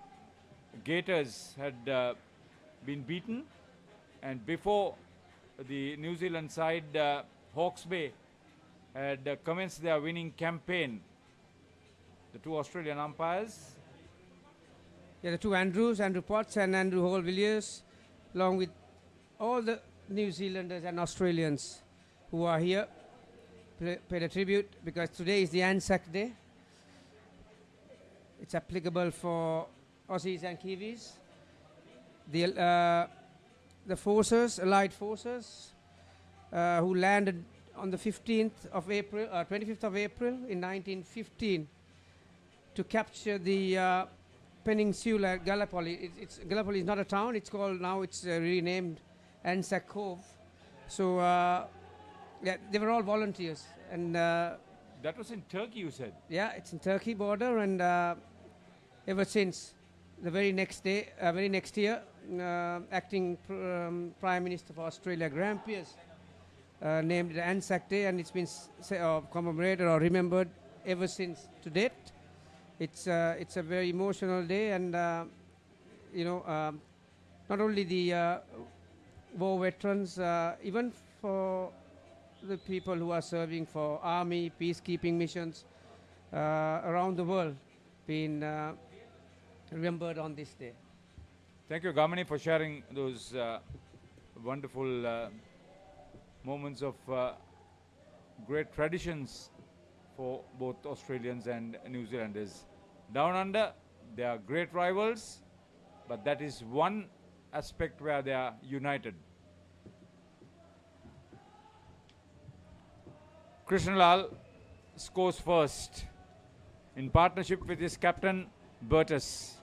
Gators had been beaten, and before the New Zealand side Hawke's Bay had commenced their winning campaign. The 2 Australian umpires. Yeah, the 2 Andrews, Andrew Potts and Andrew Hall-Villiers, along with all the New Zealanders and Australians who are here, paid a tribute, because today is the Anzac Day. It's applicable for Aussies and Kiwis. The forces, Allied forces, who landed on the 25th of April in 1915 to capture the peninsula Gallipoli. Gallipoli is not a town, it's called now, it's renamed Anzac Cove. So yeah, they were all volunteers. And that was in Turkey, you said? Yeah, it's in Turkey border, and ever since the very next day, very next year, acting Prime Minister of Australia, Graham Pearce, named it Anzac Day, and it's been commemorated or remembered ever since to date. It's a very emotional day, and not only the war veterans, even for the people who are serving for army, peacekeeping missions around the world, being remembered on this day. Thank you, Gamani, for sharing those wonderful moments of great traditions for both Australians and New Zealanders. Down under, they are great rivals, but that is one aspect where they are united. Krishnalal scores first in partnership with his captain Bertus.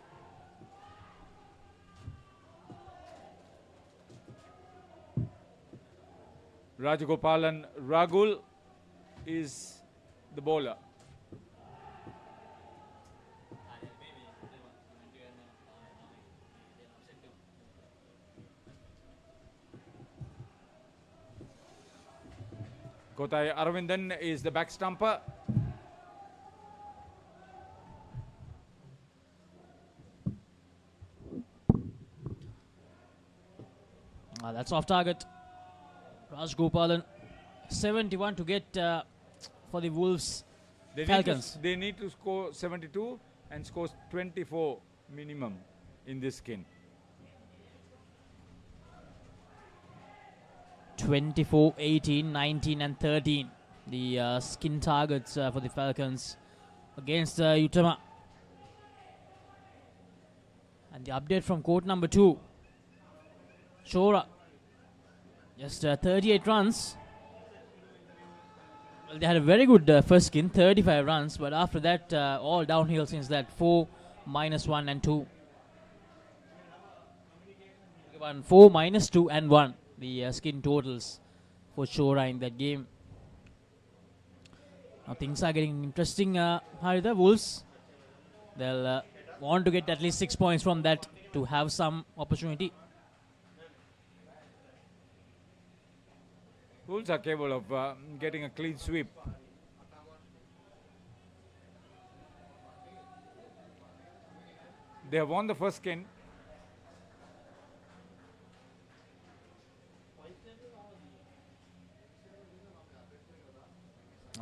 Rajagopalan Ragul is the bowler. Kotai Aravindan is the back stumper. That's off target. Raj Gopalan, 71 to get for the Wolves. Falcons. They need to score 72 and score 24 minimum in this skin. 24, 18, 19 and 13. The skin targets for the Falcons against Utama. And the update from court number 2. Chora. Just 38 runs. Well, they had a very good first skin, 35 runs. But after that, all downhill since that. 4, -1 and 2. 4, -2 and 1. The skin totals for Chora in that game. Now things are getting interesting. The Wolves, they'll want to get at least 6 points from that to have some opportunity. Wolves are capable of getting a clean sweep. They have won the first skin.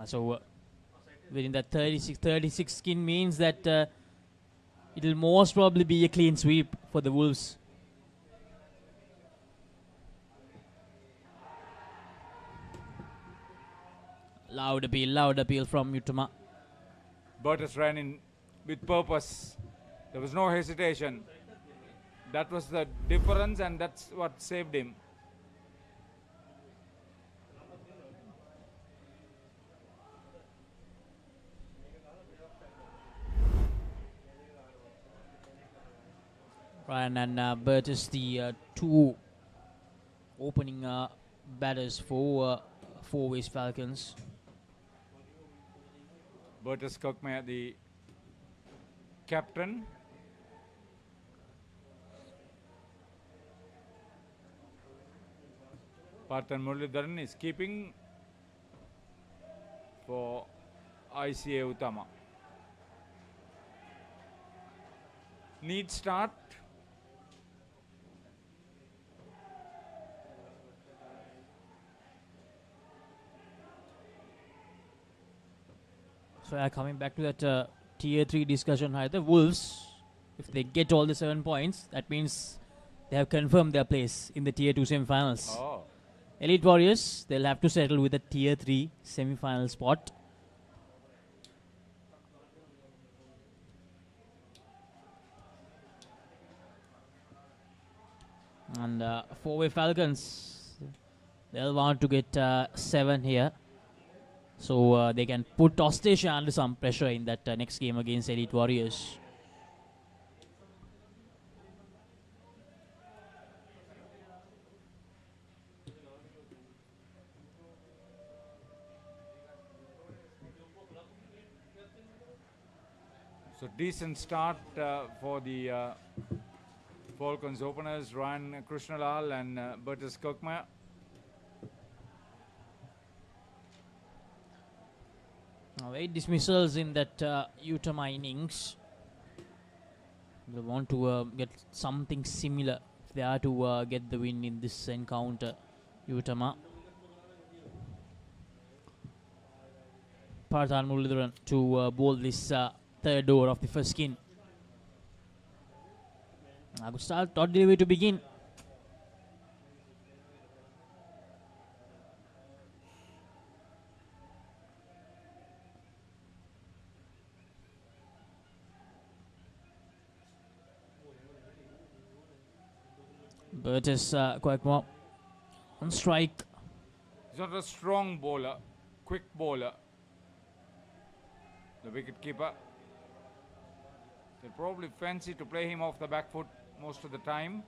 So within that 36 skin means that it will most probably be a clean sweep for the Wolves. Loud appeal from Utama. Bertus ran in with purpose. There was no hesitation. That was the difference, and that's what saved him. Ryan and Bertus, the two opening batters for Four-Ways Falcons. Bertus Kirkmaier, the captain. Parthan Muralidharan is keeping for ICA Utama. Neat start. So coming back to that tier 3 discussion, the Wolves, if they get all the 7 points, that means they have confirmed their place in the tier 2 semifinals. Oh. Elite Warriors, they'll have to settle with a tier 3 semifinal spot. And Four-Way Falcons, they'll want to get 7 here. So they can put Austrasia under some pressure in that next game against Elite Warriors. So decent start for the Falcons openers, Ryan Krishnalal and Bertus Kirkmaier. Now 8 dismissals in that Utama innings. They want to get something similar if they are to get the win in this encounter. Utama. Parthan Muralidharan to bowl this third over of the first skin. Good start. Dot delivery to begin. Burgess quite more on strike. He's not a strong bowler, quick bowler. The wicket keeper. They probably fancy to play him off the back foot most of the time.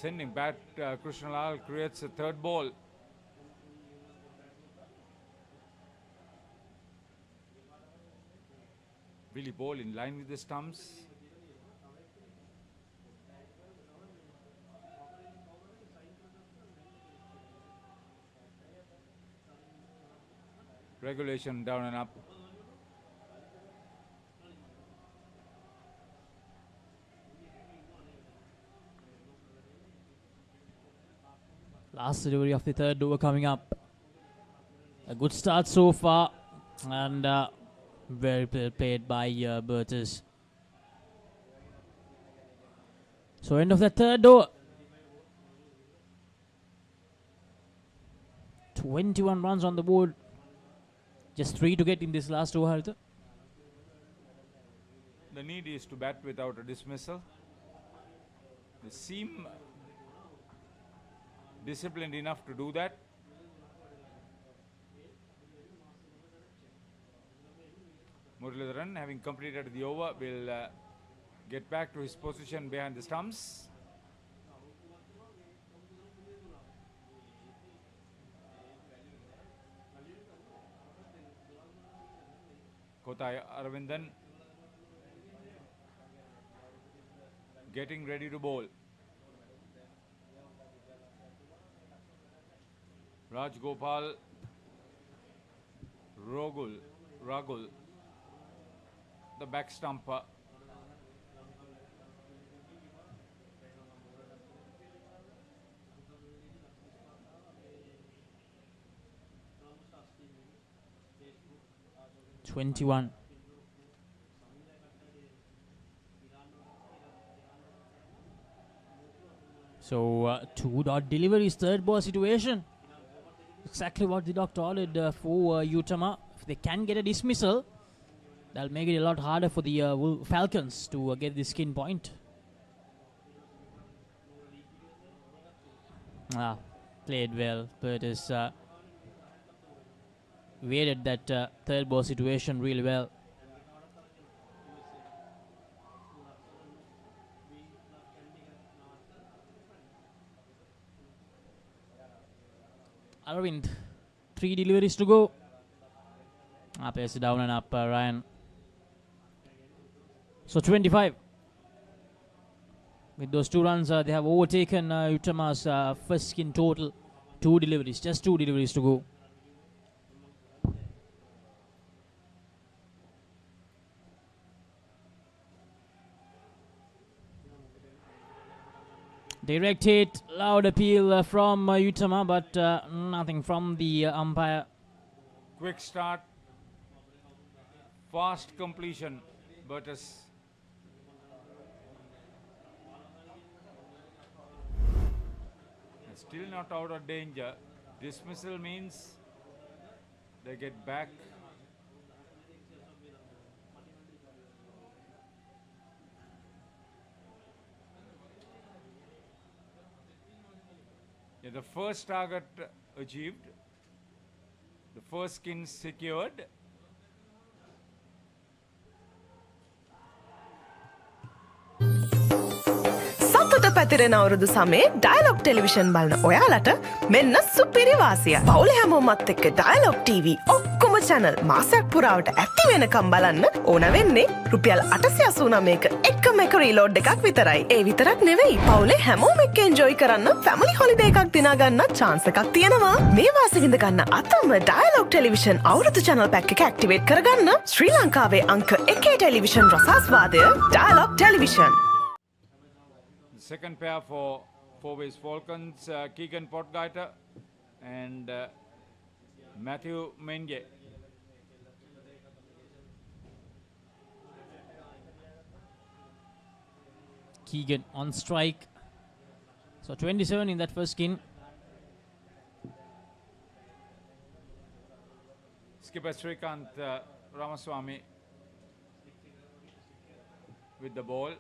Sending back Krishnalal creates a third ball. Billy ball in line with the stumps. Regulation down and up. Last delivery of the third over coming up. A good start so far, and very well played by Burgess. So end of the third over. 21 runs on the board. Just 3 to get in this last over, Haritha. The need is to bat without a dismissal. They seem disciplined enough to do that. Muralidharan, having completed the over, will get back to his position behind the stumps. Kothai Aravindan getting ready to bowl. Raj Gopal, Ragul, the back stumper. .21. So 2 dot deliveries, third ball situation. Exactly what the doctor ordered for Utama. If they can get a dismissal, that'll make it a lot harder for the Falcons to get the skin point. Played well, but is waited that third ball situation really well. Arvind, 3 deliveries to go. Pace down and up, Ryan. So 25. With those 2 runs, they have overtaken Utama's first skin total. 2 deliveries, just 2 deliveries to go. Direct hit, loud appeal from Utama, but nothing from the umpire. Quick start, fast completion, Burgess. Still not out of danger. Dismissal means they get back. Yeah, the first target achieved, the first skin secured. සතුට පැතිරෙන අවුරුදු සමේ dialogue television බලන ඔයාලට මෙන්න සුපිරි වාසිය. පවුලේ හැමෝමත් එක්ක ඩයලොග් TV ඔක්කොම channel මාසයක් පුරාවට ඇති වෙනකම් බලන්න ඕන වෙන්නේ රුපියල් 889ක එකම එක රීලෝඩ් එකක් විතරයි. ඒ විතරක් නෙවෙයි පවුලේ හැමෝම එක්ක එන්ජොයි කරන්න ෆැමිලි හොලිඩේ එකක් දිනා ගන්න chance එකක් තියෙනවා. මේ වාසිය විඳ ගන්න අතම ඩයලොග් ටෙලිවිෂන් අවුරුදු channel pack එක ඇක්ටිවේට් කරගන්න ශ්‍රී ලංකාවේ අංක 1 ටෙලිවිෂන් රසාස්වාදය Dialog television. Second pair for Fourways Falcons, Keegan Potgaiter and Matthew Menge. Keegan on strike. So 27 in that first skin. Skipper Srikanth Ramaswamy with the ball.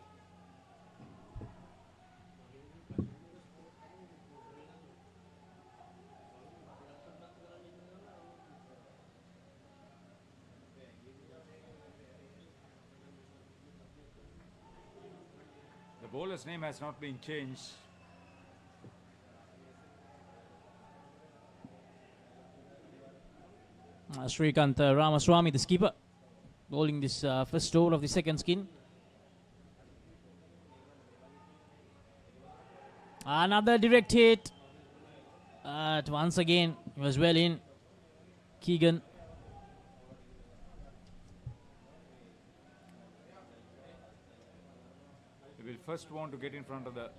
The bowler's name has not been changed. Srikanth Ramaswamy, the skipper, bowling this first over of the second skin. Another direct hit. Once again, he was well in. Keegan. They will first want to get in front of the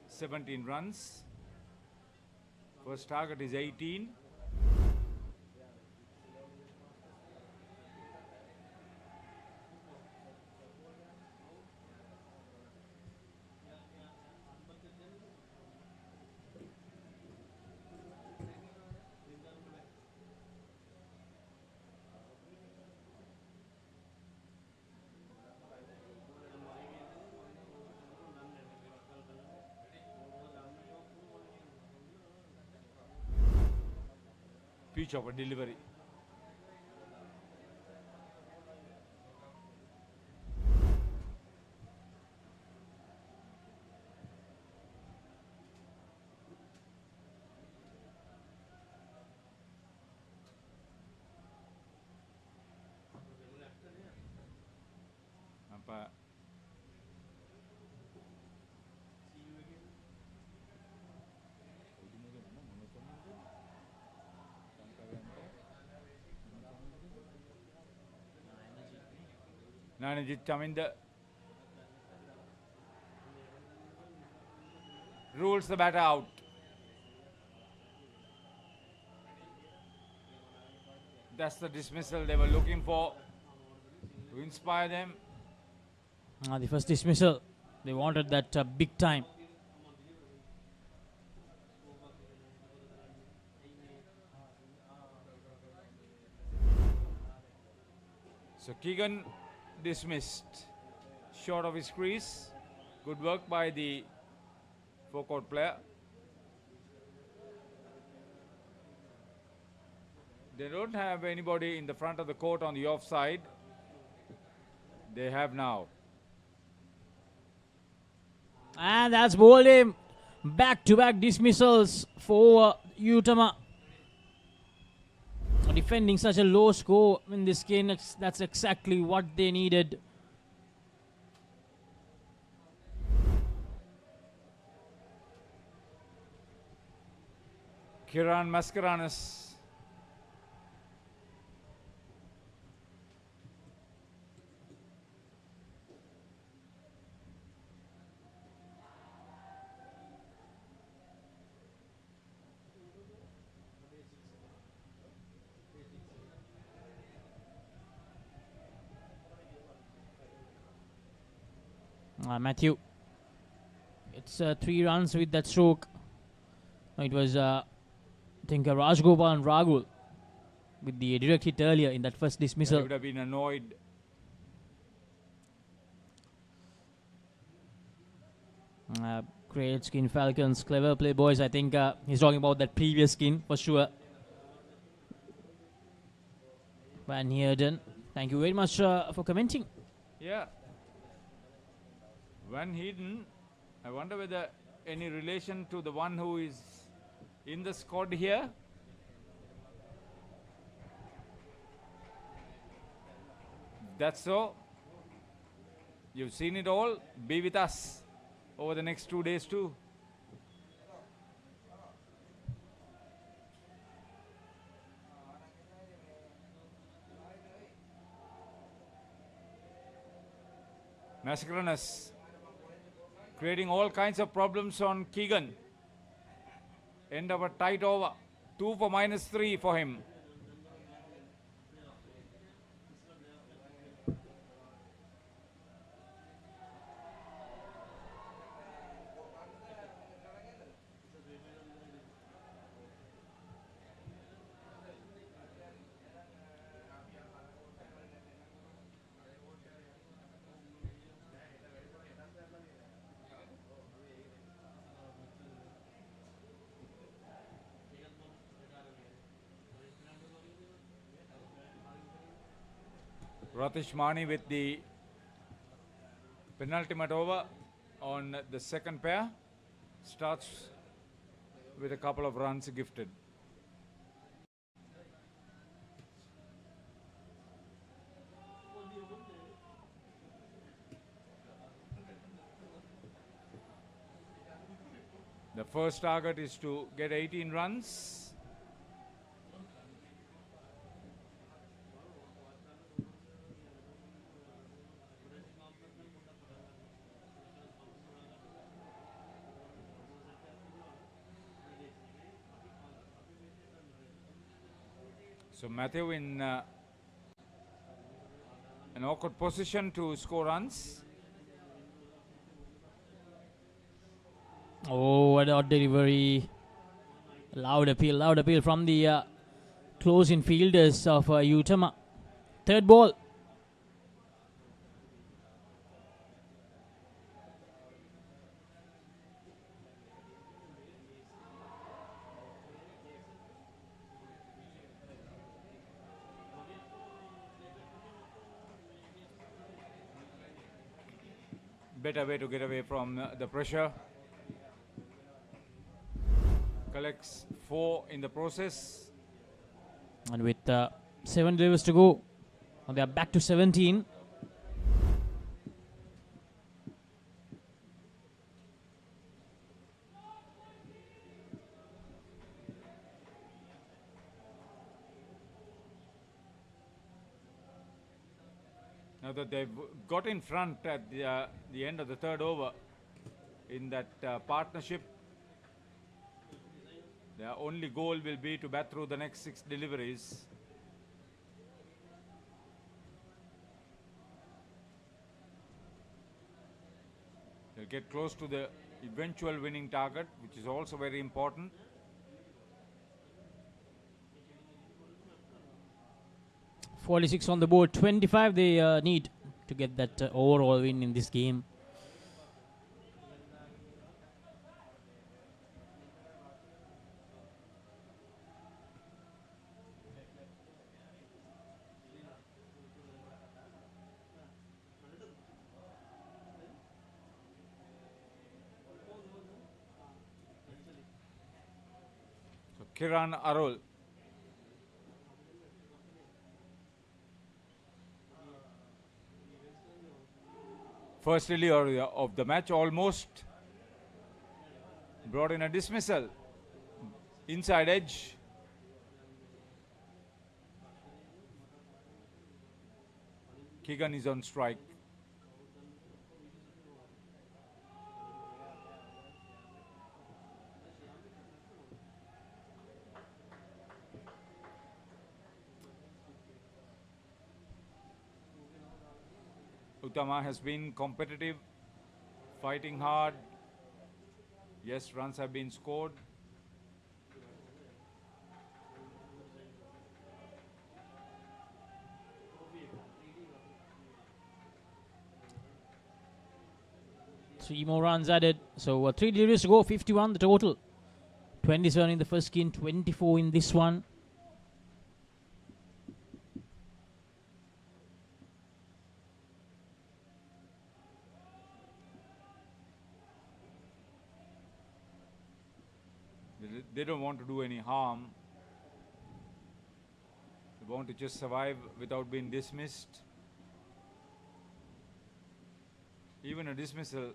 17 runs. First target is 18. Pitch of a delivery. Umpire. Nanajit Chaminda rules the batter out. That's the dismissal they were looking for to inspire them. The first dismissal, they wanted that big time. So Keegan dismissed, short of his crease. Good work by the four-court player. They don't have anybody in the front of the court on the offside. They have now. And that's bowled him. Back-to-back dismissals for Utama. Defending such a low score in this game, that's exactly what they needed. Kiran Mascarenas. Matthew. It's 3 runs with that stroke. It was, I think, Rajgopal and Rahul with the direct hit earlier in that first dismissal. He would have been annoyed. Great skin, Falcons. Clever play, boys. I think he's talking about that previous skin for sure. Van Heerden, thank you very much for commenting. Yeah. Van Heerden I wonder whether any relation to the one who is in the squad here. That's so. You've seen it all. Be with us over the next 2 days too. Mascarenas creating all kinds of problems on Keegan. End of a tight over. 2 for -3 for him. Ratish Mani with the penultimate over on the second pair. Starts with a couple of runs gifted. The first target is to get 18 runs. So Matthew in an awkward position to score runs. Oh, what a delivery. Loud appeal from the close-in fielders of Utama. Third ball. Better way to get away from the pressure. Collects 4 in the process. And with 7 deliveries to go, and they are back to 17. Now that they've got in front at the end of the third over in that partnership, their only goal will be to bat through the next 6 deliveries. They'll get close to the eventual winning target, which is also very important. .46 on the board, 25 they need to get that overall win in this game. So Kiran Arul. First reliever of the match, almost brought in a dismissal. Inside edge. Keegan is on strike. Utama has been competitive, fighting hard. Yes, runs have been scored. Three more runs added. So 3 deliveries to go, 51 the total. 27 in the first skin, 24 in this one. they don't want to do any harm. They want to just survive without being dismissed. Even a dismissal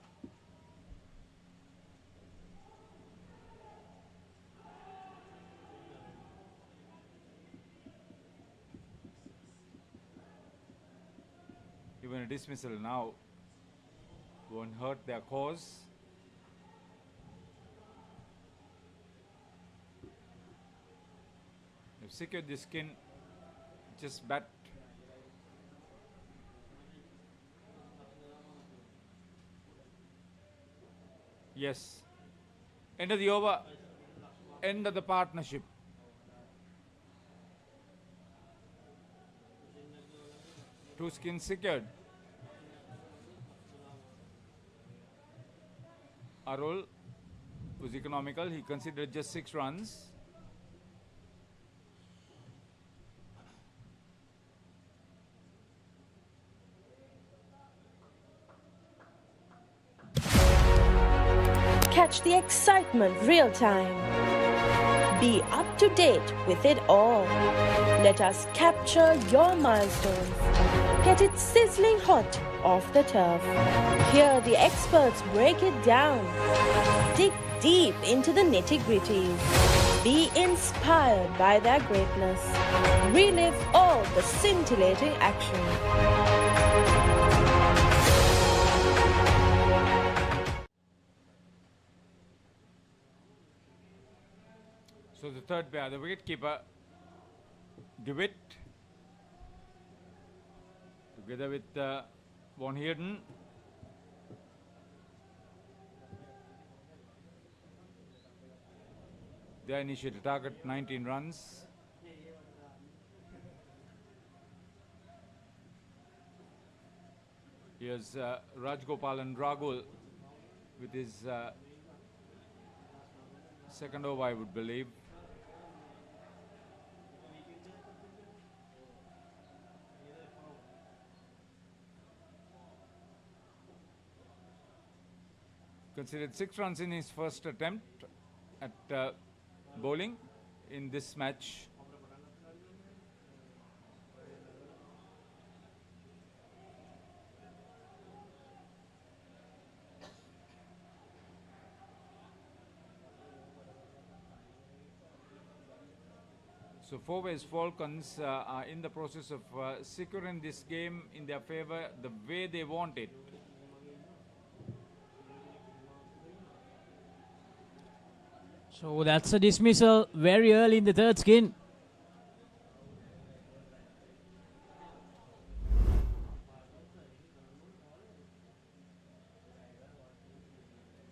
now won't hurt their cause. They've secured the skin, just bat. Yes. End of the over. End of the partnership. Two skins secured. Arul was economical. He considered just 6 runs. Catch the excitement real time. Be up to date with it all. Let us capture your milestones. Get it sizzling hot off the turf. Hear the experts break it down. Dig deep into the nitty-gritties. Be inspired by their greatness. Relive all the scintillating action. So the third pair, the wicketkeeper, DeWitt, together with Von Heerden. They initiated target 19 runs. Here's Rajgopalan Ragul with his second over, I would believe. Considered 6 runs in his first attempt at bowling in this match. So Fourways Falcons are in the process of securing this game in their favor the way they want it. So that's a dismissal very early in the third skin.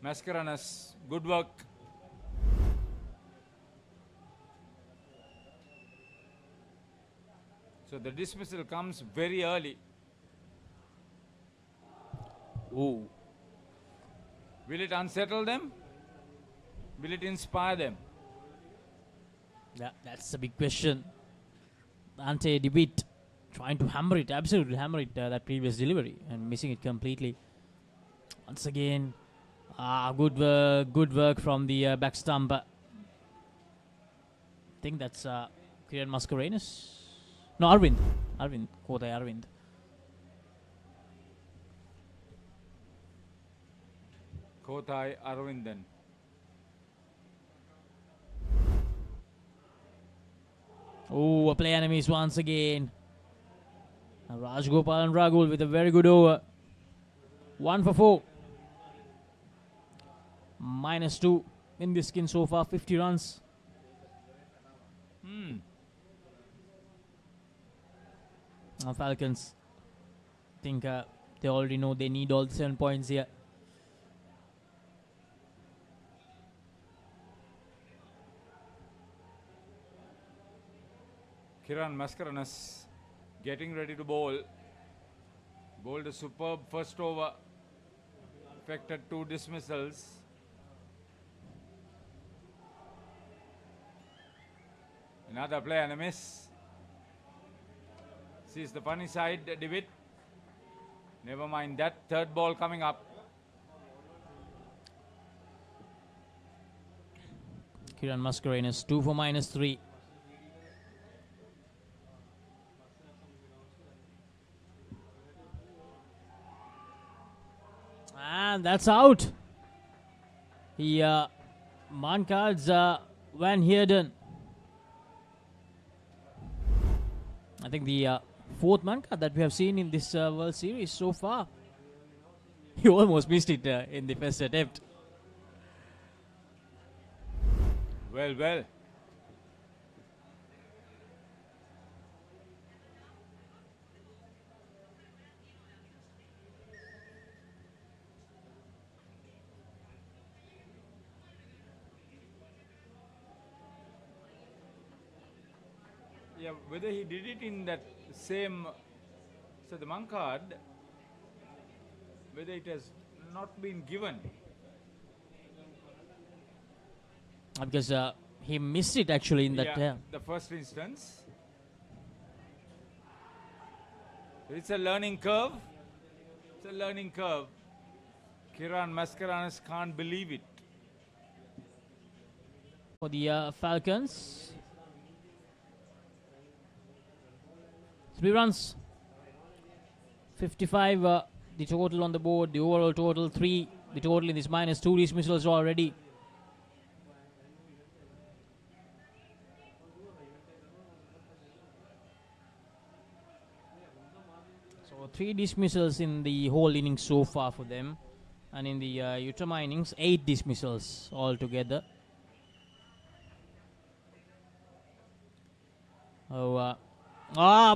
Mascarenas, good work. So the dismissal comes very early. Ooh. Will it unsettle them? Will it inspire them? That's a big question. Ante DeWitt trying to hammer it, absolutely hammer it, that previous delivery, and missing it completely. Once again, good work from the back stump. I think that's Kiran Mascarenas. No, Arvind, Kothai Arvind. Kothai Arvindan. Oh, a play enemies once again. Now Rajgopalan Ragul with a very good over. 1 for 4. -2 in this skin so far, 50 runs. Now Falcons think they already know they need all the 7 points here. Kiran Mascarenas getting ready to bowl. Bowled a superb first over. Effected 2 dismissals. Another play and a miss. Sees the funny side, DeWitt. Never mind that. Third ball coming up. Kiran Mascarenhas 2 for -3. And that's out. He man cards Van Heerden. I think the fourth man card that we have seen in this World Series so far. He almost missed it in the first attempt. Well. Yeah, whether he did it in that same, so the monk card, whether it has not been given. Because he missed it actually in that. The first instance. It's a learning curve. It's a learning curve. Kiran Mascarenhas can't believe it. For the Falcons. 3 runs. 55 the total on the board. The overall total 3. The total in this -2 dismissals already. So 3 dismissals in the whole innings so far for them. And in the Utama innings, 8 dismissals altogether.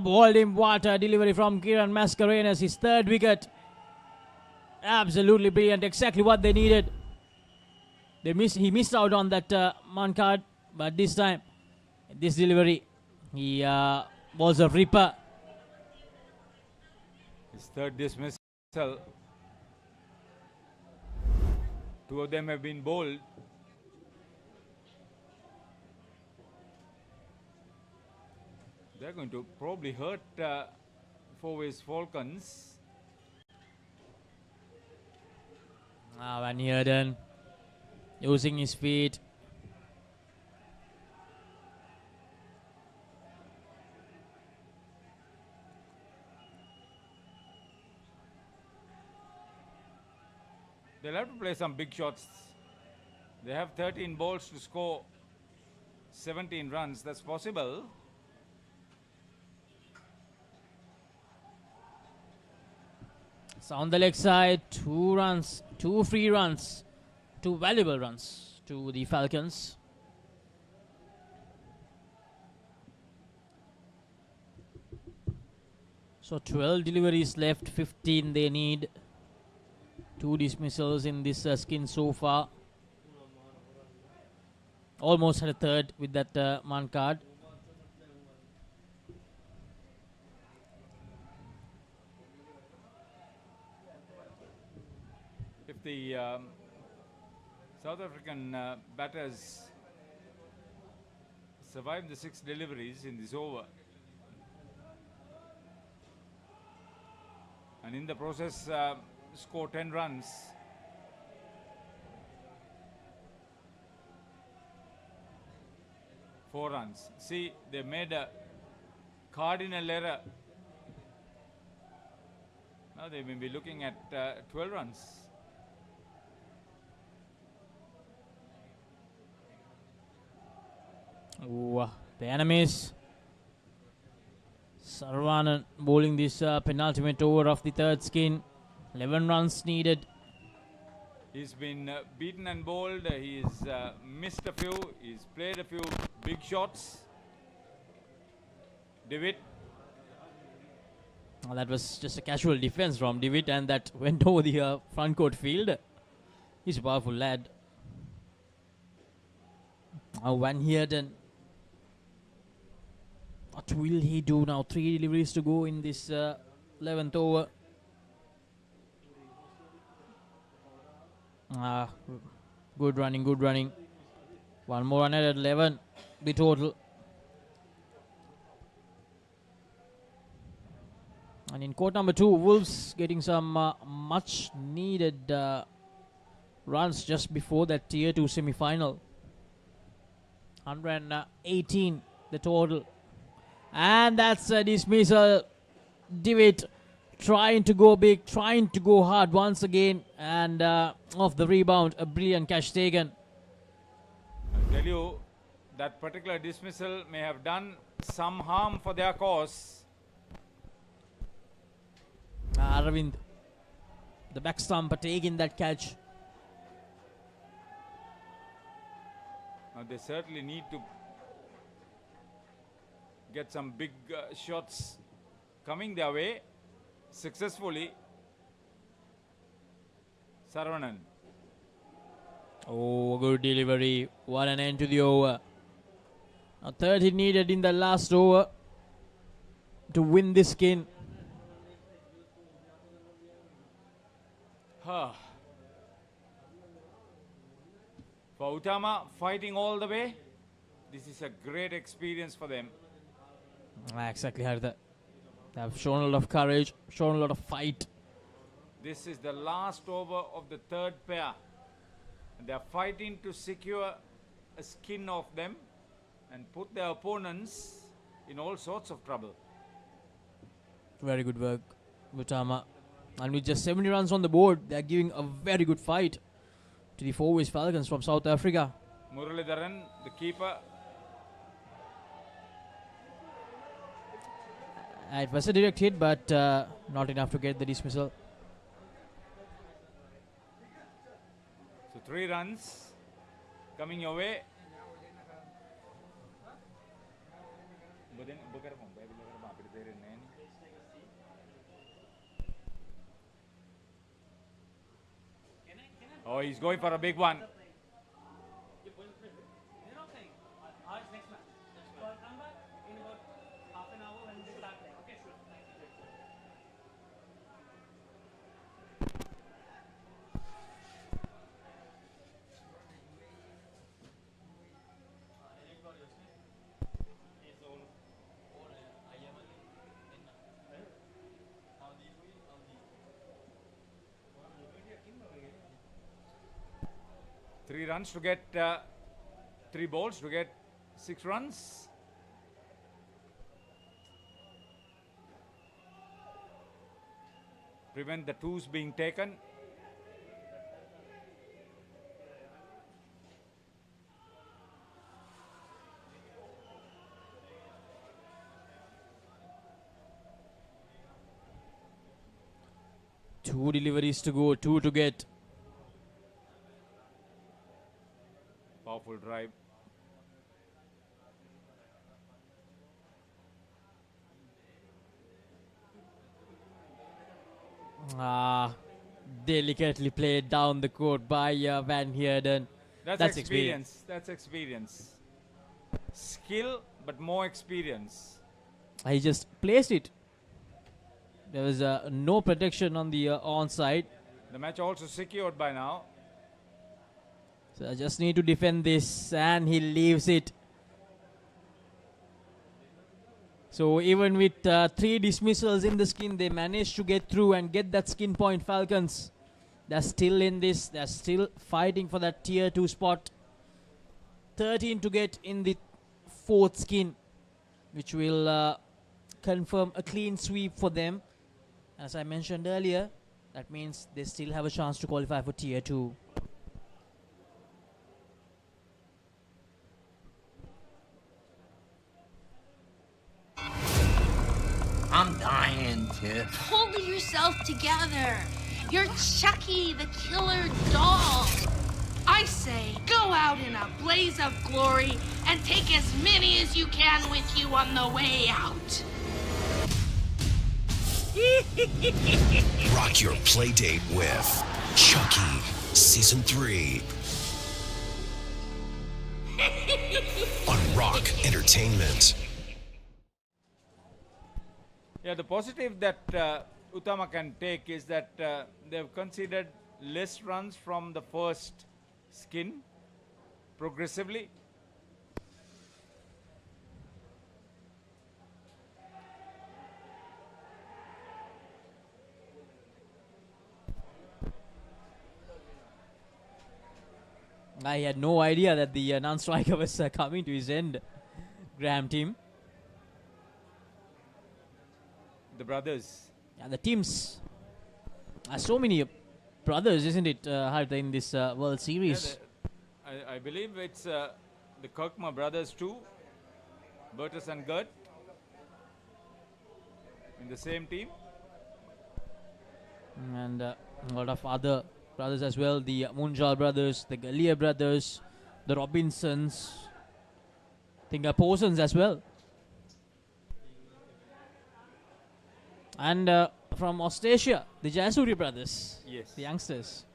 Ball in water. Delivery from Kiran Mascarenhas. His 3rd wicket. Absolutely brilliant. Exactly what they needed. He missed out on that man card. But this time, this delivery, he was a ripper. His 3rd dismissal. 2 of them have been bowled. They're going to probably hurt Fourways Falcons. Van Heerden using his feet. They'll have to play some big shots. They have 13 balls to score 17 runs. That's possible. So on the leg side, 2 runs, 2 free runs, 2 valuable runs to the Falcons. So 12 deliveries left, 15 they need. 2 dismissals in this skin so far. Almost had a 3rd with that man card. If the South African batters survive the 6 deliveries in this over, and in the process score 10 runs, four runs. See, they made a cardinal error. Now they may be looking at 12 runs. The enemies. Saravanan bowling this penultimate over of the 3rd skin. 11 runs needed. He's been beaten and bowled. He's missed a few. He's played a few big shots. Devitt. Well, that was just a casual defense from Devitt, and that went over the front court field. He's a powerful lad. Van Heerden. What will he do now? 3 deliveries to go in this 11th over. Good running, good running. 1 more run at 11, the total. And in court number 2, Wolves getting some much needed runs just before that tier 2 semi-final. 118 the total. And that's a dismissal. Dewitt trying to go big, trying to go hard once again. And off the rebound, a brilliant catch taken. I tell you, that particular dismissal may have done some harm for their cause. Aravind, the back stumper, taking that catch. Now they certainly need to get some big shots coming their way successfully. Saravanan. Oh, good delivery. What an end to the over. Now 30 needed in the last over to win this skin. For Utama, fighting all the way. This is a great experience for them. Exactly, Haritha. They have shown a lot of courage, shown a lot of fight. This is the last over of the third pair. They are fighting to secure a skin of them and put their opponents in all sorts of trouble. Very good work, Utama. And with just 70 runs on the board, they are giving a very good fight to the four-ways Falcons from South Africa. Muralidharan, the keeper. It was a direct hit, but not enough to get the dismissal. So 3 runs coming your way. Oh, he's going for a big one. Three runs to get 3 balls to get 6 runs. Prevent the 2s being taken. Two deliveries to go, 2 to get. Powerful drive. Delicately played down the court by Van Heerden. That's experience. That's experience. Skill, but more experience. He just placed it. There was no protection on the onside. The match also secured by now. So I just need to defend this, and he leaves it. So even with 3 dismissals in the skin, they managed to get through and get that skin point. Falcons, they're still in this. They're still fighting for that tier 2 spot. 13 to get in the 4th skin, which will confirm a clean sweep for them. As I mentioned earlier, that means they still have a chance to qualify for tier 2. I'm dying, Tiff. Pull yourself together. You're Chucky, the killer doll. I say, go out in a blaze of glory and take as many as you can with you on the way out. Rock your playdate with Chucky Season 3 on Rock Entertainment. Yeah, the positive that Utama can take is that they've considered less runs from the first skin progressively. I had no idea that the non-striker was coming to his end. Graham team. The brothers. Yeah, the teams. So many brothers, isn't it, Harita, in this World Series? Yeah, I believe it's the Kirkma brothers too. Bertus and Gert in the same team. And a lot of other brothers as well. The Munjal brothers, the Gallia brothers, the Robinsons. I think Porsons as well. And from Austrasia, the Jayasuri brothers. Yes. The youngsters.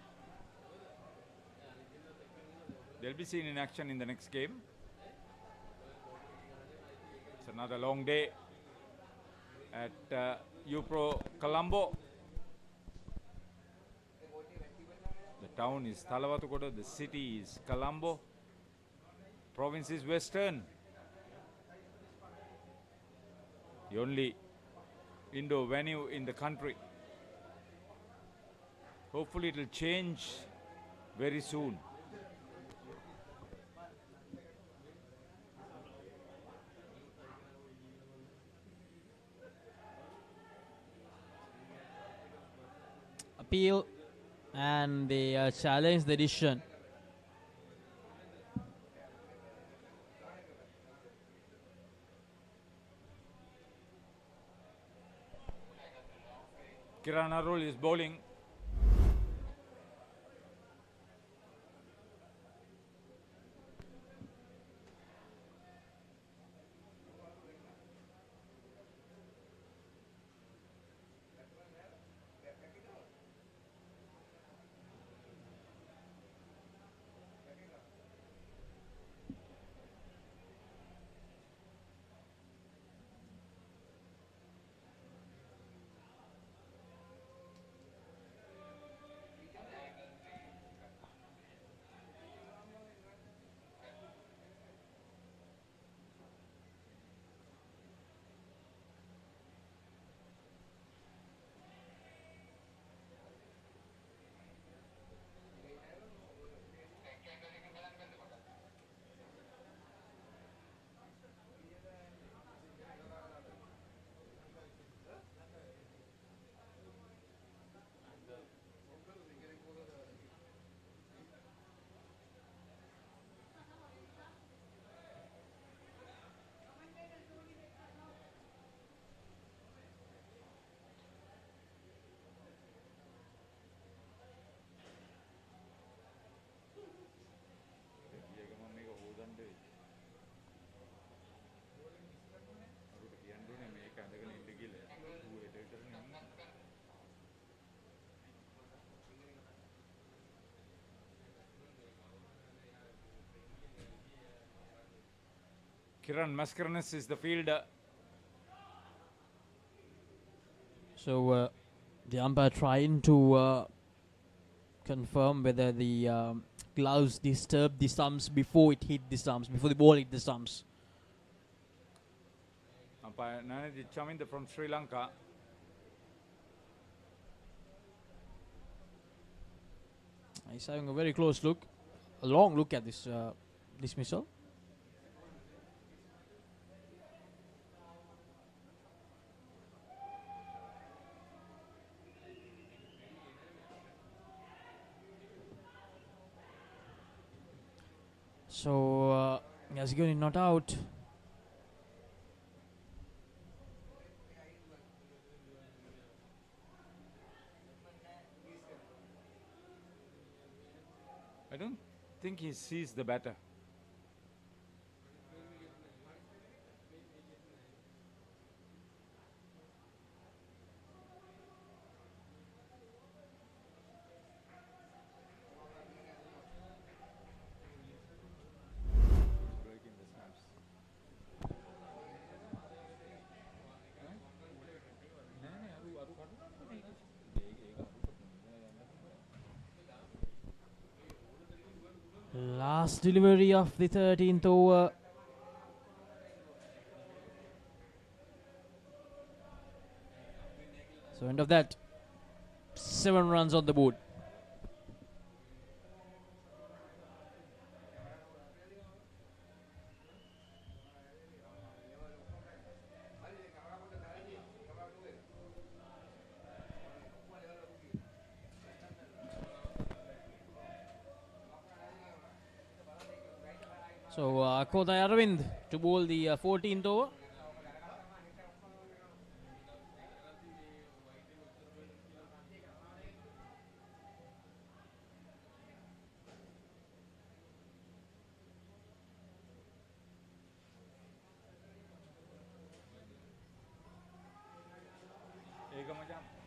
They'll be seen in action in the next game. It's another long day at UPro Colombo. The town is Thalawatukoda, the city is Colombo, province is Western. The only indoor venue in the country. Hopefully it will change very soon. Appeal, and they challenge the decision. Kiran Arul is bowling. Kiran Mascarenas is the fielder. So the umpire trying to confirm whether the gloves disturbed the stumps before it hit the stumps, before the ball hit the stumps. Umpire Nanaji Chaminda from Sri Lanka. He's having a very close look, a long look at this dismissal. So as going not out. I don't think he sees the batter. Last delivery of the 13th over. So end of that, 7 runs on the board. So Kodai Arvind to bowl the 14th over.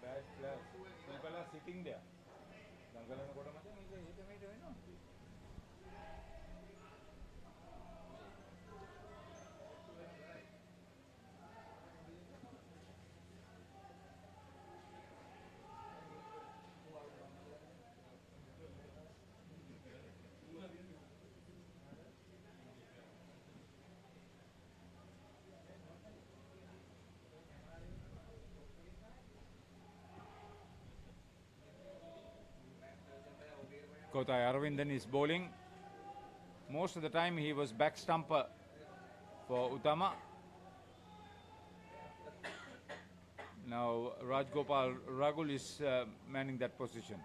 bad player. People are sitting there. Kothai Aravindan is bowling. Most of the time he was back stumper for Utama. Now Rajgopal Ragul is manning that position.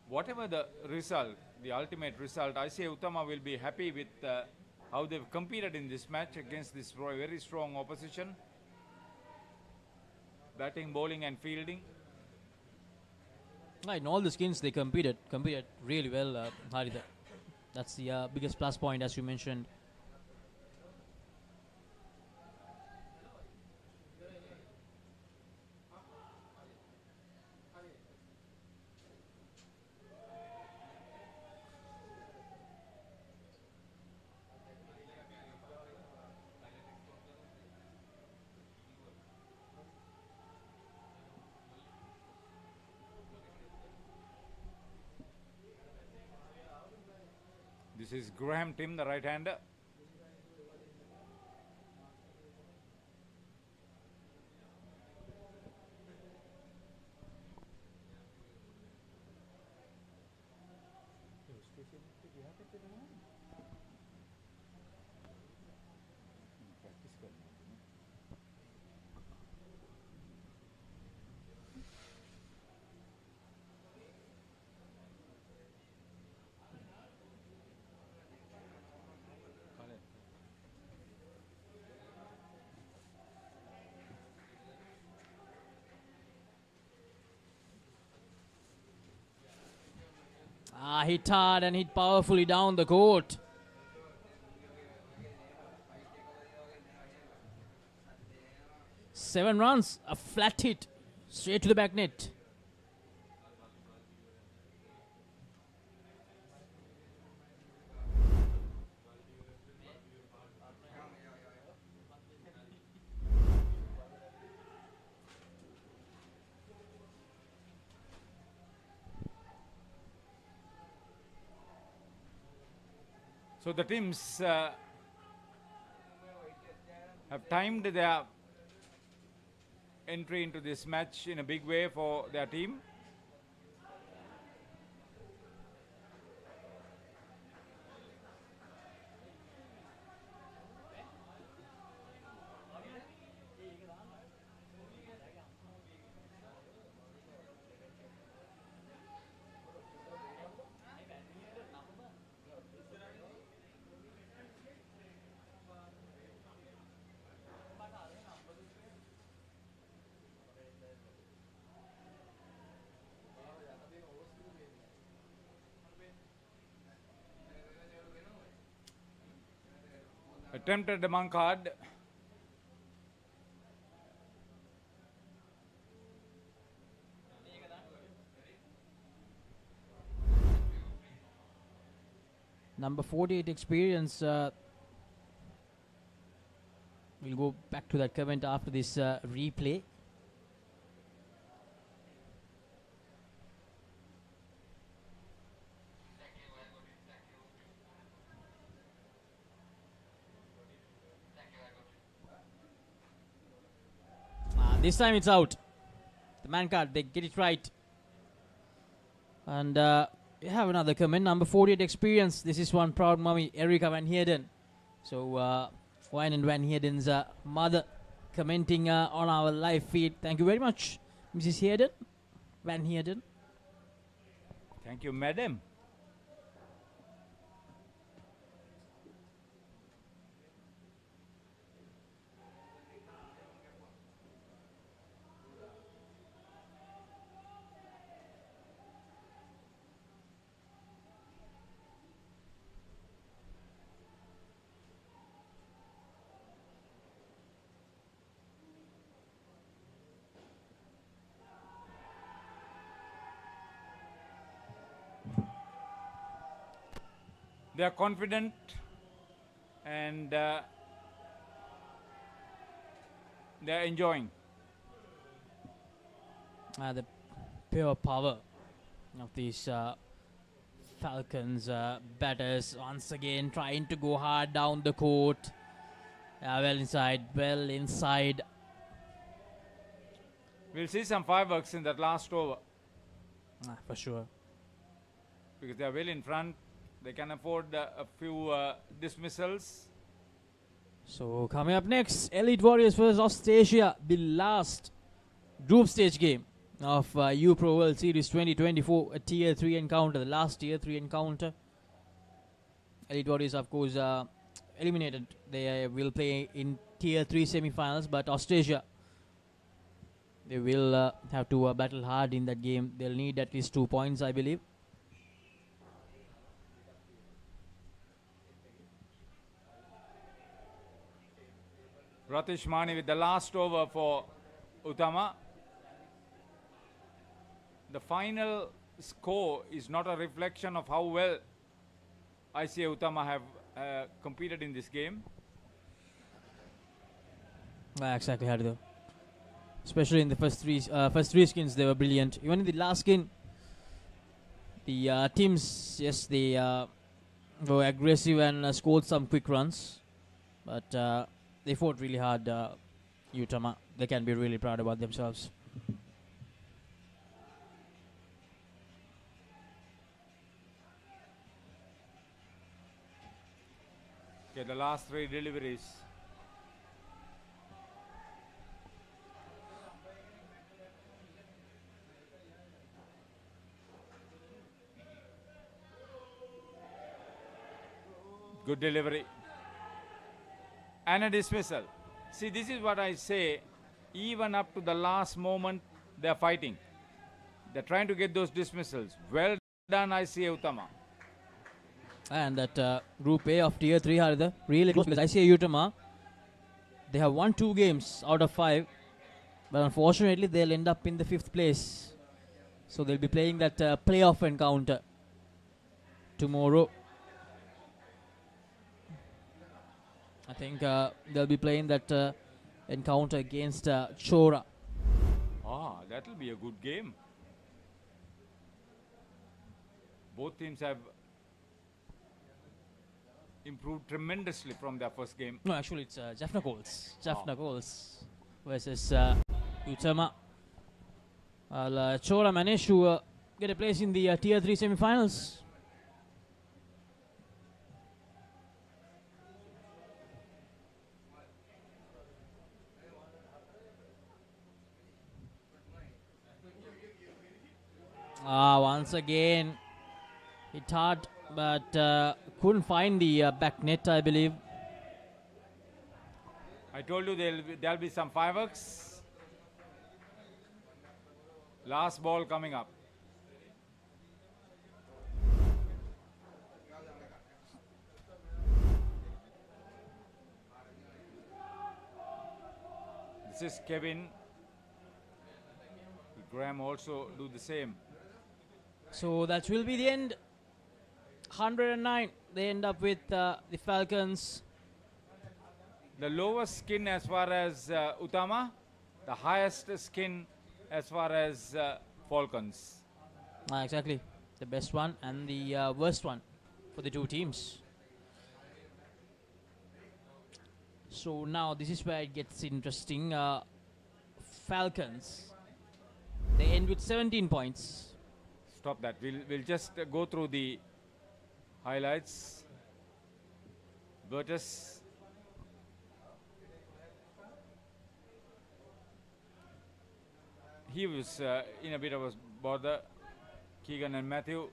Whatever the result, the ultimate result, I say Utama will be happy with how they've competed in this match against this very strong opposition. Batting, bowling and fielding. In all the skins they competed really well, Harita. That's the biggest plus point, as you mentioned. This is Graham Tim, the right-hander. Hit hard and hit powerfully down the court. Seven runs, a flat hit, straight to the back net. So the teams have timed their entry into this match in a big way for their team. Attempted the monk hard. Number 48 experience. We'll go back to that comment after this replay. This time it's out. The man card, they get it right. And we have another comment. Number 48 experience. This is one proud mummy, Erica Van Heerden. So, Wayne and Van Heerden's mother commenting on our live feed. Thank you very much, Mrs. Heerden, Van Heerden. Thank you, madam. They are confident and they are enjoying. The pure power of these Falcons batters once again trying to go hard down the court. Well inside, well inside. We'll see some fireworks in that last over. For sure. Because they are well in front. They can afford a few dismissals. So coming up next, Elite Warriors vs Austrasia, the last group stage game of U-Pro World Series 2024, a Tier 3 encounter, the last Tier 3 encounter. Elite Warriors, of course, eliminated. They will play in Tier 3 semifinals, but Austrasia, they will have to battle hard in that game. They'll need at least 2 points, I believe. Ratish Mani with the last over for Utama. The final score is not a reflection of how well ICA Utama have competed in this game. Exactly, Harido. Especially in the first three skins, they were brilliant. Even in the last skin, the teams, yes, they were aggressive and scored some quick runs, but they fought really hard. Utama, they can be really proud about themselves. Okay, the last 3 deliveries. Good delivery. And a dismissal. See, this is what I say. Even up to the last moment, they are fighting. They're trying to get those dismissals. Well done, ICA Utama. And that Group A of Tier 3 are the really close, because ICA Utama, they have won 2 games out of 5, but unfortunately they'll end up in the 5th place. So they'll be playing that playoff encounter tomorrow. I think they'll be playing that encounter against Chora. That'll be a good game. Both teams have improved tremendously from their first game. No, actually it's Jaffna Coles. Jaffna Coles versus Utama. Chora managed to get a place in the Tier 3 semifinals. Once again, hit hard, but couldn't find the back net, I believe. I told you there'll be some fireworks. Last ball coming up. This is Kevin. Graham also do the same. So that will be the end. 109. They end up with the Falcons. The lowest skin as far as Utama, the highest skin as far as Falcons. Exactly. The best one and the worst one for the 2 teams. So now this is where it gets interesting. Falcons, they end with 17 points. Stop that. We'll just go through the highlights. Burtis. he was in a bit of a bother. Keegan and Matthew.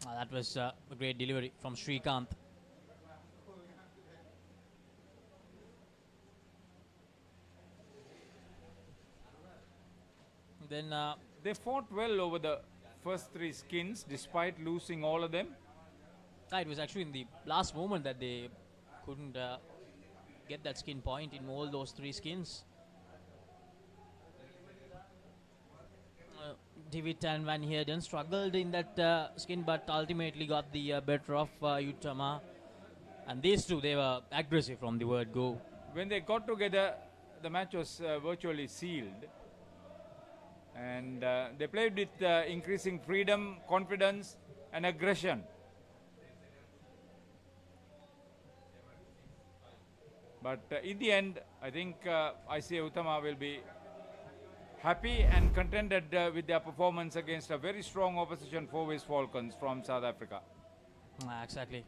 That was a great delivery from Srikanth. Then they fought well over the first 3 skins despite losing all of them. It was actually in the last moment that they couldn't get that skin point in all those 3 skins. Dewitt and Van Heerden struggled in that skin, but ultimately got the better of Utama. And these two, they were aggressive from the word go. When they got together, the match was virtually sealed. And they played with increasing freedom, confidence, and aggression. But in the end, I think ICA Utama will be happy and contented with their performance against a very strong opposition, 4-Ways Falcons from South Africa. Exactly.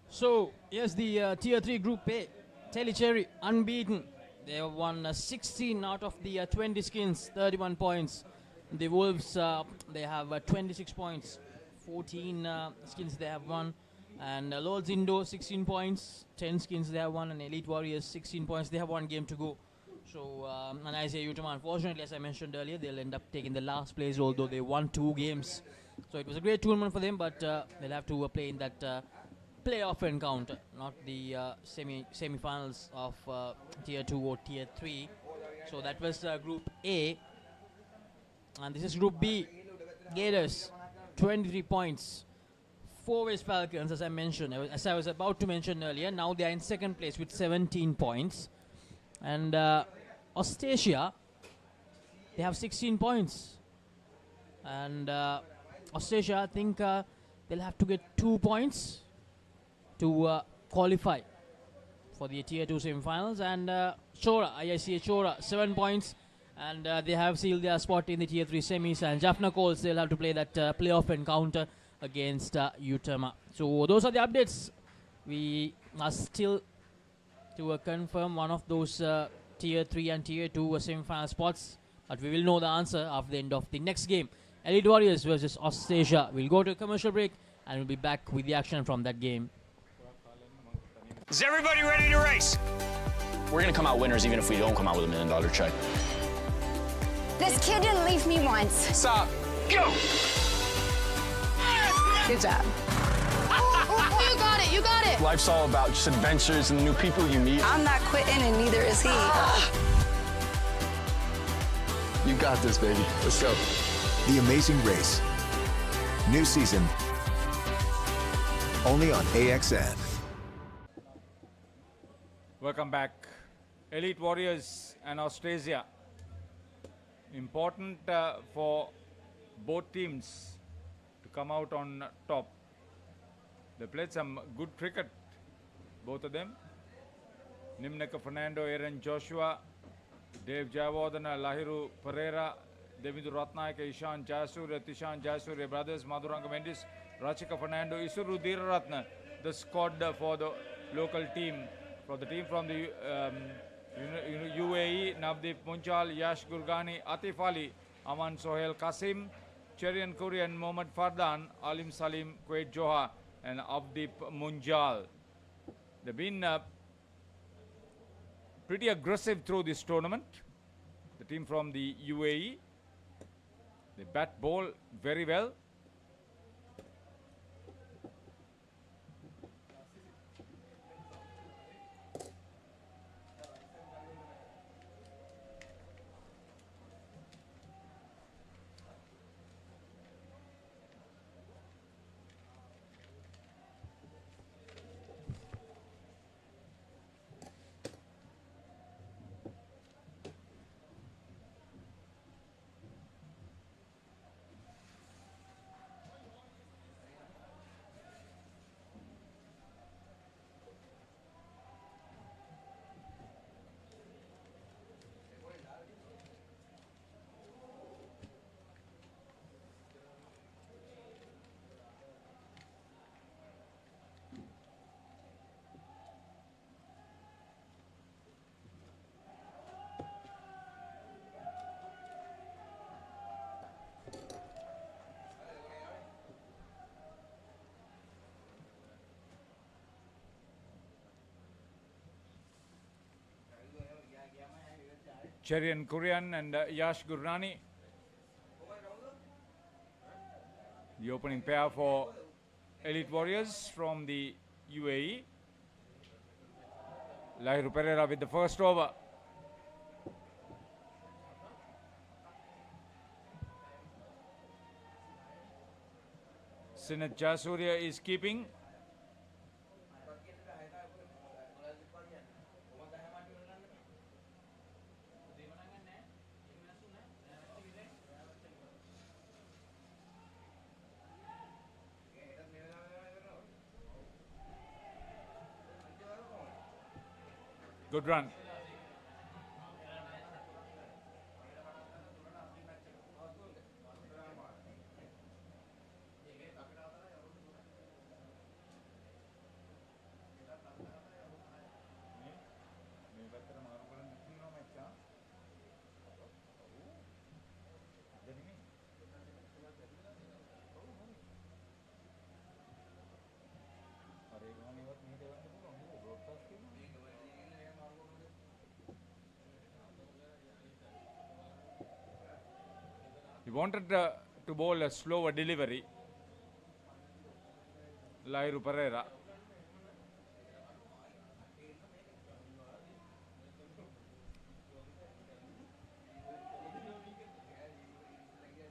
So, yes, the Tier 3 Group A, Telecherry, unbeaten. They have won 16 out of the 20 skins, 31 points. The Wolves, they have 26 points, 14 skins they have won. And Lords Indo, 16 points, 10 skins they have won. And Elite Warriors, 16 points. They have 1 game to go. So, and ICA Utama, unfortunately, as I mentioned earlier, they'll end up taking the last place, although they won 2 games. So it was a great tournament for them, but they'll have to play in that playoff encounter, not the semi-finals of Tier 2 or Tier 3. So that was Group A. And this is Group B. Gators, 23 points. 4-Ways Falcons, as I mentioned, as I was about to mention earlier, now they are in second place with 17 points. And Austrasia, they have 16 points. And Austrasia, I think they'll have to get 2 points to qualify for the Tier 2 semi-finals. And Chora, IICA Chora, 7 points. And they have sealed their spot in the Tier 3 semis. And Jaffna Coles, they'll have to play that playoff encounter against Utama. So those are the updates. We are still to confirm one of those Tier 3 and Tier 2 semi-final spots. But we will know the answer after the end of the next game. Elite Warriors versus Austrasia. We'll go to a commercial break and we'll be back with the action from that game. Is everybody ready to race? We're gonna come out winners even if we don't come out with $1 million check. This kid didn't leave me once. Stop. Go! Good job. You got it, you got it. Life's all about just adventures and new people you meet. I'm not quitting, and neither is he. You got this, baby. Let's go. The Amazing Race. New season. Only on AXN. Welcome back. Elite Warriors and Austrasia. Important for both teams to come out on top. They played some good cricket, both of them. Nimnaka Fernando, Aaron Joshua, Dave Jayawardena, Lahiru Pereira, Devindu Ratnayaka, Ishan Jayasuriya, Tishan Jayasuriya brothers, Madhuranga Mendis, Rachika Fernando, Isuru Dhiraratna, the squad for the local team. For the team from the UAE, Navdeep Munchal, Yash Gurgani, Atif Ali, Aman Sohail Qasim, Cherian Kurian, Mohammad Fardan, Alim Salim, Quaid Joha, and Avdeep Munjal. They've been pretty aggressive through this tournament. The team from the UAE, they bat ball very well. Cherian Kurian and Yash Gurnani. The opening pair for Elite Warriors from the UAE. Lahiru Pereira with the first over. Sinath Jasuria is keeping. Good run. He wanted to bowl a slower delivery. Lahiru Pereira.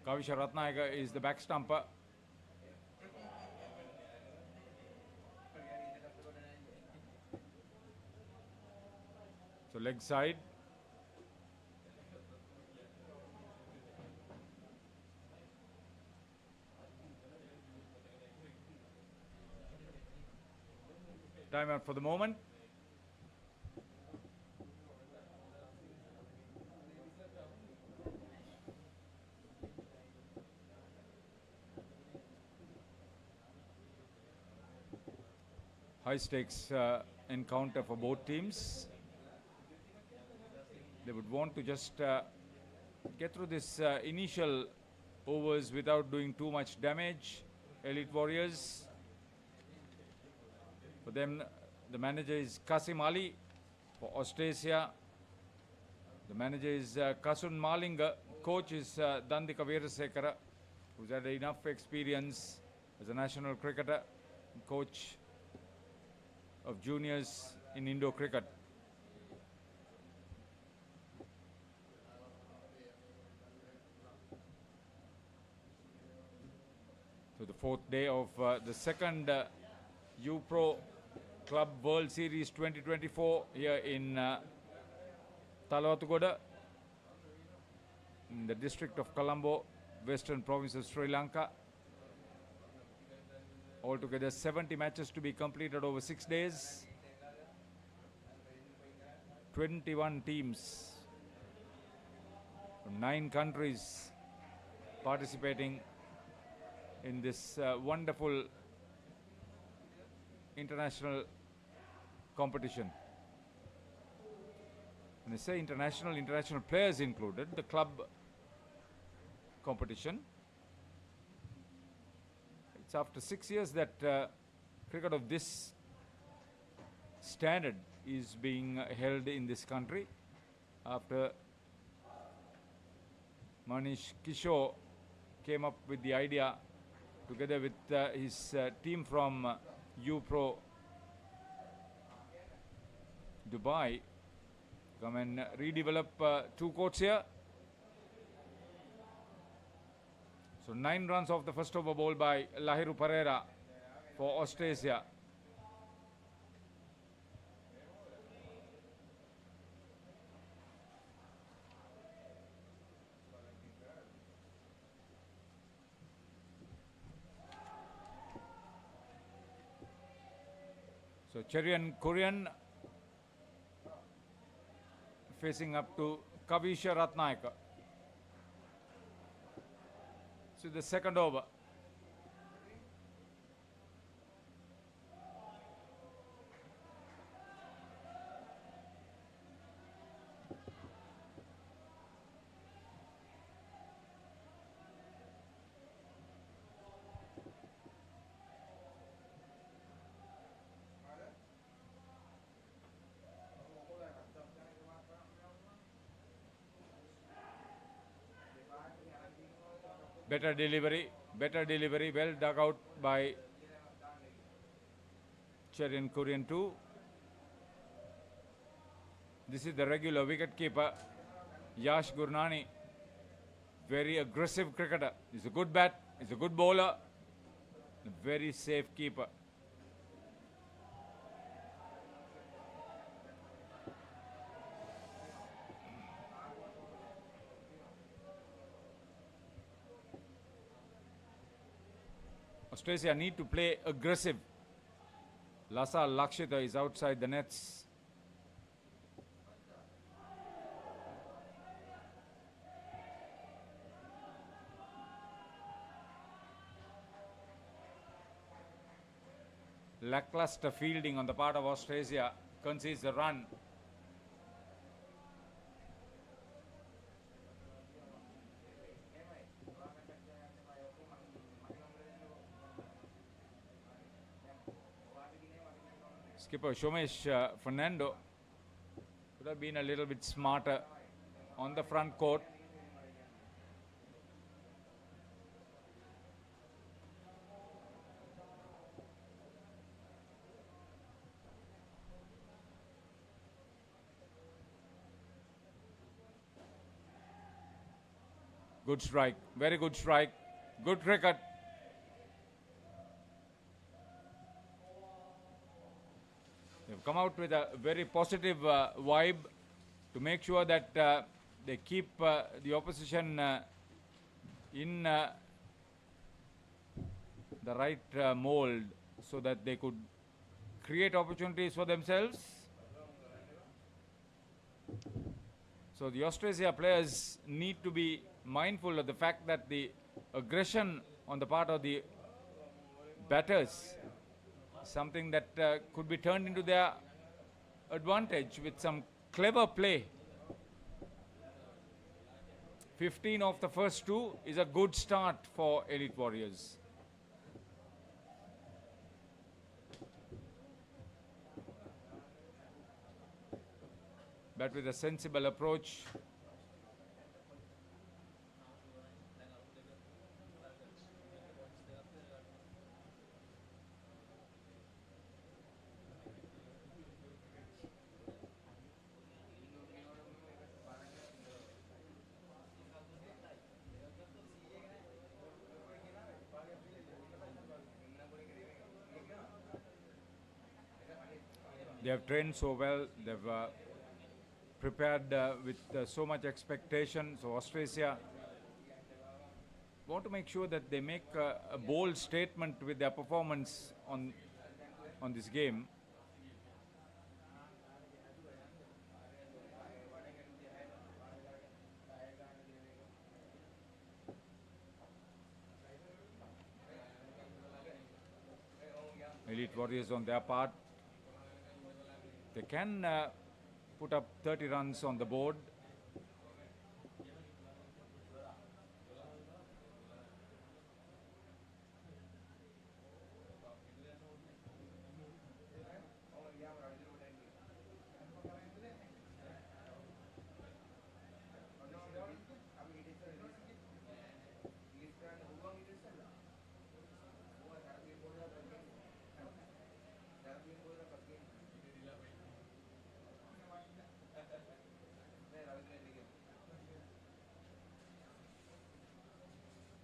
Kavisha Ratnayaka is the back stumper. So leg side. Time out for the moment. High stakes encounter for both teams. They would want to just get through this initial overs without doing too much damage. Elite Warriors. For them, the manager is Kasim Ali. For Austrasia, the manager is Kasun Malinga. Coach is Dandika Veerasekara, who's had enough experience as a national cricketer, coach of juniors in Indo cricket. So the fourth day of the second U-Pro Club World Series 2024 here in Talawatugoda, in the district of Colombo, Western Province of Sri Lanka. Altogether 70 matches to be completed over 6 days. 21 teams from 9 countries participating in this wonderful international competition. When I say international players included, the club competition. It's after 6 years that cricket of this standard is being held in this country. After Manish Kishore came up with the idea together with his team from U-Pro Dubai, come and redevelop 2 courts here. So 9 runs off the first over ball by Lahiru Pereira for Austrasia. So Cherian Kurian facing up to Kavisha Ratnayaka. So the second over. Better delivery, well dug out by Cherian Korean 2. This is the regular wicket keeper, Yash Gurnani. Very aggressive cricketer. He's a good bat, he's a good bowler, a very safe keeper. Austrasia need to play aggressive. Lasa Lakshita is outside the nets. Lackluster fielding on the part of Austrasia concedes the run. Skipper Shomesh Fernando could have been a little bit smarter on the front court. Good strike, very good strike, good cricket. They've come out with a very positive vibe to make sure that they keep the opposition in the right mold so that they could create opportunities for themselves. So the Austrasia players need to be mindful of the fact that the aggression on the part of the batters is something that could be turned into their advantage with some clever play. 15 of the first 2 is a good start for Elite Warriors. But with a sensible approach. They have trained so well, they've prepared with so much expectation. So Australia want to make sure that they make a bold statement with their performance on this game. Elite Warriors on their part, they can put up 30 runs on the board.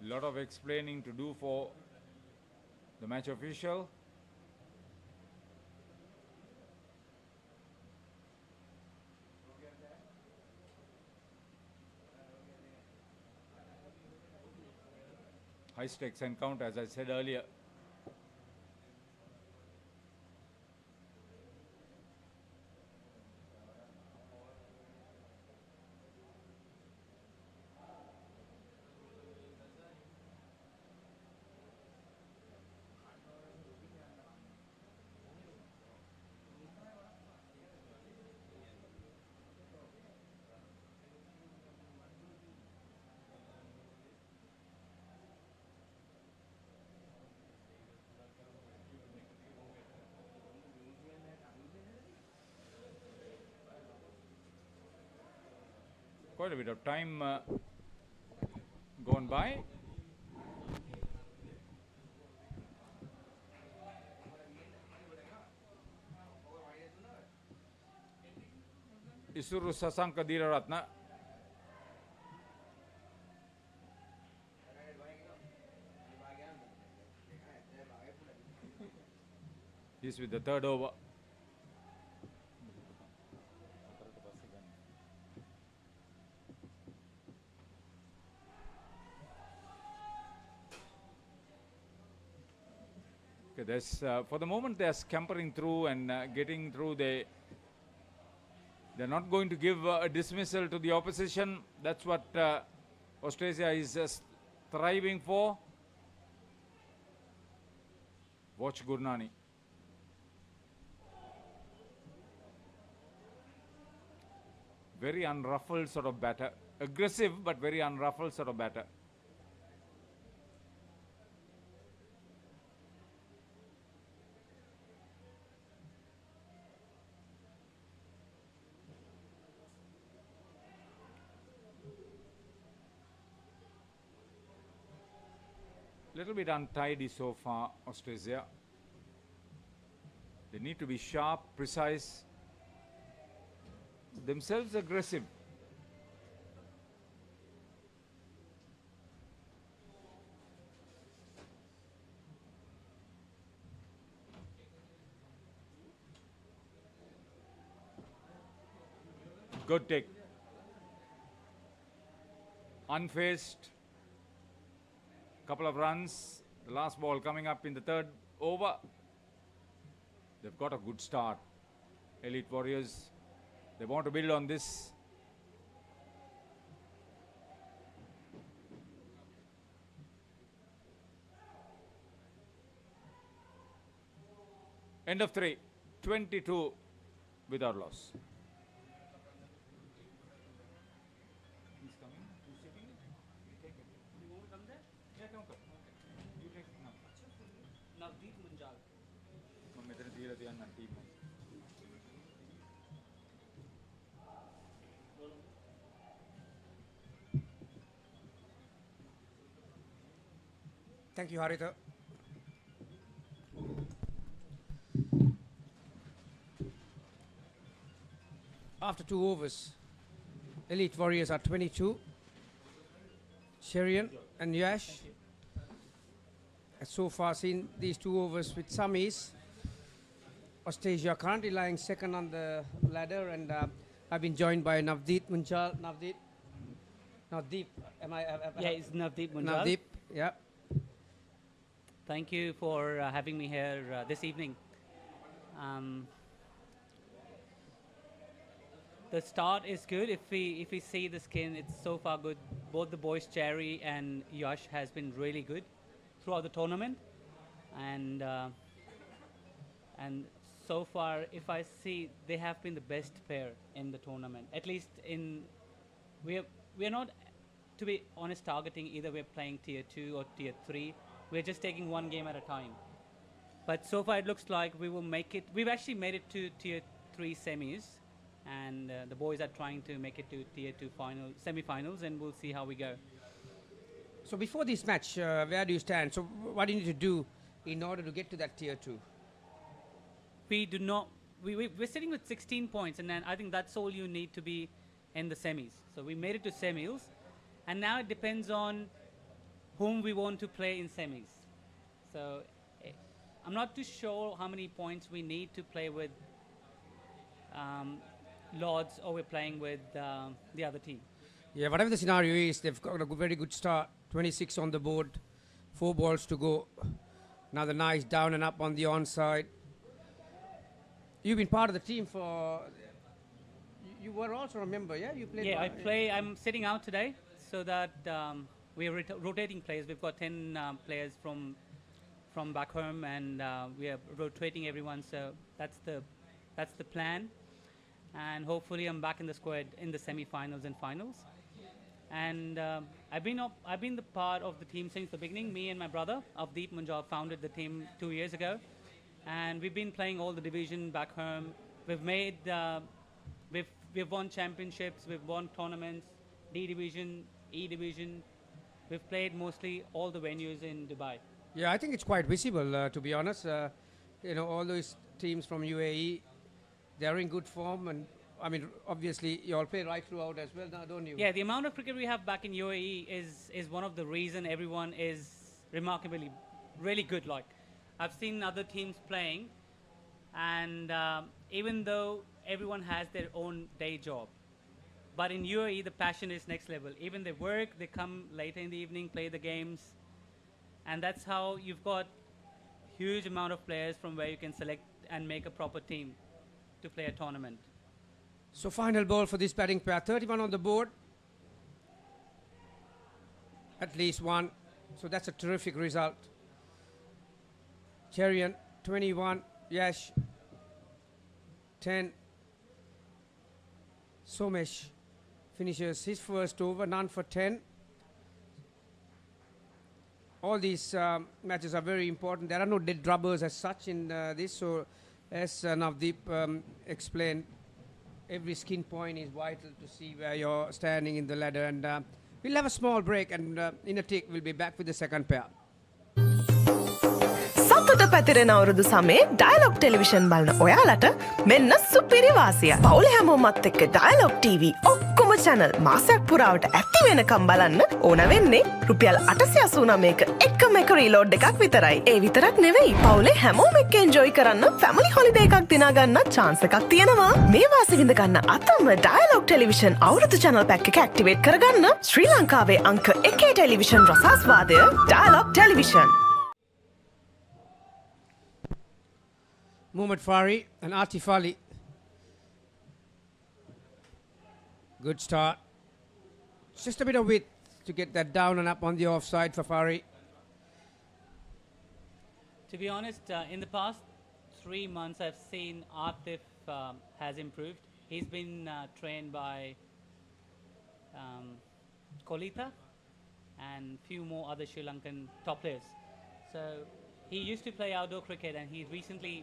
Lot of explaining to do for the match official. High stakes encounter, as I said earlier. Quite a bit of time gone by. Isuru Sasanka Diraratna. He's with the third over. Okay, there's, for the moment they're scampering through and getting through. They're not going to give a dismissal to the opposition. That's what Austrasia is striving for. Watch Gurnani. Very unruffled sort of batter. Aggressive but very unruffled sort of batter. Little bit untidy so far, Austrasia. They need to be sharp, precise, themselves aggressive. Good take. Unfaced. Couple of runs. The last ball coming up in the third over. They've got a good start. Elite Warriors. They want to build on this. End of 3. 22 without loss. Thank you, Harita. After 2 overs, Elite Warriors are 22. Sherian and Yash has so far seen these 2 overs with some ease. Austrasia currently lying second on the ladder, and I've been joined by Navdeep Munjal. Navdeep, yeah, it's Navdeep Munjal. Navdeep, yeah. Thank you for having me here this evening. The start is good. If we see the skin, it's so far good. Both the boys, Cherry and Yash, has been really good throughout the tournament, and so far, if I see, they have been the best pair in the tournament. At least we are not, to be honest, targeting either we're playing tier 2 or tier 3. We're just taking one game at a time. But so far it looks like we will make it. We've actually made it to tier 3 semis, and the boys are trying to make it to tier 2 semi-finals, and we'll see how we go. So before this match, where do you stand? So what do you need to do in order to get to that tier 2? We do not. We're sitting with 16 points, and then I think that's all you need to be in the semis. So we made it to semis, and now it depends on whom we want to play in semis. So I'm not too sure how many points we need to play with Lords, or we're playing with the other team. Yeah, whatever the scenario is, they've got a very good start. 26 on the board, 4 balls to go. Another nice down and up on the onside. You've been part of the team for. You were also a member, yeah? You played. Yeah, I'm sitting out today, so that we're rotating players. We've got 10 players from back home, and we are rotating everyone. So that's the plan, and hopefully I'm back in the squad in the semi-finals and finals. And I've been the part of the team since the beginning. Me and my brother Navdeep Munjal founded the team 2 years ago, and we've been playing all the division back home. We've made we've won championships, we've won tournaments, D division, E division. We've played mostly all the venues in Dubai. Yeah, I think it's quite visible, to be honest. All those teams from UAE, they're in good form, and I mean, obviously, you all play right throughout as well now, don't you? Yeah, the amount of cricket we have back in UAE is one of the reason everyone is remarkably really good. Like, I've seen other teams playing, and even though everyone has their own day job, but in UAE the passion is next level. Even they work, they come later in the evening, play the games, and that's how you've got huge amount of players from where you can select and make a proper team to play a tournament. So final ball for this batting pair. 31 on the board. At least one. So that's a terrific result. Cherian 21. Yash 10. Somesh finishes his first over. None for 10. All these matches are very important. There are no dead rubbers as such in this. So as Navdeep explained, every skin point is vital to see where you're standing in the ladder. And we'll have a small break, and in a tick we'll be back with the second pair. සතුට පැතිරෙන අවුරුදු සමේ dialogue television බලන ඔයාලට මෙන්න සුපිරි වාසිය. පවුල හැමෝමත් එක්ක ඩයලොග් TV ඔක්කොම channel මාසයක් පුරාවට ඇති වෙනකම් බලන්න ඕන වෙන්නේ රුපියල් 889ක එකම එක රීලෝඩ් එකක් විතරයි. ඒ විතරක් නෙවෙයි පවුලේ හැමෝම එක්ක එන්ජොයි කරන්න ෆැමිලි හොලිඩේ එකක් දිනා ගන්න chance එකක් තියෙනවා. මේ වාසිය විඳ ගන්න අතම ඩයලොග් ටෙලිවිෂන් අවුරුදු channel pack එක activate කරගන්න ශ්‍රී ලංකාවේ අංක 1 ටෙලිවිෂන් රසාස්වාදය Dialog television. Mohammad Fari and Atif Ali. Good start. Just a bit of width to get that down and up on the offside for Fari. To be honest, in the past 3 months, I've seen Atif has improved. He's been trained by Kolita and few more other Sri Lankan top players. So he used to play outdoor cricket, and he's recently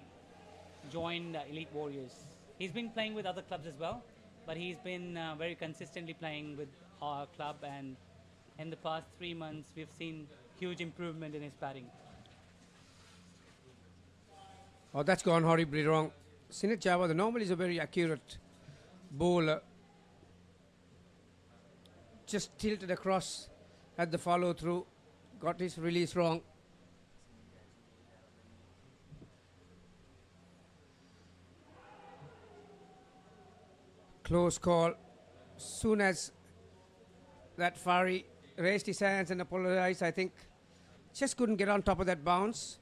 joined Elite Warriors. He's been playing with other clubs as well, but he's been very consistently playing with our club, and in the past 3 months we've seen huge improvement in his batting. Oh, that's gone horribly wrong. Sinit Jawad normally is a very accurate bowler. Just tilted across at the follow through, got his release wrong. Close call. Soon as that Fari raised his hands and apologized, I think just couldn't get on top of that bounce.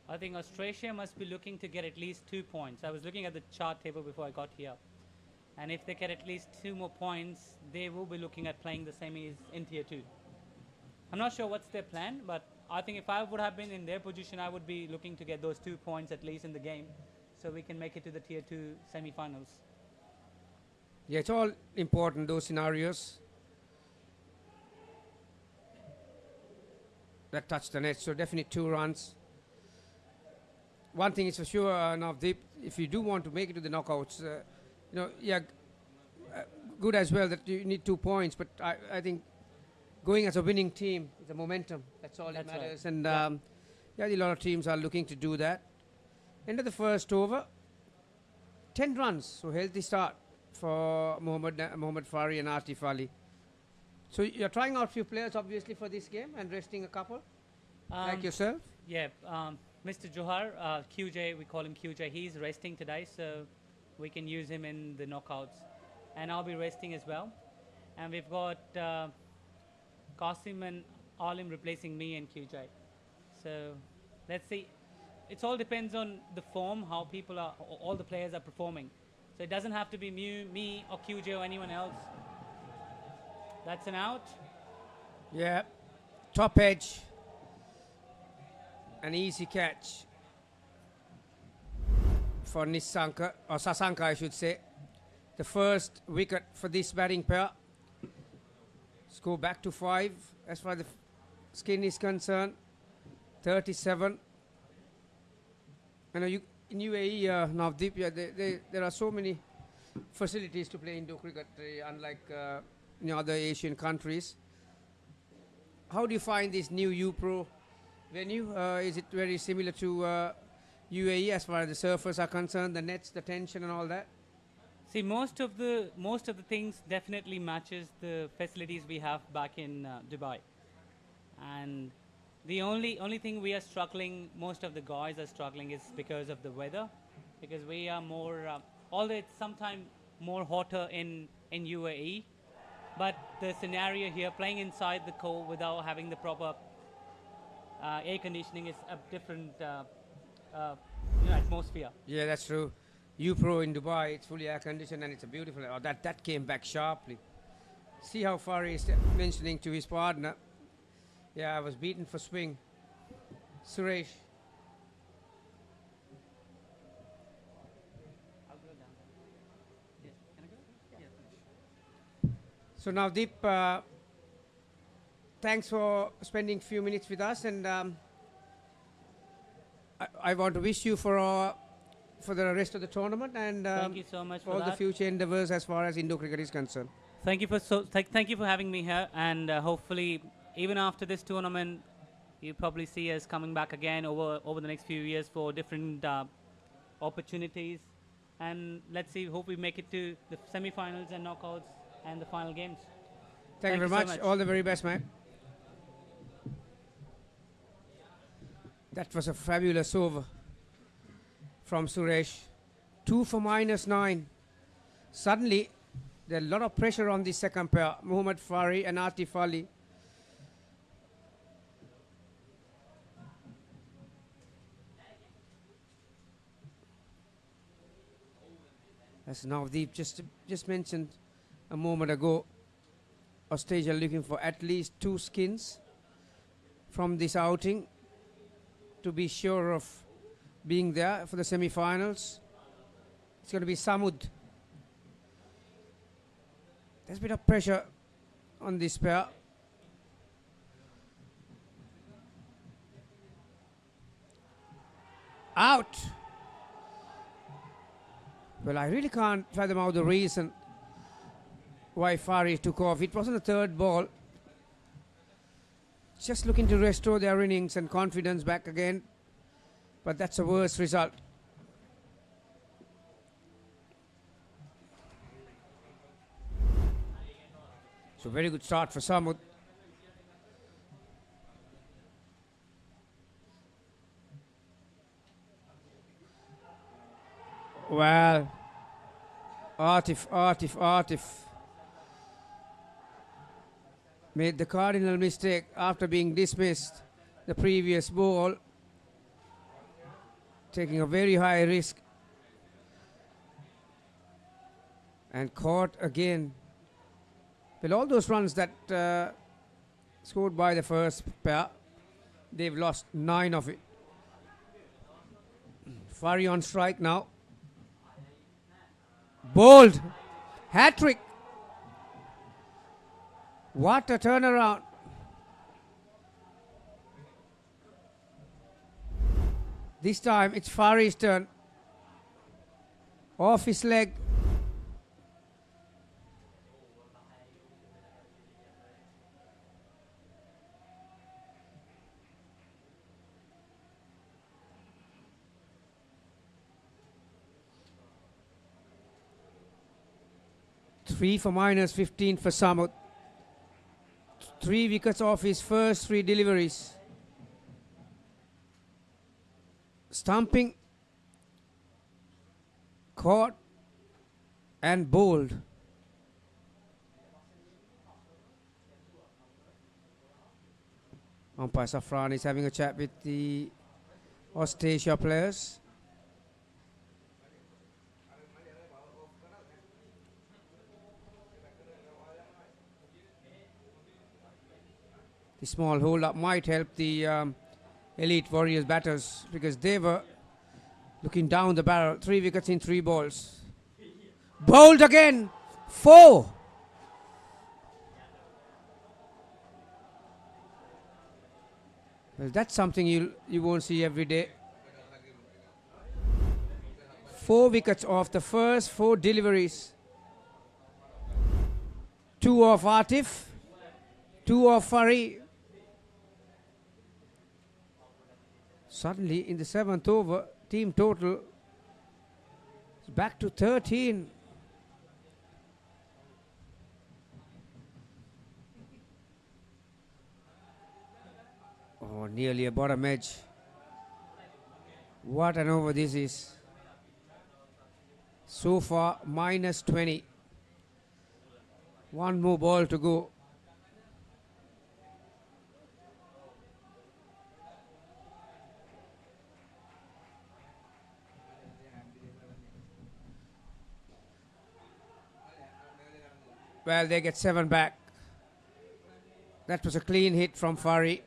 I think Austrasia must be looking to get at least 2 points. I was looking at the chart table before I got here, and if they get at least 2 more points, they will be looking at playing the semis in Tier 2. I'm not sure what's their plan, but I think if I would have been in their position, I would be looking to get those 2 points at least in the game, so we can make it to the Tier 2 semi-finals. Yeah, it's all important, those scenarios. That touched the net, so definitely 2 runs. One thing is for sure, Navdeep, if you do want to make it to the knockouts, good as well that you need 2 points, but I think going as a winning team is a momentum. That's all that matters. Right. And a lot of teams are looking to do that. End of the first over, 10 runs, so healthy start for Mohammad Fari and Atif Ali. So you're trying out a few players obviously for this game and resting a couple, like yourself? Yeah, Mr. Johar, QJ, we call him QJ, he's resting today, so we can use him in the knockouts. And I'll be resting as well. And we've got Qasim and Alim replacing me and QJ. So let's see. It all depends on the form, how people are, all the players are performing. So it doesn't have to be me or QJ or anyone else. That's an out. Yeah, top edge. An easy catch for Nisanka, or Sasanka I should say. The first wicket for this batting pair. Score back to 5 as far as the skin is concerned. 37. In UAE, Navdeep, there are so many facilities to play indoor cricket, unlike other Asian countries. How do you find this new U-Pro venue? Is it very similar to UAE as far as the surfers are concerned, the nets, the tension and all that? See, most of the things definitely matches the facilities we have back in Dubai, and the only thing we are struggling, most of the guys are struggling, is because of the weather, because we are more, although it's sometimes more hotter in UAE, but the scenario here, playing inside the cold without having the proper air conditioning, is a different atmosphere. Yeah, that's true. U-Pro in Dubai, it's fully air conditioned and it's a beautiful. Oh, that came back sharply. See how far he's mentioning to his partner. Yeah, I was beaten for swing. Suresh. So now, Deep, thanks for spending a few minutes with us, and I want to wish you for the rest of the tournament and thank you so much for all the that. future endeavours as far as Indo cricket is concerned. Thank you for thank you for having me here, and hopefully even after this tournament, you probably see us coming back again over the next few years for different opportunities, and let's see. Hope we make it to the semi-finals and knockouts and the final games. Thank you very much. All the very best, mate. That was a fabulous over from Suresh. 2 for -9. Suddenly, there's a lot of pressure on the second pair, Muhammad Fari and Atif Ali. As Navdeep just mentioned a moment ago, Austrasia looking for at least 2 skins from this outing to be sure of being there for the semi-finals. It's going to be Samud. There's a bit of pressure on this pair. Out. Well, I really can't fathom out the reason why Fari took off. It wasn't the third ball. Just looking to restore their innings and confidence back again. But that's a worse result. So very good start for Samud. Well, Atif made the cardinal mistake after being dismissed the previous ball, taking a very high risk and caught again. Well, all those runs that scored by the first pair, they've lost 9 of it. Fari on strike now. Bowled. Hat-trick. What a turnaround. This time it's Fari's turn. Off his leg. Three for -15 for Samud. 3 wickets off his first 3 deliveries. Stumping, caught and bowled. Umpire Safran is having a chat with the Austrasia players. The small hold-up might help the Elite Warriors batters because they were looking down the barrel. 3 wickets in 3 balls. Bowled again. 4. Well, that's something you won't see every day. 4 wickets off the first 4 deliveries. 2 off Atif. 2 off Fari. Suddenly, in the 7th over, Team total is back to 13. Oh, nearly a bottom edge. What an over this is. So far, minus 20. One more ball to go. Well, they get 7 back. That was a clean hit from Fari.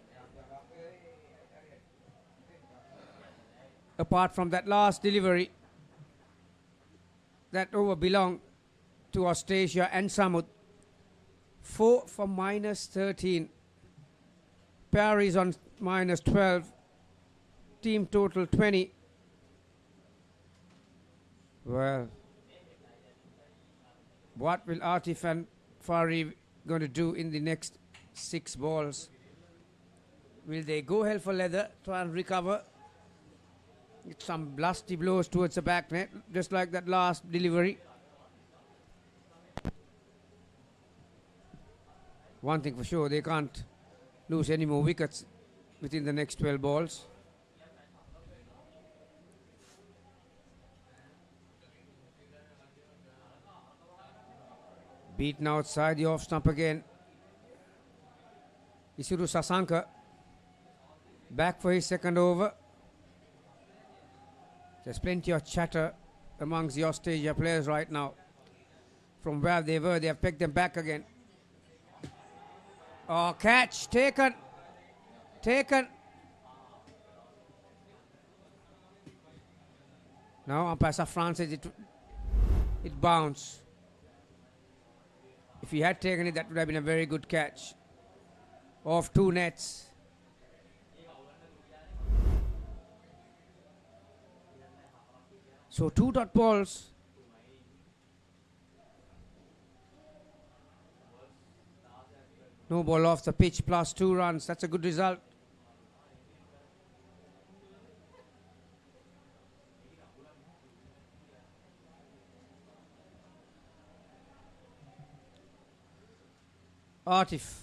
Apart from that last delivery, that over belonged to Austrasia and Samut. 4 for minus 13. Pair is on minus 12. Team total 20. Well, what will Atif and Fari going to do in the next 6 balls? Will they go hell for leather, try and recover? Get some blusty blows towards the back net, just like that last delivery. One thing for sure, they can't lose any more wickets within the next 12 balls. Beaten outside the off stump again. Isuru Sasanka back for his second over. There's plenty of chatter amongst the Austrasia players right now. From where they were, they have picked them back again. Oh, catch, taken. Now umpire Safran says it bounced. If he had taken it, that would have been a very good catch. Off 2 nets. So 2 dot balls. No ball off the pitch plus 2 runs. That's a good result. Atif.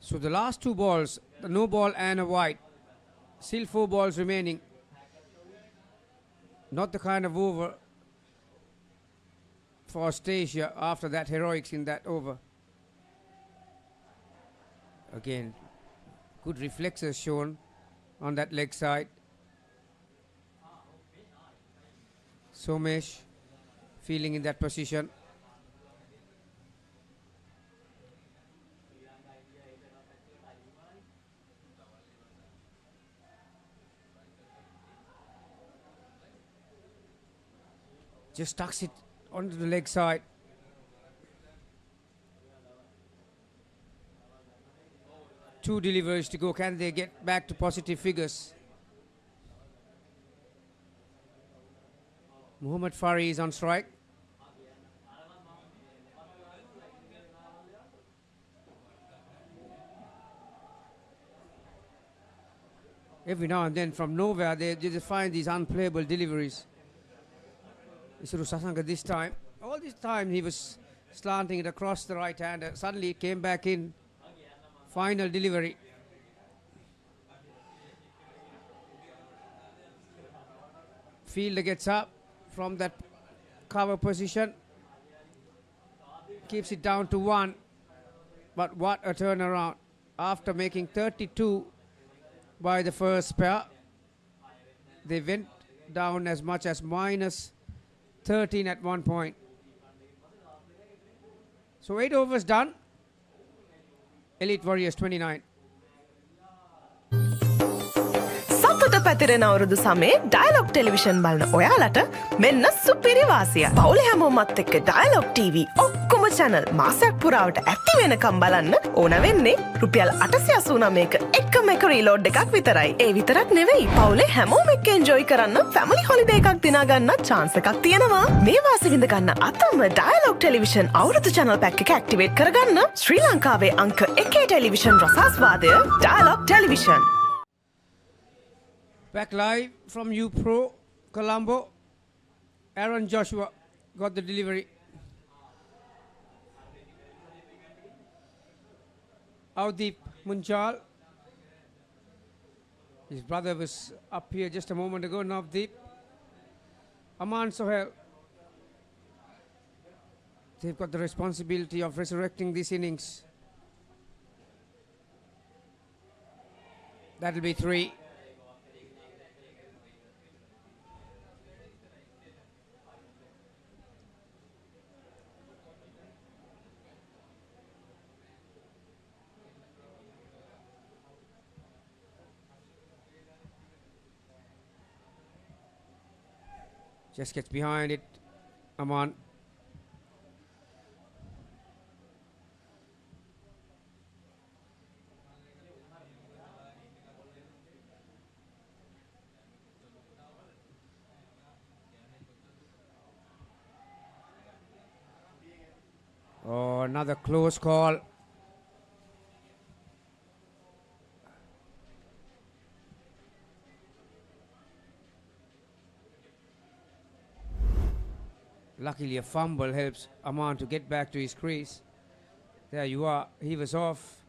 So the last 2 balls, the no ball and a wide. Still 4 balls remaining. Not the kind of over for Austrasia after that heroics in that over. Again, good reflexes shown on that leg side. Somesh feeling in that position. Just tucks it onto the leg side. Two deliveries to go. Can they get back to positive figures? Muhammad Fari is on strike. Every now and then from nowhere they just find these unplayable deliveries. Isuru Sasanka this time. All this time he was slanting it across the right hander. Suddenly it came back in. Final delivery. Fielder gets up from that cover position. Keeps it down to 1. But what a turnaround. After making 32 by the first pair, they went down as much as minus 13 at one point. So 8 overs done. Elite Warriors 29. සතුට පැතිරෙන අවුරුදු සමේ dialogue television බලන ඔයාලට මෙන්න සුපිරි වාසිය. පවුලේ හැමෝමත් එක්ක ඩයලොග් TV ඔක්කොම channel මාසයක් පුරාවට ඇක්ටිව් වෙනකම් බලන්න ඕන වෙන්නේ රුපියල් 889ක එකම එක රීලෝඩ් එකක් විතරයි. ඒ විතරක් නෙවෙයි පවුලේ හැමෝම එක්ක එන්ජොයි කරන්න ෆැමිලි හොලිඩේ එකක් දිනා ගන්න chance එකක් තියෙනවා. මේ වාසි විඳ ගන්න අතම Dialog ටෙලිවිෂන් අවුරුදු channel pack එක ඇක්ටිවේට් කරගන්න ශ්‍රී ලංකාවේ අංක 1 ටෙලිවිෂන් රසාස්වාදය Dialog television. Back live from U-Pro, Colombo. Aaron Joshua got the delivery. Avdeep Munjal. His brother was up here just a moment ago, Navdeep. Aman Sohail. They've got the responsibility of resurrecting this innings. That'll be 3. Just gets behind it, Aman. Oh, another close call. Luckily, a fumble helps Aman to get back to his crease. There you are. He was off.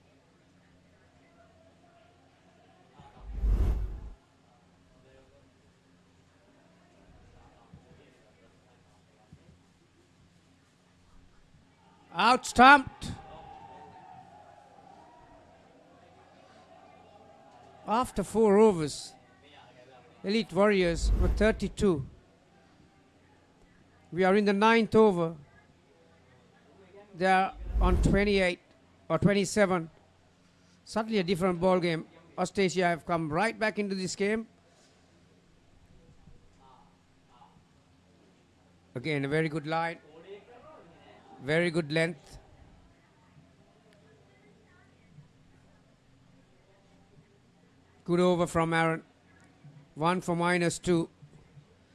Out stumped. After 4 overs, Elite Warriors were 32. We are in the 9th over. They are on 28 or 27. Suddenly a different ball game. Austrasia have come right back into this game. Again, a very good line. Very good length. Good over from Aaron. 1 for -2.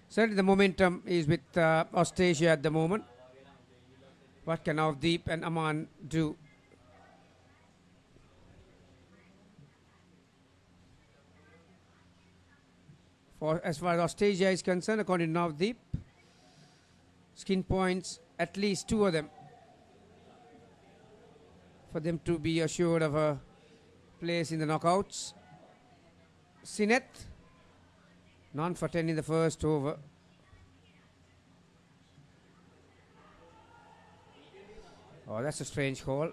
Certainly the momentum is with Austrasia at the moment. What can Avdeep and Aman do? As far as Austrasia is concerned, according to Navdeep, skin points, at least 2 of them, for them to be assured of a place in the knockouts. Sinet, none for 10 in the first over. Oh, that's a strange call.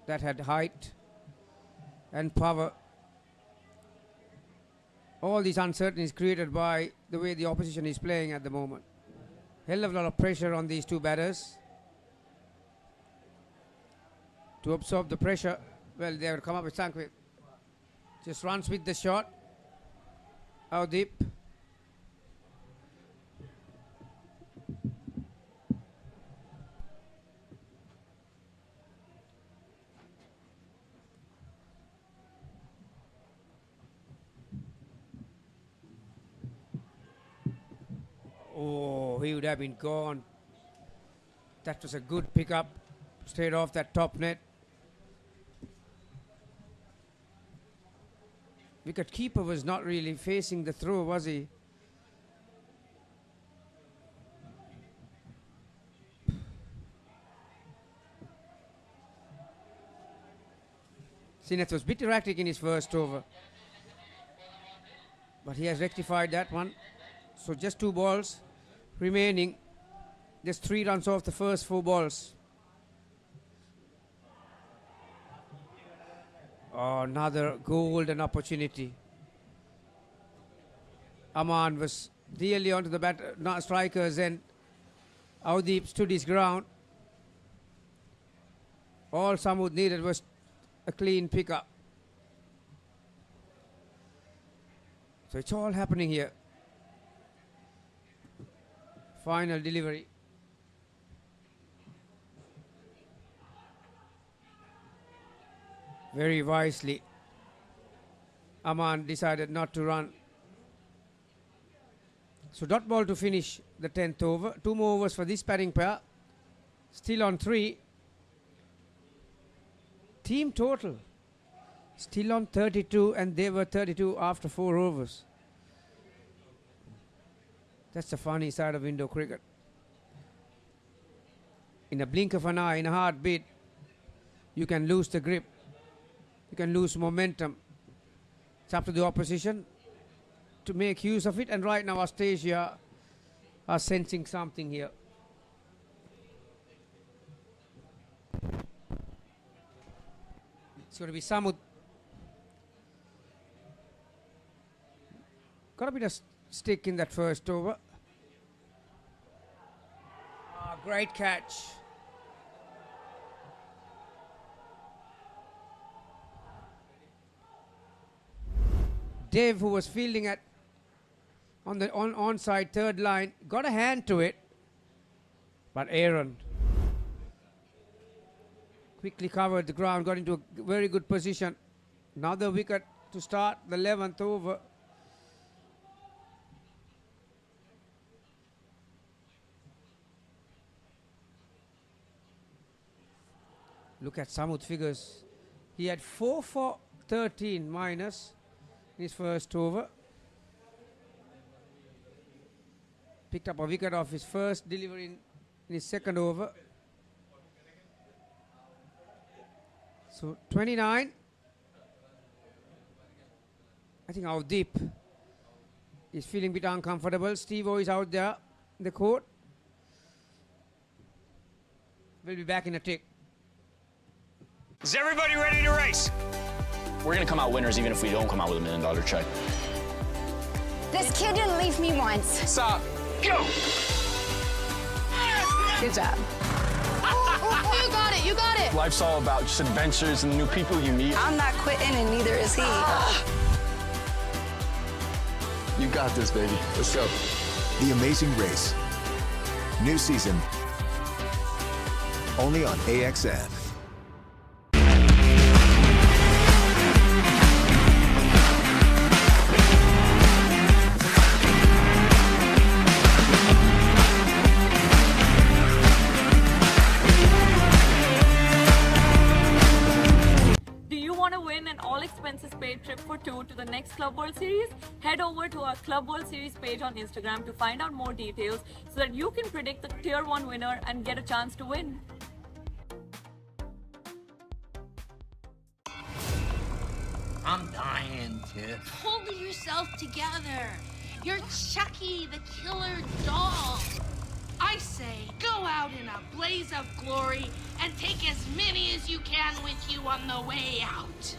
That had height and power. All these uncertainties created by the way the opposition is playing at the moment. Hell of a lot of pressure on these 2 batters. To absorb the pressure, well, they would come up with Sankvit. Just runs with the shot. Avdeep. Oh, he would have been gone. That was a good pickup, straight off that top net. Wicket keeper was not really facing the throw, was he? Sineth was a bit erratic in his first over, but he has rectified that one. So just 2 balls remaining. Just 3 runs off the first 4 balls. Oh, another golden opportunity. Aman was really onto the striker's end. Avdeep stood his ground. All Samud needed was a clean pickup. So it's all happening here. Final delivery. Very wisely, Aman decided not to run. So dot ball to finish the 10th over. 2 more overs for this batting pair. Still on 3. Team total still on 32, and they were 32 after 4 overs. That's the funny side of Indo cricket. In a blink of an eye, in a heartbeat, you can lose the grip. You can lose momentum. It's up to the opposition to make use of it, and right now Austrasia are sensing something here. It's going to be Samud. Got a bit of stick in that first over. Great catch. Dave, who was fielding at on the onside third line, got a hand to it, but Aaron quickly covered the ground, got into a very good position. Another wicket to start the 11th over. Look at Samud's figures. He had 4 for 13 minus in his first over. Picked up a wicket off his first delivery in his second over. So 29. I think Avdeep is feeling a bit uncomfortable. Steve-O is out there in the court. We'll be back in a tick. Is everybody ready to race? We're gonna come out winners even if we don't come out with $1 million check. This kid didn't leave me once. Stop. Go! Good job. You got it, you got it. Life's all about just adventures and new people you meet. I'm not quitting, and neither is he. You got this, baby. Let's go. The Amazing Race. New season. Only on AXN. Paid trip for 2 to the next Club World Series? Head over to our Club World Series page on Instagram to find out more details so that you can predict the Tier 1 winner and get a chance to win. I'm dying, Tiff. Pull yourself together. You're Chucky, the killer doll. I say, go out in a blaze of glory and take as many as you can with you on the way out.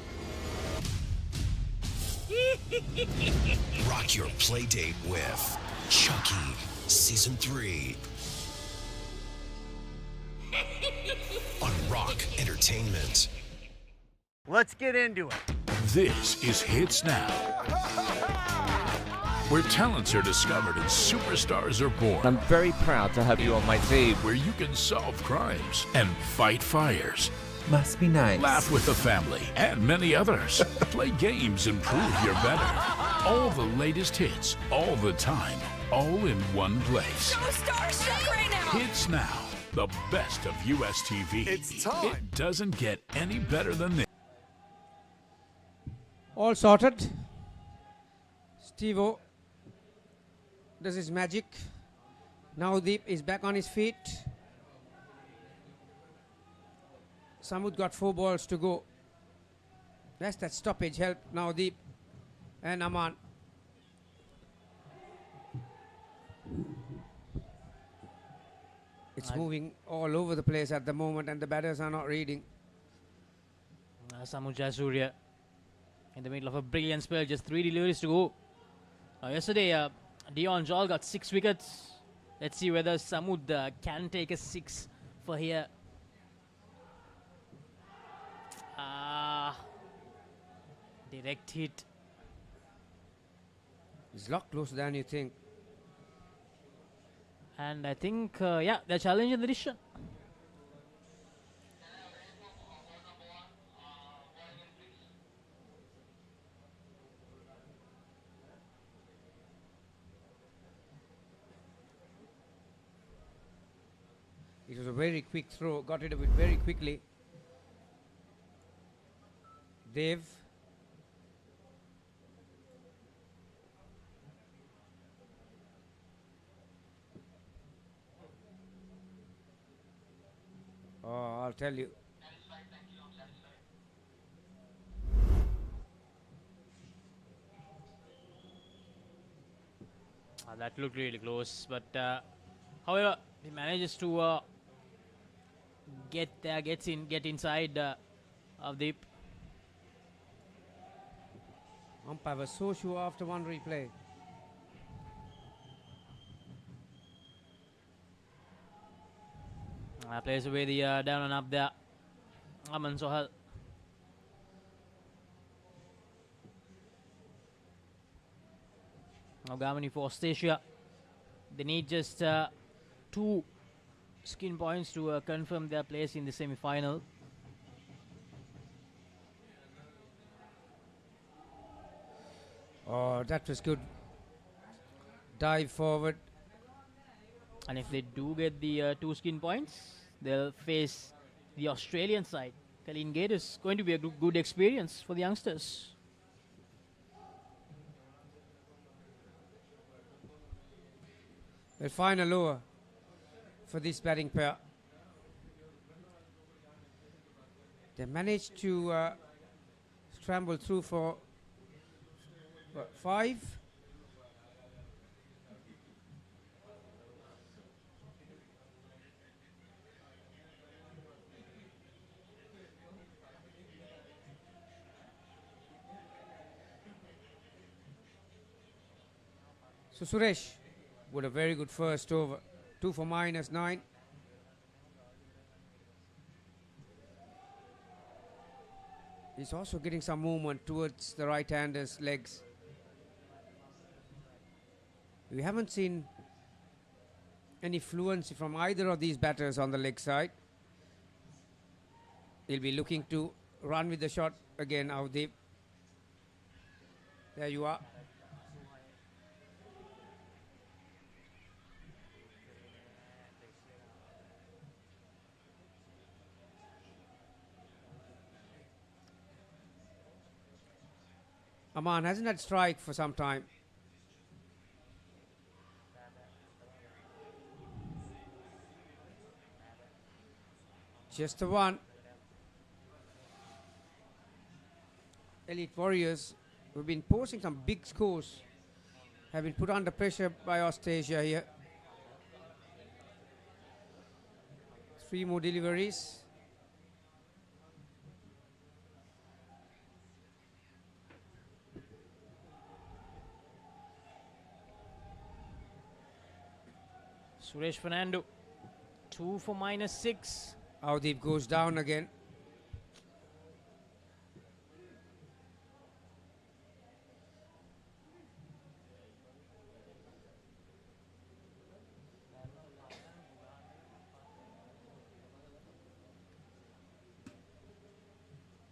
Rock your playdate with Chucky Season 3 on Rock Entertainment. Let's get into it. This is Hits Now, where talents are discovered and superstars are born. I'm very proud to have you on my team. Where you can solve crimes and fight fires. Must be nice. Laugh with the family and many others. Play games and prove you're better. All the latest hits, all the time, all in one place. So starstruck right now. Hits Now, the best of US TV. It's time. It doesn't get any better than this. All sorted. Steve-O does his magic. Now Deep is back on his feet. Samud got 4 balls to go. That's that stoppage help now Deep and Aman. It's moving all over the place at the moment and the batters are not reading. Samud Jayasuriya in the middle of a brilliant spell, just 3 deliveries to go. Yesterday, Dion Jol got 6 wickets. Let's see whether Samud can take a 6 for here. Direct hit. It's a lot closer than you think. And I think, yeah, they're challenging the decision. It was a very quick throw, got rid of it very quickly. Dev. Oh, I'll tell you. That looked really close, but however, he manages to get inside of the. Umpire was so sure after one replay. Plays away the down and up there. Aman Sohal. Now Gamani for Austrasia. They need just 2 skin points to confirm their place in the semi-final. Oh, that was good. Dive forward. And if they do get the 2 skin points, they'll face the Australian side. Colin Gate is going to be a good experience for the youngsters. They'll find a lower for this batting pair. They managed to scramble through for 5. So Suresh with a very good first over. 2 for -9. He's also getting some movement towards the right-hander's legs. We haven't seen any fluency from either of these batters on the leg side. He'll be looking to run with the shot again, Avdeep. There you are. Aman hasn't had strike for some time. Just the one. Elite Warriors, who've been posting some big scores, have been put under pressure by Austrasia here. 3 more deliveries. Suresh Fernando, 2 for -6. Avdeep goes down again.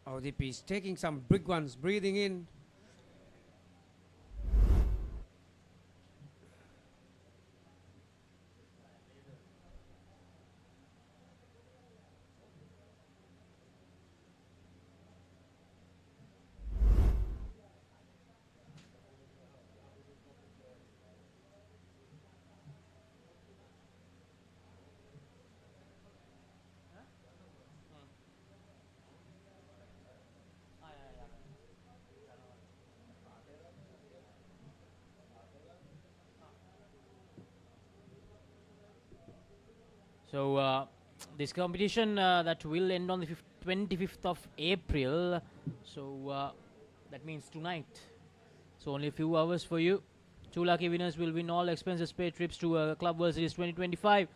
Avdeep is taking some big ones, breathing in. So this competition that will end on the 25th of April. So that means tonight. So only a few hours for you. 2 lucky winners will win all expenses paid trips to Club World Series 2025.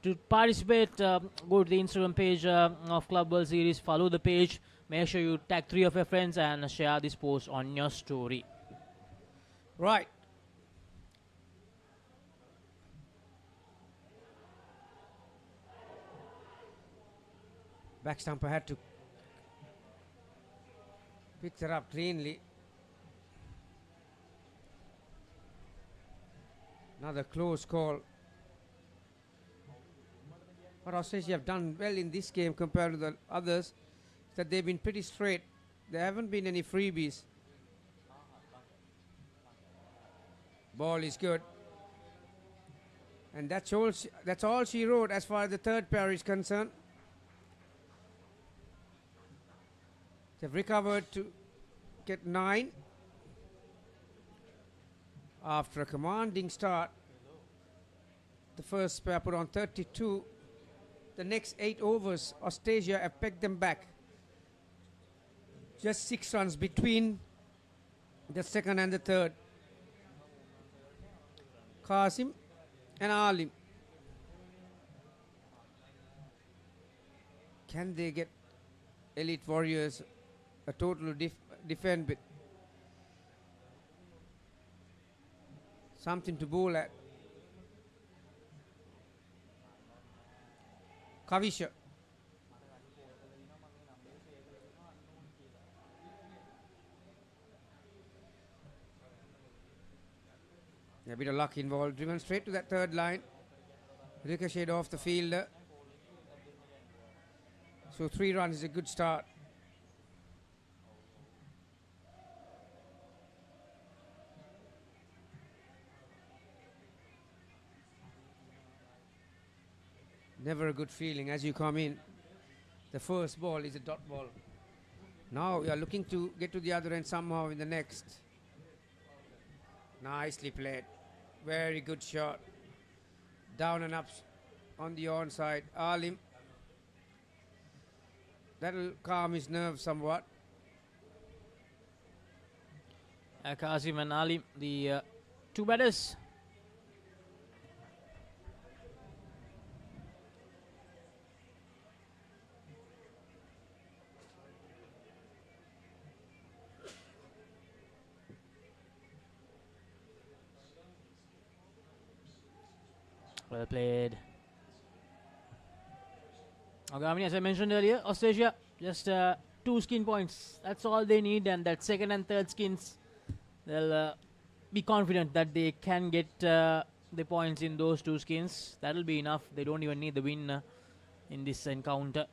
To participate, go to the Instagram page of Club World Series. Follow the page. Make sure you tag 3 of your friends and share this post on your story. Right. Back stumper had to pitch it up cleanly. Another close call. What Austrasia have done well in this game compared to the others is that they've been pretty straight. There haven't been any freebies. Ball is good. And that's all she wrote as far as the third pair is concerned. They've recovered to get 9 after a commanding start. The first pair put on 32. The next 8 overs, Austrasia have pegged them back. Just 6 runs between the second and the third. Qasim and Alim. Can they get Elite Warriors a total defend with? Something to bowl at. Kavisha. A bit of luck involved. Driven straight to that third line. Ricocheted off the fielder. So 3 runs is a good start. Never a good feeling as you come in. The first ball is a dot ball. Now we are looking to get to the other end somehow in the next. Nicely played. Very good shot. Down and up on the onside. Alim. That'll calm his nerves somewhat. Qasim and Alim, the 2 batters. Well played. Okay, I mean, as I mentioned earlier, Austrasia just 2 skin points. That's all they need, and that second and third skins, they'll be confident that they can get the points in those 2 skins. That'll be enough. They don't even need the win in this encounter.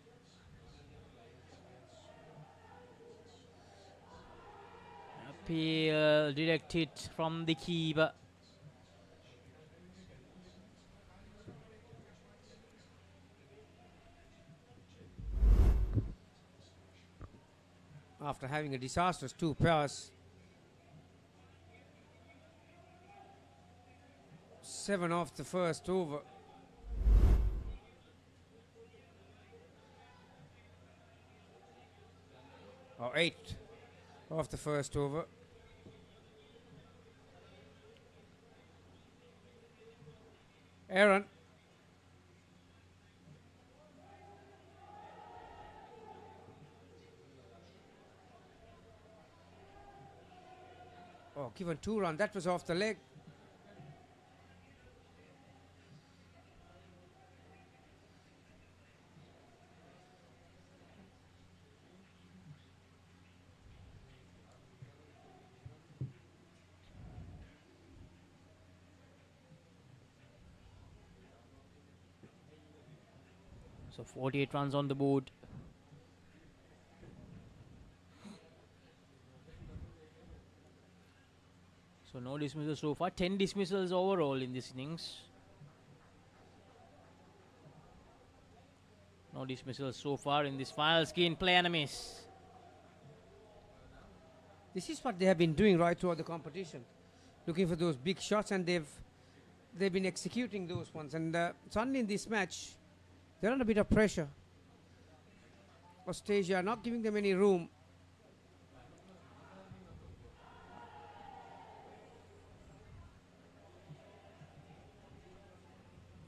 Appeal, direct hit from the keeper. After having a disastrous 2 pairs. 7 off the first over. Or 8 off the first over. Aaron. Oh, given 2 runs. That was off the leg. So 48 runs on the board. So no dismissals so far. 10 dismissals overall in this innings. No dismissals so far in this final skin. Play and a miss. This is what they have been doing right throughout the competition. Looking for those big shots, and they've been executing those ones. And suddenly in this match, they're under a bit of pressure. Austrasia are not giving them any room.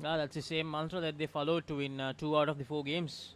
That's the same mantra that they followed to win 2 out of the 4 games.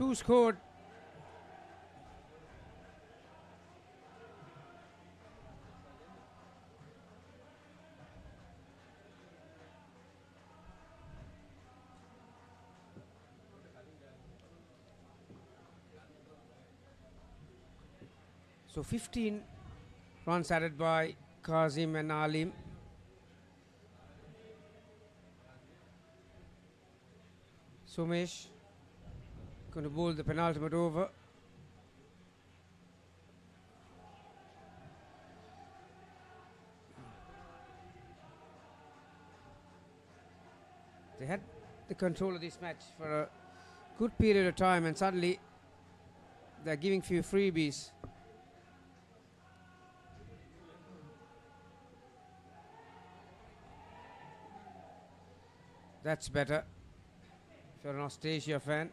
2 scored. So 15 runs added by Kazim and Alim. Sumesh going to bowl the penultimate over. They had the control of this match for a good period of time, and suddenly they're giving few freebies. That's better if you're an Austrasia fan.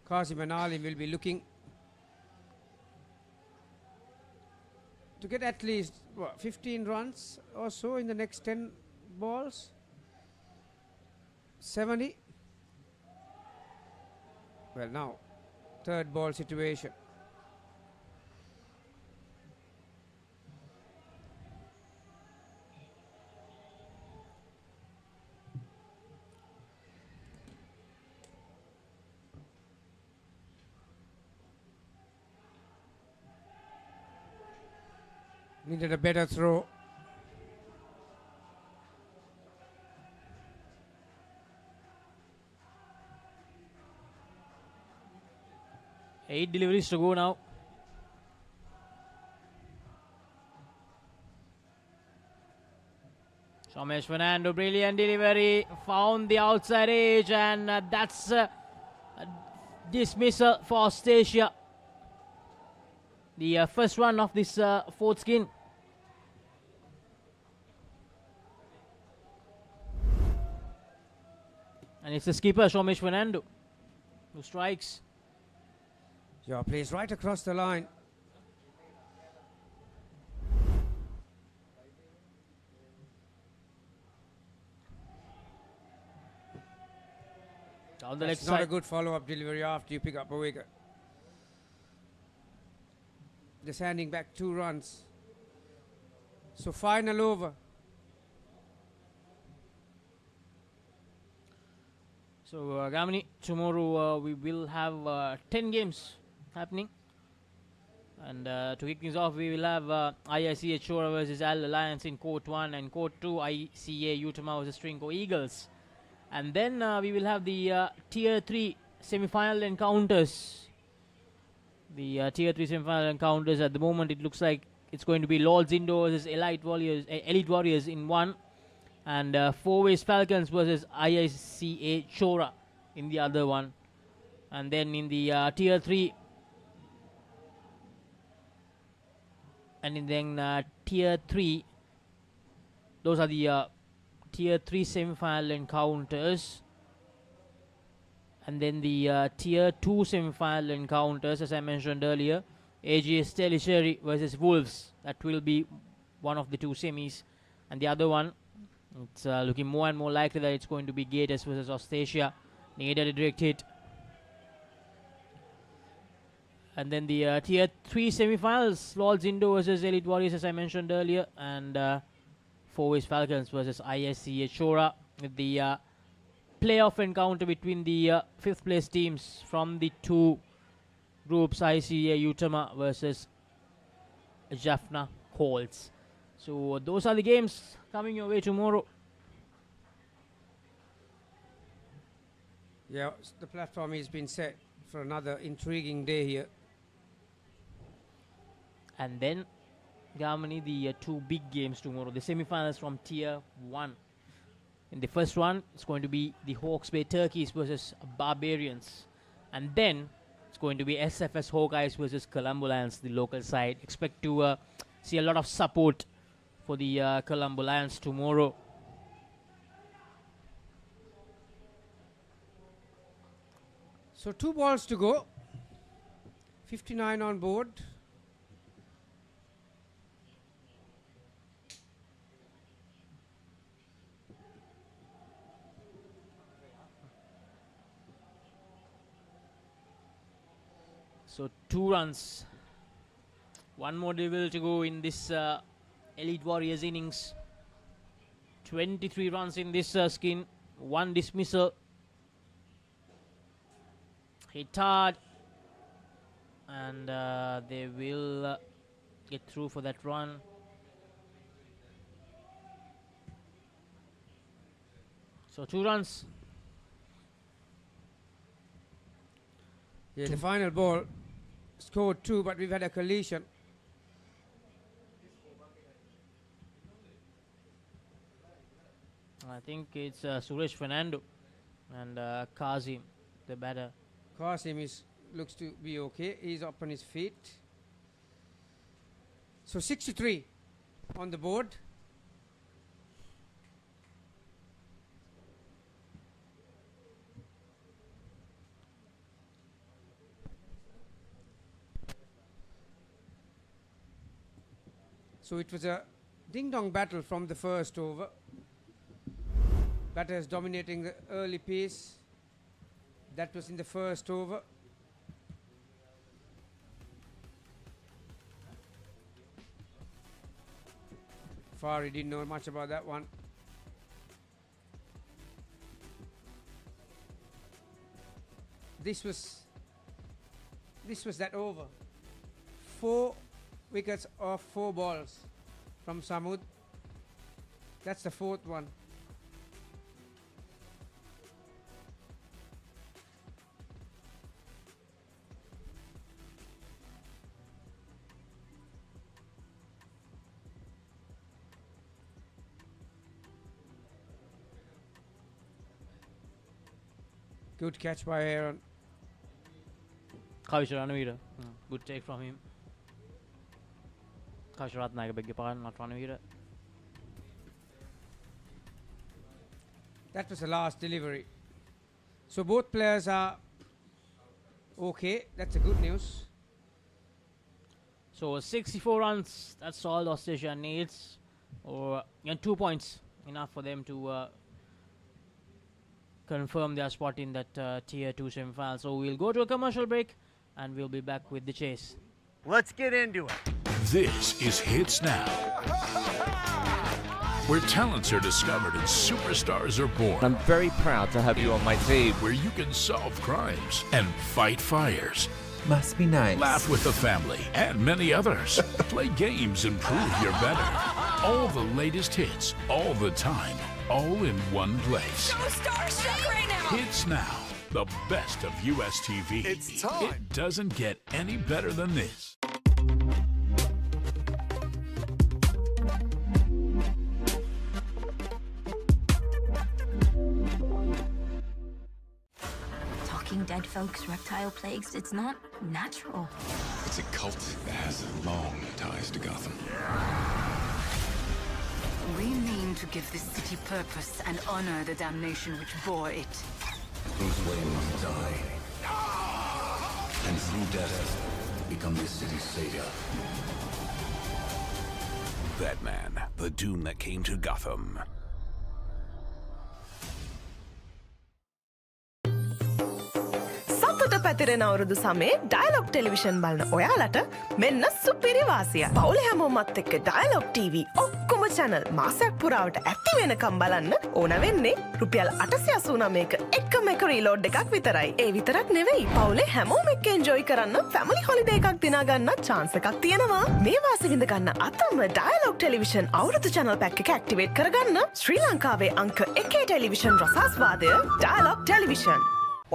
Qasim and Ali will be looking to get at least 15 runs or so in the next 10 balls. 70. Well, now, third ball situation. Needed a better throw. Eight deliveries to go now. Somesh Fernando, brilliant delivery, found the outside edge, and that's dismissal for Austrasia. The first one of this fourth skin. And it's the skipper, Somesh Fernando, who strikes. Yeah, plays right across the line. Down the That's leg not side. a good follow-up delivery after you pick up a wicket. Just handing back 2 runs. So final over. So, Gamini, tomorrow we will have 10 games happening. And to kick things off, we will have IICA Chora versus Al Alliance in Court 1 and Court 2, ICA Utama versus Trinco Eagles. And then we will have the Tier 3 semi-final encounters. The Tier 3 semi-final encounters, at the moment it looks like it's going to be Lords Indo versus Elite Warriors in one. And Four Ways Falcons versus IICA Chora in the other one. And then in the Tier 3 and then Tier 3, those are the Tier 3 semi-final encounters. And then the Tier 2 semi-final encounters, as I mentioned earlier, AGS Telisheri versus Wolves. That will be one of the 2 semis. And the other one, it's looking more and more likely that it's going to be Gators versus Austrasia. Needed a direct hit. And then the Tier 3 semi-finals, Lords Indo versus Elite Warriors, as I mentioned earlier. And Four Ways Falcons versus ISCA Chora, with the playoff encounter between the 5th place teams from the 2 groups, ICA Utama versus Jaffna Colts. So those are the games coming your way tomorrow. Yeah, the platform has been set for another intriguing day here. And then, Gamini, the 2 big games tomorrow, the semi-finals from Tier 1. In the first one, it's going to be the Hawke's Bay Turkeys versus Barbarians. And then, it's going to be SFS Hawkeyes versus Colombo Lions, the local side. Expect to see a lot of support for the Colombo Lions tomorrow. So 2 balls to go. 59 on board. So 2 runs. One more delivery to go in this Elite Warriors innings. 23 runs in this skin. 1 dismissal. Hit hard. And they will get through for that run. So 2 runs. Yeah, the final ball scored 2, but we've had a collision. I think it's Suresh Fernando and Kazim, the batter. Qasim looks to be okay. He's up on his feet. So 63 on the board. So it was a ding-dong battle from the first over. Batters dominating the early pace. That was in the first over. Fari didn't know much about that one. This was that over. 4 wickets off 4 balls from Samud. That's the 4th one. Good catch by Aaron. Kavish Ranavira. Good take from him. Kavish Ratnayaka, beg your pardon, not Ranavira. That was the last delivery. So both players are okay. That's a good news. So 64 runs, that's all Austrasia needs. And 2 points, enough for them to confirm their spot in that Tier 2 semi-final. So we'll go to a commercial break and we'll be back with the chase. Let's get into it. This is Hits Now, where talents are discovered and superstars are born. I'm very proud to have you on my team. Where you can solve crimes and fight fires. Must be nice. Laugh with the family and many others. Play games and prove you're better. All the latest hits, all the time, all in one place. So starstruck right now. Hits Now, the best of US TV. It's time. It doesn't get any better than this. Talking dead folks, reptile plagues, it's not natural. It's a cult that has long ties to Gotham. We mean to give this city purpose and honor the damnation which bore it. Bruce Wayne must die. And through death, become this city's savior. Batman, the doom that came to Gotham. සතුට පැතිරෙන අවුරුදු සමේ dialogue television බලන ඔයාලට මෙන්න සුපිරි වාසිය. පවුලේ හැමෝමත් එක්ක ඩයලොග් TV ඔක්කොම channel මාසයක් පුරාවට ඇක්ටිව් වෙනකම් බලන්න ඕන වෙන්නේ රුපියල් 889ක එකම එක රීලෝඩ් එකක් විතරයි. ඒ විතරක් නෙවෙයි පවුලේ හැමෝම එක්ක එන්ජොයි කරන්න ෆැමිලි හොලිඩේ එකක් දිනා ගන්න chance එකක් තියෙනවා. මේ වාසිය විඳ ගන්න අතම ඩයලොග් ටෙලිවිෂන් අවුරුදු channel pack එක ඇක්ටිවේට් කරගන්න ශ්‍රී ලංකාවේ අංක 1 ටෙලිවිෂන් රසාස්වාදය ඩයලොග් ටෙලිවිෂන්.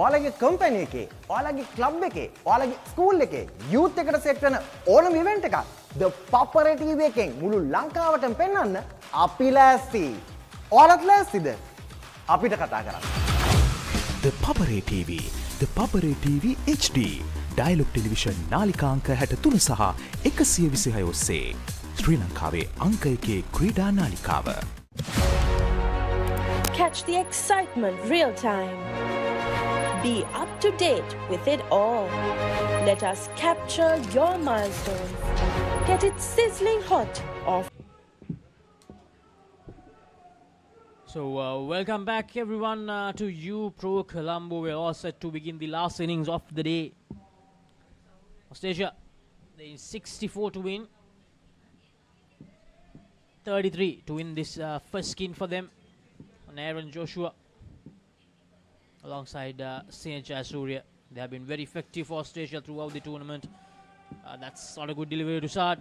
ඔයාලගේ කම්පැනි එකේ, ඔයාලගේ ක්ලබ් එකේ, ඔයාලගේ ස්කූල් එකේ යූත් එකට සෙට් වෙන ඕනම ඉවෙන්ට් එකක් ThePapare TV එකෙන් මුළු ලංකාවටම පෙන්වන්න අපි ලෑස්ති. ඔයාලත් ලෑස්තිද? අපිට කතා කරන්න. ThePapare TV, ThePapare TV HD. Dialog television නාලිකාංක 63 සහ 126 ඔස්සේ ශ්‍රී ලංකාවේ අංක 1 ක්‍රීඩා නාලිකාව. Catch the excitement real time. Be up to date with it all. Let us capture your milestones. Get it sizzling hot off. So welcome back everyone to you Pro Colombo. We're all set to begin the last innings of the day. Austrasia, they need 64 to win. 33 to win this first skin for them. On Aaron Joshua alongside Sneha Surya. They have been very effective for Australia throughout the tournament. That's not a good delivery to start.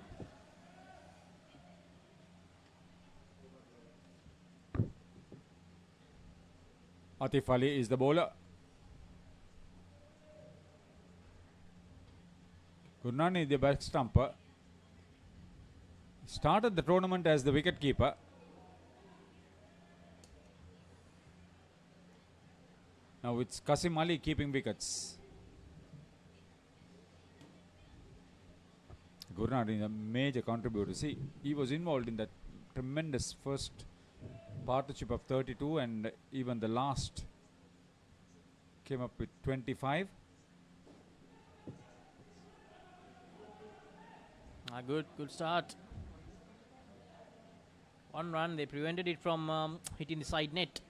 Atif Ali is the bowler. Gurnani, the back stumper, started the tournament as the wicket keeper. Now it's Qasim Ali keeping wickets. Gurnani is a major contributor. See, he was involved in that tremendous first partnership of 32, and even the last came up with 25. Good start. 1 run, they prevented it from hitting the side net.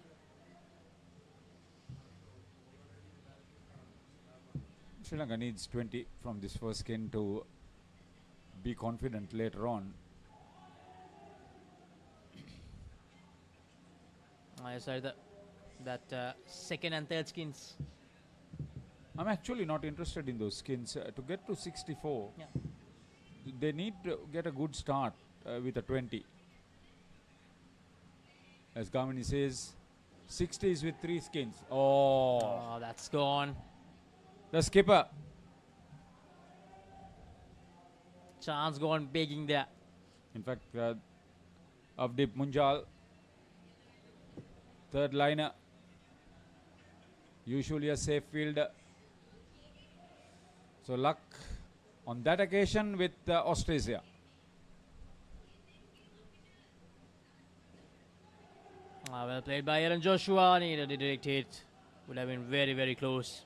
Sri Lanka needs 20 from this first skin to be confident later on. Sorry, that second and third skins. I'm actually not interested in those skins. To get to 64, yeah, they need to get a good start with a 20. As Gamini says, 60 is with 3 skins. Oh, that's gone. The skipper. Chance gone begging there. In fact, Avdeep Munjal, third liner, usually a safe fielder. So luck on that occasion with Austrasia. Well played by Aaron Joshua. Needed a direct hit. Would have been very, very close.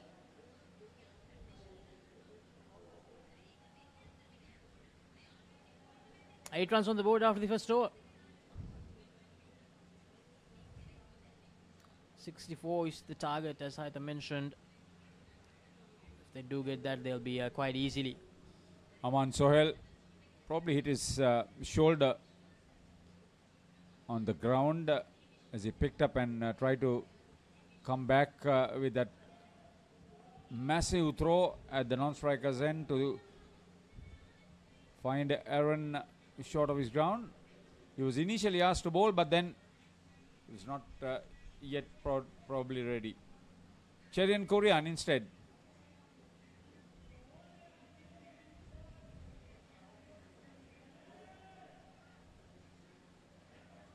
Eight runs on the board after the first over. 64 is the target, as I mentioned. If they do get that, they'll be quite easily. Aman Sohail probably hit his shoulder on the ground as he picked up and tried to come back with that massive throw at the non-striker's end to find Aaron short of his ground. He was initially asked to bowl, but then he was not yet probably ready. Cherian Korean instead.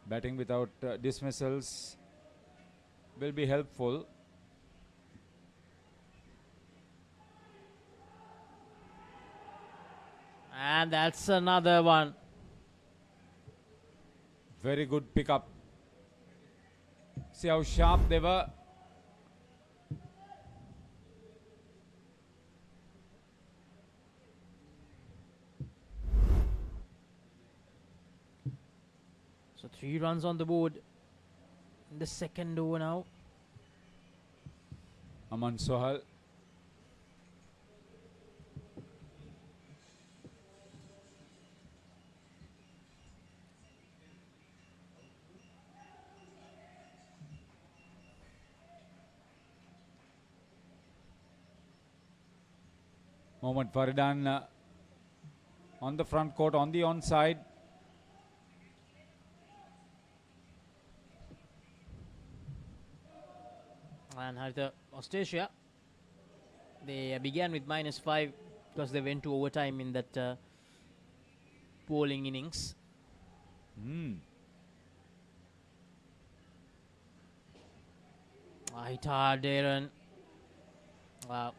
Batting without dismissals will be helpful. And that's another one. Very good pickup. See how sharp they were. So 3 runs on the board in the second over now. Aman Sohail. Mohammad Faridan on the front court, on the onside. And Haritha, Austrasia, they began with -5 because they went to overtime in that bowling innings. Hit hard, Aaron. Wow.